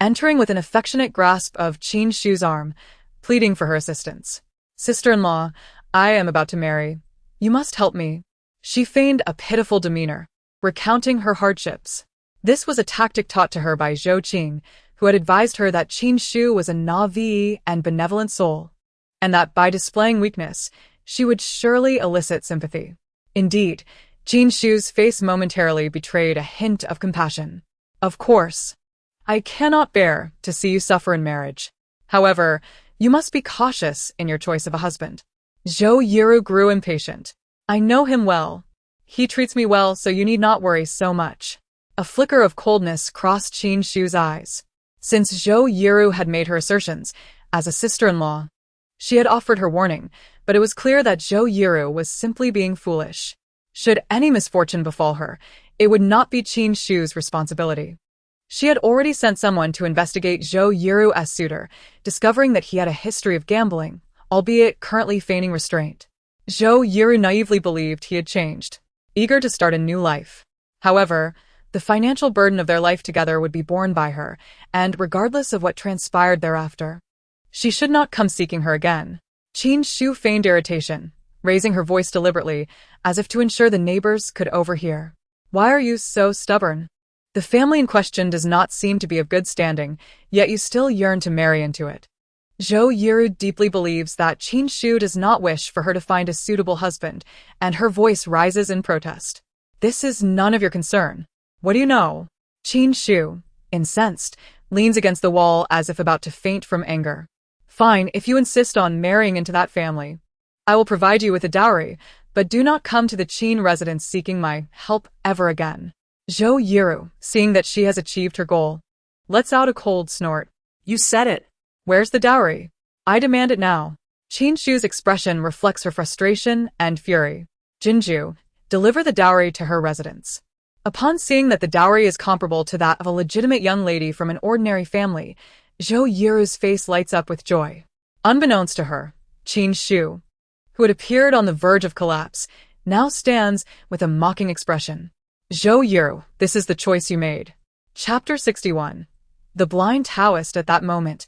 Entering with an affectionate grasp of Qin Xixi's arm, pleading for her assistance. Sister-in-law, I am about to marry. You must help me. She feigned a pitiful demeanor, recounting her hardships. This was a tactic taught to her by Zhou Qing, who had advised her that Qin Xixi was a naive and benevolent soul, and that by displaying weakness, she would surely elicit sympathy. Indeed, Qin Xixi's face momentarily betrayed a hint of compassion. Of course, I cannot bear to see you suffer in marriage. However, you must be cautious in your choice of a husband. Zhou Yiru grew impatient. I know him well. He treats me well, so you need not worry so much. A flicker of coldness crossed Qin Xixi's eyes. Since Zhou Yiru had made her assertions, as a sister-in-law, she had offered her warning, but it was clear that Zhou Yiru was simply being foolish. Should any misfortune befall her, it would not be Qin Xixi's responsibility. She had already sent someone to investigate Zhou Yiru's suitor, discovering that he had a history of gambling, albeit currently feigning restraint. Zhou Yiru naively believed he had changed, eager to start a new life. However, the financial burden of their life together would be borne by her, and regardless of what transpired thereafter, she should not come seeking her again. Qin Xixi feigned irritation, raising her voice deliberately, as if to ensure the neighbors could overhear. "Why are you so stubborn? The family in question does not seem to be of good standing, yet you still yearn to marry into it." Zhou Yiru deeply believes that Qin Xixi does not wish for her to find a suitable husband, and her voice rises in protest. "This is none of your concern. What do you know?" Qin Xixi, incensed, leans against the wall as if about to faint from anger. "Fine, if you insist on marrying into that family. I will provide you with a dowry, but do not come to the Qin residence seeking my help ever again." Zhou Yiru, seeing that she has achieved her goal, lets out a cold snort. You said it. "Where's the dowry? I demand it now." Qin Xiu's expression reflects her frustration and fury. "Jinju, deliver the dowry to her residence." Upon seeing that the dowry is comparable to that of a legitimate young lady from an ordinary family, Zhou Yiru's face lights up with joy. Unbeknownst to her, Qin Xixi, who had appeared on the verge of collapse, now stands with a mocking expression. "Zhou Yiru, this is the choice you made." Chapter 61. The blind Taoist. At that moment,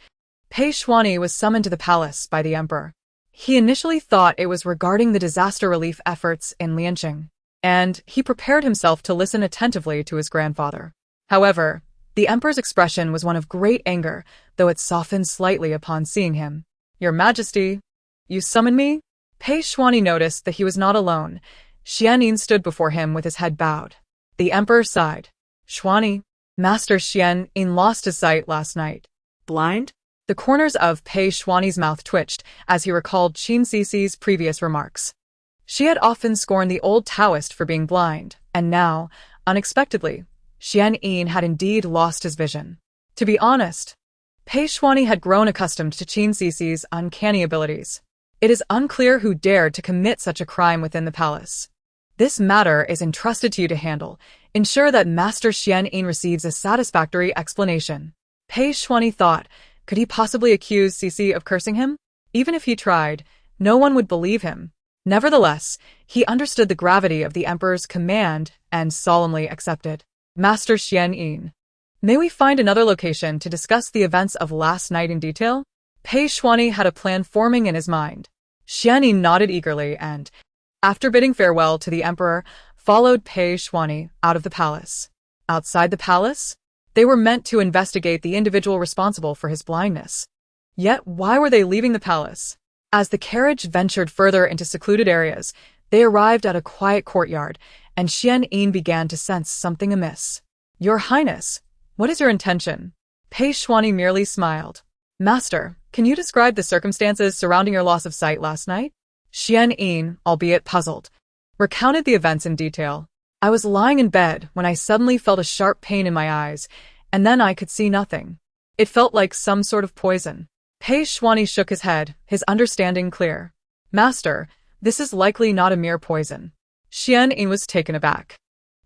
Pei Xuanyi was summoned to the palace by the emperor. He initially thought it was regarding the disaster relief efforts in Lianqing, and he prepared himself to listen attentively to his grandfather. However, the emperor's expression was one of great anger, though it softened slightly upon seeing him. "Your Majesty, you summoned me?" Pei Xuanyi noticed that he was not alone. Xian Yin stood before him with his head bowed. The emperor sighed. "Xuanyi, Master Xian Yin lost his sight last night." Blind? The corners of Pei Xuanyi's mouth twitched as he recalled Qin Xixi's previous remarks. She had often scorned the old Taoist for being blind, and now, unexpectedly, Xian Yin had indeed lost his vision. To be honest, Pei Xuanyi had grown accustomed to Qin Xixi's uncanny abilities. It is unclear who dared to commit such a crime within the palace. "This matter is entrusted to you to handle. Ensure that Master Xian Yin receives a satisfactory explanation." Pei Xuanyi thought, could he possibly accuse Xixi of cursing him? Even if he tried, no one would believe him. Nevertheless, he understood the gravity of the emperor's command and solemnly accepted. "Master Xian Yin, may we find another location to discuss the events of last night in detail?" Pei Xuanyi had a plan forming in his mind. Xian Yin nodded eagerly and, after bidding farewell to the emperor, followed Pei Xuanyi out of the palace. Outside the palace, they were meant to investigate the individual responsible for his blindness. Yet why were they leaving the palace? As the carriage ventured further into secluded areas, they arrived at a quiet courtyard, and Xian Yin began to sense something amiss. "Your Highness, what is your intention?" Pei Xuanyi merely smiled. "Master, can you describe the circumstances surrounding your loss of sight last night?" Xian Yin, albeit puzzled, recounted the events in detail. "I was lying in bed when I suddenly felt a sharp pain in my eyes, and then I could see nothing. It felt like some sort of poison." Pei Xuanyi shook his head, his understanding clear. "Master, this is likely not a mere poison." Xian Yin was taken aback.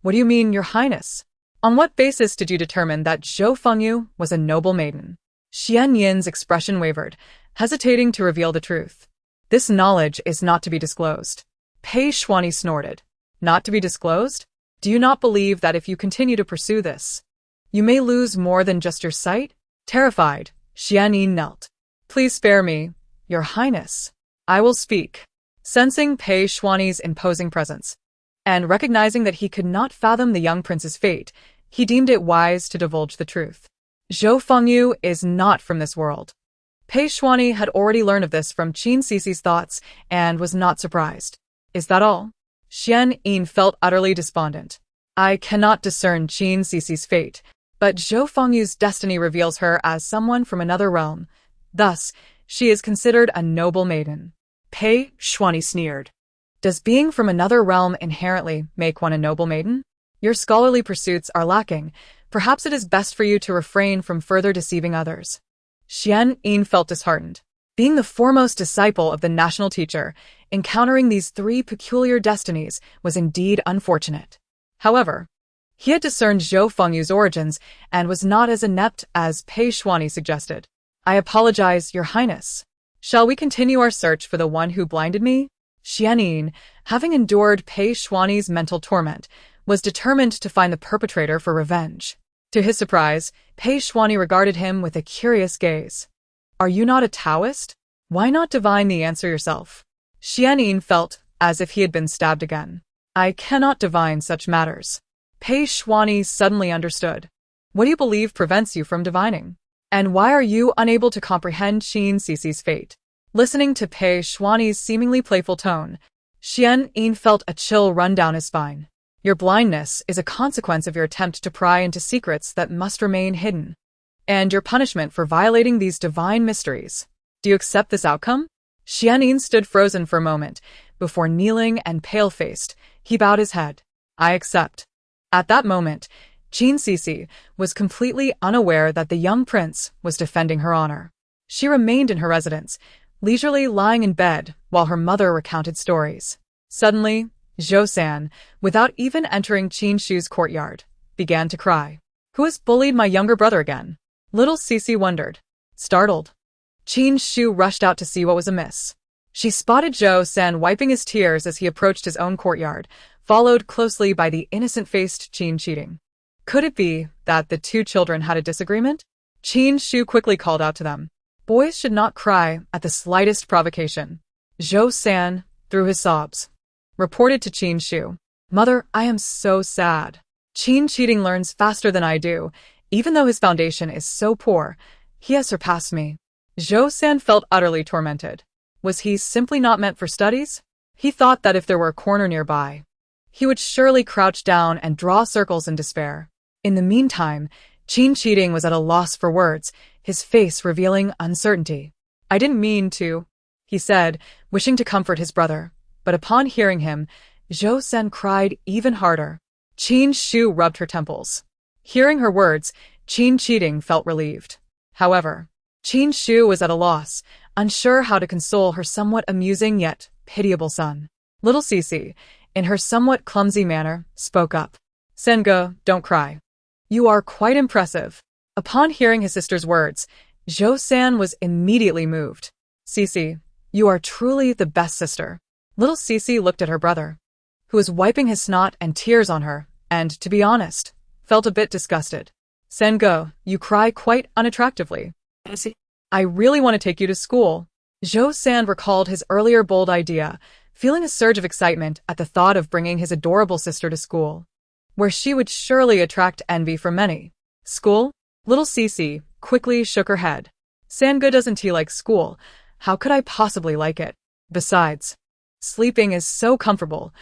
"What do you mean, Your Highness? On what basis did you determine that Zhou Fengyu was a noble maiden?" Xian Yin's expression wavered, hesitating to reveal the truth. "This knowledge is not to be disclosed." Pei Xuanyi snorted. "Not to be disclosed? Do you not believe that if you continue to pursue this, you may lose more than just your sight?" Terrified, Xian Yin knelt. "Please spare me, Your Highness. I will speak." Sensing Pei Xuanyi's imposing presence, and recognizing that he could not fathom the young prince's fate, he deemed it wise to divulge the truth. "Zhou Fengyu is not from this world." Pei Xuanyi had already learned of this from Qin Xixi's thoughts and was not surprised. "Is that all?" Xian Yin felt utterly despondent. "I cannot discern Qin Xixi's fate, but Zhou Fengyu's destiny reveals her as someone from another realm. Thus, she is considered a noble maiden." Pei Xuanyi sneered. "Does being from another realm inherently make one a noble maiden? Your scholarly pursuits are lacking. Perhaps it is best for you to refrain from further deceiving others." Xian Yin felt disheartened. Being the foremost disciple of the national teacher, encountering these three peculiar destinies was indeed unfortunate. However, He had discerned Zhou Fengyu's origins and was not as inept as Pei Shuani suggested. I apologize, Your Highness. Shall we continue our search for the one who blinded me? Xianyin, having endured Pei Shuani's mental torment, was determined to find the perpetrator for revenge. To his surprise, Pei Shuani regarded him with a curious gaze. Are you not a Taoist? Why not divine the answer yourself? Xianyin felt as if he had been stabbed again. I cannot divine such matters. Pei Shuani suddenly understood. What do you believe prevents you from divining? And why are you unable to comprehend Qin Xixi's fate? Listening to Pei Shuani's seemingly playful tone, Xianyin felt a chill run down his spine. Your blindness is a consequence of your attempt to pry into secrets that must remain hidden, and your punishment for violating these divine mysteries. Do you accept this outcome? Xianyin stood frozen for a moment. Before kneeling and pale-faced, he bowed his head. I accept. At that moment, Qin Xixi was completely unaware that the young prince was defending her honor. She remained in her residence, leisurely lying in bed while her mother recounted stories. Suddenly, Zhou San, without even entering Qin Shu's courtyard, began to cry. Who has bullied my younger brother again? Little Xixi wondered. Startled, Qin Shu rushed out to see what was amiss. She spotted Zhou San wiping his tears as he approached his own courtyard, followed closely by the innocent-faced Qin Cheating. Could it be that the two children had a disagreement? Qin Shu quickly called out to them. Boys should not cry at the slightest provocation. Zhou San, through his sobs, reported to Qin Shu. Mother, I am so sad. Qin Cheating learns faster than I do. Even though his foundation is so poor, he has surpassed me. Zhou San felt utterly tormented. Was he simply not meant for studies? He thought that if there were a corner nearby, he would surely crouch down and draw circles in despair. In the meantime, Qin Cheating was at a loss for words, his face revealing uncertainty. I didn't mean to, he said, wishing to comfort his brother. But upon hearing him, Zhou San cried even harder. Qin Shu rubbed her temples. Hearing her words, Qin Cheating felt relieved. However, Qin Shu was at a loss, unsure how to console her somewhat amusing yet pitiable son. Little Xixi, in her somewhat clumsy manner, spoke up. Sengo, don't cry. You are quite impressive. Upon hearing his sister's words, Zhou San was immediately moved. Xixi, you are truly the best sister. Little Xixi looked at her brother, who was wiping his snot and tears on her, and, to be honest, felt a bit disgusted. Sengo, you cry quite unattractively. I really want to take you to school. Zhou San recalled his earlier bold idea, feeling a surge of excitement at the thought of bringing his adorable sister to school, where she would surely attract envy from many. School? Little Xixi quickly shook her head. Sango doesn't he like school? How could I possibly like it? Besides, sleeping is so comfortable.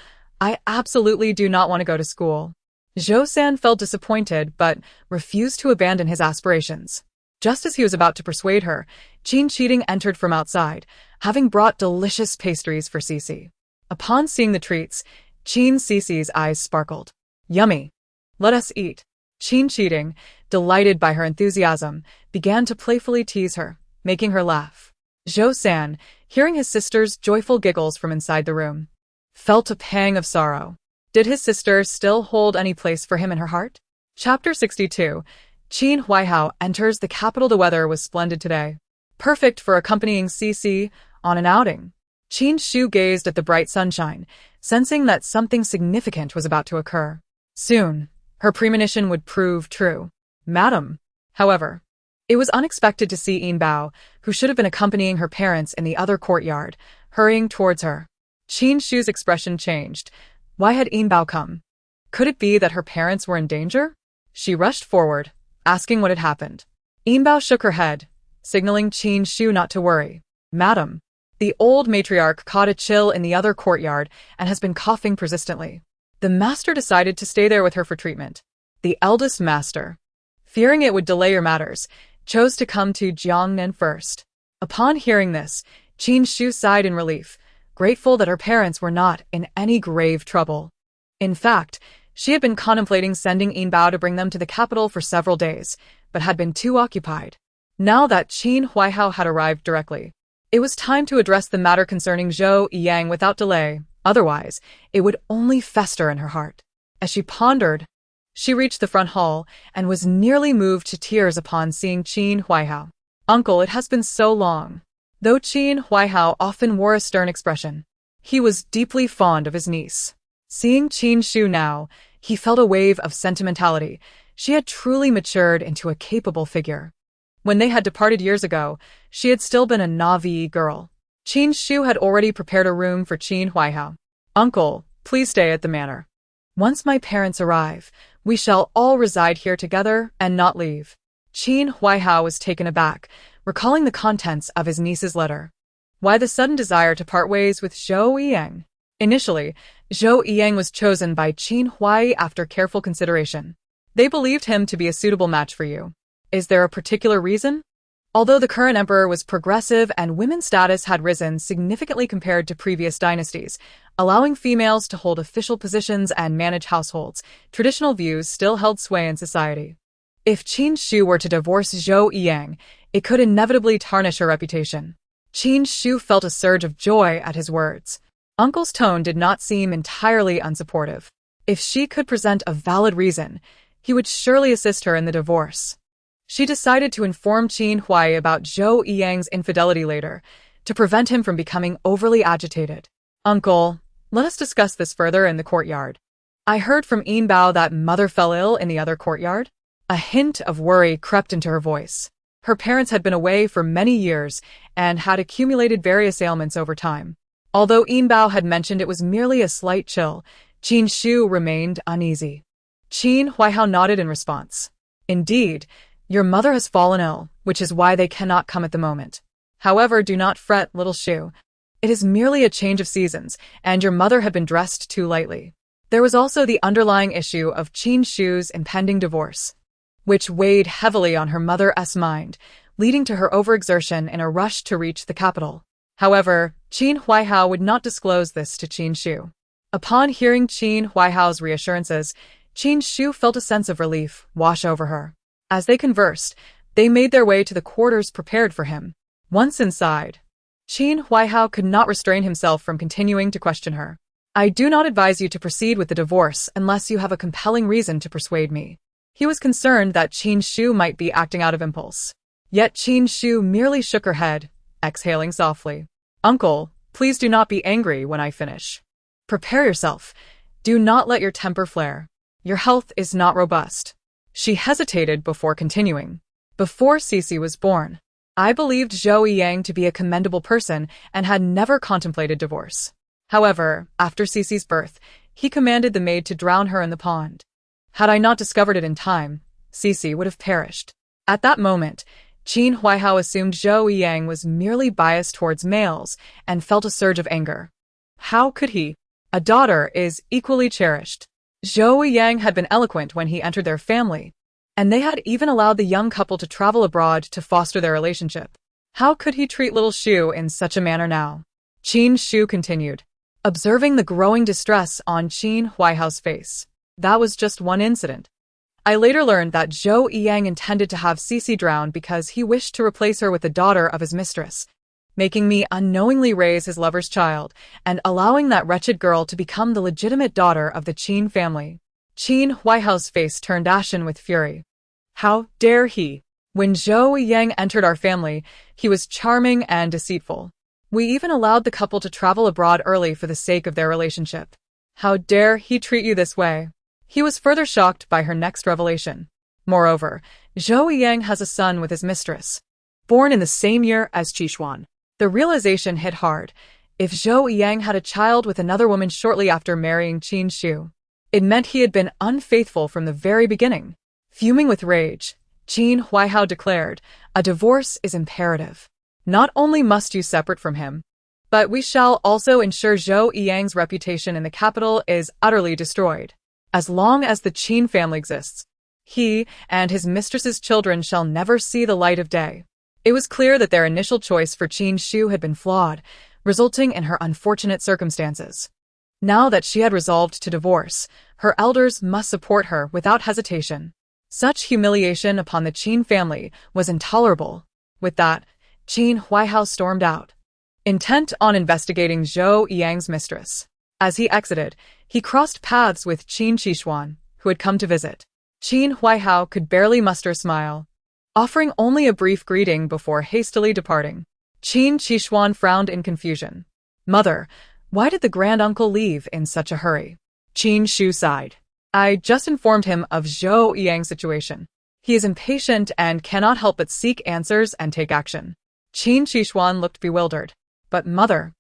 I absolutely do not want to go to school. Zhou San felt disappointed but refused to abandon his aspirations. Just as he was about to persuade her, Qin Cheating entered from outside, having brought delicious pastries for Xixi. Upon seeing the treats, Qin Xixi's eyes sparkled. Yummy! Let us eat. Qin Cheating, delighted by her enthusiasm, began to playfully tease her, making her laugh. Zhou San, hearing his sister's joyful giggles from inside the room, felt a pang of sorrow. Did his sister still hold any place for him in her heart? Chapter 62. Qin Huaihao enters the capital. The weather was splendid today, perfect for accompanying Xixi on an outing. Qin Shu gazed at the bright sunshine, sensing that something significant was about to occur. Soon, her premonition would prove true. Madam. However, it was unexpected to see Yin Bao, who should have been accompanying her parents in the other courtyard, hurrying towards her. Qin Shu's expression changed. Why had Yin Bao come? Could it be that her parents were in danger? She rushed forward, asking what had happened. Yin Bao shook her head, signaling Qin Shu not to worry. Madam, the old matriarch caught a chill in the other courtyard and has been coughing persistently. The master decided to stay there with her for treatment. The eldest master, fearing it would delay your matters, chose to come to Jiangnan first. Upon hearing this, Qin Shu sighed in relief, grateful that her parents were not in any grave trouble. In fact, she had been contemplating sending Yin Bao to bring them to the capital for several days, but had been too occupied. Now that Qin Huaihao had arrived directly, it was time to address the matter concerning Zhou Yang without delay, otherwise, it would only fester in her heart. As she pondered, She reached the front hall and was nearly moved to tears upon seeing Qin Huaihao. "Uncle, it has been so long." Though Qin Huaihao often wore a stern expression, he was deeply fond of his niece. Seeing Qin Xu now, he felt a wave of sentimentality. She had truly matured into a capable figure. When they had departed years ago, she had still been a Navi girl. Qin Xu had already prepared a room for Qin Huaihao. "Uncle, please stay at the manor. Once my parents arrive, we shall all reside here together and not leave." Qin Huaihao was taken aback, recalling the contents of his niece's letter. Why the sudden desire to part ways with Zhou Yiyang? Initially, Zhou Yiyang was chosen by Qin Huai after careful consideration. They believed him to be a suitable match for you. Is there a particular reason? Although the current emperor was progressive and women's status had risen significantly compared to previous dynasties, allowing females to hold official positions and manage households, traditional views still held sway in society. If Qin Xu were to divorce Zhou Yiyang, it could inevitably tarnish her reputation. Qin Xu felt a surge of joy at his words. Uncle's tone did not seem entirely unsupportive. If she could present a valid reason, he would surely assist her in the divorce. She decided to inform Qin Huai about Zhou Yiyang's infidelity later, to prevent him from becoming overly agitated. "Uncle, let us discuss this further in the courtyard. I heard from Yin Bao that mother fell ill in the other courtyard." A hint of worry crept into her voice. Her parents had been away for many years and had accumulated various ailments over time. Although Yin Bao had mentioned it was merely a slight chill, Qin Xu remained uneasy. Qin Huaihao nodded in response. "Indeed, your mother has fallen ill, which is why they cannot come at the moment. However, do not fret, little Xu. It is merely a change of seasons, and your mother had been dressed too lightly." There was also the underlying issue of Qin Xu's impending divorce, which weighed heavily on her mother's mind, leading to her overexertion in a rush to reach the capital. However, Qin Huaihao would not disclose this to Qin Xu. Upon hearing Qin Huaihao's reassurances, Qin Xu felt a sense of relief wash over her. As they conversed, they made their way to the quarters prepared for him. Once inside, Qin Huaihao could not restrain himself from continuing to question her. "I do not advise you to proceed with the divorce unless you have a compelling reason to persuade me." He was concerned that Qin Xu might be acting out of impulse. Yet Qin Xu merely shook her head, exhaling softly. "Uncle, please do not be angry when I finish. Prepare yourself. Do not let your temper flare. Your health is not robust." She hesitated before continuing. "Before Xixi was born, I believed Zhou Yiyang to be a commendable person and had never contemplated divorce. However, after Xixi's birth, he commanded the maid to drown her in the pond. Had I not discovered it in time, Xixi would have perished." At that moment, Qin Huaihao assumed Zhou Yiyang was merely biased towards males and felt a surge of anger. How could he? A daughter is equally cherished. Zhou Yiyang had been eloquent when he entered their family, and they had even allowed the young couple to travel abroad to foster their relationship. How could he treat little Xu in such a manner now? Qin Xu continued, observing the growing distress on Qin Huaihao's face. "That was just one incident. I later learned that Zhou Yiyang intended to have Xixi drowned because he wished to replace her with the daughter of his mistress, making me unknowingly raise his lover's child and allowing that wretched girl to become the legitimate daughter of the Qin family." Qin Huaihao's face turned ashen with fury. "How dare he? When Zhou Yiyang entered our family, he was charming and deceitful. We even allowed the couple to travel abroad early for the sake of their relationship. How dare he treat you this way?" He was further shocked by her next revelation. Moreover, Zhou Yiyang has a son with his mistress, born in the same year as Qixuan. The realization hit hard. If Zhou Yiyang had a child with another woman shortly after marrying Qin Xu, it meant he had been unfaithful from the very beginning. Fuming with rage, Qin Huaihao declared, "A divorce is imperative. Not only must you separate from him, but we shall also ensure Zhou Yiyang's reputation in the capital is utterly destroyed. As long as the Qin family exists, he and his mistress's children shall never see the light of day." It was clear that their initial choice for Qin Xu had been flawed, resulting in her unfortunate circumstances. Now that she had resolved to divorce, her elders must support her without hesitation. Such humiliation upon the Qin family was intolerable. With that, Qin Huaihao stormed out, intent on investigating Zhou Yiyang's mistress. As he exited, he crossed paths with Qin Xixi, who had come to visit. Qin Huaihao could barely muster a smile, offering only a brief greeting before hastily departing. Qin Xixi frowned in confusion. Mother, why did the granduncle leave in such a hurry? Qin Shu sighed. I just informed him of Zhou Yang's situation. He is impatient and cannot help but seek answers and take action. Qin Xixi looked bewildered. But mother,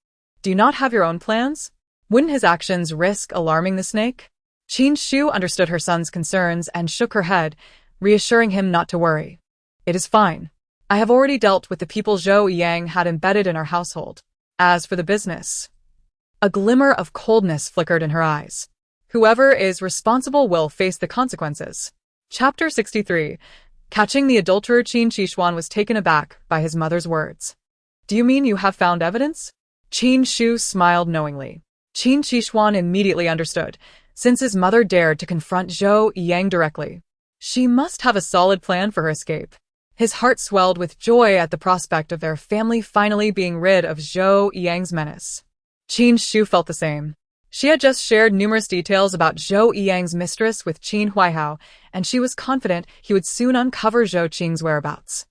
do you not have your own plans? Wouldn't his actions risk alarming the snake? Qin Shu understood her son's concerns and shook her head, reassuring him not to worry. It is fine. I have already dealt with the people Zhou Yang had embedded in our household. As for the business, a glimmer of coldness flickered in her eyes. Whoever is responsible will face the consequences. Chapter 63. Catching the adulterer. Qin Xixi was taken aback by his mother's words. Do you mean you have found evidence? Qin Shu smiled knowingly. Qin Xixi immediately understood, since his mother dared to confront Zhou Yang directly. She must have a solid plan for her escape. His heart swelled with joy at the prospect of their family finally being rid of Zhou Yang's menace. Qin Shu felt the same. She had just shared numerous details about Zhou Yang's mistress with Qin Huaihao, and she was confident he would soon uncover Zhou Qing's whereabouts.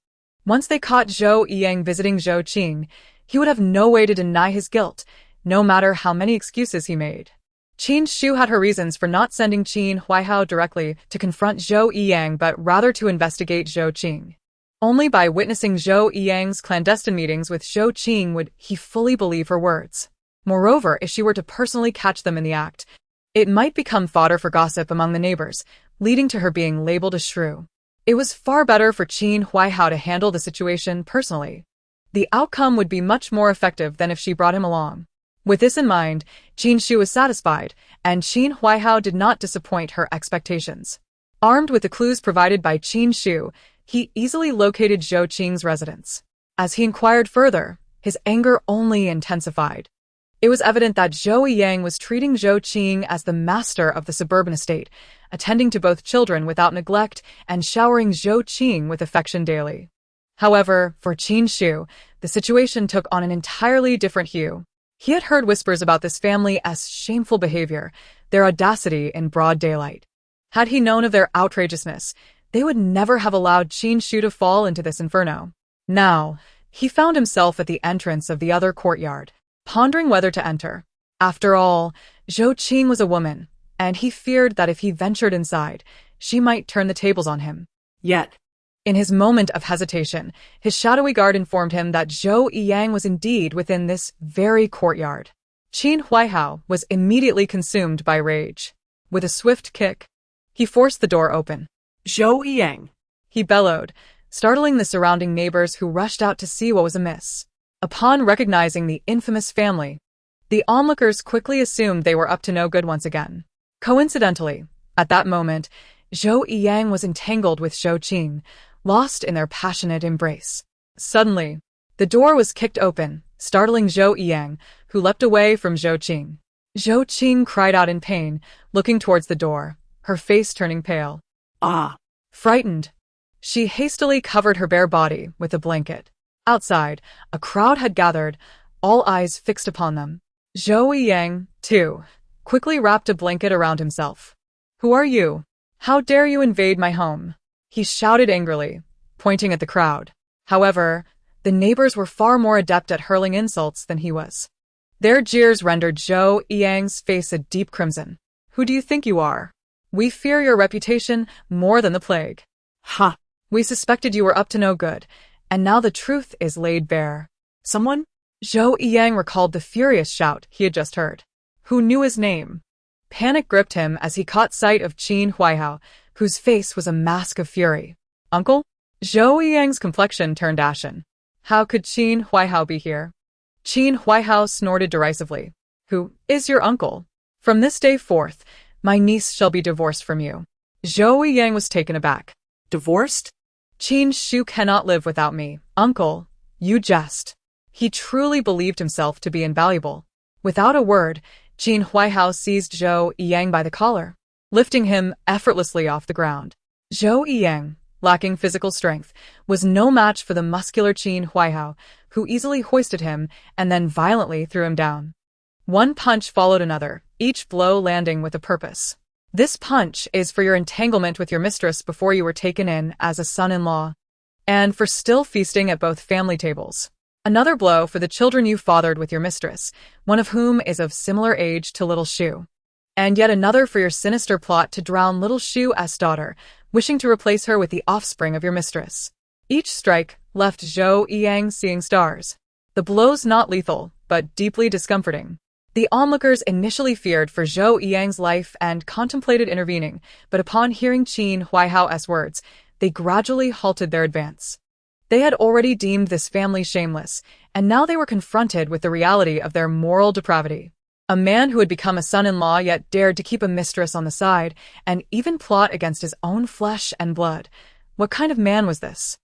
Once they caught Zhou Yang visiting Zhou Qing, he would have no way to deny his guilt, no matter how many excuses he made. Qin Shu had her reasons for not sending Qin Huaihao directly to confront Zhou Yang but rather to investigate Zhou Qing. Only by witnessing Zhou Yang's clandestine meetings with Zhou Qing would he fully believe her words. Moreover, if she were to personally catch them in the act, it might become fodder for gossip among the neighbors, leading to her being labeled a shrew. It was far better for Qin Huaihao to handle the situation personally. The outcome would be much more effective than if she brought him along. With this in mind, Qin Shu was satisfied, and Qin Huaihao did not disappoint her expectations. Armed with the clues provided by Qin Shu, he easily located Zhou Qing's residence. As he inquired further, his anger only intensified. It was evident that Zhou Yang was treating Zhou Qing as the master of the suburban estate, attending to both children without neglect and showering Zhou Qing with affection daily. However, for Qin Shu, the situation took on an entirely different hue. He had heard whispers about this family as shameful behavior, their audacity in broad daylight. Had he known of their outrageousness, they would never have allowed Qin Shu to fall into this inferno. Now, he found himself at the entrance of the other courtyard, pondering whether to enter. After all, Zhou Qing was a woman, and he feared that if he ventured inside, she might turn the tables on him. Yet, in his moment of hesitation, his shadowy guard informed him that Zhou Yang was indeed within this very courtyard. Qin Huaihao was immediately consumed by rage. With a swift kick, he forced the door open. Zhou Yang, he bellowed, startling the surrounding neighbors who rushed out to see what was amiss. Upon recognizing the infamous family, the onlookers quickly assumed they were up to no good once again. Coincidentally, at that moment, Zhou Yang was entangled with Zhou Qing, lost in their passionate embrace. Suddenly, the door was kicked open, startling Zhou Yang, who leapt away from Zhou Qing. Zhou Qing cried out in pain, looking towards the door, her face turning pale. Ah! Frightened, she hastily covered her bare body with a blanket. Outside, a crowd had gathered, all eyes fixed upon them. Zhou Yang, too, quickly wrapped a blanket around himself. Who are you? How dare you invade my home? He shouted angrily, pointing at the crowd. However, the neighbors were far more adept at hurling insults than he was. Their jeers rendered Zhou Yang's face a deep crimson. Who do you think you are? We fear your reputation more than the plague. Ha! We suspected you were up to no good, and now the truth is laid bare. Someone? Zhou Yang recalled the furious shout he had just heard. Who knew his name? Panic gripped him as he caught sight of Qin Huaihao, whose face was a mask of fury. Uncle? Zhou Yang's complexion turned ashen. How could Qin Huaihao be here? Qin Huaihao snorted derisively. Who is your uncle? From this day forth, my niece shall be divorced from you. Zhou Yang was taken aback. Divorced? Qin Shu cannot live without me. Uncle, you jest. He truly believed himself to be invaluable. Without a word, Qin Huaihao seized Zhou Yang by the collar, lifting him effortlessly off the ground. Zhou Yang, lacking physical strength, was no match for the muscular Qin Huaihao, who easily hoisted him and then violently threw him down. One punch followed another, each blow landing with a purpose. This punch is for your entanglement with your mistress before you were taken in as a son-in-law, and for still feasting at both family tables. Another blow for the children you fathered with your mistress, one of whom is of similar age to little Shu. And yet another for your sinister plot to drown little Shu's daughter, wishing to replace her with the offspring of your mistress. Each strike left Zhou Yang seeing stars. The blows not lethal, but deeply discomforting. The onlookers initially feared for Zhou Yang's life and contemplated intervening, but upon hearing Qin Huaihao's words, they gradually halted their advance. They had already deemed this family shameless, and now they were confronted with the reality of their moral depravity. A man who had become a son-in-law yet dared to keep a mistress on the side, and even plot against his own flesh and blood. What kind of man was this?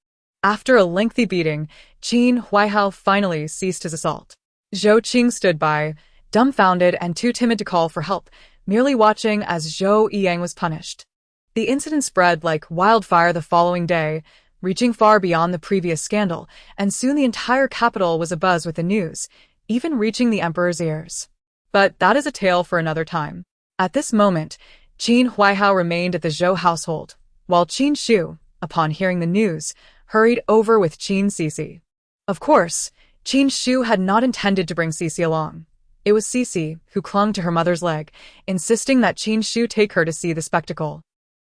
After a lengthy beating, Qin Huaihao finally ceased his assault. Zhou Qing stood by, dumbfounded and too timid to call for help, merely watching as Zhou Yang was punished. The incident spread like wildfire the following day, reaching far beyond the previous scandal, and soon the entire capital was abuzz with the news, even reaching the emperor's ears. But that is a tale for another time. At this moment, Qin Huaihao remained at the Zhou household, while Qin Shu, upon hearing the news, hurried over with Qin Xixi. Of course, Qin Shu had not intended to bring Xixi along. It was Xixi who clung to her mother's leg, insisting that Qin Shu take her to see the spectacle.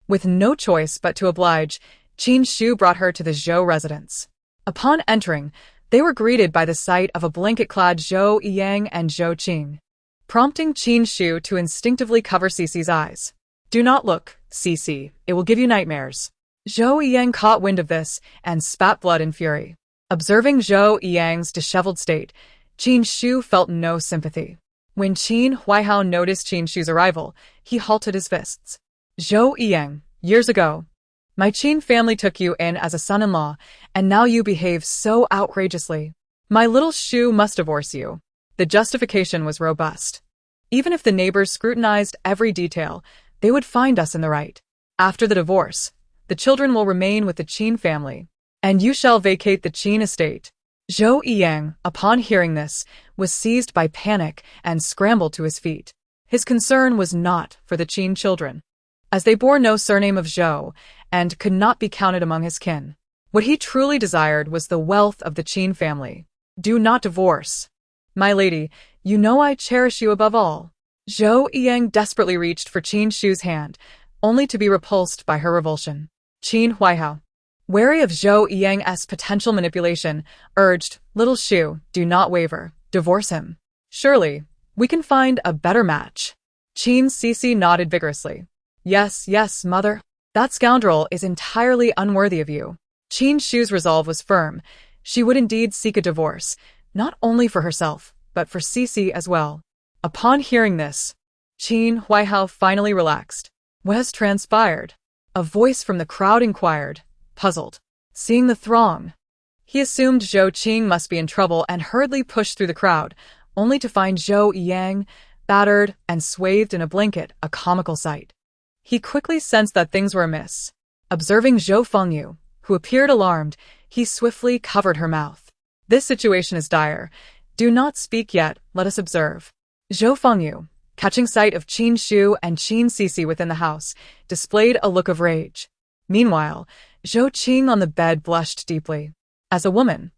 With no choice but to oblige, Qin Shu brought her to the Zhou residence. Upon entering, they were greeted by the sight of a blanket-clad Zhou Yang and Zhou Qing, prompting Qin Shu to instinctively cover Xixi's eyes. "Do not look, Xixi, it will give you nightmares." Zhou Yang caught wind of this and spat blood in fury. Observing Zhou Yang's disheveled state, Qin Shu felt no sympathy. When Qin Huaihao noticed Qin Shu's arrival, he halted his fists. "Zhou Yang, years ago, my Qin family took you in as a son-in-law, and now you behave so outrageously. My little Shu must divorce you." The justification was robust. Even if the neighbors scrutinized every detail, they would find us in the right. After the divorce, the children will remain with the Qin family, and you shall vacate the Qin estate. Zhou Yang, upon hearing this, was seized by panic and scrambled to his feet. His concern was not for the Qin children, as they bore no surname of Zhou and could not be counted among his kin. What he truly desired was the wealth of the Qin family. "Do not divorce. My lady, you know I cherish you above all." Zhou Yang desperately reached for Qin Shu's hand, only to be repulsed by her revulsion. Qin Huaihao, wary of Zhou Yang's potential manipulation, urged, "Little Shu, do not waver. Divorce him. Surely, we can find a better match." Qin Xixi nodded vigorously. "Yes, yes, mother. That scoundrel is entirely unworthy of you." Qin Shu's resolve was firm. She would indeed seek a divorce, not only for herself, but for Xixi as well. Upon hearing this, Qin Huaihao finally relaxed. "What has transpired?" A voice from the crowd inquired, puzzled. Seeing the throng, he assumed Zhou Qing must be in trouble and hurriedly pushed through the crowd, only to find Zhou Yang, battered and swathed in a blanket, a comical sight. He quickly sensed that things were amiss. Observing Zhou Fengyu, who appeared alarmed, he swiftly covered her mouth. "This situation is dire. Do not speak yet, let us observe." Zhou Fengyu, catching sight of Qin Shu and Qin Xixi within the house, displayed a look of rage. Meanwhile, Zhou Qing on the bed blushed deeply. As a woman,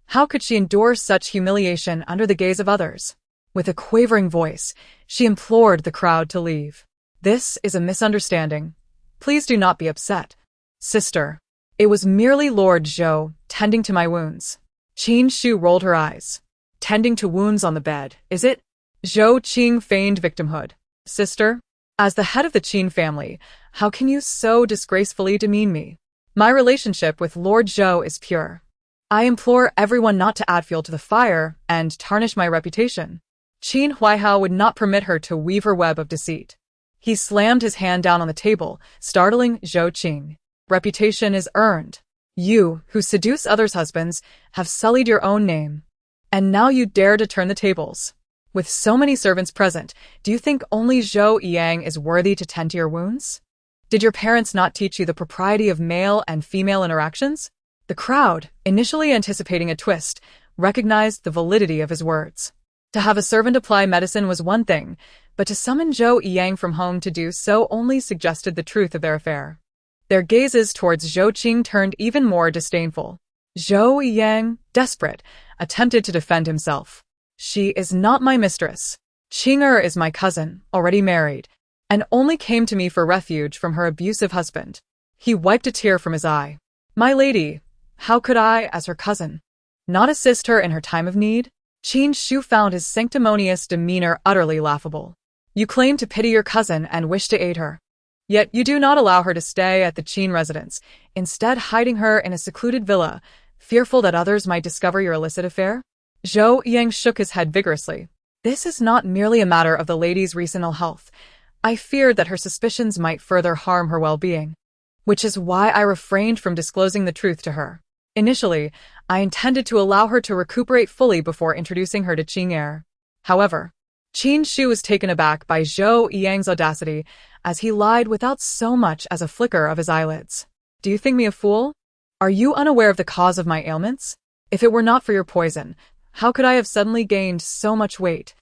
how could she endure such humiliation under the gaze of others? With a quavering voice, she implored the crowd to leave. "This is a misunderstanding. Please do not be upset. Sister, it was merely Lord Zhou tending to my wounds." Qin Shu rolled her eyes. "Tending to wounds on the bed, is it?" Zhou Qing feigned victimhood. "Sister, as the head of the Qin family, how can you so disgracefully demean me? My relationship with Lord Zhou is pure. I implore everyone not to add fuel to the fire and tarnish my reputation." Qin Huaihao would not permit her to weave her web of deceit. He slammed his hand down on the table, startling Zhou Qing. "Reputation is earned. You, who seduce others' husbands, have sullied your own name. And now you dare to turn the tables. With so many servants present, do you think only Zhou Yang is worthy to tend to your wounds? Did your parents not teach you the propriety of male and female interactions?" The crowd, initially anticipating a twist, recognized the validity of his words. To have a servant apply medicine was one thing, but to summon Zhou Yang from home to do so only suggested the truth of their affair. Their gazes towards Zhou Qing turned even more disdainful. Zhou Yang, desperate, attempted to defend himself. She is not my mistress. Qing'er is my cousin, already married, and only came to me for refuge from her abusive husband. He wiped a tear from his eye. My lady, how could I, as her cousin, not assist her in her time of need? Qin Xixi found his sanctimonious demeanor utterly laughable. You claim to pity your cousin and wish to aid her. Yet you do not allow her to stay at the Qin residence, instead hiding her in a secluded villa, fearful that others might discover your illicit affair? Zhou Yang shook his head vigorously. This is not merely a matter of the lady's recent ill health. I feared that her suspicions might further harm her well-being, which is why I refrained from disclosing the truth to her. Initially, I intended to allow her to recuperate fully before introducing her to Qing'er. However, Qin Xixi was taken aback by Zhou Yang's audacity, as he lied without so much as a flicker of his eyelids. Do you think me a fool? Are you unaware of the cause of my ailments? If it were not for your poison, how could I have suddenly gained so much weight?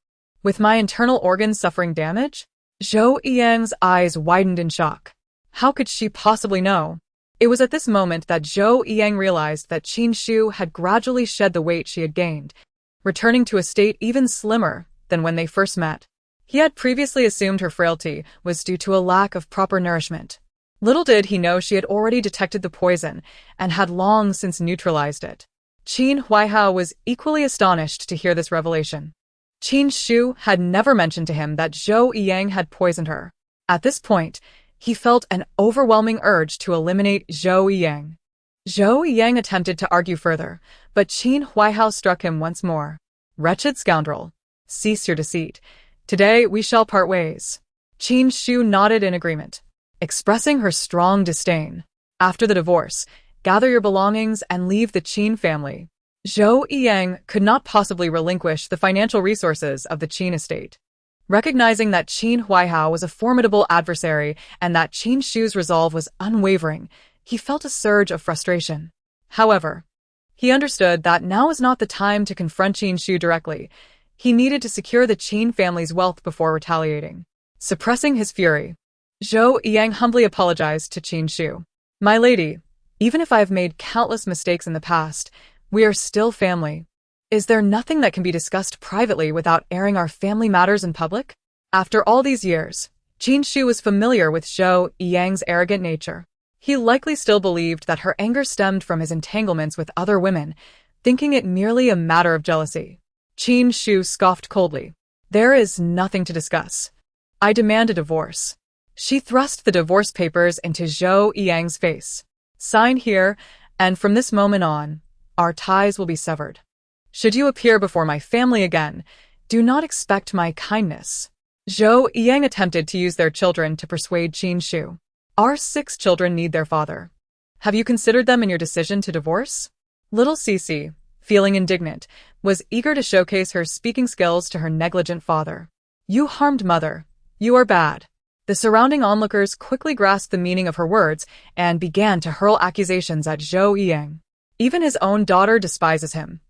With my internal organs suffering damage? Zhou Yang's eyes widened in shock. How could she possibly know? It was at this moment that Zhou Yang realized that Qin Xixi had gradually shed the weight she had gained, returning to a state even slimmer than when they first met. He had previously assumed her frailty was due to a lack of proper nourishment. Little did he know she had already detected the poison and had long since neutralized it. Qin Huaihao was equally astonished to hear this revelation. Qin Xixi had never mentioned to him that Zhou Yang had poisoned her. At this point, he felt an overwhelming urge to eliminate Zhou Yang. Zhou Yang attempted to argue further, but Qin Huaihao struck him once more. Wretched scoundrel! Cease your deceit. Today we shall part ways. Qin Xixi nodded in agreement, expressing her strong disdain. After the divorce, gather your belongings and leave the Qin family. Zhou Yang could not possibly relinquish the financial resources of the Qin estate. Recognizing that Qin Huaihao was a formidable adversary and that Qin Xixi's resolve was unwavering, he felt a surge of frustration. However, he understood that now was not the time to confront Qin Xixi directly. He needed to secure the Qin family's wealth before retaliating. Suppressing his fury, Zhou Yang humbly apologized to Qin Xixi. My lady, even if I have made countless mistakes in the past, we are still family. Is there nothing that can be discussed privately without airing our family matters in public? After all these years, Qin Xixi was familiar with Zhou Yang's arrogant nature. He likely still believed that her anger stemmed from his entanglements with other women, thinking it merely a matter of jealousy. Qin Xixi scoffed coldly. There is nothing to discuss. I demand a divorce. She thrust the divorce papers into Zhou Yang's face. Sign here, and from this moment on, our ties will be severed. Should you appear before my family again, do not expect my kindness. Zhou Yang attempted to use their children to persuade Qin Xixi. Our 6 children need their father. Have you considered them in your decision to divorce? Little Cece, feeling indignant, was eager to showcase her speaking skills to her negligent father. You harmed mother. You are bad. The surrounding onlookers quickly grasped the meaning of her words and began to hurl accusations at Zhou Yang. Even his own daughter despises him.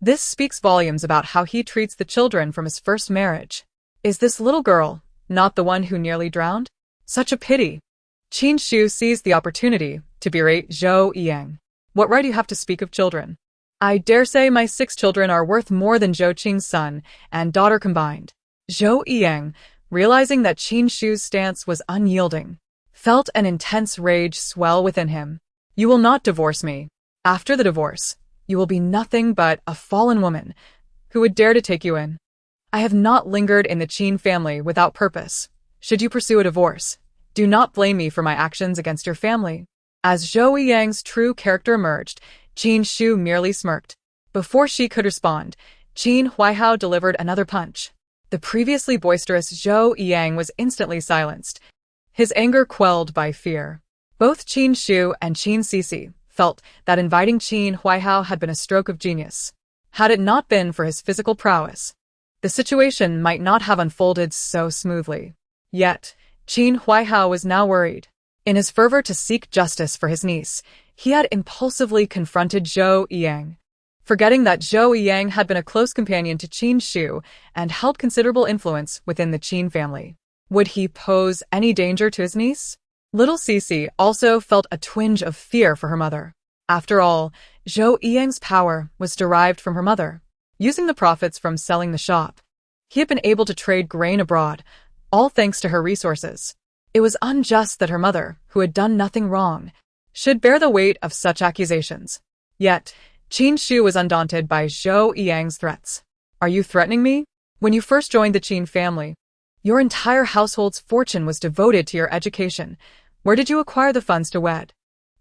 This speaks volumes about how he treats the children from his first marriage. Is this little girl not the one who nearly drowned? Such a pity. Qin Xixi seized the opportunity to berate Zhou Yang. What right do you have to speak of children? I dare say my 6 children are worth more than Zhou Qing's son and daughter combined. Zhou Yang, realizing that Qin Xixi's stance was unyielding, felt an intense rage swell within him. You will not divorce me. After the divorce, you will be nothing but a fallen woman who would dare to take you in. I have not lingered in the Qin family without purpose. Should you pursue a divorce, do not blame me for my actions against your family. As Zhou Yang's true character emerged, Qin Xixi merely smirked. Before she could respond, Qin Huaihao delivered another punch. The previously boisterous Zhou Yang was instantly silenced, his anger quelled by fear. Both Qin Xixi and Qin Xixi felt that inviting Qin Huaihao had been a stroke of genius. Had it not been for his physical prowess, the situation might not have unfolded so smoothly. Yet, Qin Huaihao was now worried. In his fervor to seek justice for his niece, he had impulsively confronted Zhou Yang. forgetting that Zhou Yang had been a close companion to Qin Xixi and held considerable influence within the Qin family. Would he pose any danger to his niece? Little Xixi also felt a twinge of fear for her mother. After all, Zhou Yang's power was derived from her mother, using the profits from selling the shop. He had been able to trade grain abroad, all thanks to her resources. It was unjust that her mother, who had done nothing wrong, should bear the weight of such accusations. Yet, Qin Xixi was undaunted by Zhou Yang's threats. "Are you threatening me? When you first joined the Qin family, your entire household's fortune was devoted to your education. Where did you acquire the funds to wed?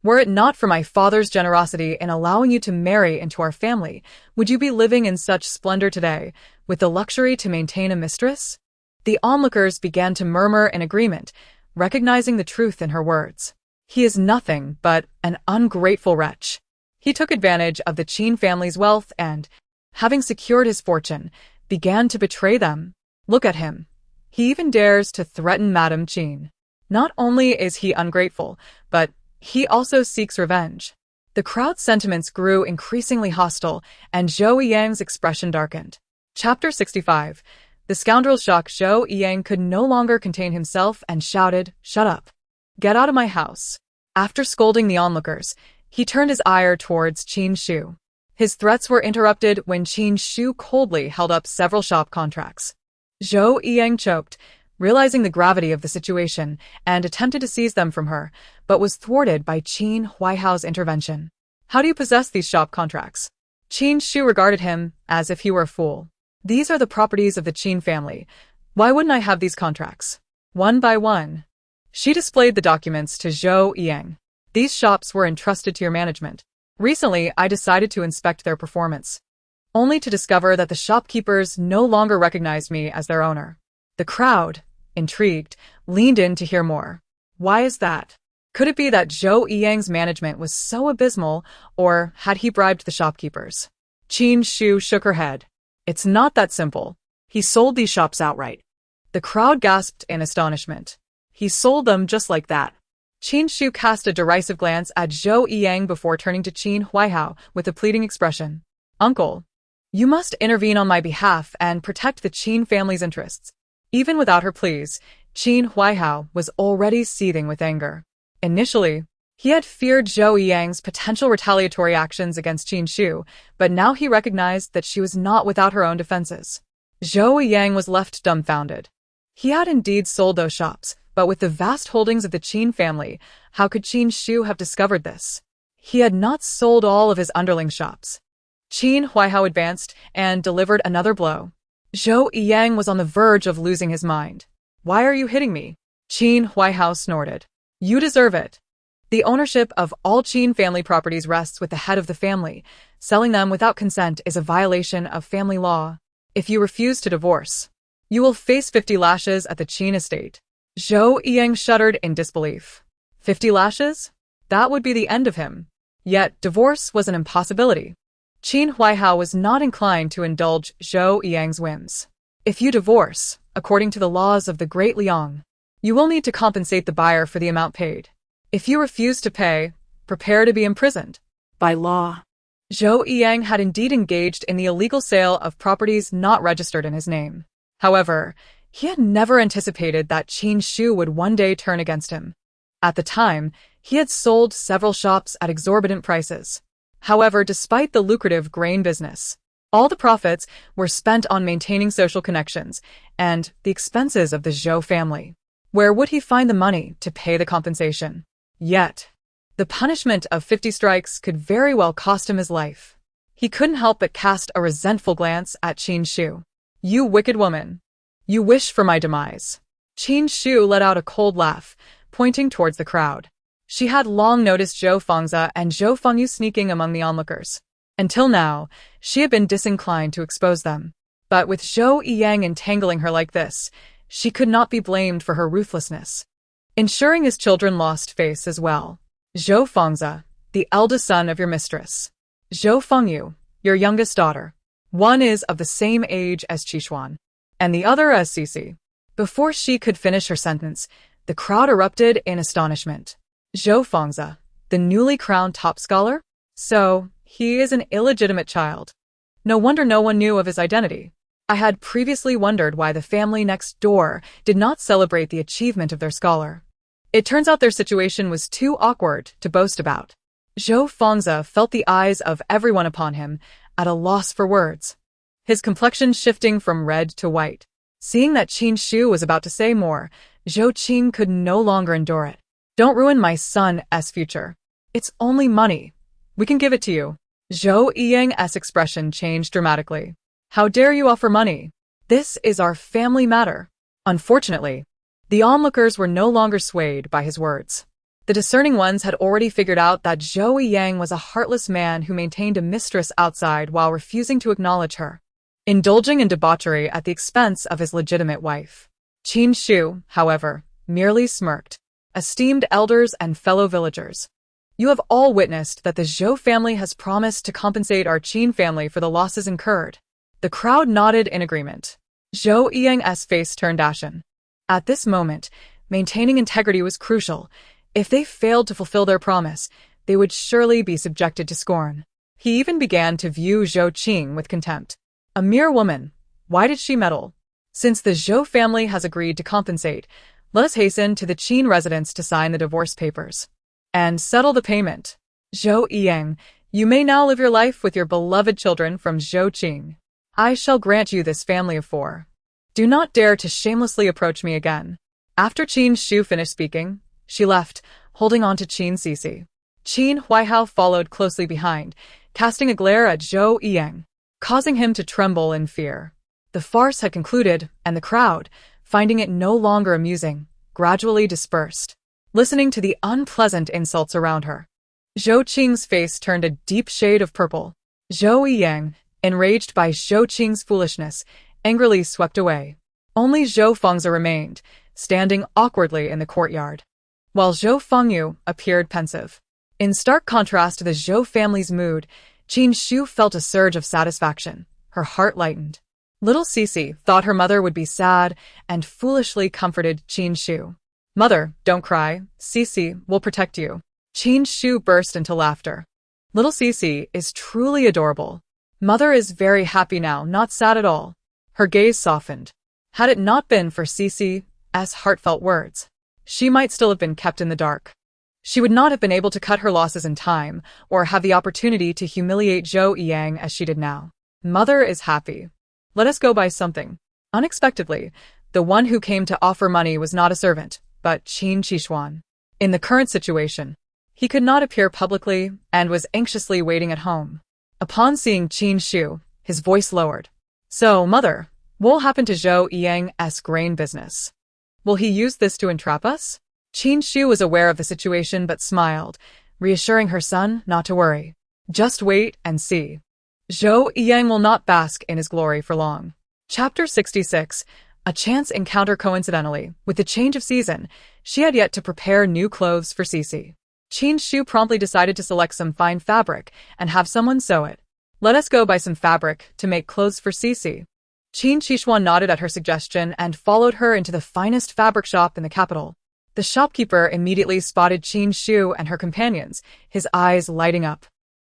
Were it not for my father's generosity in allowing you to marry into our family, would you be living in such splendor today, with the luxury to maintain a mistress?" The onlookers began to murmur in agreement, recognizing the truth in her words. He is nothing but an ungrateful wretch. He took advantage of the Qin family's wealth and, having secured his fortune, began to betray them. Look at him. He even dares to threaten Madame Qin. Not only is he ungrateful, but he also seeks revenge. The crowd's sentiments grew increasingly hostile, and Zhou Yang's expression darkened. Chapter 65. The scoundrel's shock. Zhou Yang could no longer contain himself and shouted, "Shut up! Get out of my house!" After scolding the onlookers, he turned his ire towards Qin Xixi. His threats were interrupted when Qin Xixi coldly held up several shop contracts. Zhou Yang choked, realizing the gravity of the situation, and attempted to seize them from her, but was thwarted by Qin Huaihao's intervention. "How do you possess these shop contracts?" Qin Xixi regarded him as if he were a fool. "These are the properties of the Qin family. Why wouldn't I have these contracts?" One by one, she displayed the documents to Zhou Yang. "These shops were entrusted to your management. Recently, I decided to inspect their performance, only to discover that the shopkeepers no longer recognized me as their owner." The crowd, intrigued, leaned in to hear more. Why is that? Could it be that Zhou Yang's management was so abysmal, or had he bribed the shopkeepers? Qin Xixi shook her head. "It's not that simple. He sold these shops outright." The crowd gasped in astonishment. "He sold them just like that." Qin Xixi cast a derisive glance at Zhou Yang before turning to Qin Huaihao with a pleading expression. "Uncle, you must intervene on my behalf and protect the Qin family's interests." Even without her pleas, Qin Huaihao was already seething with anger. Initially, he had feared Zhou Yang's potential retaliatory actions against Qin Xixi, but now he recognized that she was not without her own defenses. Zhou Yang was left dumbfounded. He had indeed sold those shops, but with the vast holdings of the Qin family, how could Qin Xixi have discovered this? He had not sold all of his underling shops. Qin Huaihao advanced and delivered another blow. Zhou Yang was on the verge of losing his mind. "Why are you hitting me?" Qin Huaihao snorted. "You deserve it. The ownership of all Qin family properties rests with the head of the family. Selling them without consent is a violation of family law. If you refuse to divorce, you will face 50 lashes at the Qin estate." Zhou Yang shuddered in disbelief. 50 lashes? That would be the end of him. Yet divorce was an impossibility. Qin Huaihao was not inclined to indulge Zhou Yang's whims. "If you divorce, according to the laws of the Great Liang, you will need to compensate the buyer for the amount paid. If you refuse to pay, prepare to be imprisoned." By law. Zhou Yang had indeed engaged in the illegal sale of properties not registered in his name. However, he had never anticipated that Qin Xixi would one day turn against him. At the time, he had sold several shops at exorbitant prices. However, despite the lucrative grain business, all the profits were spent on maintaining social connections and the expenses of the Zhou family. Where would he find the money to pay the compensation? Yet, the punishment of 50 strikes could very well cost him his life. He couldn't help but cast a resentful glance at Qin Xixi. "You wicked woman! You wish for my demise." Qin Xixi let out a cold laugh, pointing towards the crowd. She had long noticed Zhou Fengzi and Zhou Fengyu sneaking among the onlookers. Until now, she had been disinclined to expose them. But with Zhou Yang entangling her like this, she could not be blamed for her ruthlessness. Ensuring his children lost face as well. "Zhou Fengzi, the eldest son of your mistress. Zhou Fengyu, your youngest daughter. One is of the same age as Qixuan, and the other as Xixi." Before she could finish her sentence, the crowd erupted in astonishment. Zhou Fengzi, the newly crowned top scholar? So, He is an illegitimate child. No wonder no one knew of his identity. I had previously wondered why the family next door did not celebrate the achievement of their scholar. It turns out their situation was too awkward to boast about. Zhou Fengzi felt the eyes of everyone upon him, at a loss for words. His complexion shifting from red to white. Seeing that Qin Xixi was about to say more, Zhou Qing could no longer endure it. Don't ruin my son's future. It's only money. We can give it to you. Zhou Yang's expression changed dramatically. How dare you offer money? This is our family matter. Unfortunately, the onlookers were no longer swayed by his words. The discerning ones had already figured out that Zhou Yang was a heartless man who maintained a mistress outside while refusing to acknowledge her, indulging in debauchery at the expense of his legitimate wife. Qin Xixi, however, merely smirked. Esteemed elders and fellow villagers, you have all witnessed that the Zhou family has promised to compensate our Qin family for the losses incurred. The crowd nodded in agreement. Zhou Yang's face turned ashen. At this moment, maintaining integrity was crucial. If they failed to fulfill their promise, they would surely be subjected to scorn. He even began to view Zhou Qing with contempt. A mere woman, why did she meddle? Since the Zhou family has agreed to compensate, let us hasten to the Qin residence to sign the divorce papers and settle the payment. Zhou Yang, you may now live your life with your beloved children from Zhou Qing. I shall grant you this family of 4. Do not dare to shamelessly approach me again. After Qin Xixi finished speaking, she left, holding on to Qin Xixi. Qin Huaihao followed closely behind, casting a glare at Zhou Yang, causing him to tremble in fear. The farce had concluded, and the crowd, finding it no longer amusing, gradually dispersed, listening to the unpleasant insults around her. Zhou Qing's face turned a deep shade of purple. Zhou Yang, enraged by Zhou Qing's foolishness, angrily swept away. Only Zhou Fengzi remained, standing awkwardly in the courtyard, while Zhou Fengyu appeared pensive. In stark contrast to the Zhou family's mood, Qin Xixi felt a surge of satisfaction. Her heart lightened. Little Xixi thought her mother would be sad and foolishly comforted Qin Xixi. Mother, don't cry. Xixi will protect you. Qin Xixi burst into laughter. Little Xixi is truly adorable. Mother is very happy now, not sad at all. Her gaze softened. Had it not been for Xixi's heartfelt words, she might still have been kept in the dark. She would not have been able to cut her losses in time or have the opportunity to humiliate Zhou Yang as she did now. Mother is happy. Let us go buy something. Unexpectedly, the one who came to offer money was not a servant, but Qin Xixi. In the current situation, he could not appear publicly and was anxiously waiting at home. Upon seeing Qin Xixi, his voice lowered. So, Mother, what will happen to Zhou Yang's grain business? Will he use this to entrap us? Qin Xixi was aware of the situation but smiled, reassuring her son not to worry. Just wait and see. Zhou Yang will not bask in his glory for long. Chapter 66. A chance encounter. Coincidentally, with the change of season, she had yet to prepare new clothes for Xixi. Qin Xixi promptly decided to select some fine fabric and have someone sew it. Let us go buy some fabric to make clothes for Xixi. Qin Xixi nodded at her suggestion and followed her into the finest fabric shop in the capital. The shopkeeper immediately spotted Qin Xixi and her companions, his eyes lighting up.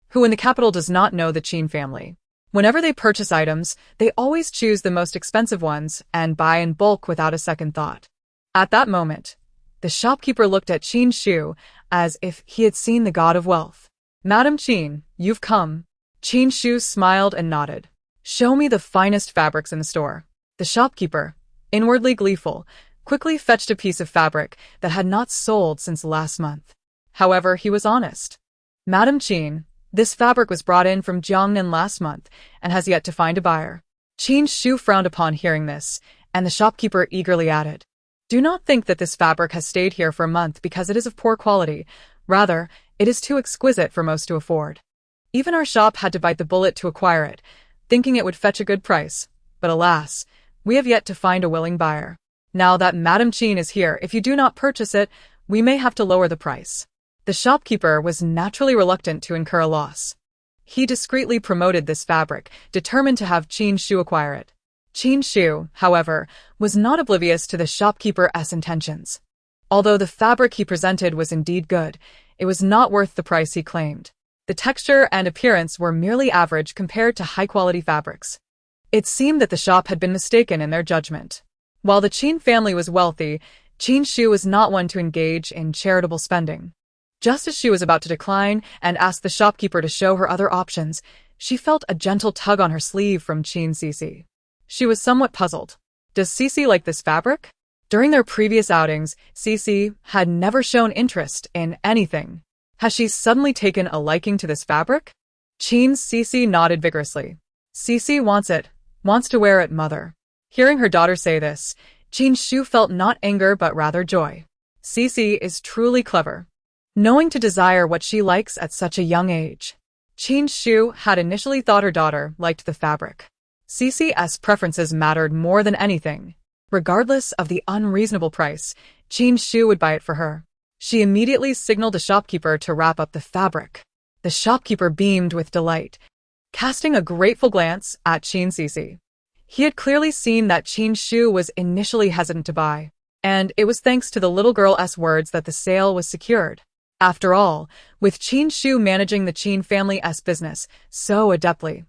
Who in the capital does not know the Qin family? Whenever they purchase items, they always choose the most expensive ones and buy in bulk without a second thought. At that moment, the shopkeeper looked at Qin Xixi as if he had seen the god of wealth. Madam Qin, you've come. Qin Xixi smiled and nodded. Show me the finest fabrics in the store. The shopkeeper, inwardly gleeful, quickly fetched a piece of fabric that had not sold since last month. However, he was honest. Madam Qin, this fabric was brought in from Jiangnan last month and has yet to find a buyer. Qin Xixi frowned upon hearing this, and the shopkeeper eagerly added, do not think that this fabric has stayed here for a month because it is of poor quality. Rather, it is too exquisite for most to afford. Even our shop had to bite the bullet to acquire it, thinking it would fetch a good price. But alas, we have yet to find a willing buyer. Now that Madam Qin is here, if you do not purchase it, we may have to lower the price. The shopkeeper was naturally reluctant to incur a loss. He discreetly promoted this fabric, determined to have Qin Xixi acquire it. Qin Xixi, however, was not oblivious to the shopkeeper's intentions. Although the fabric he presented was indeed good, it was not worth the price he claimed. The texture and appearance were merely average compared to high-quality fabrics. It seemed that the shop had been mistaken in their judgment. While the Qin family was wealthy, Qin Xixi was not one to engage in charitable spending. Just as she was about to decline and ask the shopkeeper to show her other options, she felt a gentle tug on her sleeve from Qin Xixi. She was somewhat puzzled. Does Xixi like this fabric? During their previous outings, Xixi had never shown interest in anything. Has she suddenly taken a liking to this fabric? Qin Xixi nodded vigorously. Xixi wants it, wants to wear it, mother. Hearing her daughter say this, Qin Xixi felt not anger but rather joy. Xixi is truly clever, knowing to desire what she likes at such a young age. Qin Xixi had initially thought her daughter liked the fabric. Xixi's preferences mattered more than anything. Regardless of the unreasonable price, Qin Xixi would buy it for her. She immediately signaled the shopkeeper to wrap up the fabric. The shopkeeper beamed with delight, casting a grateful glance at Qin Xixi. He had clearly seen that Qin Xixi was initially hesitant to buy, and it was thanks to the little girl's words that the sale was secured. After all, with Qin Xixi managing the Qin family's business so adeptly,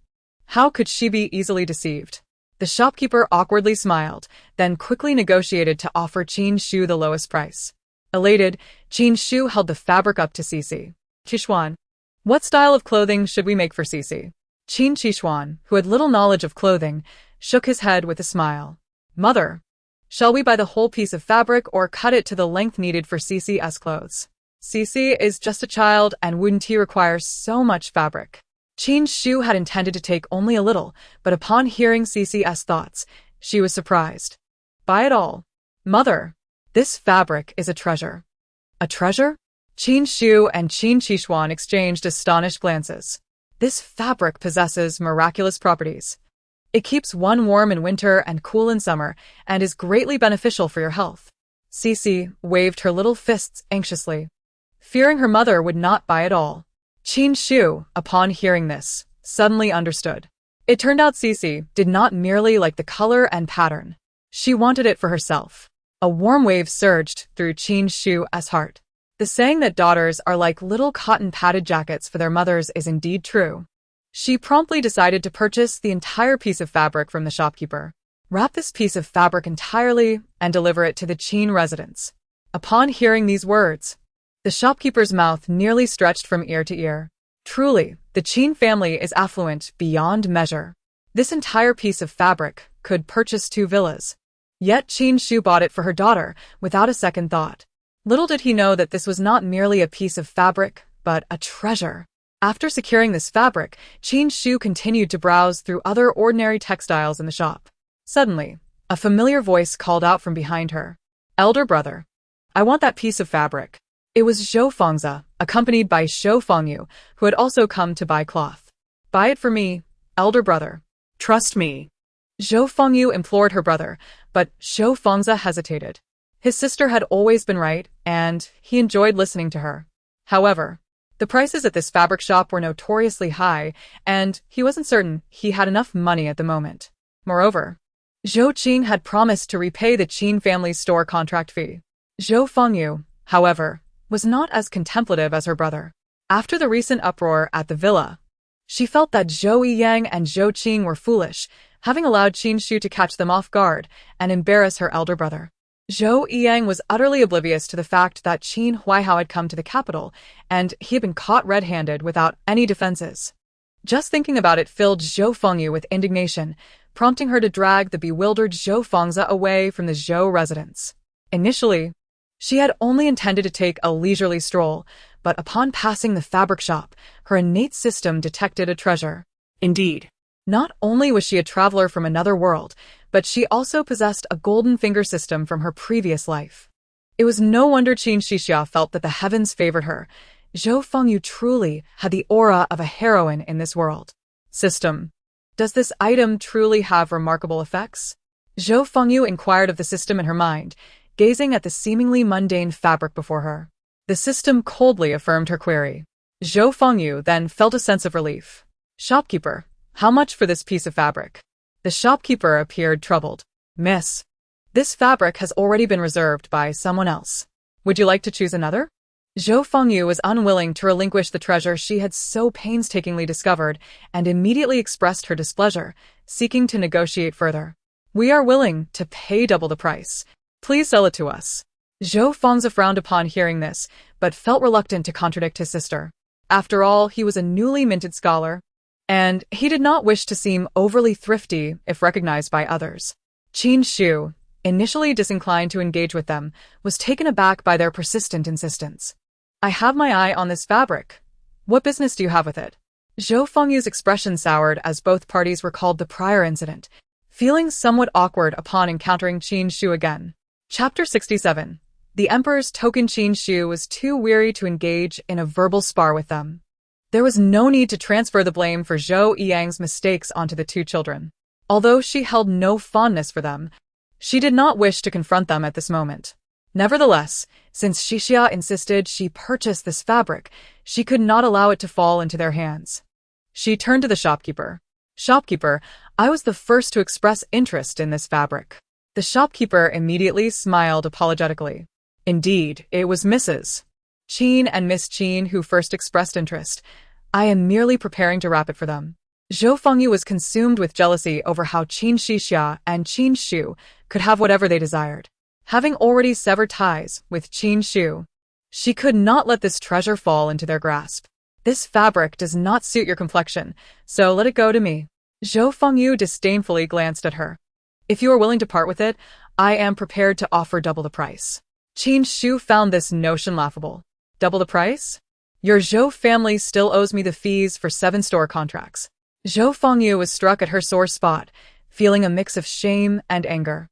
how could she be easily deceived? The shopkeeper awkwardly smiled, then quickly negotiated to offer Qin Xixi the lowest price. Elated, Qin Xixi held the fabric up to Xixi. Qixuan, what style of clothing should we make for Xixi? Qin Xixuan, who had little knowledge of clothing, shook his head with a smile. Mother, shall we buy the whole piece of fabric or cut it to the length needed for Xixi's clothes? Xixi is just a child and wouldn't he require so much fabric? Qin Xixi had intended to take only a little, but upon hearing Xixi's thoughts, she was surprised. Buy it all. Mother, this fabric is a treasure. A treasure? Qin Xixi and Qin Xixuan exchanged astonished glances. This fabric possesses miraculous properties. It keeps one warm in winter and cool in summer, and is greatly beneficial for your health. Xixi waved her little fists anxiously, fearing her mother would not buy it all. Qin Xixi, upon hearing this, suddenly understood. It turned out Xixi did not merely like the color and pattern. She wanted it for herself. A warm wave surged through Qin Xixi's heart. The saying that daughters are like little cotton-padded jackets for their mothers is indeed true. She promptly decided to purchase the entire piece of fabric from the shopkeeper, wrap this piece of fabric entirely, and deliver it to the Qin residence. Upon hearing these words, the shopkeeper's mouth nearly stretched from ear to ear. Truly, the Qin family is affluent beyond measure. This entire piece of fabric could purchase 2 villas. Yet Qin Xixi bought it for her daughter without a second thought. Little did he know that this was not merely a piece of fabric, but a treasure. After securing this fabric, Qin Xixi continued to browse through other ordinary textiles in the shop. Suddenly, a familiar voice called out from behind her. Elder brother, I want that piece of fabric. It was Zhou Fengzi, accompanied by Zhou Fengyu, who had also come to buy cloth. Buy it for me, elder brother. Trust me. Zhou Fengyu implored her brother, but Zhou Fengzi hesitated. His sister had always been right, and he enjoyed listening to her. However, the prices at this fabric shop were notoriously high, and he wasn't certain he had enough money at the moment. Moreover, Zhou Qing had promised to repay the Qin family's store contract fee. Zhou Fengyu, however, was not as contemplative as her brother. After the recent uproar at the villa, she felt that Zhou Yiyang and Zhou Qing were foolish, having allowed Qin Xixi to catch them off guard and embarrass her elder brother. Zhou Yiyang was utterly oblivious to the fact that Qin Huaihao had come to the capital, and he had been caught red-handed without any defenses. Just thinking about it filled Zhou Fengyu with indignation, prompting her to drag the bewildered Zhou Fengzi away from the Zhou residence. Initially, she had only intended to take a leisurely stroll, but upon passing the fabric shop, her innate system detected a treasure. Indeed, not only was she a traveler from another world, but she also possessed a golden finger system from her previous life. It was no wonder Qin Xixi felt that the heavens favored her. Zhou Fengyu truly had the aura of a heroine in this world. System. Does this item truly have remarkable effects? Zhou Fengyu inquired of the system in her mind, gazing at the seemingly mundane fabric before her. The system coldly affirmed her query. Zhou Fengyu then felt a sense of relief. Shopkeeper, how much for this piece of fabric? The shopkeeper appeared troubled. Miss, this fabric has already been reserved by someone else. Would you like to choose another? Zhou Fengyu was unwilling to relinquish the treasure she had so painstakingly discovered and immediately expressed her displeasure, seeking to negotiate further. "We are willing to pay double the price. Please sell it to us." Zhou Fengzi frowned upon hearing this, but felt reluctant to contradict his sister. After all, he was a newly minted scholar, and he did not wish to seem overly thrifty if recognized by others. Qin Xixi, initially disinclined to engage with them, was taken aback by their persistent insistence. "I have my eye on this fabric. What business do you have with it?" Zhou Fengyu's expression soured as both parties recalled the prior incident, feeling somewhat awkward upon encountering Qin Xixi again. Chapter 67. The Emperor's token. Qin Xixi was too weary to engage in a verbal spar with them. There was no need to transfer the blame for Zhou Yang's mistakes onto the two children. Although she held no fondness for them, she did not wish to confront them at this moment. Nevertheless, since Xixia insisted she purchase this fabric, she could not allow it to fall into their hands. She turned to the shopkeeper. "Shopkeeper, I was the first to express interest in this fabric." The shopkeeper immediately smiled apologetically. "Indeed, it was Mrs. Qin and Miss Qin who first expressed interest. I am merely preparing to wrap it for them." Zhou Fengyu was consumed with jealousy over how Qin Xixia and Qin Xu could have whatever they desired. Having already severed ties with Qin Xu, she could not let this treasure fall into their grasp. "This fabric does not suit your complexion, so let it go to me." Zhou Fengyu disdainfully glanced at her. "If you are willing to part with it, I am prepared to offer double the price." Qin Xu found this notion laughable. "Double the price? Your Zhou family still owes me the fees for 7 store contracts." Zhou Fengyu was struck at her sore spot, feeling a mix of shame and anger.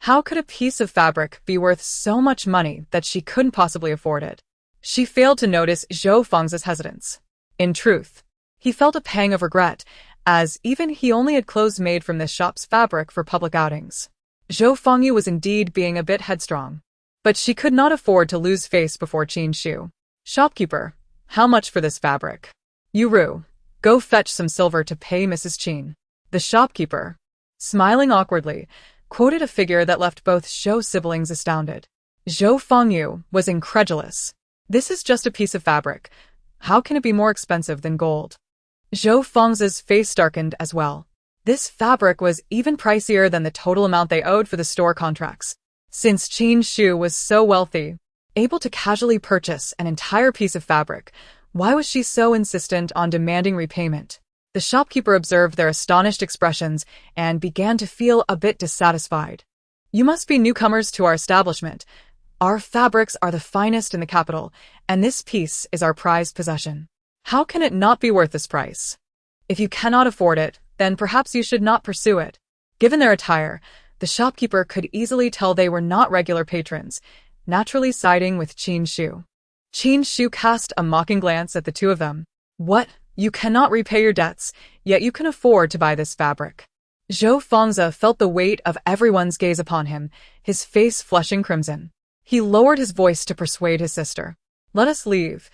How could a piece of fabric be worth so much money that she couldn't possibly afford it? She failed to notice Zhou Fengzi's hesitance. In truth, he felt a pang of regret, as even he only had clothes made from this shop's fabric for public outings. Zhou Fengyu was indeed being a bit headstrong. But she could not afford to lose face before Qin Xu. "Shopkeeper, how much for this fabric?" "Yuru, go fetch some silver to pay Mrs. Qin." The shopkeeper, smiling awkwardly, quoted a figure that left both Zhou siblings astounded. Zhou Fengyu was incredulous. "This is just a piece of fabric. How can it be more expensive than gold?" Zhou Fengzi's face darkened as well. This fabric was even pricier than the total amount they owed for the store contracts. Since Qin Xu was so wealthy, able to casually purchase an entire piece of fabric, why was she so insistent on demanding repayment? The shopkeeper observed their astonished expressions and began to feel a bit dissatisfied. "You must be newcomers to our establishment. Our fabrics are the finest in the capital, and this piece is our prized possession. How can it not be worth this price? If you cannot afford it, then perhaps you should not pursue it." Given their attire, the shopkeeper could easily tell they were not regular patrons, naturally siding with Qin Xu. Qin Xu cast a mocking glance at the two of them. "What? You cannot repay your debts, yet you can afford to buy this fabric." Zhou Fengzi felt the weight of everyone's gaze upon him, his face flushing crimson. He lowered his voice to persuade his sister. "Let us leave.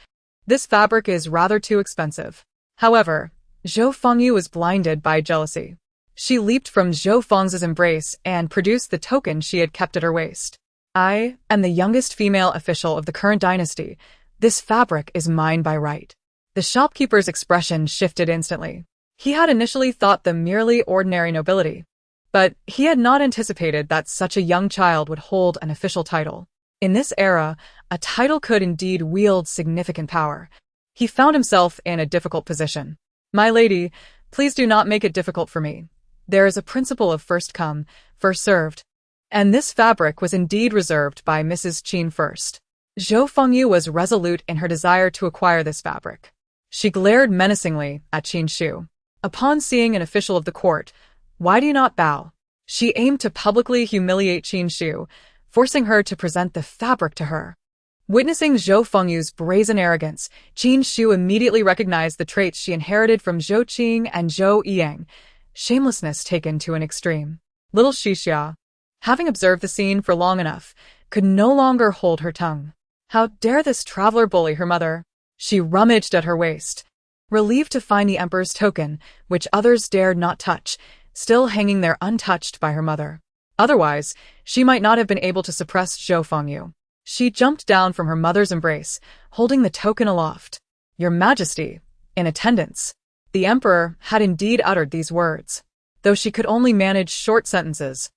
This fabric is rather too expensive." However, Zhou Fengyu was blinded by jealousy. She leaped from Zhou Fengzi's embrace and produced the token she had kept at her waist. "I am the youngest female official of the current dynasty. This fabric is mine by right." The shopkeeper's expression shifted instantly. He had initially thought them merely ordinary nobility, but he had not anticipated that such a young child would hold an official title. In this era, a title could indeed wield significant power. He found himself in a difficult position. "My lady, please do not make it difficult for me. There is a principle of first come, first served." And this fabric was indeed reserved by Mrs. Qin first. Zhou Fengyu was resolute in her desire to acquire this fabric. She glared menacingly at Qin Xu. Upon seeing an official of the court, "Why do you not bow?" She aimed to publicly humiliate Qin Xu, forcing her to present the fabric to her. Witnessing Zhou Fengyu's brazen arrogance, Qin Xu immediately recognized the traits she inherited from Zhou Qing and Zhou Yang, shamelessness taken to an extreme. Little Xixia, having observed the scene for long enough, could no longer hold her tongue. How dare this traveler bully her mother? She rummaged at her waist, relieved to find the emperor's token, which others dared not touch, still hanging there untouched by her mother. Otherwise, she might not have been able to suppress Zhou Fengyu. She jumped down from her mother's embrace, holding the token aloft. "Your Majesty, in attendance." The emperor had indeed uttered these words, though she could only manage short sentences.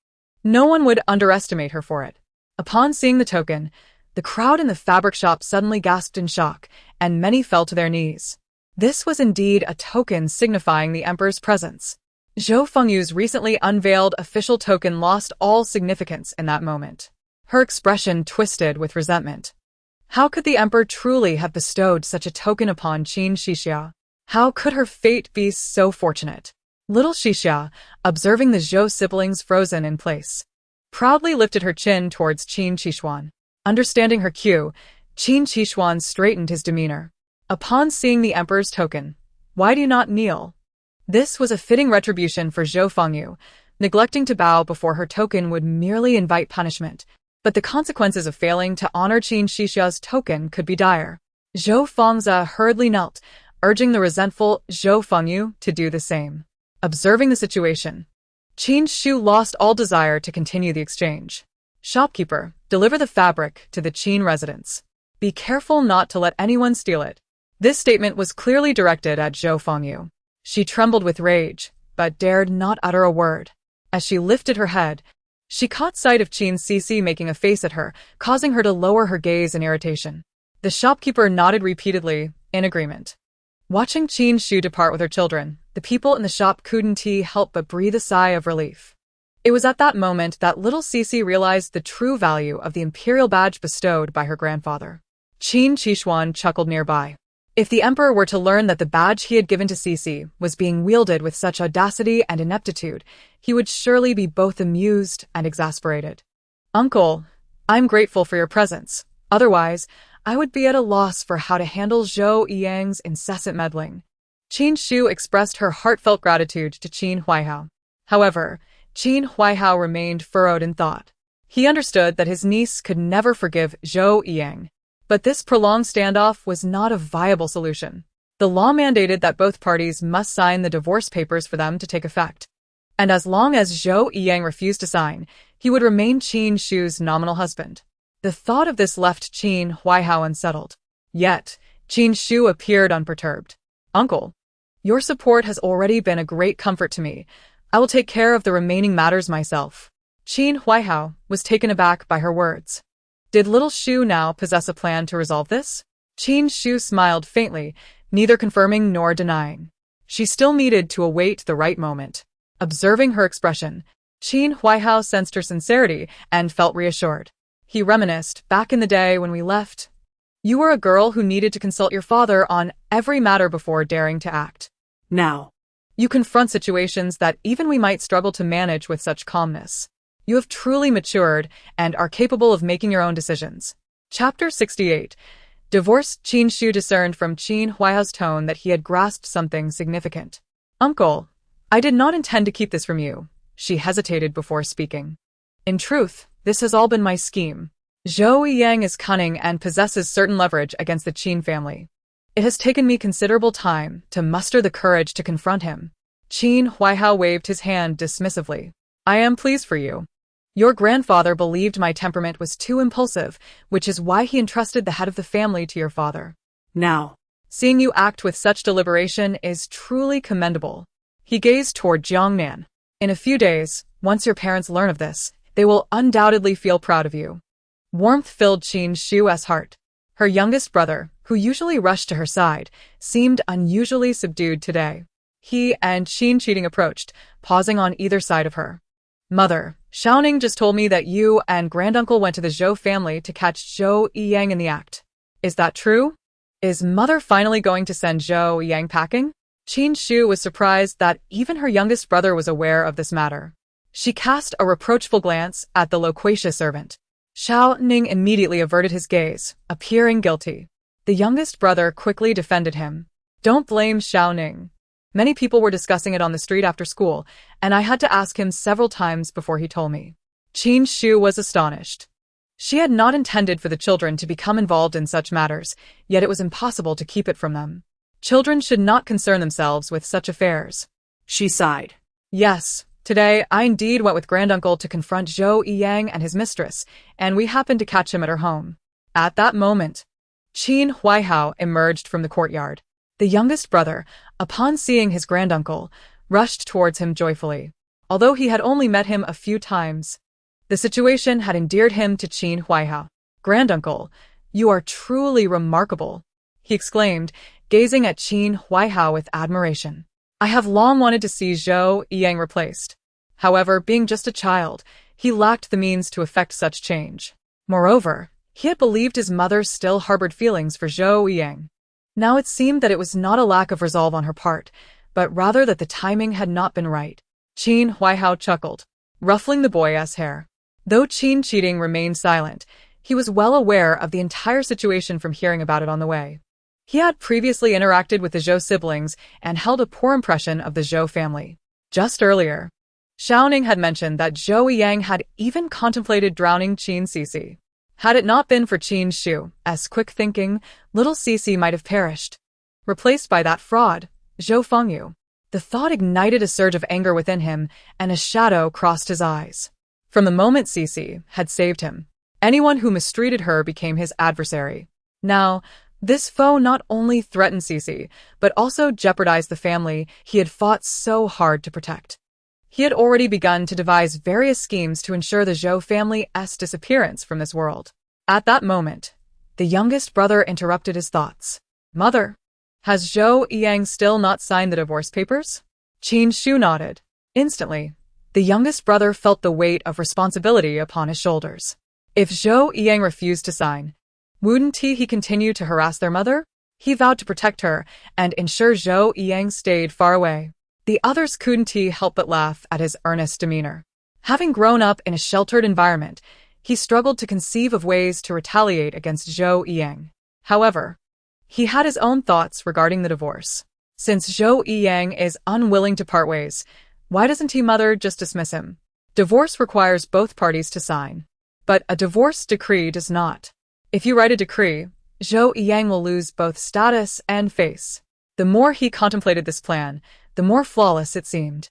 No one would underestimate her for it. Upon seeing the token, the crowd in the fabric shop suddenly gasped in shock, and many fell to their knees. This was indeed a token signifying the emperor's presence. Zhou Fengyu's recently unveiled official token lost all significance in that moment. Her expression twisted with resentment. How could the emperor truly have bestowed such a token upon Qin Xixi? How could her fate be so fortunate? Little Xixia, observing the Zhou siblings frozen in place, proudly lifted her chin towards Qin Xixi. Understanding her cue, Qin Xixi straightened his demeanor. Upon seeing the emperor's token, "Why do you not kneel?" This was a fitting retribution for Zhou Fengyu. Neglecting to bow before her token would merely invite punishment, but the consequences of failing to honor Qin Xixia's token could be dire. Zhou Fengzi hurriedly knelt, urging the resentful Zhou Fengyu to do the same. Observing the situation, Qin Shu lost all desire to continue the exchange. "Shopkeeper, deliver the fabric to the Qin residence. Be careful not to let anyone steal it." This statement was clearly directed at Zhou Fengyu. She trembled with rage, but dared not utter a word. As she lifted her head, she caught sight of Qin Xixi making a face at her, causing her to lower her gaze in irritation. The shopkeeper nodded repeatedly, in agreement. Watching Qin Shu depart with her children, the people in the shop couldn't help but breathe a sigh of relief. It was at that moment that little Xixi realized the true value of the imperial badge bestowed by her grandfather. Qin Xixuan chuckled nearby. If the emperor were to learn that the badge he had given to Xixi was being wielded with such audacity and ineptitude, he would surely be both amused and exasperated. "Uncle, I'm grateful for your presence. Otherwise, I would be at a loss for how to handle Zhou Yang's incessant meddling." Qin Shu expressed her heartfelt gratitude to Qin Huaihao. However, Qin Huaihao remained furrowed in thought. He understood that his niece could never forgive Zhou Yang. But this prolonged standoff was not a viable solution. The law mandated that both parties must sign the divorce papers for them to take effect. And as long as Zhou Yang refused to sign, he would remain Qin Shu's nominal husband. The thought of this left Qin Huaihao unsettled. Yet, Qin Shu appeared unperturbed. "Uncle, your support has already been a great comfort to me. I will take care of the remaining matters myself." Qin Huaihao was taken aback by her words. Did little Shu now possess a plan to resolve this? Qin Shu smiled faintly, neither confirming nor denying. She still needed to await the right moment. Observing her expression, Qin Huaihao sensed her sincerity and felt reassured. He reminisced, "Back in the day when we left, you were a girl who needed to consult your father on every matter before daring to act. Now, You confront situations that even we might struggle to manage with such calmness. You have truly matured and are capable of making your own decisions." Chapter 68. Divorce. Qin Shu discerned from Qin Huaihao's tone that he had grasped something significant. "Uncle, I did not intend to keep this from you." She hesitated before speaking. "In truth, this has all been my scheme. Zhou Yang is cunning and possesses certain leverage against the Qin family. It has taken me considerable time to muster the courage to confront him." Qin Huaihao waved his hand dismissively. "I am pleased for you. Your grandfather believed my temperament was too impulsive, which is why he entrusted the head of the family to your father. now, Seeing you act with such deliberation is truly commendable." He gazed toward Jiangnan. "In a few days, once your parents learn of this, they will undoubtedly feel proud of you." Warmth filled Qin Shu's heart. Her youngest brother, who usually rushed to her side, seemed unusually subdued today. He and Qin Cheating approached, pausing on either side of her. "Mother, Xiaoning just told me that you and granduncle went to the Zhou family to catch Zhou Yang in the act. Is that true? Is mother finally going to send Zhou Yang packing?" Qin Shu was surprised that even her youngest brother was aware of this matter. She cast a reproachful glance at the loquacious servant. Xiaoning immediately averted his gaze, appearing guilty. The youngest brother quickly defended him. "Don't blame Xiaoning. Many people were discussing it on the street after school, and I had to ask him several times before he told me." Qin Shu was astonished. She had not intended for the children to become involved in such matters, yet it was impossible to keep it from them. Children should not concern themselves with such affairs. she sighed. Yes, Today, I indeed went with granduncle to confront Zhou Yiyang and his mistress, and we happened to catch him at her home. At that moment, Qin Huaihao emerged from the courtyard. The youngest brother, upon seeing his granduncle, rushed towards him joyfully. Although he had only met him a few times, the situation had endeared him to Qin Huaihao. "Granduncle, you are truly remarkable," he exclaimed, gazing at Qin Huaihao with admiration. "I have long wanted to see Zhou Yiyang replaced." However, being just a child, he lacked the means to effect such change. Moreover, he had believed his mother still harbored feelings for Zhou Yiyang. Now it seemed that it was not a lack of resolve on her part, but rather that the timing had not been right. Qin Huaihao chuckled, ruffling the boy's hair. Though Qin Cheating remained silent, he was well aware of the entire situation from hearing about it on the way. He had previously interacted with the Zhou siblings and held a poor impression of the Zhou family. Just earlier, Xiaoning had mentioned that Zhou Yang had even contemplated drowning Qin Xixi. Had it not been for Qin Xiu's quick thinking, little Xixi might have perished, replaced by that fraud, Zhou Fengyu. The thought ignited a surge of anger within him, and a shadow crossed his eyes. From the moment Xixi had saved him, anyone who mistreated her became his adversary. Now, this foe not only threatened Xixi, but also jeopardized the family he had fought so hard to protect. He had already begun to devise various schemes to ensure the Zhou family's disappearance from this world. At that moment, the youngest brother interrupted his thoughts. "Mother, has Zhou Yiyang still not signed the divorce papers?" Qin Xu nodded. Instantly, the youngest brother felt the weight of responsibility upon his shoulders. If Zhou Yiyang refused to sign, wouldn't he continue to harass their mother? He vowed to protect her and ensure Zhou Yiyang stayed far away. The others couldn't help but laugh at his earnest demeanor. Having grown up in a sheltered environment, he struggled to conceive of ways to retaliate against Zhou Yiyang. However, he had his own thoughts regarding the divorce. Since Zhou Yiyang is unwilling to part ways, why doesn't mother just dismiss him? Divorce requires both parties to sign, but a divorce decree does not. If you write a decree, Zhou Yiyang will lose both status and face. The more he contemplated this plan, the more flawless it seemed.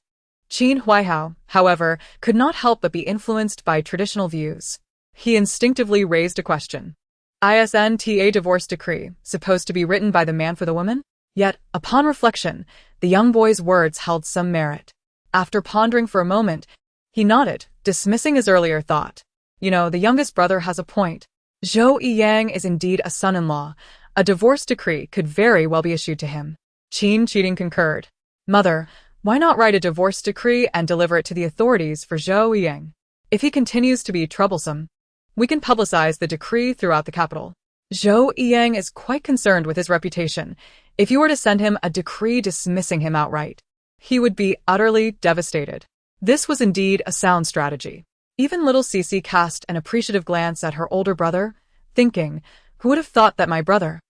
Qin Huaihao, however, could not help but be influenced by traditional views. He instinctively raised a question. Isn't a divorce decree supposed to be written by the man for the woman? Yet, upon reflection, the young boy's words held some merit. After pondering for a moment, he nodded, dismissing his earlier thought. The youngest brother has a point. Zhou Yiyang is indeed a son-in-law. A divorce decree could very well be issued to him. Qin Cheating concurred. "Mother, why not write a divorce decree and deliver it to the authorities for Zhou Yiyang? If he continues to be troublesome, we can publicize the decree throughout the capital. Zhou Yiyang is quite concerned with his reputation. If you were to send him a decree dismissing him outright, he would be utterly devastated." This was indeed a sound strategy. Even little Xixi cast an appreciative glance at her older brother, thinking, who would have thought that my brother,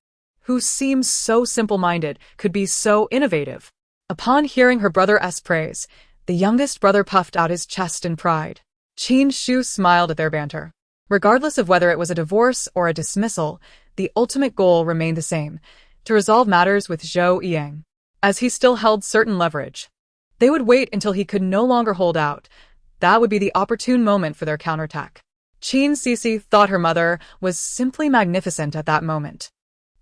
who seems so simple-minded, could be so innovative? Upon hearing her brother's praise, the youngest brother puffed out his chest in pride. Qin Xu smiled at their banter. Regardless of whether it was a divorce or a dismissal, the ultimate goal remained the same, to resolve matters with Zhou Yiyang. As he still held certain leverage, they would wait until he could no longer hold out. That would be the opportune moment for their counterattack. Qin Xixi thought her mother was simply magnificent at that moment.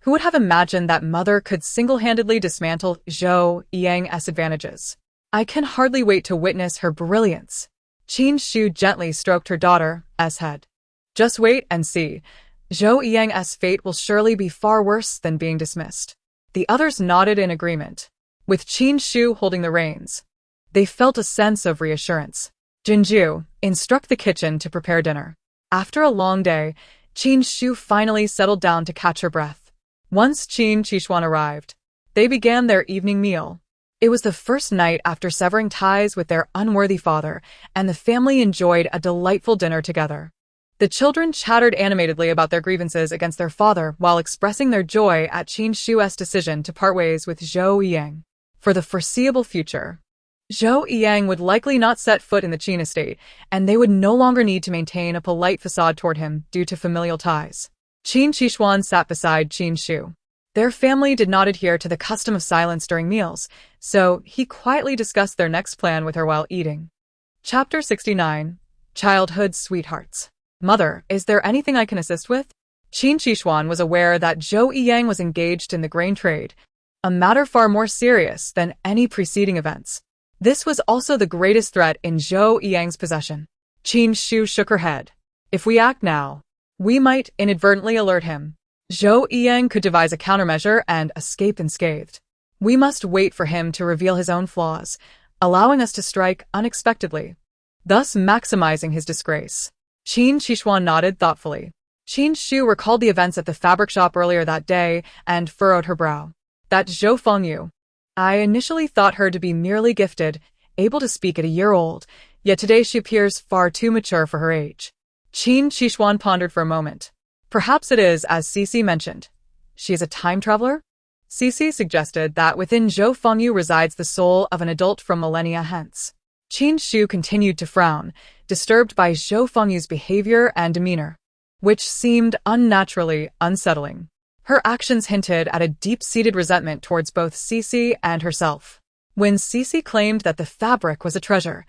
Who would have imagined that mother could single-handedly dismantle Zhou Yiyang's advantages? "I can hardly wait to witness her brilliance." Qin Xu gently stroked her daughter's head. "Just wait and see. Zhou Yiyang's fate will surely be far worse than being dismissed." The others nodded in agreement. With Qin Xu holding the reins, they felt a sense of reassurance. Jinju instructed the kitchen to prepare dinner. After a long day, Qin Xu finally settled down to catch her breath. Once Qin Xixi arrived, they began their evening meal. It was the first night after severing ties with their unworthy father, and the family enjoyed a delightful dinner together. The children chattered animatedly about their grievances against their father while expressing their joy at Qin Xiu's decision to part ways with Zhou Yiyang. For the foreseeable future, Zhou Yiyang would likely not set foot in the Qin estate, and they would no longer need to maintain a polite facade toward him due to familial ties. Qin Xixuan sat beside Qin Xu. Their family did not adhere to the custom of silence during meals, so he quietly discussed their next plan with her while eating. Chapter 69. Childhood Sweethearts. Mother, is there anything I can assist with? Qin Xixi was aware that Zhou Yiyang was engaged in the grain trade, a matter far more serious than any preceding events. This was also the greatest threat in Zhou Yiyang's possession. Qin Shu shook her head. If we act now, we might inadvertently alert him. Zhou Yiyang could devise a countermeasure and escape unscathed. We must wait for him to reveal his own flaws, allowing us to strike unexpectedly, thus maximizing his disgrace. Qin Xixi nodded thoughtfully. Qin Shu recalled the events at the fabric shop earlier that day and furrowed her brow. That Zhou Fengyu. I initially thought her to be merely gifted, able to speak at a year old, yet today she appears far too mature for her age. Qin Xixi pondered for a moment. Perhaps it is as Xixi mentioned. She is a time traveler? Xixi suggested that within Zhou Fengyu resides the soul of an adult from millennia hence. Qin Shu continued to frown, disturbed by Zhou Fengyu's behavior and demeanor, which seemed unnaturally unsettling. Her actions hinted at a deep-seated resentment towards both Xixi and herself. When Xixi claimed that the fabric was a treasure,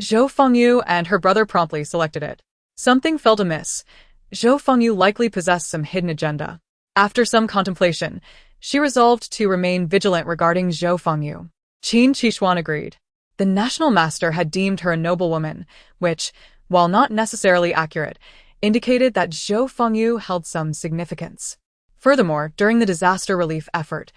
Zhou Fengyu and her brother promptly selected it. Something felt amiss. Zhou Fengyu likely possessed some hidden agenda. After some contemplation, she resolved to remain vigilant regarding Zhou Fengyu. Qin Xixi agreed. The national master had deemed her a noble woman, which, while not necessarily accurate, indicated that Zhou Fengyu held some significance. Furthermore, during the disaster relief effort,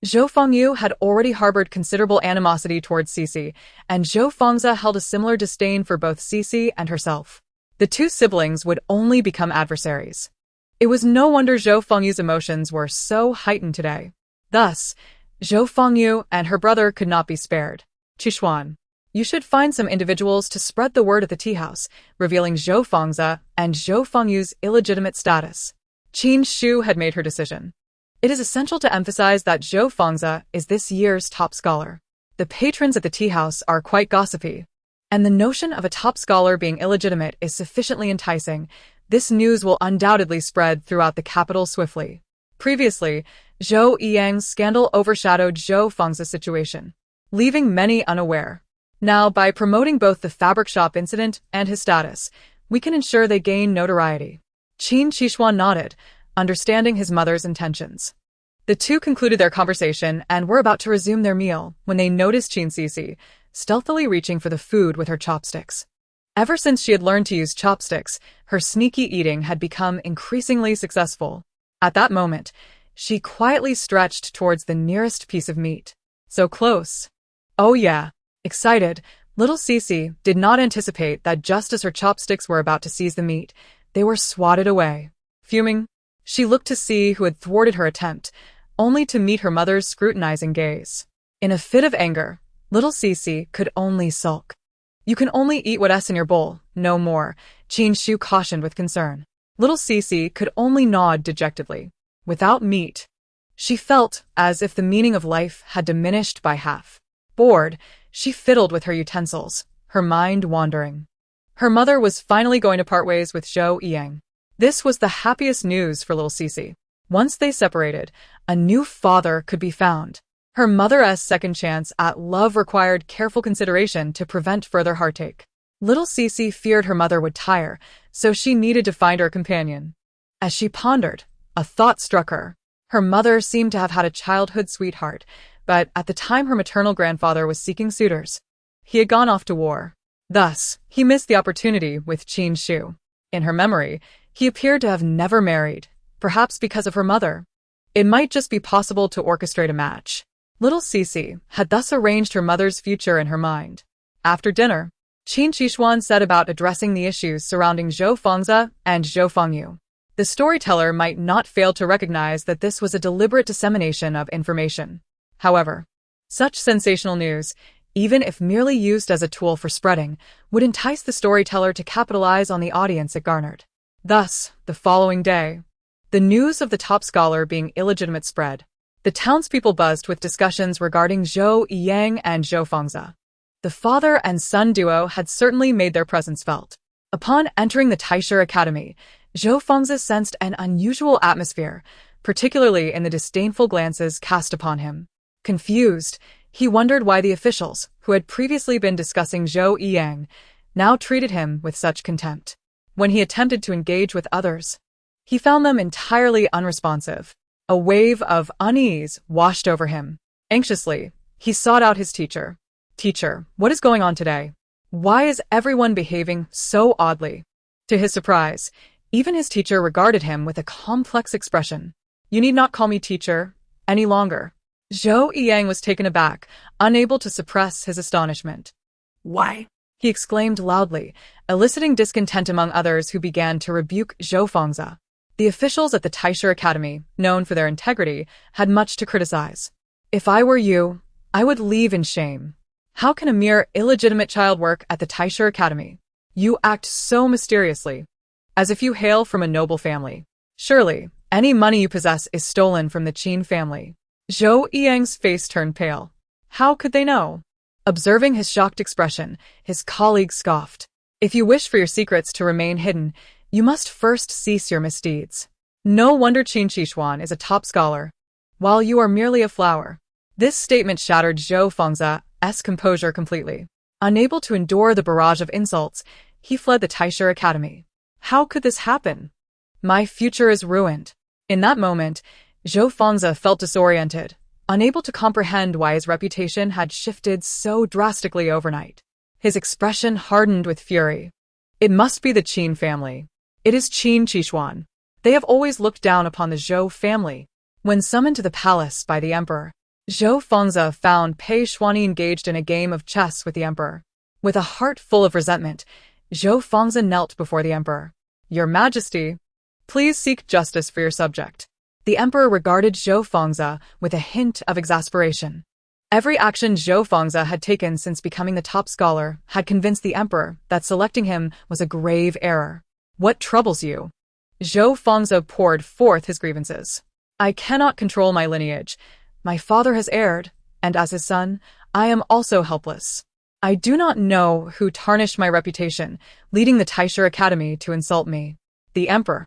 Zhou Fengyu had already harbored considerable animosity towards Xixi, and Zhou Fengzi held a similar disdain for both Xixi and herself. The two siblings would only become adversaries. It was no wonder Zhou Fengyu's emotions were so heightened today. Thus, Zhou Fengyu and her brother could not be spared. Xixi, you should find some individuals to spread the word at the tea house, revealing Zhou Fengzi and Zhou Fengyu's illegitimate status. Qin Shu had made her decision. It is essential to emphasize that Zhou Fengzi is this year's top scholar. The patrons at the tea house are quite gossipy, and the notion of a top scholar being illegitimate is sufficiently enticing. This news will undoubtedly spread throughout the capital swiftly. Previously, Zhou Yiyang's scandal overshadowed Zhou Fengzi's situation, leaving many unaware. Now, by promoting both the fabric shop incident and his status, we can ensure they gain notoriety. Qin Xixi nodded, understanding his mother's intentions. The two concluded their conversation and were about to resume their meal when they noticed Qin Xixi stealthily reaching for the food with her chopsticks. Ever since she had learned to use chopsticks, her sneaky eating had become increasingly successful. At that moment, she quietly stretched towards the nearest piece of meat. So close. Oh yeah. Excited, little Xixi did not anticipate that just as her chopsticks were about to seize the meat, they were swatted away. Fuming, she looked to see who had thwarted her attempt, only to meet her mother's scrutinizing gaze. In a fit of anger, little Xixi could only sulk. You can only eat what's in your bowl, no more, Qin Shu cautioned with concern. Little Xixi could only nod dejectedly. Without meat, she felt as if the meaning of life had diminished by half. Bored, she fiddled with her utensils, her mind wandering. Her mother was finally going to part ways with Zhou Yiyang. This was the happiest news for little Xixi. Once they separated, a new father could be found. Her mother's second chance at love required careful consideration to prevent further heartache. Little Xixi feared her mother would tire, so she needed to find her companion. As she pondered, a thought struck her. Her mother seemed to have had a childhood sweetheart, but at the time her maternal grandfather was seeking suitors. He had gone off to war. Thus, he missed the opportunity with Qin Shu. In her memory, he appeared to have never married, perhaps because of her mother. It might just be possible to orchestrate a match. Little Xixi had thus arranged her mother's future in her mind. After dinner, Qin Xixi set about addressing the issues surrounding Zhou Fengzi and Zhou Fengyu. The storyteller might not fail to recognize that this was a deliberate dissemination of information. However, such sensational news, even if merely used as a tool for spreading, would entice the storyteller to capitalize on the audience it garnered. Thus, the following day, the news of the top scholar being illegitimate spread. The townspeople buzzed with discussions regarding Zhou Yiyang and Zhou Fengzi. The father and son duo had certainly made their presence felt. Upon entering the Taisha Academy, Zhou Fengzi sensed an unusual atmosphere, particularly in the disdainful glances cast upon him. Confused, he wondered why the officials, who had previously been discussing Zhou Yiyang, now treated him with such contempt. When he attempted to engage with others, he found them entirely unresponsive. A wave of unease washed over him. Anxiously, he sought out his teacher. "Teacher, what is going on today? Why is everyone behaving so oddly?" To his surprise, even his teacher regarded him with a complex expression. "You need not call me teacher any longer." Zhou Yiyang was taken aback, unable to suppress his astonishment. Why? He exclaimed loudly, eliciting discontent among others who began to rebuke Zhou Fengzi. The officials at the Taisha Academy, known for their integrity, had much to criticize. "If I were you, I would leave in shame. How can a mere illegitimate child work at the Taisha Academy? You act so mysteriously, as if you hail from a noble family. Surely, any money you possess is stolen from the Qin family." Zhou Yiyang's face turned pale. How could they know? Observing his shocked expression, his colleague scoffed. "If you wish for your secrets to remain hidden, you must first cease your misdeeds. No wonder Qin Xixi is a top scholar, while you are merely a flower." This statement shattered Zhou Fengzi's composure completely. Unable to endure the barrage of insults, he fled the Taisha Academy. How could this happen? My future is ruined. In that moment, Zhou Fengzi felt disoriented, unable to comprehend why his reputation had shifted so drastically overnight. His expression hardened with fury. It must be the Qin family. It is Qin Xixi. They have always looked down upon the Zhou family. When summoned to the palace by the emperor, Zhou Fengzi found Pei Xuani engaged in a game of chess with the emperor. With a heart full of resentment, Zhou Fengzi knelt before the emperor. "Your Majesty, please seek justice for your subject." The emperor regarded Zhou Fengzi with a hint of exasperation. Every action Zhou Fengzi had taken since becoming the top scholar had convinced the emperor that selecting him was a grave error. "What troubles you?" Zhou Fengzi poured forth his grievances. "I cannot control my lineage. My father has erred, and as his son, I am also helpless. I do not know who tarnished my reputation, leading the Taisha Academy to insult me." The emperor,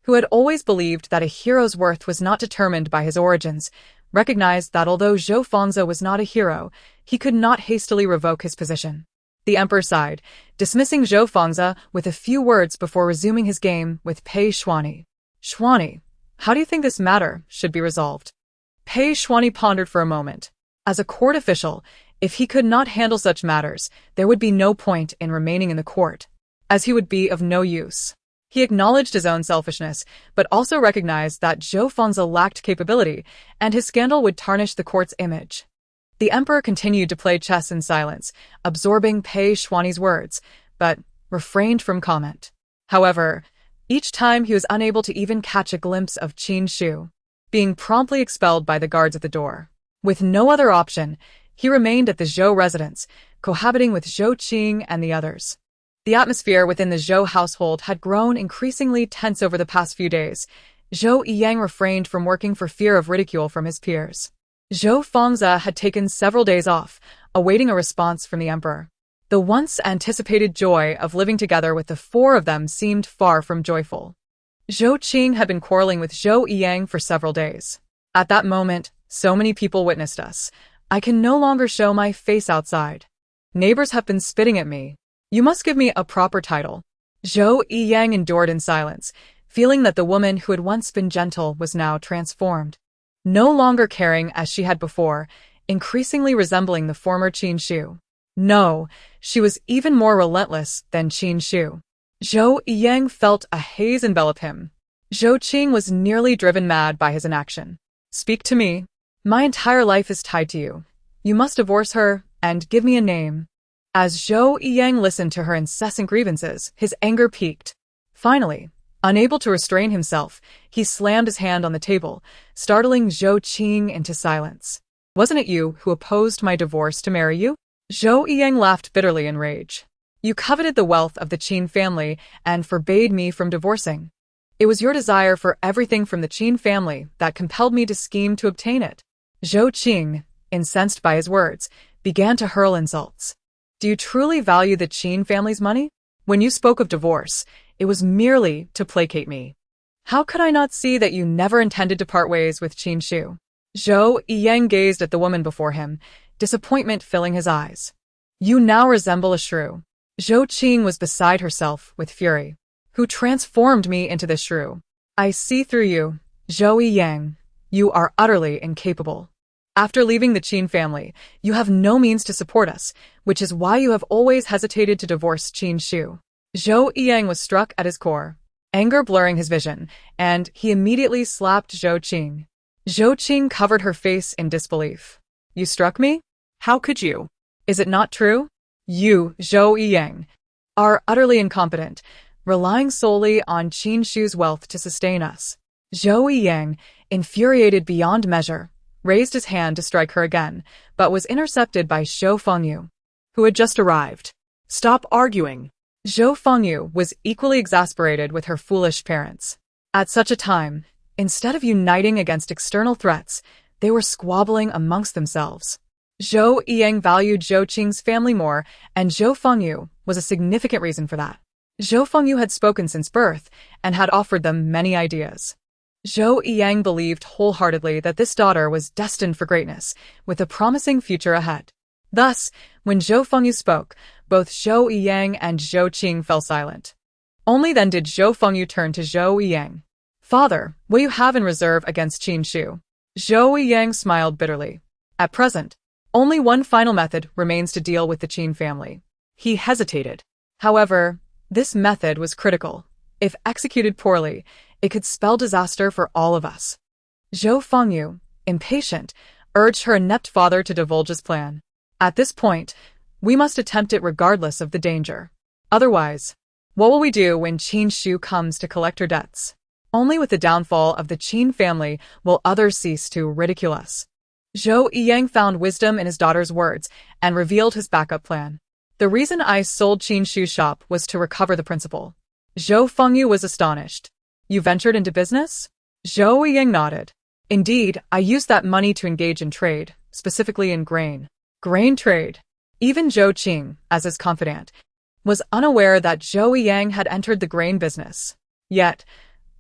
who had always believed that a hero's worth was not determined by his origins, recognized that although Zhou Fengzi was not a hero, he could not hastily revoke his position. The emperor sighed, dismissing Zhou Fengzi with a few words before resuming his game with Pei Xuani. "Xuani, how do you think this matter should be resolved?" Pei Xuani pondered for a moment. As a court official, if he could not handle such matters, there would be no point in remaining in the court, as he would be of no use. He acknowledged his own selfishness, but also recognized that Zhou Fengzi lacked capability, and his scandal would tarnish the court's image. The emperor continued to play chess in silence, absorbing Pei Xuani's words, but refrained from comment. However, each time he was unable to even catch a glimpse of Qin Xixi, being promptly expelled by the guards at the door. With no other option, he remained at the Zhou residence, cohabiting with Zhou Qing and the others. The atmosphere within the Zhou household had grown increasingly tense over the past few days. Zhou Yiyang refrained from working for fear of ridicule from his peers. Zhou Fengzi had taken several days off, awaiting a response from the emperor. The once anticipated joy of living together with the four of them seemed far from joyful. Zhou Qing had been quarreling with Zhou Yiyang for several days. "At that moment, so many people witnessed us. I can no longer show my face outside. Neighbors have been spitting at me. You must give me a proper title." Zhou Yiyang endured in silence, feeling that the woman who had once been gentle was now transformed. No longer caring as she had before, increasingly resembling the former Qin Xixi. No, she was even more relentless than Qin Xixi. Zhou Yiyang felt a haze envelop him. Zhou Qing was nearly driven mad by his inaction. "Speak to me. My entire life is tied to you. You must divorce her and give me a name." As Zhou Yiyang listened to her incessant grievances, his anger peaked. Finally, unable to restrain himself, he slammed his hand on the table, startling Zhou Qing into silence. "Wasn't it you who opposed my divorce to marry you?" Zhou Yiyang laughed bitterly in rage. "You coveted the wealth of the Qin family and forbade me from divorcing. It was your desire for everything from the Qin family that compelled me to scheme to obtain it." Zhou Qing, incensed by his words, began to hurl insults. "Do you truly value the Qin family's money? When you spoke of divorce, it was merely to placate me. How could I not see that you never intended to part ways with Qin Xixi?" Zhou Yiyang gazed at the woman before him, disappointment filling his eyes. "You now resemble a shrew." Zhou Qing was beside herself with fury. Who transformed me into this shrew? I see through you, Zhou Yang. You are utterly incapable. After leaving the Qin family, you have no means to support us, which is why you have always hesitated to divorce Qin Xixi. Zhou Yang was struck at his core, anger blurring his vision, and he immediately slapped Zhou Qing. Zhou Qing covered her face in disbelief. You struck me? How could you? Is it not true? You, Zhou Yang, are utterly incompetent, relying solely on Qin Xixi's wealth to sustain us. Zhou Yang, infuriated beyond measure, raised his hand to strike her again, but was intercepted by Zhou Fengyu, Who had just arrived. Stop arguing. Zhou Fengyu was equally exasperated with her foolish parents. At such a time, instead of uniting against external threats, they were squabbling amongst themselves. Zhou Yang valued Zhou Qing's family more, and Zhou Fengyu was a significant reason for that. Zhou Fengyu had spoken since birth and had offered them many ideas. Zhou Yang believed wholeheartedly that this daughter was destined for greatness, with a promising future ahead. Thus, when Zhou Fengyu spoke, both Zhou Yang and Zhou Qing fell silent. Only then did Zhou Fengyu turn to Zhou Yang. Father, what do you have in reserve against Qin Xixi? Zhou Yang smiled bitterly. At present, only one final method remains to deal with the Qin family. He hesitated. However, this method was critical. If executed poorly, it could spell disaster for all of us. Zhou Fengyu, impatient, urged her inept father to divulge his plan. At this point, we must attempt it regardless of the danger. Otherwise, what will we do when Qin Xixi comes to collect her debts? Only with the downfall of the Qin family will others cease to ridicule us. Zhou Yang found wisdom in his daughter's words and revealed his backup plan. The reason I sold Qin Xixi's shop was to recover the principal. Zhou Fengyu was astonished. You ventured into business? Zhou Yang nodded. Indeed, I used that money to engage in trade, specifically in grain. Grain trade. Even Zhou Qing, as his confidant, was unaware that Zhou Yang had entered the grain business. Yet,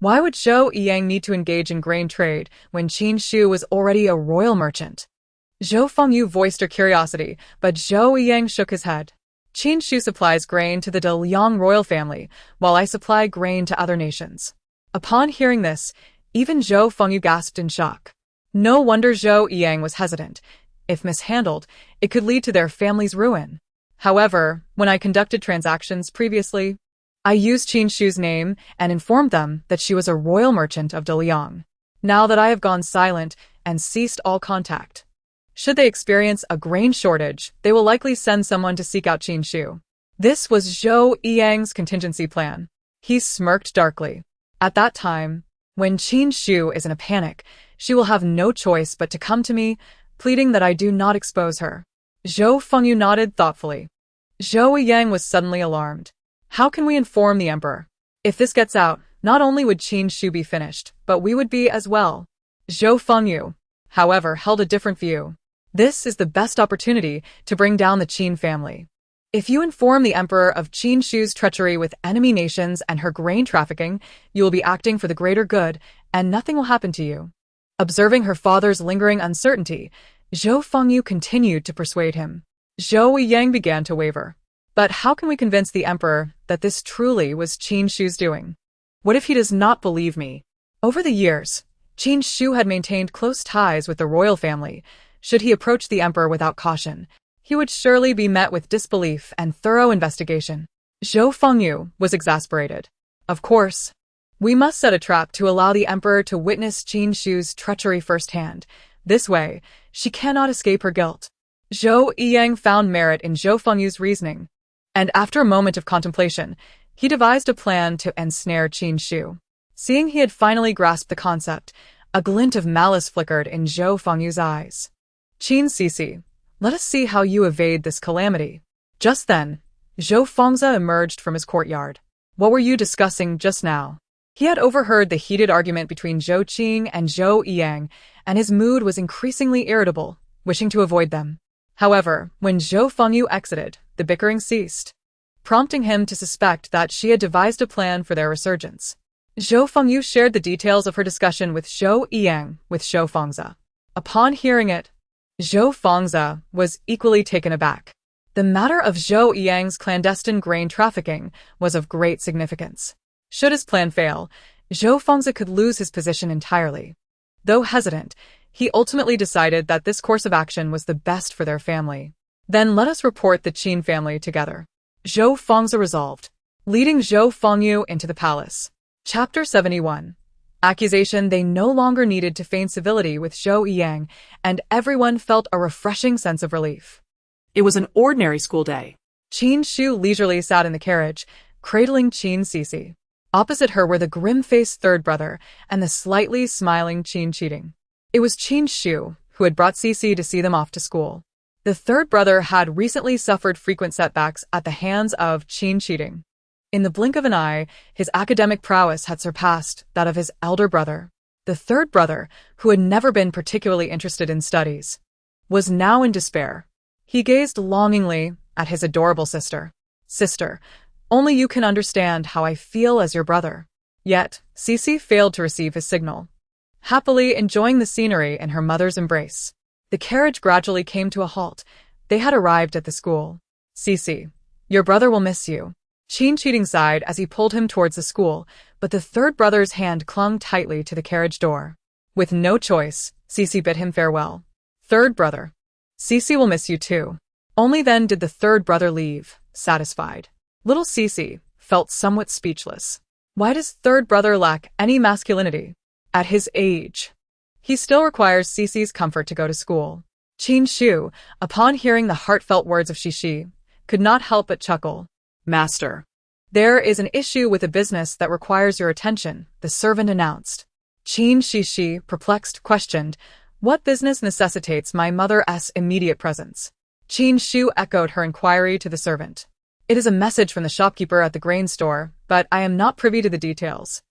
why would Zhou Yang need to engage in grain trade when Qin Xixi was already a royal merchant? Zhou Fengyu voiced her curiosity, but Zhou Yang shook his head. Qin Xixi supplies grain to the De Liang royal family, while I supply grain to other nations. Upon hearing this, even Zhou Fengyu gasped in shock. No wonder Zhou Yang was hesitant. If mishandled, it could lead to their family's ruin. However, when I conducted transactions previously, I used Qin Xixi's name and informed them that she was a royal merchant of De Liang. Now that I have gone silent and ceased all contact, should they experience a grain shortage, they will likely send someone to seek out Qin Xixi. This was Zhou Yang's contingency plan. He smirked darkly. At that time, when Qin Xixi is in a panic, she will have no choice but to come to me, pleading that I do not expose her. Zhou Fengyu nodded thoughtfully. Zhou Yang was suddenly alarmed. How can we inform the emperor? If this gets out, not only would Qin Xixi be finished, but we would be as well. Zhou Fengyu, however, held a different view. This is the best opportunity to bring down the Qin family. If you inform the emperor of Qin Xixi's treachery with enemy nations and her grain trafficking, you will be acting for the greater good, and nothing will happen to you. Observing her father's lingering uncertainty, Zhou Fengyu continued to persuade him. Zhou Yang began to waver. But how can we convince the emperor that this truly was Qin Xixi's doing? What if he does not believe me? Over the years, Qin Xixi had maintained close ties with the royal family. Should he approach the emperor without caution, he would surely be met with disbelief and thorough investigation. Zhou Fengyu was exasperated. Of course, we must set a trap to allow the emperor to witness Qin Xixi's treachery firsthand. This way, she cannot escape her guilt. Zhou Yang found merit in Zhou Fengyu's reasoning, and after a moment of contemplation, he devised a plan to ensnare Qin Xixi. Seeing he had finally grasped the concept, a glint of malice flickered in Zhou Fengyu's eyes. Qin Xixi, let us see how you evade this calamity. Just then, Zhou Fengza emerged from his courtyard. What were you discussing just now? He had overheard the heated argument between Zhou Qing and Zhou Yang, and his mood was increasingly irritable, wishing to avoid them. However, when Zhou Fengyu exited, the bickering ceased, prompting him to suspect that she had devised a plan for their resurgence. Zhou Fengyu shared the details of her discussion with Zhou Yang with Zhou Fengza. Upon hearing it, Zhou Fengza was equally taken aback. The matter of Zhou Yang's clandestine grain trafficking was of great significance. Should his plan fail, Zhou Fengzi could lose his position entirely. Though hesitant, he ultimately decided that this course of action was the best for their family. Then let us report the Qin family together. Zhou Fengzi resolved, leading Zhou Fengyu into the palace. Chapter 71. Accusation. They no longer needed to feign civility with Zhou Yang, and everyone felt a refreshing sense of relief. It was an ordinary school day. Qin Xu leisurely sat in the carriage, cradling Qin Xixi. Opposite her were the grim-faced third brother and the slightly smiling Qin Xixi. It was Qin Xu who had brought Xixi to see them off to school. The third brother had recently suffered frequent setbacks at the hands of Qin Xixi. In the blink of an eye, his academic prowess had surpassed that of his elder brother. The third brother, who had never been particularly interested in studies, was now in despair. He gazed longingly at his adorable sister. Sister, only you can understand how I feel as your brother. Yet, Xixi failed to receive his signal. Happily enjoying the scenery in her mother's embrace, the carriage gradually came to a halt. They had arrived at the school. Xixi, your brother will miss you. Qin Xixi sighed as he pulled him towards the school, but the third brother's hand clung tightly to the carriage door. With no choice, Xixi bid him farewell. Third brother, Xixi will miss you too. Only then did the third brother leave, satisfied. Little Xixi felt somewhat speechless. Why does third brother lack any masculinity? At his age, he still requires Xixi's comfort to go to school. Qin Xu, upon hearing the heartfelt words of Xixi, could not help but chuckle. Master. There is an issue with a business that requires your attention, the servant announced. Qin Xixi, perplexed, questioned, what business necessitates my mother's immediate presence? Qin Xu echoed her inquiry to the servant. It is a message from the shopkeeper at the grain store, but I am not privy to the details.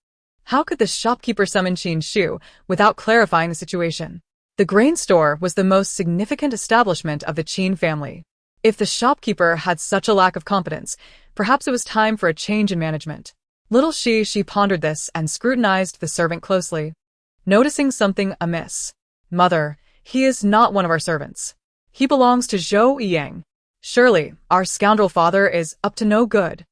How could the shopkeeper summon Qin Xu without clarifying the situation? The grain store was the most significant establishment of the Qin family. If the shopkeeper had such a lack of competence, perhaps it was time for a change in management. Little Xixi pondered this and scrutinized the servant closely, noticing something amiss. Mother, he is not one of our servants. He belongs to Zhou Yang. Surely, our scoundrel father is up to no good.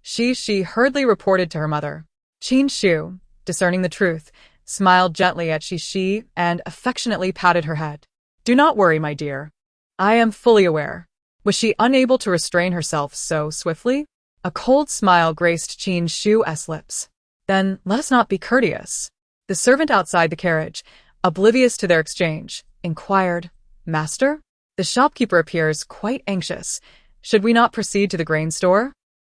Xixi hurriedly reported to her mother. Qin Xu, discerning the truth, smiled gently at Xixi and affectionately patted her head. Do not worry, my dear. I am fully aware. Was she unable to restrain herself so swiftly? A cold smile graced Qin Xu's lips. Then let us not be courteous. The servant outside the carriage, oblivious to their exchange, inquired, Master? The shopkeeper appears quite anxious. Should we not proceed to the grain store?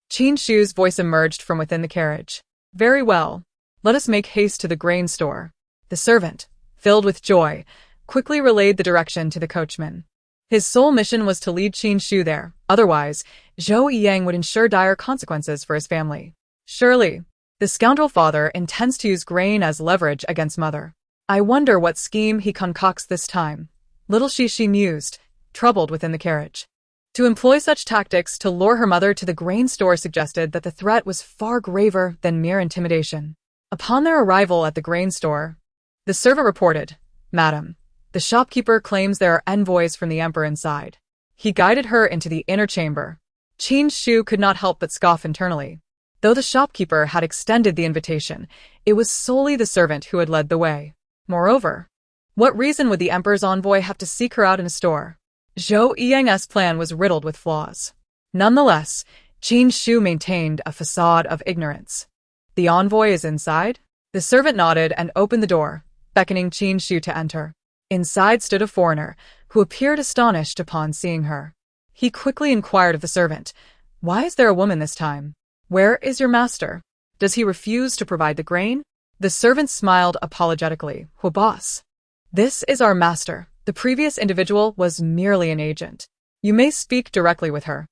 Qin Xu's voice emerged from within the carriage. Very well. Let us make haste to the grain store. The servant, filled with joy, quickly relayed the direction to the coachman. His sole mission was to lead Qin Xu there. Otherwise, Zhou Yang would ensure dire consequences for his family. Surely, the scoundrel father intends to use grain as leverage against mother. I wonder what scheme he concocts this time. Little Xixi mused, troubled within the carriage. To employ such tactics to lure her mother to the grain store suggested that the threat was far graver than mere intimidation. Upon their arrival at the grain store, the servant reported, Madam, the shopkeeper claims there are envoys from the emperor inside. He guided her into the inner chamber. Qin Xu could not help but scoff internally. Though the shopkeeper had extended the invitation, it was solely the servant who had led the way. Moreover, what reason would the emperor's envoy have to seek her out in a store? Zhou Yang's plan was riddled with flaws. Nonetheless, Qin Xu maintained a facade of ignorance. The envoy is inside? The servant nodded and opened the door, beckoning Qin Xu to enter. Inside stood a foreigner, who appeared astonished upon seeing her. He quickly inquired of the servant, Why is there a woman this time? Where is your master? Does he refuse to provide the grain? The servant smiled apologetically. Boss. This is our master. The previous individual was merely an agent. You may speak directly with her.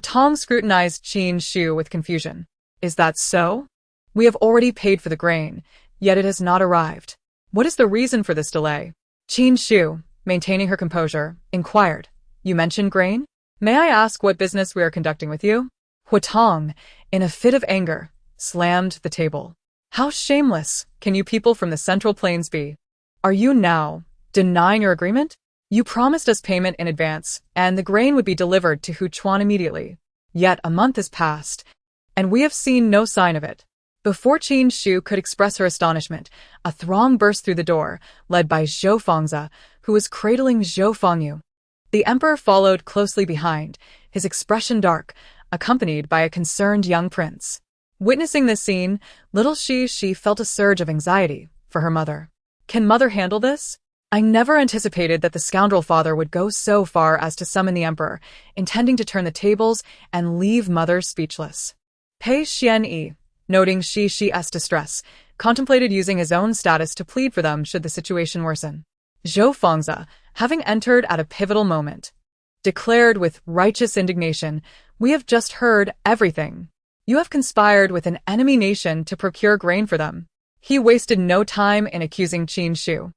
Tong scrutinized Qin Xu with confusion. Is that so? We have already paid for the grain, yet it has not arrived. What is the reason for this delay? Qin Xu, maintaining her composure, inquired. You mentioned grain? May I ask what business we are conducting with you? Tong, in a fit of anger, slammed the table. How shameless can you people from the Central Plains be? Are you now denying your agreement? You promised us payment in advance, and the grain would be delivered to Huchuan immediately. Yet a month has passed, and we have seen no sign of it. Before Qin Xixi could express her astonishment, a throng burst through the door, led by Zhou Fengzi, who was cradling Zhou Fengyu. The emperor followed closely behind, his expression dark, accompanied by a concerned young prince. Witnessing this scene, little Xixi felt a surge of anxiety for her mother. Can mother handle this? I never anticipated that the scoundrel father would go so far as to summon the emperor, intending to turn the tables and leave mother speechless. Pei Xianyi, noting Xixi's distress, contemplated using his own status to plead for them should the situation worsen. Zhou Fengzi, having entered at a pivotal moment, declared with righteous indignation, "We have just heard everything. You have conspired with an enemy nation to procure grain for them." He wasted no time in accusing Qin Xixi.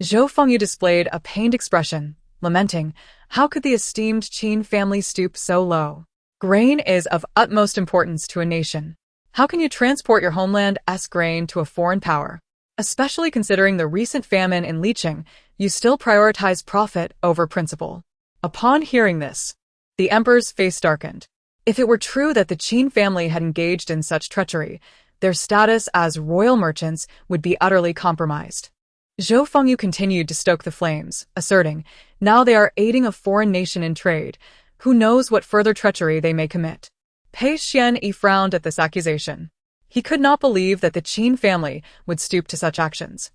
Zhou Fengyu displayed a pained expression, lamenting, "How could the esteemed Qin family stoop so low? Grain is of utmost importance to a nation. How can you transport your homeland's grain to a foreign power? Especially considering the recent famine in Liqing, you still prioritize profit over principle." Upon hearing this, the emperor's face darkened. If it were true that the Qin family had engaged in such treachery, their status as royal merchants would be utterly compromised. Zhou Fengyu continued to stoke the flames, asserting, "Now they are aiding a foreign nation in trade. Who knows what further treachery they may commit?" Pei Xianyi frowned at this accusation. He could not believe that the Qin family would stoop to such actions.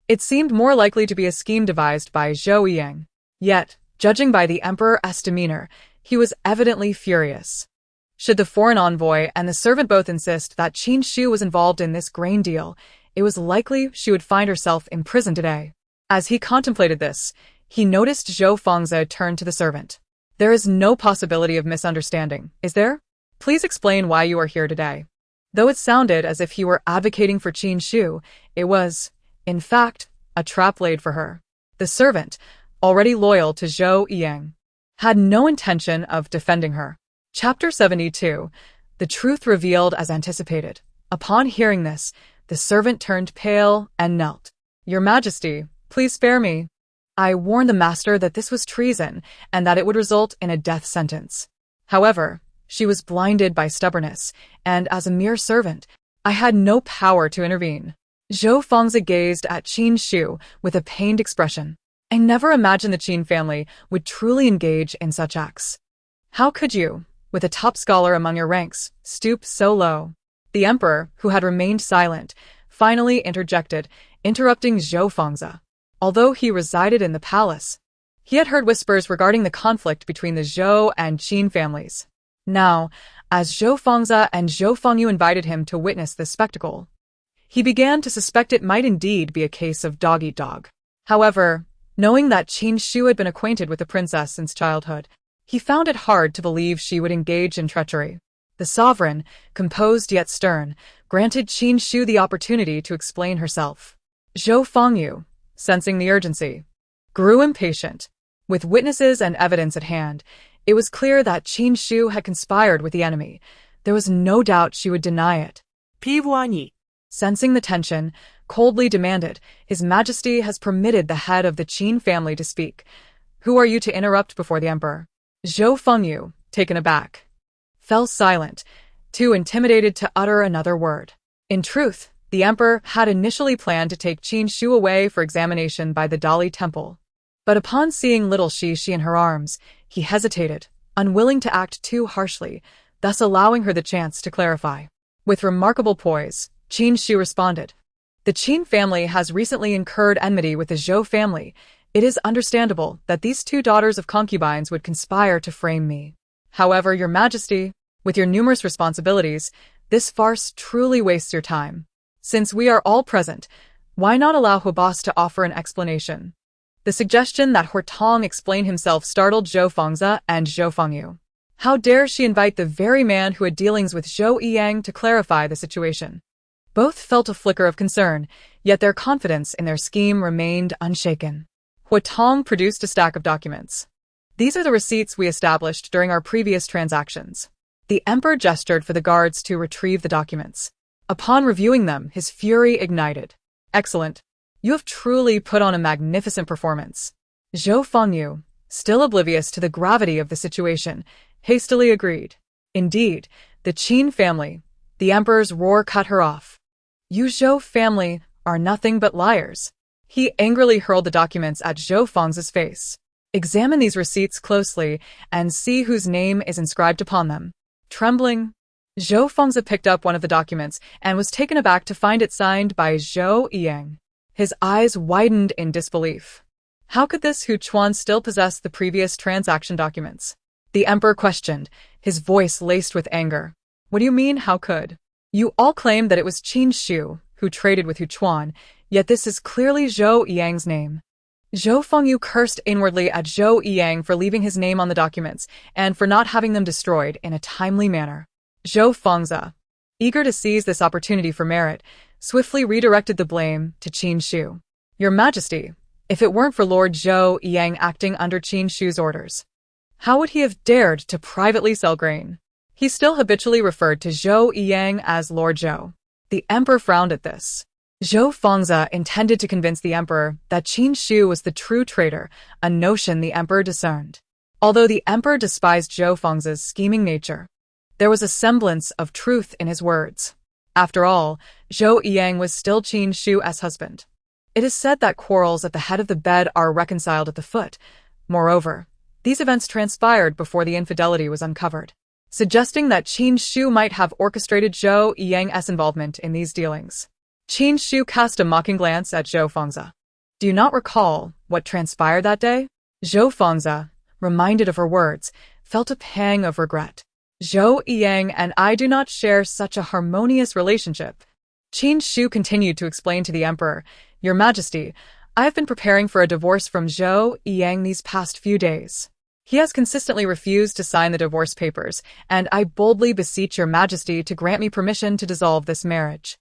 It seemed more likely to be a scheme devised by Zhou Yiyang. Yet, judging by the emperor's demeanor, he was evidently furious. Should the foreign envoy and the servant both insist that Qin Xixi was involved in this grain deal, it was likely she would find herself in prison today. As he contemplated this, he noticed Zhou Fengzi turn to the servant. "There is no possibility of misunderstanding, is there? Please explain why you are here today." Though it sounded as if he were advocating for Qin Xixi, it was, in fact, a trap laid for her. The servant, already loyal to Zhou Yiyang, had no intention of defending her. Chapter 72. The truth revealed as anticipated. Upon hearing this, the servant turned pale and knelt. "Your Majesty, please spare me. I warned the master that this was treason and that it would result in a death sentence. However, she was blinded by stubbornness, and as a mere servant, I had no power to intervene." Zhou Fengzi gazed at Qin Xixi with a pained expression. "I never imagined the Qin family would truly engage in such acts. How could you, with a top scholar among your ranks, stoop so low?" The emperor, who had remained silent, finally interjected, interrupting Zhou Fengzi. Although he resided in the palace, he had heard whispers regarding the conflict between the Zhou and Qin families. Now, as Zhou Fengzi and Zhou Fengyu invited him to witness this spectacle, he began to suspect it might indeed be a case of dog-eat-dog. However, knowing that Qin Xixi had been acquainted with the princess since childhood, he found it hard to believe she would engage in treachery. The sovereign, composed yet stern, granted Qin Xixi the opportunity to explain herself. Zhou Fengyu, sensing the urgency, grew impatient. With witnesses and evidence at hand, it was clear that Qin Xixi had conspired with the enemy. There was no doubt she would deny it. Pivuani. Sensing the tension, coldly demanded, "His Majesty has permitted the head of the Qin family to speak. Who are you to interrupt before the emperor?" Zhou Fengyu, taken aback, fell silent, too intimidated to utter another word. In truth, the emperor had initially planned to take Qin Xixi away for examination by the Dali temple. But upon seeing little Xixi in her arms, he hesitated, unwilling to act too harshly, thus allowing her the chance to clarify. With remarkable poise, Qin Xixi responded, "The Qin family has recently incurred enmity with the Zhou family. It is understandable that these two daughters of concubines would conspire to frame me. However, Your Majesty, with your numerous responsibilities, this farce truly wastes your time. Since we are all present, why not allow Huabas to offer an explanation?" The suggestion that Huitong explain himself startled Zhou Fengzi and Zhou Fengyu. How dare she invite the very man who had dealings with Zhou Yiyang to clarify the situation? Both felt a flicker of concern, yet their confidence in their scheme remained unshaken. Huitong produced a stack of documents. "These are the receipts we established during our previous transactions." The emperor gestured for the guards to retrieve the documents. Upon reviewing them, his fury ignited. "Excellent. You have truly put on a magnificent performance." Zhou Fengyu, still oblivious to the gravity of the situation, hastily agreed. Indeed, the Qin family, the emperor's roar cut her off. You Zhou family are nothing but liars. He angrily hurled the documents at Zhou Feng's face. Examine these receipts closely and see whose name is inscribed upon them. Trembling, Zhou Fengzi picked up one of the documents and was taken aback to find it signed by Zhou Yang. His eyes widened in disbelief. How could this Hu Chuan still possess the previous transaction documents? The emperor questioned, his voice laced with anger. What do you mean, how could? You all claim that it was Qin Xixi who traded with Hu Chuan, yet this is clearly Zhou Yang's name. Zhou Fengyu cursed inwardly at Zhou Yang for leaving his name on the documents and for not having them destroyed in a timely manner. Zhou Fengzi, eager to seize this opportunity for merit, swiftly redirected the blame to Qin Xixi. Your Majesty, if it weren't for Lord Zhou Yang acting under Qin Xi's orders, how would he have dared to privately sell grain? He still habitually referred to Zhou Yang as Lord Zhou. The emperor frowned at this. Zhou Fengzi intended to convince the emperor that Qin Xixi was the true traitor, a notion the emperor discerned. Although the emperor despised Zhou Fengzi's scheming nature, there was a semblance of truth in his words. After all, Zhou Yang was still Qin Xi's husband. It is said that quarrels at the head of the bed are reconciled at the foot. Moreover, these events transpired before the infidelity was uncovered, suggesting that Qin Xixi might have orchestrated Zhou Yang's involvement in these dealings. Qin Xixi cast a mocking glance at Zhou Fengzi. Do you not recall what transpired that day? Zhou Fengzi, reminded of her words, felt a pang of regret. Zhou Yang and I do not share such a harmonious relationship. Qin Xixi continued to explain to the emperor, Your Majesty, I have been preparing for a divorce from Zhou Yang these past few days. He has consistently refused to sign the divorce papers, and I boldly beseech Your Majesty to grant me permission to dissolve this marriage.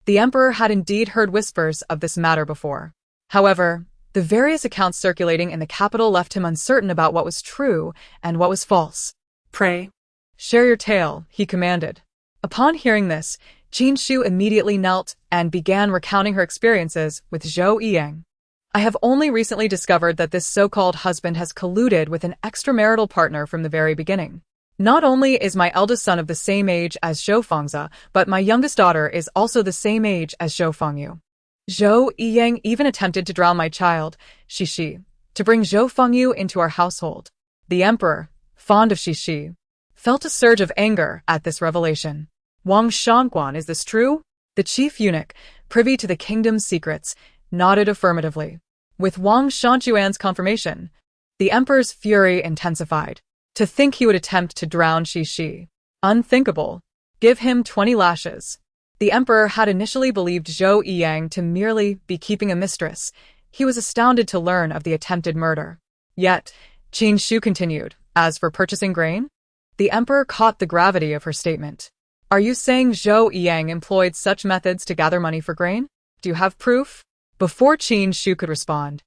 The emperor had indeed heard whispers of this matter before. However, the various accounts circulating in the capital left him uncertain about what was true and what was false. Pray, share your tale, he commanded. Upon hearing this, Qin Xixi immediately knelt and began recounting her experiences with Zhou Yang. I have only recently discovered that this so-called husband has colluded with an extramarital partner from the very beginning. Not only is my eldest son of the same age as Zhou Fengzi, but my youngest daughter is also the same age as Zhou Fengyu. Zhou Yang even attempted to drown my child, Xixi, to bring Zhou Fengyu into our household. The emperor, fond of Xixi, felt a surge of anger at this revelation. Wang Shangguan, is this true? The chief eunuch, privy to the kingdom's secrets, nodded affirmatively. With Wang Shangguan's confirmation, the emperor's fury intensified. To think he would attempt to drown Xixi. Unthinkable. Give him 20 lashes. The emperor had initially believed Zhou Yang to merely be keeping a mistress. He was astounded to learn of the attempted murder. Yet, Qin Xixi continued, as for purchasing grain? The emperor caught the gravity of her statement. Are you saying Zhou Yang employed such methods to gather money for grain? Do you have proof? Before Qin Xixi could respond,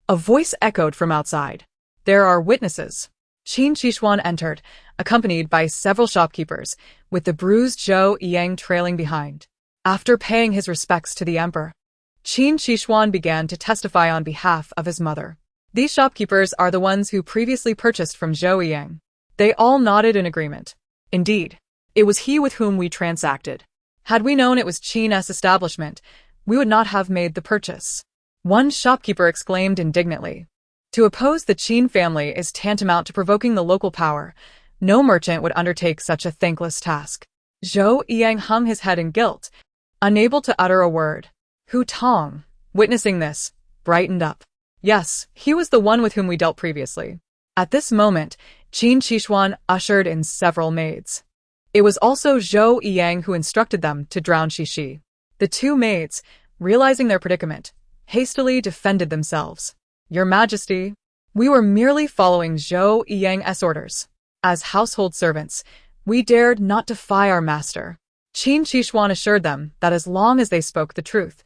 a voice echoed from outside. There are witnesses. Qin Xixi entered, accompanied by several shopkeepers, with the bruised Zhou Yang trailing behind. After paying his respects to the emperor, Qin Xixi began to testify on behalf of his mother. These shopkeepers are the ones who previously purchased from Zhou Yang. They all nodded in agreement. Indeed, it was he with whom we transacted. Had we known it was Qin's establishment, we would not have made the purchase. One shopkeeper exclaimed indignantly. To oppose the Qin family is tantamount to provoking the local power. No merchant would undertake such a thankless task. Zhou Yang hung his head in guilt, unable to utter a word. Hu Tong, witnessing this, brightened up. Yes, he was the one with whom we dealt previously. At this moment, Qin Xixi ushered in several maids. It was also Zhou Yang who instructed them to drown Xixi. The two maids, realizing their predicament, hastily defended themselves. Your Majesty, we were merely following Zhou Yang's orders. As household servants, we dared not defy our master. Qin Xixi assured them that as long as they spoke the truth,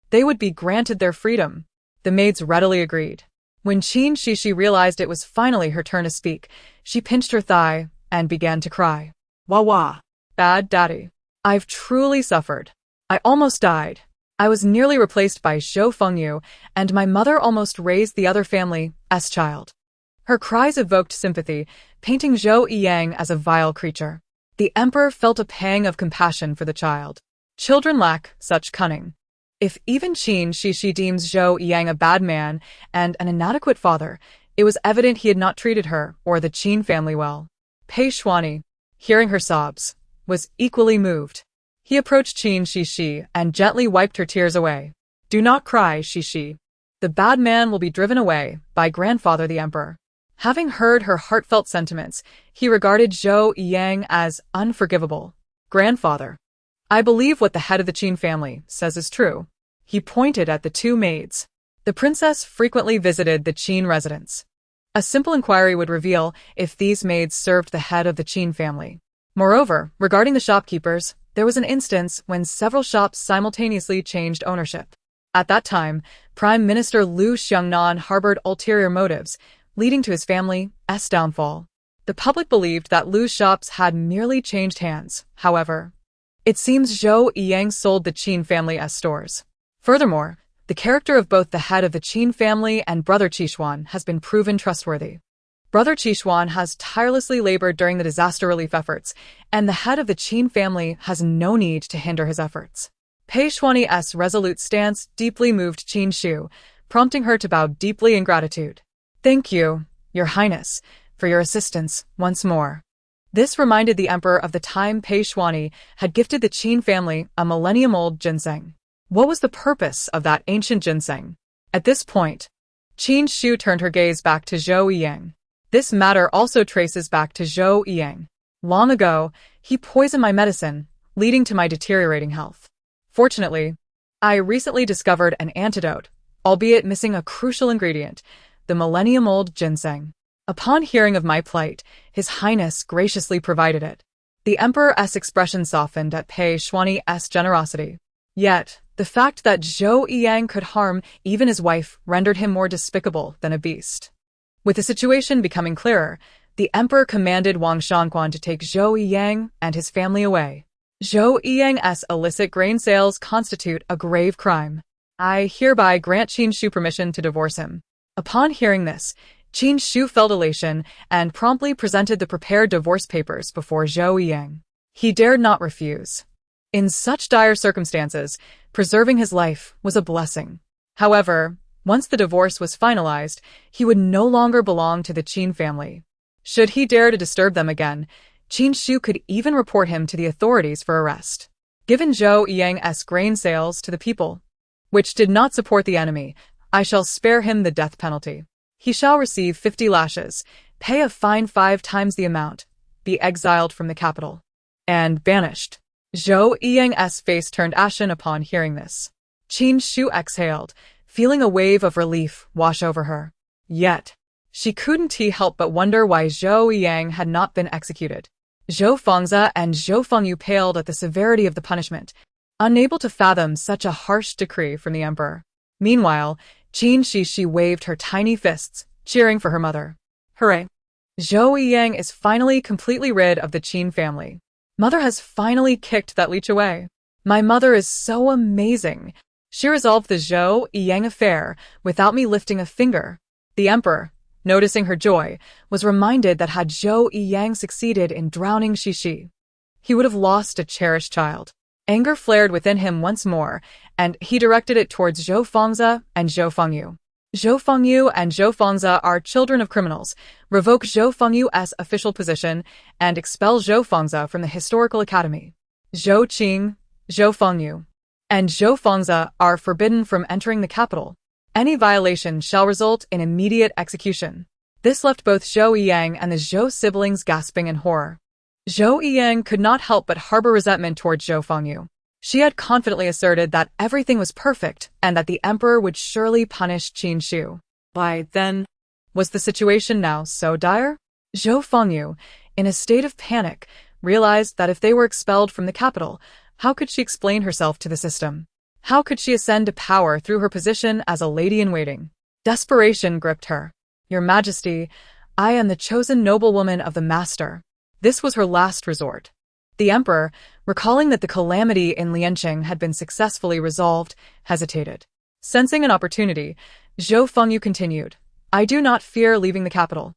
they would be granted their freedom. The maids readily agreed. When Qin Xixi realized it was finally her turn to speak, she pinched her thigh and began to cry. Wah wah. Bad daddy. I've truly suffered. I almost died. I was nearly replaced by Zhou Fengyu, and my mother almost raised the other family's child. Her cries evoked sympathy, painting Zhou Yiyang as a vile creature. The emperor felt a pang of compassion for the child. Children lack such cunning. If even Qin Xixi deems Zhou Yiyang a bad man and an inadequate father, it was evident he had not treated her or the Qin family well. Pei Xuanyi, hearing her sobs, was equally moved. He approached Qin Xixi and gently wiped her tears away. "Do not cry, Xixi. The bad man will be driven away by grandfather the emperor." Having heard her heartfelt sentiments, he regarded Zhou Yiyang as unforgivable. "Grandfather, I believe what the head of the Qin family says is true." He pointed at the two maids. The princess frequently visited the Qin residence. A simple inquiry would reveal if these maids served the head of the Qin family. Moreover, regarding the shopkeepers, there was an instance when several shops simultaneously changed ownership. At that time, Prime Minister Liu Xiangnan harbored ulterior motives, leading to his family's downfall. The public believed that Liu's shops had merely changed hands, however. It seems Zhou Yiyang sold the Qin family's stores. Furthermore, the character of both the head of the Qin family and brother Qixuan has been proven trustworthy. Brother Qixuan has tirelessly labored during the disaster relief efforts, and the head of the Qin family has no need to hinder his efforts. Pei Xuanyi's resolute stance deeply moved Qin Xu, prompting her to bow deeply in gratitude. "Thank you, Your Highness, for your assistance once more." This reminded the emperor of the time Pei Xuanyi had gifted the Qin family a millennium-old ginseng. What was the purpose of that ancient ginseng? At this point, Qin Xu turned her gaze back to Zhou Yiyang. This matter also traces back to Zhou Yiyang. Long ago, he poisoned my medicine, leading to my deteriorating health. Fortunately, I recently discovered an antidote, albeit missing a crucial ingredient, the millennium-old ginseng. Upon hearing of my plight, His Highness graciously provided it. The emperor's expression softened at Pei Xuanyi's generosity. Yet, the fact that Zhou Yiyang could harm even his wife rendered him more despicable than a beast. With the situation becoming clearer, the emperor commanded Wang Shangquan to take Zhou Yiyang and his family away. Zhou Yiyang's illicit grain sales constitute a grave crime. I hereby grant Qin Xu permission to divorce him. Upon hearing this, Qin Xu felt elation and promptly presented the prepared divorce papers before Zhou Yiyang. He dared not refuse. In such dire circumstances, preserving his life was a blessing. However, once the divorce was finalized, he would no longer belong to the Qin family. Should he dare to disturb them again, Qin Xu could even report him to the authorities for arrest. Given Zhou Yiyang's grain sales to the people, which did not support the enemy, I shall spare him the death penalty. He shall receive 50 lashes, pay a fine 5 times the amount, be exiled from the capital, and banished. Zhou Yiyang's face turned ashen upon hearing this. Qin Xu exhaled, feeling a wave of relief wash over her. Yet, she couldn't help but wonder why Zhou Yiyang had not been executed. Zhou Fengzi and Zhou Fengyu paled at the severity of the punishment, unable to fathom such a harsh decree from the emperor. Meanwhile, Qin Xixi waved her tiny fists, cheering for her mother. Hooray! Zhou Yiyang is finally completely rid of the Qin family. Mother has finally kicked that leech away. My mother is so amazing. She resolved the Zhou Yiyang affair without me lifting a finger. The emperor, noticing her joy, was reminded that had Zhou Yiyang succeeded in drowning Xixi, he would have lost a cherished child. Anger flared within him once more, and he directed it towards Zhou Fengzi and Zhou Fengyu. Zhou Fengyu and Zhou Fengzi are children of criminals. Revoke Zhou Fengyu's official position and expel Zhou Fengzi from the Historical Academy. Zhou Qing, Zhou Fengyu, and Zhou Fengzi are forbidden from entering the capital. Any violation shall result in immediate execution. This left both Zhou Yiyang and the Zhou siblings gasping in horror. Zhou Yiyang could not help but harbor resentment towards Zhou Fengyu. She had confidently asserted that everything was perfect and that the emperor would surely punish Qin Xu. Why, then, was the situation now so dire? Zhou Fengyu, in a state of panic, realized that if they were expelled from the capital, how could she explain herself to the system? How could she ascend to power through her position as a lady-in-waiting? Desperation gripped her. Your Majesty, I am the chosen noblewoman of the master. This was her last resort. The emperor, recalling that the calamity in Lianqing had been successfully resolved, hesitated. Sensing an opportunity, Zhou Fengyu continued, I do not fear leaving the capital.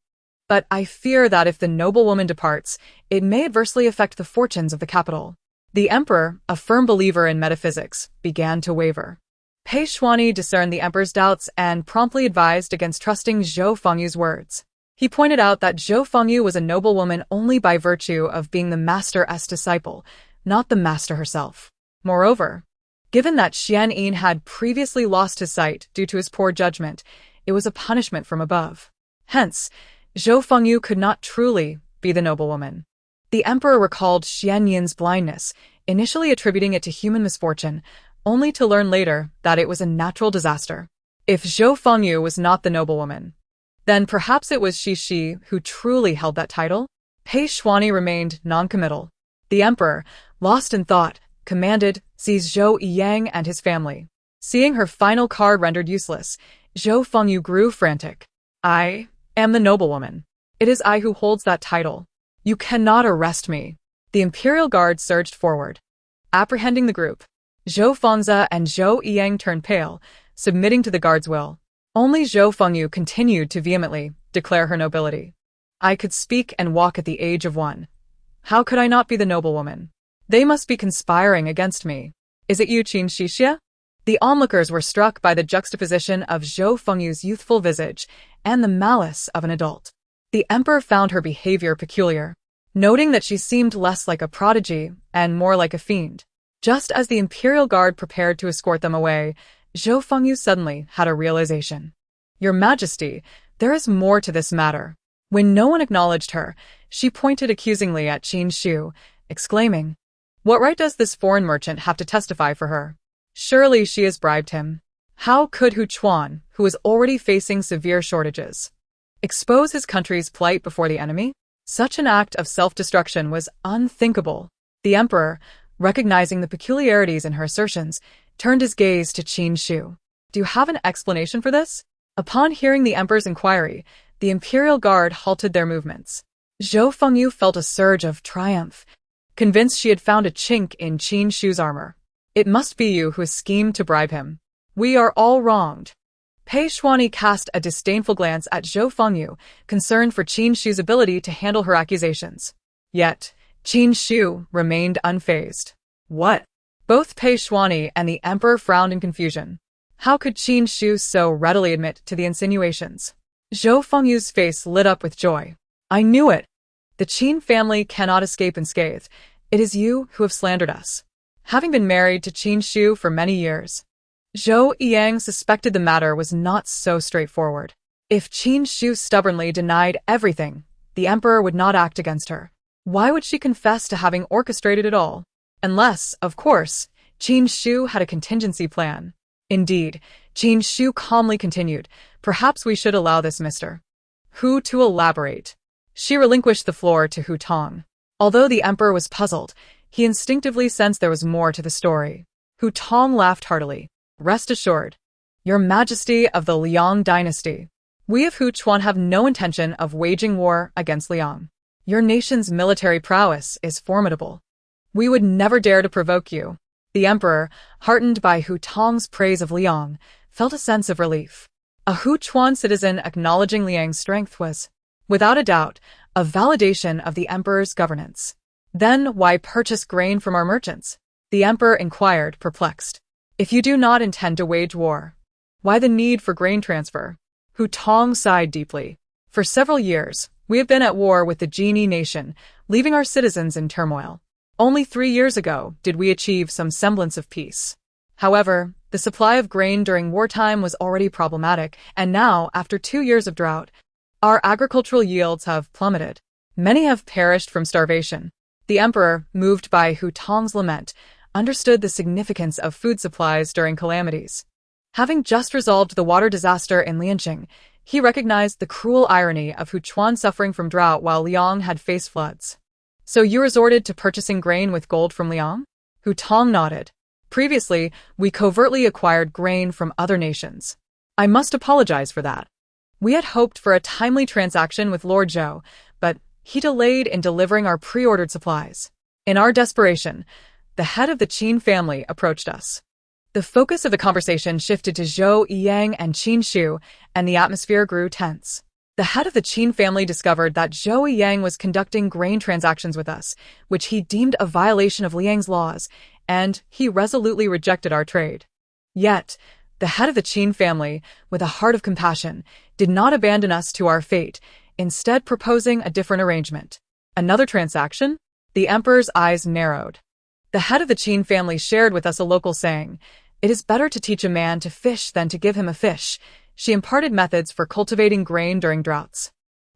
But I fear that if the noblewoman departs, it may adversely affect the fortunes of the capital. The emperor, a firm believer in metaphysics, began to waver. Pei Shuani discerned the emperor's doubts and promptly advised against trusting Zhou Fengyu's words. He pointed out that Zhou Fengyu was a noblewoman only by virtue of being the master's disciple, not the master herself. Moreover, given that Xian Yin had previously lost his sight due to his poor judgment, it was a punishment from above. Hence, Zhou Fengyu could not truly be the noblewoman. The emperor recalled Xian Yin's blindness, initially attributing it to human misfortune, only to learn later that it was a natural disaster. If Zhou Fengyu was not the noblewoman, then perhaps it was Xixi who truly held that title? Pei Shuani remained non-committal. The emperor, lost in thought, commanded, seize Zhou Yiyang and his family. Seeing her final card rendered useless, Zhou Fengyu grew frantic. I am the noblewoman. It is I who holds that title. You cannot arrest me. The imperial guard surged forward. Apprehending the group, Zhou Fengzi and Zhou Yiyang turned pale, submitting to the guard's will. Only Zhou Fengyu continued to vehemently declare her nobility. I could speak and walk at the age of 1. How could I not be the noblewoman? They must be conspiring against me. Is it you, Qin Xixi? The onlookers were struck by the juxtaposition of Zhou Fengyu's youthful visage and the malice of an adult. The emperor found her behavior peculiar, noting that she seemed less like a prodigy and more like a fiend. Just as the imperial guard prepared to escort them away, Zhou Fengyu suddenly had a realization. Your Majesty, there is more to this matter. When no one acknowledged her, she pointed accusingly at Qin Xixi, exclaiming, What right does this foreign merchant have to testify for her? Surely she has bribed him. How could Hu Chuan, who was already facing severe shortages, expose his country's plight before the enemy? Such an act of self-destruction was unthinkable. The emperor, recognizing the peculiarities in her assertions, turned his gaze to Qin Xixi. Do you have an explanation for this? Upon hearing the emperor's inquiry, the imperial guard halted their movements. Zhou Fengyu felt a surge of triumph, convinced she had found a chink in Qin Xixi's armor. It must be you who has schemed to bribe him. We are all wronged. Pei Shuani cast a disdainful glance at Zhou Fengyu, concerned for Qin Xixi's ability to handle her accusations. Yet, Qin Xixi remained unfazed. What? Both Pei Shuani and the emperor frowned in confusion. How could Qin Xixi so readily admit to the insinuations? Zhou Fengyu's face lit up with joy. I knew it. The Qin family cannot escape unscathed. It is you who have slandered us. Having been married to Qin Xixi for many years, Zhou Yiyang suspected the matter was not so straightforward. If Qin Xixi stubbornly denied everything, the emperor would not act against her. Why would she confess to having orchestrated it all? Unless, of course, Qin Xixi had a contingency plan. Indeed, Qin Xixi calmly continued, perhaps we should allow this Mr. Hu to elaborate. She relinquished the floor to Hu Tong. Although the emperor was puzzled, he instinctively sensed there was more to the story. Hu Tong laughed heartily. Rest assured, Your Majesty of the Liang dynasty, we of Hu Chuan have no intention of waging war against Liang. Your nation's military prowess is formidable. We would never dare to provoke you. The emperor, heartened by Hu Tong's praise of Liang, felt a sense of relief. A Hu Chuan citizen acknowledging Liang's strength was, without a doubt, a validation of the emperor's governance. Then why purchase grain from our merchants? The emperor inquired, perplexed. If you do not intend to wage war, why the need for grain transfer? Hu Tong sighed deeply. For several years, we have been at war with the Genie nation, leaving our citizens in turmoil. Only 3 years ago did we achieve some semblance of peace. However, the supply of grain during wartime was already problematic, and now, after 2 years of drought, our agricultural yields have plummeted. Many have perished from starvation. The emperor, moved by Hu Tong's lament, understood the significance of food supplies during calamities. Having just resolved the water disaster in Lianqing, he recognized the cruel irony of Hu Chuan suffering from drought while Liang had faced floods. So you resorted to purchasing grain with gold from Liang? Hu Tong nodded. Previously, we covertly acquired grain from other nations. I must apologize for that. We had hoped for a timely transaction with Lord Zhou, but he delayed in delivering our pre-ordered supplies. In our desperation, the head of the Qin family approached us. The focus of the conversation shifted to Zhou Yiyang and Qin Xu, and the atmosphere grew tense. The head of the Qin family discovered that Zhou Yiyang was conducting grain transactions with us, which he deemed a violation of Liang's laws, and he resolutely rejected our trade. Yet, the head of the Qin family, with a heart of compassion, did not abandon us to our fate, instead proposing a different arrangement. Another transaction? The emperor's eyes narrowed. The head of the Qin family shared with us a local saying, "It is better to teach a man to fish than to give him a fish." She imparted methods for cultivating grain during droughts.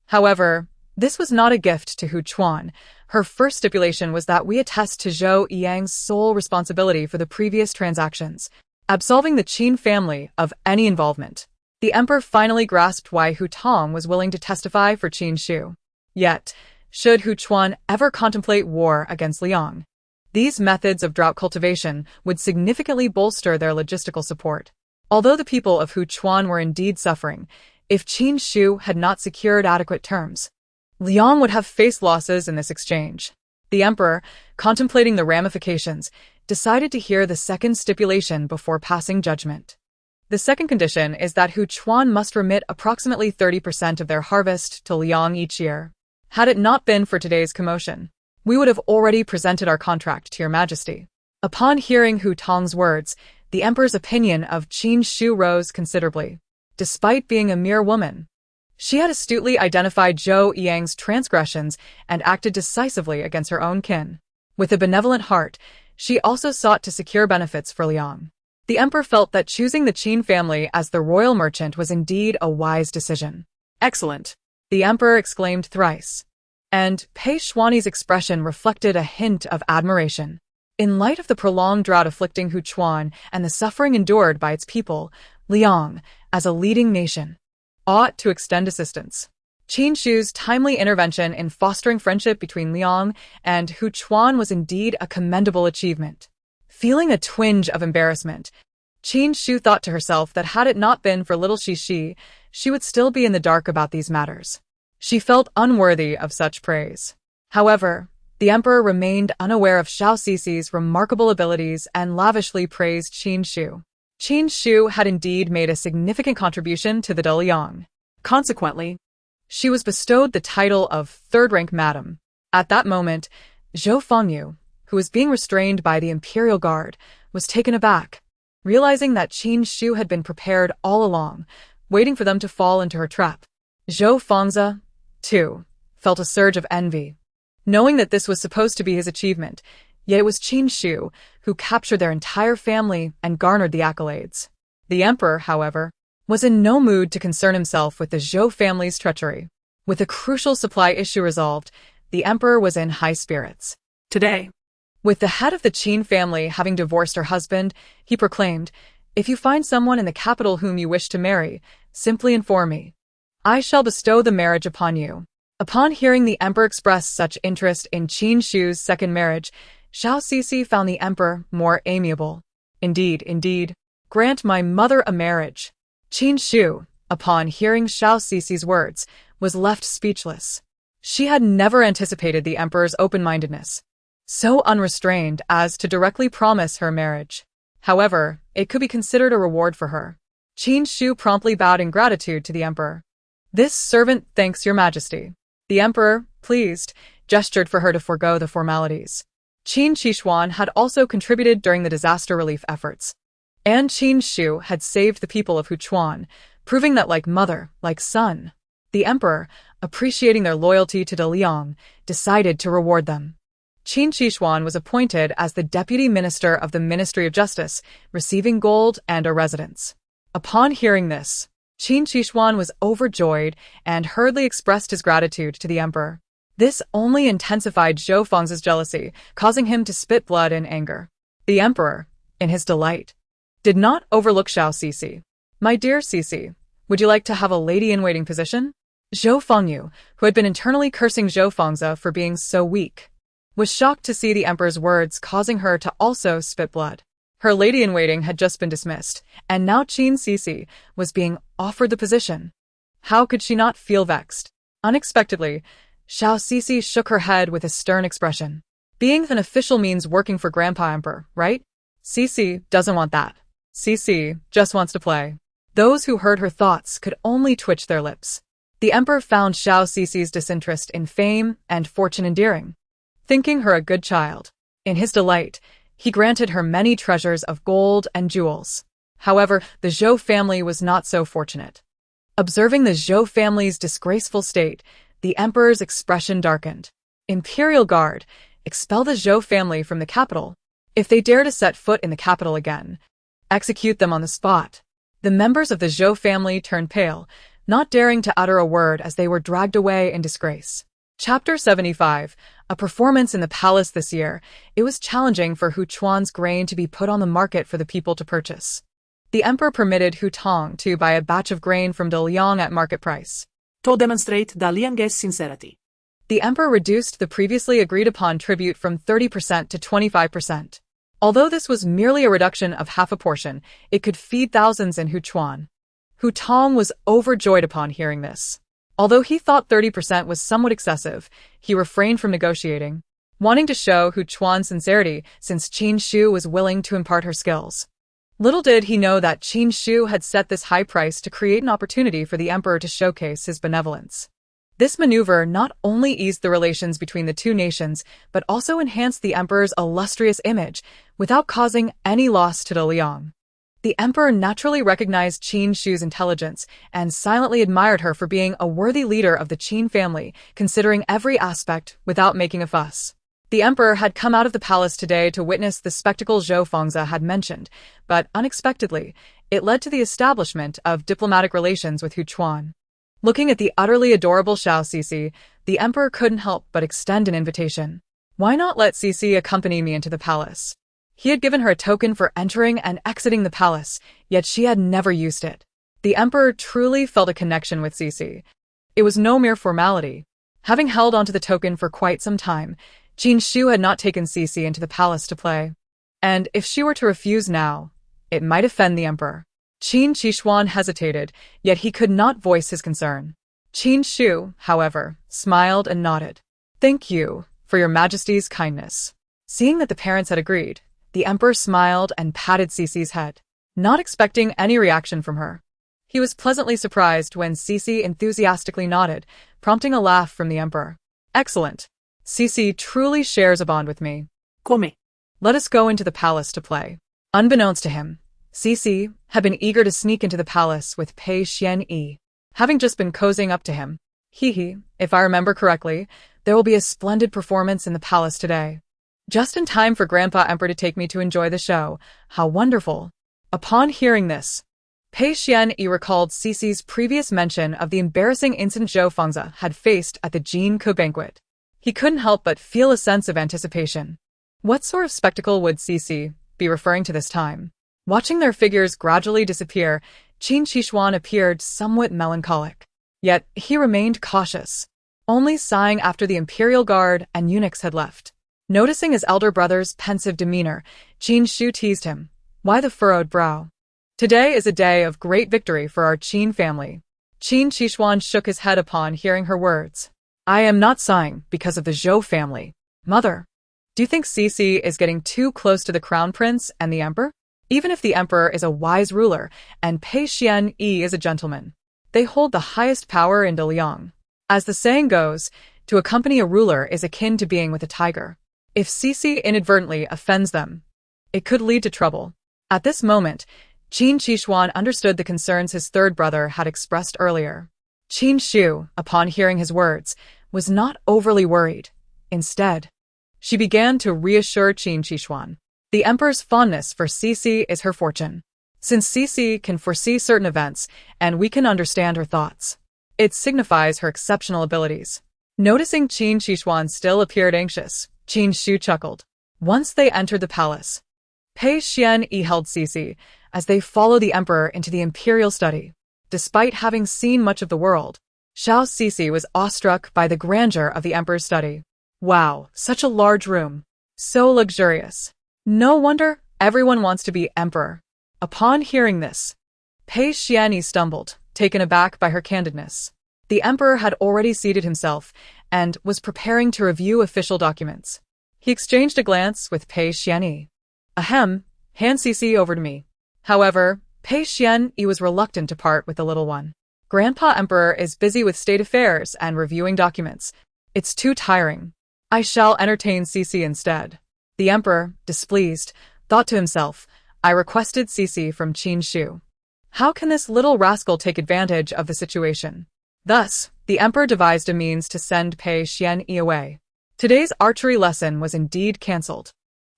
However, this was not a gift to Hu Chuan. Her first stipulation was that we attest to Zhou Yiyang's sole responsibility for the previous transactions, absolving the Qin family of any involvement. The emperor finally grasped why Hu Tong was willing to testify for Qin Xu. Yet, should Hu Chuan ever contemplate war against Liang, these methods of drought cultivation would significantly bolster their logistical support. Although the people of Hu Chuan were indeed suffering, if Qin Xu had not secured adequate terms, Liang would have faced losses in this exchange. The emperor, contemplating the ramifications, decided to hear the second stipulation before passing judgment. The second condition is that Hu Chuan must remit approximately 30% of their harvest to Liang each year. Had it not been for today's commotion, we would have already presented our contract to your majesty. Upon hearing Hu Tong's words, the emperor's opinion of Qin Xu rose considerably. Despite being a mere woman, she had astutely identified Zhou Yiyang's transgressions and acted decisively against her own kin. With a benevolent heart, she also sought to secure benefits for Liang. The emperor felt that choosing the Qin family as the royal merchant was indeed a wise decision. Excellent. The emperor exclaimed thrice, and Pei Xuani's expression reflected a hint of admiration. In light of the prolonged drought afflicting Hu Chuan and the suffering endured by its people, Liang, as a leading nation, ought to extend assistance. Qin Xu's timely intervention in fostering friendship between Liang and Hu Chuan was indeed a commendable achievement. Feeling a twinge of embarrassment, Qin Xu thought to herself that had it not been for little Xixi, she would still be in the dark about these matters. She felt unworthy of such praise. However, the emperor remained unaware of Xiao Xixi's remarkable abilities and lavishly praised Qin Xu. Qin Xu had indeed made a significant contribution to the de Liang. Consequently, she was bestowed the title of third-rank madam. At that moment, Zhou Fengyu, who was being restrained by the imperial guard, was taken aback, realizing that Qin Xu had been prepared all along, waiting for them to fall into her trap. Zhou Fengzi, too, felt a surge of envy, knowing that this was supposed to be his achievement, yet it was Qin Xu who captured their entire family and garnered the accolades. The emperor, however, was in no mood to concern himself with the Zhou family's treachery. With the crucial supply issue resolved, the emperor was in high spirits. Today, with the head of the Qin family having divorced her husband, he proclaimed, "If you find someone in the capital whom you wish to marry, simply inform me. I shall bestow the marriage upon you." Upon hearing the emperor express such interest in Qin Xu's second marriage, Xiao Xixi found the emperor more amiable. Indeed, grant my mother a marriage." Qin Xu, upon hearing Xiao Xixi's words, was left speechless. She had never anticipated the emperor's open-mindedness, so unrestrained as to directly promise her marriage. However, it could be considered a reward for her. Qin Xu promptly bowed in gratitude to the emperor. "This servant thanks your majesty." The emperor, pleased, gestured for her to forego the formalities. Qin Xixi had also contributed during the disaster relief efforts, and Qin Xu had saved the people of Hu Chuan, proving that like mother, like son. The emperor, appreciating their loyalty to de Liang, decided to reward them. Qin Xixi was appointed as the deputy minister of the Ministry of Justice, receiving gold and a residence. Upon hearing this, Qin Xixi was overjoyed and hurriedly expressed his gratitude to the emperor. This only intensified Zhou Fengzi's jealousy, causing him to spit blood in anger. The emperor, in his delight, did not overlook Xiao Xixi. "My dear Xixi, would you like to have a lady-in-waiting position?" Zhou Fengyu, who had been internally cursing Zhou Fengzi for being so weak, was shocked to see the emperor's words causing her to also spit blood. Her lady-in-waiting had just been dismissed, and now Qin Xixi was being offered the position. How could she not feel vexed? Unexpectedly, Xiao Xixi shook her head with a stern expression. Being an official means working for Grandpa Emperor, right? Xixi doesn't want that. Xixi just wants to play. Those who heard her thoughts could only twitch their lips. The emperor found Xiao Xixi's disinterest in fame and fortune endearing, thinking her a good child. In his delight, he granted her many treasures of gold and jewels. However, the Zhou family was not so fortunate. Observing the Zhou family's disgraceful state, the emperor's expression darkened. Imperial Guard, expel the Zhou family from the capital. If they dare to set foot in the capital again, execute them on the spot. The members of the Zhou family turned pale, not daring to utter a word as they were dragged away in disgrace. Chapter 75. A performance in the palace this year. It was challenging for Hu Chuan's grain to be put on the market for the people to purchase. The emperor permitted Hu Tong to buy a batch of grain from De Liang at market price. To demonstrate Da Liang's sincerity. The emperor reduced the previously agreed-upon tribute from 30% to 25%. Although this was merely a reduction of half a portion, it could feed thousands in Hu Chuan. Hu Tong was overjoyed upon hearing this. Although he thought 30% was somewhat excessive, he refrained from negotiating, wanting to show Hu Chuan's sincerity since Qin Xixi was willing to impart her skills. Little did he know that Qin Xixi had set this high price to create an opportunity for the emperor to showcase his benevolence. This maneuver not only eased the relations between the two nations, but also enhanced the emperor's illustrious image without causing any loss to De Liang. The emperor naturally recognized Qin Xixi's intelligence and silently admired her for being a worthy leader of the Qin family, considering every aspect without making a fuss. The emperor had come out of the palace today to witness the spectacle Zhou Fengzi had mentioned, but unexpectedly, it led to the establishment of diplomatic relations with Hu Chuan. Looking at the utterly adorable Xiao Xixi, the emperor couldn't help but extend an invitation. Why not let Xixi accompany me into the palace? He had given her a token for entering and exiting the palace, yet she had never used it. The emperor truly felt a connection with Xixi. It was no mere formality. Having held onto the token for quite some time, Qin Xixi had not taken Xixi into the palace to play. And if she were to refuse now, it might offend the emperor. Qin Xixi hesitated, yet he could not voice his concern. Qin Xixi, however, smiled and nodded. "Thank you for your majesty's kindness." Seeing that the parents had agreed, the emperor smiled and patted Xixi's head, not expecting any reaction from her. He was pleasantly surprised when Xixi enthusiastically nodded, prompting a laugh from the emperor. "Excellent. Xixi truly shares a bond with me. Come. Let us go into the palace to play." Unbeknownst to him, Xixi had been eager to sneak into the palace with Pei Xianyi, having just been cozying up to him. If I remember correctly, there will be a splendid performance in the palace today. Just in time for Grandpa Emperor to take me to enjoy the show. How wonderful. Upon hearing this, Pei Xianyi recalled Xixi's previous mention of the embarrassing incident Zhou Fengzi had faced at the Jin Ke banquet. He couldn't help but feel a sense of anticipation. What sort of spectacle would Xixi be referring to this time? Watching their figures gradually disappear, Qin Xixi appeared somewhat melancholic. Yet he remained cautious, only sighing after the Imperial Guard and eunuchs had left. Noticing his elder brother's pensive demeanor, Qin Xixi teased him. "Why the furrowed brow? Today is a day of great victory for our Qin family." Qin Xixi shook his head upon hearing her words. "I am not sighing because of the Zhou family. Mother, do you think Xixi is getting too close to the crown prince and the emperor? Even if the emperor is a wise ruler and Pei Xianyi is a gentleman, they hold the highest power in De Liang. As the saying goes, to accompany a ruler is akin to being with a tiger. If Xixi inadvertently offends them, it could lead to trouble." At this moment, Qin Xixi understood the concerns his third brother had expressed earlier. Qin Xixi, upon hearing his words, was not overly worried. Instead, she began to reassure Qin Xixi. The emperor's fondness for Xixi is her fortune. Since Xixi can foresee certain events, and we can understand her thoughts, it signifies her exceptional abilities. Noticing Qin Xixi still appeared anxious, Qin Xixi chuckled. Once they entered the palace, Pei Xianyi held Xixi as they followed the emperor into the imperial study. Despite having seen much of the world, Xiao Xixi was awestruck by the grandeur of the emperor's study. Wow, such a large room. So luxurious. No wonder everyone wants to be emperor. Upon hearing this, Pei Xianyi stumbled, taken aback by her candidness. The emperor had already seated himself and was preparing to review official documents. He exchanged a glance with Pei Xianyi. Ahem, hand Xixi over to me. However, Pei Xianyi was reluctant to part with the little one. Grandpa Emperor is busy with state affairs and reviewing documents. It's too tiring. I shall entertain Xixi instead. The emperor, displeased, thought to himself, I requested Xixi from Qin Xixi. How can this little rascal take advantage of the situation? Thus, the emperor devised a means to send Pei Xianyi away. Today's archery lesson was indeed cancelled.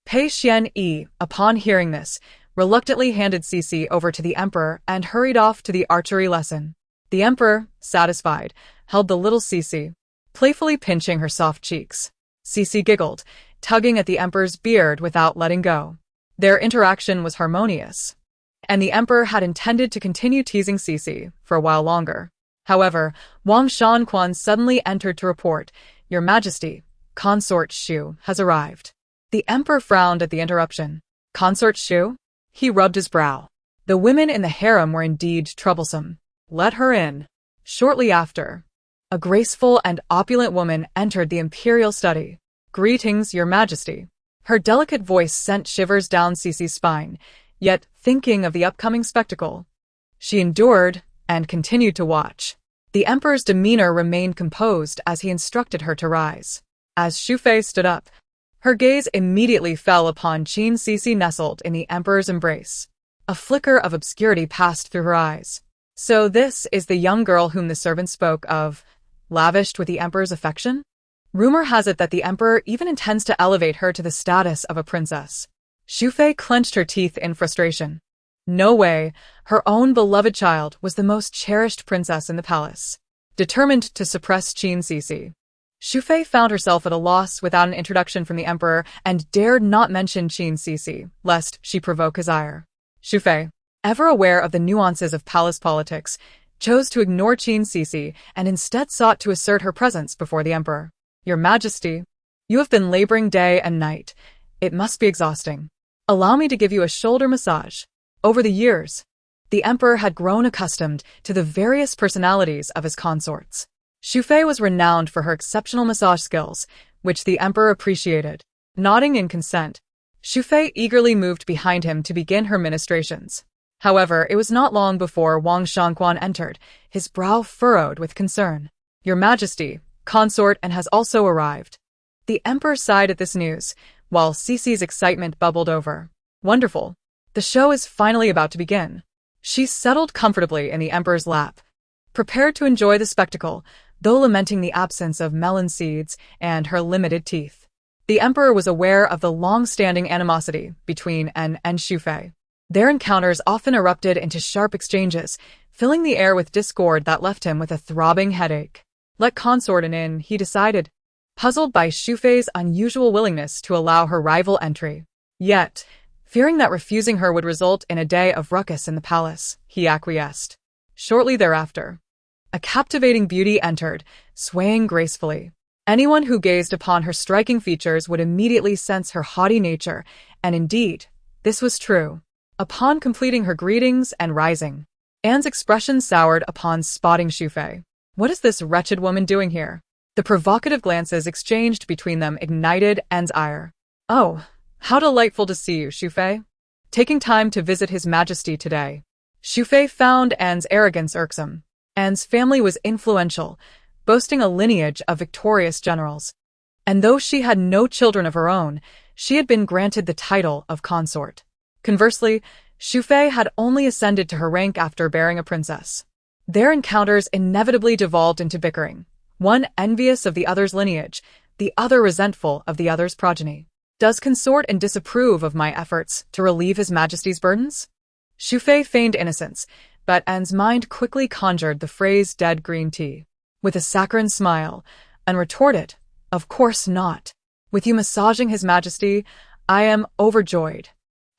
Pei Xianyi, upon hearing this, reluctantly handed Xixi over to the emperor and hurried off to the archery lesson. The emperor, satisfied, held the little Xixi, playfully pinching her soft cheeks. Xixi giggled, tugging at the emperor's beard without letting go. Their interaction was harmonious, and the emperor had intended to continue teasing Xixi for a while longer. However, Wang Shanquan suddenly entered to report, Your Majesty, Consort Xu has arrived. The emperor frowned at the interruption. Consort Xu? He rubbed his brow. The women in the harem were indeed troublesome. Let her in. Shortly after, a graceful and opulent woman entered the imperial study. Greetings, Your Majesty. Her delicate voice sent shivers down Xixi's spine, yet, thinking of the upcoming spectacle, she endured and continued to watch. The emperor's demeanor remained composed as he instructed her to rise. As Xufei stood up, her gaze immediately fell upon Qin Xixi nestled in the emperor's embrace. A flicker of obscurity passed through her eyes. So this is the young girl whom the servant spoke of, lavished with the emperor's affection? Rumor has it that the emperor even intends to elevate her to the status of a princess. Xufei clenched her teeth in frustration. No way, her own beloved child was the most cherished princess in the palace. Determined to suppress Qin Xixi, Xufei found herself at a loss without an introduction from the emperor and dared not mention Qin Xixi, lest she provoke his ire. Xufei, ever aware of the nuances of palace politics, chose to ignore Qin Xixi and instead sought to assert her presence before the emperor. Your Majesty, you have been laboring day and night. It must be exhausting. Allow me to give you a shoulder massage. Over the years, the emperor had grown accustomed to the various personalities of his consorts. Xufei was renowned for her exceptional massage skills, which the emperor appreciated. Nodding in consent, Xufei eagerly moved behind him to begin her ministrations. However, it was not long before Wang Shanquan entered, his brow furrowed with concern. Your Majesty, consort and has also arrived. The emperor sighed at this news, while Xixi's excitement bubbled over. Wonderful. The show is finally about to begin. She settled comfortably in the emperor's lap, prepared to enjoy the spectacle, though lamenting the absence of melon seeds and her limited teeth. The emperor was aware of the long-standing animosity between En and Xufei. Their encounters often erupted into sharp exchanges, filling the air with discord that left him with a throbbing headache. Let consort in, he decided, puzzled by Xufei's unusual willingness to allow her rival entry. Yet, fearing that refusing her would result in a day of ruckus in the palace, he acquiesced. Shortly thereafter, a captivating beauty entered, swaying gracefully. Anyone who gazed upon her striking features would immediately sense her haughty nature, and indeed, this was true. Upon completing her greetings and rising, Anne's expression soured upon spotting Xufei. What is this wretched woman doing here? The provocative glances exchanged between them ignited Anne's ire. Oh, how delightful to see you, Xufei. Taking time to visit His Majesty today. Xufei found Anne's arrogance irksome. Anne's family was influential, boasting a lineage of victorious generals. And though she had no children of her own, she had been granted the title of consort. Conversely, Xufei had only ascended to her rank after bearing a princess. Their encounters inevitably devolved into bickering, one envious of the other's lineage, the other resentful of the other's progeny. Does consort and disapprove of my efforts to relieve His Majesty's burdens? Xufei feigned innocence, but Anne's mind quickly conjured the phrase dead green tea. With a saccharine smile, Anne retorted, Of course not. With you massaging His Majesty, I am overjoyed.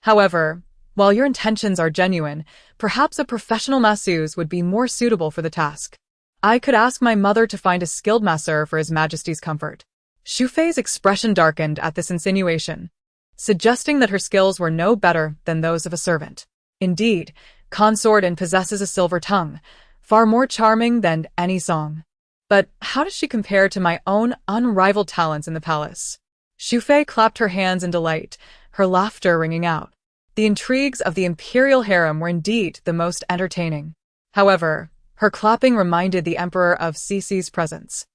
However, while your intentions are genuine, perhaps a professional masseuse would be more suitable for the task. I could ask my mother to find a skilled masseur for His Majesty's comfort. Xufei's expression darkened at this insinuation, suggesting that her skills were no better than those of a servant. Indeed, consort and possesses a silver tongue, far more charming than any song. But how does she compare to my own unrivaled talents in the palace? Xu Fei clapped her hands in delight, her laughter ringing out. The intrigues of the imperial harem were indeed the most entertaining. However, her clapping reminded the emperor of Xixi's presence.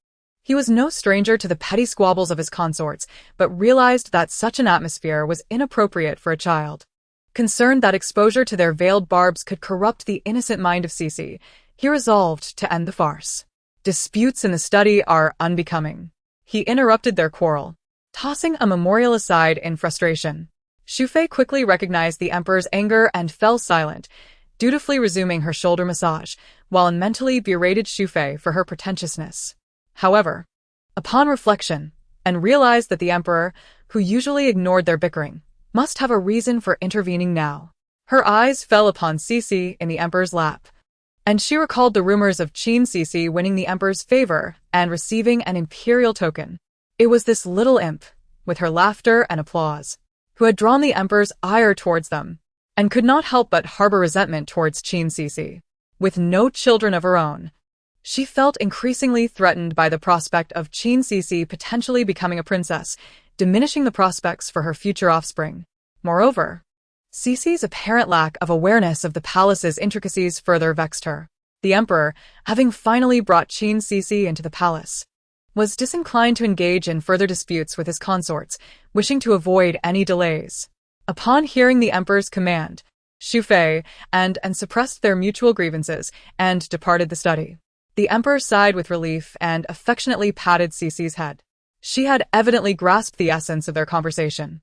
He was no stranger to the petty squabbles of his consorts, but realized that such an atmosphere was inappropriate for a child. Concerned that exposure to their veiled barbs could corrupt the innocent mind of Xixi, he resolved to end the farce. Disputes in the study are unbecoming. He interrupted their quarrel, tossing a memorial aside in frustration. Xu Fei quickly recognized the emperor's anger and fell silent, dutifully resuming her shoulder massage, while mentally berated Xu Fei for her pretentiousness. However, upon reflection, and realized that the emperor, who usually ignored their bickering, must have a reason for intervening now. Her eyes fell upon Xixi in the emperor's lap, and she recalled the rumors of Qin Xixi winning the emperor's favor and receiving an imperial token. It was this little imp, with her laughter and applause, who had drawn the emperor's ire towards them, and could not help but harbor resentment towards Qin Xixi. With no children of her own, she felt increasingly threatened by the prospect of Qin Xixi potentially becoming a princess, diminishing the prospects for her future offspring. Moreover, Xixi's apparent lack of awareness of the palace's intricacies further vexed her. The emperor, having finally brought Qin Xixi into the palace, was disinclined to engage in further disputes with his consorts, wishing to avoid any delays. Upon hearing the emperor's command, Xu Fei and suppressed their mutual grievances and departed the study. The emperor sighed with relief and affectionately patted Xixi's head. She had evidently grasped the essence of their conversation.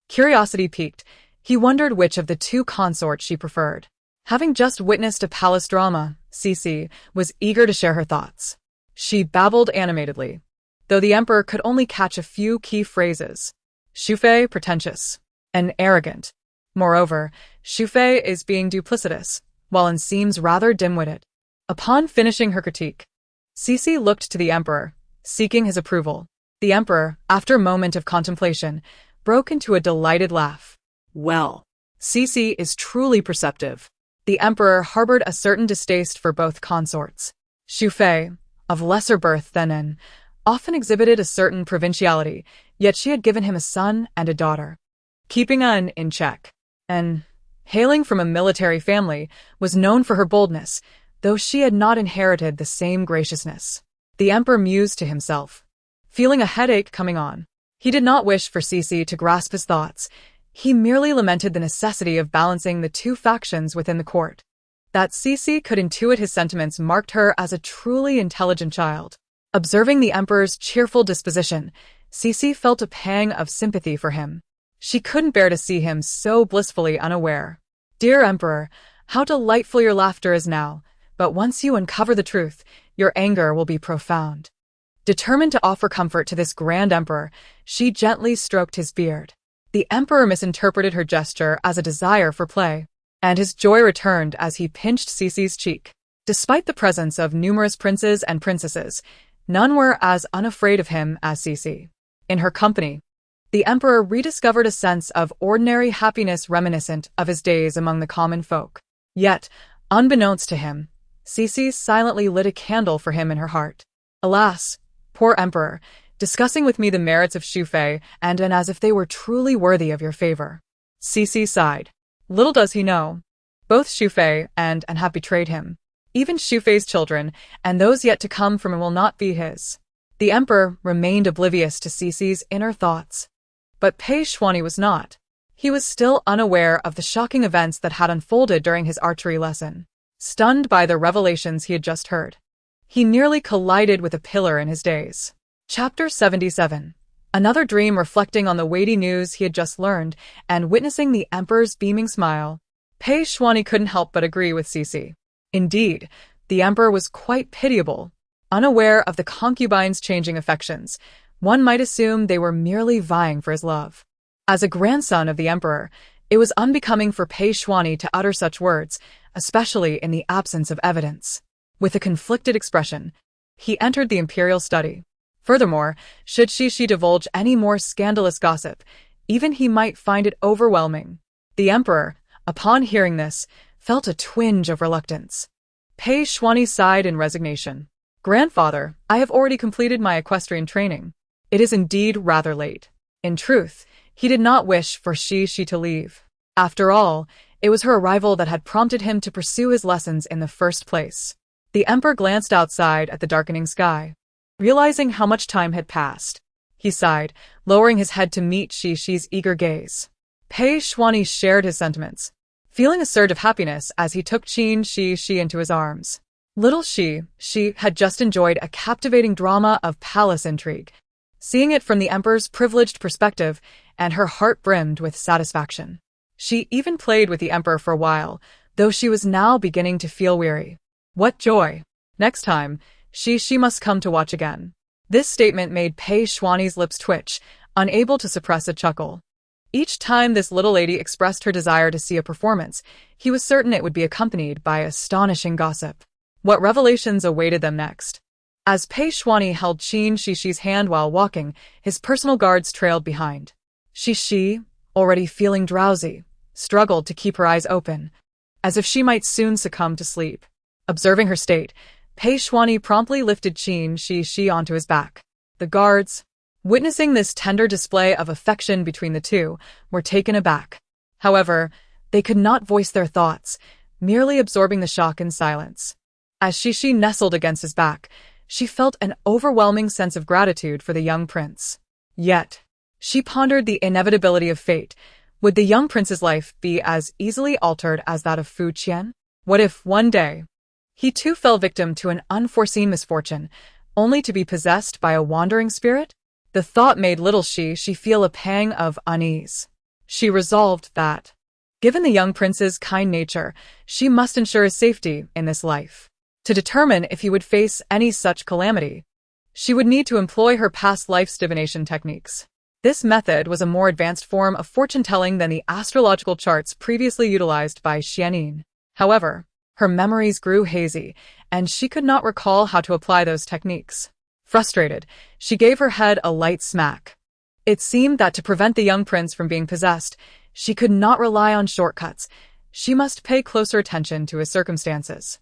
Curiosity piqued, he wondered which of the two consorts she preferred. Having just witnessed a palace drama, Xixi was eager to share her thoughts. She babbled animatedly, though the emperor could only catch a few key phrases. Xu Fei pretentious and arrogant. Moreover, Xu Fei is being duplicitous, while seems rather dim-witted. Upon finishing her critique, Xixi looked to the emperor, seeking his approval. The emperor, after a moment of contemplation, broke into a delighted laugh. Well, Xixi is truly perceptive. The emperor harbored a certain distaste for both consorts. Xu Fei, of lesser birth than An, often exhibited a certain provinciality, yet she had given him a son and a daughter. Keeping An in check, An, hailing from a military family, was known for her boldness, though she had not inherited the same graciousness. The emperor mused to himself, feeling a headache coming on. He did not wish for Xixi to grasp his thoughts. He merely lamented the necessity of balancing the two factions within the court. That Xixi could intuit his sentiments marked her as a truly intelligent child. Observing the emperor's cheerful disposition, Xixi felt a pang of sympathy for him. She couldn't bear to see him so blissfully unaware. Dear emperor, how delightful your laughter is now, but once you uncover the truth, your anger will be profound. Determined to offer comfort to this grand emperor, she gently stroked his beard. The emperor misinterpreted her gesture as a desire for play, and his joy returned as he pinched Xixi's cheek. Despite the presence of numerous princes and princesses, none were as unafraid of him as Xixi. In her company, the emperor rediscovered a sense of ordinary happiness reminiscent of his days among the common folk. Yet, unbeknownst to him, Xixi silently lit a candle for him in her heart. Alas, poor emperor, discussing with me the merits of Xu Fei and as if they were truly worthy of your favor. Xixi sighed. Little does he know, both Xu Fei and have betrayed him. Even Xu Fei's children, and those yet to come from him will not be his. The emperor remained oblivious to Xixi's inner thoughts. But Pei Xuanyi was not. He was still unaware of the shocking events that had unfolded during his archery lesson. Stunned by the revelations he had just heard, he nearly collided with a pillar in his daze. Chapter 77. Another dream reflecting on the weighty news he had just learned and witnessing the emperor's beaming smile, Pei Xuanyi couldn't help but agree with Xixi. Indeed, the emperor was quite pitiable. Unaware of the concubine's changing affections, one might assume they were merely vying for his love. As a grandson of the emperor, it was unbecoming for Pei Xuanyi to utter such words, especially in the absence of evidence. With a conflicted expression, he entered the imperial study. Furthermore, should Xixi divulge any more scandalous gossip, even he might find it overwhelming. The emperor, upon hearing this, felt a twinge of reluctance. Pei Xuanyi sighed in resignation. Grandfather, I have already completed my equestrian training. It is indeed rather late. In truth, he did not wish for Xixi to leave. After all, it was her arrival that had prompted him to pursue his lessons in the first place. The emperor glanced outside at the darkening sky. Realizing how much time had passed, he sighed, lowering his head to meet Xixi's eager gaze. Pei Xuanyi shared his sentiments, feeling a surge of happiness as he took Qin Xixi into his arms. Little she had just enjoyed a captivating drama of palace intrigue, seeing it from the emperor's privileged perspective, and her heart brimmed with satisfaction. She even played with the emperor for a while, though she was now beginning to feel weary. What joy! Next time, she must come to watch again. This statement made Pei Xuanyi's lips twitch, unable to suppress a chuckle. Each time this little lady expressed her desire to see a performance, he was certain it would be accompanied by astonishing gossip. What revelations awaited them next? As Pei Xuanyi held Qin Xixi's hand while walking, his personal guards trailed behind. Xixi, already feeling drowsy, struggled to keep her eyes open, as if she might soon succumb to sleep. Observing her state, Pei Xuanyi promptly lifted Qin Xixi onto his back. The guards, witnessing this tender display of affection between the two, were taken aback. However, they could not voice their thoughts, merely absorbing the shock in silence. As Xixi nestled against his back, she felt an overwhelming sense of gratitude for the young prince. Yet, she pondered the inevitability of fate. Would the young prince's life be as easily altered as that of Fu Qian? What if, one day, he too fell victim to an unforeseen misfortune, only to be possessed by a wandering spirit? The thought made little Xixi feel a pang of unease. She resolved that, given the young prince's kind nature, she must ensure his safety in this life. To determine if he would face any such calamity, she would need to employ her past life's divination techniques. This method was a more advanced form of fortune-telling than the astrological charts previously utilized by Xianin. However, her memories grew hazy, and she could not recall how to apply those techniques. Frustrated, she gave her head a light smack. It seemed that to prevent the young prince from being possessed, she could not rely on shortcuts. She must pay closer attention to his circumstances.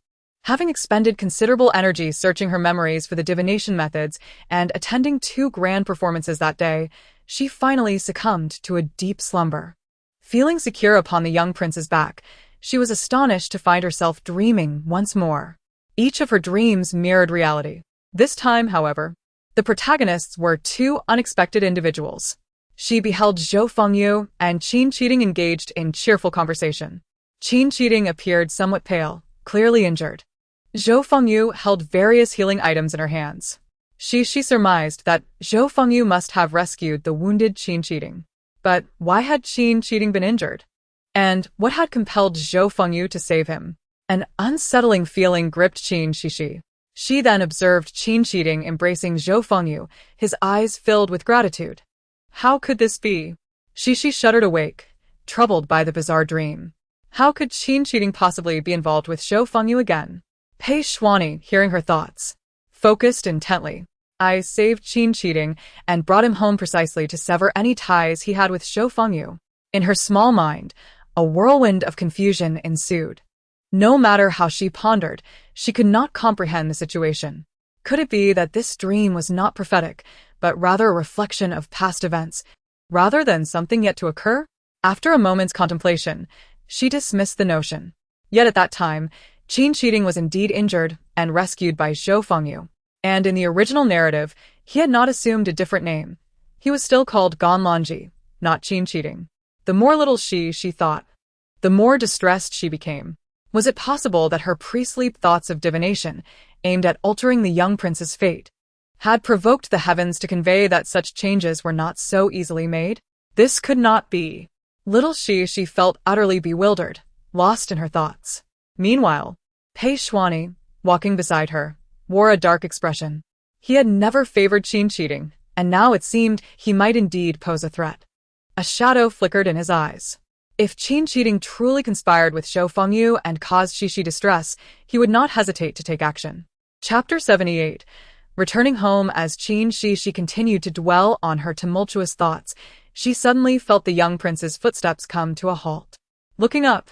Having expended considerable energy searching her memories for the divination methods and attending 2 grand performances that day, she finally succumbed to a deep slumber. Feeling secure upon the young prince's back, she was astonished to find herself dreaming once more. Each of her dreams mirrored reality. This time, however, the protagonists were 2 unexpected individuals. She beheld Zhou Fengyu and Qin Xixi engaged in cheerful conversation. Qin Xixi appeared somewhat pale, clearly injured. Zhou Fengyu held various healing items in her hands. She surmised that Zhou Fengyu must have rescued the wounded Qin Xixi. But why had Qin Xixi been injured? And what had compelled Zhou Fengyu to save him? An unsettling feeling gripped Qin Xixi. She then observed Qin Xixi embracing Zhou Fengyu, his eyes filled with gratitude. How could this be? Xixi shuddered awake, troubled by the bizarre dream. How could Qin Xixi possibly be involved with Zhou Fengyu again? Pei Xuanyi, hearing her thoughts, focused intently. I saved Qin Xixi and brought him home precisely to sever any ties he had with Zhou Fengyu. In her small mind, a whirlwind of confusion ensued. No matter how she pondered, she could not comprehend the situation. Could it be that this dream was not prophetic, but rather a reflection of past events, rather than something yet to occur? After a moment's contemplation, she dismissed the notion. Yet at that time, Qin Xixi was indeed injured and rescued by Zhou Fengyu. And in the original narrative, he had not assumed a different name. He was still called Ganlonji, not Qin Xixi. The more little she thought, the more distressed she became. Was it possible that her pre-sleep thoughts of divination, aimed at altering the young prince's fate, had provoked the heavens to convey that such changes were not so easily made? This could not be. Little she felt utterly bewildered, lost in her thoughts. Meanwhile, Pei Xuanyi, walking beside her, wore a dark expression. He had never favored Qin Xixi, and now it seemed he might indeed pose a threat. A shadow flickered in his eyes. If Qin Xixi truly conspired with Zhou Fengyu and caused Xixi distress, he would not hesitate to take action. Chapter 78. Returning home as Qin Xixi continued to dwell on her tumultuous thoughts, she suddenly felt the young prince's footsteps come to a halt. Looking up,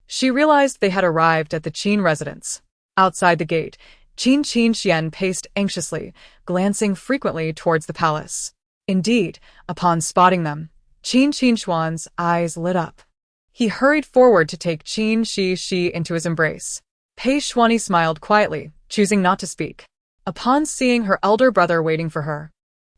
she realized they had arrived at the Qin residence. Outside the gate, Qin Xian paced anxiously, glancing frequently towards the palace. Indeed, upon spotting them, Qin Xixuan's eyes lit up. He hurried forward to take Qin Xixi into his embrace. Pei Xuani smiled quietly, choosing not to speak. Upon seeing her elder brother waiting for her,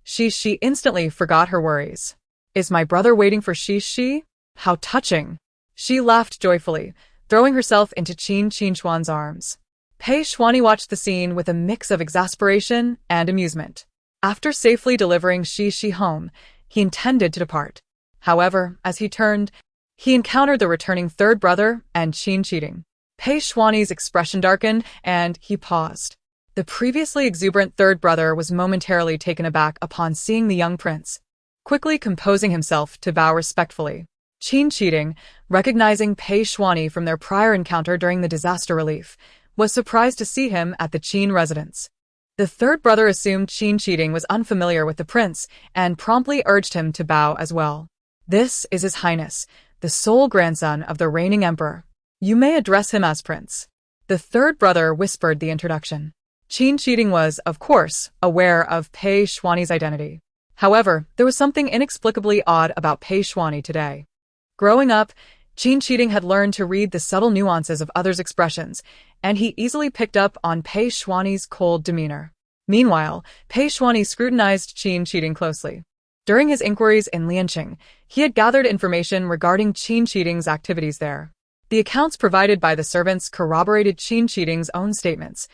Xixi instantly forgot her worries. Is my brother waiting for Xixi? How touching! She laughed joyfully, throwing herself into Qin Xixuan's arms. Pei Xuani watched the scene with a mix of exasperation and amusement. After safely delivering Xixi home, he intended to depart. However, as he turned, he encountered the returning third brother and Qin Xixi. Pei Xuani's expression darkened, and he paused. The previously exuberant third brother was momentarily taken aback upon seeing the young prince. Quickly composing himself to bow respectfully, Qin Xixi, recognizing Pei Xuani from their prior encounter during the disaster relief, was surprised to see him at the Qin residence. The third brother assumed Qin Xixi was unfamiliar with the prince and promptly urged him to bow as well. This is His Highness, the sole grandson of the reigning emperor. You may address him as prince. The third brother whispered the introduction. Qin Xixi was, of course, aware of Pei Xuani's identity. However, there was something inexplicably odd about Pei Xuani today. Growing up, Qin Xixi had learned to read the subtle nuances of others' expressions, and he easily picked up on Pei Xuani's cold demeanor. Meanwhile, Pei Xuani scrutinized Qin Xixi closely. During his inquiries in Lianqing, he had gathered information regarding Qin Xixi's activities there. The accounts provided by the servants corroborated Qin Xixi's own statements,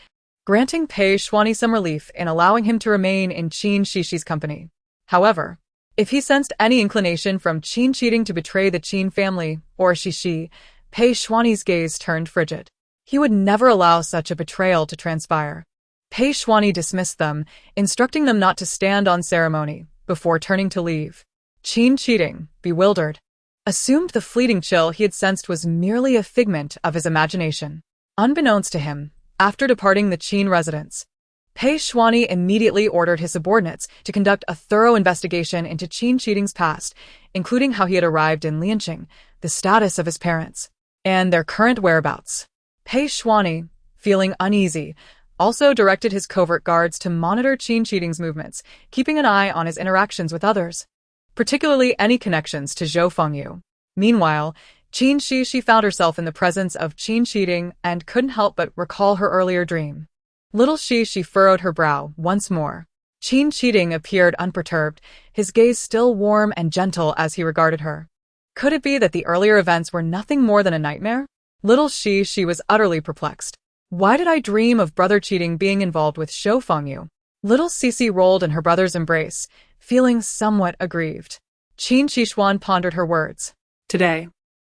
granting Pei Xuani some relief in allowing him to remain in Qin Xixi's company. However, if he sensed any inclination from Qin Xixi to betray the Qin family or Xixi, Pei Xuani's gaze turned frigid. He would never allow such a betrayal to transpire. Pei Xuani dismissed them, instructing them not to stand on ceremony, before turning to leave. Qin Xixi, bewildered, assumed the fleeting chill he had sensed was merely a figment of his imagination. Unbeknownst to him, after departing the Qin residence, Pei Xuani immediately ordered his subordinates to conduct a thorough investigation into Qin Xixi's past, including how he had arrived in Lianqing, the status of his parents, and their current whereabouts. Pei Xuani, feeling uneasy, also directed his covert guards to monitor Qin Xixi's movements, keeping an eye on his interactions with others, particularly any connections to Zhou Fengyu. Meanwhile, Qin Xixi found herself in the presence of Qin Xixi and couldn't help but recall her earlier dream. Little Xixi furrowed her brow once more. Qin Xixi appeared unperturbed, his gaze still warm and gentle as he regarded her. Could it be that the earlier events were nothing more than a nightmare? Little Xixi was utterly perplexed. Why did I dream of brother Qixi being involved with Zhou Fengyu? Little Xixi rolled in her brother's embrace, feeling somewhat aggrieved. Qin Xixuan pondered her words. Today,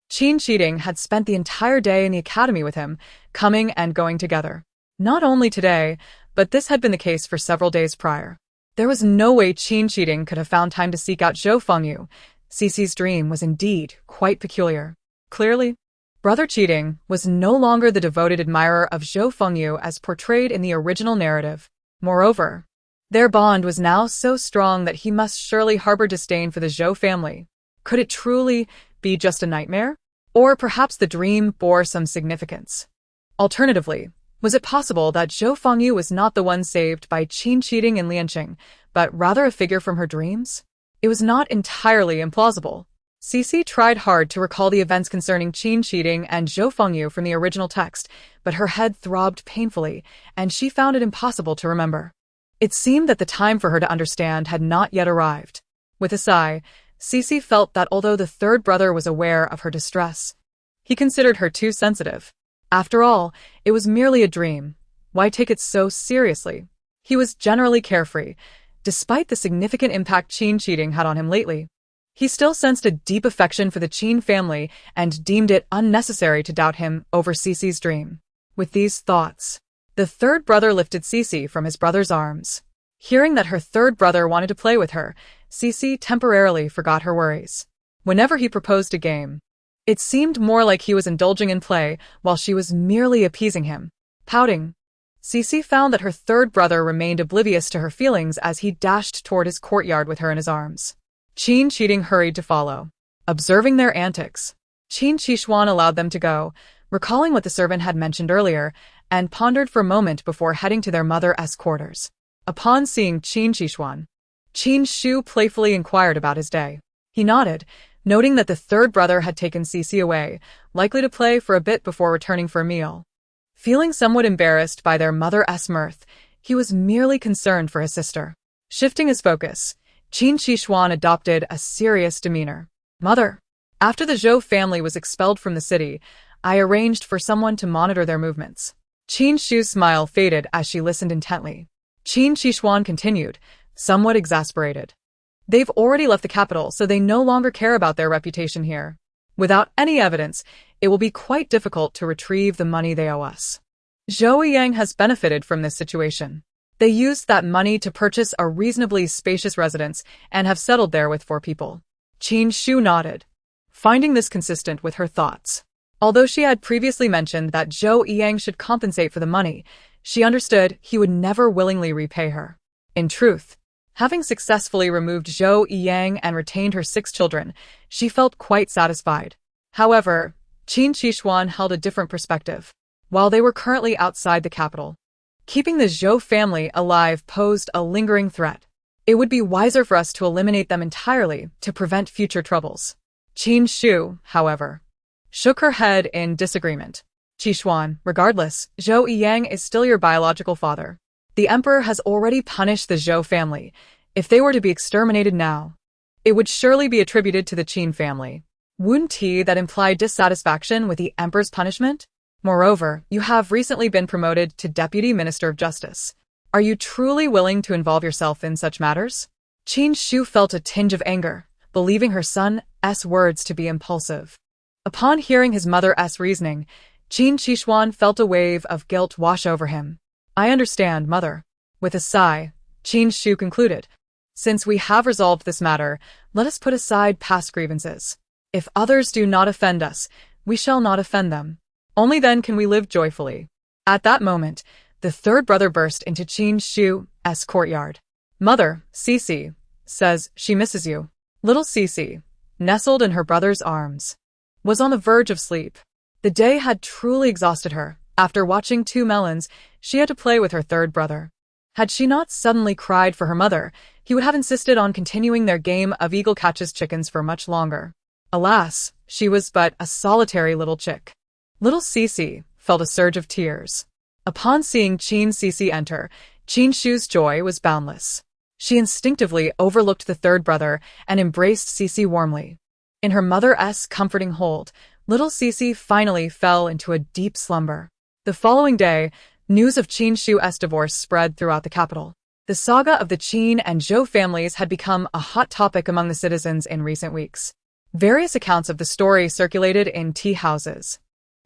Qin Xixi had spent the entire day in the academy with him, coming and going together. Not only today, but this had been the case for several days prior. There was no way Qin Xixi could have found time to seek out Zhou Fengyu. Xixi's dream was indeed quite peculiar. Clearly, brother Qixi was no longer the devoted admirer of Zhou Fengyu as portrayed in the original narrative. Moreover, their bond was now so strong that he must surely harbor disdain for the Zhou family. Could it truly be just a nightmare? Or perhaps the dream bore some significance? Alternatively, was it possible that Zhou Fengyu was not the one saved by Qin Xixi in Lianqing, but rather a figure from her dreams? It was not entirely implausible. Xixi tried hard to recall the events concerning Qin Xixi and Zhou Fengyu from the original text, but her head throbbed painfully, and she found it impossible to remember. It seemed that the time for her to understand had not yet arrived. With a sigh, Xixi felt that although the third brother was aware of her distress, he considered her too sensitive. After all, it was merely a dream. Why take it so seriously? He was generally carefree, despite the significant impact Qin Xixi had on him lately. He still sensed a deep affection for the Qin family and deemed it unnecessary to doubt him over Xixi's dream. With these thoughts, the third brother lifted Xixi from his brother's arms. Hearing that her third brother wanted to play with her, Xixi temporarily forgot her worries. Whenever he proposed a game, it seemed more like he was indulging in play while she was merely appeasing him. Pouting, Xixi found that her third brother remained oblivious to her feelings as he dashed toward his courtyard with her in his arms. Qin Xixi hurried to follow. Observing their antics, Qin Xixuan allowed them to go, recalling what the servant had mentioned earlier, and pondered for a moment before heading to their mother's quarters. Upon seeing Qin Xixuan, Qin Shu playfully inquired about his day. He nodded, noting that the third brother had taken Xixi away, likely to play for a bit before returning for a meal. Feeling somewhat embarrassed by their mother's mirth, he was merely concerned for his sister. Shifting his focus, Qin Xixi adopted a serious demeanor. Mother, after the Zhou family was expelled from the city, I arranged for someone to monitor their movements. Qin Shu's smile faded as she listened intently. Qin Xixi continued, somewhat exasperated. They've already left the capital, so they no longer care about their reputation here. Without any evidence, it will be quite difficult to retrieve the money they owe us. Zhou Yang has benefited from this situation. They used that money to purchase a reasonably spacious residence and have settled there with 4 people. Qin Shu nodded, finding this consistent with her thoughts. Although she had previously mentioned that Zhou Yang should compensate for the money, she understood he would never willingly repay her. In truth, having successfully removed Zhou Yang and retained her 6 children, she felt quite satisfied. However, Qin Xixi held a different perspective. While they were currently outside the capital, keeping the Zhou family alive posed a lingering threat. It would be wiser for us to eliminate them entirely to prevent future troubles. Qin Shu, however, shook her head in disagreement. Xixi, regardless, Zhou Yang is still your biological father. The emperor has already punished the Zhou family. If they were to be exterminated now, it would surely be attributed to the Qin family. Wouldn't that imply dissatisfaction with the emperor's punishment? Moreover, you have recently been promoted to Deputy Minister of Justice. Are you truly willing to involve yourself in such matters? Qin Shu felt a tinge of anger, believing her son's words to be impulsive. Upon hearing his mother's reasoning, Qin Xixi felt a wave of guilt wash over him. I understand, mother. With a sigh, Qin Shu concluded. Since we have resolved this matter, let us put aside past grievances. If others do not offend us, we shall not offend them. Only then can we live joyfully. At that moment, the third brother burst into Qin Shu's courtyard. Mother, Xixi, says she misses you. Little Xixi, nestled in her brother's arms, was on the verge of sleep. The day had truly exhausted her. After watching 2 melons, she had to play with her third brother. Had she not suddenly cried for her mother, he would have insisted on continuing their game of eagle catches chickens for much longer. Alas, she was but a solitary little chick. Little Xixi felt a surge of tears. Upon seeing Qin Xixi enter, Qin Shu's joy was boundless. She instinctively overlooked the third brother and embraced Xixi warmly. In her mother's comforting hold, little Xixi finally fell into a deep slumber. The following day, news of Qin Shu's divorce spread throughout the capital. The saga of the Qin and Zhou families had become a hot topic among the citizens in recent weeks. Various accounts of the story circulated in tea houses.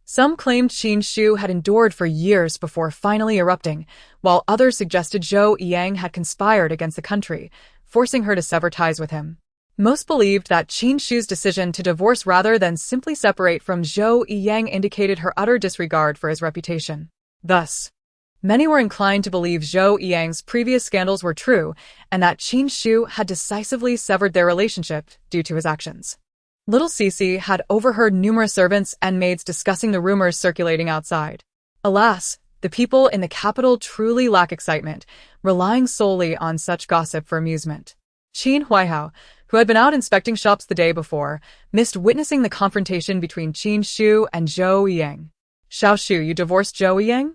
Some claimed Qin Shu had endured for years before finally erupting, while others suggested Zhou Yang had conspired against the country, forcing her to sever ties with him. Most believed that Qin Shu's decision to divorce rather than simply separate from Zhou Yang indicated her utter disregard for his reputation. Thus, many were inclined to believe Zhou Yang's previous scandals were true and that Qin Shu had decisively severed their relationship due to his actions. Little Xixi had overheard numerous servants and maids discussing the rumors circulating outside. Alas, the people in the capital truly lack excitement, relying solely on such gossip for amusement. Qin Huaihao, who had been out inspecting shops the day before, missed witnessing the confrontation between Qin Shu and Zhou Yang. Xiao Shu, you divorced Zhou Yang?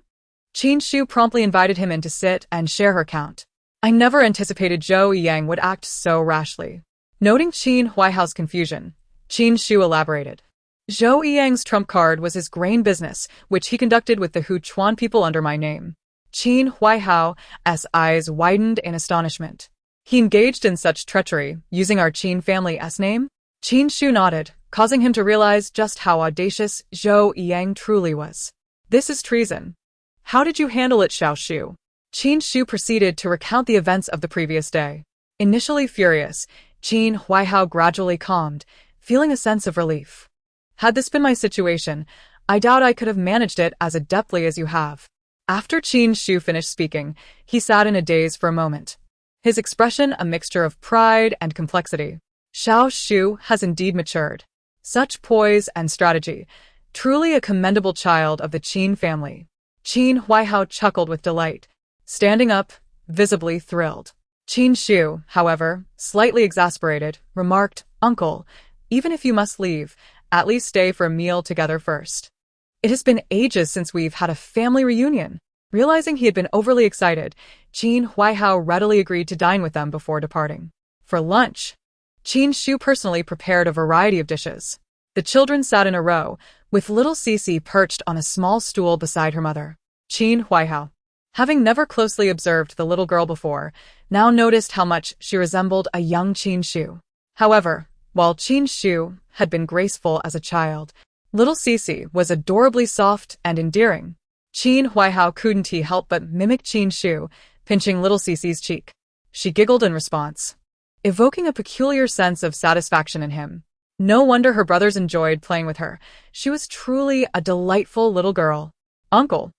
Qin Shu promptly invited him in to sit and share her account. I never anticipated Zhou Yang would act so rashly. Noting Qin Huaihao's confusion, Qin Shu elaborated. Zhou Yang's trump card was his grain business, which he conducted with the Huchuan people under my name. Qin Huaihao's eyes widened in astonishment. He engaged in such treachery, using our Qin family's name? Qin Shu nodded, causing him to realize just how audacious Zhou Yang truly was. This is treason. How did you handle it, Xiao Shu? Qin Shu proceeded to recount the events of the previous day. Initially furious, Qin Huaihao gradually calmed, feeling a sense of relief. Had this been my situation, I doubt I could have managed it as adeptly as you have. After Qin Shu finished speaking, he sat in a daze for a moment. His expression a mixture of pride and complexity. Xiao Shu has indeed matured. Such poise and strategy, truly a commendable child of the Qin family. Qin Huaihao chuckled with delight, standing up, visibly thrilled. Qin Xixi, however, slightly exasperated, remarked, "Uncle, even if you must leave, at least stay for a meal together first. It has been ages since we've had a family reunion." Realizing he had been overly excited, Qin Huaihao readily agreed to dine with them before departing. For lunch, Qin Xixi personally prepared a variety of dishes. The children sat in a row, with little Xixi perched on a small stool beside her mother. Qin Huaihao, having never closely observed the little girl before, now noticed how much she resembled a young Qin Xixi. However, while Qin Xixi had been graceful as a child, little Xixi was adorably soft and endearing. Qin Huaihao couldn't help but mimic Qin Xixi, pinching little Xixi's cheek. She giggled in response, evoking a peculiar sense of satisfaction in him. No wonder her brothers enjoyed playing with her. She was truly a delightful little girl. "Uncle,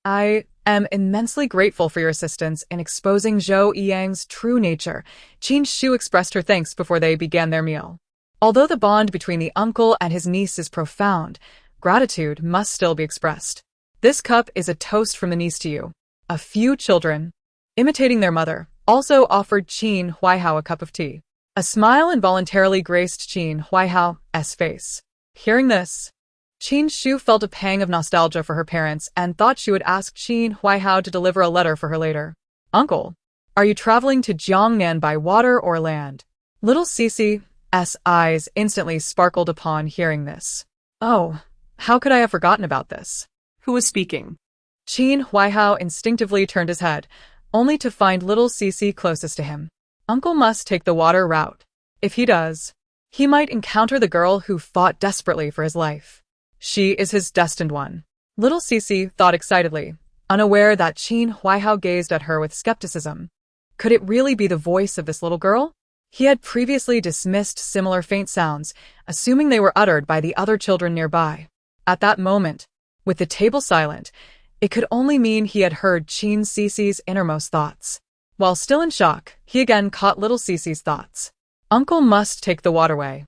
I am immensely grateful for your assistance in exposing Zhou Yiyang's true nature." Qin Xixi expressed her thanks before they began their meal. Although the bond between the uncle and his niece is profound, gratitude must still be expressed. "This cup is a toast from the niece to you." A few children, imitating their mother, also offered Qin Huaihao a cup of tea. A smile involuntarily graced Qin Huaihao's face. Hearing this, Qin Xixi felt a pang of nostalgia for her parents and thought she would ask Qin Huaihao to deliver a letter for her later. "Uncle, are you traveling to Jiangnan by water or land?" Little Xixi's eyes instantly sparkled upon hearing this. "Oh, how could I have forgotten about this?" Who is speaking? Qin Huaihao instinctively turned his head, only to find little Xixi closest to him. Uncle must take the water route. If he does, he might encounter the girl who fought desperately for his life. She is his destined one. Little Xixi thought excitedly, unaware that Qin Huaihao gazed at her with skepticism. Could it really be the voice of this little girl? He had previously dismissed similar faint sounds, assuming they were uttered by the other children nearby. At that moment, with the table silent, it could only mean he had heard Qin Xixi's innermost thoughts. While still in shock, he again caught little Xixi's thoughts. Uncle must take the waterway.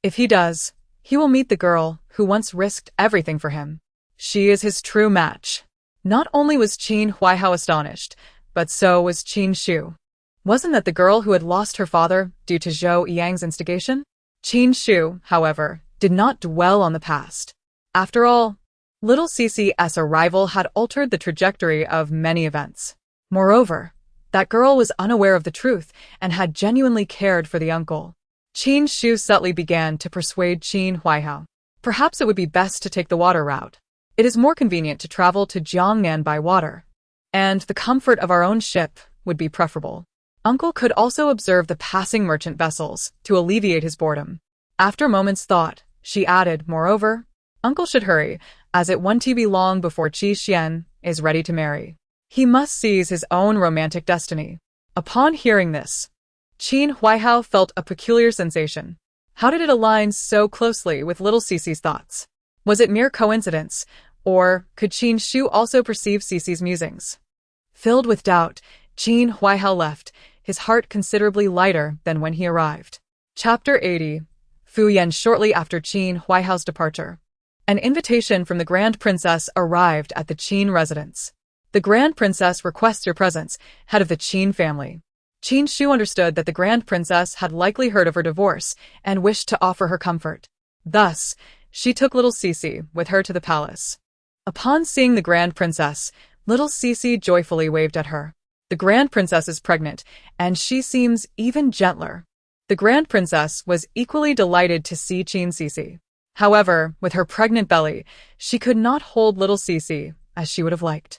If he does, he will meet the girl who once risked everything for him. She is his true match. Not only was Qin Huaihao astonished, but so was Qin Xixi. Wasn't that the girl who had lost her father due to Zhou Yiyang's instigation? Qin Xixi, however, did not dwell on the past. After all, little Xixi's arrival had altered the trajectory of many events. Moreover, that girl was unaware of the truth and had genuinely cared for the uncle. Qin Xixi subtly began to persuade Qin Huaihao. Perhaps it would be best to take the water route. It is more convenient to travel to Jiangnan by water, and the comfort of our own ship would be preferable. Uncle could also observe the passing merchant vessels to alleviate his boredom. After a moment's thought, she added, moreover, Uncle should hurry, as it won't be long before Qi Xian is ready to marry. He must seize his own romantic destiny. Upon hearing this, Qin Huaihao felt a peculiar sensation. How did it align so closely with little Xixi's thoughts? Was it mere coincidence, or could Qin Xixi also perceive Xixi's musings? Filled with doubt, Qin Huaihao left, his heart considerably lighter than when he arrived. Chapter 80. Fu Yan. Shortly after Qin Huaihao's departure, an invitation from the Grand Princess arrived at the Qin residence. The Grand Princess requests your presence, head of the Qin family. Qin Xixi understood that the Grand Princess had likely heard of her divorce and wished to offer her comfort. Thus, she took little Xixi with her to the palace. Upon seeing the Grand Princess, little Xixi joyfully waved at her. The Grand Princess is pregnant, and she seems even gentler. The Grand Princess was equally delighted to see Qin Xixi. However, with her pregnant belly, she could not hold little Xixi as she would have liked.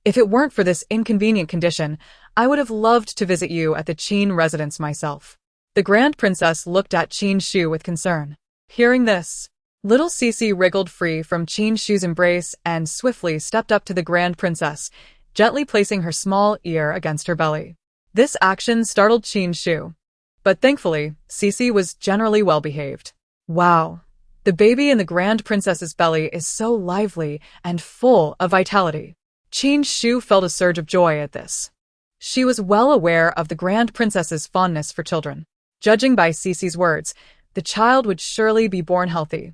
If it weren't for this inconvenient condition, I would have loved to visit you at the Qin residence myself. The Grand Princess looked at Qin Xixi with concern. Hearing this, little Xixi wriggled free from Qin Xixi's embrace and swiftly stepped up to the Grand Princess, gently placing her small ear against her belly. This action startled Qin Xixi, but thankfully, Xixi was generally well behaved. Wow! The baby in the Grand Princess's belly is so lively and full of vitality. Qin Xixi felt a surge of joy at this. She was well aware of the Grand Princess's fondness for children. Judging by Xixi's words, the child would surely be born healthy.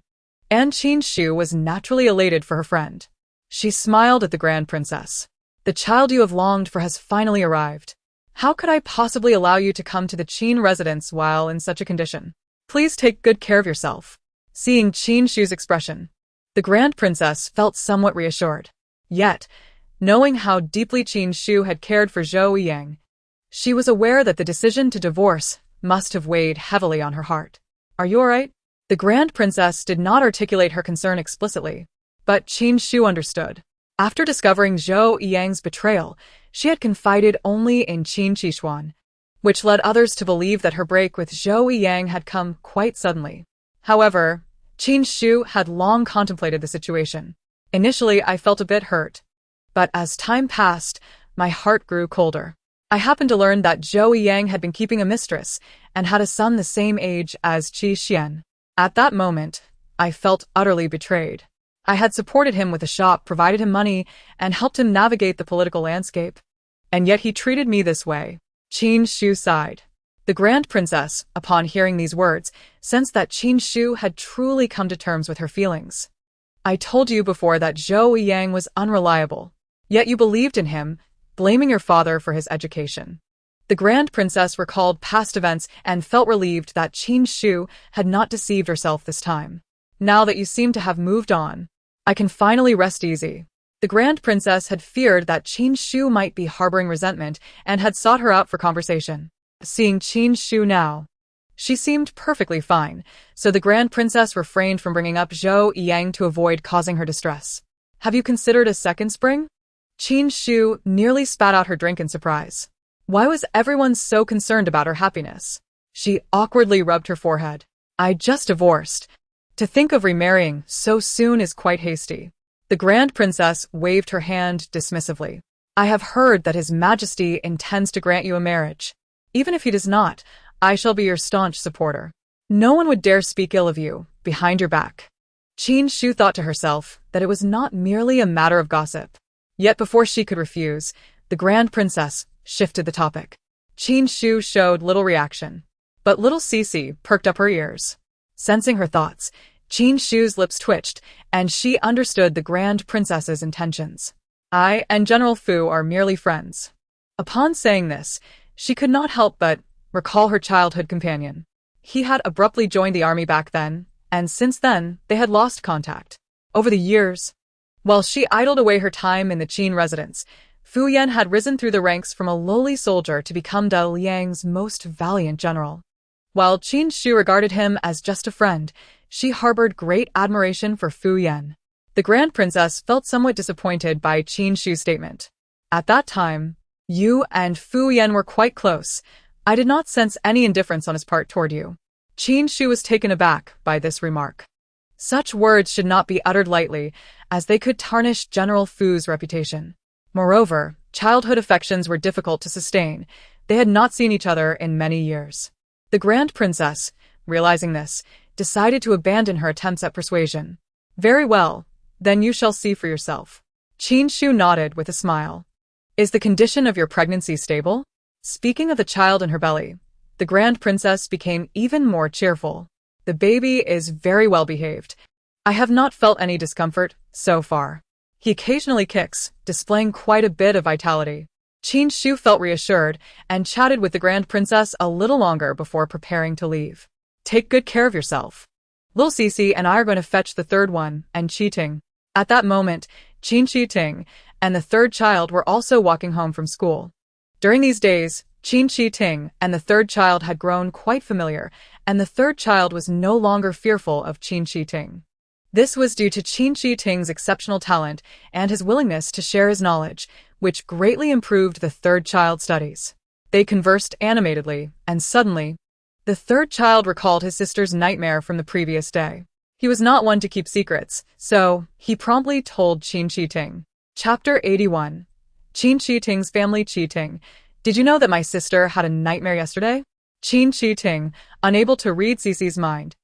And Qin Xixi was naturally elated for her friend. She smiled at the Grand Princess. The child you have longed for has finally arrived. How could I possibly allow you to come to the Qin residence while in such a condition? Please take good care of yourself. Seeing Qin Xiu's expression, the Grand Princess felt somewhat reassured. Yet, knowing how deeply Qin Xiu had cared for Zhou Yang, she was aware that the decision to divorce must have weighed heavily on her heart. Are you all right? The Grand Princess did not articulate her concern explicitly, but Qin Xiu understood. After discovering Zhou Yang's betrayal, she had confided only in Qin Xixi, which led others to believe that her break with Zhou Yang had come quite suddenly. However, Qin Xiu had long contemplated the situation. Initially, I felt a bit hurt, but as time passed, my heart grew colder. I happened to learn that Zhou Yang had been keeping a mistress and had a son the same age as Qi Xian. At that moment, I felt utterly betrayed. I had supported him with a shop, provided him money, and helped him navigate the political landscape. And yet he treated me this way. Qin Xiu sighed. The Grand Princess, upon hearing these words, sensed that Qin Xiu had truly come to terms with her feelings. I told you before that Zhou Yang was unreliable, yet you believed in him, blaming your father for his education. The Grand Princess recalled past events and felt relieved that Qin Xiu had not deceived herself this time. Now that you seem to have moved on, I can finally rest easy. The Grand Princess had feared that Qin Xiu might be harboring resentment and had sought her out for conversation. Seeing Qin Xiu now, she seemed perfectly fine, so the Grand Princess refrained from bringing up Zhou Yang to avoid causing her distress. Have you considered a second spring? Qin Xiu nearly spat out her drink in surprise. Why was everyone so concerned about her happiness? She awkwardly rubbed her forehead. I just divorced. To think of remarrying so soon is quite hasty. The Grand Princess waved her hand dismissively. I have heard that His Majesty intends to grant you a marriage. Even if he does not, I shall be your staunch supporter. No one would dare speak ill of you, behind your back. Qin Xiu thought to herself that it was not merely a matter of gossip. Yet before she could refuse, the Grand Princess shifted the topic. Qin Xiu showed little reaction, but little Xixi perked up her ears. Sensing her thoughts, Qin Xiu's lips twitched, and she understood the Grand Princess's intentions. I and General Fu are merely friends. Upon saying this, she could not help but recall her childhood companion. He had abruptly joined the army back then, and since then, they had lost contact. Over the years, while she idled away her time in the Qin residence, Fu Yan had risen through the ranks from a lowly soldier to become Da Liang's most valiant general. While Qin Xiu regarded him as just a friend, she harbored great admiration for Fu Yan. The Grand Princess felt somewhat disappointed by Qin Xiu's statement. At that time, you and Fu Yan were quite close. I did not sense any indifference on his part toward you. Qin Xiu was taken aback by this remark. Such words should not be uttered lightly, as they could tarnish General Fu's reputation. Moreover, childhood affections were difficult to sustain. They had not seen each other in many years. The Grand Princess, realizing this, decided to abandon her attempts at persuasion. Very well, then you shall see for yourself. Qin Xiu nodded with a smile. Is the condition of your pregnancy stable? Speaking of the child in her belly, the Grand Princess became even more cheerful. The baby is very well behaved. I have not felt any discomfort, so far. He occasionally kicks, displaying quite a bit of vitality. Qin Xiu felt reassured and chatted with the Grand Princess a little longer before preparing to leave. Take good care of yourself. Little Xixi and I are going to fetch the third one, and Qiting. At that moment, Qin Qiting and the third child were also walking home from school. During these days, Qin Qiting and the third child had grown quite familiar, and the third child was no longer fearful of Qin Qiting. This was due to Qin Qiting's exceptional talent and his willingness to share his knowledge, which greatly improved the third child's studies. They conversed animatedly, and suddenly, the third child recalled his sister's nightmare from the previous day. He was not one to keep secrets, so he promptly told Qin Qiting. Chapter 81. Qin Qiting's family. Qiting, did you know that my sister had a nightmare yesterday? Qin Qiting, unable to read Xixi's mind,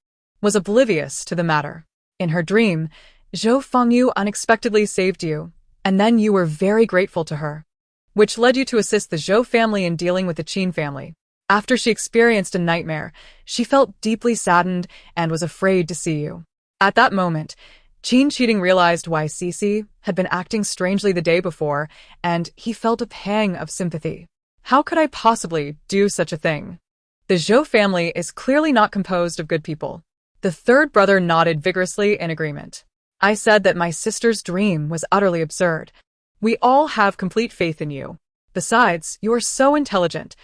was oblivious to the matter. In her dream, Zhou Fengyu unexpectedly saved you, and then you were very grateful to her, which led you to assist the Zhou family in dealing with the Qin family. After she experienced a nightmare, she felt deeply saddened and was afraid to see you. At that moment, Qin Qiting realized why Xixi had been acting strangely the day before, and he felt a pang of sympathy. How could I possibly do such a thing? The Zhou family is clearly not composed of good people. The third brother nodded vigorously in agreement. I said that my sister's dream was utterly absurd. We all have complete faith in you. Besides, you are so intelligent.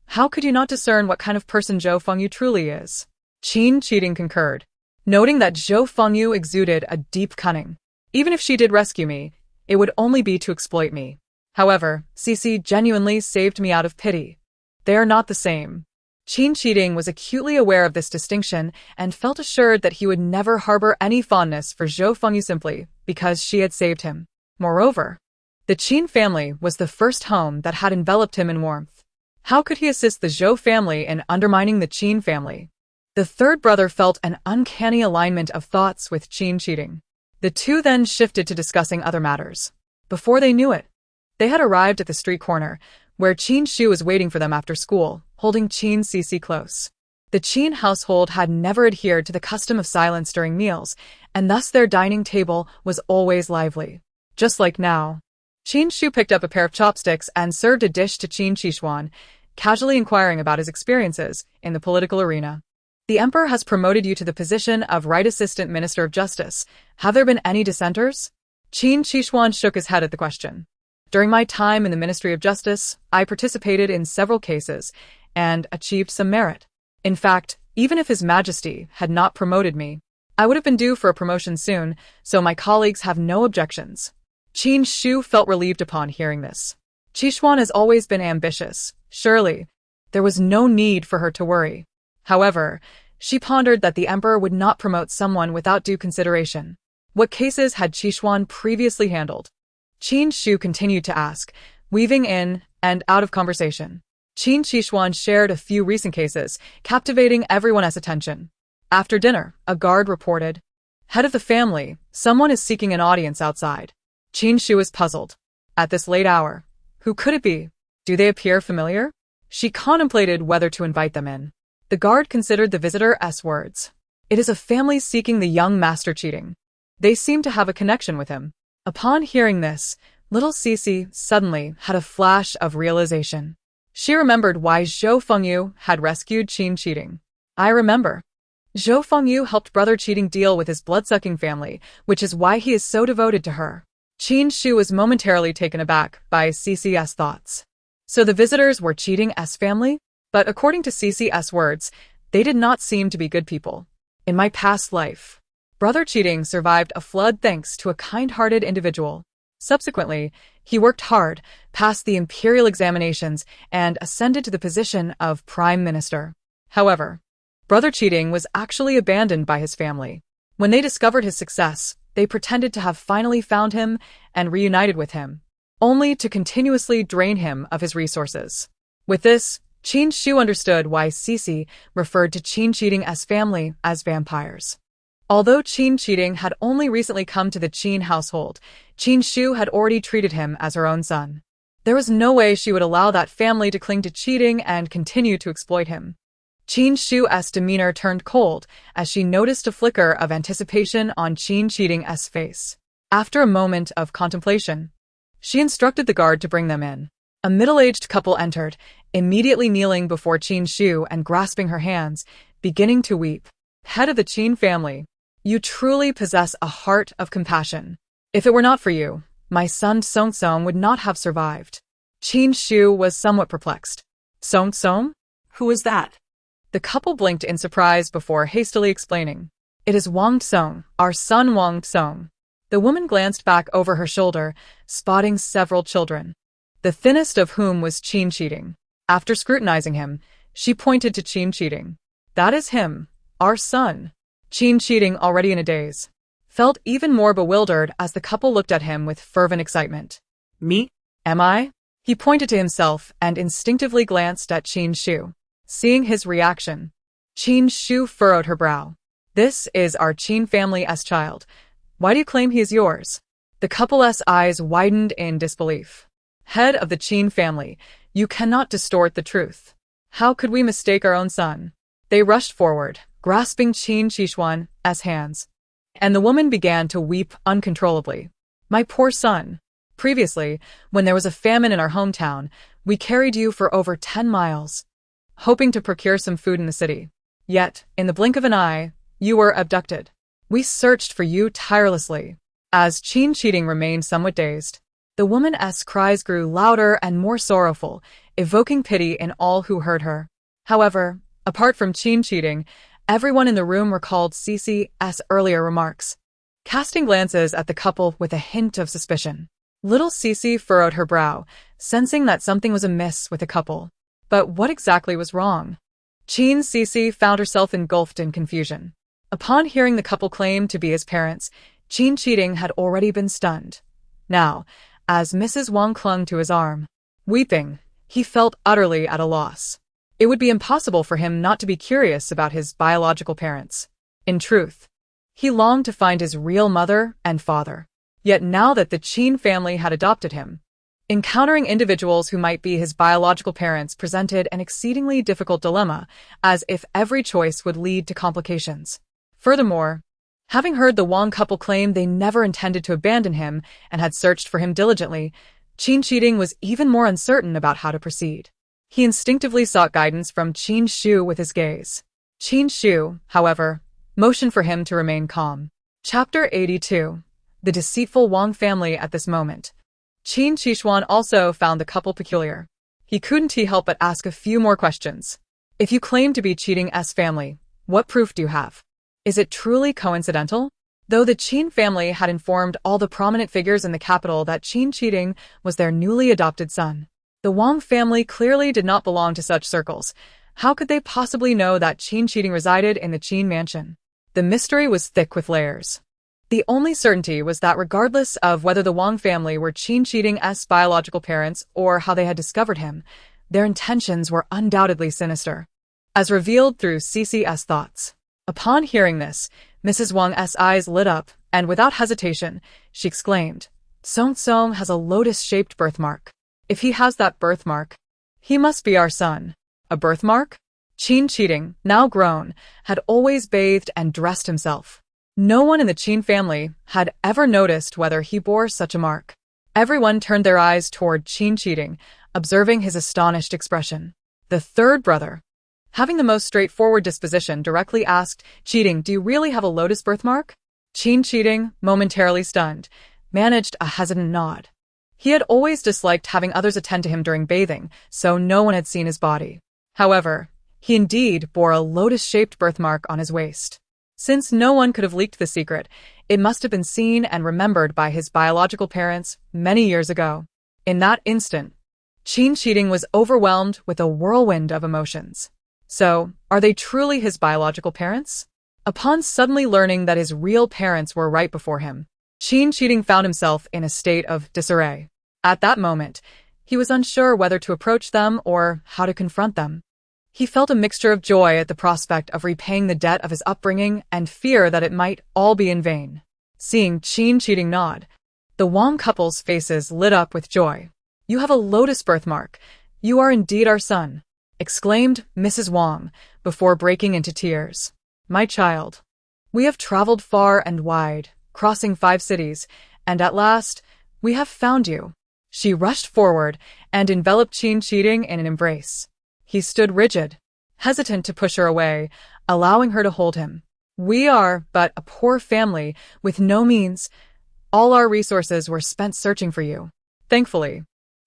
How could you not discern what kind of person Zhou Fengyu truly is? Qin Xixi concurred, noting that Zhou Fengyu exuded a deep cunning. Even if she did rescue me, it would only be to exploit me. However, Xixi genuinely saved me out of pity. They are not the same. Qin Xixi was acutely aware of this distinction and felt assured that he would never harbor any fondness for Zhou Fengyu simply because she had saved him. Moreover, the Qin family was the first home that had enveloped him in warmth. How could he assist the Zhou family in undermining the Qin family? The third brother felt an uncanny alignment of thoughts with Qin Xixi. The two then shifted to discussing other matters. Before they knew it, they had arrived at the street corner, where Qin Xu was waiting for them after school, holding Qin Xixi close. The Qin household had never adhered to the custom of silence during meals, and thus their dining table was always lively. Just like now. Qin Xu picked up a pair of chopsticks and served a dish to Qin Xixi, casually inquiring about his experiences in the political arena. The emperor has promoted you to the position of Right Assistant Minister of Justice. Have there been any dissenters? Qin Xixi shook his head at the question. During my time in the Ministry of Justice, I participated in several cases and achieved some merit. In fact, even if His Majesty had not promoted me, I would have been due for a promotion soon, so my colleagues have no objections. Qin Xu felt relieved upon hearing this. Xixi has always been ambitious. Surely, there was no need for her to worry. However, she pondered that the emperor would not promote someone without due consideration. What cases had Xixi previously handled? Qin Xu continued to ask, weaving in and out of conversation. Qin Xixi shared a few recent cases, captivating everyone's attention. After dinner, a guard reported, "Head of the family, someone is seeking an audience outside." Qin Xu was puzzled. At this late hour, who could it be? Do they appear familiar? She contemplated whether to invite them in. The guard considered the visitor's words. It is a family seeking the young master cheating. They seem to have a connection with him. Upon hearing this, little Xixi suddenly had a flash of realization. She remembered why Zhou Fengyu had rescued Qin Xixi. I remember. Zhou Fengyu helped brother Cheating deal with his blood-sucking family, which is why he is so devoted to her. Qin Xu was momentarily taken aback by Cc's thoughts. So the visitors were Cheating's family? But according to Cc's words, they did not seem to be good people. In my past life, brother Cheating survived a flood thanks to a kind-hearted individual. Subsequently, he worked hard, passed the imperial examinations, and ascended to the position of prime minister. However, brother Cheating was actually abandoned by his family. When they discovered his success, they pretended to have finally found him and reunited with him, only to continuously drain him of his resources. With this, Qin Xu understood why Xixi referred to Qin Cheating's family as vampires. Although Qin Cheating had only recently come to the Qin household, Qin Xu had already treated him as her own son. There was no way she would allow that family to cling to Cheating and continue to exploit him. Qin Xu's demeanor turned cold as she noticed a flicker of anticipation on Qin Cheating's face. After a moment of contemplation, she instructed the guard to bring them in. A middle-aged couple entered, immediately kneeling before Qin Xu and grasping her hands, beginning to weep. Head of the Qin family, you truly possess a heart of compassion. If it were not for you, my son Song Song would not have survived. Qin Xu was somewhat perplexed. Song Song? Who is that? The couple blinked in surprise before hastily explaining. It is Wang Song, our son Wang Song. The woman glanced back over her shoulder, spotting several children, the thinnest of whom was Qin Cheating. After scrutinizing him, she pointed to Qin Cheating. That is him, our son. Qin Cheating, already in a daze, felt even more bewildered as the couple looked at him with fervent excitement. Me? Am I? He pointed to himself and instinctively glanced at Qin Xu. Seeing his reaction, Qin Xu furrowed her brow. This is our Qin family's child. Why do you claim he is yours? The couple's eyes widened in disbelief. Head of the Qin family, you cannot distort the truth. How could we mistake our own son? They rushed forward, grasping Qin Xixi's hands, and the woman began to weep uncontrollably. My poor son. Previously, when there was a famine in our hometown, We carried you for over 10 miles, hoping to procure some food in the city. Yet, in the blink of an eye, you were abducted. We searched for you tirelessly." As Qin Xixi remained somewhat dazed, the woman's cries grew louder and more sorrowful, evoking pity in all who heard her. However, apart from Qin Xixi, everyone in the room recalled Xixi's earlier remarks, casting glances at the couple with a hint of suspicion. Little Xixi furrowed her brow, sensing that something was amiss with the couple. But what exactly was wrong? Qin Xixi found herself engulfed in confusion. Upon hearing the couple claim to be his parents, Qin Xixi had already been stunned. Now, as Mrs. Wang clung to his arm, weeping, he felt utterly at a loss. It would be impossible for him not to be curious about his biological parents. In truth, he longed to find his real mother and father. Yet now that the Qin family had adopted him, encountering individuals who might be his biological parents presented an exceedingly difficult dilemma, as if every choice would lead to complications. Furthermore, having heard the Wang couple claim they never intended to abandon him and had searched for him diligently, Qin Xixi was even more uncertain about how to proceed. He instinctively sought guidance from Qin Xixi with his gaze. Qin Xixi, however, motioned for him to remain calm. Chapter 82. The deceitful Wang family. At this moment, Qin Xixi also found the couple peculiar. He couldn't help but ask a few more questions. If you claim to be Qixing's family, what proof do you have? Is it truly coincidental? Though the Qin family had informed all the prominent figures in the capital that Qin Xixi was their newly adopted son, the Wang family clearly did not belong to such circles. How could they possibly know that Qin Xixi resided in the Qin mansion? The mystery was thick with layers. The only certainty was that regardless of whether the Wang family were Qin Xixi's biological parents or how they had discovered him, their intentions were undoubtedly sinister, as revealed through Xixi's thoughts. Upon hearing this, Mrs. Wang's eyes lit up, and without hesitation, she exclaimed, "Song Song has a lotus-shaped birthmark. If he has that birthmark, he must be our son." A birthmark? Qin Xixi, now grown, had always bathed and dressed himself. No one in the Qin family had ever noticed whether he bore such a mark. Everyone turned their eyes toward Qin Xixi, observing his astonished expression. The third brother, having the most straightforward disposition, directly asked, "Xixi, do you really have a lotus birthmark?" Qin Xixi, momentarily stunned, managed a hesitant nod. He had always disliked having others attend to him during bathing, so no one had seen his body. However, he indeed bore a lotus-shaped birthmark on his waist. Since no one could have leaked the secret, it must have been seen and remembered by his biological parents many years ago. In that instant, Qin Xixi was overwhelmed with a whirlwind of emotions. So, are they truly his biological parents? Upon suddenly learning that his real parents were right before him, Qin Xixi found himself in a state of disarray. At that moment, he was unsure whether to approach them or how to confront them. He felt a mixture of joy at the prospect of repaying the debt of his upbringing and fear that it might all be in vain. Seeing Qin Xixi nod, the Wang couple's faces lit up with joy. "You have a lotus birthmark. You are indeed our son," exclaimed Mrs. Wang before breaking into tears. "My child, we have traveled far and wide, crossing 5 cities, and at last, we have found you." She rushed forward and enveloped Qin Xixi in an embrace. He stood rigid, hesitant to push her away, allowing her to hold him. "We are but a poor family with no means. All our resources were spent searching for you. Thankfully,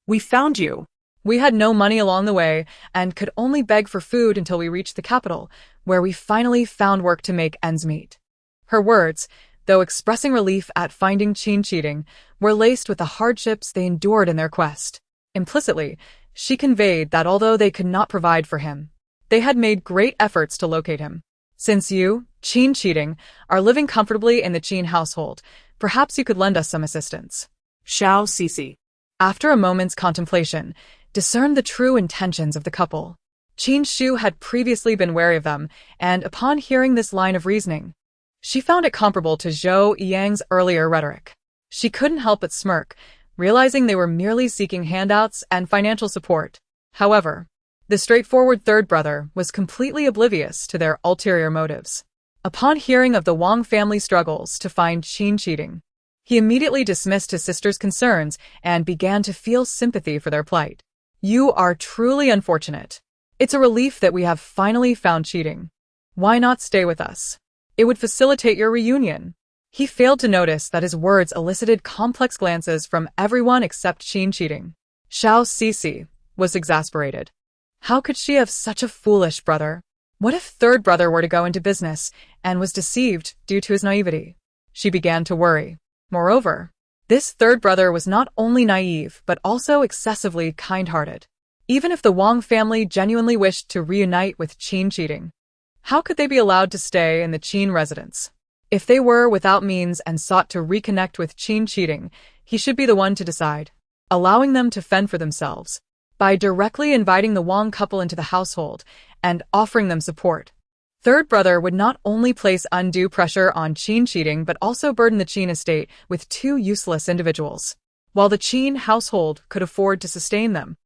We found you. we had no money along the way and could only beg for food until we reached the capital, where we finally found work to make ends meet." Her words, though expressing relief at finding Qin Xixi, were laced with the hardships they endured in their quest. Implicitly, she conveyed that although they could not provide for him, they had made great efforts to locate him. "Since you, Qin Xixi, are living comfortably in the Qin household, perhaps you could lend us some assistance." Xiao Xixi. After a moment's contemplation, discerned the true intentions of the couple. Qin Xixi had previously been wary of them, and upon hearing this line of reasoning, she found it comparable to Zhou Yang's earlier rhetoric. She couldn't help but smirk, realizing they were merely seeking handouts and financial support. However, the straightforward third brother was completely oblivious to their ulterior motives. Upon hearing of the Wang family struggles to find Qin Xixi, he immediately dismissed his sister's concerns and began to feel sympathy for their plight. You are truly unfortunate. It's a relief that we have finally found cheating. Why not stay with us? It would facilitate your reunion. He failed to notice that his words elicited complex glances from everyone except Qin Xixi. Xiao Xixi was exasperated. How could she have such a foolish brother? What if third brother were to go into business and was deceived due to his naivety? She began to worry. Moreover, this third brother was not only naive but also excessively kind-hearted. Even if the Wang family genuinely wished to reunite with Qin Xixi, how could they be allowed to stay in the Qin residence? If they were without means and sought to reconnect with Qin Xixi, he should be the one to decide, allowing them to fend for themselves. By directly inviting the Wang couple into the household and offering them support, third brother would not only place undue pressure on Qin Xixi but also burden the Qin estate with two useless individuals. While the Qin household could afford to sustain them,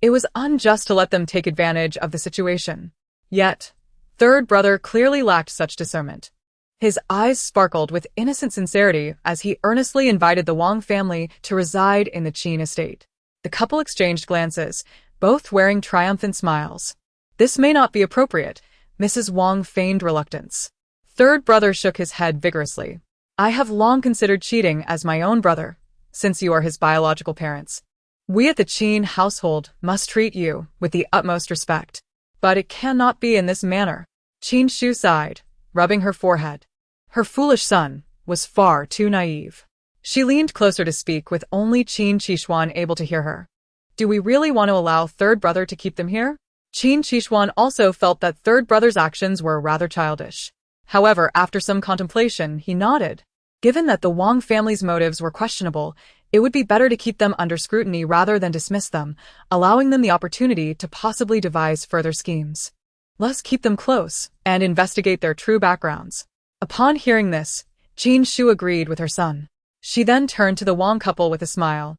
it was unjust to let them take advantage of the situation. Yet, third brother clearly lacked such discernment. His eyes sparkled with innocent sincerity as he earnestly invited the Wang family to reside in the Qin estate. The couple exchanged glances, both wearing triumphant smiles. This may not be appropriate, Mrs. Wang feigned reluctance. Third brother shook his head vigorously. I have long considered cheating as my own brother, since you are his biological parents. We at the Qin household must treat you with the utmost respect. But it cannot be in this manner. Qin Xixi sighed, rubbing her forehead. Her foolish son was far too naive. She leaned closer to speak with only Qin Xixi able to hear her. Do we really want to allow third brother to keep them here? Qin Xixi also felt that third brother's actions were rather childish. However, after some contemplation, he nodded. Given that the Wang family's motives were questionable, it would be better to keep them under scrutiny rather than dismiss them, allowing them the opportunity to possibly devise further schemes. Let's keep them close and investigate their true backgrounds. Upon hearing this, Qin Xixi agreed with her son. She then turned to the Wang couple with a smile.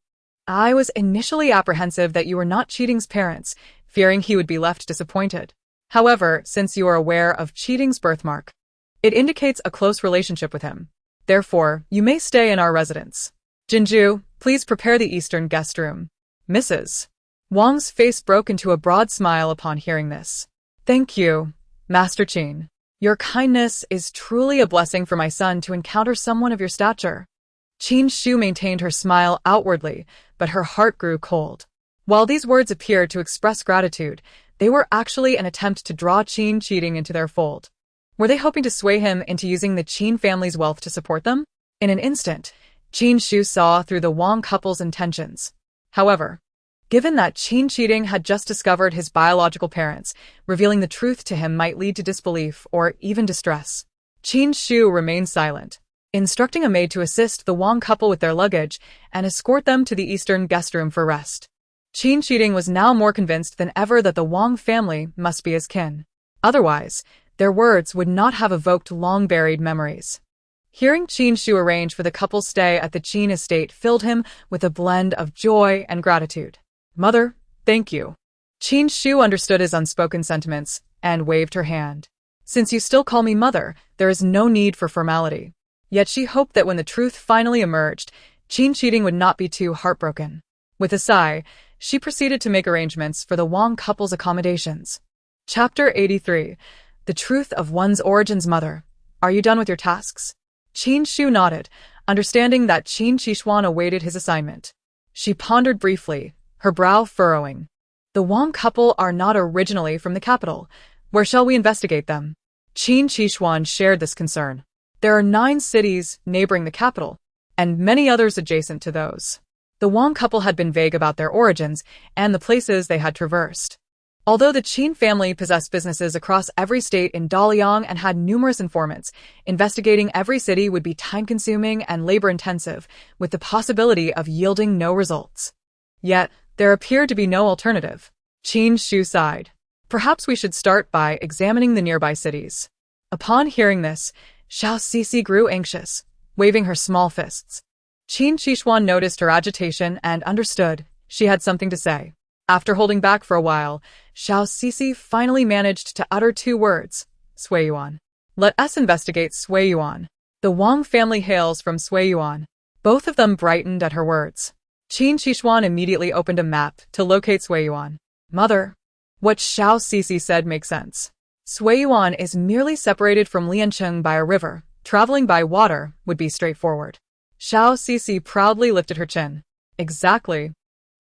I was initially apprehensive that you were not Cheating's parents, fearing he would be left disappointed. However, since you are aware of Cheating's birthmark, it indicates a close relationship with him. Therefore, you may stay in our residence. Jinju, please prepare the eastern guest room. Mrs. Wang's face broke into a broad smile upon hearing this. Thank you, Master Qin. Your kindness is truly a blessing for my son to encounter someone of your stature. Qin Xixi maintained her smile outwardly, but her heart grew cold. While these words appeared to express gratitude, they were actually an attempt to draw Qin Xixi into their fold. Were they hoping to sway him into using the Qin family's wealth to support them? In an instant, Qin Xixi saw through the Wang couple's intentions. However, given that Qin Xixi had just discovered his biological parents, revealing the truth to him might lead to disbelief or even distress. Qin Xixi remained silent, instructing a maid to assist the Wang couple with their luggage and escort them to the eastern guest room for rest. Qin Xixi was now more convinced than ever that the Wang family must be his kin. Otherwise, their words would not have evoked long-buried memories. Hearing Qin Xixi arrange for the couple's stay at the Qin estate filled him with a blend of joy and gratitude. Mother, thank you. Qin Xixi understood his unspoken sentiments and waved her hand. Since you still call me mother, there is no need for formality. Yet she hoped that when the truth finally emerged, Qin Xixi would not be too heartbroken. With a sigh, she proceeded to make arrangements for the Wang couple's accommodations. Chapter 83. The Truth of One's Origins. Mother, are you done with your tasks? Qin Xixi nodded, understanding that Qin Xixi awaited his assignment. She pondered briefly, her brow furrowing. The Wang couple are not originally from the capital. Where shall we investigate them? Qin Xixi shared this concern. There are 9 cities neighboring the capital, and many others adjacent to those. The Wang couple had been vague about their origins and the places they had traversed. Although the Qin family possessed businesses across every state in Daliang and had numerous informants, investigating every city would be time-consuming and labor-intensive, with the possibility of yielding no results. Yet, there appeared to be no alternative. Qin Xixi sighed. Perhaps we should start by examining the nearby cities. Upon hearing this, Xiao Xixi grew anxious, waving her small fists. Qin Xixi noticed her agitation and understood she had something to say. After holding back for a while, Xiao Xixi finally managed to utter 2 words, Suiyuan. Let us investigate Suiyuan. The Wang family hails from Suiyuan. Both of them brightened at her words. Qin Xixi immediately opened a map to locate Suiyuan. Mother, what Xiao Xixi said makes sense. Suiyuan is merely separated from Liancheng by a river. Traveling by water would be straightforward. Xiao Xixi proudly lifted her chin. Exactly.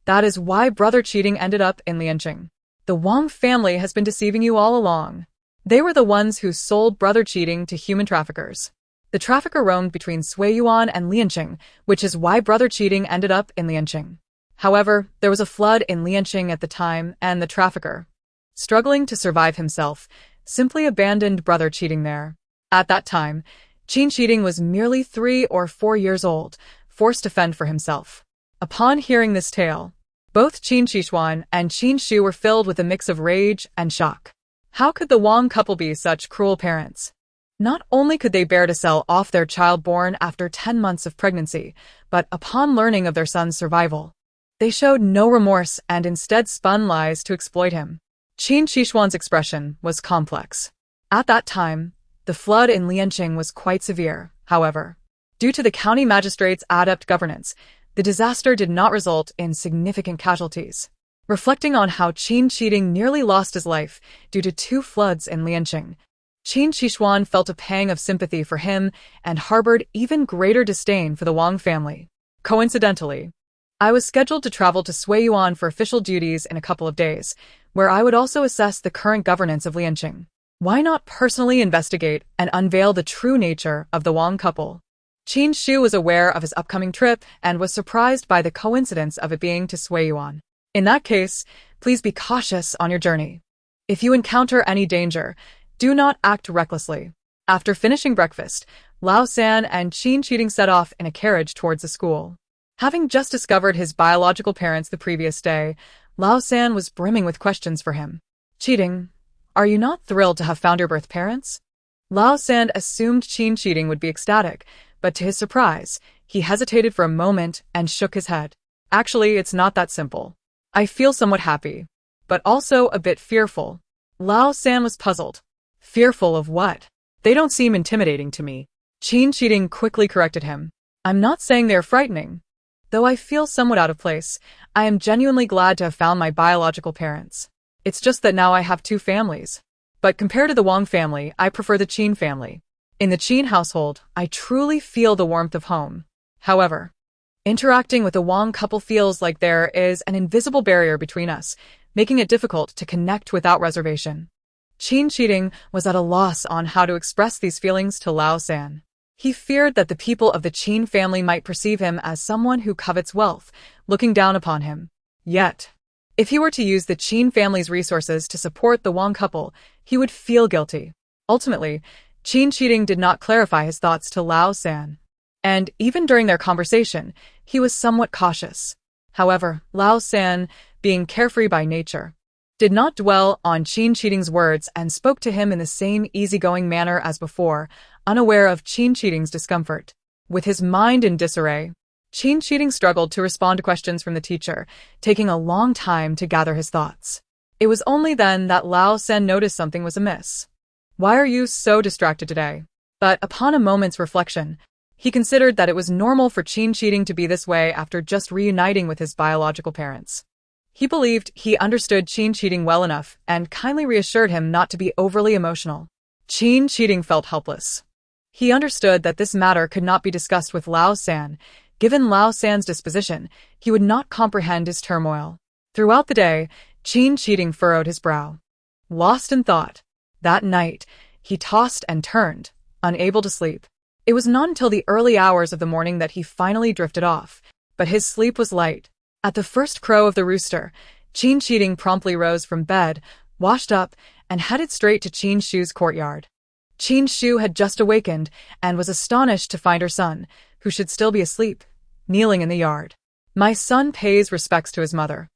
That is why brother cheating ended up in Liancheng. The Wang family has been deceiving you all along. They were the ones who sold brother cheating to human traffickers. The trafficker roamed between Suiyuan and Liancheng, which is why brother cheating ended up in Liancheng. However, there was a flood in Liancheng at the time, and the trafficker, struggling to survive himself, simply abandoned brother cheating there. At that time, Qin Xixi was merely 3 or 4 years old, forced to fend for himself. Upon hearing this tale, both Qin Xixi and Qin Shu were filled with a mix of rage and shock. How could the Wang couple be such cruel parents? Not only could they bear to sell off their child born after 10 months of pregnancy, but upon learning of their son's survival, they showed no remorse and instead spun lies to exploit him. Qin Xixi's expression was complex. At that time, the flood in Liancheng was quite severe. However, due to the county magistrate's adept governance, the disaster did not result in significant casualties. Reflecting on how Qin Xixi nearly lost his life due to 2 floods in Liancheng, Qin Xixi felt a pang of sympathy for him and harbored even greater disdain for the Wang family. Coincidentally, I was scheduled to travel to Suiyuan for official duties in a couple of days, where I would also assess the current governance of Liancheng. Why not personally investigate and unveil the true nature of the Wang couple? Qin Shu was aware of his upcoming trip and was surprised by the coincidence of it being to Suiyuan. In that case, please be cautious on your journey. If you encounter any danger, do not act recklessly. After finishing breakfast, Lao San and Qin Xixi set off in a carriage towards the school. Having just discovered his biological parents the previous day, Lao San was brimming with questions for him. Cheating, are you not thrilled to have found your birth parents? Lao San assumed Qin Xixi would be ecstatic, but to his surprise, he hesitated for a moment and shook his head. Actually, it's not that simple. I feel somewhat happy, but also a bit fearful. Lao San was puzzled. Fearful of what? They don't seem intimidating to me. Qin Xixi quickly corrected him. I'm not saying they're frightening. Though I feel somewhat out of place, I am genuinely glad to have found my biological parents. It's just that now I have 2 families. But compared to the Wang family, I prefer the Qin family. In the Qin household, I truly feel the warmth of home. However, interacting with the Wang couple feels like there is an invisible barrier between us, making it difficult to connect without reservation. Qin Xixi was at a loss on how to express these feelings to Lao San. He feared that the people of the Qin family might perceive him as someone who covets wealth, looking down upon him. Yet, if he were to use the Qin family's resources to support the Wang couple, he would feel guilty. Ultimately, Qin Xixi did not clarify his thoughts to Lao San. And even during their conversation, he was somewhat cautious. However, Lao San, being carefree by nature, did not dwell on Qin Xixi's words and spoke to him in the same easygoing manner as before, unaware of Qin Xixi's discomfort. With his mind in disarray, Qin Xixi struggled to respond to questions from the teacher, taking a long time to gather his thoughts. It was only then that Lao San noticed something was amiss. Why are you so distracted today? But upon a moment's reflection, he considered that it was normal for Qin Xixi to be this way after just reuniting with his biological parents. He believed he understood Qin Xixi well enough and kindly reassured him not to be overly emotional. Qin Xixi felt helpless. He understood that this matter could not be discussed with Lao San. Given Lao San's disposition, he would not comprehend his turmoil. Throughout the day, Qin Xixi furrowed his brow. Lost in thought, that night, he tossed and turned, unable to sleep. It was not until the early hours of the morning that he finally drifted off, but his sleep was light. At the first crow of the rooster, Qin Xixi promptly rose from bed, washed up, and headed straight to Qin Shu's courtyard. Qin Shu had just awakened and was astonished to find her son, who should still be asleep, kneeling in the yard. My son pays respects to his mother.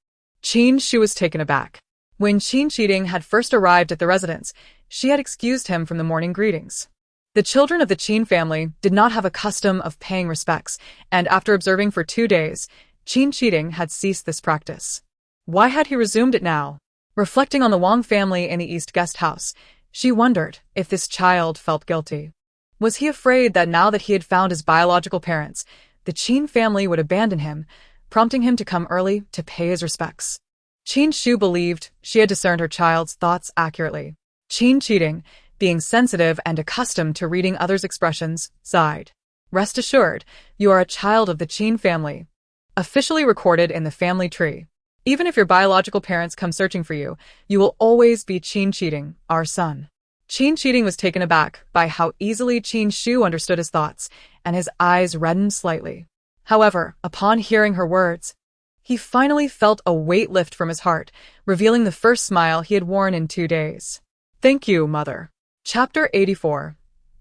Qin Shu was taken aback. When Qin Xixi had first arrived at the residence, she had excused him from the morning greetings. The children of the Qin family did not have a custom of paying respects, and after observing for 2 days, Qin Xixi had ceased this practice. Why had he resumed it now? Reflecting on the Wang family in the East Guest House, she wondered if this child felt guilty. Was he afraid that now that he had found his biological parents, the Qin family would abandon him, prompting him to come early to pay his respects. Qin Xixi believed she had discerned her child's thoughts accurately. Qin Xixi, being sensitive and accustomed to reading others' expressions, sighed. Rest assured, you are a child of the Qin family, officially recorded in the family tree. Even if your biological parents come searching for you, you will always be Qin Xixi, our son. Qin Xixi was taken aback by how easily Qin Xixi understood his thoughts, and his eyes reddened slightly. However, upon hearing her words, he finally felt a weight lift from his heart, revealing the first smile he had worn in 2 days. Thank you, mother. Chapter 84.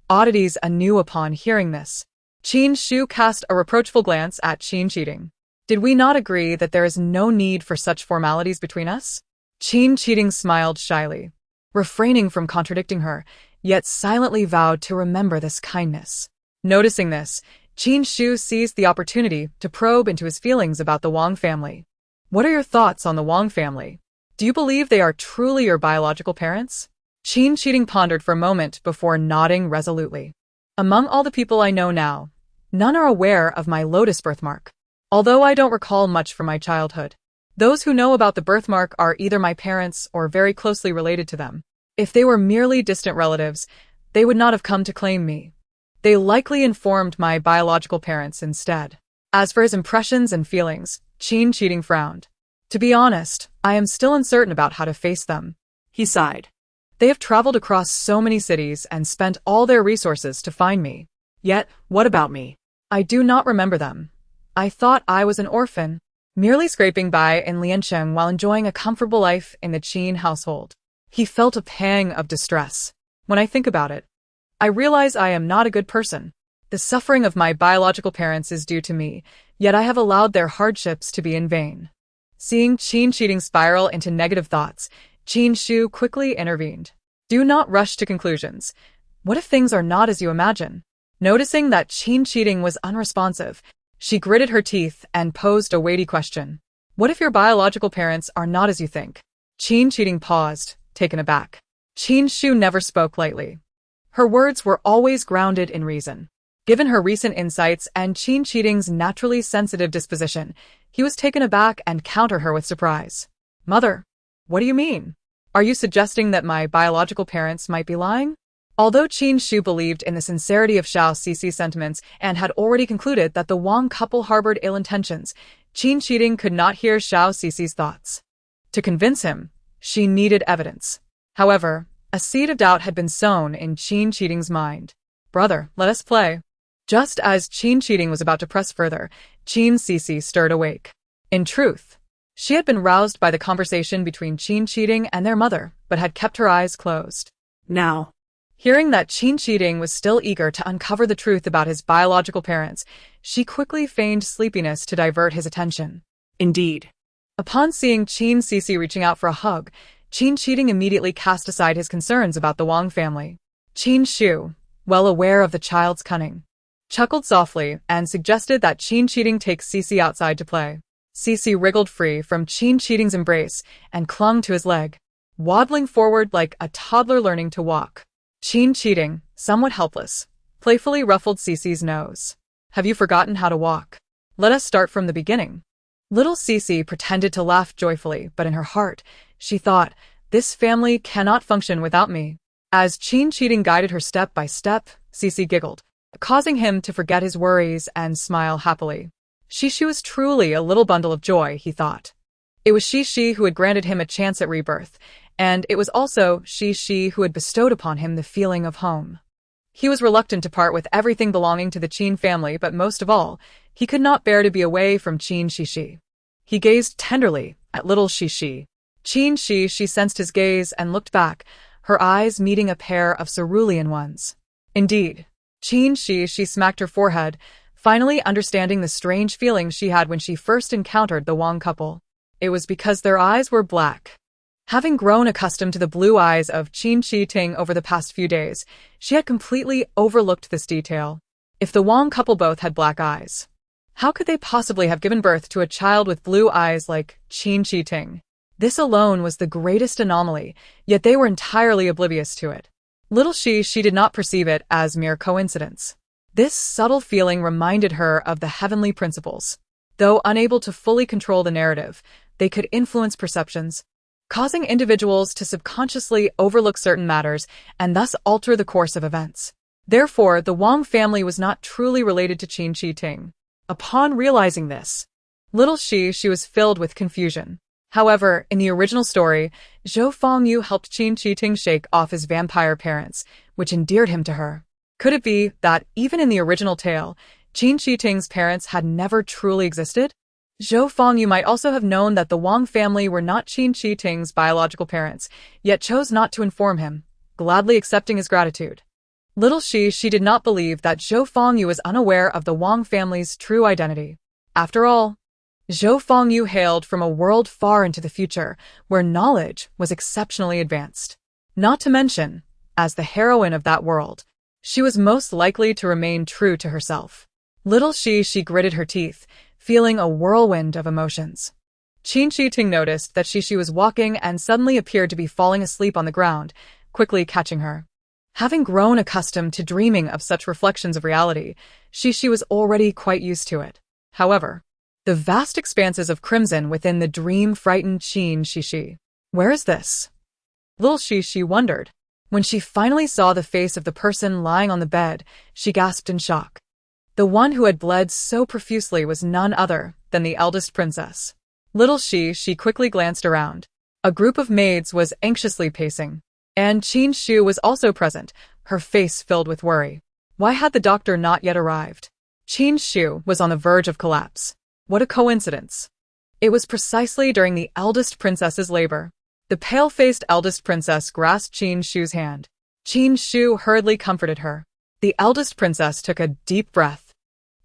Oddities anew upon hearing this. Qin Xixi cast a reproachful glance at Qin Xixi. Did we not agree that there is no need for such formalities between us? Qin Xixi smiled shyly, refraining from contradicting her, yet silently vowed to remember this kindness. Noticing this, Qin Xixi seized the opportunity to probe into his feelings about the Wang family. What are your thoughts on the Wang family? Do you believe they are truly your biological parents? Qin Xixi pondered for a moment before nodding resolutely. Among all the people I know now, none are aware of my lotus birthmark. Although I don't recall much from my childhood, those who know about the birthmark are either my parents or very closely related to them. If they were merely distant relatives, they would not have come to claim me. They likely informed my biological parents instead. As for his impressions and feelings, Qin Xixi frowned. To be honest, I am still uncertain about how to face them. He sighed. They have traveled across so many cities and spent all their resources to find me. Yet, what about me? I do not remember them. I thought I was an orphan, merely scraping by in Liancheng while enjoying a comfortable life in the Qin household. He felt a pang of distress. When I think about it, I realize I am not a good person. The suffering of my biological parents is due to me, yet I have allowed their hardships to be in vain. Seeing Qin Xixi spiral into negative thoughts, Qin Xixi quickly intervened. Do not rush to conclusions. What if things are not as you imagine? Noticing that Qin Xixi was unresponsive, she gritted her teeth and posed a weighty question. What if your biological parents are not as you think? Qin Xixi paused, taken aback. Qin Xixi never spoke lightly. Her words were always grounded in reason. Given her recent insights and Qin Xixi's naturally sensitive disposition, he was taken aback and countered her with surprise. Mother, what do you mean? Are you suggesting that my biological parents might be lying? Although Qin Xixi believed in the sincerity of Xiao Xixi's sentiments and had already concluded that the Wang couple harbored ill intentions, Qin Xixi could not hear Xiao Xixi's thoughts. To convince him, she needed evidence. However, a seed of doubt had been sown in Qin Xixi's mind. Brother, let us play. Just as Qin Xixi was about to press further, Qin Xixi stirred awake. In truth, she had been roused by the conversation between Qin Xixi and their mother, but had kept her eyes closed. Now, hearing that Qin Xixi was still eager to uncover the truth about his biological parents, she quickly feigned sleepiness to divert his attention. Indeed. Upon seeing Qin Xixi reaching out for a hug, Qin Xixi immediately cast aside his concerns about the Wang family. Qin Xixi, well aware of the child's cunning, chuckled softly and suggested that Qin Xixi take Xixi outside to play. Xixi wriggled free from Qin Xixi's embrace and clung to his leg, waddling forward like a toddler learning to walk. Qin Xixi, somewhat helpless, playfully ruffled Xixi's nose. Have you forgotten how to walk? Let us start from the beginning. Little Xixi pretended to laugh joyfully, but in her heart, she thought, this family cannot function without me. As Qin Xixi guided her step by step, Xixi giggled, causing him to forget his worries and smile happily. Xixi was truly a little bundle of joy, he thought. It was Xixi who had granted him a chance at rebirth, and it was also Xixi who had bestowed upon him the feeling of home. He was reluctant to part with everything belonging to the Qin family, but most of all, he could not bear to be away from Qin Xixi. He gazed tenderly at little Xixi. Qin Xixi sensed his gaze and looked back, her eyes meeting a pair of cerulean ones. Indeed, Qin Xixi smacked her forehead, finally understanding the strange feeling she had when she first encountered the Wang couple. It was because their eyes were black. Having grown accustomed to the blue eyes of Qin Xixi over the past few days, she had completely overlooked this detail. If the Wang couple both had black eyes, how could they possibly have given birth to a child with blue eyes like Qin Xixi? This alone was the greatest anomaly, yet they were entirely oblivious to it. Little Xixi did not perceive it as mere coincidence. This subtle feeling reminded her of the heavenly principles. Though unable to fully control the narrative, they could influence perceptions, causing individuals to subconsciously overlook certain matters and thus alter the course of events. Therefore, the Wang family was not truly related to Qin Xixi. Upon realizing this, little she was filled with confusion. However, in the original story, Zhou Fengyu helped Qin Xixi shake off his vampire parents, which endeared him to her. Could it be that, even in the original tale, Qin Xiting's parents had never truly existed? Zhou Fengyu might also have known that the Wang family were not Qin Xiting's biological parents, yet chose not to inform him, gladly accepting his gratitude. Little she did not believe that Zhou Fengyu was unaware of the Wang family's true identity. After all, Zhou Fengyu hailed from a world far into the future, where knowledge was exceptionally advanced. Not to mention, as the heroine of that world, she was most likely to remain true to herself. Little she gritted her teeth, feeling a whirlwind of emotions. Qin Xiting noticed that she was walking and suddenly appeared to be falling asleep on the ground, quickly catching her. Having grown accustomed to dreaming of such reflections of reality, she was already quite used to it. However, the vast expanses of crimson within the dream frightened Qin Xixi. Where is this? Little she wondered. When she finally saw the face of the person lying on the bed, she gasped in shock. The one who had bled so profusely was none other than the eldest princess. Little she quickly glanced around. A group of maids was anxiously pacing, and Qin Xu was also present, her face filled with worry. Why had the doctor not yet arrived? Qin Xu was on the verge of collapse. What a coincidence. It was precisely during the eldest princess's labor. The pale-faced eldest princess grasped Qin Xu's hand. Qin Xu hurriedly comforted her. The eldest princess took a deep breath,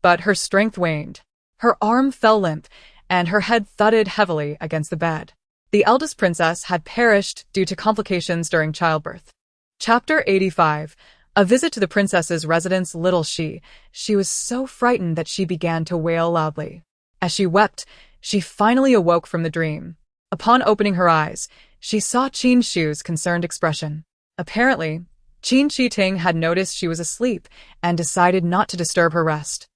but her strength waned. Her arm fell limp, and her head thudded heavily against the bed. The eldest princess had perished due to complications during childbirth. Chapter 85. A visit to the princess's residence. Little she was so frightened that she began to wail loudly. As she wept, she finally awoke from the dream. Upon opening her eyes, she saw Qin Xu's concerned expression. Apparently, Qin Xiting had noticed she was asleep and decided not to disturb her rest,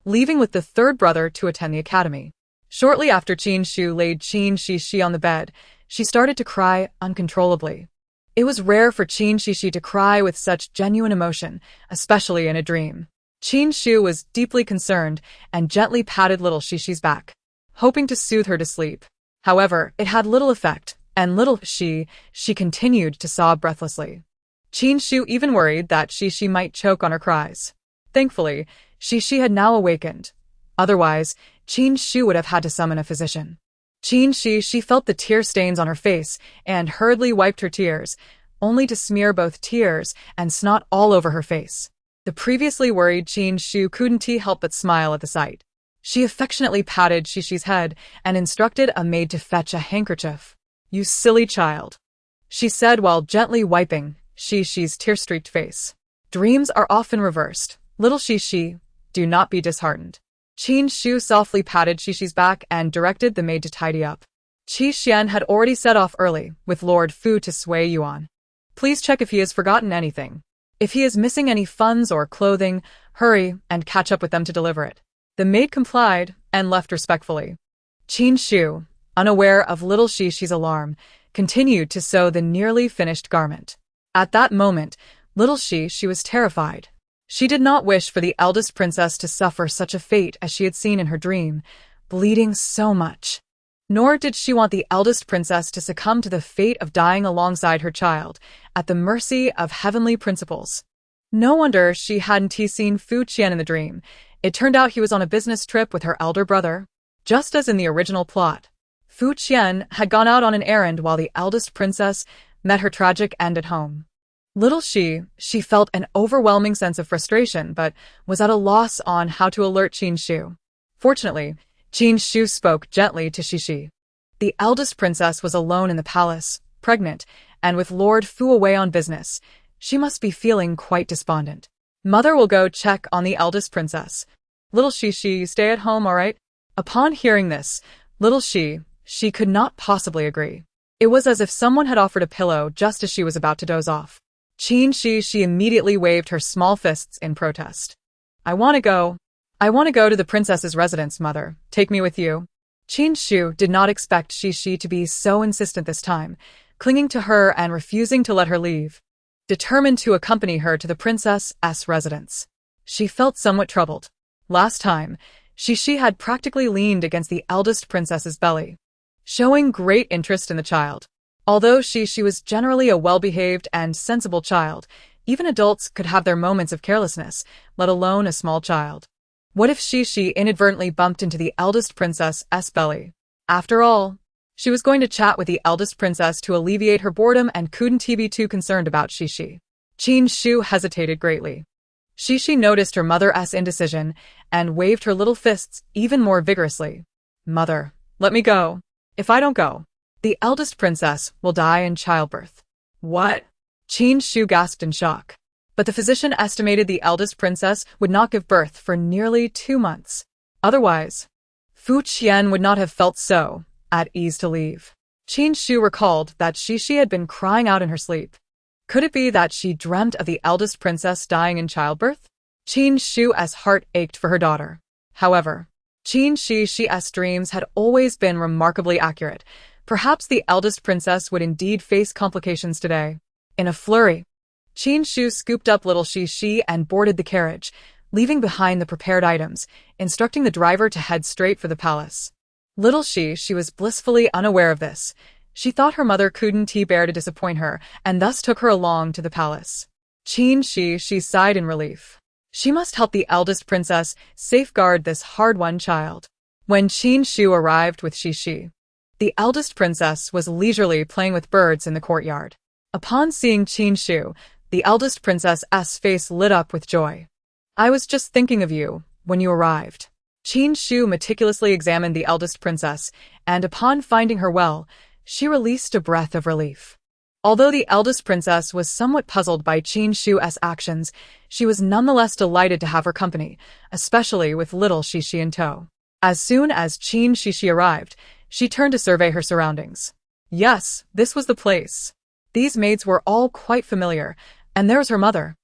leaving with the third brother to attend the academy. Shortly after Qin Xu laid Qin Xixi on the bed, she started to cry uncontrollably. It was rare for Qin Xixi to cry with such genuine emotion, especially in a dream. Qin Xu was deeply concerned and gently patted little Xixi's back, hoping to soothe her to sleep. However, it had little effect, and little she continued to sob breathlessly. Qin Xu even worried that Xixi might choke on her cries. Thankfully, Xixi had now awakened. Otherwise, Qin Xu would have had to summon a physician. Qin Xixi felt the tear stains on her face and hurriedly wiped her tears, only to smear both tears and snot all over her face. The previously worried Qin Xu couldn't help but smile at the sight. She affectionately patted Xixi's head and instructed a maid to fetch a handkerchief. "You silly child," she said while gently wiping Xixi's tear-streaked face. "Dreams are often reversed. Little Xixi, do not be disheartened." Qin Xu softly patted Xixi's back and directed the maid to tidy up. Qi Xian had already set off early with Lord Fu to Sui Yuan. "Please check if he has forgotten anything. If he is missing any funds or clothing, hurry and catch up with them to deliver it." The maid complied and left respectfully. Qin Xu, unaware of little Xixi's alarm, continued to sew the nearly finished garment. At that moment, little she was terrified. She did not wish for the eldest princess to suffer such a fate as she had seen in her dream, bleeding so much. Nor did she want the eldest princess to succumb to the fate of dying alongside her child, at the mercy of heavenly principles. No wonder she hadn't seen Fu Qian in the dream. It turned out he was on a business trip with her elder brother. Just as in the original plot, Fu Qian had gone out on an errand while the eldest princess met her tragic end at home. Little she felt an overwhelming sense of frustration, but was at a loss on how to alert Qin Xu. Fortunately, Qin Xu spoke gently to Xixi. The eldest princess was alone in the palace, pregnant, and with Lord Fu away on business. She must be feeling quite despondent. "Mother will go check on the eldest princess. Little Xixi, you stay at home, all right?" Upon hearing this, little she could not possibly agree. It was as if someone had offered a pillow just as she was about to doze off. Qin Xixi immediately waved her small fists in protest. "I want to go. I want to go to the princess's residence, mother. Take me with you. Qin Xixi did not expect Xixi to be so insistent this time, clinging to her and refusing to let her leave. Determined to accompany her to the princess's residence. She felt somewhat troubled. Last time, Xixi had practically leaned against the eldest princess's belly, showing great interest in the child. Although Xixi was generally a well-behaved and sensible child, even adults could have their moments of carelessness, let alone a small child. What if Xixi inadvertently bumped into the eldest princess's belly? After all, she was going to chat with the eldest princess to alleviate her boredom and couldn't be too concerned about Xixi. Qin Xixi hesitated greatly. Xixi noticed her mother's indecision and waved her little fists even more vigorously. Mother, let me go. If I don't go, the eldest princess will die in childbirth. What? Qin Xixi gasped in shock. But the physician estimated the eldest princess would not give birth for nearly 2 months. Otherwise, Fu Qian would not have felt so at ease to leave. Qin Xixi recalled that Xixi had been crying out in her sleep. Could it be that she dreamt of the eldest princess dying in childbirth? Qin Xixi's heart ached for her daughter. However, Qin Xixi's dreams had always been remarkably accurate. Perhaps the eldest princess would indeed face complications today. In a flurry, Qin Xixi scooped up little Xixi and boarded the carriage, leaving behind the prepared items, instructing the driver to head straight for the palace. Little Xixi was blissfully unaware of this. She thought her mother couldn't bear to disappoint her, and thus took her along to the palace. Qin Xixi sighed in relief. She must help the eldest princess safeguard this hard-won child. When Qin Xixi arrived with Xixi, the eldest princess was leisurely playing with birds in the courtyard. Upon seeing Qin Xixi, the eldest princess's face lit up with joy. I was just thinking of you when you arrived. Qin Xixi meticulously examined the eldest princess, and upon finding her well, she released a breath of relief. Although the eldest princess was somewhat puzzled by Qin Xixi's actions, she was nonetheless delighted to have her company, especially with little Xixi in tow. As soon as Qin Xixi arrived, she turned to survey her surroundings. Yes, this was the place. These maids were all quite familiar, and there was her mother.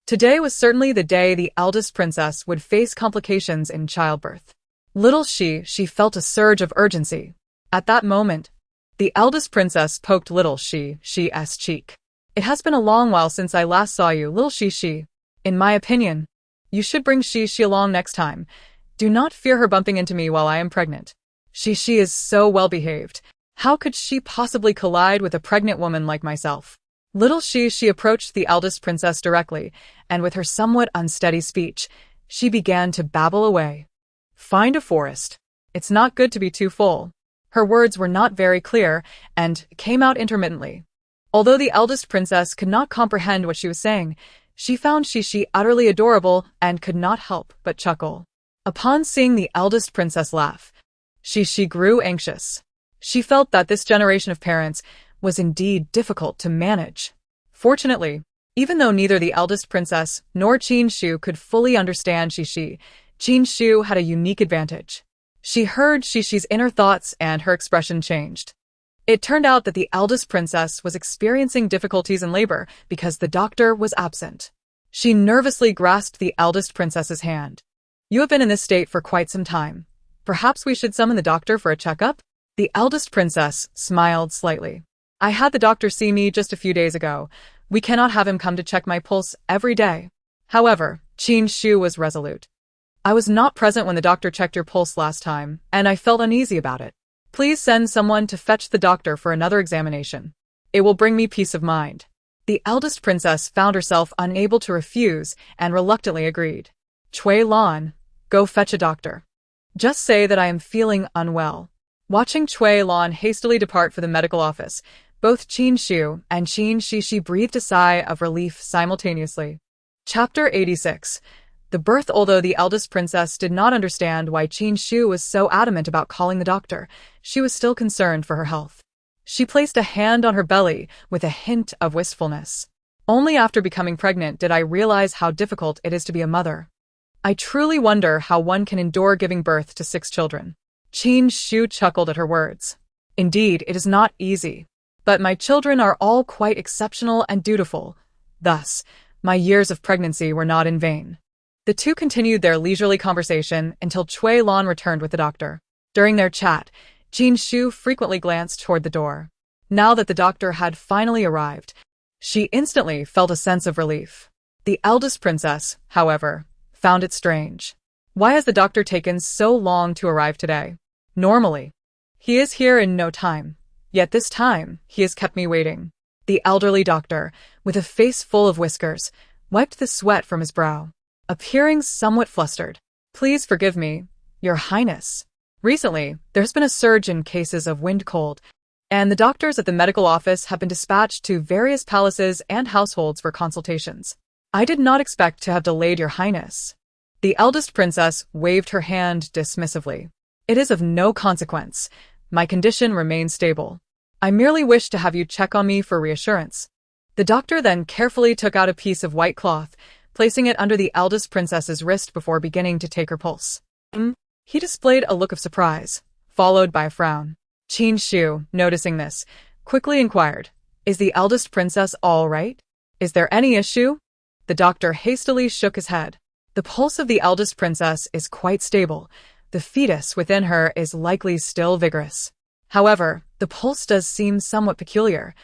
Today was certainly the day the eldest princess would face complications in childbirth. Little Xixi felt a surge of urgency. At that moment, the eldest princess poked little Xixi's cheek. It has been a long while since I last saw you, little Xixi. In my opinion, you should bring Xixi along next time. Do not fear her bumping into me while I am pregnant. Xixi is so well behaved. How could she possibly collide with a pregnant woman like myself? Little Xixi approached the eldest princess directly, and with her somewhat unsteady speech, she began to babble away. Find a forest. It's not good to be too full. Her words were not very clear and came out intermittently. Although the eldest princess could not comprehend what she was saying, she found Xixi utterly adorable and could not help but chuckle. Upon seeing the eldest princess laugh, Xixi grew anxious. She felt that this generation of parents was indeed difficult to manage. Fortunately, even though neither the eldest princess nor Qin Xixi could fully understand Xixi, Qin Xixi had a unique advantage. She heard Xixi's inner thoughts and her expression changed. It turned out that the eldest princess was experiencing difficulties in labor because the doctor was absent. She nervously grasped the eldest princess's hand. You have been in this state for quite some time. Perhaps we should summon the doctor for a checkup? The eldest princess smiled slightly. I had the doctor see me just a few days ago. We cannot have him come to check my pulse every day. However, Qin Xixi was resolute. I was not present when the doctor checked your pulse last time, and I felt uneasy about it. Please send someone to fetch the doctor for another examination. It will bring me peace of mind. The eldest princess found herself unable to refuse and reluctantly agreed. Cui Lan, go fetch a doctor. Just say that I am feeling unwell. Watching Cui Lan hastily depart for the medical office, both Qin Xixi and Qin Xixi breathed a sigh of relief simultaneously. Chapter 86. The birth. Although the eldest princess did not understand why Qin Xixi was so adamant about calling the doctor, she was still concerned for her health. She placed a hand on her belly with a hint of wistfulness. Only after becoming pregnant did I realize how difficult it is to be a mother. I truly wonder how one can endure giving birth to 6 children. Qin Xixi chuckled at her words. Indeed, it is not easy. But my children are all quite exceptional and dutiful. Thus, my years of pregnancy were not in vain. The two continued their leisurely conversation until Cui Lan returned with the doctor. During their chat, Qin Xixi frequently glanced toward the door. Now that the doctor had finally arrived, she instantly felt a sense of relief. The eldest princess, however, found it strange. Why has the doctor taken so long to arrive today? Normally, he is here in no time. Yet this time, he has kept me waiting. The elderly doctor, with a face full of whiskers, wiped the sweat from his brow, appearing somewhat flustered. Please forgive me, Your Highness. Recently, there's been a surge in cases of wind cold, and the doctors at the medical office have been dispatched to various palaces and households for consultations. I did not expect to have delayed Your Highness. The eldest princess waved her hand dismissively. It is of no consequence. My condition remains stable. I merely wish to have you check on me for reassurance. The doctor then carefully took out a piece of white cloth, placing it under the eldest princess's wrist before beginning to take her pulse. He displayed a look of surprise, followed by a frown. Qin Xixi, noticing this, quickly inquired, "Is the eldest princess all right? Is there any issue?" The doctor hastily shook his head. The pulse of the eldest princess is quite stable. The fetus within her is likely still vigorous. However, the pulse does seem somewhat peculiar.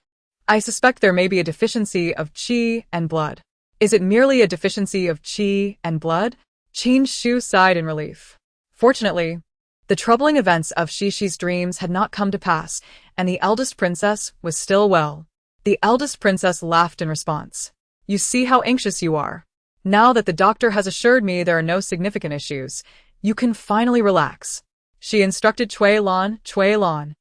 I suspect there may be a deficiency of qi and blood. Is it merely a deficiency of qi and blood? Qin Xixi sighed in relief. Fortunately, the troubling events of Xixi's dreams had not come to pass, and the eldest princess was still well. The eldest princess laughed in response. You see how anxious you are. Now that the doctor has assured me there are no significant issues, you can finally relax. She instructed Cui Lan,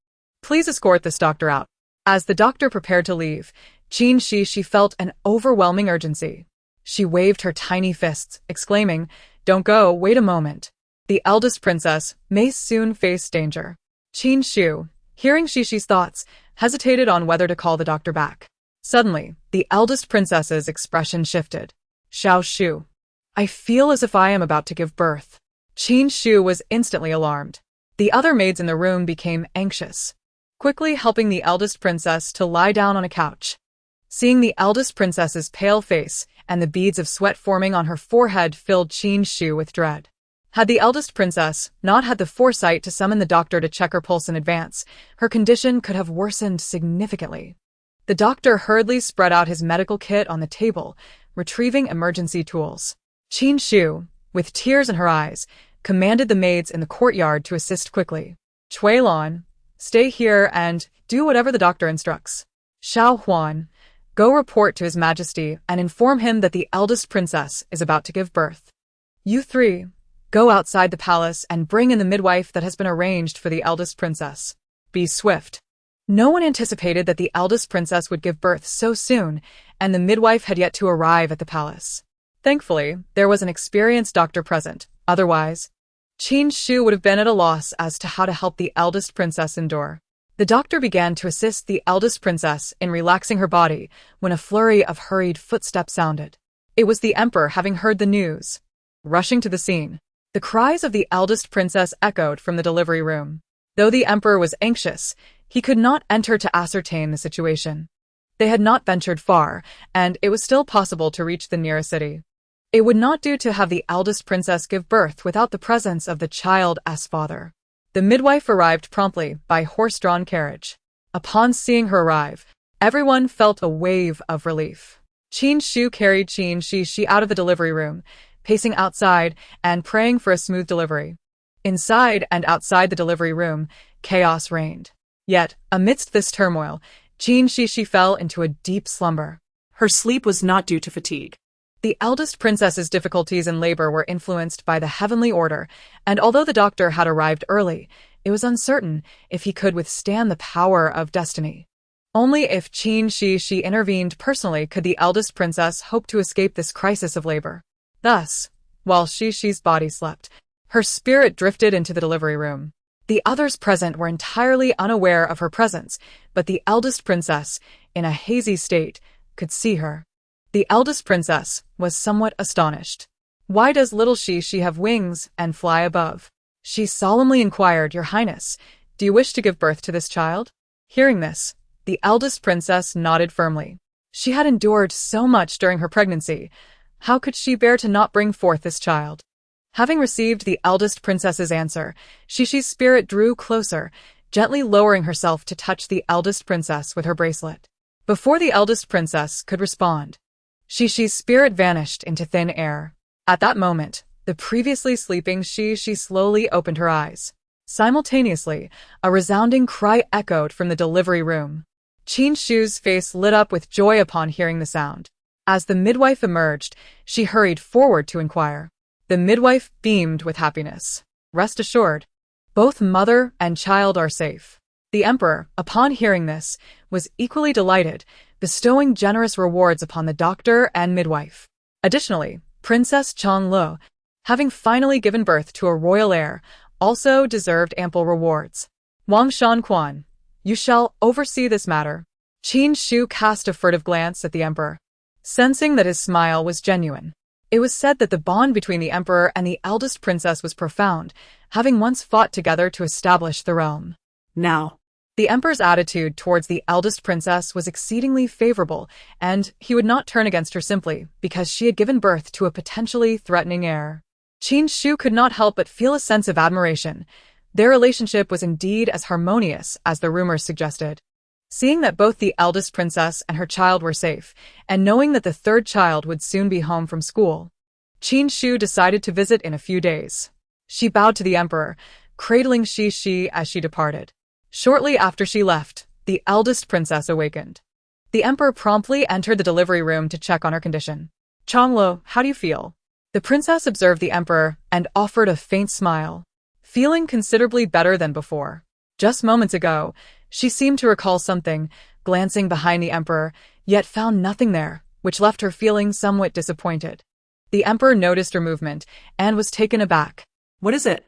please escort this doctor out. As the doctor prepared to leave, Qin Xixi felt an overwhelming urgency. She waved her tiny fists, exclaiming, Don't go, wait a moment. The eldest princess may soon face danger. Qin Xixi, hearing Xixi's thoughts, hesitated on whether to call the doctor back. Suddenly, the eldest princess's expression shifted. Xiao Shu. I feel as if I am about to give birth. Qin Xixi was instantly alarmed. The other maids in the room became anxious, quickly helping the eldest princess to lie down on a couch. Seeing the eldest princess's pale face and the beads of sweat forming on her forehead filled Qin Xixi with dread. Had the eldest princess not had the foresight to summon the doctor to check her pulse in advance, her condition could have worsened significantly. The doctor hurriedly spread out his medical kit on the table, retrieving emergency tools. Qin Xixi, with tears in her eyes, commanded the maids in the courtyard to assist quickly. Cui Lan, stay here and do whatever the doctor instructs. Xiao Huan, go report to His Majesty and inform him that the eldest princess is about to give birth. You three, go outside the palace and bring in the midwife that has been arranged for the eldest princess. Be swift. No one anticipated that the eldest princess would give birth so soon, and the midwife had yet to arrive at the palace. Thankfully, there was an experienced doctor present. Otherwise, Qin Xixi would have been at a loss as to how to help the eldest princess endure. The doctor began to assist the eldest princess in relaxing her body when a flurry of hurried footsteps sounded. It was the emperor having heard the news. Rushing to the scene, the cries of the eldest princess echoed from the delivery room. Though the emperor was anxious, he could not enter to ascertain the situation. They had not ventured far, and it was still possible to reach the nearest city. It would not do to have the eldest princess give birth without the presence of the child's father. The midwife arrived promptly by horse-drawn carriage. Upon seeing her arrive, everyone felt a wave of relief. Qin Xixi carried Qin Xixi out of the delivery room, pacing outside and praying for a smooth delivery. Inside and outside the delivery room, chaos reigned. Yet, amidst this turmoil, Qin Xixi fell into a deep slumber. Her sleep was not due to fatigue. The eldest princess's difficulties in labor were influenced by the heavenly order, and although the doctor had arrived early, it was uncertain if he could withstand the power of destiny. Only if Qin Xixi intervened personally could the eldest princess hope to escape this crisis of labor. Thus, while Xixi's body slept, her spirit drifted into the delivery room. The others present were entirely unaware of her presence, but the eldest princess, in a hazy state, could see her. The eldest princess was somewhat astonished. Why does little Xixi have wings and fly above? She solemnly inquired, Your Highness, do you wish to give birth to this child? Hearing this, the eldest princess nodded firmly. She had endured so much during her pregnancy. How could she bear to not bring forth this child? Having received the eldest princess's answer, Xixi's spirit drew closer, gently lowering herself to touch the eldest princess with her bracelet. Before the eldest princess could respond, Xixi's spirit vanished into thin air. At that moment, the previously sleeping Xixi slowly opened her eyes. Simultaneously, a resounding cry echoed from the delivery room. Qin Xixi's face lit up with joy upon hearing the sound. As the midwife emerged, she hurried forward to inquire. The midwife beamed with happiness. Rest assured, both mother and child are safe. The emperor, upon hearing this, was equally delighted, bestowing generous rewards upon the doctor and midwife. Additionally, Princess Changlu, having finally given birth to a royal heir, also deserved ample rewards. Wang Shanquan, you shall oversee this matter. Qin Xixi cast a furtive glance at the emperor, sensing that his smile was genuine. It was said that the bond between the emperor and the eldest princess was profound, having once fought together to establish the realm. Now, the emperor's attitude towards the eldest princess was exceedingly favorable, and he would not turn against her simply because she had given birth to a potentially threatening heir. Qin Xixi could not help but feel a sense of admiration. Their relationship was indeed as harmonious as the rumors suggested. Seeing that both the eldest princess and her child were safe, and knowing that the third child would soon be home from school, Qin Xixi decided to visit in a few days. She bowed to the emperor, cradling Xixi as she departed. Shortly after she left, the eldest princess awakened. The emperor promptly entered the delivery room to check on her condition. Changlu, how do you feel? The princess observed the emperor and offered a faint smile, feeling considerably better than before. Just moments ago, she seemed to recall something, glancing behind the emperor, yet found nothing there, which left her feeling somewhat disappointed. The emperor noticed her movement and was taken aback. What is it?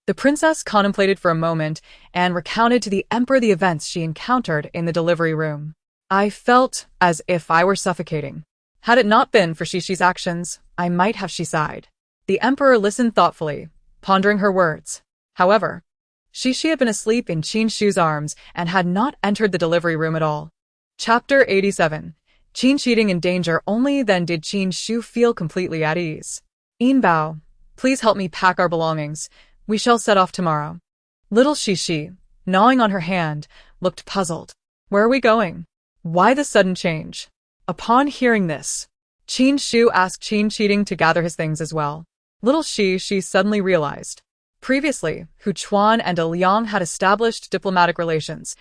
The princess contemplated for a moment and recounted to the emperor the events she encountered in the delivery room. I felt as if I were suffocating. Had it not been for Xixi's actions, I might have, she sighed. The emperor listened thoughtfully, pondering her words. However, Xixi had been asleep in Qin Xixi's arms and had not entered the delivery room at all. Chapter 87. Qin cheating in danger. Only then did Qin Xixi feel completely at ease. Bao, please help me pack our belongings. We shall set off tomorrow. Little Xixi, gnawing on her hand, looked puzzled. Where are we going? Why the sudden change? Upon hearing this, Qin Xixi asked Qin cheating to gather his things as well. Little Xixi suddenly realized. Previously, Huchuan and Liang had established diplomatic relations,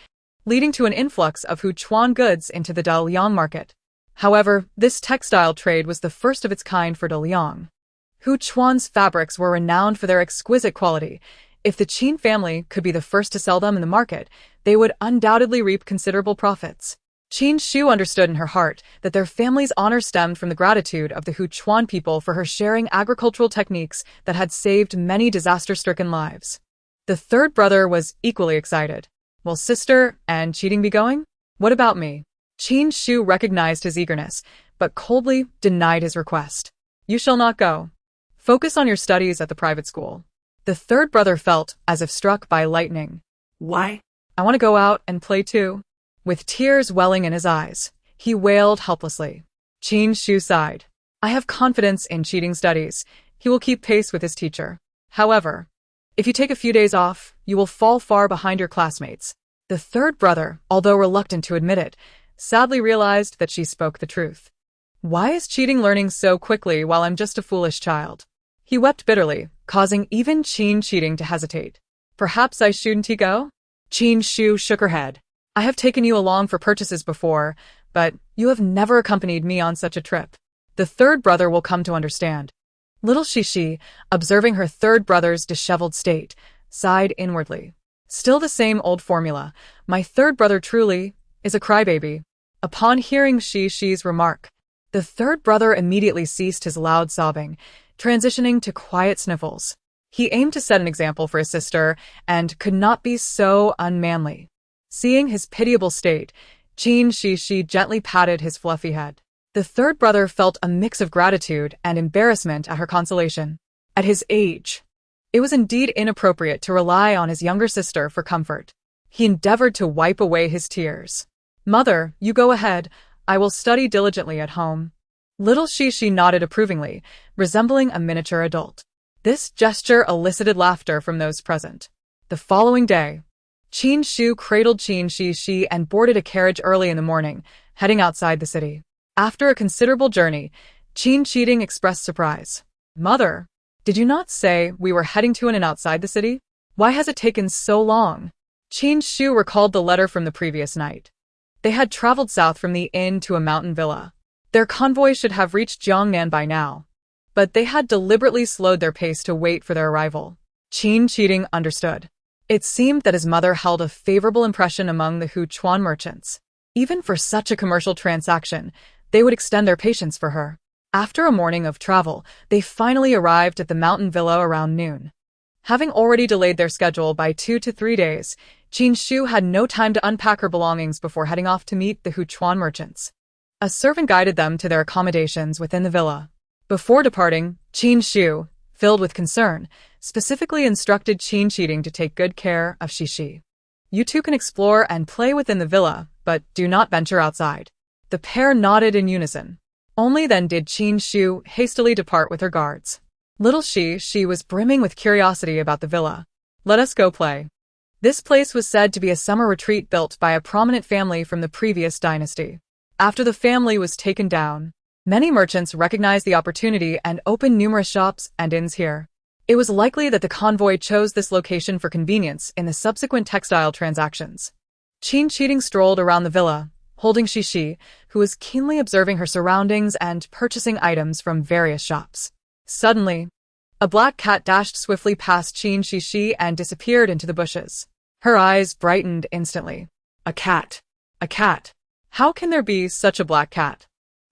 leading to an influx of Huchuan goods into the Daliang market. However, this textile trade was the first of its kind for Daliang. Huchuan's fabrics were renowned for their exquisite quality. If the Qin family could be the first to sell them in the market, they would undoubtedly reap considerable profits. Qin Xixi understood in her heart that their family's honor stemmed from the gratitude of the Huchuan people for her sharing agricultural techniques that had saved many disaster-stricken lives. The third brother was equally excited. Will sister and cheating be going? What about me? Qin Xixi recognized his eagerness, but coldly denied his request. You shall not go. Focus on your studies at the private school. The third brother felt as if struck by lightning. Why? I want to go out and play too. With tears welling in his eyes, he wailed helplessly. Qin Xixi sighed. I have confidence in cheating studies. He will keep pace with his teacher. However, if you take a few days off, you will fall far behind your classmates. The third brother, although reluctant to admit it, sadly realized that she spoke the truth. Why is cheating learning so quickly while I'm just a foolish child? He wept bitterly, causing even Qin cheating to hesitate. Perhaps I shouldn't go? Qin Xixi shook her head. I have taken you along for purchases before, but you have never accompanied me on such a trip. The third brother will come to understand. Little Xixi, observing her third brother's disheveled state, sighed inwardly. Still the same old formula. My third brother truly is a crybaby. Upon hearing Xixi's remark, the third brother immediately ceased his loud sobbing, transitioning to quiet sniffles. He aimed to set an example for his sister and could not be so unmanly. Seeing his pitiable state, Qin Xixi gently patted his fluffy head. The third brother felt a mix of gratitude and embarrassment at her consolation. At his age, it was indeed inappropriate to rely on his younger sister for comfort. He endeavored to wipe away his tears. Mother, you go ahead. I will study diligently at home. Little Xixi nodded approvingly, resembling a miniature adult. This gesture elicited laughter from those present. The following day, Qin Shu cradled Qin Xixi and boarded a carriage early in the morning, heading outside the city. After a considerable journey, Qin Xixi expressed surprise. "Mother, did you not say we were heading to and outside the city? Why has it taken so long?" Qin Shu recalled the letter from the previous night. They had traveled south from the inn to a mountain villa. Their convoy should have reached Jiangnan by now, but they had deliberately slowed their pace to wait for their arrival. Qin Xixi understood. It seemed that his mother held a favorable impression among the Huchuan merchants. Even for such a commercial transaction, they would extend their patience for her. After a morning of travel, they finally arrived at the mountain villa around noon. Having already delayed their schedule by 2 to 3 days, Qin Shu had no time to unpack her belongings before heading off to meet the Huchuan merchants. A servant guided them to their accommodations within the villa. Before departing, Qin Shu, filled with concern, specifically instructed Qin Xixi to take good care of Xixi. "You two can explore and play within the villa, but do not venture outside." The pair nodded in unison. Only then did Qin Shu hastily depart with her guards. Little Xixi was brimming with curiosity about the villa. "Let us go play." This place was said to be a summer retreat built by a prominent family from the previous dynasty. After the family was taken down, many merchants recognized the opportunity and opened numerous shops and inns here. It was likely that the convoy chose this location for convenience in the subsequent textile transactions. Qin Xixi strolled around the villa, holding Xixi, who was keenly observing her surroundings and purchasing items from various shops. Suddenly, a black cat dashed swiftly past Qin Xixi and disappeared into the bushes. Her eyes brightened instantly. "A cat! A cat! How can there be such a black cat?"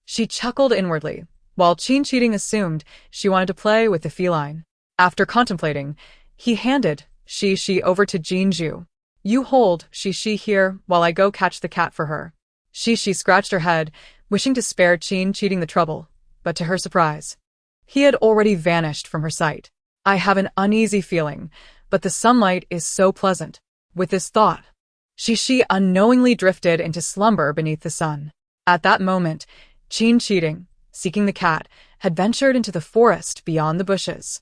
She chuckled inwardly, while Qin Xixi assumed she wanted to play with the feline. After contemplating, he handed Xixi over to Jinju. "You hold Xixi here while I go catch the cat for her." Xixi scratched her head, wishing to spare Qin Xixi the trouble, but to her surprise, he had already vanished from her sight. "I have an uneasy feeling, but the sunlight is so pleasant." With this thought, Xixi unknowingly drifted into slumber beneath the sun. At that moment, Qin Xixi, seeking the cat, had ventured into the forest beyond the bushes.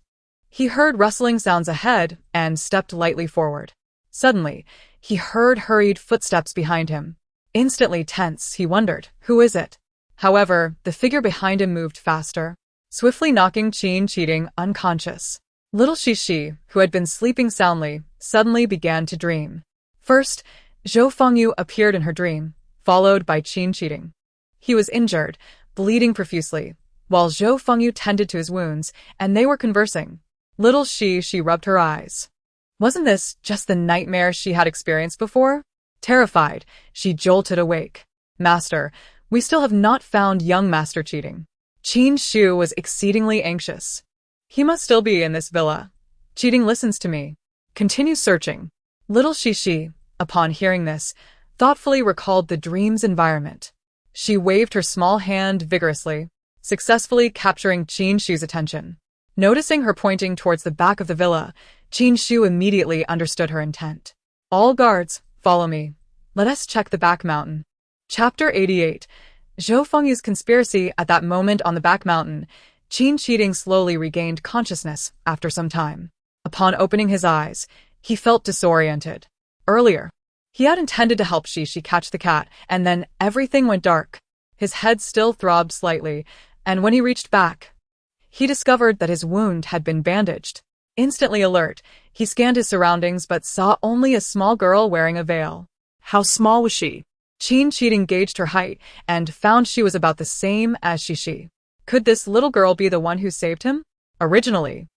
He heard rustling sounds ahead and stepped lightly forward. Suddenly, he heard hurried footsteps behind him. Instantly tense, he wondered, who is it? However, the figure behind him moved faster, swiftly knocking Qin Xixi unconscious. Little Xixi, who had been sleeping soundly, suddenly began to dream. First, Zhou Fengyu appeared in her dream, followed by Qin Xixi. He was injured, bleeding profusely, while Zhou Fengyu tended to his wounds, and they were conversing. Little Xixi rubbed her eyes. Wasn't this just the nightmare she had experienced before? Terrified, she jolted awake. "Master, we still have not found young Master Cheating." Qin Shu was exceedingly anxious. "He must still be in this villa. Cheating listens to me. Continue searching." Little Xixi, upon hearing this, thoughtfully recalled the dream's environment. She waved her small hand vigorously, successfully capturing Qin Shu's attention. Noticing her pointing towards the back of the villa, Qin Shu immediately understood her intent. "All guards, follow me. Let us check the back mountain." Chapter 88. Zhou Fengyu's conspiracy. At that moment on the back mountain, Qin Xixi slowly regained consciousness after some time. Upon opening his eyes, he felt disoriented. Earlier, he had intended to help Xixi catch the cat, and then everything went dark. His head still throbbed slightly, and when he reached back, he discovered that his wound had been bandaged. Instantly alert, he scanned his surroundings but saw only a small girl wearing a veil. How small was she? Qin Xixi gauged her height and found she was about the same as Xixi. Could this little girl be the one who saved him? Originally,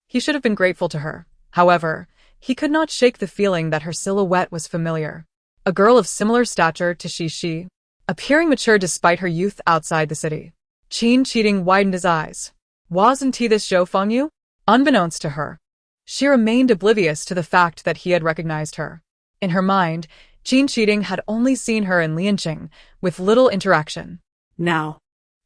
he should have been grateful to her. However, he could not shake the feeling that her silhouette was familiar. A girl of similar stature to Xixi, appearing mature despite her youth outside the city. Qin Xixi widened his eyes. Wasn't he this Zhou Fengyu? Unbeknownst to her, she remained oblivious to the fact that he had recognized her. In her mind, Qin Xixi had only seen her in Lianqing, with little interaction. Now,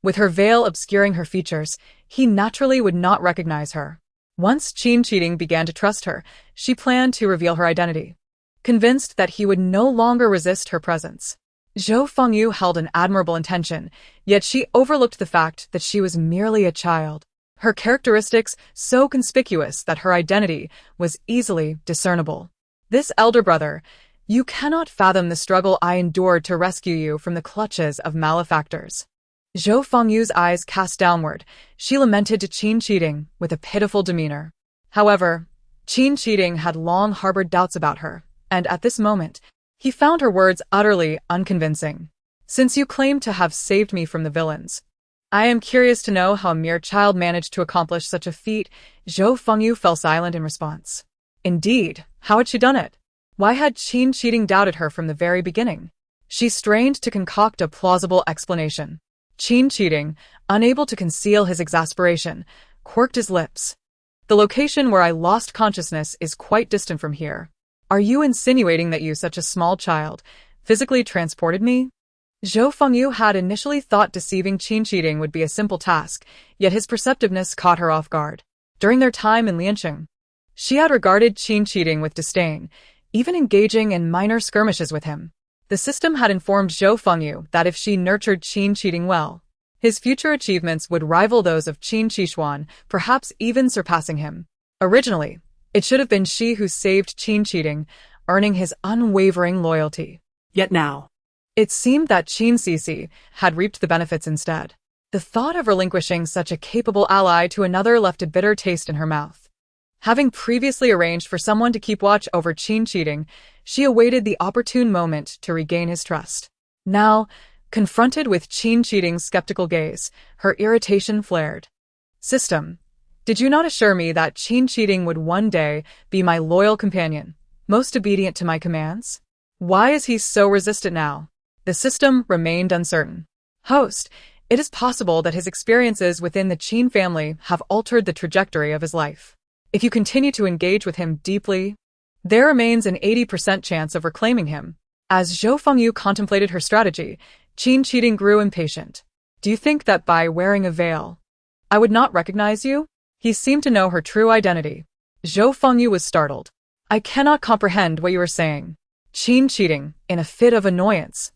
with her veil obscuring her features, he naturally would not recognize her. Once Qin Xixi began to trust her, she planned to reveal her identity. Convinced that he would no longer resist her presence, Zhou Fengyu held an admirable intention, yet she overlooked the fact that she was merely a child. Her characteristics so conspicuous that her identity was easily discernible. This elder brother, you cannot fathom the struggle I endured to rescue you from the clutches of malefactors. Zhou Fengyu's eyes cast downward. She lamented to Qin Xixi with a pitiful demeanor. However, Qin Xixi had long harbored doubts about her, and at this moment, he found her words utterly unconvincing. Since you claim to have saved me from the villains, I am curious to know how a mere child managed to accomplish such a feat. Zhou Fengyu fell silent in response. Indeed, how had she done it? Why had Qin Xixi doubted her from the very beginning? She strained to concoct a plausible explanation. Qin Xixi, unable to conceal his exasperation, quirked his lips. The location where I lost consciousness is quite distant from here. Are you insinuating that you, such a small child, physically transported me? Zhou Fengyu had initially thought deceiving Qin Xixi would be a simple task, yet his perceptiveness caught her off guard. During their time in Liancheng, she had regarded Qin Xixi with disdain, even engaging in minor skirmishes with him. The system had informed Zhou Fengyu that if she nurtured Qin Xixi well, his future achievements would rival those of Qin Xixi, perhaps even surpassing him. Originally, it should have been she who saved Qin Xixi, earning his unwavering loyalty. Yet now, it seemed that Qin Xixi had reaped the benefits instead. The thought of relinquishing such a capable ally to another left a bitter taste in her mouth. Having previously arranged for someone to keep watch over Qin Xixi, she awaited the opportune moment to regain his trust. Now, confronted with Qin Xixi's skeptical gaze, her irritation flared. System, did you not assure me that Qin Xixi would one day be my loyal companion, most obedient to my commands? Why is he so resistant now? The system remained uncertain. Host, it is possible that his experiences within the Qin family have altered the trajectory of his life. If you continue to engage with him deeply, there remains an 80% chance of reclaiming him. As Zhou Fengyu contemplated her strategy, Qin Xixi grew impatient. Do you think that by wearing a veil, I would not recognize you? He seemed to know her true identity. Zhou Fengyu was startled. I cannot comprehend what you are saying. Qin Xixi, in a fit of annoyance,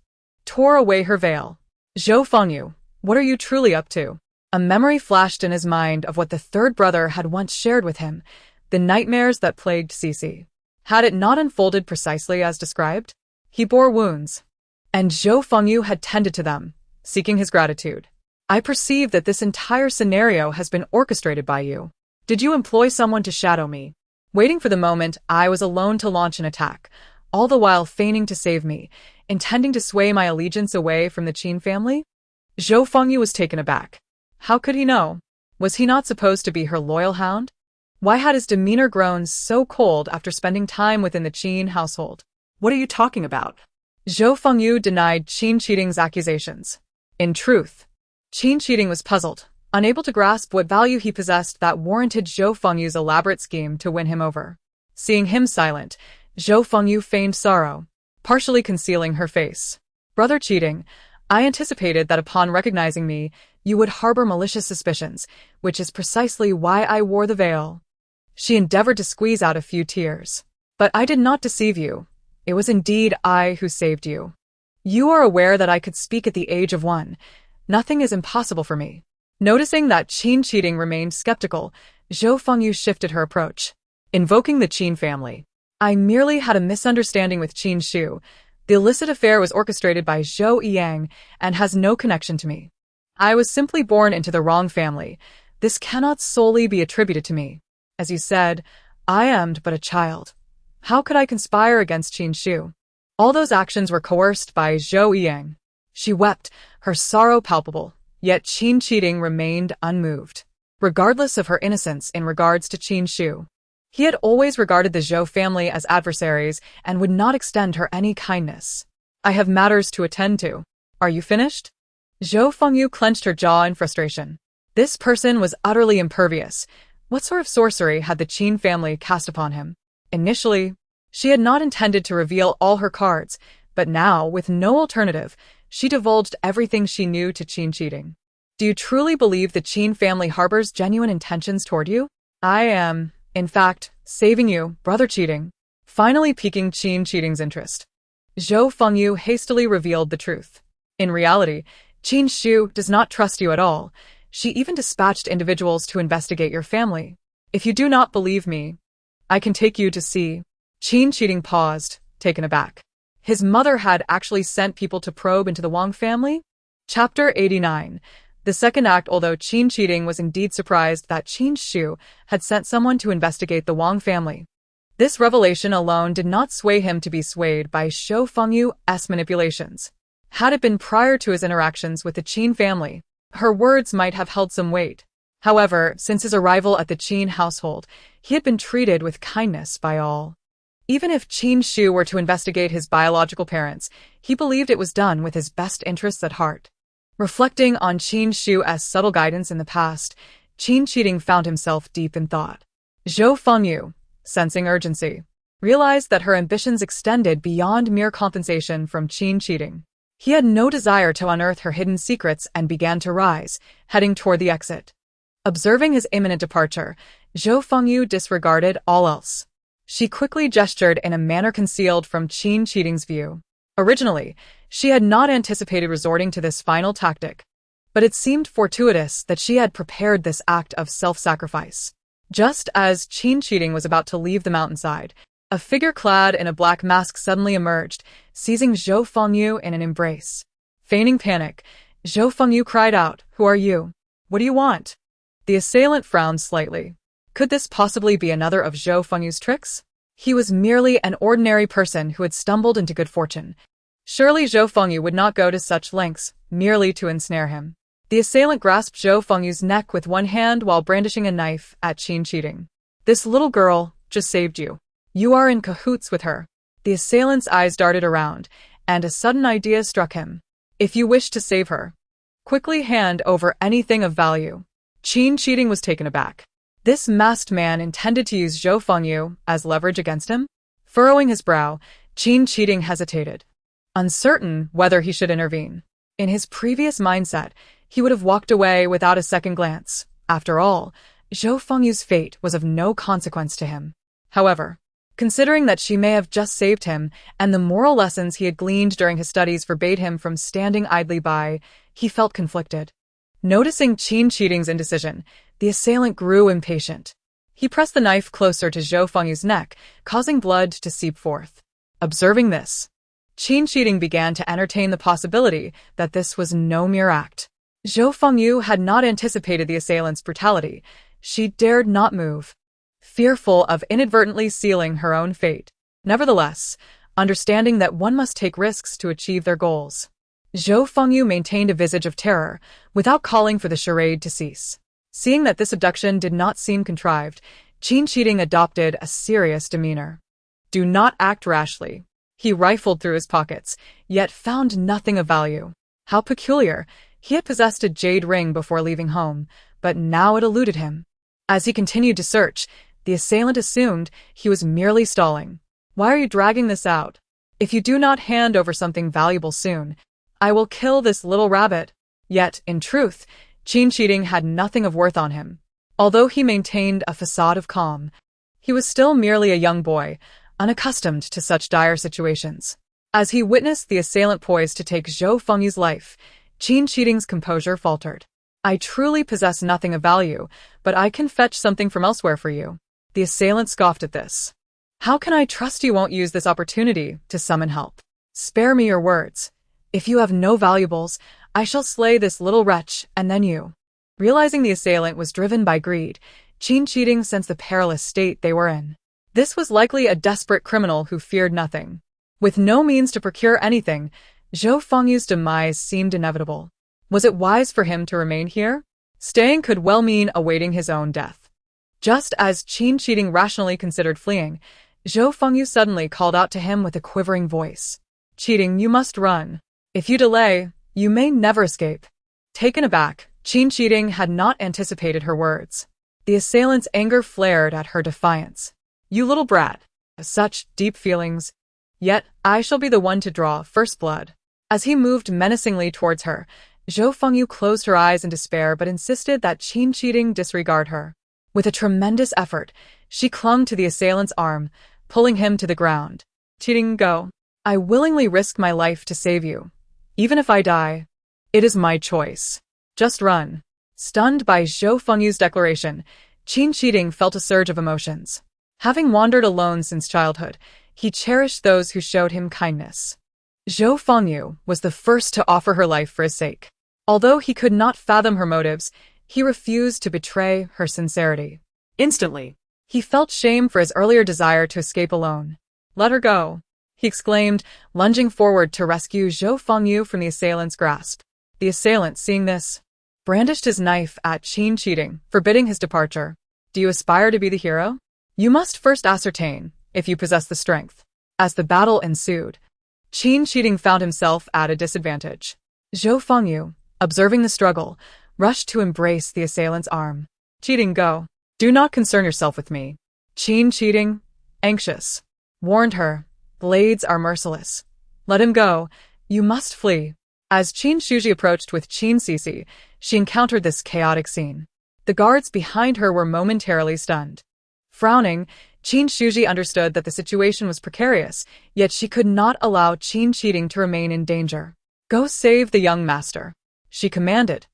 tore away her veil. Zhou Fengyu, what are you truly up to? A memory flashed in his mind of what the third brother had once shared with him, the nightmares that plagued Xixi. Had it not unfolded precisely as described? He bore wounds, and Zhou Fengyu had tended to them, seeking his gratitude. I perceive that this entire scenario has been orchestrated by you. Did you employ someone to shadow me, waiting for the moment I was alone to launch an attack, all the while feigning to save me, intending to sway my allegiance away from the Qin family? Zhou Fengyu was taken aback. How could he know? Was he not supposed to be her loyal hound? Why had his demeanor grown so cold after spending time within the Qin household? what are you talking about? Zhou Fengyu denied Qin Xixi's accusations. In truth, Qin Xixi was puzzled, unable to grasp what value he possessed that warranted Zhou Fengyu's elaborate scheme to win him over. Seeing him silent, Zhou Fengyu feigned sorrow, partially concealing her face. Brother Qixi, I anticipated that upon recognizing me, you would harbor malicious suspicions, which is precisely why I wore the veil. She endeavored to squeeze out a few tears. But I did not deceive you. It was indeed I who saved you. You are aware that I could speak at the age of 1. Nothing is impossible for me. Noticing that Qin Xixi remained skeptical, Zhou Fengyu shifted her approach. Invoking the Qin family. I merely had a misunderstanding with Qin Xu. The illicit affair was orchestrated by Zhou Yang and has no connection to me. I was simply born into the wrong family. This cannot solely be attributed to me. As you said, I am but a child. How could I conspire against Qin Xu? All those actions were coerced by Zhou Yang. She wept, her sorrow palpable, yet Qin Xixi remained unmoved. Regardless of her innocence in regards to Qin Xu, he had always regarded the Zhou family as adversaries and would not extend her any kindness. I have matters to attend to. Are you finished? Zhou Fengyu clenched her jaw in frustration. This person was utterly impervious. What sort of sorcery had the Qin family cast upon him? Initially, she had not intended to reveal all her cards, but now, with no alternative, she divulged everything she knew to Qin Xixi. Do you truly believe the Qin family harbors genuine intentions toward you? I am, in fact, saving you, Brother Qixi, finally piquing Qin Xixi's interest. Zhou Fengyu hastily revealed the truth. In reality, Qin Xixi does not trust you at all. She even dispatched individuals to investigate your family. If you do not believe me, I can take you to see. Qin Xixi paused, taken aback. His mother had actually sent people to probe into the Wang family? Chapter 89. The second act. Although Qin Xixi was indeed surprised that Qin Xixi had sent someone to investigate the Wang family, this revelation alone did not sway him to be swayed by Zhou Fengyu's manipulations. Had it been prior to his interactions with the Qin family, her words might have held some weight. However, since his arrival at the Qin household, he had been treated with kindness by all. Even if Qin Xixi were to investigate his biological parents, he believed it was done with his best interests at heart. Reflecting on Qin Xixi's subtle guidance in the past, Qin Xixi found himself deep in thought. Zhou Fengyu, sensing urgency, realized that her ambitions extended beyond mere compensation from Qin Xixi. He had no desire to unearth her hidden secrets and began to rise, heading toward the exit. Observing his imminent departure, Zhou Fengyu disregarded all else. She quickly gestured in a manner concealed from Qin Xixi's view. Originally, she had not anticipated resorting to this final tactic, but it seemed fortuitous that she had prepared this act of self-sacrifice. Just as Qin Xixi was about to leave the mountainside, a figure clad in a black mask suddenly emerged, seizing Zhou Fengyu in an embrace. Feigning panic, Zhou Fengyu cried out, "Who are you? What do you want?" The assailant frowned slightly. Could this possibly be another of Zhou Fengyu's tricks? He was merely an ordinary person who had stumbled into good fortune. Surely Zhou Fengyu would not go to such lengths, merely to ensnare him. The assailant grasped Zhou Fengyu's neck with one hand while brandishing a knife at Qin Xixi. "This little girl just saved you. You are in cahoots with her." The assailant's eyes darted around, and a sudden idea struck him. "If you wish to save her, quickly hand over anything of value." Qin Xixi was taken aback. This masked man intended to use Zhou Fengyu as leverage against him? Furrowing his brow, Qin Xixi hesitated, uncertain whether he should intervene. In his previous mindset, he would have walked away without a second glance. After all, Zhou Fengyu's fate was of no consequence to him. However, considering that she may have just saved him, and the moral lessons he had gleaned during his studies forbade him from standing idly by, he felt conflicted. Noticing Qin Xixi's indecision, the assailant grew impatient. He pressed the knife closer to Zhou Fengyu's neck, causing blood to seep forth. Observing this, Qin Xixi began to entertain the possibility that this was no mere act. Zhou Fengyu had not anticipated the assailant's brutality. She dared not move, fearful of inadvertently sealing her own fate. Nevertheless, understanding that one must take risks to achieve their goals, Zhou Fengyu maintained a visage of terror, without calling for the charade to cease. Seeing that this abduction did not seem contrived, Qin Xixi adopted a serious demeanor. "Do not act rashly." He rifled through his pockets, yet found nothing of value. How peculiar! He had possessed a jade ring before leaving home, but now it eluded him. As he continued to search, the assailant assumed he was merely stalling. "Why are you dragging this out? If you do not hand over something valuable soon, I will kill this little rabbit." Yet, in truth, Qin Xixi had nothing of worth on him. Although he maintained a facade of calm, he was still merely a young boy, unaccustomed to such dire situations. As he witnessed the assailant poised to take Zhou Fengyu's life, Qin Xixi's composure faltered. "I truly possess nothing of value, but I can fetch something from elsewhere for you." The assailant scoffed at this. "How can I trust you won't use this opportunity to summon help? Spare me your words. If you have no valuables, I shall slay this little wretch, and then you." Realizing the assailant was driven by greed, Qin Xixi sensed the perilous state they were in. This was likely a desperate criminal who feared nothing. With no means to procure anything, Zhou Fengyu's demise seemed inevitable. Was it wise for him to remain here? Staying could well mean awaiting his own death. Just as Qin Xixi rationally considered fleeing, Zhou Fengyu suddenly called out to him with a quivering voice. "Cheating, you must run. If you delay, you may never escape." Taken aback, Qin Xixi had not anticipated her words. The assailant's anger flared at her defiance. "You little brat. Such deep feelings. Yet, I shall be the one to draw first blood." As he moved menacingly towards her, Zhou Fengyu closed her eyes in despair but insisted that Qin Xixi disregard her. With a tremendous effort, she clung to the assailant's arm, pulling him to the ground. "Cheating, go. I willingly risk my life to save you. Even if I die, it is my choice. Just run. Stunned by Zhou Fengyu's declaration, Qin Xixi felt a surge of emotions. Having wandered alone since childhood, he cherished those who showed him kindness. Zhou Fengyu was the first to offer her life for his sake. Although he could not fathom her motives, he refused to betray her sincerity. Instantly, He felt shame for his earlier desire to escape alone. "Let her go," he exclaimed, lunging forward to rescue Zhou Fengyu from the assailant's grasp. The assailant, seeing this, brandished his knife at Qin Xixi, forbidding his departure. "Do you aspire to be the hero? You must first ascertain if you possess the strength." As the battle ensued, Qin Xixi found himself at a disadvantage. Zhou Fengyu, observing the struggle, rushed to embrace the assailant's arm. "Cheating, go. Do not concern yourself with me." Qin Xixi, anxious, warned her, "Blades are merciless. Let him go. You must flee." As Qin Xixi approached with Qin Xixi, she encountered this chaotic scene. The guards behind her were momentarily stunned. Frowning, Qin Xixi understood that the situation was precarious, yet she could not allow Qin Xixi to remain in danger. "Go save the young master," she commanded,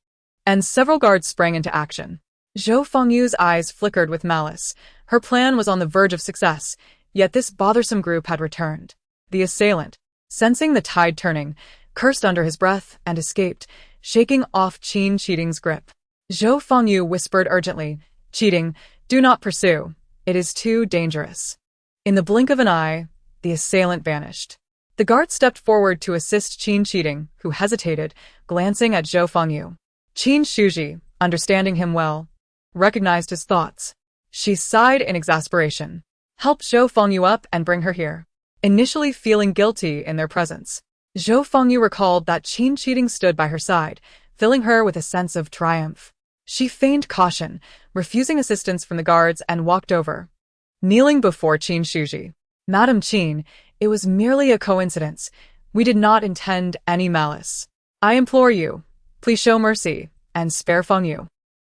and several guards sprang into action. Zhou Fengyu's eyes flickered with malice. Her plan was on the verge of success, yet this bothersome group had returned. The assailant, sensing the tide turning, cursed under his breath and escaped, shaking off Qin Xixi's grip. Zhou Fengyu whispered urgently, "Cheating, do not pursue. It is too dangerous." In the blink of an eye, the assailant vanished. The guard stepped forward to assist Qin Xixi, who hesitated, glancing at Zhou Fengyu. Qin Xixi, understanding him well, recognized his thoughts. She sighed in exasperation. "Help Zhou Fengyu up and bring her here." Initially feeling guilty in their presence, Zhou Fengyu recalled that Qin Xixi stood by her side, filling her with a sense of triumph. She feigned caution, refusing assistance from the guards, and walked over, kneeling before Qin Xixi. "Madam Qin, it was merely a coincidence. We did not intend any malice. I implore you, please show mercy and spare Fengyu."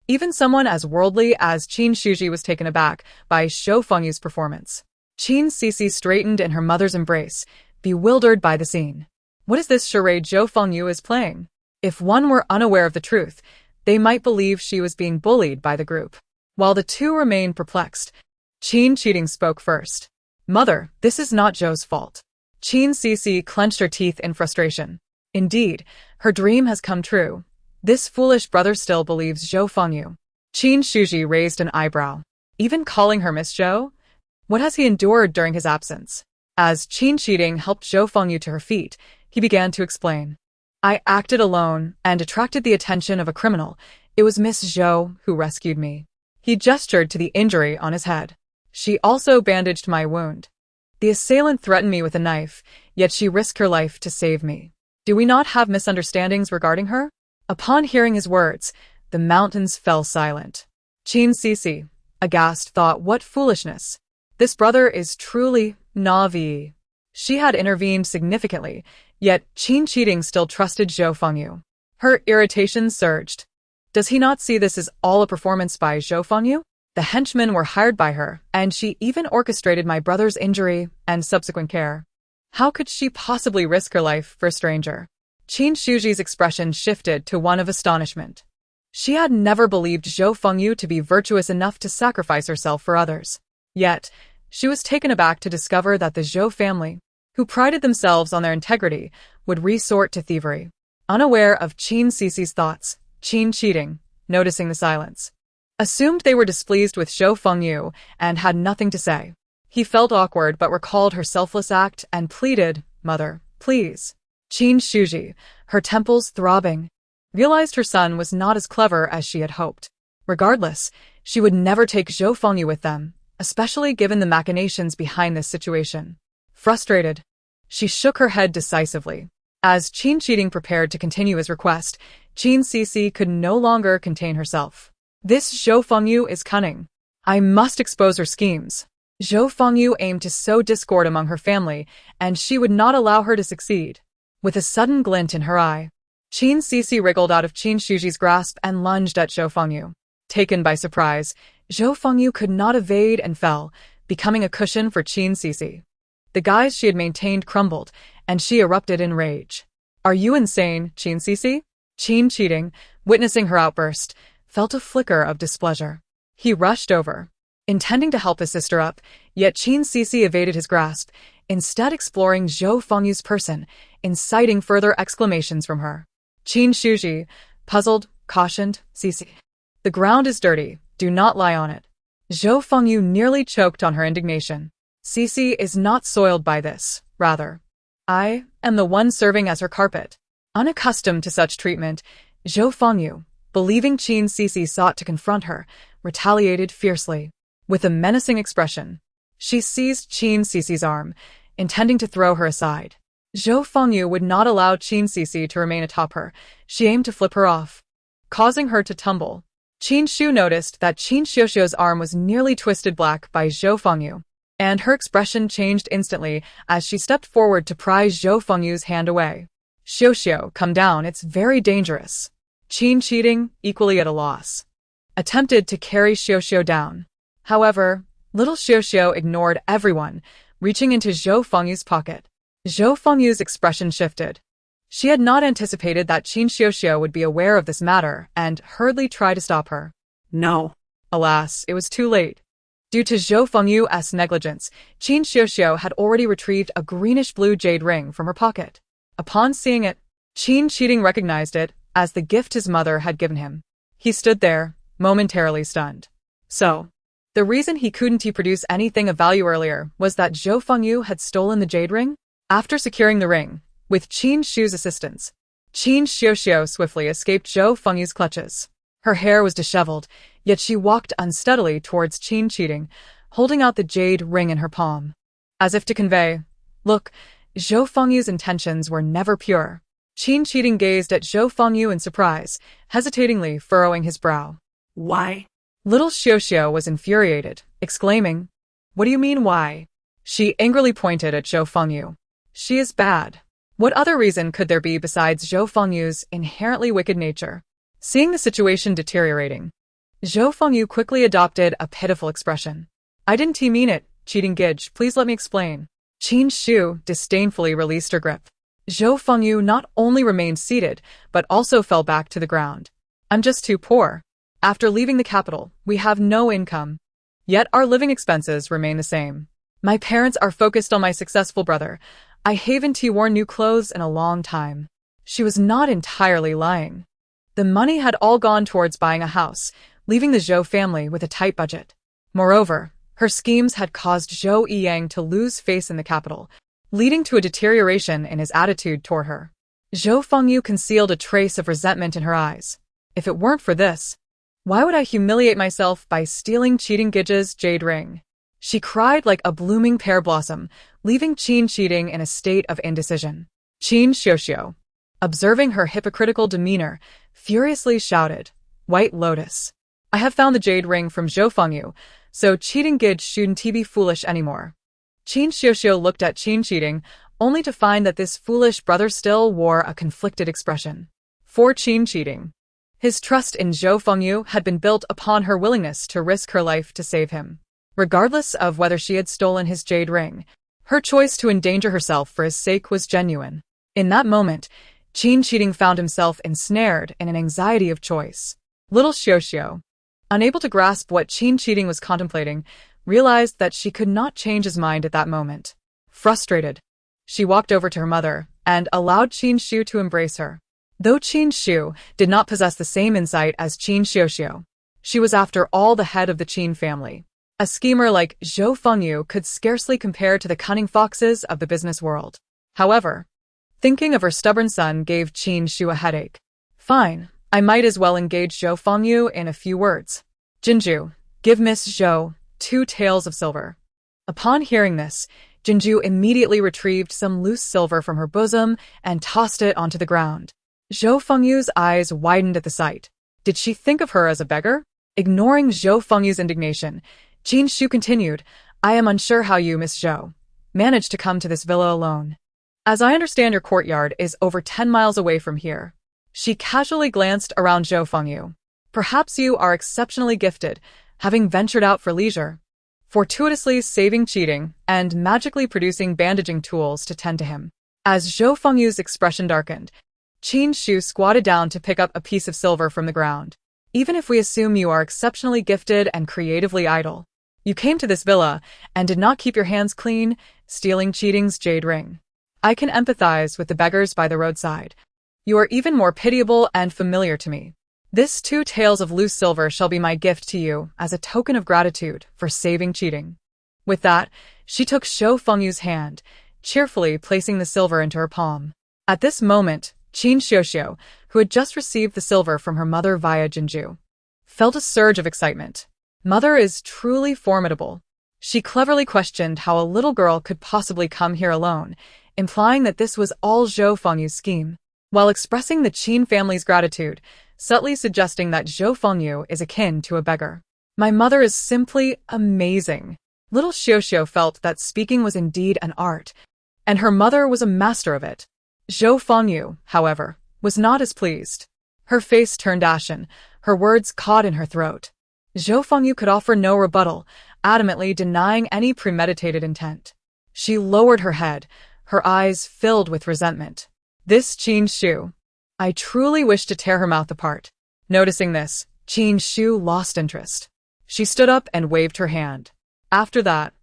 Even someone as worldly as Qin Xixi was taken aback by Zhou Fengyu's performance. Qin Xixi straightened in her mother's embrace, bewildered by the scene. What is this charade Zhou Fengyu is playing? If one were unaware of the truth, they might believe she was being bullied by the group. While the two remained perplexed, Qin Xixi spoke first. "Mother, this is not Zhou's fault." Qin Xixi clenched her teeth in frustration. Indeed, her dream has come true. This foolish brother still believes Zhou Fengyu. Qin Xixi raised an eyebrow. Even calling her Miss Zhou? What has he endured during his absence? As Qin Xixi helped Zhou Fengyu to her feet, he began to explain. "I acted alone and attracted the attention of a criminal. It was Miss Zhou who rescued me." He gestured to the injury on his head. "She also bandaged my wound. The assailant threatened me with a knife, yet she risked her life to save me. Do we not have misunderstandings regarding her?" Upon hearing his words, the mountains fell silent. Qin Xixi, aghast, thought, "What foolishness! This brother is truly naive." She had intervened significantly, yet Qin Xixi still trusted Zhou Fengyu. Her irritation surged. Does he not see this as all a performance by Zhou Fengyu? The henchmen were hired by her, and she even orchestrated my brother's injury and subsequent care. How could she possibly risk her life for a stranger? Qin Xixi's expression shifted to one of astonishment. She had never believed Zhou Fengyu to be virtuous enough to sacrifice herself for others. Yet, she was taken aback to discover that the Zhou family, who prided themselves on their integrity, would resort to thievery. Unaware of Qin Xixi's thoughts, Qin Xixi, noticing the silence, assumed they were displeased with Zhou Fengyu and had nothing to say. He felt awkward but recalled her selfless act and pleaded, "Mother, please." Qin Xixi, her temples throbbing, realized her son was not as clever as she had hoped. Regardless, she would never take Zhou Fengyu with them, especially given the machinations behind this situation. Frustrated, she shook her head decisively. As Qin Xixi prepared to continue his request, Qin Xixi could no longer contain herself. "This Zhou Fengyu is cunning. I must expose her schemes." Zhou Fengyu aimed to sow discord among her family, and she would not allow her to succeed. With a sudden glint in her eye, Qin Xixi wriggled out of Qin Xixi's grasp and lunged at Zhou Fengyu. Taken by surprise, Zhou Fengyu could not evade and fell, becoming a cushion for Qin Xixi. The guise she had maintained crumbled, and she erupted in rage. Are you insane, Qin Xixi? Qin Cheating, witnessing her outburst, felt a flicker of displeasure. He rushed over, intending to help his sister up, yet Qin Xixi evaded his grasp, instead exploring Zhou Fengyu's person, inciting further exclamations from her. Qin Xixi, puzzled, cautioned, Xixi. The ground is dirty, do not lie on it. Zhou Fengyu nearly choked on her indignation. Xixi is not soiled by this, rather. I am the one serving as her carpet. Unaccustomed to such treatment, Zhou Fengyu, believing Qin Xixi sought to confront her, retaliated fiercely. With a menacing expression, she seized Qin Xixi's arm, intending to throw her aside. Zhou Fengyu would not allow Qin Xixi to remain atop her. She aimed to flip her off, causing her to tumble. Qin Shu noticed that Qin Xiuxiu's arm was nearly twisted black by Zhou Fengyu, and her expression changed instantly as she stepped forward to pry Zhou Fengyu's hand away. Xiuxiu, come down, it's very dangerous. Qin Cheating, equally at a loss, attempted to carry Xiuxiu down. However, little Xiuxiu ignored everyone, reaching into Zhou Fengyu's pocket. Zhou Fengyu's expression shifted. She had not anticipated that Qin Xiuxiu would be aware of this matter and hurriedly tried to stop her. No. Alas, it was too late. Due to Zhou Fengyu's negligence, Qin Xiuxiu had already retrieved a greenish-blue jade ring from her pocket. Upon seeing it, Qin Cheating recognized it as the gift his mother had given him. He stood there, momentarily stunned. So, the reason he couldn't produce anything of value earlier was that Zhou Fengyu had stolen the jade ring? After securing the ring, with Qin Shu's assistance, Qin Xiuxiu swiftly escaped Zhou Fengyu's clutches. Her hair was disheveled, yet she walked unsteadily towards Qin Cheating, holding out the jade ring in her palm. As if to convey, look, Zhou Fengyu's intentions were never pure. Qin Cheating gazed at Zhou Fengyu in surprise, hesitatingly furrowing his brow. Why? Little Xiuxiu was infuriated, exclaiming, What do you mean why? She angrily pointed at Zhou Fengyu. She is bad. What other reason could there be besides Zhou Fengyu's inherently wicked nature? Seeing the situation deteriorating, Zhou Fengyu quickly adopted a pitiful expression. I didn't mean it, Cheating Gidge, please let me explain. Qin Shu disdainfully released her grip. Zhou Fengyu not only remained seated, but also fell back to the ground. I'm just too poor. After leaving the capital, we have no income. Yet our living expenses remain the same. My parents are focused on my successful brother. I haven't worn new clothes in a long time. She was not entirely lying. The money had all gone towards buying a house, leaving the Zhou family with a tight budget. Moreover, her schemes had caused Zhou Yiyang to lose face in the capital, leading to a deterioration in his attitude toward her. Zhou Fengyu concealed a trace of resentment in her eyes. If it weren't for this, why would I humiliate myself by stealing Cheating Gidge's jade ring? She cried like a blooming pear blossom, leaving Qin Cheating in a state of indecision. Qin Xiuxiu, observing her hypocritical demeanor, furiously shouted, White Lotus. I have found the jade ring from Zhou Fengyu, so Cheating Gidge shouldn't be foolish anymore. Qin Xiuxiu looked at Qin Cheating, only to find that this foolish brother still wore a conflicted expression. For Qin Cheating, his trust in Zhou Fengyu had been built upon her willingness to risk her life to save him. Regardless of whether she had stolen his jade ring, her choice to endanger herself for his sake was genuine. In that moment, Qin Cheating found himself ensnared in an anxiety of choice. Little Xiuxiu, unable to grasp what Qin Cheating was contemplating, realized that she could not change his mind at that moment. Frustrated, she walked over to her mother and allowed Qin Shu to embrace her. Though Qin Shu did not possess the same insight as Qin Xiuxiu, she was after all the head of the Qin family. A schemer like Zhou Fengyu could scarcely compare to the cunning foxes of the business world. However, thinking of her stubborn son gave Qin Shu a headache. Fine, I might as well engage Zhou Fengyu in a few words. Jinju, give Miss Zhou 2 taels of silver. Upon hearing this, Jinju immediately retrieved some loose silver from her bosom and tossed it onto the ground. Zhou Fengyu's eyes widened at the sight. Did she think of her as a beggar? Ignoring Zhou Fengyu's indignation, Qin Shu continued, I am unsure how you, Miss Zhou, managed to come to this villa alone. As I understand, your courtyard is over 10 miles away from here. She casually glanced around Zhou Fengyu. Perhaps you are exceptionally gifted, having ventured out for leisure. fortuitously saving cheating and magically producing bandaging tools to tend to him. As Zhou Fengyu's expression darkened, Qin Xixi squatted down to pick up a piece of silver from the ground. Even if we assume you are exceptionally gifted and creatively idle, you came to this villa and did not keep your hands clean, stealing cheating's jade ring. I can empathize with the beggars by the roadside. You are even more pitiable and familiar to me. This 2 taels of loose silver shall be my gift to you as a token of gratitude for saving cheating. With that, she took Zhou Fengyu's hand, cheerfully placing the silver into her palm. At this moment, Qin Xixi, who had just received the silver from her mother via Jinju, felt a surge of excitement. Mother is truly formidable. She cleverly questioned how a little girl could possibly come here alone, implying that this was all Zhou Fengyu's scheme, while expressing the Qin family's gratitude, subtly suggesting that Zhou Fengyu is akin to a beggar. My mother is simply amazing. Little Xiaoxiao felt that speaking was indeed an art, and her mother was a master of it. Zhou Fengyu, however, was not as pleased. Her face turned ashen, her words caught in her throat. Zhou Fengyu could offer no rebuttal, adamantly denying any premeditated intent. She lowered her head, her eyes filled with resentment. This Qin Xixi. I truly wish to tear her mouth apart. Noticing this, Qin Xixi lost interest. She stood up and waved her hand. After that,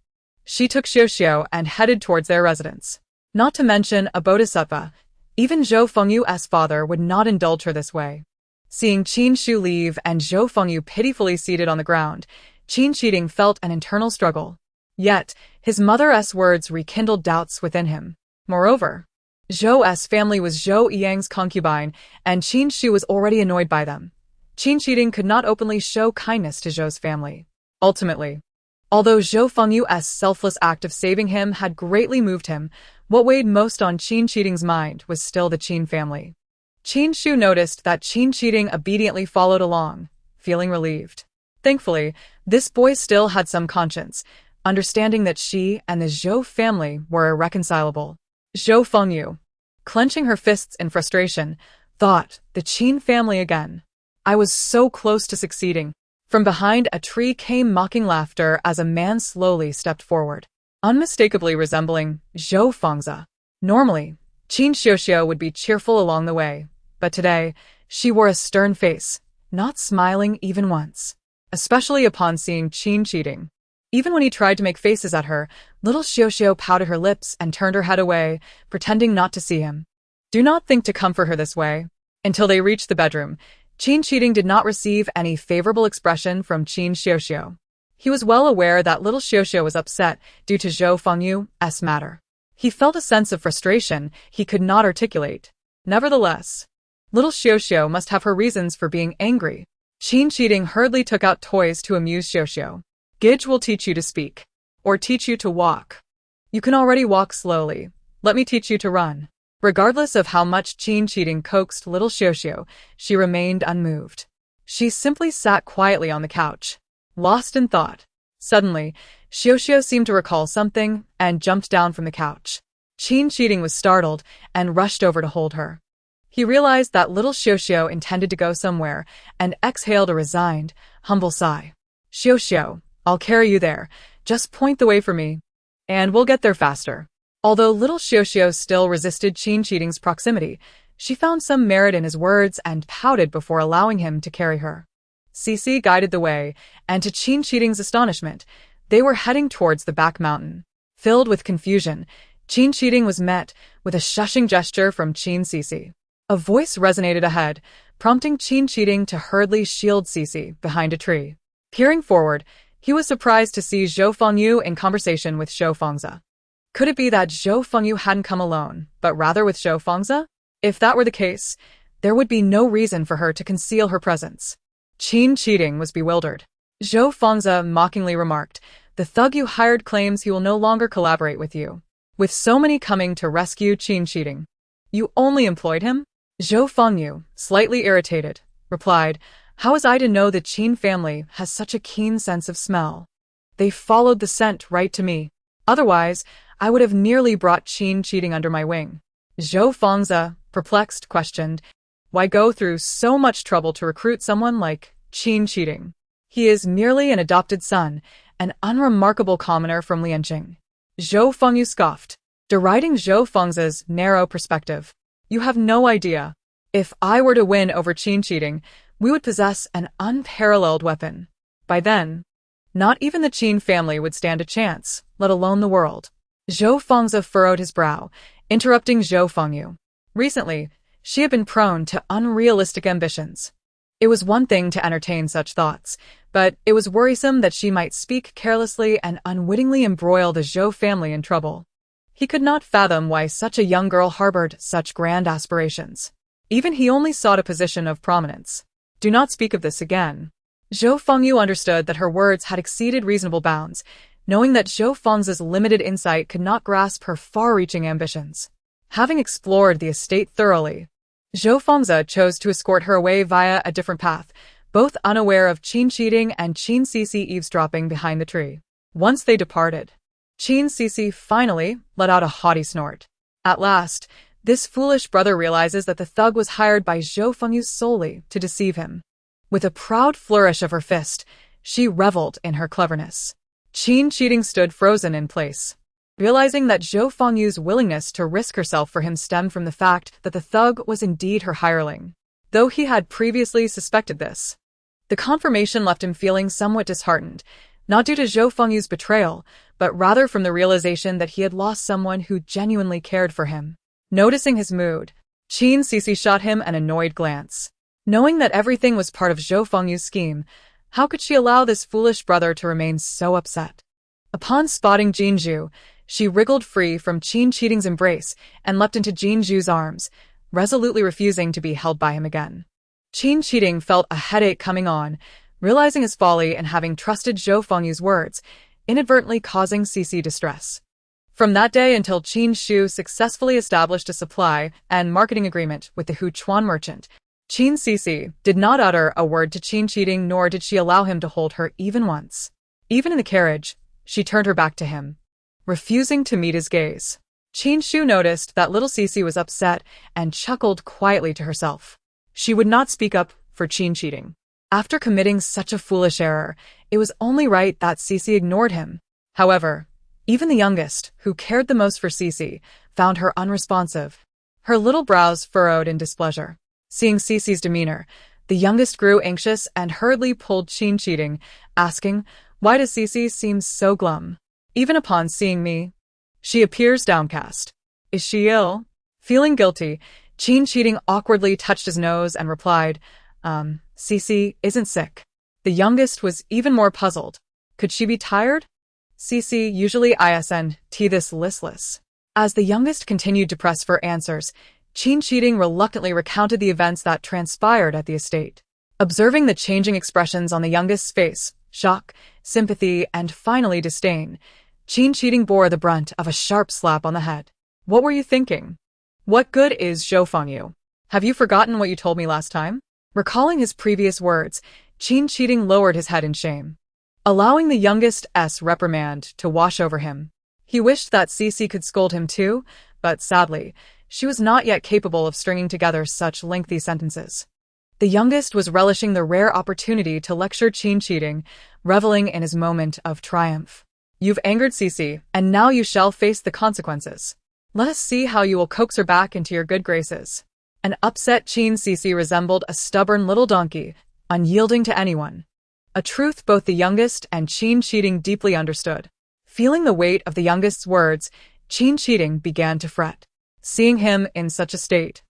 she took Xiaoxiao and headed towards their residence. Not to mention a bodhisattva, even Zhou Fengyu's father would not indulge her this way. Seeing Qin Xixi leave and Zhou Fengyu pitifully seated on the ground, Qin Xixi felt an internal struggle. Yet, his mother's words rekindled doubts within him. Moreover, Zhou's family was Zhou Yang's concubine, and Qin Xixi was already annoyed by them. Qin Xixi could not openly show kindness to Zhou's family. Ultimately, although Zhou Fengyu's selfless act of saving him had greatly moved him, what weighed most on Qin Xiting's mind was still the Qin family. Qin Xixi noticed that Qin Xiting obediently followed along, feeling relieved. Thankfully, this boy still had some conscience, understanding that she and the Zhou family were irreconcilable. Zhou Fengyu, clenching her fists in frustration, thought, the Qin family again. I was so close to succeeding. From behind a tree came mocking laughter as a man slowly stepped forward, unmistakably resembling Zhou Fengzi. Normally, Qin Xiaoxiao would be cheerful along the way, but today, she wore a stern face, not smiling even once, especially upon seeing Qin Xiting. Even when he tried to make faces at her, little Xiaoxiao pouted her lips and turned her head away, pretending not to see him. Do not think to comfort her this way. Until they reached the bedroom, Qin Xiting did not receive any favorable expression from Qin Xiaoxiao. He was well aware that little Xiaoxiao was upset due to Zhou Fengyu's matter. He felt a sense of frustration he could not articulate. Nevertheless, little Xiaoxiao must have her reasons for being angry. Qin Xiting hurriedly took out toys to amuse Xiaoxiao. Gidge will teach you to speak, or teach you to walk. You can already walk slowly. Let me teach you to run. Regardless of how much Qin Xiting coaxed little Xiaoxiao, she remained unmoved. She simply sat quietly on the couch, lost in thought. Suddenly, Xiaoxiao seemed to recall something and jumped down from the couch. Qin Xiting was startled and rushed over to hold her. He realized that little Xiaoxiao intended to go somewhere and exhaled a resigned, humble sigh. Xiaoxiao, I'll carry you there. Just point the way for me, and we'll get there faster. Although little Xiaoxiao still resisted Qin Xiting's proximity, she found some merit in his words and pouted before allowing him to carry her. Xixi guided the way, and to Qin Xiting's astonishment, they were heading towards the back mountain. Filled with confusion, Qin Xiting was met with a shushing gesture from Qin Xixi. A voice resonated ahead, prompting Qin Xiting to hurriedly shield Xixi behind a tree. Peering forward, he was surprised to see Zhou Fengyu in conversation with Zhou Fengzi. Could it be that Zhou Fengyu hadn't come alone, but rather with Zhou Fengzi? If that were the case, there would be no reason for her to conceal her presence. Qin Xiting was bewildered. Zhou Fengzi mockingly remarked, the thug you hired claims he will no longer collaborate with you. With so many coming to rescue Qin Xiting, you only employed him? Zhou Fengyu, slightly irritated, replied, how was I to know the Qin family has such a keen sense of smell? They followed the scent right to me. Otherwise, I would have nearly brought Qin Xiting under my wing. Zhou Fengzi, perplexed, questioned, why go through so much trouble to recruit someone like Qin Xiting? He is merely an adopted son, an unremarkable commoner from Lianqing. Zhou Fengyu scoffed, deriding Zhou Feng's narrow perspective. You have no idea. If I were to win over Qin Cheating, we would possess an unparalleled weapon. By then, not even the Qin family would stand a chance, let alone the world. Zhou Fengzi furrowed his brow, interrupting Zhou Fengyu. Recently, she had been prone to unrealistic ambitions. It was one thing to entertain such thoughts, but it was worrisome that she might speak carelessly and unwittingly embroil the Zhou family in trouble. He could not fathom why such a young girl harbored such grand aspirations. Even he only sought a position of prominence. Do not speak of this again. Zhou Fengyu understood that her words had exceeded reasonable bounds, knowing that Zhou Feng's limited insight could not grasp her far-reaching ambitions. Having explored the estate thoroughly, Zhou Fengzi chose to escort her away via a different path, both unaware of Qin Cheating and Qin Xixi eavesdropping behind the tree. Once they departed, Qin Xixi finally let out a haughty snort. At last, this foolish brother realizes that the thug was hired by Zhou Fengyu solely to deceive him. With a proud flourish of her fist, she reveled in her cleverness. Qin Cheating stood frozen in place, realizing that Zhou Fengyu's willingness to risk herself for him stemmed from the fact that the thug was indeed her hireling, though he had previously suspected this. The confirmation left him feeling somewhat disheartened, not due to Zhou Fengyu's betrayal, but rather from the realization that he had lost someone who genuinely cared for him. Noticing his mood, Qin Xixi shot him an annoyed glance. Knowing that everything was part of Zhou Fengyu's scheme, how could she allow this foolish brother to remain so upset? Upon spotting Jinzhu, she wriggled free from Qin Cheating's embrace and leapt into Jinzhu's arms, resolutely refusing to be held by him again. Qin Cheating felt a headache coming on, realizing his folly and having trusted Zhou Fengyu's words, inadvertently causing Xixi distress. From that day until Qin Xu successfully established a supply and marketing agreement with the Huchuan merchant, Qin Xixi did not utter a word to Qin Cheating, nor did she allow him to hold her even once. Even in the carriage, she turned her back to him, refusing to meet his gaze. Qin Xu noticed that little Xixi was upset and chuckled quietly to herself. She would not speak up for Qin Cheating. After committing such a foolish error, it was only right that Xixi ignored him. However, even the youngest, who cared the most for Xixi, found her unresponsive. Her little brows furrowed in displeasure. Seeing Xixi's demeanor, the youngest grew anxious and hurriedly pulled Qin Cheating, asking, "Why does Xixi seem so glum? Even upon seeing me, she appears downcast. Is she ill?" Feeling guilty, Qin Cheating awkwardly touched his nose and replied, Xixi isn't sick." The youngest was even more puzzled. Could she be tired? Xixi usually isn't this listless. As the youngest continued to press for answers, Qin Cheating reluctantly recounted the events that transpired at the estate. Observing the changing expressions on the youngest's face, shock, sympathy, and finally disdain, Qin Cheating bore the brunt of a sharp slap on the head. "What were you thinking? What good is Zhou Fengyu? Have you forgotten what you told me last time?" Recalling his previous words, Qin Cheating lowered his head in shame, allowing the youngest's reprimand to wash over him. He wished that Xixi could scold him too, but sadly, she was not yet capable of stringing together such lengthy sentences. The youngest was relishing the rare opportunity to lecture Qin Cheating, reveling in his moment of triumph. "You've angered Xixi, and now you shall face the consequences. Let us see how you will coax her back into your good graces." An upset Qin Xixi resembled a stubborn little donkey, unyielding to anyone. A truth both the youngest and Qin Cheating deeply understood. Feeling the weight of the youngest's words, Qin Cheating began to fret. Seeing him in such a state,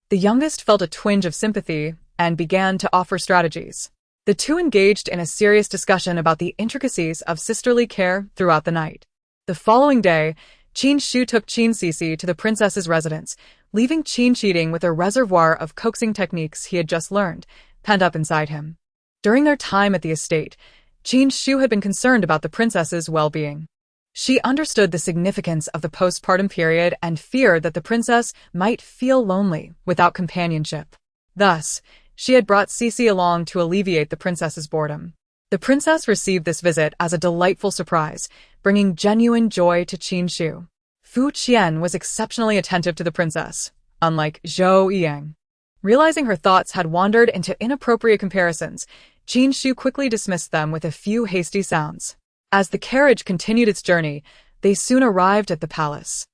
the youngest felt a twinge of sympathy and began to offer strategies. The two engaged in a serious discussion about the intricacies of sisterly care throughout the night. The following day, Qin Xu took Qin Xixi to the princess's residence, leaving Qin Cheating with a reservoir of coaxing techniques he had just learned, penned up inside him. During their time at the estate, Qin Xu had been concerned about the princess's well-being. She understood the significance of the postpartum period and feared that the princess might feel lonely without companionship. Thus, she had brought Xixi along to alleviate the princess's boredom. The princess received this visit as a delightful surprise, bringing genuine joy to Qin Xu. Fu Qian was exceptionally attentive to the princess, unlike Zhou Yang. Realizing her thoughts had wandered into inappropriate comparisons, Qin Xu quickly dismissed them with a few hasty sounds. As the carriage continued its journey, they soon arrived at the palace.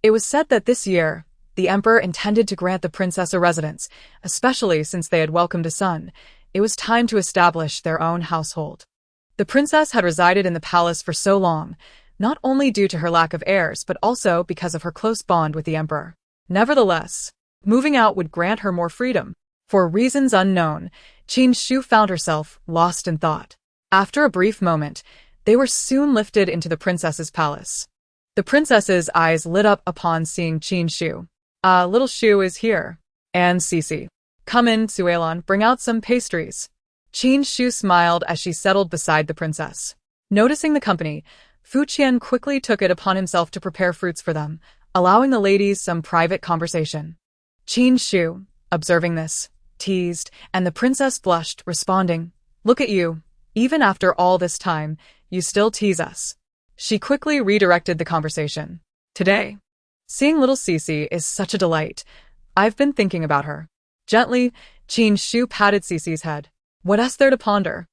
It was said that this year, the emperor intended to grant the princess a residence, especially since they had welcomed a son. It was time to establish their own household. The princess had resided in the palace for so long, not only due to her lack of heirs but also because of her close bond with the emperor. Nevertheless, moving out would grant her more freedom. For reasons unknown, Qin Xixi found herself lost in thought. After a brief moment, they were soon lifted into the princess's palace. The princess's eyes lit up upon seeing Qin Xixi. Little Shu is here. And Xixi. Come in, Suelon, bring out some pastries. Qin Xixi smiled as she settled beside the princess. Noticing the company, Fu Qian quickly took it upon himself to prepare fruits for them, allowing the ladies some private conversation. Qin Xixi, observing this, teased, and the princess blushed, responding, "Look at you. Even after all this time, you still tease us." She quickly redirected the conversation. "Today, seeing little Xixi is such a delight. I've been thinking about her." Gently, Qin Xixi patted Xixi's head. "What is there to ponder?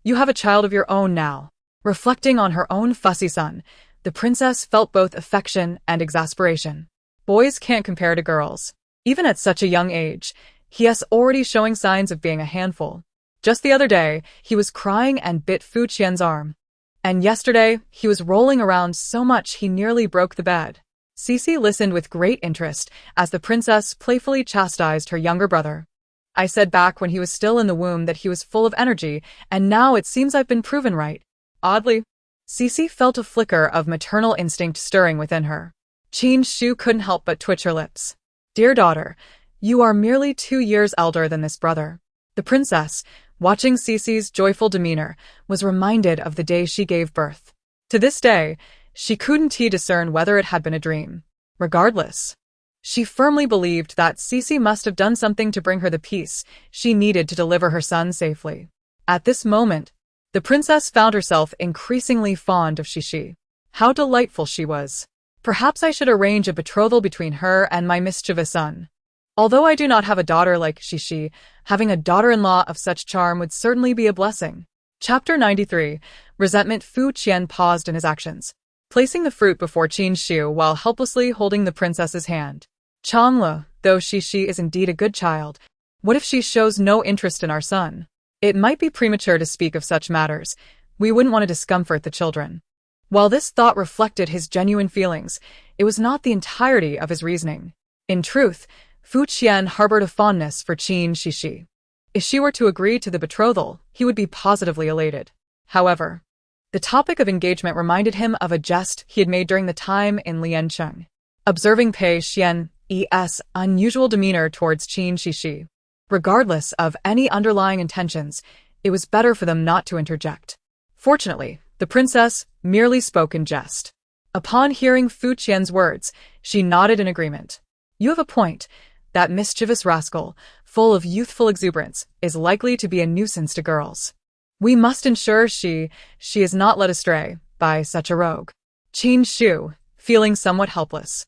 You have a child of your own now." Reflecting on her own fussy son, the princess felt both affection and exasperation. Boys can't compare to girls. Even at such a young age, he is already showing signs of being a handful. Just the other day, he was crying and bit Fu Qian's arm. And yesterday, he was rolling around so much he nearly broke the bed. Xixi listened with great interest as the princess playfully chastised her younger brother. "I said back when he was still in the womb that he was full of energy, and now it seems I've been proven right." Oddly, Xixi felt a flicker of maternal instinct stirring within her. Qin Xixi couldn't help but twitch her lips. "Dear daughter, you are merely 2 years elder than this brother." The princess, watching Xixi's joyful demeanor, was reminded of the day she gave birth. To this day, she couldn't discern whether it had been a dream. Regardless, she firmly believed that Xixi must have done something to bring her the peace she needed to deliver her son safely. At this moment, the princess found herself increasingly fond of Xixi. How delightful she was. Perhaps I should arrange a betrothal between her and my mischievous son. Although I do not have a daughter like Xixi, having a daughter-in-law of such charm would certainly be a blessing. Chapter 93. Resentment. Fu Qian paused in his actions, placing the fruit before Qin Xixi while helplessly holding the princess's hand. "Chanle, though Xixi is indeed a good child, what if she shows no interest in our son? It might be premature to speak of such matters. We wouldn't want to discomfort the children." While this thought reflected his genuine feelings, it was not the entirety of his reasoning. In truth, Fu Qian harbored a fondness for Qin Xixi. If she were to agree to the betrothal, he would be positively elated. However, the topic of engagement reminded him of a jest he had made during the time in Liancheng. Observing Pei Xian's unusual demeanor towards Qin Xixi, regardless of any underlying intentions, it was better for them not to interject. Fortunately, the princess merely spoke in jest. Upon hearing Fu Qian's words, she nodded in agreement. "You have a point. That mischievous rascal, full of youthful exuberance, is likely to be a nuisance to girls. We must ensure she is not led astray by such a rogue." Qin Xixi, feeling somewhat helpless,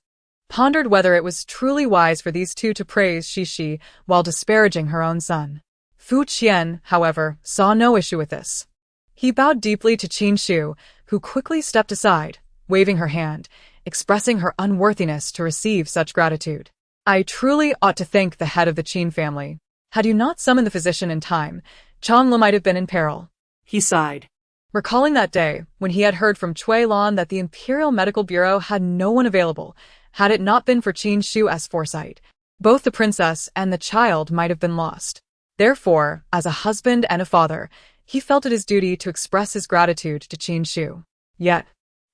pondered whether it was truly wise for these two to praise Xixi while disparaging her own son. Fu Qian, however, saw no issue with this. He bowed deeply to Qin Xixi, who quickly stepped aside, waving her hand, expressing her unworthiness to receive such gratitude. "I truly ought to thank the head of the Qin family. Had you not summoned the physician in time, Chanle might have been in peril." He sighed, recalling that day when he had heard from Cui Lan that the Imperial Medical Bureau had no one available. Had it not been for Qin Xixi's foresight, both the princess and the child might have been lost. Therefore, as a husband and a father, he felt it his duty to express his gratitude to Qin Xixi. Yet,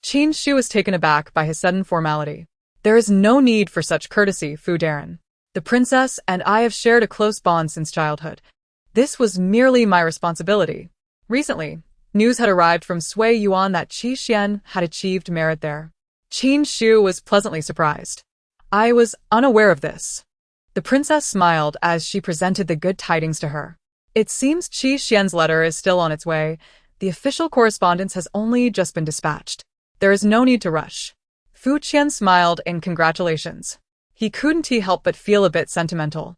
Qin Xixi was taken aback by his sudden formality. "There is no need for such courtesy, Fu Darren. The princess and I have shared a close bond since childhood. This was merely my responsibility." Recently, news had arrived from Sui Yuan that Qi Xian had achieved merit there. Qin Xixi was pleasantly surprised. "I was unaware of this." The princess smiled as she presented the good tidings to her. "It seems Qi Xian's letter is still on its way. The official correspondence has only just been dispatched. There is no need to rush." Fu Qian smiled in congratulations. He couldn't help but feel a bit sentimental.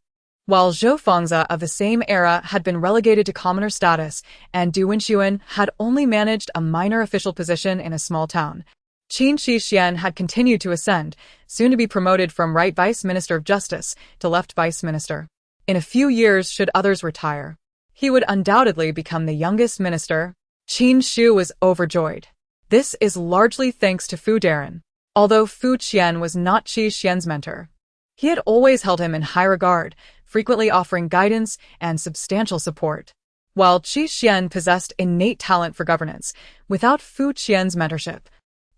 while Zhou Fengzi of the same era had been relegated to commoner status, and Du Wenxuan had only managed a minor official position in a small town. Qin Xixi had continued to ascend, soon to be promoted from right Vice Minister of Justice to left Vice Minister. In a few years, should others retire, he would undoubtedly become the youngest minister. Qin Shu was overjoyed. This is largely thanks to Fu Darren. Although Fu Qian was not Qi Xian's mentor, he had always held him in high regard, frequently offering guidance and substantial support. While Qi Xian possessed innate talent for governance, without Fu Qian's mentorship,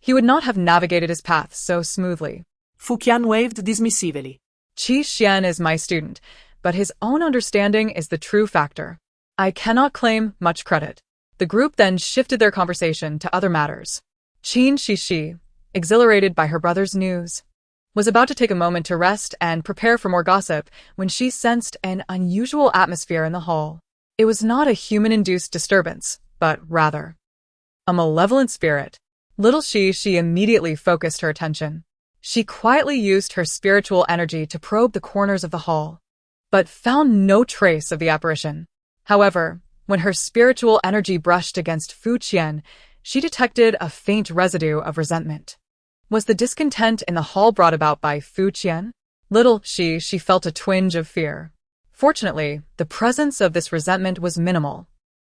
he would not have navigated his path so smoothly. Fu Qian waved dismissively. Qi Xian is my student, but his own understanding is the true factor. I cannot claim much credit. The group then shifted their conversation to other matters. Qin Xixi, exhilarated by her brother's news, was about to take a moment to rest and prepare for more gossip when she sensed an unusual atmosphere in the hall. It was not a human-induced disturbance, but rather a malevolent spirit. Little Xixi immediately focused her attention. She quietly used her spiritual energy to probe the corners of the hall, but found no trace of the apparition. However, when her spiritual energy brushed against Fu Qian, she detected a faint residue of resentment. Was the discontent in the hall brought about by Fu Qian? Little Xixi felt a twinge of fear. Fortunately, the presence of this resentment was minimal.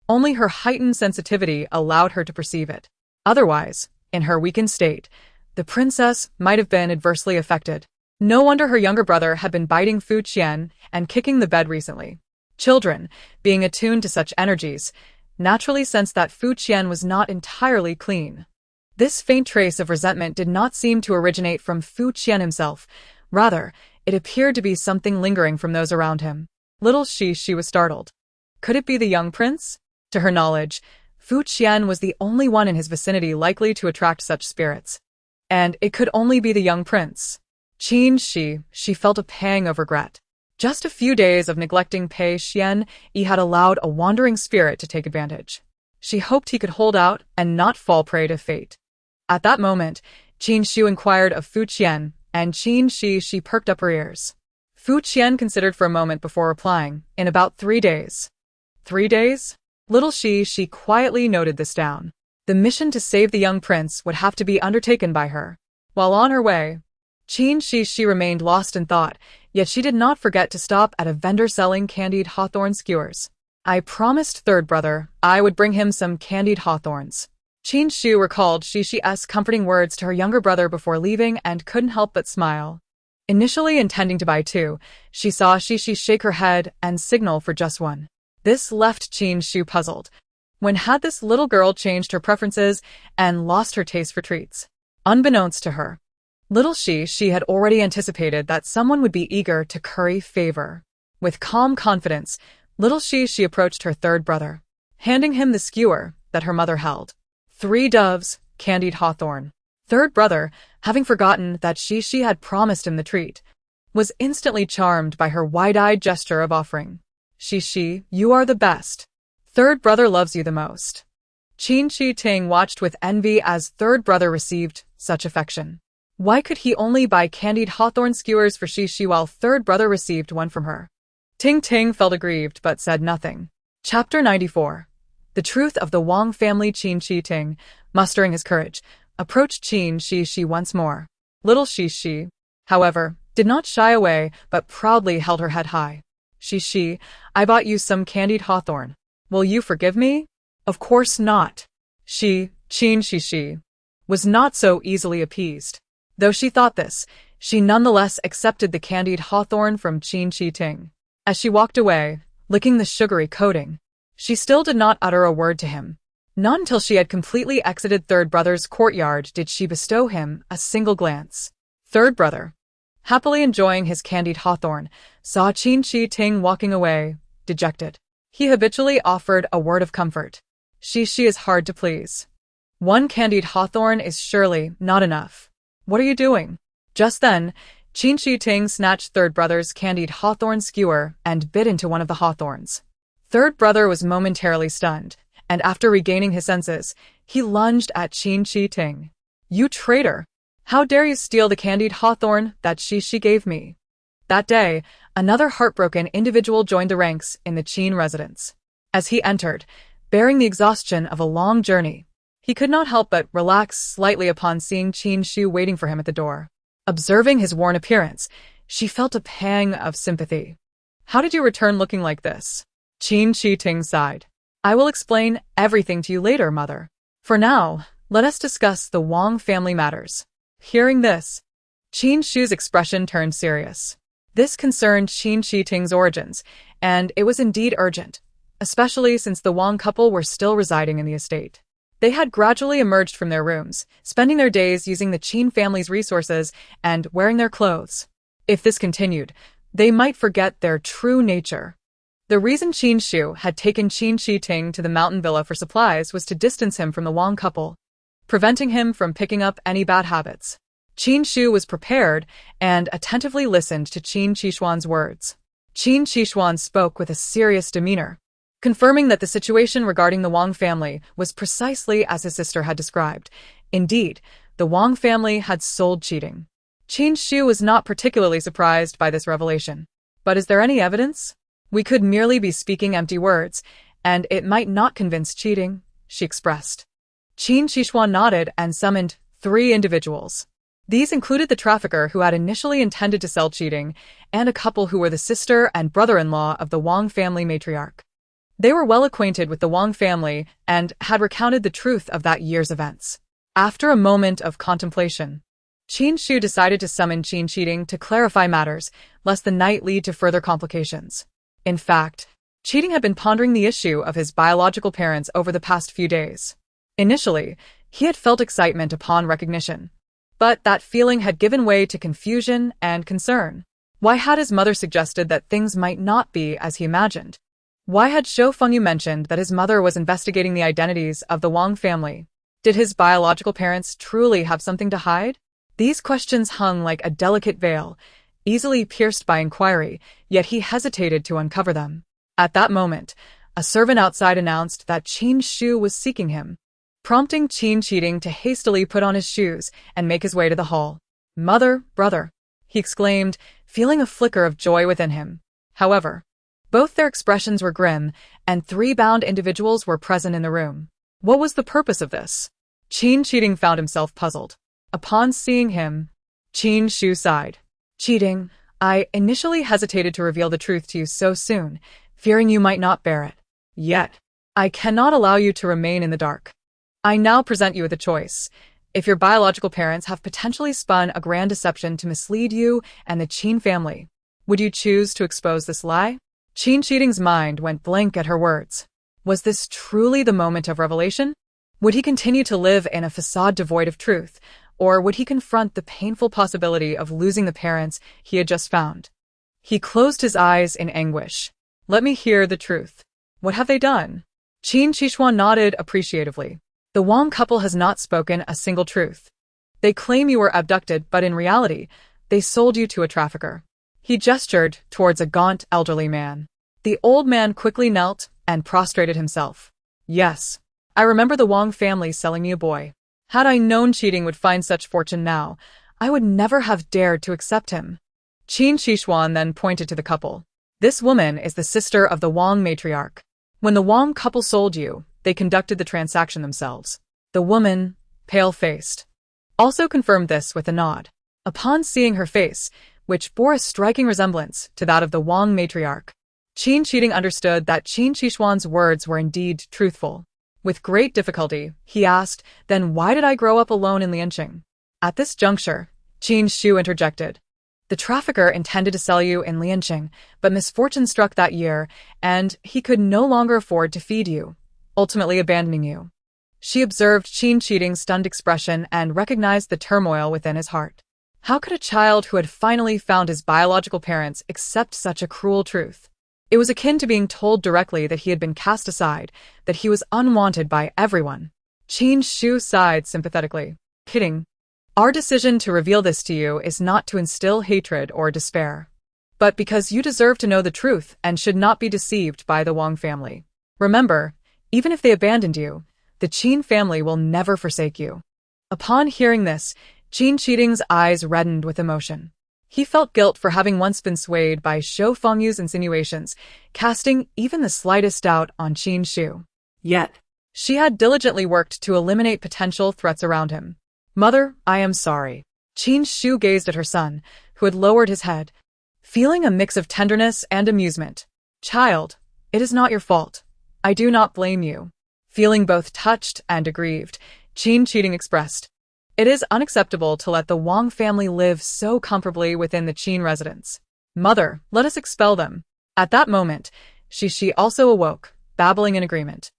Only her heightened sensitivity allowed her to perceive it. Otherwise, in her weakened state, the princess might have been adversely affected. No wonder her younger brother had been biting Fu Qian and kicking the bed recently. Children, being attuned to such energies, naturally sensed that Fu Qian was not entirely clean. This faint trace of resentment did not seem to originate from Fu Qian himself. Rather, it appeared to be something lingering from those around him. Little Xixi was startled. Could it be the young prince? To her knowledge, Fu Qian was the only one in his vicinity likely to attract such spirits. And it could only be the young prince. Qin Xixi, she felt a pang of regret. Just a few days of neglecting Pei Xian, he had allowed a wandering spirit to take advantage. She hoped he could hold out and not fall prey to fate. At that moment, Qin Shu inquired of Fu Qian, and Qin Xixi perked up her ears. Fu Qian considered for a moment before replying, in about 3 days. 3 days? Little Xixi quietly noted this down. The mission to save the young prince would have to be undertaken by her. While on her way, Qin Xixi remained lost in thought, yet she did not forget to stop at a vendor selling candied hawthorn skewers. I promised third brother I would bring him some candied hawthorns. Qin Shu recalled Xixi comforting words to her younger brother before leaving and couldn't help but smile. Initially intending to buy 2, she saw Xixi shake her head and signal for just 1. This left Qin Shu puzzled. When had this little girl changed her preferences and lost her taste for treats? Unbeknownst to her, little she had already anticipated that someone would be eager to curry favor. With calm confidence, little she approached her third brother, handing him the skewer that her mother held. 3 doves, candied hawthorn. Third brother, having forgotten that she had promised him the treat, was instantly charmed by her wide-eyed gesture of offering. Xixi, you are the best. Third brother loves you the most. Qin Xixi watched with envy as third brother received such affection. Why could he only buy candied hawthorn skewers for Xixi while third brother received one from her? Ting Ting felt aggrieved but said nothing. Chapter 94. The truth of the Wang family. Qin Xixi, mustering his courage, approached Qin Xixi once more. Little Xixi, however, did not shy away but proudly held her head high. Xixi, I bought you some candied hawthorn. Will you forgive me? Of course not. Qin Xixi, was not so easily appeased. Though she thought this, she nonetheless accepted the candied hawthorn from Qin Xixi. As she walked away, licking the sugary coating, she still did not utter a word to him. Not until she had completely exited third brother's courtyard did she bestow him a single glance. Third brother, happily enjoying his candied hawthorn, saw Qin Xixi walking away, dejected. He habitually offered a word of comfort. Xixi is hard to please. 1 candied hawthorn is surely not enough. What are you doing? Just then, Qin Xixi snatched third brother's candied hawthorn skewer and bit into one of the hawthorns. Third brother was momentarily stunned, and after regaining his senses, he lunged at Qin Xixi. You traitor! How dare you steal the candied hawthorn that Xixi gave me? That day, another heartbroken individual joined the ranks in the Qin residence. As he entered, bearing the exhaustion of a long journey, he could not help but relax slightly upon seeing Qin Xixi waiting for him at the door. Observing his worn appearance, she felt a pang of sympathy. "How did you return looking like this?" Qin Xixi sighed. "I will explain everything to you later, mother. For now, let us discuss the Wang family matters." Hearing this, Qin Xi's expression turned serious. This concerned Qin Xi's origins, and it was indeed urgent, especially since the Wang couple were still residing in the estate. They had gradually emerged from their rooms, spending their days using the Qin family's resources and wearing their clothes. If this continued, they might forget their true nature. The reason Qin Xixi had taken Qin Xixi to the mountain villa for supplies was to distance him from the Wang couple, preventing him from picking up any bad habits. Qin Xixi was prepared and attentively listened to Qin Xixuan's words. Qin Xixuan spoke with a serious demeanor, confirming that the situation regarding the Wang family was precisely as his sister had described. Indeed, the Wang family had sold cheating. Qin Xixi was not particularly surprised by this revelation. "But is there any evidence? We could merely be speaking empty words, and it might not convince cheating," she expressed. Qin Xixuan nodded and summoned 3 individuals. These included the trafficker who had initially intended to sell cheating, and a couple who were the sister and brother-in-law of the Wang family matriarch. They were well acquainted with the Wang family and had recounted the truth of that year's events. After a moment of contemplation, Qin Xixi decided to summon Qin Xixi to clarify matters, lest the night lead to further complications. In fact, Qixi had been pondering the issue of his biological parents over the past few days. Initially, he had felt excitement upon recognition, but that feeling had given way to confusion and concern. Why had his mother suggested that things might not be as he imagined? Why had Shou Fengyu mentioned that his mother was investigating the identities of the Wang family? Did his biological parents truly have something to hide? These questions hung like a delicate veil, easily pierced by inquiry, yet he hesitated to uncover them. At that moment, a servant outside announced that Qin Xixi was seeking him, prompting Qin Xixi to hastily put on his shoes and make his way to the hall. "Mother, brother," he exclaimed, feeling a flicker of joy within him. However, both their expressions were grim, and 3 bound individuals were present in the room. What was the purpose of this? Qin Xixi found himself puzzled. Upon seeing him, Qin Xixi sighed. "Cheating, I initially hesitated to reveal the truth to you so soon, fearing you might not bear it. Yet, I cannot allow you to remain in the dark. I now present you with a choice. If your biological parents have potentially spun a grand deception to mislead you and the Qin family, would you choose to expose this lie?" Qin Xi's mind went blank at her words. Was this truly the moment of revelation? Would he continue to live in a facade devoid of truth, or would he confront the painful possibility of losing the parents he had just found? He closed his eyes in anguish. "Let me hear the truth. What have they done?" Qin Xixuan nodded appreciatively. "The Wang couple has not spoken a single truth. They claim you were abducted, but in reality, they sold you to a trafficker." He gestured towards a gaunt, elderly man. The old man quickly knelt and prostrated himself. "Yes, I remember the Wang family selling me a boy. Had I known cheating would find such fortune now, I would never have dared to accept him." Qin Xixuan then pointed to the couple. "This woman is the sister of the Wang matriarch. When the Wang couple sold you, they conducted the transaction themselves." The woman, pale-faced, also confirmed this with a nod. Upon seeing her face, which bore a striking resemblance to that of the Wang matriarch, Qin Xixi understood that Qin Xixuan's words were indeed truthful. With great difficulty, he asked, "Then why did I grow up alone in Lianqing?" At this juncture, Qin Xixi interjected. "The trafficker intended to sell you in Lianqing, but misfortune struck that year, and he could no longer afford to feed you, ultimately abandoning you." She observed Qin Xi's stunned expression and recognized the turmoil within his heart. How could a child who had finally found his biological parents accept such a cruel truth? It was akin to being told directly that he had been cast aside, that he was unwanted by everyone. Qin Xixi sighed sympathetically. "Kidding. Our decision to reveal this to you is not to instill hatred or despair, but because you deserve to know the truth and should not be deceived by the Wang family. Remember, even if they abandoned you, the Qin family will never forsake you." Upon hearing this, Qin Xi's eyes reddened with emotion. He felt guilt for having once been swayed by Shou Fengyu's insinuations, casting even the slightest doubt on Qin Xixi. Yet, She had diligently worked to eliminate potential threats around him. "Mother, I am sorry." Qin Xixi gazed at her son, who had lowered his head, feeling a mix of tenderness and amusement. "Child, it is not your fault. I do not blame you." Feeling both touched and aggrieved, Qin Xixi expressed, "It is unacceptable to let the Wang family live so comfortably within the Qin residence. Mother, let us expel them." At that moment, Xixi also awoke, babbling in agreement.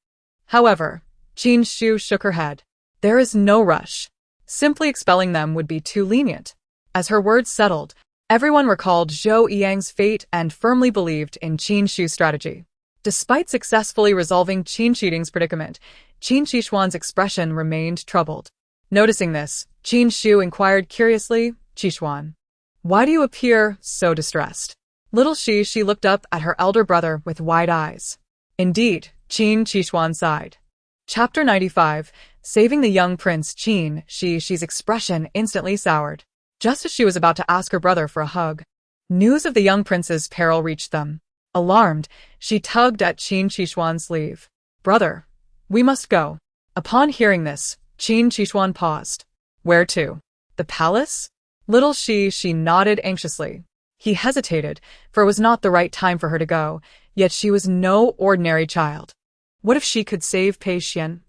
However, Qin Xixi shook her head. "There is no rush. Simply expelling them would be too lenient." As her words settled, everyone recalled Zhou Yang's fate and firmly believed in Qin Xixi's strategy. Despite successfully resolving Qin Xiting's predicament, Qin Xixuan's expression remained troubled. Noticing this, Qin Xixi inquired curiously, "Xixuan, why do you appear so distressed?" Little Xixi looked up at her elder brother with wide eyes. "Indeed," Qin Xixuan sighed. Chapter 95, Saving the Young Prince. Qin Xixi's expression instantly soured. Just as she was about to ask her brother for a hug, news of the young prince's peril reached them. Alarmed, she tugged at Qin Xixuan's sleeve. "Brother, we must go." Upon hearing this, Qin Xixuan paused. "Where to? The palace?" Little Xixi nodded anxiously. He hesitated, for it was not the right time for her to go, yet she was no ordinary child. What if she could save Pei Xian?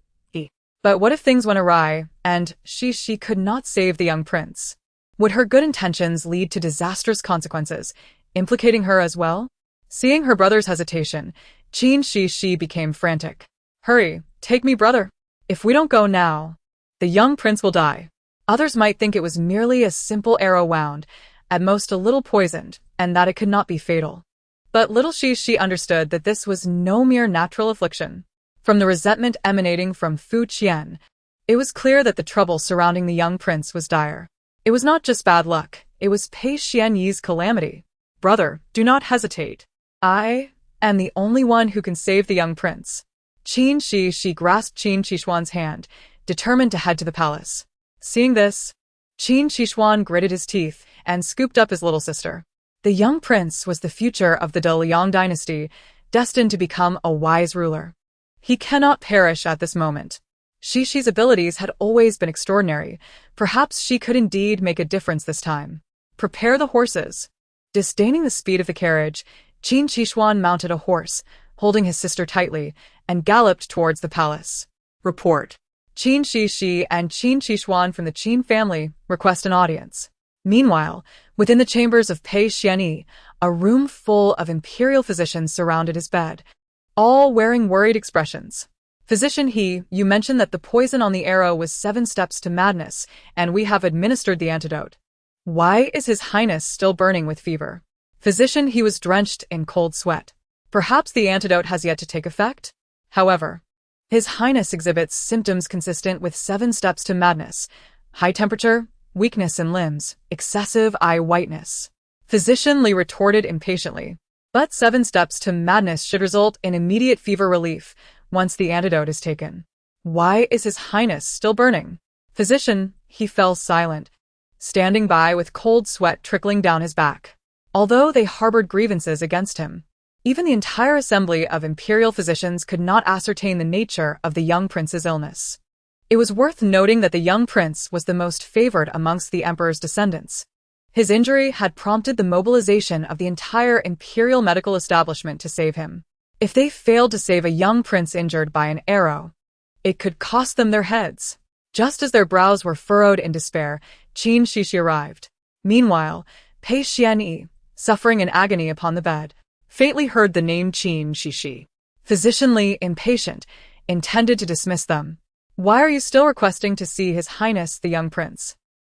But what if things went awry, and she could not save the young prince? Would her good intentions lead to disastrous consequences, implicating her as well? Seeing her brother's hesitation, Qin Xixi became frantic. "Hurry, take me, brother. If we don't go now, the young prince will die." Others might think it was merely a simple arrow wound, at most a little poisoned, and that it could not be fatal. But little Xixi understood that this was no mere natural affliction. From the resentment emanating from Fu Qian, it was clear that the trouble surrounding the young prince was dire. It was not just bad luck, it was Pei Xianyi's calamity. "Brother, do not hesitate. I am the only one who can save the young prince." Qin Xixi grasped Qin Xixuan's hand, determined to head to the palace. Seeing this, Qin Xixuan gritted his teeth and scooped up his little sister. The young prince was the future of the De Liang dynasty, destined to become a wise ruler. He cannot perish at this moment. Xixi's abilities had always been extraordinary. Perhaps she could indeed make a difference this time. "Prepare the horses." Disdaining the speed of the carriage, Qin Xixuan mounted a horse, holding his sister tightly, and galloped towards the palace. Report. Qin Xixi and Qin Xixuan from the Qin family request an audience. Meanwhile, within the chambers of Pei Xianyi, a room full of imperial physicians surrounded his bed, all wearing worried expressions. "Physician He, you mentioned that the poison on the arrow was 7 steps to madness, and we have administered the antidote. Why is His Highness still burning with fever?" Physician He was drenched in cold sweat. Perhaps the antidote has yet to take effect? However, His Highness exhibits symptoms consistent with 7 steps to madness: high temperature, weakness in limbs, excessive eye whiteness. Physician Li retorted impatiently. But 7 steps to madness should result in immediate fever relief once the antidote is taken. Why is His Highness still burning? Physician, he fell silent, standing by with cold sweat trickling down his back. Although they harbored grievances against him, even the entire assembly of imperial physicians could not ascertain the nature of the young prince's illness. It was worth noting that the young prince was the most favored amongst the emperor's descendants. His injury had prompted the mobilization of the entire imperial medical establishment to save him. If they failed to save a young prince injured by an arrow, it could cost them their heads. Just as their brows were furrowed in despair, Qin Xixi arrived. Meanwhile, Pei Xianyi, suffering in agony upon the bed, faintly heard the name Qin Xixi. Physician Li, impatient, intended to dismiss them. "Why are you still requesting to see His Highness the young prince?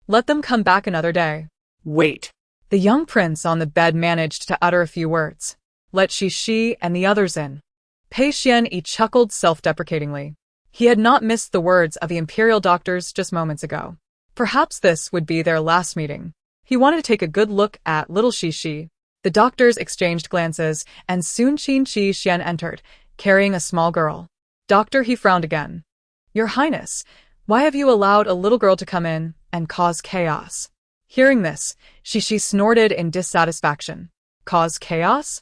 Let them come back another day." Wait. The young prince on the bed managed to utter a few words. "Let Xixi and the others in." Pei Xianyi chuckled self-deprecatingly. He had not missed the words of the imperial doctors just moments ago. Perhaps this would be their last meeting. He wanted to take a good look at little Xixi. The doctors exchanged glances, and soon Qin Xixi entered, carrying a small girl. "Doctor," he frowned again. "Your Highness, why have you allowed a little girl to come in and cause chaos?" Hearing this, Xixi snorted in dissatisfaction. Cause chaos?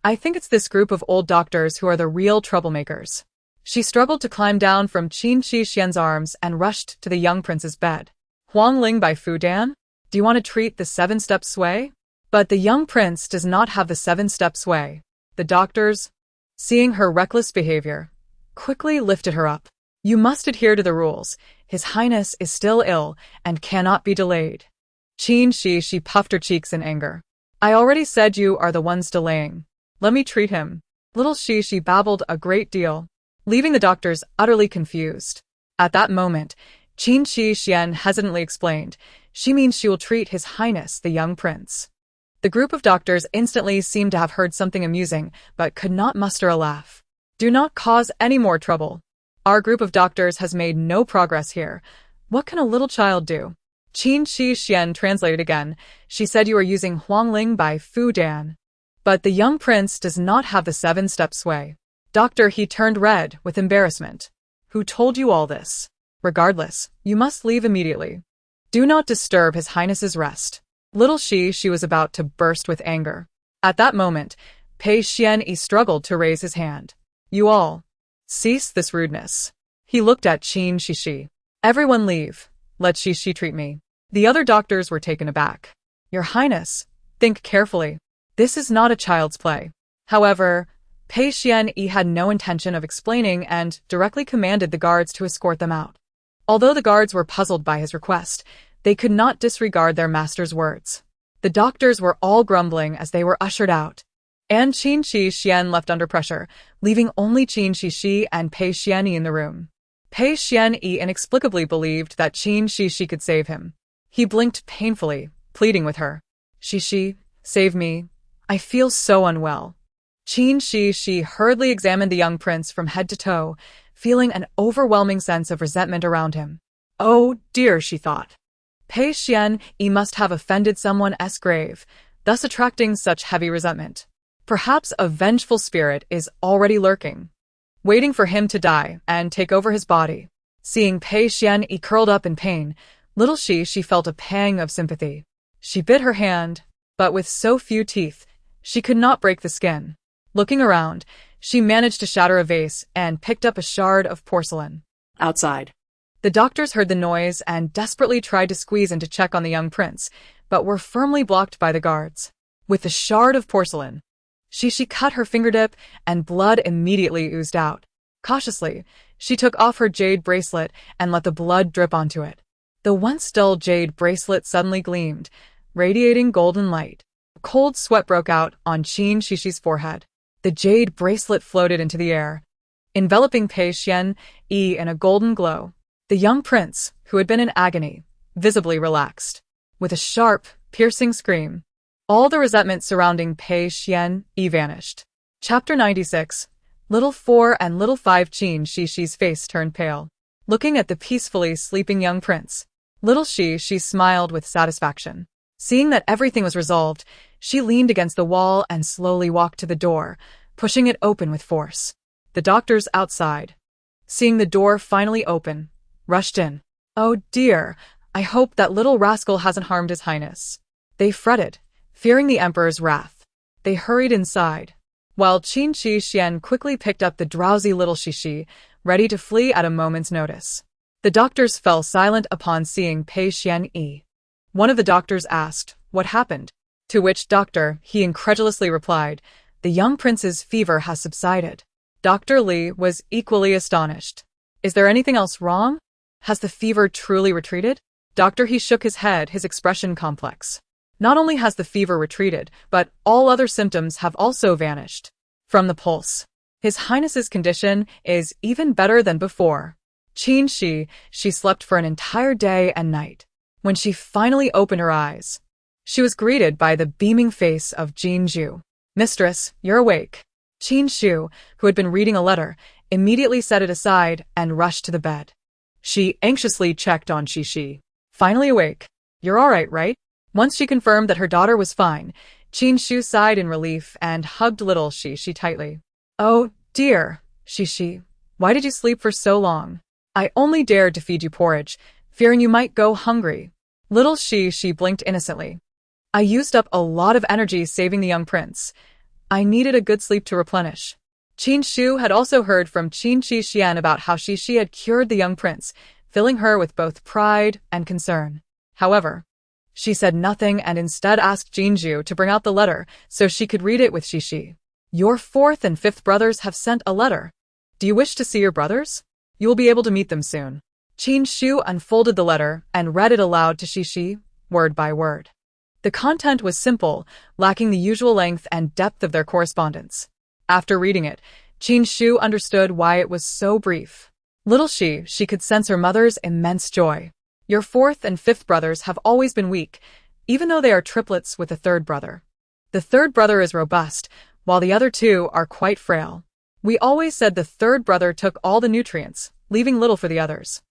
I think it's this group of old doctors who are the real troublemakers. She struggled to climb down from Qin Xixian's arms and rushed to the young prince's bed. Huang Ling by Fu Dan? Do you want to treat the seven-step sway? But the young prince does not have the seven-step sway. The doctors, seeing her reckless behavior, quickly lifted her up. You must adhere to the rules. His Highness is still ill and cannot be delayed. Qin Xixi puffed her cheeks in anger. I already said you are the ones delaying. Let me treat him. Little Xixi babbled a great deal, leaving the doctors utterly confused. At that moment, Qin Xixian hesitantly explained, she means she will treat His Highness the young prince. The group of doctors instantly seemed to have heard something amusing, but could not muster a laugh. Do not cause any more trouble. Our group of doctors has made no progress here. What can a little child do? Qin Xixian translated again. She said you are using Huang Ling by Fu Dan. But the young prince does not have the seven-step sway. Doctor, he turned red with embarrassment. Who told you all this? Regardless, you must leave immediately. Do not disturb His Highness's rest. Little she was about to burst with anger. At that moment, Pei Xianyi struggled to raise his hand. You all, cease this rudeness. He looked at Qin Xixi. Everyone leave. Let Xixi treat me. The other doctors were taken aback. Your Highness, think carefully. This is not a child's play. However, Pei Xianyi had no intention of explaining and directly commanded the guards to escort them out. Although the guards were puzzled by his request, they could not disregard their master's words. The doctors were all grumbling as they were ushered out, and Qin Xixian left under pressure, leaving only Qin Xixi and Pei Xianyi in the room. Pei Xianyi inexplicably believed that Qin Xixi could save him. He blinked painfully, pleading with her. Xixi, save me. I feel so unwell. Qin Xixi hurriedly examined the young prince from head to toe, feeling an overwhelming sense of resentment around him. Oh dear, she thought. Pei Xianyi must have offended someone's grave, thus attracting such heavy resentment. Perhaps a vengeful spirit is already lurking, waiting for him to die and take over his body. Seeing Pei Xianyi curled up in pain, little she felt a pang of sympathy. She bit her hand, but with so few teeth, she could not break the skin. Looking around, she managed to shatter a vase and picked up a shard of porcelain. Outside. The doctors heard the noise and desperately tried to squeeze in to check on the young prince, but were firmly blocked by the guards. With the shard of porcelain, Xixi cut her fingertip and blood immediately oozed out. Cautiously, she took off her jade bracelet and let the blood drip onto it. The once dull jade bracelet suddenly gleamed, radiating golden light. A cold sweat broke out on Qin Xixi's forehead. The jade bracelet floated into the air, enveloping Pei Xianyi in a golden glow. The young prince, who had been in agony, visibly relaxed. With a sharp, piercing scream, all the resentment surrounding Pei Xianyi vanished. Chapter 96. Little 4 and Little 5. Qin Xixi's face turned pale. Looking at the peacefully sleeping young prince, little she smiled with satisfaction. Seeing that everything was resolved, she leaned against the wall and slowly walked to the door, pushing it open with force. The doctors outside, seeing the door finally open, rushed in. Oh dear, I hope that little rascal hasn't harmed His Highness. They fretted, fearing the Emperor's wrath. They hurried inside, while Qin Xixian quickly picked up the drowsy little Xixi, ready to flee at a moment's notice. The doctors fell silent upon seeing Pei Xianyi. One of the doctors asked, what happened? To which doctor, he incredulously replied, the young prince's fever has subsided. Dr. Li was equally astonished. Is there anything else wrong? Has the fever truly retreated? Doctor, he shook his head, his expression complex. Not only has the fever retreated, but all other symptoms have also vanished. From the pulse, His Highness's condition is even better than before. Qin Xixi slept for an entire day and night. When she finally opened her eyes, she was greeted by the beaming face of Jin Zhu. Mistress, you're awake. Qin Xu, who had been reading a letter, immediately set it aside and rushed to the bed. She anxiously checked on Xixi. Finally awake. You're all right? Once she confirmed that her daughter was fine, Qin Xu sighed in relief and hugged little Xixi tightly. Oh, dear, Xixi, why did you sleep for so long? I only dared to feed you porridge, fearing you might go hungry. Little Xixi blinked innocently. I used up a lot of energy saving the young prince. I needed a good sleep to replenish. Qin Shu had also heard from Qin Xixi about how Xixi had cured the young prince, filling her with both pride and concern. However, she said nothing and instead asked Jinju to bring out the letter so she could read it with Xixi. Your fourth and fifth brothers have sent a letter. Do you wish to see your brothers? You will be able to meet them soon. Qin Shu unfolded the letter and read it aloud to Xixi, word by word. The content was simple, lacking the usual length and depth of their correspondence. After reading it, Qin Shu understood why it was so brief. Little she could sense her mother's immense joy. Your fourth and fifth brothers have always been weak, even though they are triplets with a third brother. The third brother is robust, while the other two are quite frail. We always said the third brother took all the nutrients, leaving little for the others.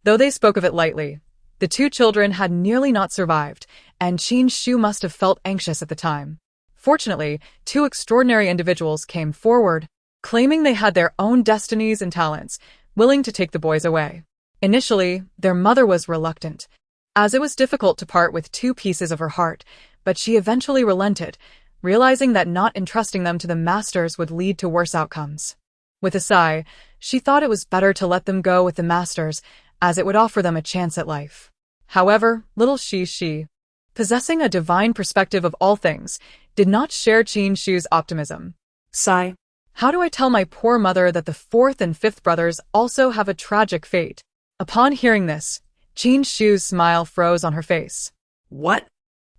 Though they spoke of it lightly, the two children had nearly not survived, and Qin Shu must have felt anxious at the time. Fortunately, two extraordinary individuals came forward, claiming they had their own destinies and talents, willing to take the boys away. Initially, their mother was reluctant, as it was difficult to part with two pieces of her heart, but she eventually relented, realizing that not entrusting them to the masters would lead to worse outcomes. With a sigh, she thought it was better to let them go with the masters, as it would offer them a chance at life. However, little Xixi, possessing a divine perspective of all things, did not share Qin Shu's optimism. Sigh. How do I tell my poor mother that the fourth and fifth brothers also have a tragic fate? Upon hearing this, Qin Shu's smile froze on her face. What?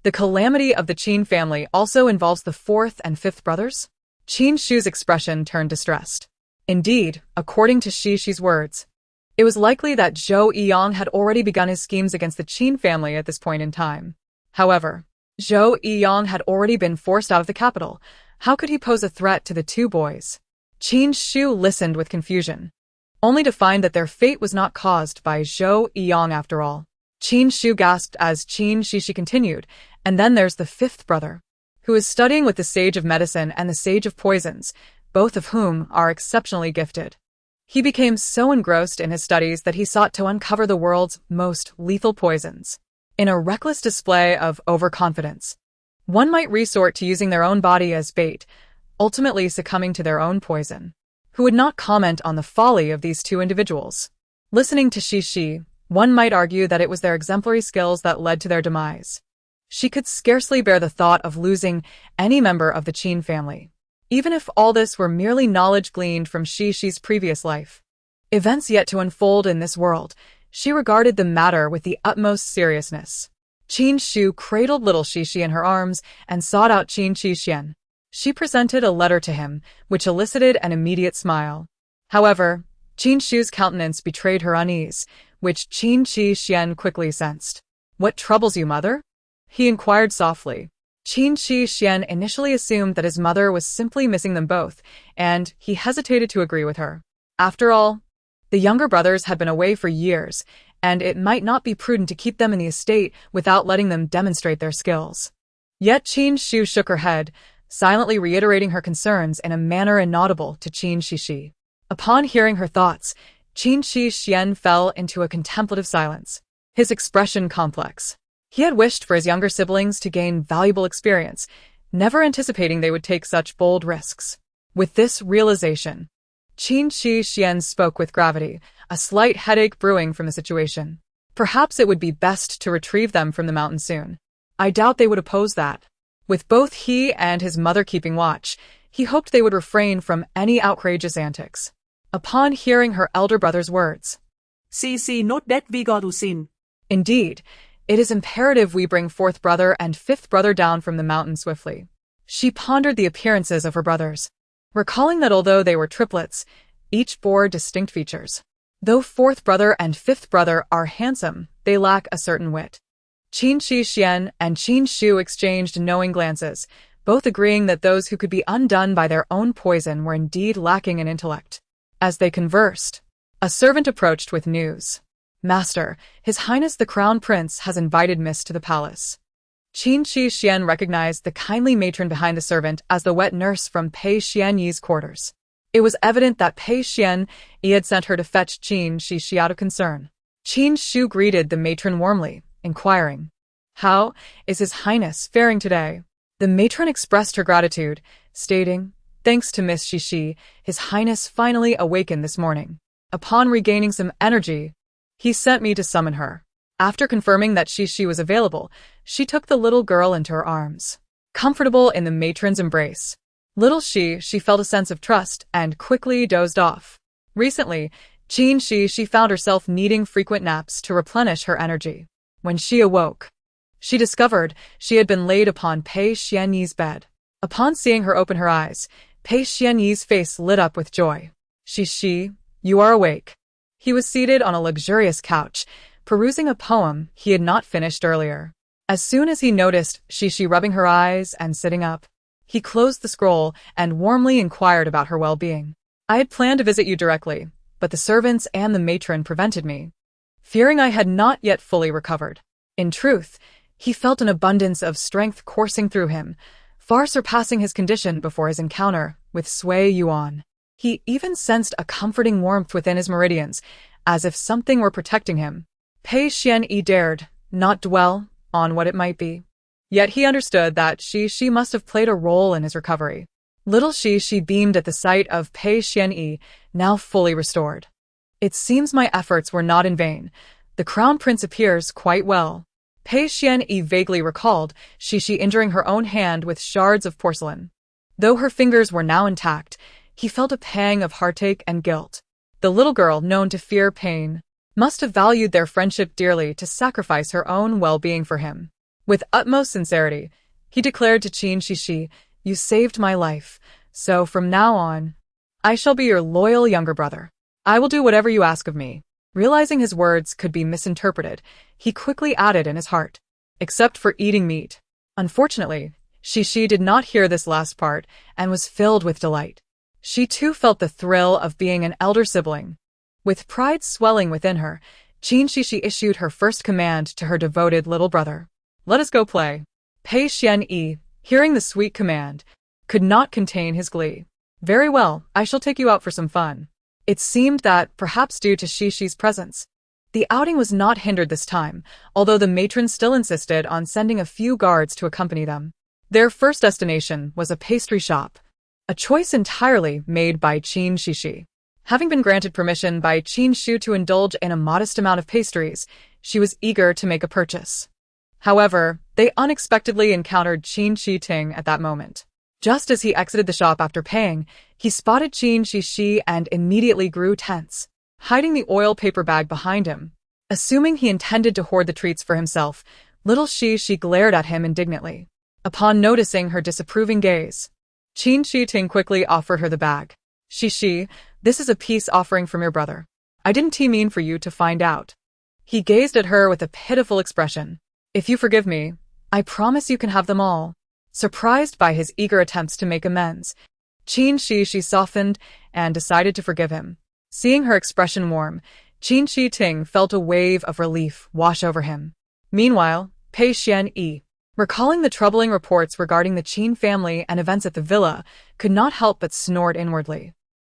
The calamity of the Qin family also involves the fourth and fifth brothers? Qin Shu's expression turned distressed. Indeed, according to Xixi's words, it was likely that Zhou Yiyang had already begun his schemes against the Qin family at this point in time. However, Zhou Yiyang had already been forced out of the capital. How could he pose a threat to the two boys? Qin Shu listened with confusion, only to find that their fate was not caused by Zhou Yiyang after all. Qin Shu gasped as Qin Xixi continued, and then there's the fifth brother, who is studying with the Sage of Medicine and the Sage of Poisons, both of whom are exceptionally gifted. He became so engrossed in his studies that he sought to uncover the world's most lethal poisons. In a reckless display of overconfidence, one might resort to using their own body as bait, ultimately succumbing to their own poison. Who would not comment on the folly of these two individuals? Listening to Xixi, one might argue that it was their exemplary skills that led to their demise. She could scarcely bear the thought of losing any member of the Qin family, even if all this were merely knowledge gleaned from Xixi's previous life. Events yet to unfold in this world, she regarded the matter with the utmost seriousness. Qin Shu cradled little Xixi in her arms and sought out Qin Xixian. She presented a letter to him, which elicited an immediate smile. However, Qin Shu's countenance betrayed her unease, which Qin Xixian quickly sensed. What troubles you, mother? He inquired softly. Qin Xixian initially assumed that his mother was simply missing them both, and he hesitated to agree with her. After all, the younger brothers had been away for years, and it might not be prudent to keep them in the estate without letting them demonstrate their skills. Yet Qin Shu shook her head, silently reiterating her concerns in a manner inaudible to Qin Xixi. Upon hearing her thoughts, Qin Xixian fell into a contemplative silence, his expression complex. He had wished for his younger siblings to gain valuable experience, never anticipating they would take such bold risks. With this realization, Qin Xixian spoke with gravity, a slight headache brewing from the situation. Perhaps it would be best to retrieve them from the mountain soon. I doubt they would oppose that. With both he and his mother keeping watch, he hoped they would refrain from any outrageous antics. Upon hearing her elder brother's words, Xixi, note that we got to sin. Indeed, it is imperative we bring fourth brother and fifth brother down from the mountain swiftly. She pondered the appearances of her brothers, recalling that although they were triplets, each bore distinct features. Though fourth brother and fifth brother are handsome, they lack a certain wit. Qin Xixian and Qin Shu exchanged knowing glances, both agreeing that those who could be undone by their own poison were indeed lacking in intellect. As they conversed, a servant approached with news. Master, His Highness the Crown Prince has invited Miss to the palace. Qin Xixian recognized the kindly matron behind the servant as the wet nurse from Pei Xianyi's quarters. It was evident that Pei Xianyi had sent her to fetch Qin Xixi out of concern. Qin Shu greeted the matron warmly, inquiring, "How is His Highness faring today?" The matron expressed her gratitude, stating, "Thanks to Miss Xixi, His Highness finally awakened this morning. Upon regaining some energy, he sent me to summon her." After confirming that Xixi was available, she took the little girl into her arms. Comfortable in the matron's embrace, little she felt a sense of trust and quickly dozed off. Recently, Qin Xixi found herself needing frequent naps to replenish her energy. When she awoke, she discovered she had been laid upon Pei Xianyi's bed. Upon seeing her open her eyes, Pei Xianyi's face lit up with joy. "Xixi, you are awake." He was seated on a luxurious couch, perusing a poem he had not finished earlier. As soon as he noticed Xixi rubbing her eyes and sitting up, he closed the scroll and warmly inquired about her well-being. "I had planned to visit you directly, but the servants and the matron prevented me, fearing I had not yet fully recovered." In truth, he felt an abundance of strength coursing through him, far surpassing his condition before his encounter with Sui Yuan. He even sensed a comforting warmth within his meridians, as if something were protecting him. Pei Xianyi dared not dwell on what it might be. Yet he understood that she must have played a role in his recovery. Little she beamed at the sight of Pei Xianyi, now fully restored. "It seems my efforts were not in vain. The crown prince appears quite well." Pei Xianyi vaguely recalled Xixi injuring her own hand with shards of porcelain. Though her fingers were now intact, he felt a pang of heartache and guilt. The little girl, known to fear pain, must have valued their friendship dearly to sacrifice her own well-being for him. With utmost sincerity, he declared to Qin Xixi, "You saved my life, so from now on, I shall be your loyal younger brother. I will do whatever you ask of me." Realizing his words could be misinterpreted, he quickly added in his heart, "Except for eating meat." Unfortunately, Xixi did not hear this last part and was filled with delight. She too felt the thrill of being an elder sibling. With pride swelling within her, Qin Xixi issued her first command to her devoted little brother. "Let us go play." Pei Xianyi, hearing the sweet command, could not contain his glee. "Very well, I shall take you out for some fun." It seemed that, perhaps due to Xixi's presence, the outing was not hindered this time, although the matron still insisted on sending a few guards to accompany them. Their first destination was a pastry shop, a choice entirely made by Qin Xixi. Having been granted permission by Qin Xixi to indulge in a modest amount of pastries, she was eager to make a purchase. However, they unexpectedly encountered Qin Xixi at that moment. Just as he exited the shop after paying, he spotted Qin Xixi and immediately grew tense, hiding the oil paper bag behind him. Assuming he intended to hoard the treats for himself, little Xixi glared at him indignantly. Upon noticing her disapproving gaze, Qin Xixi quickly offered her the bag. "Xixi, this is a peace offering from your brother. I didn't mean for you to find out." He gazed at her with a pitiful expression. "If you forgive me, I promise you can have them all." Surprised by his eager attempts to make amends, Qin Xixi softened and decided to forgive him. Seeing her expression warm, Qin Xixi felt a wave of relief wash over him. Meanwhile, Pei Xianyi, recalling the troubling reports regarding the Qin family and events at the villa, could not help but snort inwardly.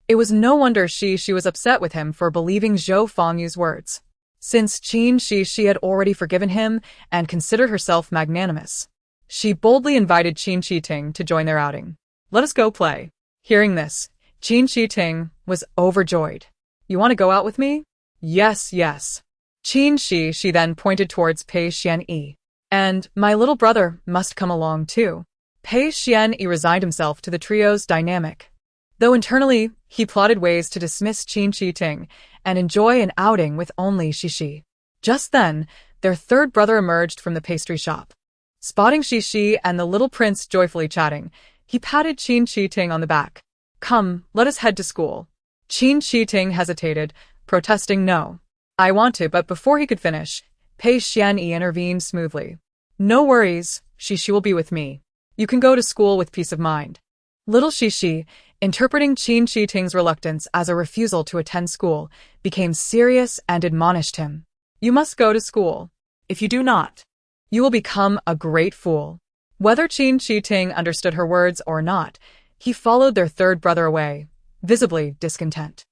It was no wonder she was upset with him for believing Zhou Fengyu's words, since Qin Xixi had already forgiven him and considered herself magnanimous. She boldly invited Qin Xixi to join their outing. "Let us go play." Hearing this, Qin Xixi was overjoyed. "You want to go out with me?" "Yes, yes." Qin Xixi then pointed towards Pei Xianyi. "And my little brother must come along too." Pei Xianyi resigned himself to the trio's dynamic, though internally he plotted ways to dismiss Qin Xixi and enjoy an outing with only Xixi. Just then, their third brother emerged from the pastry shop. Spotting Xixi and the little prince joyfully chatting, he patted Qin Xixi on the back. "Come, let us head to school." Qin Xixi hesitated, protesting no. "I want to," but before he could finish, Pei Xianyi intervened smoothly. "No worries, Xixi will be with me. You can go to school with peace of mind." Little Xixi, interpreting Qin Xixi's reluctance as a refusal to attend school, became serious and admonished him. "You must go to school. If you do not, you will become a great fool." Whether Qin Xixi understood her words or not, he followed their third brother away, visibly discontent.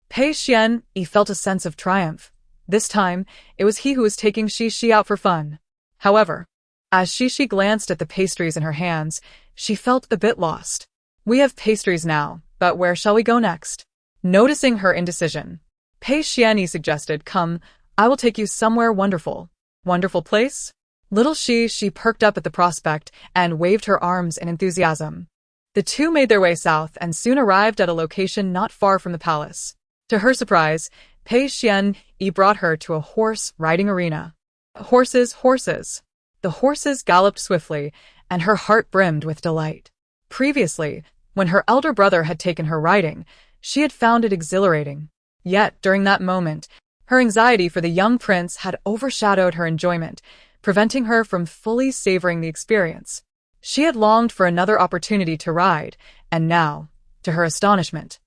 Pei Xianyi felt a sense of triumph. This time, it was he who was taking Xixi out for fun. However, as Xixi glanced at the pastries in her hands, she felt a bit lost. We have pastries now, but where shall we go next? Noticing her indecision, Pei Xianyi suggested, "Come, I will take you somewhere wonderful." Wonderful place? Little Xixi perked up at the prospect and waved her arms in enthusiasm. The two made their way south and soon arrived at a location not far from the palace. To her surprise, Pei Xianyi brought her to a horse-riding arena. Horses, horses. The horses galloped swiftly, and her heart brimmed with delight. Previously, when her elder brother had taken her riding, she had found it exhilarating. Yet, during that moment, her anxiety for the young prince had overshadowed her enjoyment, preventing her from fully savoring the experience. She had longed for another opportunity to ride, and now, to her astonishment,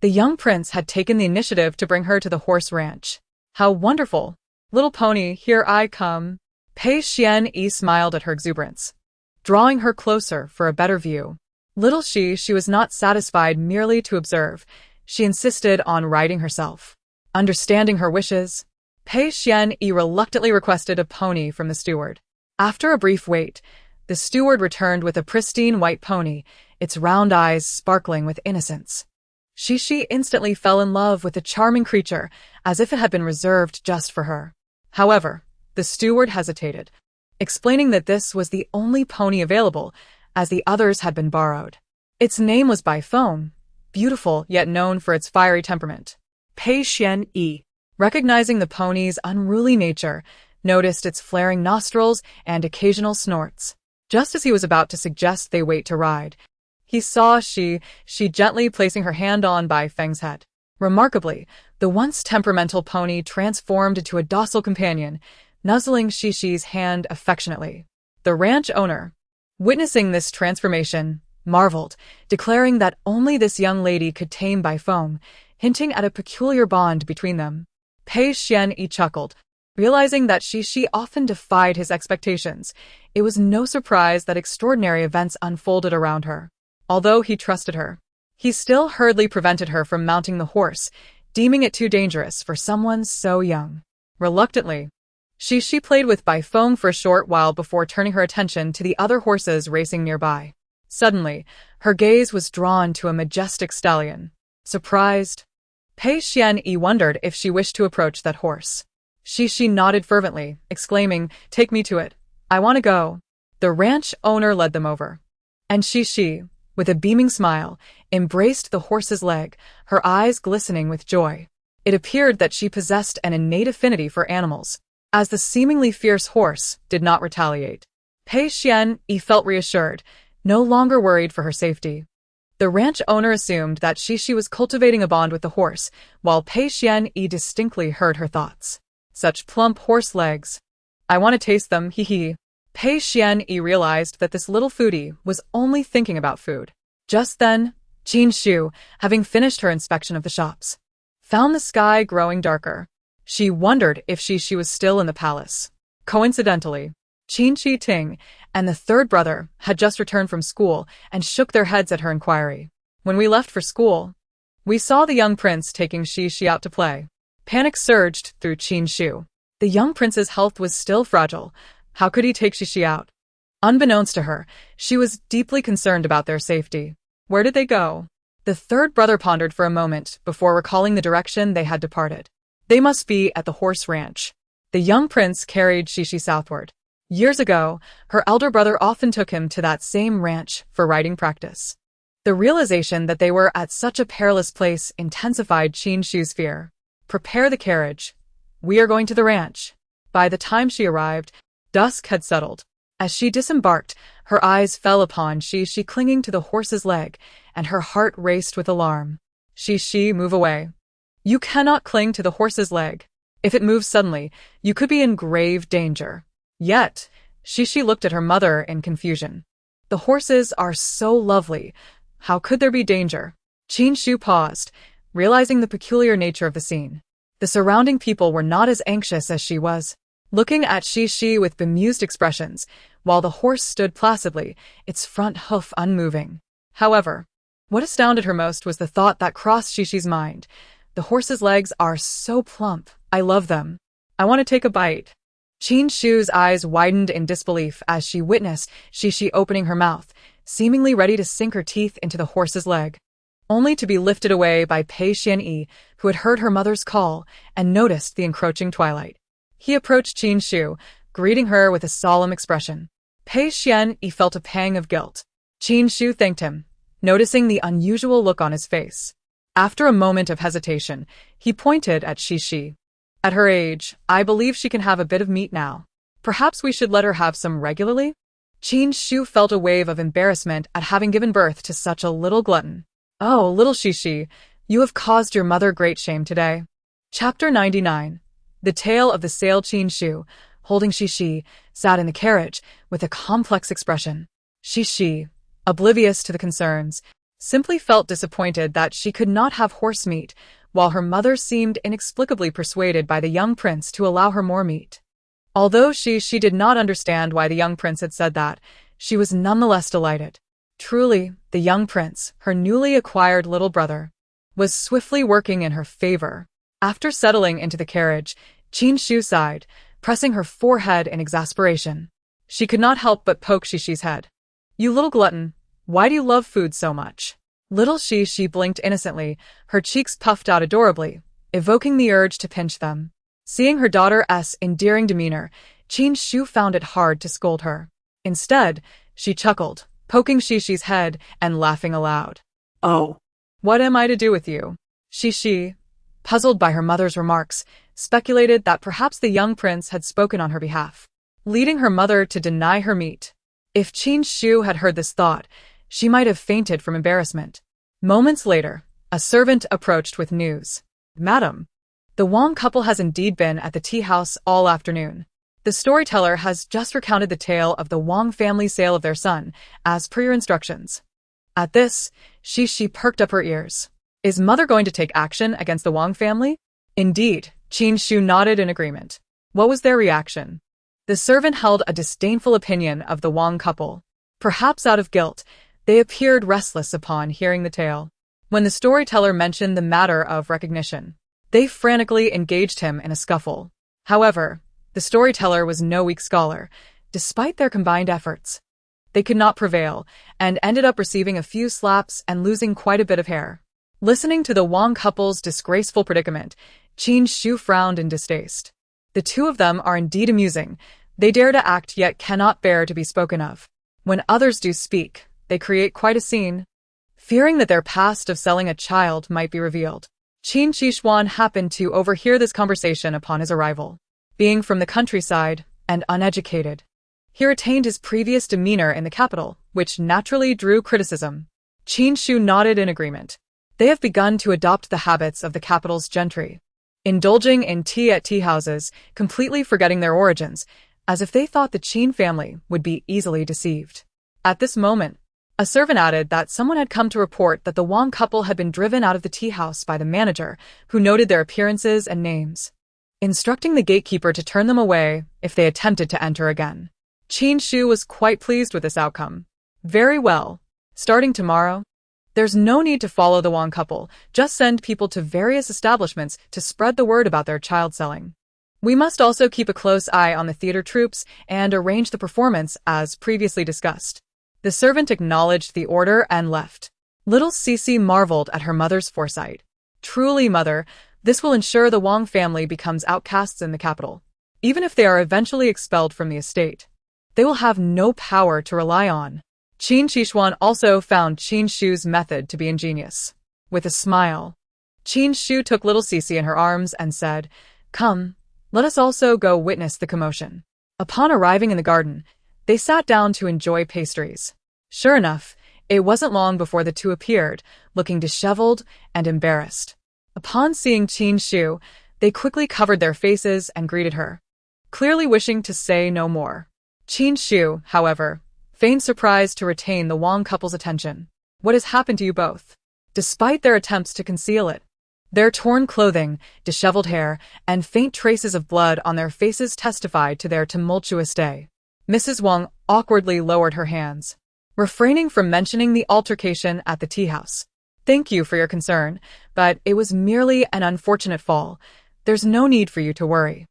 the young prince had taken the initiative to bring her to the horse ranch. How wonderful! Little pony, here I come. Pei Xianyi smiled at her exuberance, drawing her closer for a better view. Little she was not satisfied merely to observe. She insisted on riding herself. Understanding her wishes, Pei Xianyi reluctantly requested a pony from the steward. After a brief wait, the steward returned with a pristine white pony, its round eyes sparkling with innocence. Xixi instantly fell in love with the charming creature, as if it had been reserved just for her. However, the steward hesitated, explaining that this was the only pony available, as the others had been borrowed. Its name was Baifeng, beautiful yet known for its fiery temperament. Pei Xianyi, recognizing the pony's unruly nature, noticed its flaring nostrils and occasional snorts. Just as he was about to suggest they wait to ride, he saw she gently placing her hand on Baifeng's head. Remarkably, the once temperamental pony transformed into a docile companion, nuzzling Xixi's hand affectionately. The ranch owner, witnessing this transformation, marveled, declaring that only this young lady could tame Baifeng, hinting at a peculiar bond between them. Pei Xianyi chuckled, realizing that Xixi often defied his expectations. It was no surprise that extraordinary events unfolded around her. Although he trusted her, he still hurriedly prevented her from mounting the horse, deeming it too dangerous for someone so young. Reluctantly, Xixi played with Baifeng for a short while before turning her attention to the other horses racing nearby. Suddenly, her gaze was drawn to a majestic stallion. Surprised, Pei Xianyi wondered if she wished to approach that horse. Xixi nodded fervently, exclaiming, "Take me to it. I want to go." The ranch owner led them over, and Xixi, with a beaming smile, embraced the horse's leg, her eyes glistening with joy. It appeared that she possessed an innate affinity for animals, as the seemingly fierce horse did not retaliate. Pei Xianyi felt reassured, no longer worried for her safety. The ranch owner assumed that Xixi was cultivating a bond with the horse, while Pei Xianyi distinctly heard her thoughts. Such plump horse legs. I want to taste them, hee hee. Pei Xianyi realized that this little foodie was only thinking about food. Just then, Qin Xixi, having finished her inspection of the shops, found the sky growing darker. She wondered if Xixi was still in the palace. Coincidentally, Qin Xixi and the third brother had just returned from school and shook their heads at her inquiry. When we left for school, we saw the young prince taking Xixi out to play. Panic surged through Qin Xixi. The young prince's health was still fragile. How could he take Xixi out? Unbeknownst to her, she was deeply concerned about their safety. Where did they go? The third brother pondered for a moment before recalling the direction they had departed. They must be at the horse ranch. The young prince carried Xixi southward. Years ago, her elder brother often took him to that same ranch for riding practice. The realization that they were at such a perilous place intensified Qin Xixi's fear. Prepare the carriage. We are going to the ranch. By the time she arrived, dusk had settled. As she disembarked, her eyes fell upon Xixi clinging to the horse's leg, and her heart raced with alarm. Xixi, move away. You cannot cling to the horse's leg. If it moves suddenly, you could be in grave danger. Yet, Xixi looked at her mother in confusion. The horses are so lovely. How could there be danger? Qin Xixi paused, realizing the peculiar nature of the scene. The surrounding people were not as anxious as she was, looking at Xixi with bemused expressions, while the horse stood placidly, its front hoof unmoving. However, what astounded her most was the thought that crossed Xixi's mind. The horse's legs are so plump. I love them. I want to take a bite. Qin Shu's eyes widened in disbelief as she witnessed Xixi opening her mouth, seemingly ready to sink her teeth into the horse's leg, only to be lifted away by Pei Xianyi, who had heard her mother's call and noticed the encroaching twilight. He approached Qin Shu, greeting her with a solemn expression. Pei Xianyi felt a pang of guilt. Qin Shu thanked him, noticing the unusual look on his face. After a moment of hesitation, he pointed at Xixi. At her age, I believe she can have a bit of meat now. Perhaps we should let her have some regularly? Qin Shu felt a wave of embarrassment at having given birth to such a little glutton. Oh, little Xixi, you have caused your mother great shame today. Chapter 99. The Tale of the Sale. Qin Shu, holding Xixi, sat in the carriage with a complex expression. Xixi, oblivious to the concerns, simply felt disappointed that she could not have horse meat, while her mother seemed inexplicably persuaded by the young prince to allow her more meat. Although she did not understand why the young prince had said that, she was nonetheless delighted. Truly, the young prince, her newly acquired little brother, was swiftly working in her favor. After settling into the carriage, Qin Shu sighed, pressing her forehead in exasperation. She could not help but poke Xixi's head. You little glutton, why do you love food so much? Little Xixi blinked innocently, her cheeks puffed out adorably, evoking the urge to pinch them. Seeing her daughter's endearing demeanor, Qin Shu found it hard to scold her. Instead, she chuckled, poking Xixi's head and laughing aloud. Oh, What am I to do with you? Xixi, puzzled by her mother's remarks, speculated that perhaps the young prince had spoken on her behalf, leading her mother to deny her meat. If Qin Shu had heard this thought, she might have fainted from embarrassment. Moments later, a servant approached with news. Madam, the Wang couple has indeed been at the tea house all afternoon. The storyteller has just recounted the tale of the Wang family sale of their son, as per your instructions. At this, Xixi perked up her ears. Is mother going to take action against the Wang family? Indeed, Qin Shu nodded in agreement. What was their reaction? The servant held a disdainful opinion of the Wang couple. Perhaps out of guilt, they appeared restless upon hearing the tale. When the storyteller mentioned the matter of recognition, they frantically engaged him in a scuffle. However, the storyteller was no weak scholar. Despite their combined efforts, they could not prevail, and ended up receiving a few slaps and losing quite a bit of hair. Listening to the Wang couple's disgraceful predicament, Qin Shu frowned in distaste. The two of them are indeed amusing. They dare to act yet cannot bear to be spoken of. When others do speak, they create quite a scene. Fearing that their past of selling a child might be revealed, Qin Xixi happened to overhear this conversation upon his arrival. Being from the countryside and uneducated, he retained his previous demeanor in the capital, which naturally drew criticism. Qin Shu nodded in agreement. They have begun to adopt the habits of the capital's gentry, indulging in tea at tea houses, completely forgetting their origins, as if they thought the Qin family would be easily deceived. At this moment, a servant added that someone had come to report that the Wang couple had been driven out of the tea house by the manager, who noted their appearances and names, instructing the gatekeeper to turn them away if they attempted to enter again. Qin Shu was quite pleased with this outcome. Very well. Starting tomorrow, there's no need to follow the Wang couple, just send people to various establishments to spread the word about their child selling. We must also keep a close eye on the theater troupes and arrange the performance as previously discussed. The servant acknowledged the order and left. Little Xixi marveled at her mother's foresight. Truly, mother, this will ensure the Wang family becomes outcasts in the capital. Even if they are eventually expelled from the estate, they will have no power to rely on. Qin Xixi also found Qin Shu's method to be ingenious. With a smile, Qin Shu took little Xixi in her arms and said, Come, let us also go witness the commotion. Upon arriving in the garden, they sat down to enjoy pastries. Sure enough, it wasn't long before the two appeared, looking disheveled and embarrassed. Upon seeing Qin Shu, they quickly covered their faces and greeted her, clearly wishing to say no more. Qin Shu, however, feigned surprise to retain the Wang couple's attention. What has happened to you both? Despite their attempts to conceal it, their torn clothing, disheveled hair, and faint traces of blood on their faces testified to their tumultuous day. Mrs. Wang awkwardly lowered her hands, refraining from mentioning the altercation at the tea house. Thank you for your concern, but it was merely an unfortunate fall. There's no need for you to worry.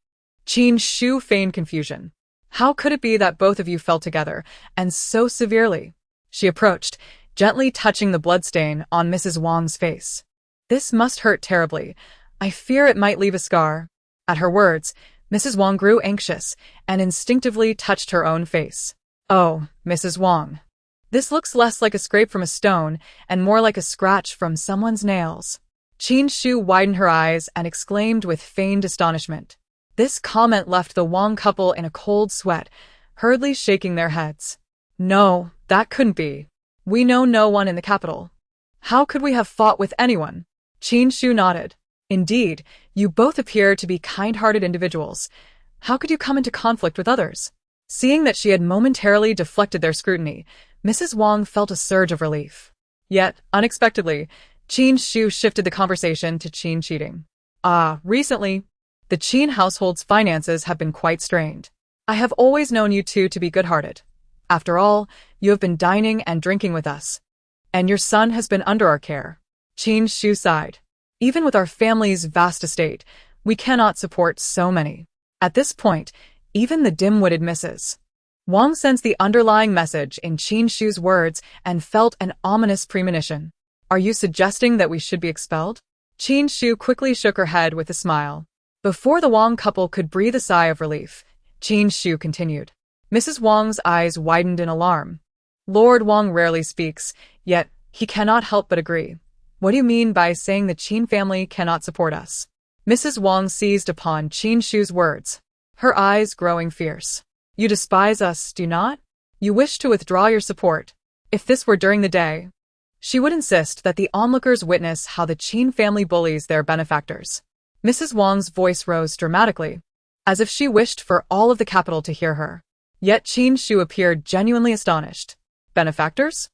Qin Xixi feigned confusion. How could it be that both of you fell together, and so severely? She approached, gently touching the bloodstain on Mrs. Wang's face. This must hurt terribly. I fear it might leave a scar. At her words, Mrs. Wang grew anxious and instinctively touched her own face. Oh, Mrs. Wang. This looks less like a scrape from a stone and more like a scratch from someone's nails. Qin Xixi widened her eyes and exclaimed with feigned astonishment. This comment left the Wang couple in a cold sweat, hurriedly shaking their heads. No, that couldn't be. We know no one in the capital. How could we have fought with anyone? Qin Xixi nodded. Indeed, you both appear to be kind-hearted individuals. How could you come into conflict with others? Seeing that she had momentarily deflected their scrutiny, Mrs. Wang felt a surge of relief. Yet, unexpectedly, Qin Xixi shifted the conversation to Qin cheating. Recently, the Qin household's finances have been quite strained. I have always known you two to be good-hearted. After all, you have been dining and drinking with us. And your son has been under our care. Qin Xixi sighed. Even with our family's vast estate, we cannot support so many. At this point, even the dim-witted Mrs. Wang sensed the underlying message in Qin Xixi's words and felt an ominous premonition. Are you suggesting that we should be expelled? Qin Xixi quickly shook her head with a smile. Before the Wang couple could breathe a sigh of relief, Qin Xixi continued. Mrs. Wang's eyes widened in alarm. Lord Wang rarely speaks, yet he cannot help but agree. What do you mean by saying the Qin family cannot support us? Mrs. Wang seized upon Qin Xixi's words, her eyes growing fierce. You despise us, do not? You wish to withdraw your support. If this were during the day, she would insist that the onlookers witness how the Qin family bullies their benefactors. Mrs. Wang's voice rose dramatically, as if she wished for all of the capital to hear her. Yet Qin Xixi appeared genuinely astonished. Benefactors?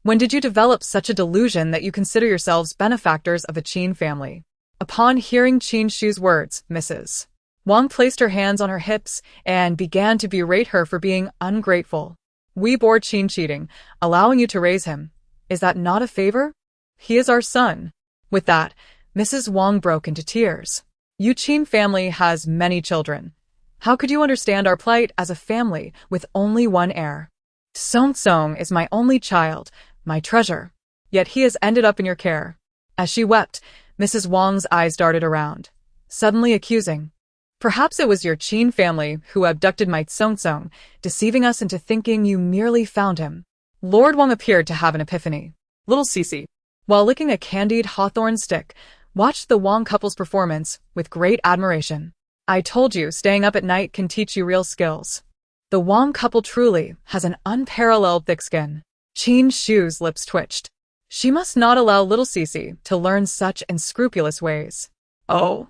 When did you develop such a delusion that you consider yourselves benefactors of the Qin family? Upon hearing Qin Xixi's words, Mrs. Wang placed her hands on her hips and began to berate her for being ungrateful. We bore Qin cheating, allowing you to raise him. Is that not a favor? He is our son. With that, Mrs. Wang broke into tears. You Qin family has many children. How could you understand our plight as a family with only one heir? Song Song is my only child, my treasure. Yet he has ended up in your care. As she wept, Mrs. Wang's eyes darted around, suddenly accusing. Perhaps it was your Qin family who abducted my Song Song, deceiving us into thinking you merely found him. Lord Wang appeared to have an epiphany. Little Xixi, while licking a candied hawthorn stick, watched the Wang couple's performance with great admiration. I told you staying up at night can teach you real skills. The Wang couple truly has an unparalleled thick skin. Qin Xixi's lips twitched. She must not allow little Xixi to learn such unscrupulous ways. Oh,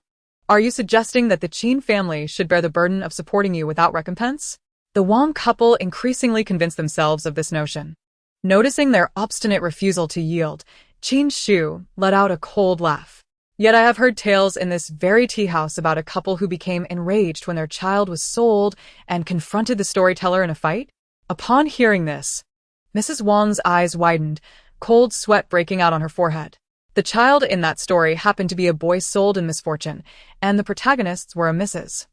are you suggesting that the Qin family should bear the burden of supporting you without recompense? The Wang couple increasingly convinced themselves of this notion. Noticing their obstinate refusal to yield, Qin Xixi let out a cold laugh. Yet I have heard tales in this very tea house about a couple who became enraged when their child was sold and confronted the storyteller in a fight. Upon hearing this, Mrs. Wang's eyes widened, cold sweat breaking out on her forehead. The child in that story happened to be a boy sold in misfortune, and the protagonists were a Mrs.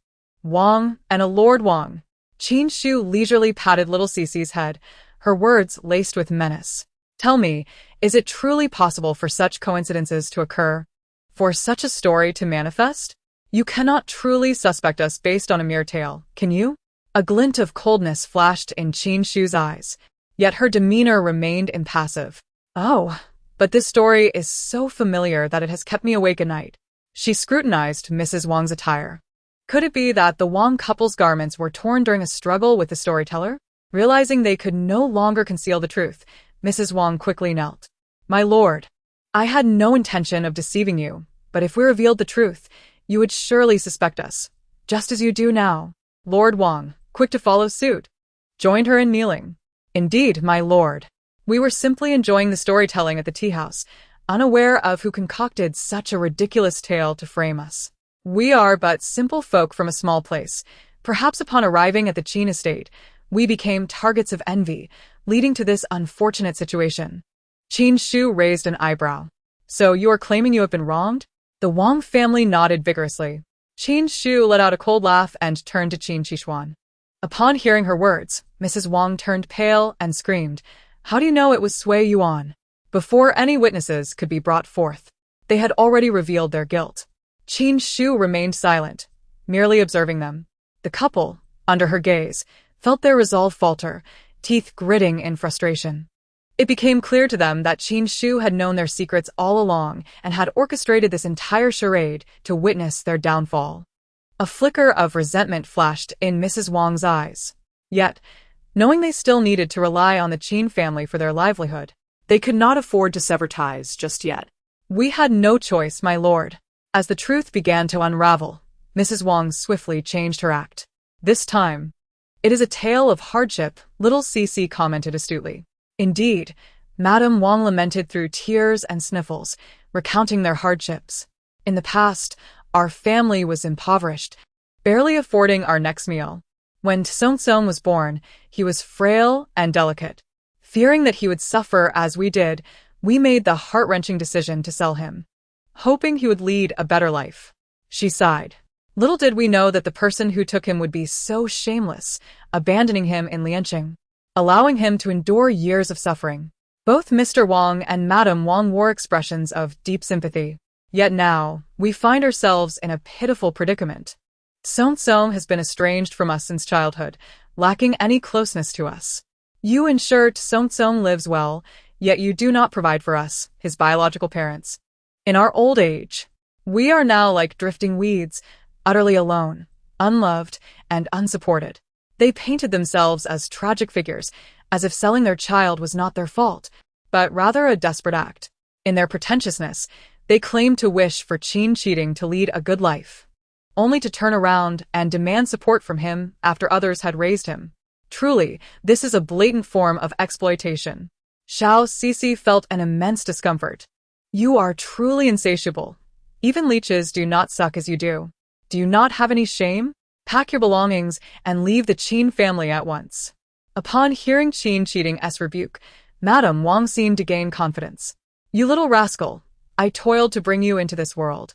Wang and a Lord Wang. Qin Xixi leisurely patted little Xixi's head, her words laced with menace. Tell me, is it truly possible for such coincidences to occur? For such a story to manifest? You cannot truly suspect us based on a mere tale, can you? A glint of coldness flashed in Qin Xixi's eyes, yet her demeanor remained impassive. Oh, but this story is so familiar that it has kept me awake at night. She scrutinized Mrs. Wang's attire. Could it be that the Wang couple's garments were torn during a struggle with the storyteller? Realizing they could no longer conceal the truth, Mrs. Wang quickly knelt. My lord, I had no intention of deceiving you, but if we revealed the truth, you would surely suspect us, just as you do now. Lord Wang, quick to follow suit, joined her in kneeling. Indeed, my lord. We were simply enjoying the storytelling at the tea house, unaware of who concocted such a ridiculous tale to frame us. We are but simple folk from a small place. Perhaps upon arriving at the Qin estate, we became targets of envy, leading to this unfortunate situation. Qin Xixi raised an eyebrow. So you are claiming you have been wronged? The Wang family nodded vigorously. Qin Xixi let out a cold laugh and turned to Qin Xixi. Upon hearing her words, Mrs. Wang turned pale and screamed, "How do you know it was Sui Yuan?" Before any witnesses could be brought forth, they had already revealed their guilt. Qin Xixi remained silent, merely observing them. The couple, under her gaze, felt their resolve falter, teeth gritting in frustration. It became clear to them that Qin Xixi had known their secrets all along and had orchestrated this entire charade to witness their downfall. A flicker of resentment flashed in Mrs. Wang's eyes. Yet, knowing they still needed to rely on the Qin family for their livelihood, They could not afford to sever ties just yet. "We had no choice, my lord." As the truth began to unravel, Mrs. Wang swiftly changed her act. This time, "It is a tale of hardship," little Cece commented astutely. Indeed, Madame Wang lamented through tears and sniffles, recounting their hardships. "In the past, our family was impoverished, barely affording our next meal. When Song was born, he was frail and delicate. Fearing that he would suffer as we did, we made the heart-wrenching decision to sell him, hoping he would lead a better life." She sighed. "Little did we know that the person who took him would be so shameless, abandoning him in Lianqing, allowing him to endure years of suffering." Both Mr. Wang and Madame Wang wore expressions of deep sympathy. "Yet now, we find ourselves in a pitiful predicament. Song has been estranged from us since childhood, lacking any closeness to us. You ensure Song lives well, yet you do not provide for us, his biological parents. In our old age, we are now like drifting weeds, utterly alone, unloved, and unsupported." They painted themselves as tragic figures, as if selling their child was not their fault, but rather a desperate act. In their pretentiousness, they claimed to wish for Qin Xixi to lead a good life, only to turn around and demand support from him after others had raised him. Truly, this is a blatant form of exploitation. Xiao Cixi felt an immense discomfort. "You are truly insatiable. Even leeches do not suck as you do. Do you not have any shame? Pack your belongings and leave the Qin family at once." Upon hearing Qin Xixi's rebuke, Madame Wang seemed to gain confidence. "You little rascal, I toiled to bring you into this world,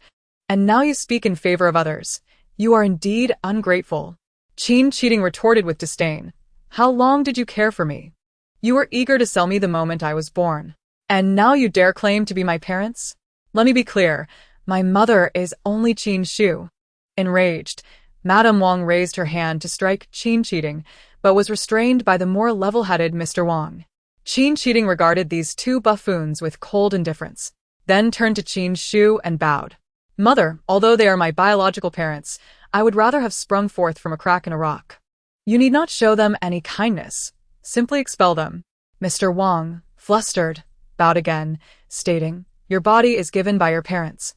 and now you speak in favor of others. You are indeed ungrateful." Qin Xixi retorted with disdain. "How long did you care for me? You were eager to sell me the moment I was born, and now you dare claim to be my parents? Let me be clear, my mother is only Qin Xixi." Enraged, Madame Wang raised her hand to strike Qin Xixi, but was restrained by the more level-headed Mr. Wang. Qin Xixi regarded these two buffoons with cold indifference, then turned to Qin Xixi and bowed. "Mother, although they are my biological parents, I would rather have sprung forth from a crack in a rock. You need not show them any kindness. Simply expel them." Mr. Wang, flustered, bowed again, stating, "Your body is given by your parents.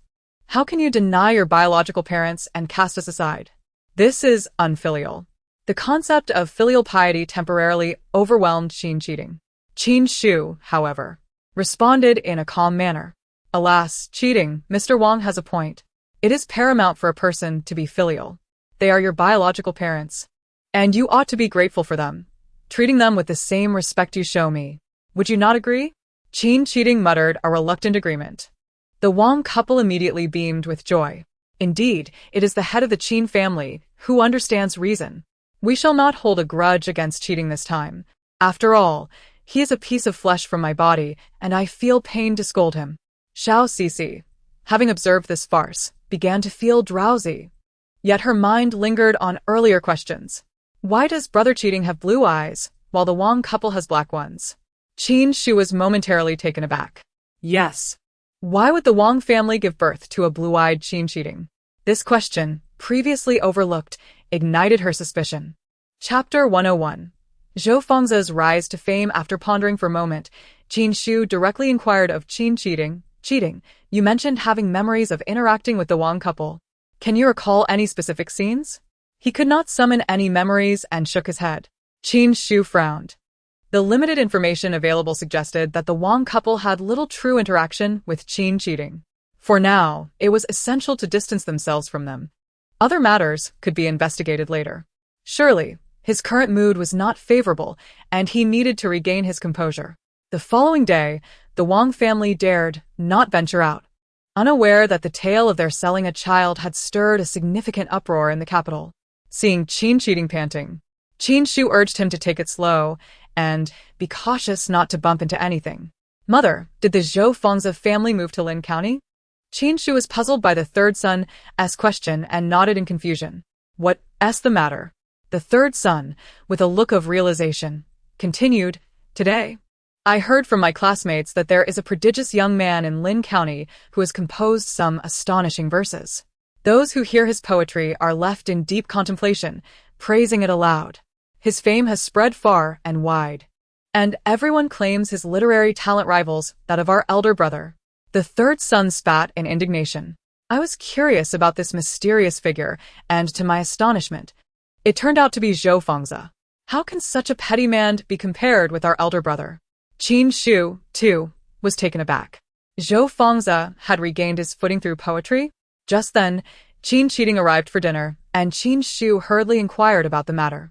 How can you deny your biological parents and cast us aside? This is unfilial." The concept of filial piety temporarily overwhelmed Qin Xixi. Qin Xixi, however, responded in a calm manner. "Alas, cheating, Mr. Wang has a point. It is paramount for a person to be filial. They are your biological parents, and you ought to be grateful for them, treating them with the same respect you show me. Would you not agree?" Qin Xixi muttered a reluctant agreement. The Wang couple immediately beamed with joy. "Indeed, it is the head of the Qin family who understands reason. We shall not hold a grudge against cheating this time. After all, he is a piece of flesh from my body, and I feel pain to scold him." Xiao Cixi, having observed this farce, began to feel drowsy. Yet her mind lingered on earlier questions. Why does brother cheating have blue eyes, while the Wang couple has black ones? Qin Xixi was momentarily taken aback. Yes. Why would the Wang family give birth to a blue-eyed Qin Xixi? This question, previously overlooked, ignited her suspicion. Chapter 101. Zhou Fengzi's rise to fame. After pondering for a moment, Qin Xixi directly inquired of Qin Cheating, you mentioned having memories of interacting with the Wang couple. Can you recall any specific scenes? He could not summon any memories and shook his head. Qin Xixi frowned. The limited information available suggested that the Wang couple had little true interaction with Qin Xixi. For now, it was essential to distance themselves from them. Other matters could be investigated later. Surely, his current mood was not favorable, and he needed to regain his composure. The following day, the Wang family dared not venture out. unaware that the tale of their selling a child had stirred a significant uproar in the capital. Seeing Qin cheating panting, Qin Xixi urged him to take it slow and be cautious not to bump into anything. Mother, did the Zhou Fengzi family move to Lin County? Qin Xixi was puzzled by the third son's question and nodded in confusion. What's the matter? The third son, with a look of realization, continued, Today, I heard from my classmates that there is a prodigious young man in Lin County who has composed some astonishing verses. Those who hear his poetry are left in deep contemplation, praising it aloud. His fame has spread far and wide, and everyone claims his literary talent rivals that of our elder brother. The third son spat in indignation. I was curious about this mysterious figure, and to my astonishment, it turned out to be Zhou Fengzi. How can such a petty man be compared with our elder brother? Qin Xixi, too, was taken aback. Zhou Fengzi had regained his footing through poetry? Just then, Qin Cheating arrived for dinner, and Qin Xixi hurriedly inquired about the matter.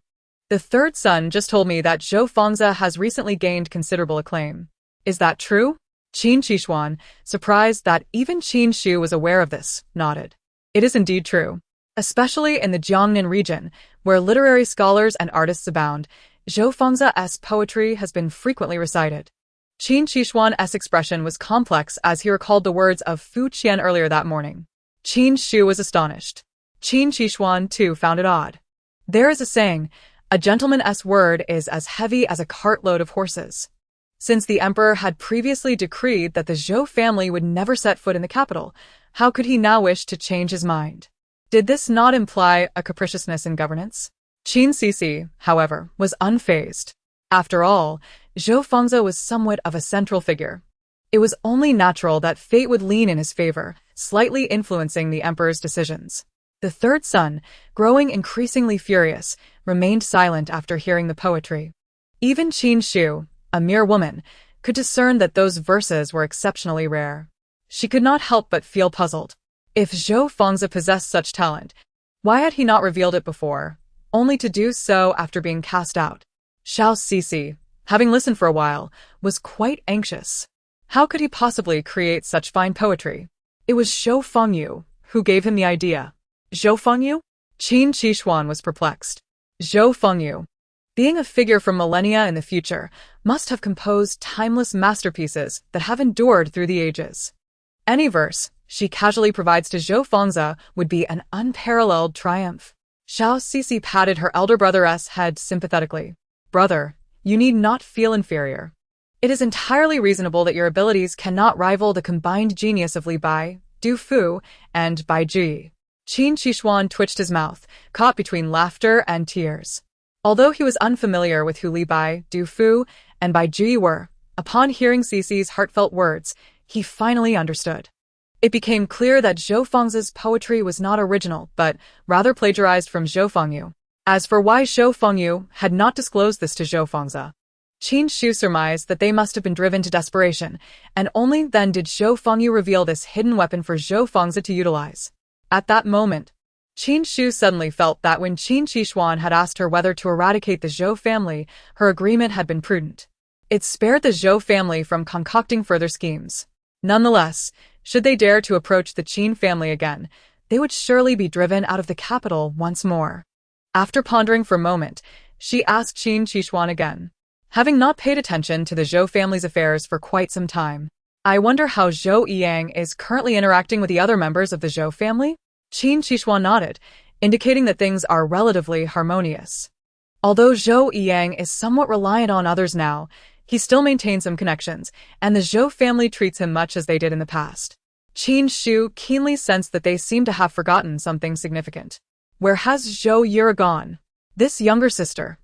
The third son just told me that Zhou Fengzi has recently gained considerable acclaim. Is that true? Qin Xixi, surprised that even Qin Xixi was aware of this, nodded. It is indeed true. Especially in the Jiangnan region, where literary scholars and artists abound, Zhou Fengzi's poetry has been frequently recited. Qin Xixi's expression was complex as he recalled the words of Fu Qian earlier that morning. Qin Xixi was astonished. Qin Xixi, too, found it odd. There is a saying, a gentleman's word is as heavy as a cartload of horses. Since the emperor had previously decreed that the Zhou family would never set foot in the capital, how could he now wish to change his mind? Did this not imply a capriciousness in governance? Qin Xixi, however, was unfazed. After all, Zhou Fengzi was somewhat of a central figure. It was only natural that fate would lean in his favor, slightly influencing the emperor's decisions. The third son, growing increasingly furious, remained silent after hearing the poetry. Even Qin Xixi, a mere woman, could discern that those verses were exceptionally rare. She could not help but feel puzzled. If Zhou Fengzi possessed such talent, why had he not revealed it before, only to do so after being cast out? Qin Xixi, having listened for a while, was quite anxious. How could he possibly create such fine poetry? It was Zhou Fengyu who gave him the idea. Zhou Fengyu? Qin Xixi was perplexed. Zhou Fengyu, being a figure from millennia in the future, must have composed timeless masterpieces that have endured through the ages. Any verse she casually provides to Zhou Fengzi would be an unparalleled triumph. Qin Xixi patted her elder brother's head sympathetically. Brother, you need not feel inferior. It is entirely reasonable that your abilities cannot rival the combined genius of Li Bai, Du Fu, and Bai Ji. Qin Xixi twitched his mouth, caught between laughter and tears. Although he was unfamiliar with who Li Bai, Du Fu, and Bai Ji were, upon hearing Xixi's heartfelt words, he finally understood. It became clear that Zhou Fengzi's poetry was not original, but rather plagiarized from Zhou Fengyu. As for why Zhou Fengyu had not disclosed this to Zhou Fengzi, Qin Xixi surmised that they must have been driven to desperation, and only then did Zhou Fengyu reveal this hidden weapon for Zhou Fengzi to utilize. At that moment, Qin Xixi suddenly felt that when Qin Xixi had asked her whether to eradicate the Zhou family, her agreement had been prudent. It spared the Zhou family from concocting further schemes. Nonetheless, should they dare to approach the Qin family again, they would surely be driven out of the capital once more. After pondering for a moment, she asked Qin Xixi again. Having not paid attention to the Zhou family's affairs for quite some time, I wonder how Zhou Yang is currently interacting with the other members of the Zhou family? Qin Xixi nodded, indicating that things are relatively harmonious. Although Zhou Yang is somewhat reliant on others now, he still maintains some connections, and the Zhou family treats him much as they did in the past. Qin Xixi keenly sensed that they seemed to have forgotten something significant. Where has Zhou Yura gone? This younger sister,